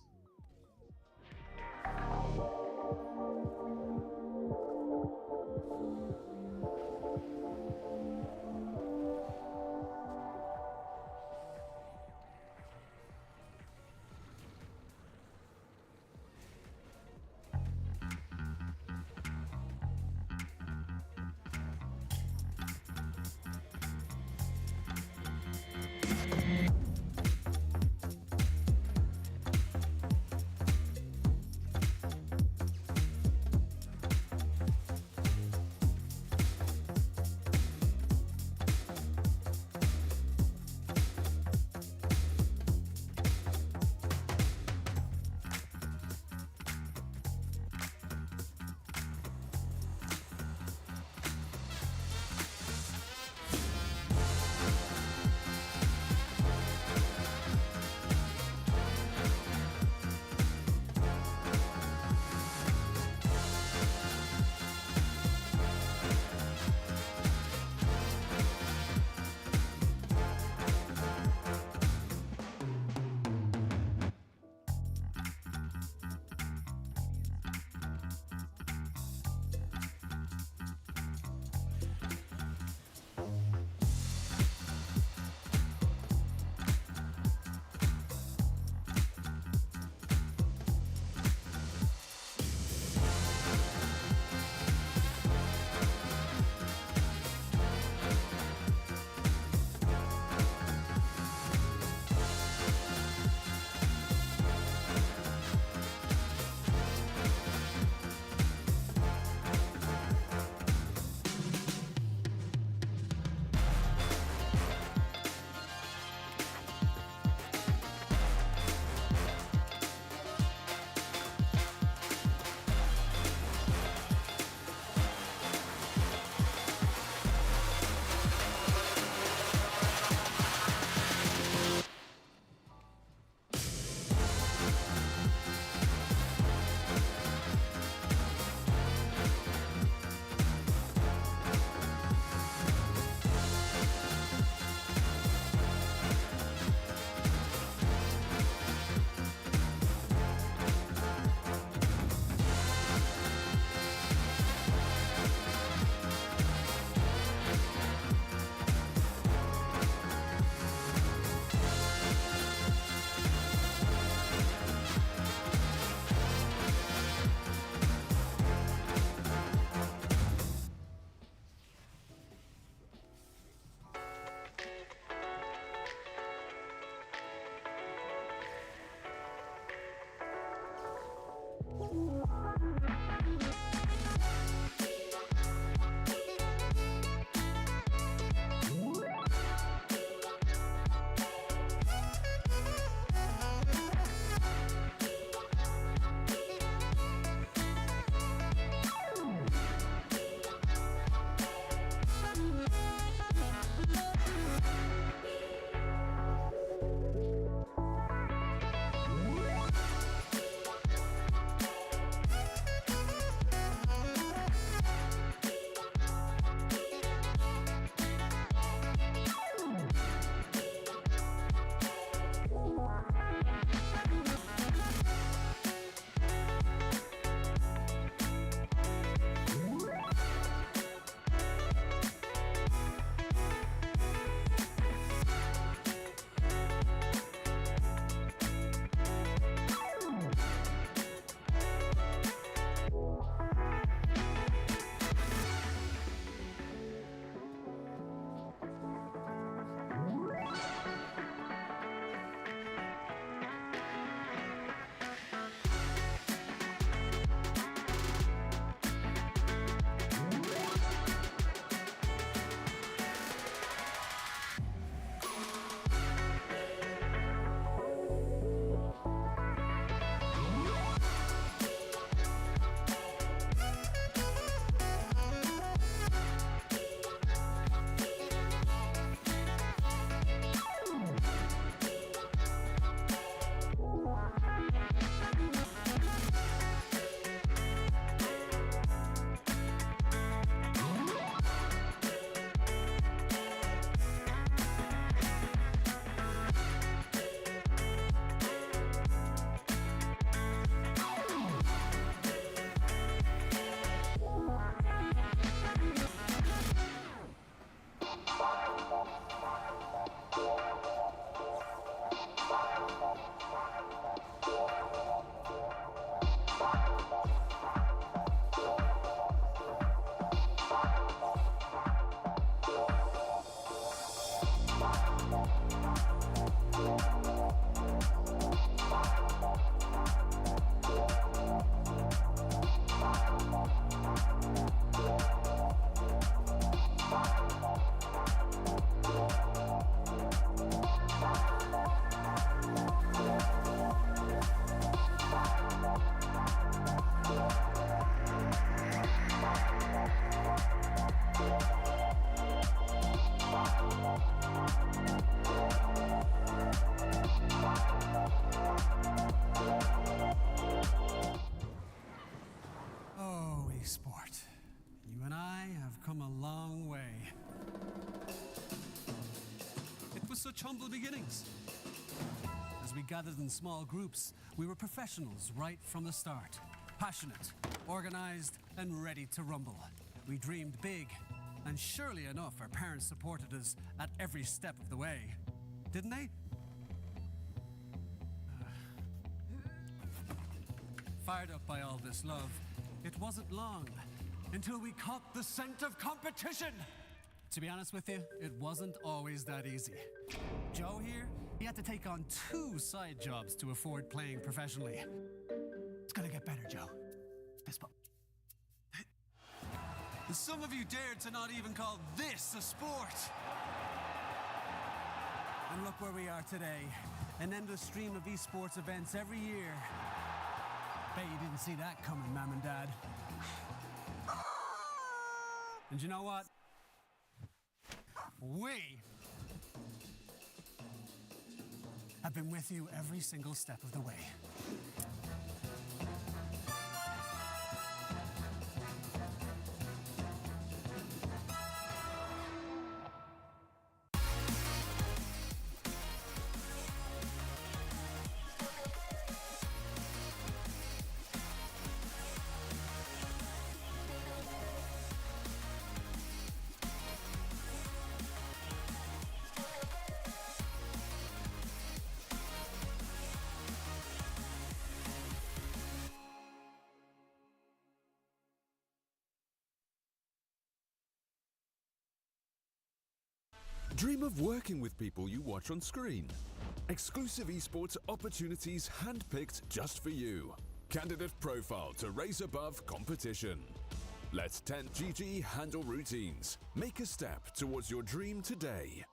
Oh, esport. You and I have come a long way. It was such humble beginnings. As we gathered in small groups, we were professionals right from the start. Passionate, organized, and ready to rumble. We dreamed big, and surely enough, our parents supported us at every step of the way. Didn't they? Fired up by all this love, it wasn't long until we caught the scent of competition. To be honest with you, it wasn't always that easy. Joe here, he had to take on 2 side jobs to afford playing professionally. It's gonna get better, Joe. Fist bump. Some of you dared to not even call this a sport. And look where we are today. An endless stream of esports events every year. Bet you didn't see that coming, Mom and Dad. And you know what? We have been with you every single step of the way. Dream of working with people you watch on screen. Exclusive esports opportunities handpicked just for you. Candidate profile to raise above competition. Let 10GG handle routines. Make a step towards your dream today.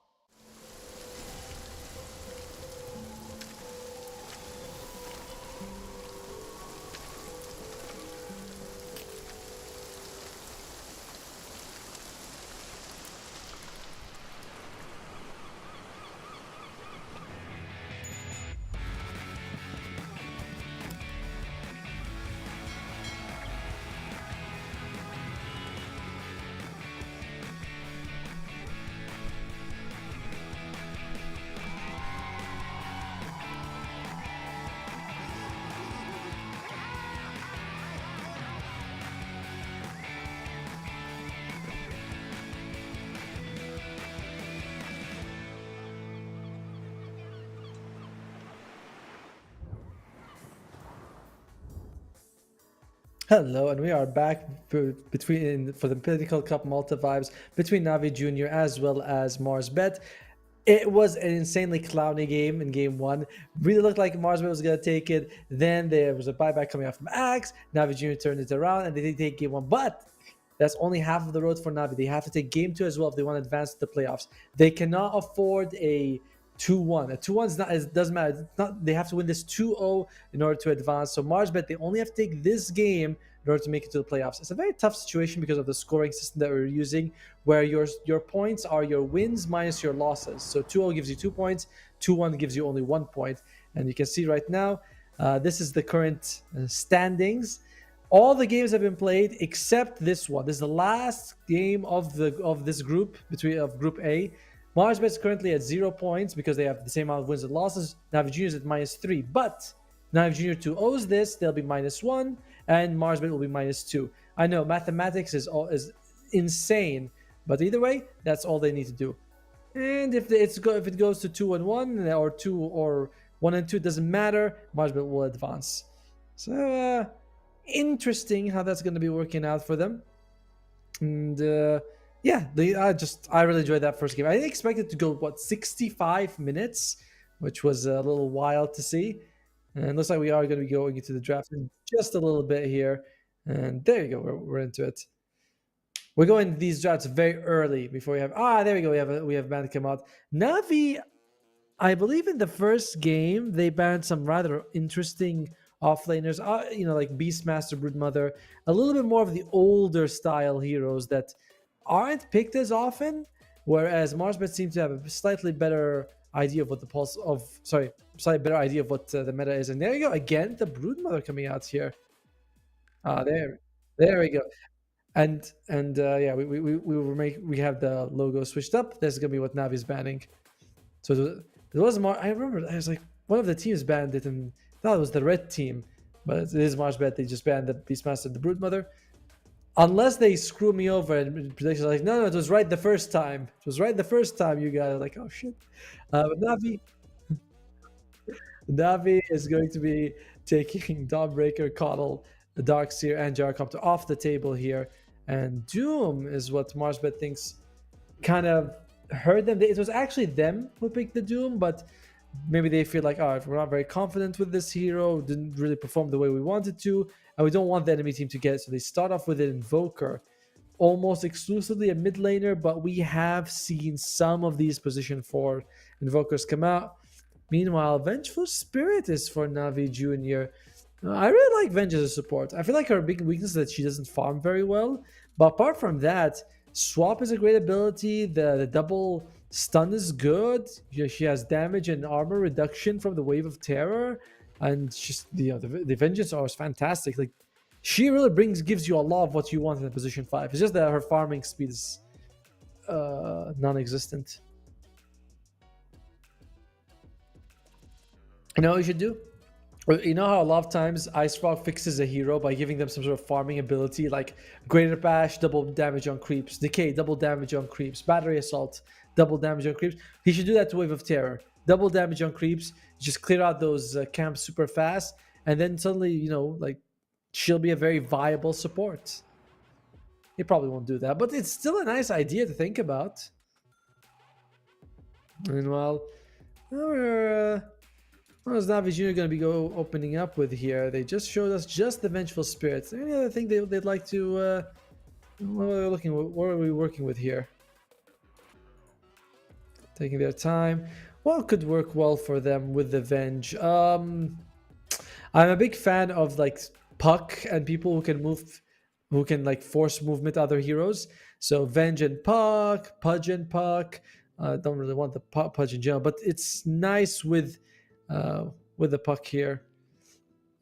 Hello, and we are back between for the Pinnacle Cup Malta vibes between Navi Jr. as well as Marsbet. It was an insanely clowny game in game 1. Really looked like Marsbet was going to take it. Then there was a buyback coming out from Axe. Navi Jr. turned it around and they did take game 1. But that's only half of the road for Navi. They have to take game 2 as well if they want to advance to the playoffs. They cannot afford a 2-1. A 2-1 is not, it doesn't matter. It's not, they have to win this 2-0 in order to advance. So Marsbet, they only have to take this game in order to make it to the playoffs. It's a very tough situation because of the scoring system that we're using, where your points are your wins minus your losses. So 2-0 gives you 2 points, 2-1 gives you only 1 point. And you can see right now, this is the current standings. All the games have been played except this one. This is the last game of this group of Group A. Marsbet is currently at 0 points because they have the same amount of wins and losses. Navi Jr. is at -3. But Navi Jr. 2-0s this, they'll be -1, and Marsbet will be -2. I know mathematics is insane, but either way, that's all they need to do. And if it goes to 2-1 or 2 or 1-2, it doesn't matter. Marsbet will advance. So interesting how that's going to be working out for them. And yeah, I really enjoyed that first game. I didn't expect it to go 65 minutes, which was a little wild to see. And looks like we are going to be going into the draft in just a little bit here. And there you go, we're into it. We're going to these drafts very early before we have. There we go. We have banned come out. Navi, I believe in the first game they banned some rather interesting offlaners. Like Beastmaster, Broodmother, a little bit more of the older style heroes that aren't picked as often. Whereas Marsbet seems to have a slightly better idea of what slightly better idea of what the meta is. And there you go again, the Broodmother coming out here. There we go. And yeah, we have the logo switched up. That's gonna be what Navi's banning. So there was more. I remember I was like one of the teams banned it, and I thought it was the red team, but it is Marsbet. They just banned the Beastmaster, the Broodmother. Unless they screw me over and predictions like, no, it was right the first time. It was right the first time. You guys like, oh shit. But Navi is going to be taking Dawnbreaker, Coddle, the Darkseer, and Gyrocopter off the table here. And Doom is what Marsbet thinks kind of hurt them. It was actually them who picked the Doom, but maybe they feel like, we're not very confident with this hero, didn't really perform the way we wanted to, and we don't want the enemy team to get it. So they start off with an Invoker, almost exclusively a mid laner, but we have seen some of these position 4 Invokers come out. Meanwhile, Vengeful Spirit is for Navi Jr. I really like Venge as a support. I feel like her big weakness is that she doesn't farm very well. But apart from that, Swap is a great ability. The double stun is good. She has damage and armor reduction from the Wave of Terror. And just the Vengeance is fantastic. Like, she really gives you a lot of what you want in the position 5. It's just that her farming speed is non-existent. You know what you should do? You know how a lot of times Ice Frog fixes a hero by giving them some sort of farming ability, like Greater Bash, double damage on creeps, Decay, double damage on creeps, Battery Assault, double damage on creeps. He should do that to Wave of Terror. Double damage on creeps, just clear out those camps super fast, and then suddenly, she'll be a very viable support. He probably won't do that, but it's still a nice idea to think about. Meanwhile, what is Navi Jr. going to be opening up with here? They just showed us just the Vengeful Spirits. Any other thing they'd like to... what are we working with here? Taking their time. What could work well for them with the Venge? I'm a big fan of Puck and people who can move, who can force movement other heroes. So Venge and Puck, Pudge and Puck. Don't really want the Pudge in general, but it's nice with the Puck here.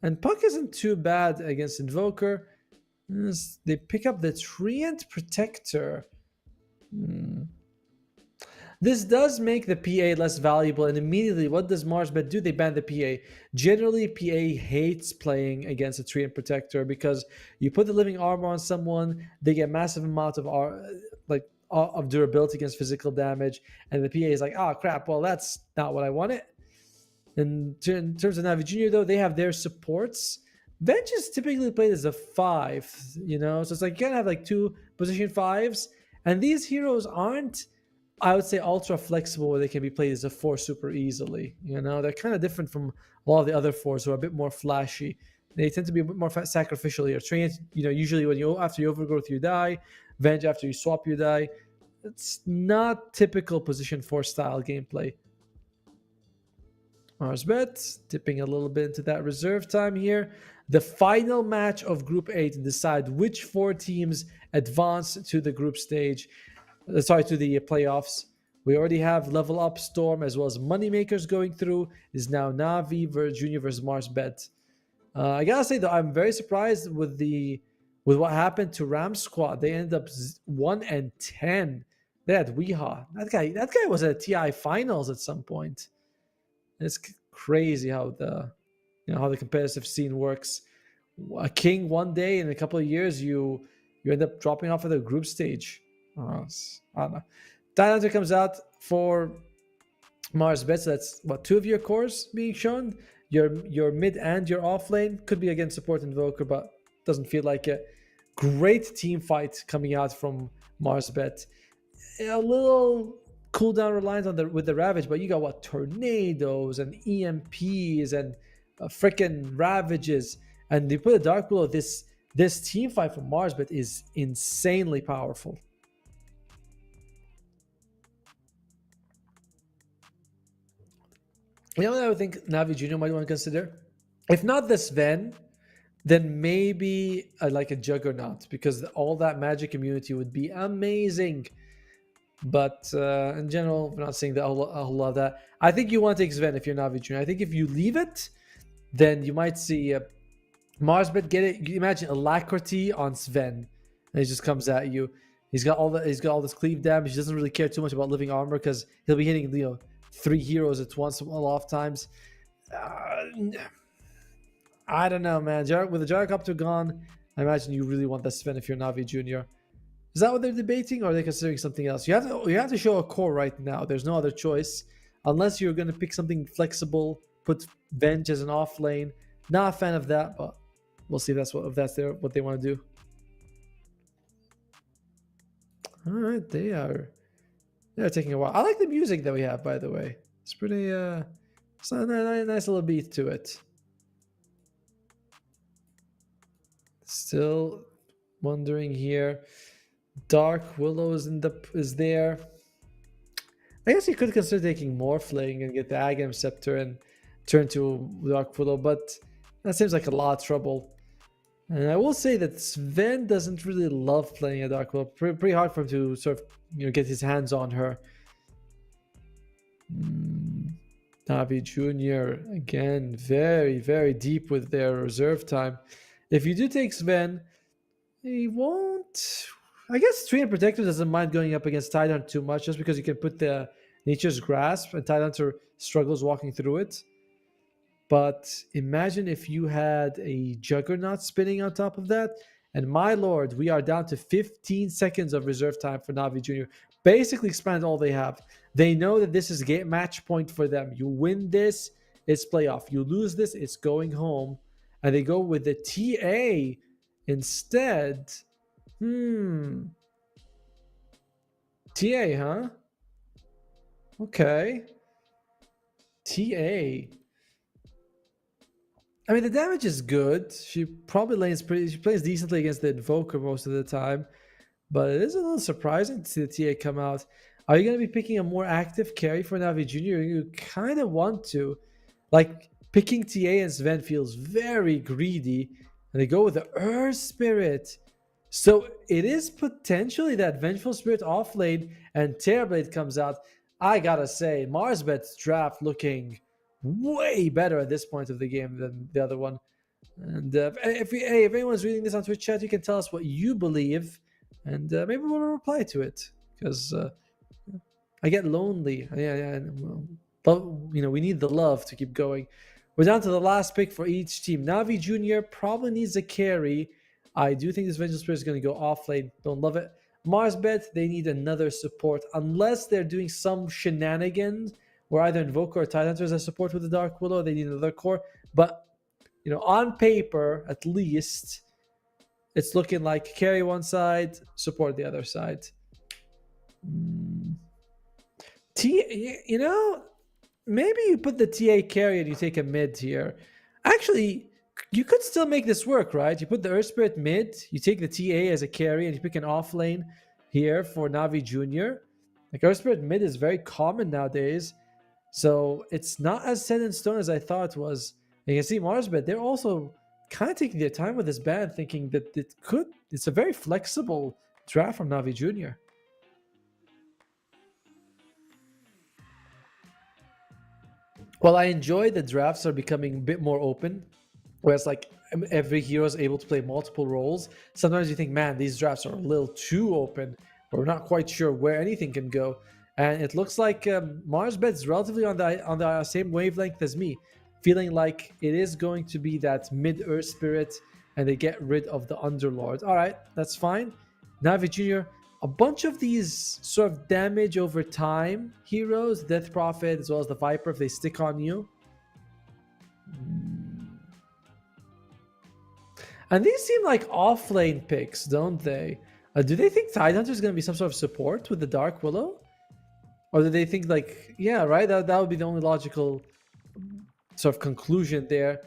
And Puck isn't too bad against Invoker. They pick up the Treant Protector. This does make the PA less valuable, and immediately what does Marsbet do? They ban the PA. Generally, PA hates playing against a Treant Protector because you put the living armor on someone, they get massive amount of durability against physical damage, and the PA is like, crap, well, that's not what I wanted. In terms of Navi Jr., though, they have their supports. Venge is typically played as a 5, so it's like you can have 2 position 5s, and these heroes aren't, I would say, ultra flexible where they can be played as a 4 super easily. They're kind of different from a lot of the other 4s who are a bit more flashy. They tend to be a bit more sacrificial here. Treant, usually when after you overgrowth you die. Venge, after you swap you die. It's not typical position 4 style gameplay. Marsbet dipping a little bit into that reserve time here. The final match of Group A to decide which 4 teams advance to the group stage. To the playoffs. We already have Level Up, StoRm, as well as Moneymakers going through. Is now Navi Jr. versus Marsbet. I gotta say though, I'm very surprised with what happened to Ram Squad. They ended up 1-10. They had Weehaw. That guy was at TI finals at some point. It's crazy how the competitive scene works. A king one day, in a couple of years, you end up dropping off at the group stage. I don't know. Tidehunter comes out for Marsbet. So that's 2 of your cores being shown. Your mid and your off lane could be against support Invoker, but doesn't feel like it. Great team fight coming out from Marsbet. A little cooldown reliance on with the Ravage, but you got what, tornadoes and EMPs and freaking Ravages, and they put a Dark Willow. This team fight from Marsbet is insanely powerful. You know what I would think Navi Junior might want to consider? If not the Sven, then maybe like a Juggernaut, because all that magic immunity would be amazing. But in general, we're not seeing a whole lot of that. I think you want to take Sven if you're Navi Junior. I think if you leave it, then you might see Marsbet get it. You imagine Alacrity on Sven, and he just comes at you. He's got all this cleave damage. He doesn't really care too much about living armor because he'll be hitting 3 heroes at once a lot of times. I don't know, man. With the Gyrocopter gone, I imagine you really want that Sven if you're Navi Junior. Is that what they're debating, or are they considering something else? You have to show a core right now. There's no other choice, unless you're going to pick something flexible, put Venge as an off lane. Not a fan of that, but we'll see if that's what they want to do. All right, they're taking a while. I like the music that we have, by the way. It's pretty it's a nice little beat to it. Still wondering here. Dark Willow is there. I guess you could consider taking Morphling and get the Agam Scepter and turn to Dark Willow, but that seems like a lot of trouble. And I will say that Sven doesn't really love playing a Dark Willow. Pretty hard for him to sort of get his hands on her. Navi Junior again, very, very deep with their reserve time. If you do take Sven, he won't. I guess Treant Protector doesn't mind going up against Tidehunter too much, just because you can put the Nature's Grasp and Tidehunter struggles walking through it. But imagine if you had a Juggernaut spinning on top of that. And my lord, we are down to 15 seconds of reserve time for Navi Junior. Basically expand all they have. They know that this is match point for them. You win this, it's playoff. You lose this, it's going home. And they go with the TA instead. TA, huh? Okay. TA. I mean, the damage is good. She probably she plays decently against the Invoker most of the time. But it is a little surprising to see the TA come out. Are you going to be picking a more active carry for Navi Junior? You kind of want to. Like, picking TA and Sven feels very greedy. And they go with the Earth Spirit. So it is potentially that Vengeful Spirit offlane and Terrorblade comes out. I gotta say, Marsbet's draft looking way better at this point of the game than the other one. And if anyone's reading this on Twitch chat, you can tell us what you believe, and maybe we'll reply to it, because I get lonely. But we need the love to keep going. We're down to the last pick for each team. Navi Junior probably needs a carry. I do think this Vengeful Spirit is going to go off lane. Don't love it. Marsbet, they need another support, unless they're doing some shenanigans where either Invoker or Tidehunter is a support with the Dark Willow. They need another core. But, on paper, at least, it's looking like carry one side, support the other side. Maybe you put the TA carry and you take a mid here. Actually, you could still make this work, right? You put the Earth Spirit mid, you take the TA as a carry, and you pick an off lane here for Navi Junior. Like, Earth Spirit mid is very common nowadays, so it's not as set in stone as I thought it was. And you can see Marsbet, they're also kind of taking their time with this ban, thinking that it's a very flexible draft from Navi Junior. Well, I enjoy the drafts are becoming a bit more open, where it's like every hero is able to play multiple roles. Sometimes you think, man, these drafts are a little too open, or we're not quite sure where anything can go. And it looks like Marsbet's relatively on the same wavelength as me, feeling like it is going to be that mid-Earth Spirit, and they get rid of the Underlord. All right, that's fine. Navi Junior, a bunch of these sort of damage over time heroes, Death Prophet, as well as the Viper, if they stick on you. And these seem like off-lane picks, don't they? Do they think Tidehunter is going to be some sort of support with the Dark Willow? Or do they think like, yeah, right? That would be the only logical sort of conclusion there.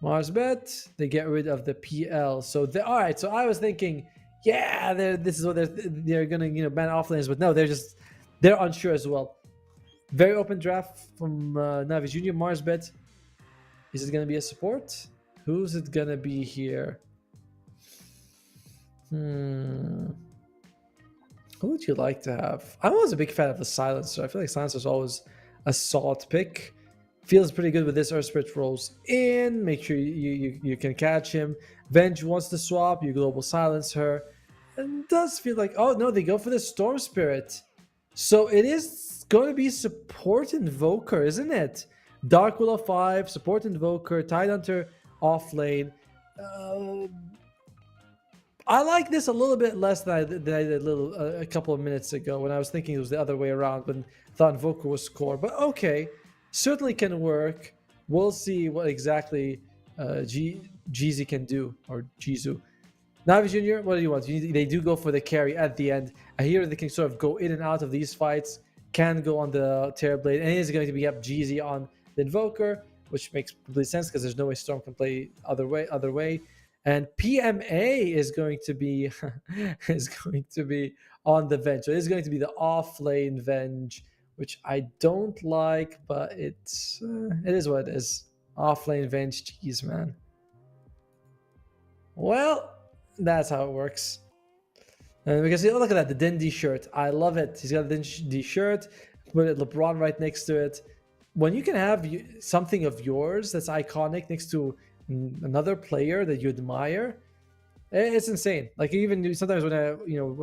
Mars bet, they get rid of the PL. So they all right. So I was thinking, yeah, this is what they're gonna ban offlaners, but no, they're unsure as well. Very open draft from Navi Junior. Mars bet. Is it gonna be a support? Who's it gonna be here? Who would you like to have? I'm always a big fan of the Silencer. I feel like Silencer is always a solid pick. Feels pretty good with this. Earth Spirit rolls in. Make sure you can catch him. Venge wants to swap. You Global Silence her. And it does feel like, oh no, they go for the Storm Spirit. So it is going to be Support Invoker, isn't it? Dark Willow 5, Support Invoker, Tidehunter off lane. I like this a little bit less than I did a couple of minutes ago when I was thinking it was the other way around when I thought Invoker was core. But okay, certainly can work. We'll see what exactly Jeezy can do, or Jizu. Navi Junior, what do you want? They do go for the carry at the end. I hear they can sort of go in and out of these fights, can go on the Terrorblade, and it is going to be up Jeezy on the Invoker, which makes complete sense because there's no way Storm can play other way. And PMA is going to be on the Venge. So it is going to be the off lane Venge, which I don't like, but it is what it is. Off lane Venge, jeez, man. Well, that's how it works. And because look at that, the Dindy shirt. I love it. He's got a Dindy shirt. Put LeBron right next to it. When you can have something of yours that's iconic next to another player that you admire, it's insane. Like even sometimes when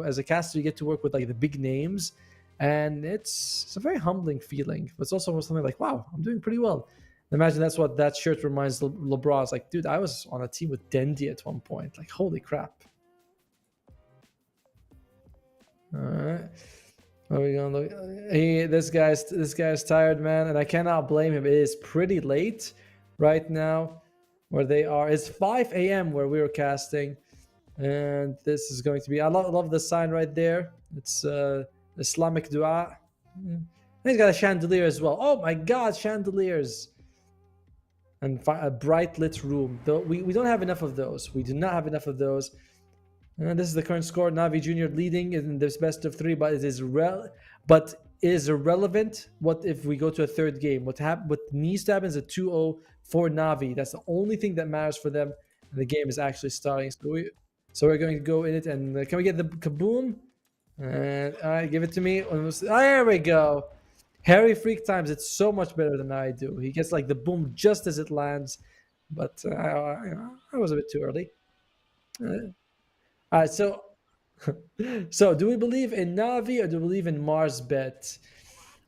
as a caster, you get to work with like the big names, and it's a very humbling feeling. But it's also something like, wow, I'm doing pretty well. Imagine that's what that shirt reminds LeBron. It's like, dude, I was on a team with Dendy at one point. Like, holy crap. All right. Are we gonna look? Hey, this guy's tired, man, and I cannot blame him. It is pretty late right now where they are. It's 5 a.m. where we were casting, and this is going to be. I love the sign right there. It's Islamic dua. And he's got a chandelier as well. Oh my God, chandeliers! And a bright lit room. Though we don't have enough of those. We do not have enough of those. And this is the current score. Navi Junior leading in this best of 3, but it is irrelevant. What if we go to a third game? What needs to happen is a 2-0 for Navi. That's the only thing that matters for them. And the game is actually starting. So we're going to go in it, and can we get the kaboom? And all right, give it to me. There we go. Harry Freak times it so much better than I do. He gets like the boom just as it lands, but I was a bit too early. All right, so do we believe in Navi or do we believe in Mars Bet?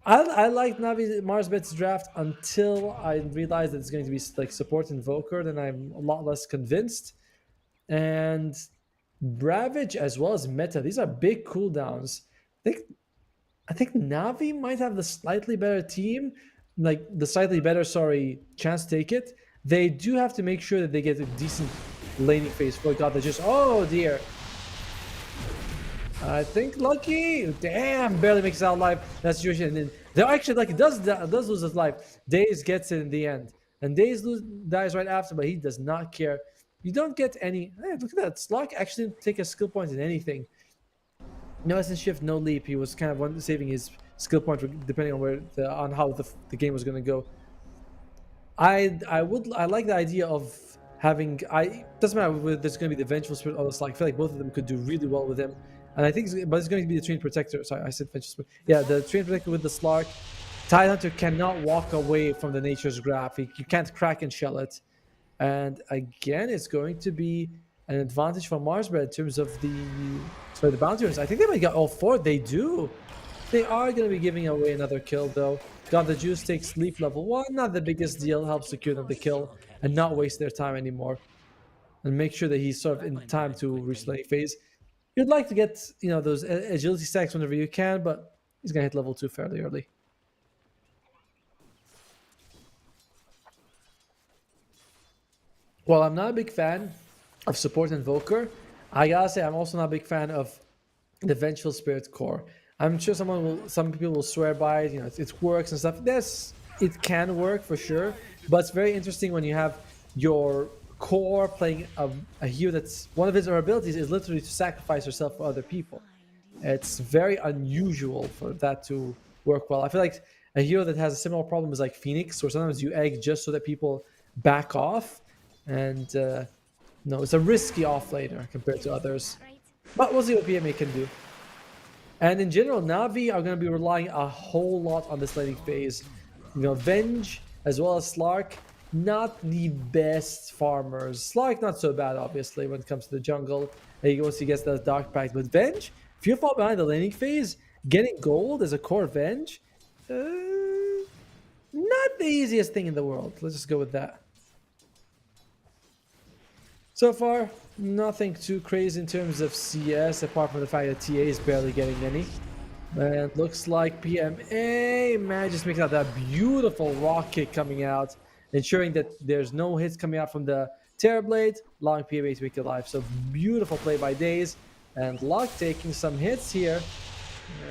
I like Navi Mars Bet's draft until I realized that it's going to be like Support Invoker. Then I'm a lot less convinced. And Bravage as well as Meta, these are big cooldowns. I think Navi might have the slightly better team, like the slightly better, chance to take it. They do have to make sure that they get a decent laning phase. For God, they just, oh dear. I think Lucky, damn, barely makes it out alive. That situation, and then they're actually like does lose his life. Daze gets it in the end, and Daze dies right after, but he does not care. You don't get any. Hey, look at that. Slock actually didn't take a skill point in anything. No essence shift, no leap. He was kind of saving his skill point depending on how the game was going to go. I like the idea of having. Doesn't matter whether there's going to be the Vengeful Spirit or the Slock. I feel like both of them could do really well with him. And I think, but it's going to be the Trained Protector. Sorry, I said Vengeful Spirit. Yeah, the Trained Protector with the Slark. Tidehunter cannot walk away from the Nature's Graph. You can't crack and shell it. And again, it's going to be an advantage for Marsbred in terms of the bounty runners. I think they might get all 4. They do. They are going to be giving away another kill, though. God the Juice takes Leaf level 1. Not the biggest deal. Helps secure them the kill and not waste their time anymore. And make sure that he's sort of in time to reach lane phase. You'd like to get, those agility stacks whenever you can, but he's going to hit level 2 fairly early. While I'm not a big fan of Support Invoker, I gotta say I'm also not a big fan of the Vengeful Spirit core. I'm sure some people will swear by it. You know, it works and stuff. It can work for sure, but it's very interesting when you have your core playing a hero that's one of his abilities is literally to sacrifice yourself for other people. It's very unusual for that to work well. I feel like a hero that has a similar problem is like Phoenix, where sometimes you egg just so that people back off, and no, it's a risky offlaner compared to others. But we'll see what PMA can do. And in general, Navi are going to be relying a whole lot on this laning phase. You know, Venge as well as Slark, not the best farmers. Slark not so bad, obviously, when it comes to the jungle. Once he gets that Dark Pact. But Venge, if you fall behind the laning phase, getting gold as a core Venge, not the easiest thing in the world. Let's just go with that. So far, nothing too crazy in terms of CS, apart from the fact that TA is barely getting any. And looks like PMA manages to make out that beautiful rock kick coming out, ensuring that there's no hits coming out from the Terrorblade, allowing PMA to make it alive. So beautiful play by Daze. And Luck taking some hits here.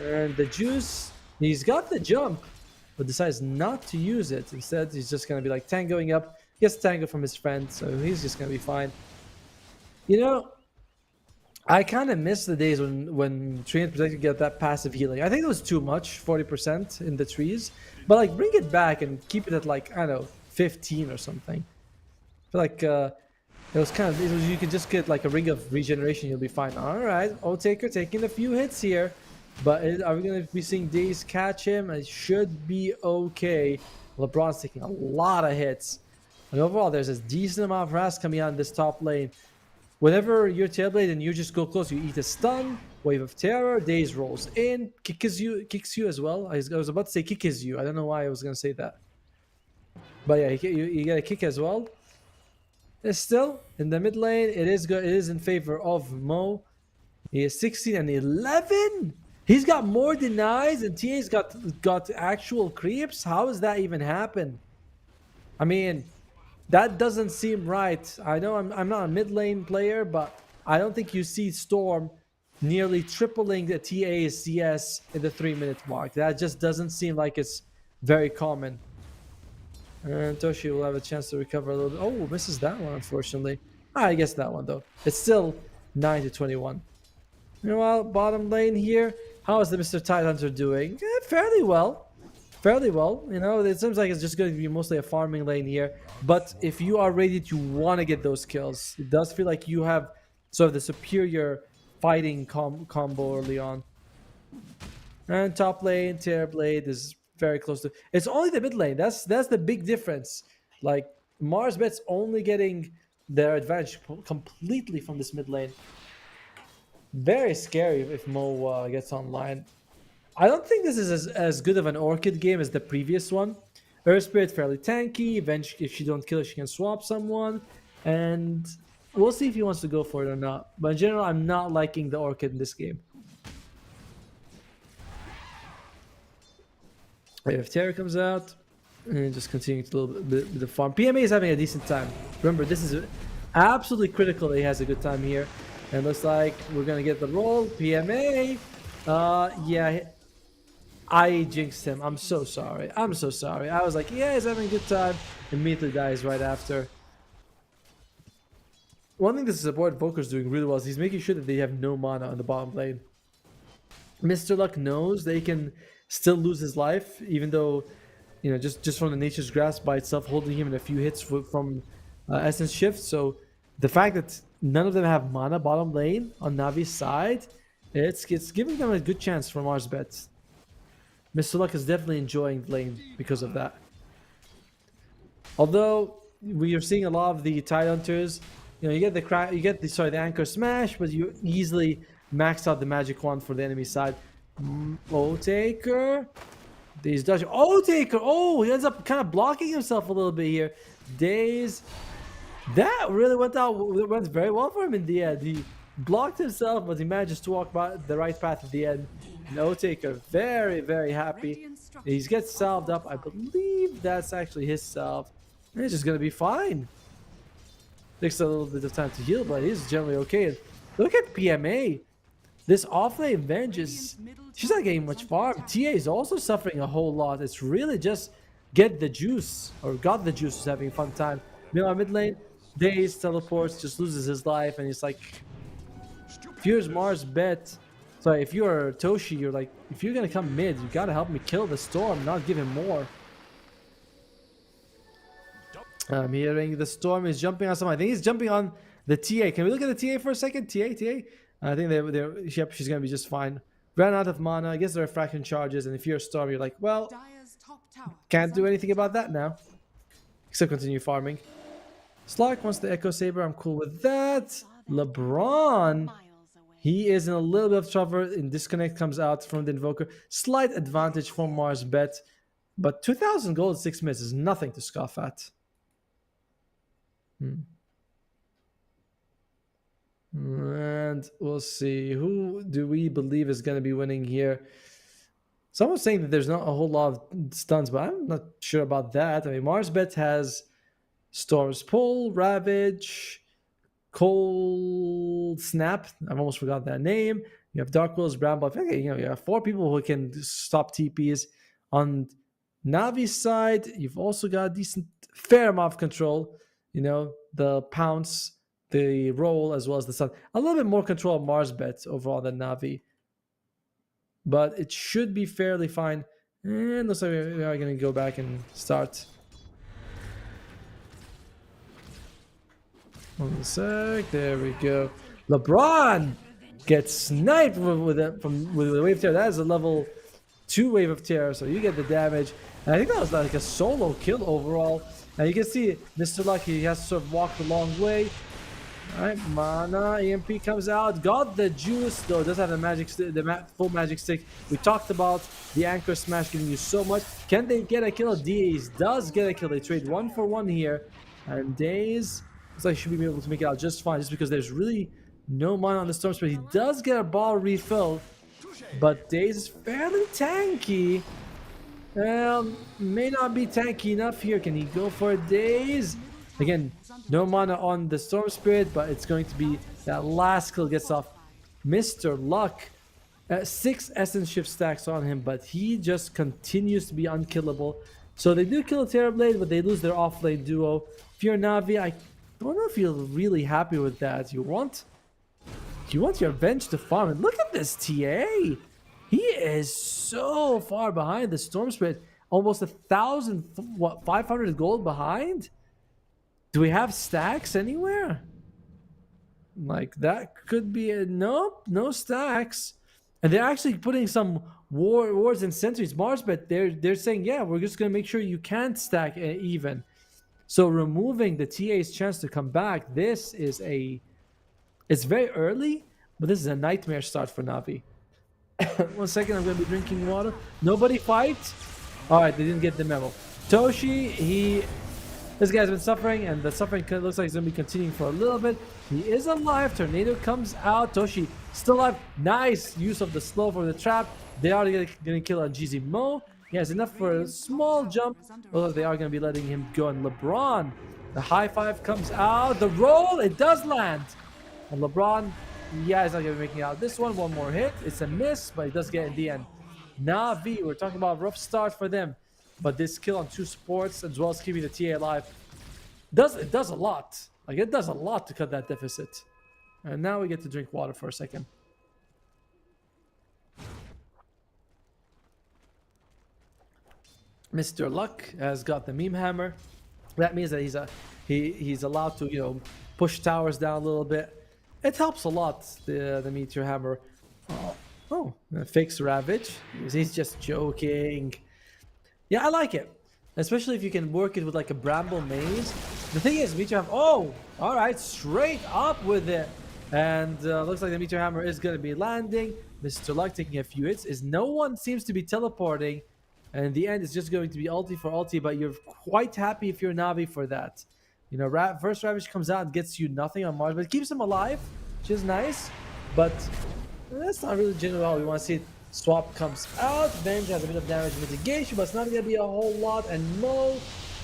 And the Juice, he's got the jump, but decides not to use it. Instead, he's just going to be like tangoing up. Gets tango from his friend, so he's just going to be fine. You know, I kind of miss the days when Tree and Protector get that passive healing. I think it was too much, 40% in the trees. But like, bring it back and keep it at like, I don't know, 15 or something. I feel like it was you could just get like a ring of regeneration, you'll be fine. All right, O-Taker taking a few hits here. But are we going to be seeing Daze catch him? It should be okay. LeBron's taking a lot of hits. And overall, there's a decent amount of harass coming out in this top lane. Whenever you're Tailblade and you just go close, you eat a stun, Wave of Terror, Daze rolls in, kicks you as well. I was about to say kicks you. I don't know why I was going to say that. But yeah, you get a kick as well. It's still, in the mid lane, it is good. It is in favor of Mo. He is 16 and 11? He's got more denies and TA's got actual creeps? How does that even happen? I mean, that doesn't seem right. I know I'm not a mid lane player, but I don't think you see StoRm nearly tripling the TA's CS in the 3-minute mark. That just doesn't seem like it's very common. And Toshi will have a chance to recover a little bit. Oh, misses that one, unfortunately. I guess that one, though. It's still 9-21. Meanwhile, bottom lane here. How is the Mr. Tidehunter doing? Fairly well. Fairly well. You know, it seems like it's just going to be mostly a farming lane here. But if you are ready to want to get those kills, it does feel like you have sort of the superior fighting combo early on. And top lane, Terrorblade is very close to... It's only the mid lane. That's the big difference. Like, Marsbet's only getting their advantage completely from this mid lane. Very scary if Mo gets online. I don't think this is as good of an Orchid game as the previous one. Earth Spirit fairly tanky. Eventually, if she don't kill it, she can swap someone. And we'll see if he wants to go for it or not. But in general, I'm not liking the Orchid in this game. If Terror comes out, and just continue to a little bit with the farm. PMA is having a decent time. Remember, this is absolutely critical that he has a good time here. And looks like we're going to get the roll. PMA. Yeah, I jinxed him. I'm so sorry. I'm so sorry. I was like, yeah, he's having a good time. Immediately dies right after. One thing this support Voker's doing really well is he's making sure that they have no mana on the bottom lane. Mr. Luck knows they can still lose his life, even though, you know, just from the Nature's Grasp by itself holding him in a few hits from Essence Shift. So the fact that none of them have mana bottom lane on Navi's side, it's giving them a good chance for Marsbet. Mr. Luck is definitely enjoying the lane because of that. Although we are seeing a lot of the Tidehunters, you know, you get the Anchor Smash, but you easily max out the Magic Wand for the enemy side. O-Taker. He's dodging. O-Taker! Oh, he ends up kind of blocking himself a little bit here. Daze. That really went very well for him in the end. He blocked himself, but he manages to walk by the right path at the end. No-Taker, very, very happy. He gets salved up. I believe that's actually his salve. And he's just going to be fine. Takes a little bit of time to heal, but he's generally okay. Look at PMA. This offlane Venge is... She's not getting much farm. TA is also suffering a whole lot. It's really just get the juice, or got the juice, is having a fun time. Meanwhile, mid lane, Daze teleports, just loses his life, and he's like, if you're Mars bet, sorry, if you're Toshi, you're like, if you're gonna come mid, you gotta help me kill the Storm, not give him more. I'm hearing the Storm is jumping on someone. I think he's jumping on the TA. Can we look at the TA for a second? TA? I think yep, she's gonna be just fine. Ran out of mana. I guess there are fraction charges, and if you're a Storm, you're like, well, Dire's top tower can't is do under anything about that now. Except continue farming. Slark wants the Echo Saber. I'm cool with that. LeBron, he is in a little bit of trouble. And disconnect comes out from the Invoker. Slight advantage for Mars bet. But 2,000 gold in 6 minutes is nothing to scoff at. And we'll see. Who do we believe is going to be winning here? Someone's saying that there's not a whole lot of stuns, but I'm not sure about that. I mean, Marsbet has Storm's Pull, Ravage, Cold Snap. I've almost forgot that name. You have Dark Will's Bramble. Okay, you have 4 people who can stop TPs. On Navi's side, you've also got a decent, fair amount of control. You know, the Pounce, the Roll, as well as the Sun. A little bit more control of Marsbet overall than Navi. But it should be fairly fine. And looks like we are going to go back and start. One sec. There we go. LeBron gets sniped with the Wave Tear. That is a level 2 Wave of Tear. So you get the damage. And I think that was like a solo kill overall. And you can see Mr. Lucky, he has to sort of walk the long way. Alright, mana, EMP comes out, got the juice, though it does have the magic full magic stick. We talked about the anchor smash giving you so much. Can they get a kill? Daze does get a kill. They trade 1 for 1 here. And Daze looks like he should be able to make it out just fine, just because there's really no mana on the Storm Spirit. He does get a ball refill, but Daze is fairly tanky. May not be tanky enough here. Can he go for a Daze? Again, no mana on the Storm Spirit, but it's going to be that last kill gets off Mr. Luck. 6 Essence Shift stacks on him, but he just continues to be unkillable. So they do kill a Terrorblade, but they lose their offlane duo. If you're Navi, I don't know if you're really happy with that. You want your bench to farm. And look at this TA. He is so far behind the Storm Spirit. Almost 1,000, 500 gold behind? Do we have stacks anywhere? Like, that could be a... Nope, no stacks. And they're actually putting some wards and sentries. Marsbet, they're saying, yeah, we're just going to make sure you can't stack even. So removing the TA's chance to come back, this is a... It's very early, but this is a nightmare start for Navi. 1 second, I'm going to be drinking water. Nobody fight? Alright, they didn't get the memo. Toshi, this guy's been suffering, and the suffering looks like it's going to be continuing for a little bit. He is alive. Tornado comes out. Toshi still alive. Nice use of the slow for the trap. They are going to kill a GZ Mo. He has enough for a small jump, although they are going to be letting him go. And LeBron, the high five comes out. The roll, it does land. And LeBron, yeah, he's not going to be making out this one. One more hit. It's a miss, but he does get in the end. Navi, we're talking about a rough start for them. But this kill on 2 supports, as well as keeping the TA alive, it does a lot. Like, it does a lot to cut that deficit. And now we get to drink water for a second. Mr. Luck has got the meme hammer. That means that he's allowed to, you know, push towers down a little bit. It helps a lot, the meteor hammer. Fakes Ravage. He's just joking. Yeah, I like it. Especially if you can work it with like a Bramble Maze. The thing is, Meteor Hammer... Oh! Alright, straight up with it. And looks like the Meteor Hammer is going to be landing. Mr. Luck taking a few hits. No one seems to be teleporting. And in the end, it's just going to be ulti for ulti. But you're quite happy if you're Navi for that. You know, first Ravage comes out and gets you nothing on Mars. But it keeps him alive, which is nice. But that's not really generally how we want to see it. Swap comes out. Venge has a bit of damage mitigation, but it's not going to be a whole lot. And Mo,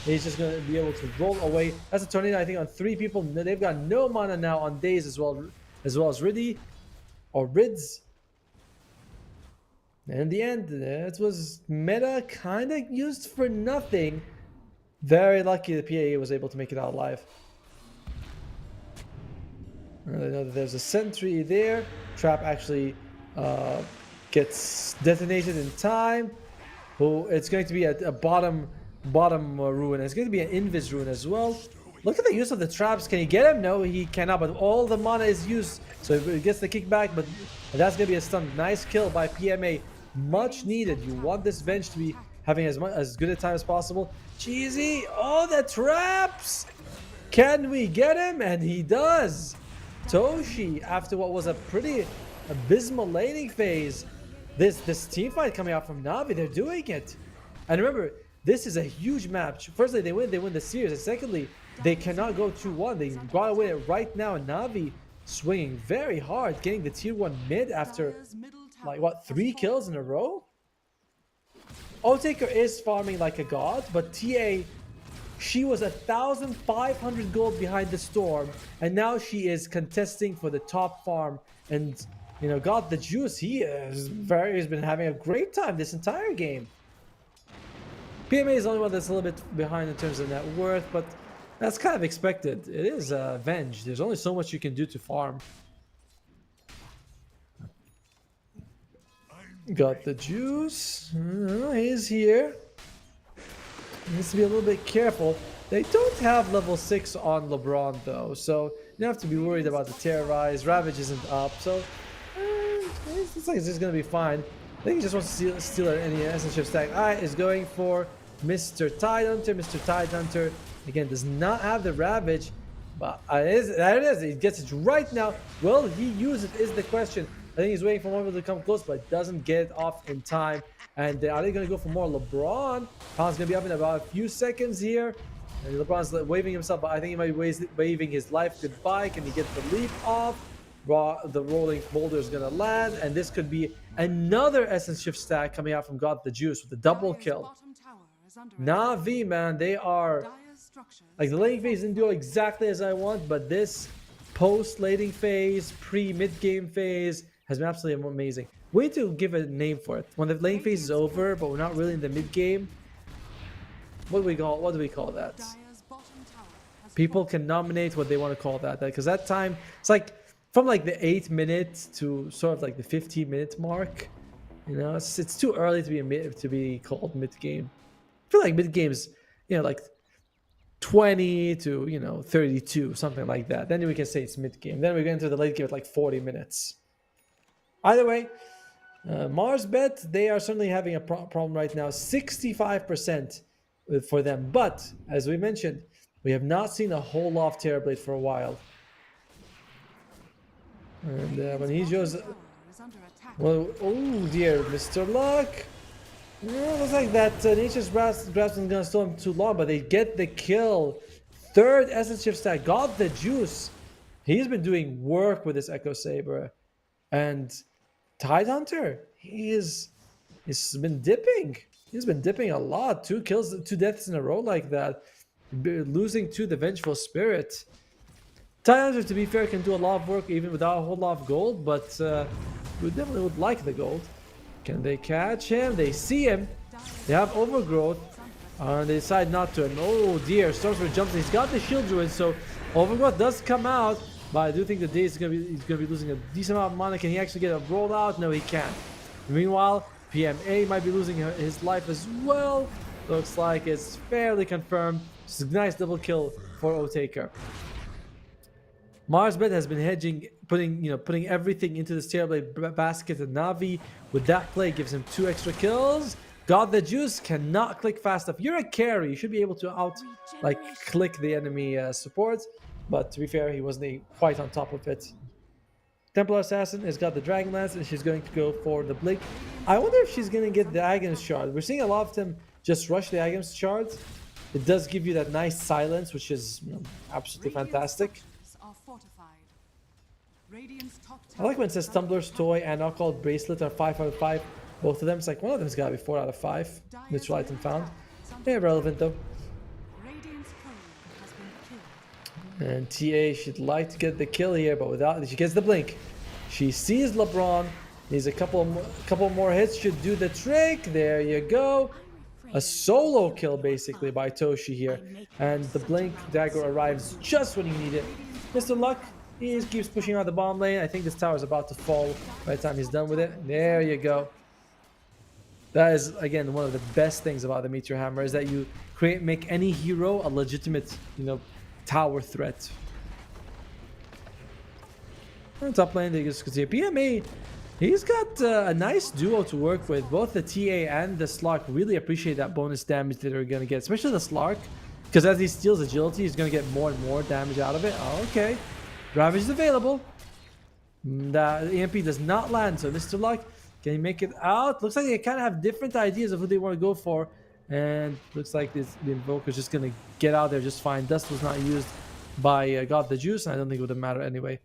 he's just going to be able to roll away. That's a tornado, I think, on 3 people. They've got no mana now on Daze as well as Riddy or Rids. And in the end, it was meta kind of used for nothing. Very lucky the PAE was able to make it out alive. I know that there's a sentry there. Trap actually gets detonated in time. Oh, it's going to be a bottom ruin. It's going to be an invis ruin as well. Look at the use of the traps. Can he get him? No, he cannot. But all the mana is used, so he gets the kickback. But that's going to be a stun. Nice kill by PMA. Much needed. You want this bench to be having as good a time as possible. Cheesy. Oh, the traps. Can we get him? And he does. Toshi, after what was a pretty abysmal laning phase, this team fight coming out from Na'Vi, they're doing it. And remember, this is a huge match. Firstly, they win the series, and secondly, they cannot go 2-1. They gotta win it right now, and Na'Vi swinging very hard, getting the tier 1 mid after like what, 3 kills in a row. Otaker is farming like a god, but TA, she was 1,500 gold behind the StoRm, and now she is contesting for the top farm. And you know, got the juice. He's been having a great time this entire game. PMA is the only one that's a little bit behind in terms of net worth, but that's kind of expected. It is Venge. There's only so much you can do to farm. Got the juice. He's here. Needs to be a little bit careful. They don't have level 6 on LeBron though, so you don't have to be worried about the terrorize. Ravage isn't up, so it's like it's gonna be fine. I think he just wants to steal any essence stack. Alright, is going for Mr. Tidehunter. Mr. Tidehunter again does not have the Ravage, but there it is. He gets it right now. Will he use it is the question. I think he's waiting for one of them to come close, but doesn't get it off in time. And are they going to go for more LeBron? Pound's going to be up in about a few seconds here. And LeBron's waving himself, but I think he might be waving his life goodbye. Can he get the leap off? The rolling boulder is going to land. And this could be another Essence Shift stack coming out from God the Juice with the double kill. Na'Vi, man, they are... Like, the laning phase didn't do exactly as I want, but this post-laning phase, pre-mid game phase has been absolutely amazing. We need to give a name for it. When the laning phase is over, but we're not really in the mid game. What do we call that? People can nominate what they want to call that. Because that time, it's like from like the 8 minutes to sort of like the 15-minute mark. You know, it's too early to be called mid game. I feel like mid games, you know, like 20 to, you know, 32, something like that. Then we can say it's mid game. Then we get into the late game at like 40 minutes. Either way, Mars Bet, they are certainly having a problem right now. 65% for them. But, as we mentioned, we have not seen a whole lot of Terrorblade for a while. And when he shows... Well, oh dear, Mr. Luck. Yeah, looks like that Nature's Grasp isn't going to stall him too long, but they get the kill. Third Essence Shift stack, got the juice. He's been doing work with this Echo Saber. And Tidehunter, he's been dipping. He's been dipping a lot. 2 kills, 2 deaths in a row like that. Losing to the Vengeful Spirit. Tidehunter, to be fair, can do a lot of work even without a whole lot of gold, but we definitely would like the gold. Can they catch him? They see him. They have Overgrowth. They decide not to. And oh dear, StoRm jumps. He's got the shield ruin, so Overgrowth does come out. But I do think the day he's gonna be losing a decent amount of mana. Can he actually get a roll out? No, he can't. Meanwhile, PMA might be losing his life as well. Looks like it's fairly confirmed. It's a nice double kill for Otaker. Marsbet has been hedging, putting everything into this Terrorblade basket, and Na'Vi with that play gives him 2 extra kills. God the Juice cannot click fast enough. You're a carry. You should be able to click the enemy support. But to be fair, he wasn't quite on top of it. Templar Assassin has got the Dragon Lance, and she's going to go for the Blink. I wonder if she's going to get the Aghanim Shard. We're seeing a lot of them just rush the Aghanim Shards. It does give you that nice silence, which is absolutely fantastic. I like when it says Tumbler's Toy and Alcohol Bracelet are 5 out of 5. Both of them. It's like one of them's got to be 4 out of 5. Neutral item found. They're irrelevant though. And TA should like to get the kill here, but without, she gets the blink. She sees LeBron. Needs a couple more hits should do the trick. There you go. A solo kill basically by Toshi here. And the Blink Dagger arrives just when you need it. Mr. Luck, he just keeps pushing out the bomb lane. I think this tower is about to fall by the time he's done with it. There you go. That is, again, one of the best things about the Meteor Hammer is that you make any hero a legitimate, tower threat. On top lane, they just see PMA. He's got a nice duo to work with. Both the TA and the Slark really appreciate that bonus damage that they're going to get, especially the Slark, because as he steals agility, he's going to get more and more damage out of it. Oh, okay. Ravage is available. The EMP does not land, so Mr. Luck, can he make it out? Looks like they kind of have different ideas of who they want to go for. And looks like the Invoker's just going to get out there just fine. Dust was not used by God the Juice, and I don't think it would have mattered anyway.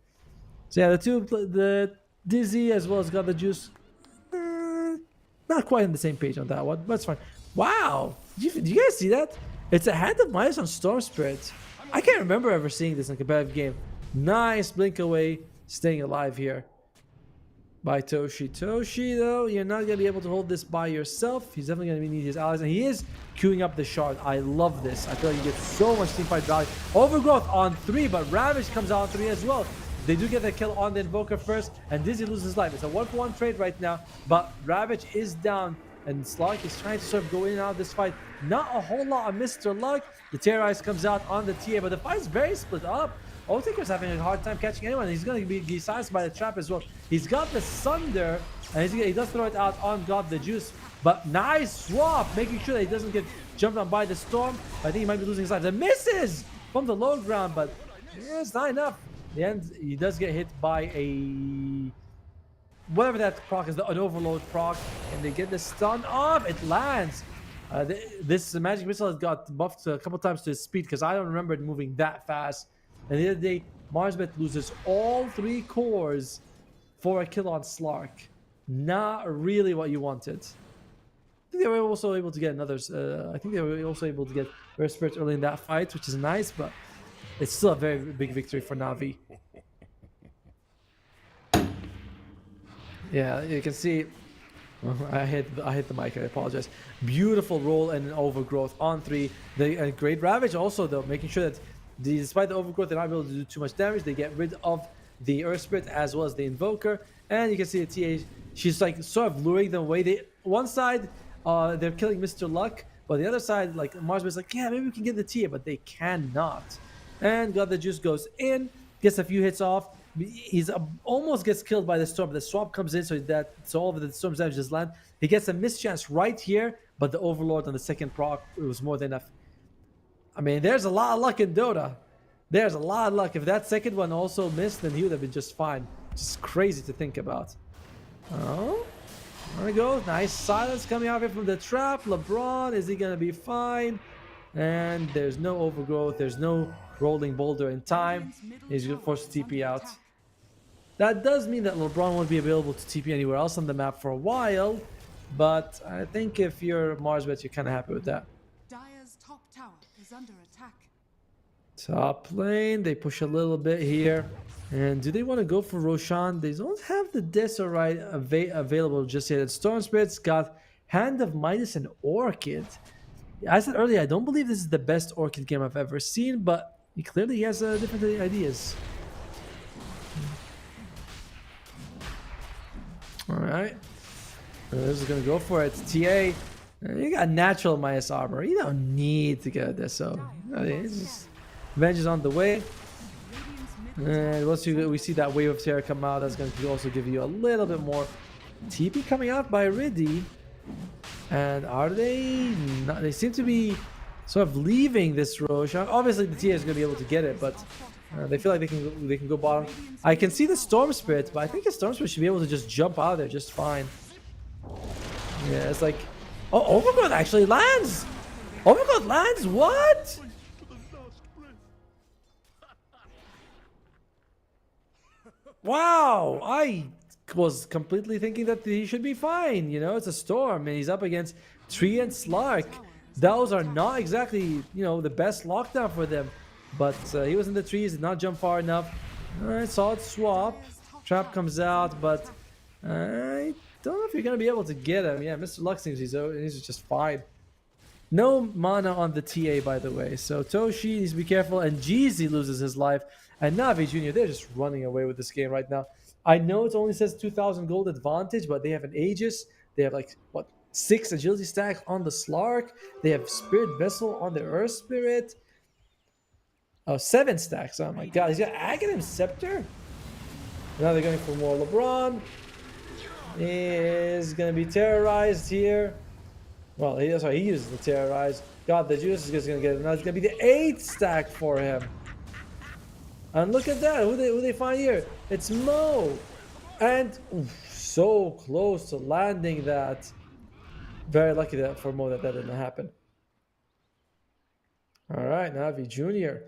So yeah, the Dizzy as well as God the Juice, not quite on the same page on that one, but it's fine. Wow! Did you guys see that? It's a hand of minus on Storm Spirit. I can't remember ever seeing this in a competitive game. Nice blink away, staying alive here by Toshi. Toshi, though, you're not going to be able to hold this by yourself. He's definitely going to need his allies, and he is queuing up the shard. I love this. I feel like you get so much teamfight value. Overgrowth on 3, but Ravage comes out on 3 as well. They do get the kill on the Invoker first, and Dizzy loses his life. It's a 1-for-1 trade right now, but Ravage is down, and Slark is trying to sort of go in and out of this fight. Not a whole lot of Mr. Luck. The Terrorize comes out on the TA, but the fight's very split up. Otaker's having a hard time catching anyone. He's going to be silenced by the trap as well. He's got the Sunder, and he does throw it out on God the Juice. But nice swap, making sure that he doesn't get jumped on by the Storm. I think he might be losing his life. And misses from the low ground, but yeah, it's not enough. In the end, he does get hit by a... whatever that proc is, an overload proc. And they get the stun off. It lands. This magic missile has got buffed a couple times to his speed because I don't remember it moving that fast. And the other day, Marsbet loses all 3 cores for a kill on Slark. Not really what you wanted. I think they were also able to get another... I think they were also able to get Rare Spirit early in that fight, which is nice, but it's still a very big victory for Na'Vi. Yeah, you can see... I hit the mic, I apologize. Beautiful roll and an overgrowth on 3. The great Ravage also, though, making sure that despite the overgrowth, they're not able to do too much damage. They get rid of the Earth Spirit as well as the Invoker. And you can see the TA, she's like sort of luring them away. One side, they're killing Mr. Luck, but the other side, like Marsbet's like, yeah, maybe we can get the TA, but they cannot. And God the Juice goes in, gets a few hits off. He's almost gets killed by the Storm. The swap comes in, so all of the Storm's damage just land. He gets a mischance right here, but the Overlord on the second proc, it was more than enough. I mean, there's a lot of luck in Dota. There's a lot of luck. If that second one also missed, then he would have been just fine. Just crazy to think about. Oh, there we go. Nice silence coming out here from the trap. LeBron, is he going to be fine? And there's no overgrowth. There's no rolling boulder in time. He's forced to TP out. That does mean that LeBron won't be available to TP anywhere else on the map for a while. But I think if you're Marsbet, you're kind of happy with that. Dire's top tower is under attack. Top lane, they push a little bit here. And do they want to go for Roshan? They don't have the Desorite available just yet. Storm Spirit's got Hand of Midas and Orchid. I said earlier, I don't believe this is the best Orchid game I've ever seen, but he clearly has different ideas. Alright. This is going to go for it. TA, you got natural minus armor. You don't need to get this, so it's just Revenge is on the way. And once we see that wave of terror come out, that's going to also give you a little bit more. TP coming out by Riddy. And are they not, they seem to be sort of leaving this Roshan. Obviously the TA is going to be able to get it, but they feel like they can go bottom. I can see the Storm Spirit, but I think the Storm Spirit should be able to just jump out of there just fine. Yeah, it's like, oh, Overgrowth actually lands. Overgrowth lands. What? Wow, I was completely thinking that he should be fine. You know, it's a Storm and he's up against Tree and Slark. Those are not exactly, you know, the best lockdown for them. But he was in the trees, did not jump far enough. Alright, solid swap. Trap comes out, but I don't know if you're gonna be able to get him. Yeah, Mr. Luck seems he's just fine. No mana on the TA, by the way. So Toshi needs to be careful, and Jeezy loses his life. And Navi Jr., they're just running away with this game right now. I know it only says 2,000 gold advantage, but they have an Aegis. They have like, what, 6 agility stacks on the Slark. They have Spirit Vessel on the Earth Spirit. Oh, 7 stacks. Oh my god. He's got Aghanim Scepter. Now they're going for more. LeBron is going to be terrorized here. Well, he uses the terrorize. God, the Juice is just going to get it. Now it's going to be the 8 stack for him. And look at that. Who they find here? It's Mo. And so close to landing that. Very lucky that for Mo that didn't happen. All right, Navi Jr.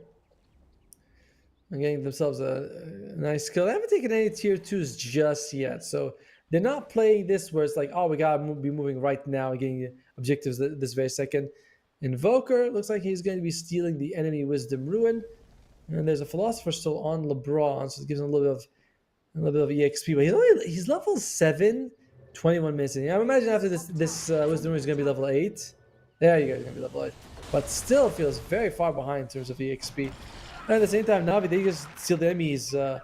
And getting themselves a nice skill. They haven't taken any tier 2s just yet. So they're not playing this where it's like, oh, we got to be moving right now and getting objectives this very second. Invoker looks like he's going to be stealing the enemy Wisdom Ruin. And there's a Philosopher still on LeBron, so it gives him a little bit of EXP. But he's level 7, 21 minutes in. I imagine after this Wisdom Ruin is going to be level 8. There you go, he's going to be level 8. But still feels very far behind in terms of EXP. And at the same time, Navi, they just steal the enemies. Oh,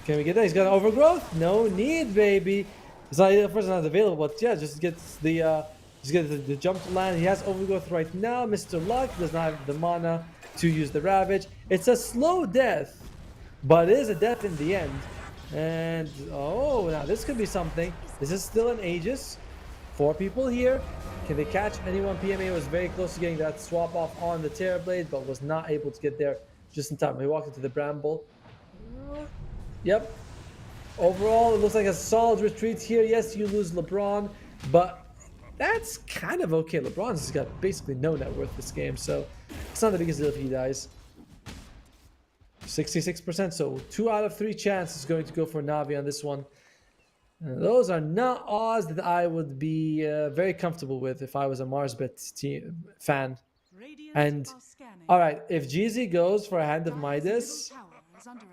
can we get that? He's got overgrowth? No need, baby. It's not, of course, not available, but yeah, just get the jump to land. He has overgrowth right now. Mr. Luck does not have the mana to use the Ravage. It's a slow death, but it is a death in the end. And oh, now this could be something. This is still an Aegis. 4 people here. Can they catch anyone? PMA was very close to getting that swap off on the Terrorblade, but was not able to get there just in time. He walked into the Bramble. Yep. Overall, it looks like a solid retreat here. Yes, you lose LeBron, but that's kind of okay. LeBron's got basically no net worth this game, so it's not the biggest deal if he dies. 66%, so 2 out of 3 chances going to go for Navi on this one. And those are not odds that I would be very comfortable with if I was a Marsbet team fan. And all right, if GZ goes for a Hand of Midas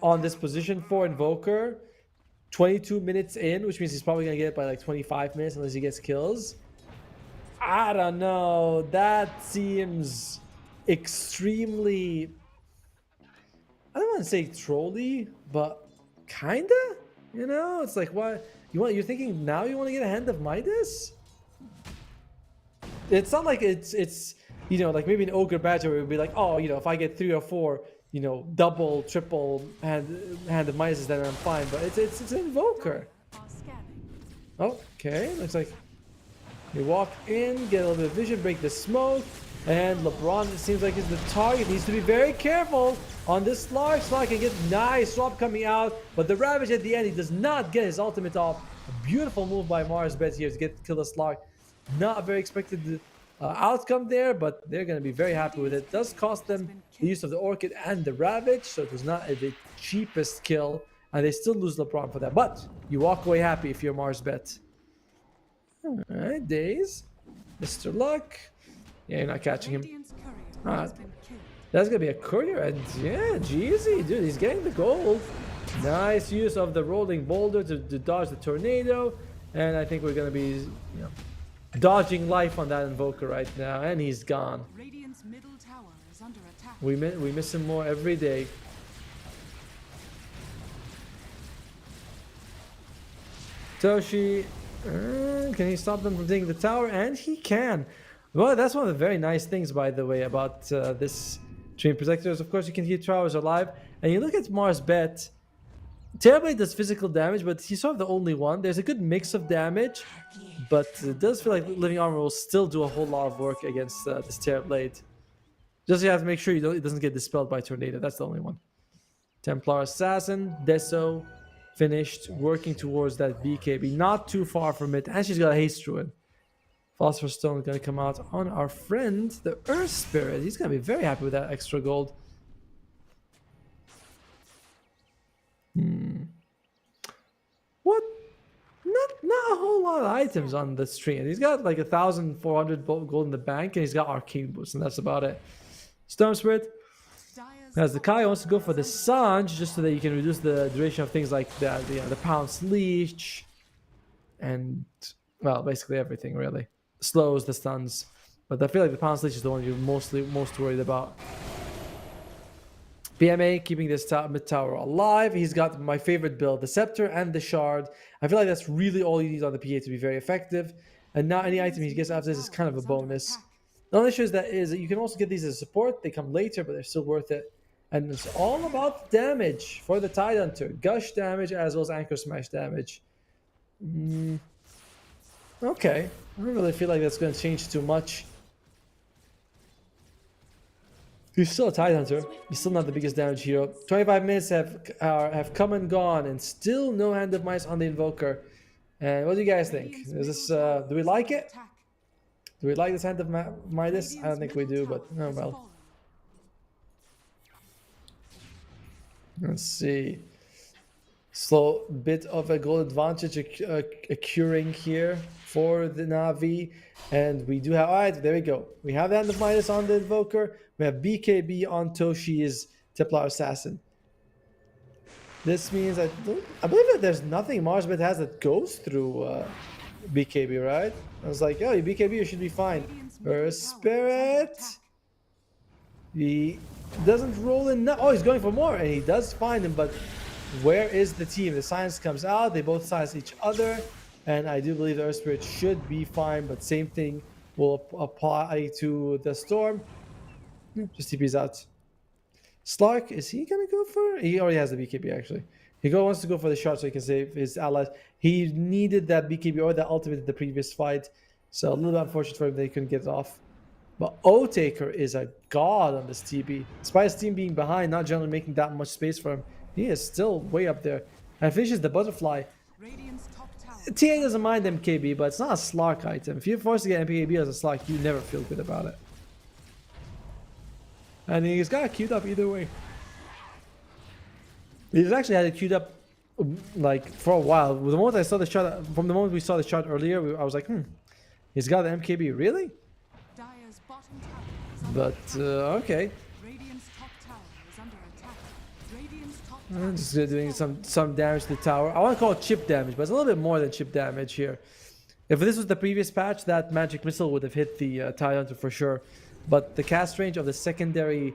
on this position for Invoker, 22 minutes in, which means he's probably gonna get it by like 25 minutes unless he gets kills. I don't know. That seems extremely, I don't want to say trolly, but kinda. You know, it's like, what you're thinking now? You want to get a Hand of Midas? It's not like it's you know, like maybe an Ogre Badger where it would be like, oh, you know, if I get 3 or 4, you know, double, triple hand of Midas, then I'm fine. But it's an Invoker. Okay, looks like you walk in, get a little bit of vision, break the smoke, and LeBron, it seems like, is the target. Needs to be very careful on this Slark. Slark can get nice swap coming out, but the Ravage at the end, he does not get his ultimate off. A beautiful move by Marsbet here to kill the Slark. Not a very expected outcome there, but they're going to be very happy with it. Does cost them the use of the Orchid and the Ravage, so it was not the cheapest kill, and they still lose LeBron for that. But you walk away happy if you're Marsbet. All right, Days, Mr. Luck. Yeah, you're not catching him. That's gonna be a courier, and yeah, Jeezy, dude, he's getting the gold. Nice use of the rolling boulder to dodge the tornado, and I think we're gonna be, you know, dodging life on that Invoker right now, and he's gone. Radiant's middle tower is under attack. We miss him more every day. Toshi, can he stop them from taking the tower? And he can. Well, that's one of the very nice things, by the way, about this Dream Protectors. Of course, you can keep towers alive. And you look at Marsbet. Terrorblade does physical damage, but he's sort of the only one. There's a good mix of damage, but it does feel like Living Armor will still do a whole lot of work against this Terrorblade. Just you have to make sure it doesn't get dispelled by Tornado. That's the only one. Templar Assassin, Deso, finished, working towards that BKB. Not too far from it, and she's got a Haste Ruin. Philosopher's Stone is going to come out on our friend, the Earth Spirit. He's going to be very happy with that extra gold. What? Not a whole lot of items on the stream. He's got like 1,400 gold in the bank, and he's got Arcane Boost, and that's about it. Storm Spirit has the Kai wants to go for the Sanj, just so that you can reduce the duration of things like the Pounce Leech. and, well, basically everything, really. Slows the stuns. But I feel like the Pounce Leech is the one you're most worried about. PMA keeping this mid tower alive. He's got my favorite build, the Scepter and the Shard. I feel like that's really all you need on the PA to be very effective. And now any item he gets after this is kind of a bonus. The only issue is that you can also get these as support. They come later, but they're still worth it. And it's all about damage for the Tidehunter. Gush damage as well as Anchor Smash damage. Okay. I don't really feel like that's going to change too much. He's still a Tidehunter. He's still not the biggest damage hero. 25 minutes have come and gone, and still no Hand of Mice on the Invoker. And what do you guys think? Is this do we like it? Do we like this Hand of Midas? I don't think we do, but oh well. Let's see. Slow bit of a goal advantage occurring here for the Na'Vi. And we do have, alright, there we go. We have the Hand of Midas on the Invoker. We have BKB on Toshi's Templar Assassin. This means I believe that there's nothing Marsbit has that goes through BKB, right? I was like, oh, you BKB, you should be fine. Burst Spirit. He doesn't roll in. Oh, he's going for more, and he does find him, but where is the team? The science comes out. They both silence each other, and I do believe the Earth Spirit should be fine, but same thing will apply to the StoRm. Just TP's out. Slark, is he gonna go for? He already has the BKB actually. He wants to go for the shot so he can save his allies. He needed that BKB or that ultimate in the previous fight, so a little bit unfortunate for him that he couldn't get it off. But O-Taker is a god on this TB. Despite his team being behind, not generally making that much space for him, he is still way up there. And finishes the butterfly. TA doesn't mind MKB, but it's not a Slark item. If you're forced to get MKB as a Slark, you never feel good about it. And he's got it queued up either way. He's actually had it queued up like for a while. The moment I saw the shot, from the moment we saw the shot earlier, I was like, he's got the MKB, really? But okay. I'm just doing some damage to the tower. I want to call it chip damage, but it's a little bit more than chip damage here. If this was the previous patch, that magic missile would have hit the Tidehunter for sure. But the cast range of the secondary,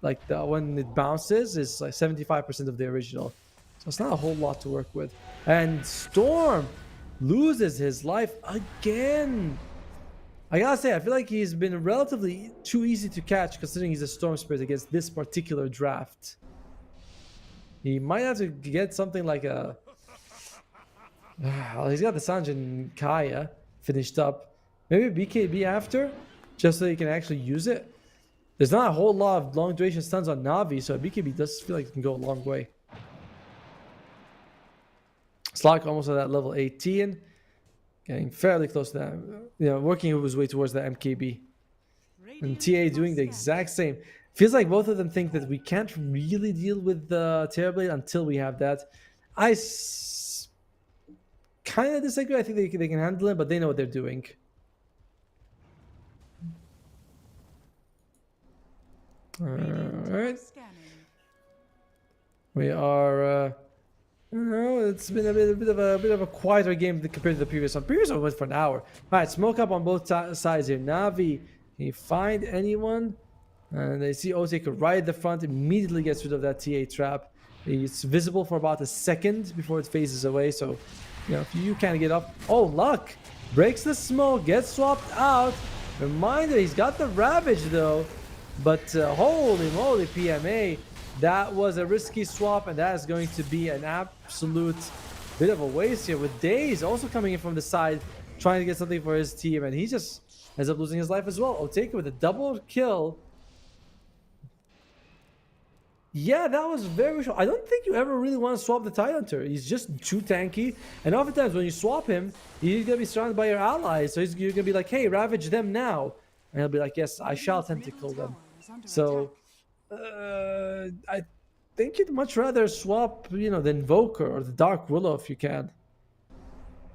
like when it bounces, is like 75% of the original. So it's not a whole lot to work with. And StoRm loses his life again. I gotta say, I feel like he's been relatively too easy to catch considering he's a StoRm Spirit against this particular draft. He might have to get something like a... Well, he's got the Sanjin Kaya finished up. Maybe BKB after? Just so he can actually use it. There's not a whole lot of long duration stuns on Na'Vi, so BKB does feel like it can go a long way. Slark almost at that level 18. Getting fairly close to that. You know, working his way towards the MKB. And TA doing the exact same. Feels like both of them think that we can't really deal with the Terrorblade until we have that. I kind of disagree. I think they can handle it, but they know what they're doing. Alright. We are I don't know, it's been a bit of a quieter game compared to the previous one. Previous one went for an hour. Alright, smoke up on both sides here. Na'Vi, can you find anyone? And they see O-Taker right at the front, immediately gets rid of that TA trap. It's visible for about a second before it phases away, so you know, if you can't get up. Oh, luck! Breaks the smoke, gets swapped out. Reminder, he's got the Ravage though. But holy moly, PMA, that was a risky swap, and that is going to be an absolute bit of a waste here. With Daze also coming in from the side, trying to get something for his team, and he just ends up losing his life as well. O-Taker with a double kill. Yeah, that was very short. I don't think you ever really want to swap the Tidehunter. He's just too tanky, and oftentimes when you swap him, he's going to be surrounded by your allies, so you're going to be like, hey, ravage them now. And he'll be like, yes, I shall tentacle them. So, I think you'd much rather swap, you know, the Invoker or the Dark Willow if you can.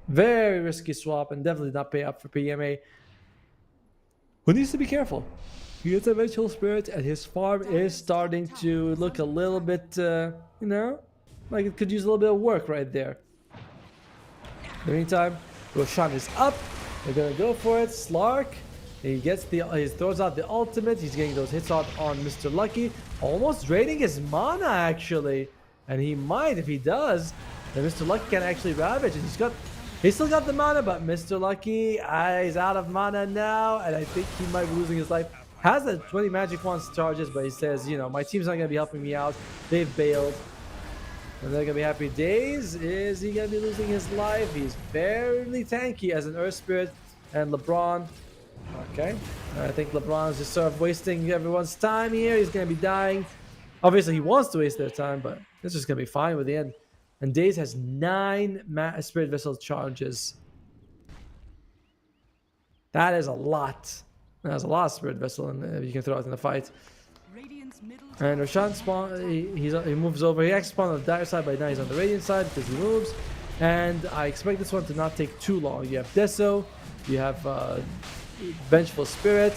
Very risky swap and definitely not pay up for PMA. Who needs to be careful? He gets a Vengeful Spirit and his farm is starting to look a little bit, you know, like it could use a little bit of work right there. In the meantime, Roshan is up. They're gonna go for it. Slark. He throws out the ultimate. He's getting those hits out on Mr. Lucky. Almost draining his mana actually. And he might, if he does, then Mr. Lucky can actually ravage. And he's still got the mana, but Mr. Lucky is out of mana now. And I think he might be losing his life. Has the 20 magic wands charges, but he says, you know, my team's not gonna be helping me out. They've bailed. And they're gonna be happy days. Is he gonna be losing his life? He's fairly tanky as an Earth Spirit. And LeBron. Okay. I think LeBron's just sort of wasting everyone's time here. He's gonna be dying. Obviously, he wants to waste their time, but it's just gonna be fine with the end. And Days has 9 Spirit Vessel charges. That is a lot. That's a lot of Spirit Vessel, and you can throw it in the fight. And Roshan spawn, he moves over. He actually spawned on the dire side, but now he's on the radiant side because he moves. And I expect this one to not take too long. You have Deso, you have Vengeful Spirit,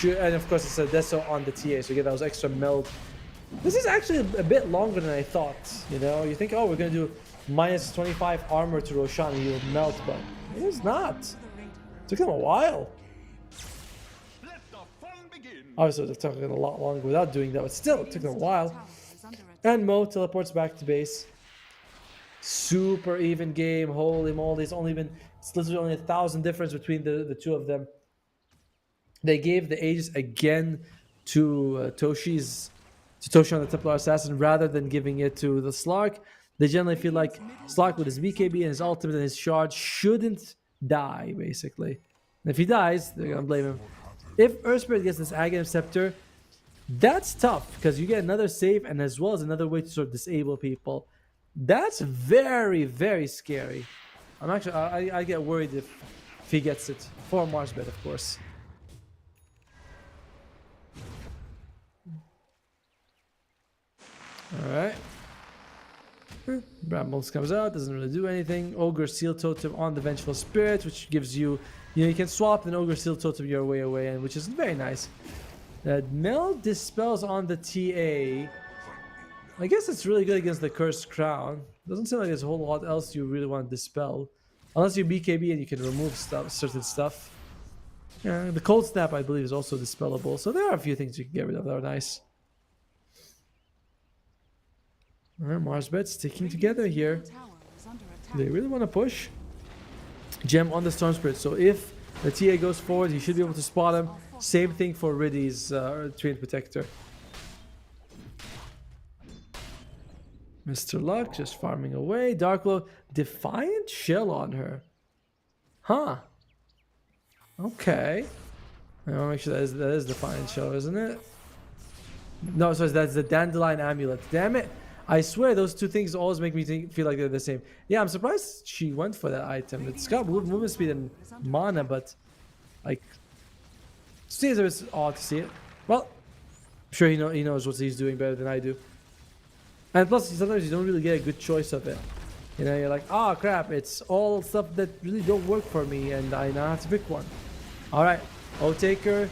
and of course it's a Deso on the TA, so you get those extra meld. This is actually a bit longer than I thought. You know, you think, oh, we're gonna do minus 25 armor to Roshan and he'll melt, but it is not. It took him a while. Obviously, it took him a lot longer without doing that, but still, it took him a while. And Mo teleports back to base. Super even game. Holy moly! It's literally only 1,000 difference between the two of them. They gave the Aegis again to Toshi on the Templar Assassin rather than giving it to the Slark. They generally feel like Slark with his BKB and his ultimate and his shard shouldn't die, basically. And if he dies, they're gonna blame him. If Earth Spirit gets this Aghanim Scepter, that's tough because you get another save and as well as another way to sort of disable people. That's very, very scary. I get worried if he gets it. For Marsbet, of course. Alright. Brambles comes out, doesn't really do anything. Ogre Seal Totem on the Vengeful Spirit, which gives you, you can swap an Ogre Seal Totem your way away, and which is very nice. Mel dispels on the TA. I guess it's really good against the Cursed Crown. Doesn't seem like there's a whole lot else you really want to dispel. Unless you BKB and you can remove certain stuff. Yeah, the Cold Snap, I believe, is also dispellable. So there are a few things you can get rid of that are nice. Alright, Marsbet sticking together here. They really want to push. Gem on the Storm Spirit. So if the TA goes forward, he should be able to spot him. Same thing for Riddy's Trained Protector. Mr. Luck just farming away. Darklow, Defiant Shell on her. Huh. Okay. I want to make sure that is Defiant Shell, isn't it? No, sorry, that's the Dandelion Amulet. Damn it. I swear those two things always make me feel like they're the same. Yeah, I'm surprised she went for that item. It's got movement speed and mana, but like, seems a bit odd to see it. Well, I'm sure he knows what he's doing better than I do. And plus, sometimes you don't really get a good choice of it. You know, you're like, oh crap, it's all stuff that really don't work for me, and I now have to pick one. All right, O-Taker.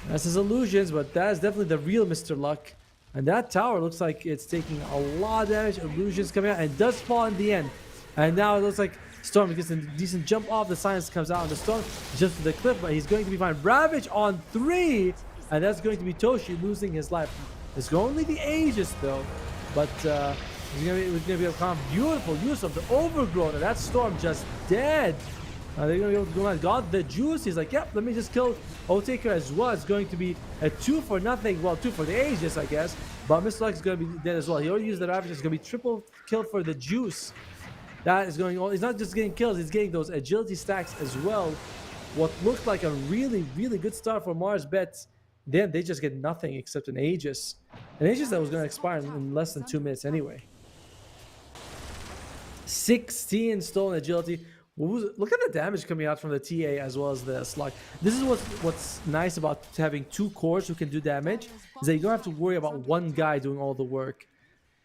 That's his illusions, but that is definitely the real Mr. Luck. And that tower looks like it's taking a lot of damage. Illusions coming out, and it does fall in the end. And now it looks like StoRm gets a decent jump off. The Science comes out on the StoRm just to the cliff, but he's going to be fine. Ravage on 3, and that's going to be Toshi losing his life. It's only the Aegis though, but he's going to be a kind of beautiful use of the Overgrowth, and that StoRm just dead. They're going to be able to go on. Got the juice. He's like, yep, let me just kill O-Taker as well. It's going to be a 2 for nothing. Well, 2 for the Aegis, I guess. But Mr. Luck is going to be dead as well. He already used the Ravage. It's going to be triple kill for the juice. That is going on. He's not just getting kills. He's getting those agility stacks as well. What looked like a really, really good start for Marsbet. Then they just get nothing except an Aegis. An Aegis that was going to expire in less than 2 minutes anyway. 16 stolen agility. Look at the damage coming out from the TA as well as the Slug. This is what's nice about having 2 cores who can do damage, is that you don't have to worry about one guy doing all the work.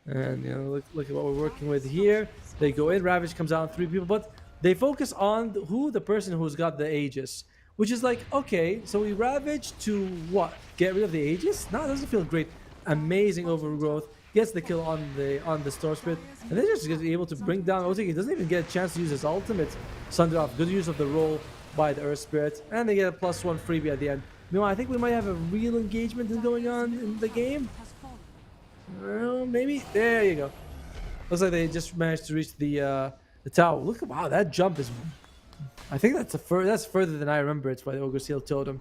And you know, look at what we're working with here. They go in, Ravage comes out on 3 people, but they focus on the person who's got the Aegis, which is like, okay, so we Ravage to what? Get rid of the Aegis? No, it doesn't feel great. Amazing Overgrowth. gets the kill on the Storm Spirit, and then just gets able to bring down Otik. He doesn't even get a chance to use his ultimate. Sunder off. Good use of the roll by the Earth Spirit, and they get a +1 freebie at the end. Meanwhile, I think we might have a real engagement going on in the game. Has fallen. Well, maybe. There you go. Looks like they just managed to reach the tower. Look, wow, that jump is. I think that's that's further than I remember it by the Ogre Seal Totem.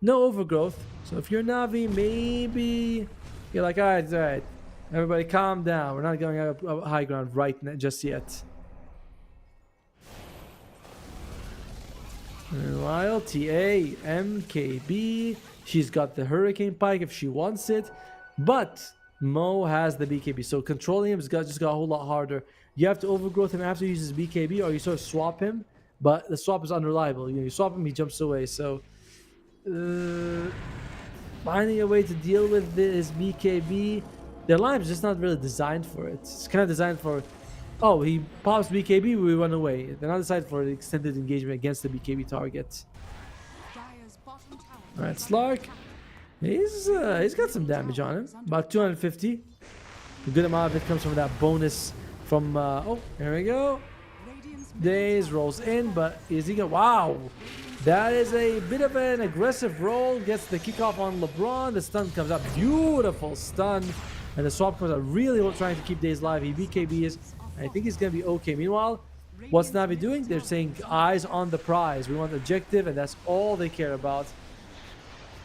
No overgrowth. So if you're Navi, maybe you're like, all right, everybody, calm down. We're not going up high ground just yet. Meanwhile, TA, MKB, she's got the Hurricane Pike if she wants it, but Mo has the BKB, so controlling him just got a whole lot harder. You have to overgrowth him after he uses BKB, or you sort of swap him, but the swap is unreliable. You swap him, he jumps away, so finding a way to deal with this BKB, the line is just not really designed for it. It's kind of designed for, oh, he pops BKB, we run away. They're not designed for extended engagement against the BKB target. Dire's bottom tower. Alright, Slark. He's got some damage on him. About 250. A good amount of it comes from that bonus from oh, there we go. Radiant's Days rolls in, but is he gonna, wow. That is a bit of an aggressive roll. Gets the kickoff on LeBron. The stun comes up. Beautiful stun. And the swap comes out, really trying to keep Days alive. He BKB is. I think he's going to be okay. Meanwhile, what's Navi doing? They're saying eyes on the prize. We want objective, and that's all they care about.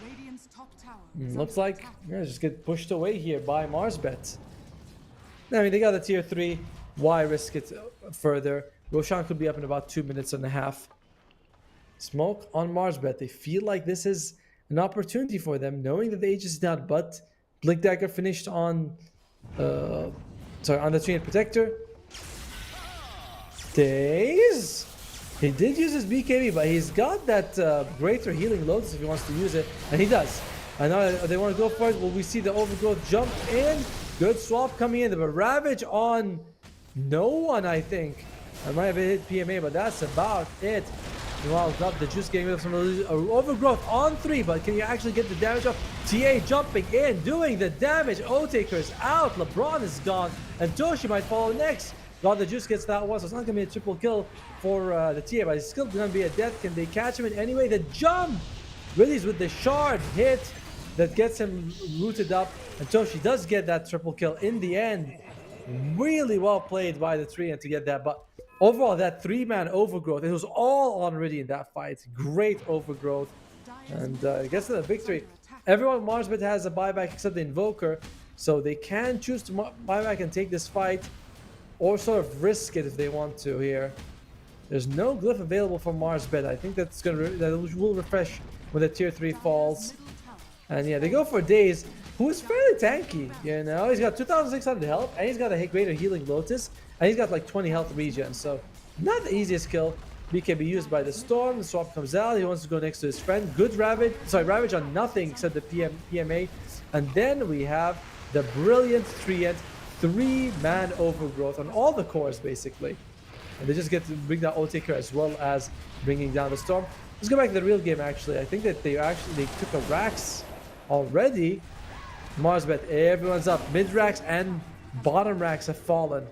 Radiant's top tower. is Looks under like attack. just get pushed away here by Marsbet. I mean, they got a tier 3. Why risk it further? Roshan could be up in about 2.5 minutes. Smoke on Marsbet. They feel like this is an opportunity for them, knowing that the Aegis is down, but Blink Dagger finished on on the Tree and Protector. Days. He did use his BKB, but he's got that greater healing lotus if he wants to use it, and he does. I know they want to go for it. Well, we see the overgrowth jump in. Good swap coming in, but Ravage on no one, I think. I might have hit PMA, but that's about it. Meanwhile, got the juice getting rid of some overgrowth on 3, but can you actually get the damage off? TA jumping in, doing the damage. O-Taker is out. LeBron is gone, and Toshi might follow next. God, the juice gets that one, so it's not going to be a triple kill for the TA, but it's still going to be a death. Can they catch him in any way? The jump! Release with the shard hit that gets him rooted up, and Toshi does get that triple kill in the end. Really well played by the Treant to get that, but overall, that 3-man overgrowth, it was all already in that fight. Great overgrowth, and gets to the victory. Everyone Marsbet has a buyback except the Invoker, so they can choose to buyback and take this fight, or sort of risk it if they want to here. There's no glyph available for Marsbet. I think that will refresh when the tier 3 falls. And yeah, they go for Days, who is fairly tanky, you know. He's got 2,600 health, and he's got a greater healing Lotus, and he's got like 20 health regen, so not the easiest kill. BKB used by the Storm. The swap comes out. He wants to go next to his friend. Good Ravage. Sorry, Ravage on nothing except the PMA. And then we have the brilliant Treant 3-man overgrowth on all the cores, basically. And they just get to bring down O-Taker as well as bringing down the Storm. Let's go back to the real game, actually. I think that they took a Rax already. Marsbet, everyone's up. Mid Rax and bottom Rax have fallen.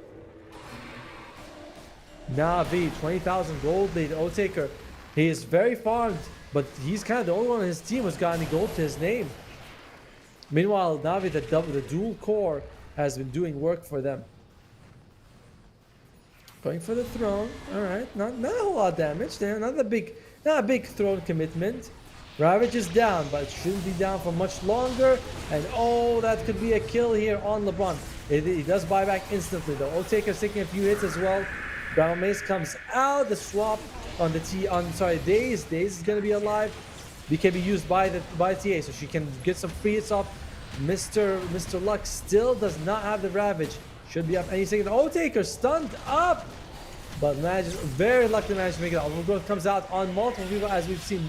Navi, 20,000 gold lead. O-Taker, he is very farmed, but he's kind of the only one on his team who's got any gold to his name. Meanwhile, Navi, the dual core, has been doing work for them. Going for the throne. All right, not a whole lot of damage there. Not a big throne commitment. Ravage is down, but shouldn't be down for much longer. And oh, that could be a kill here on LeBron. He does buy back instantly though. O-Taker's taking a few hits as well. Brown Mace comes out. The swap on the Days. Days is gonna be alive. BKB used by TA, so she can get some free hits off. Mr. Luck still does not have the Ravage. Should be up any second. O-Taker stunned up, but very lucky managed to make it out. Overgrowth comes out on multiple people, as we've seen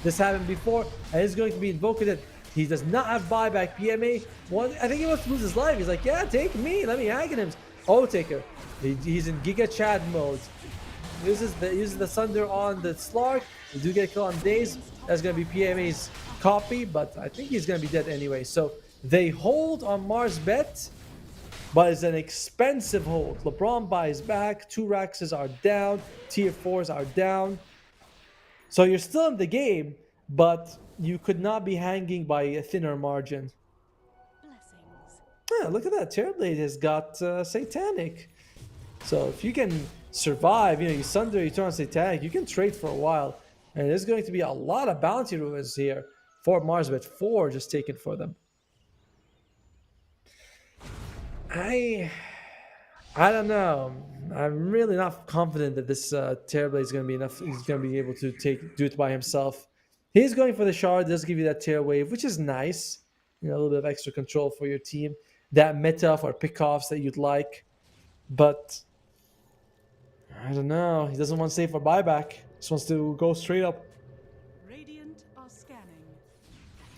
this happen before, and it's going to be invoked. He does not have buyback. PMA. I think he wants to lose his life. He's like, yeah, take me. Let me agony him. O-Taker. He's in Giga Chad mode. Uses the Thunder on the Slark. We do get a kill on Days. That's going to be PMA's copy, but I think he's going to be dead anyway. So They hold on Mars Bet, but it's an expensive hold. LeBron buys back. 2 Raxes are down. Tier 4s are down. So you're still in the game, but you could not be hanging by a thinner margin. Blessings. Yeah, look at that. Terrorblade has got Satanic. So if you can survive, you Sunder, you turn on Satanic, you can trade for a while. And there's going to be a lot of bounty ruins here for Mars, but 4 just taken for them. I don't know. I'm really not confident that this Terrorblade is going to be enough. He's going to be able to do it by himself. He's going for the shard. Does give you that Terror Wave, which is nice. A little bit of extra control for your team. That meta for pickoffs that you'd like. But I don't know. He doesn't want to save for buyback. Just wants to go straight up. Radiant are scanning.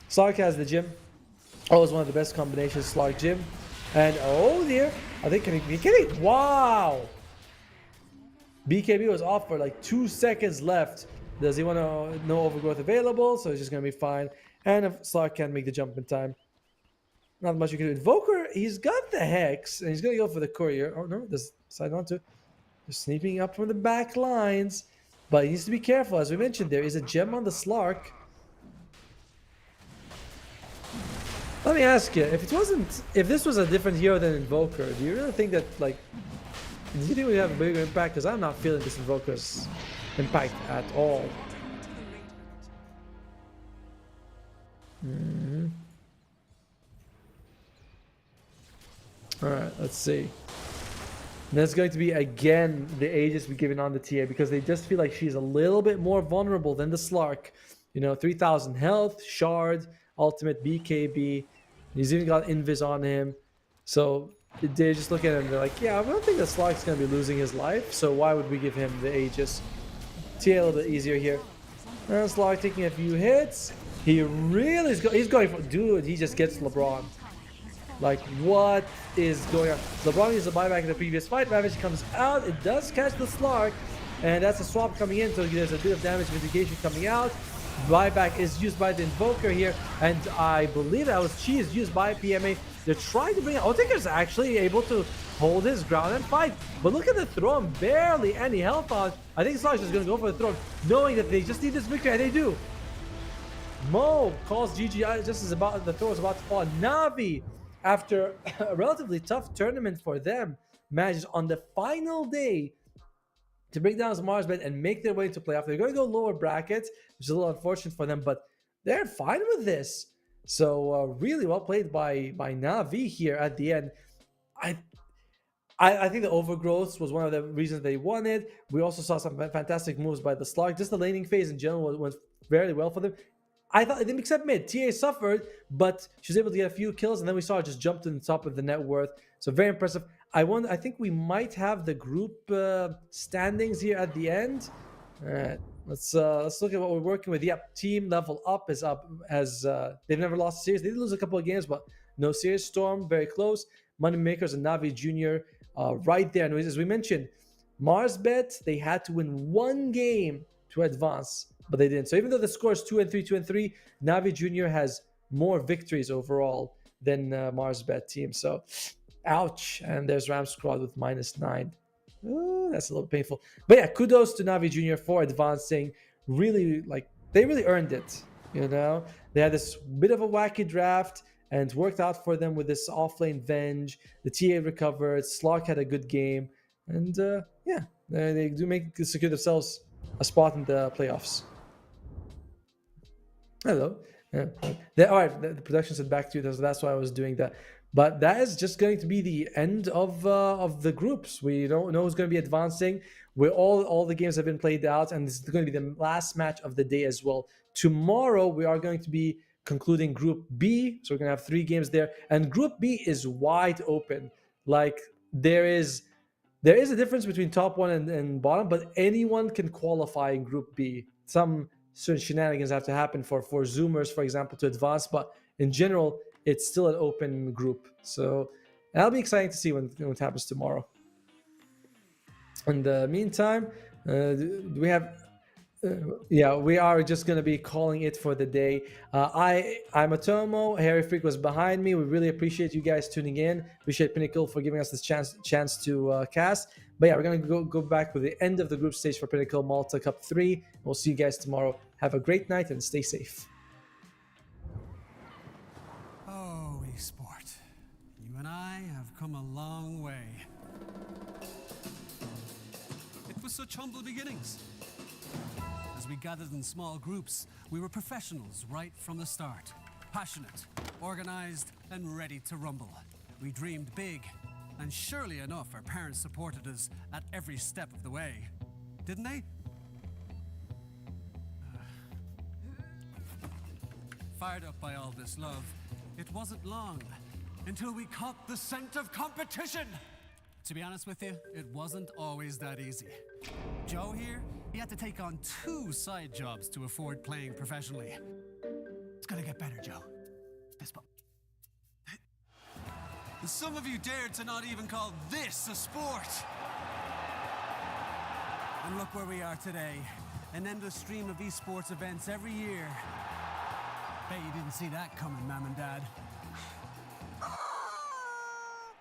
Slark has the gym. Always one of the best combinations, Slark gym. And oh dear, I think can he? Wow! BKB was off for like 2 seconds left. Does he want to no overgrowth available? So he's just gonna be fine. And if Slark can't make the jump in time, not much you can do. Invoker, he's got the Hex, and he's gonna go for the Courier. Oh no, does decide not to. They're sneaking up from the back lines, but he needs to be careful. As we mentioned, there is a gem on the Slark. Let me ask you, if this was a different hero than Invoker, do you really think that, like, do you think we have a bigger impact? Because I'm not feeling this Invoker's impact at all. Alright, let's see. And that's going to be, again, the Aegis we're giving on the TA, because they just feel like she's a little bit more vulnerable than the Slark. 3,000 health, Shard, Ultimate, BKB. He's even got Invis on him. So they just look at him and they're like, yeah, I don't think that Slark's going to be losing his life, so why would we give him the Aegis? TA a little bit easier here. And Slark taking a few hits. He really is he's going for... Dude, he just gets LeBron. Like, what is going on? LeBron used a buyback in the previous fight. Ravage comes out. It does catch the Slark. And that's a swap coming in, so there's a bit of damage mitigation coming out. Buyback is used by the Invoker here, and I believe that was Cheese used by PMA. They're trying to bring out... Otaker's actually able to hold his ground and fight. But look at the throne, barely any health on. I think Slark's just going to go for the throne, knowing that they just need this victory, and they do. Mo calls GG just as the throne is about to fall. Na'Vi, after a relatively tough tournament for them, manages on the final day to break down his Mars Bet and make their way to playoff. They're going to go lower brackets, which is a little unfortunate for them, but they're fine with this. So really well played by Na'Vi here at the end. I think the overgrowth was one of the reasons they won it. We also saw some fantastic moves by the Slark. Just the laning phase in general went very well for them. I thought, except mid, TA suffered, but she was able to get a few kills, and then we saw her just jump to the top of the net worth. So very impressive. I think we might have the group standings here at the end. All right, let's look at what we're working with. Yep, team level up is up. They've never lost a series. They did lose a couple of games, but no series. StoRm very close. Moneymakers and Na'Vi Jr. Right there. And as we mentioned, Mars Bet, they had to win 1 game to advance, but they didn't. So even though the score is 2-3, 2-3, Na'Vi Jr. has more victories overall than Mars Bet team. So ouch. And there's Ram Squad with -9. Ooh, that's a little painful. But yeah, kudos to Na'Vi Jr. for advancing. Really, they really earned it. They had this bit of a wacky draft, and it worked out for them with this offlane Venge. The TA recovered. Slark had a good game. And yeah, they do secure themselves a spot in the playoffs. Hello. Yeah. All right, the production said back to you. That's why I was doing that. But that is just going to be the end of the groups. We don't know who's going to be advancing. All the games have been played out, and this is going to be the last match of the day as well. Tomorrow we are going to be concluding Group B, so we're going to have 3 games there, and Group B is wide open. Like there is a difference between top 1 and bottom, but anyone can qualify in Group B. Some certain shenanigans have to happen for Zoomers, for example, to advance, but in general, it's still an open group. So that'll be exciting to see what happens tomorrow. In the meantime, we have Yeah, we are just gonna be calling it for the day. I'm Atomo. Harry Freak was behind me. We really appreciate you guys tuning in. Appreciate Pinnacle for giving us this chance to cast. But yeah, we're gonna go back with the end of the group stage for Pinnacle Malta Cup 3. We'll see you guys tomorrow. Have a great night and stay safe. Oh, esport. You and I have come a long way. It was such humble beginnings. As we gathered in small groups, we were professionals right from the start. Passionate, organized, and ready to rumble. We dreamed big, and surely enough, our parents supported us at every step of the way. Didn't they? Fired up by all this love, it wasn't long until we caught the scent of competition. To be honest with you, it wasn't always that easy. Joe here, he had to take on 2 side jobs to afford playing professionally. It's gonna get better, Joe. Fist bump. Some of you dared to not even call this a sport. And look where we are today. An endless stream of esports events every year. Bet you didn't see that coming, Mom and Dad.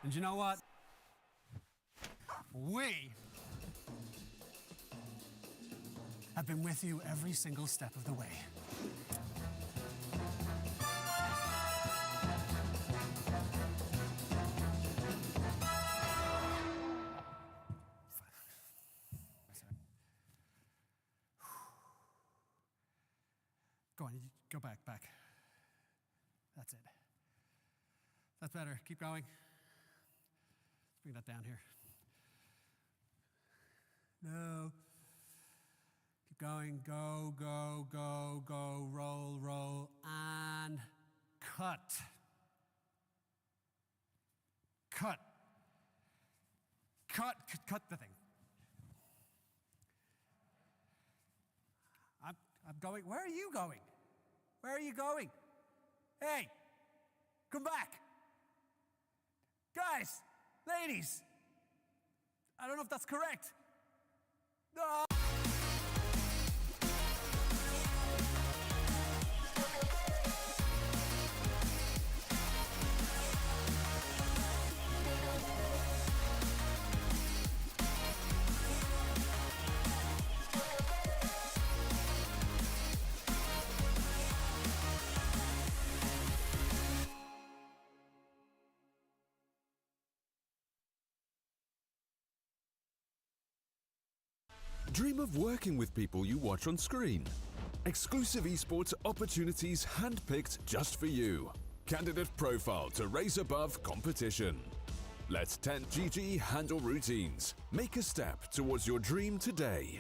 And you know what? We have been with you every single step of the way. Go on, go back. That's it. That's better. Keep going. Bring that down here. No. Keep going. Go. Roll. And cut. Cut the thing. I'm going. Where are you going? Where are you going? Hey, come back. Guys, ladies. I don't know if that's correct. No. Dream of working with people you watch on screen. Exclusive esports opportunities handpicked just for you. Candidate profile to raise above competition. Let 10 GG handle routines. Make a step towards your dream today.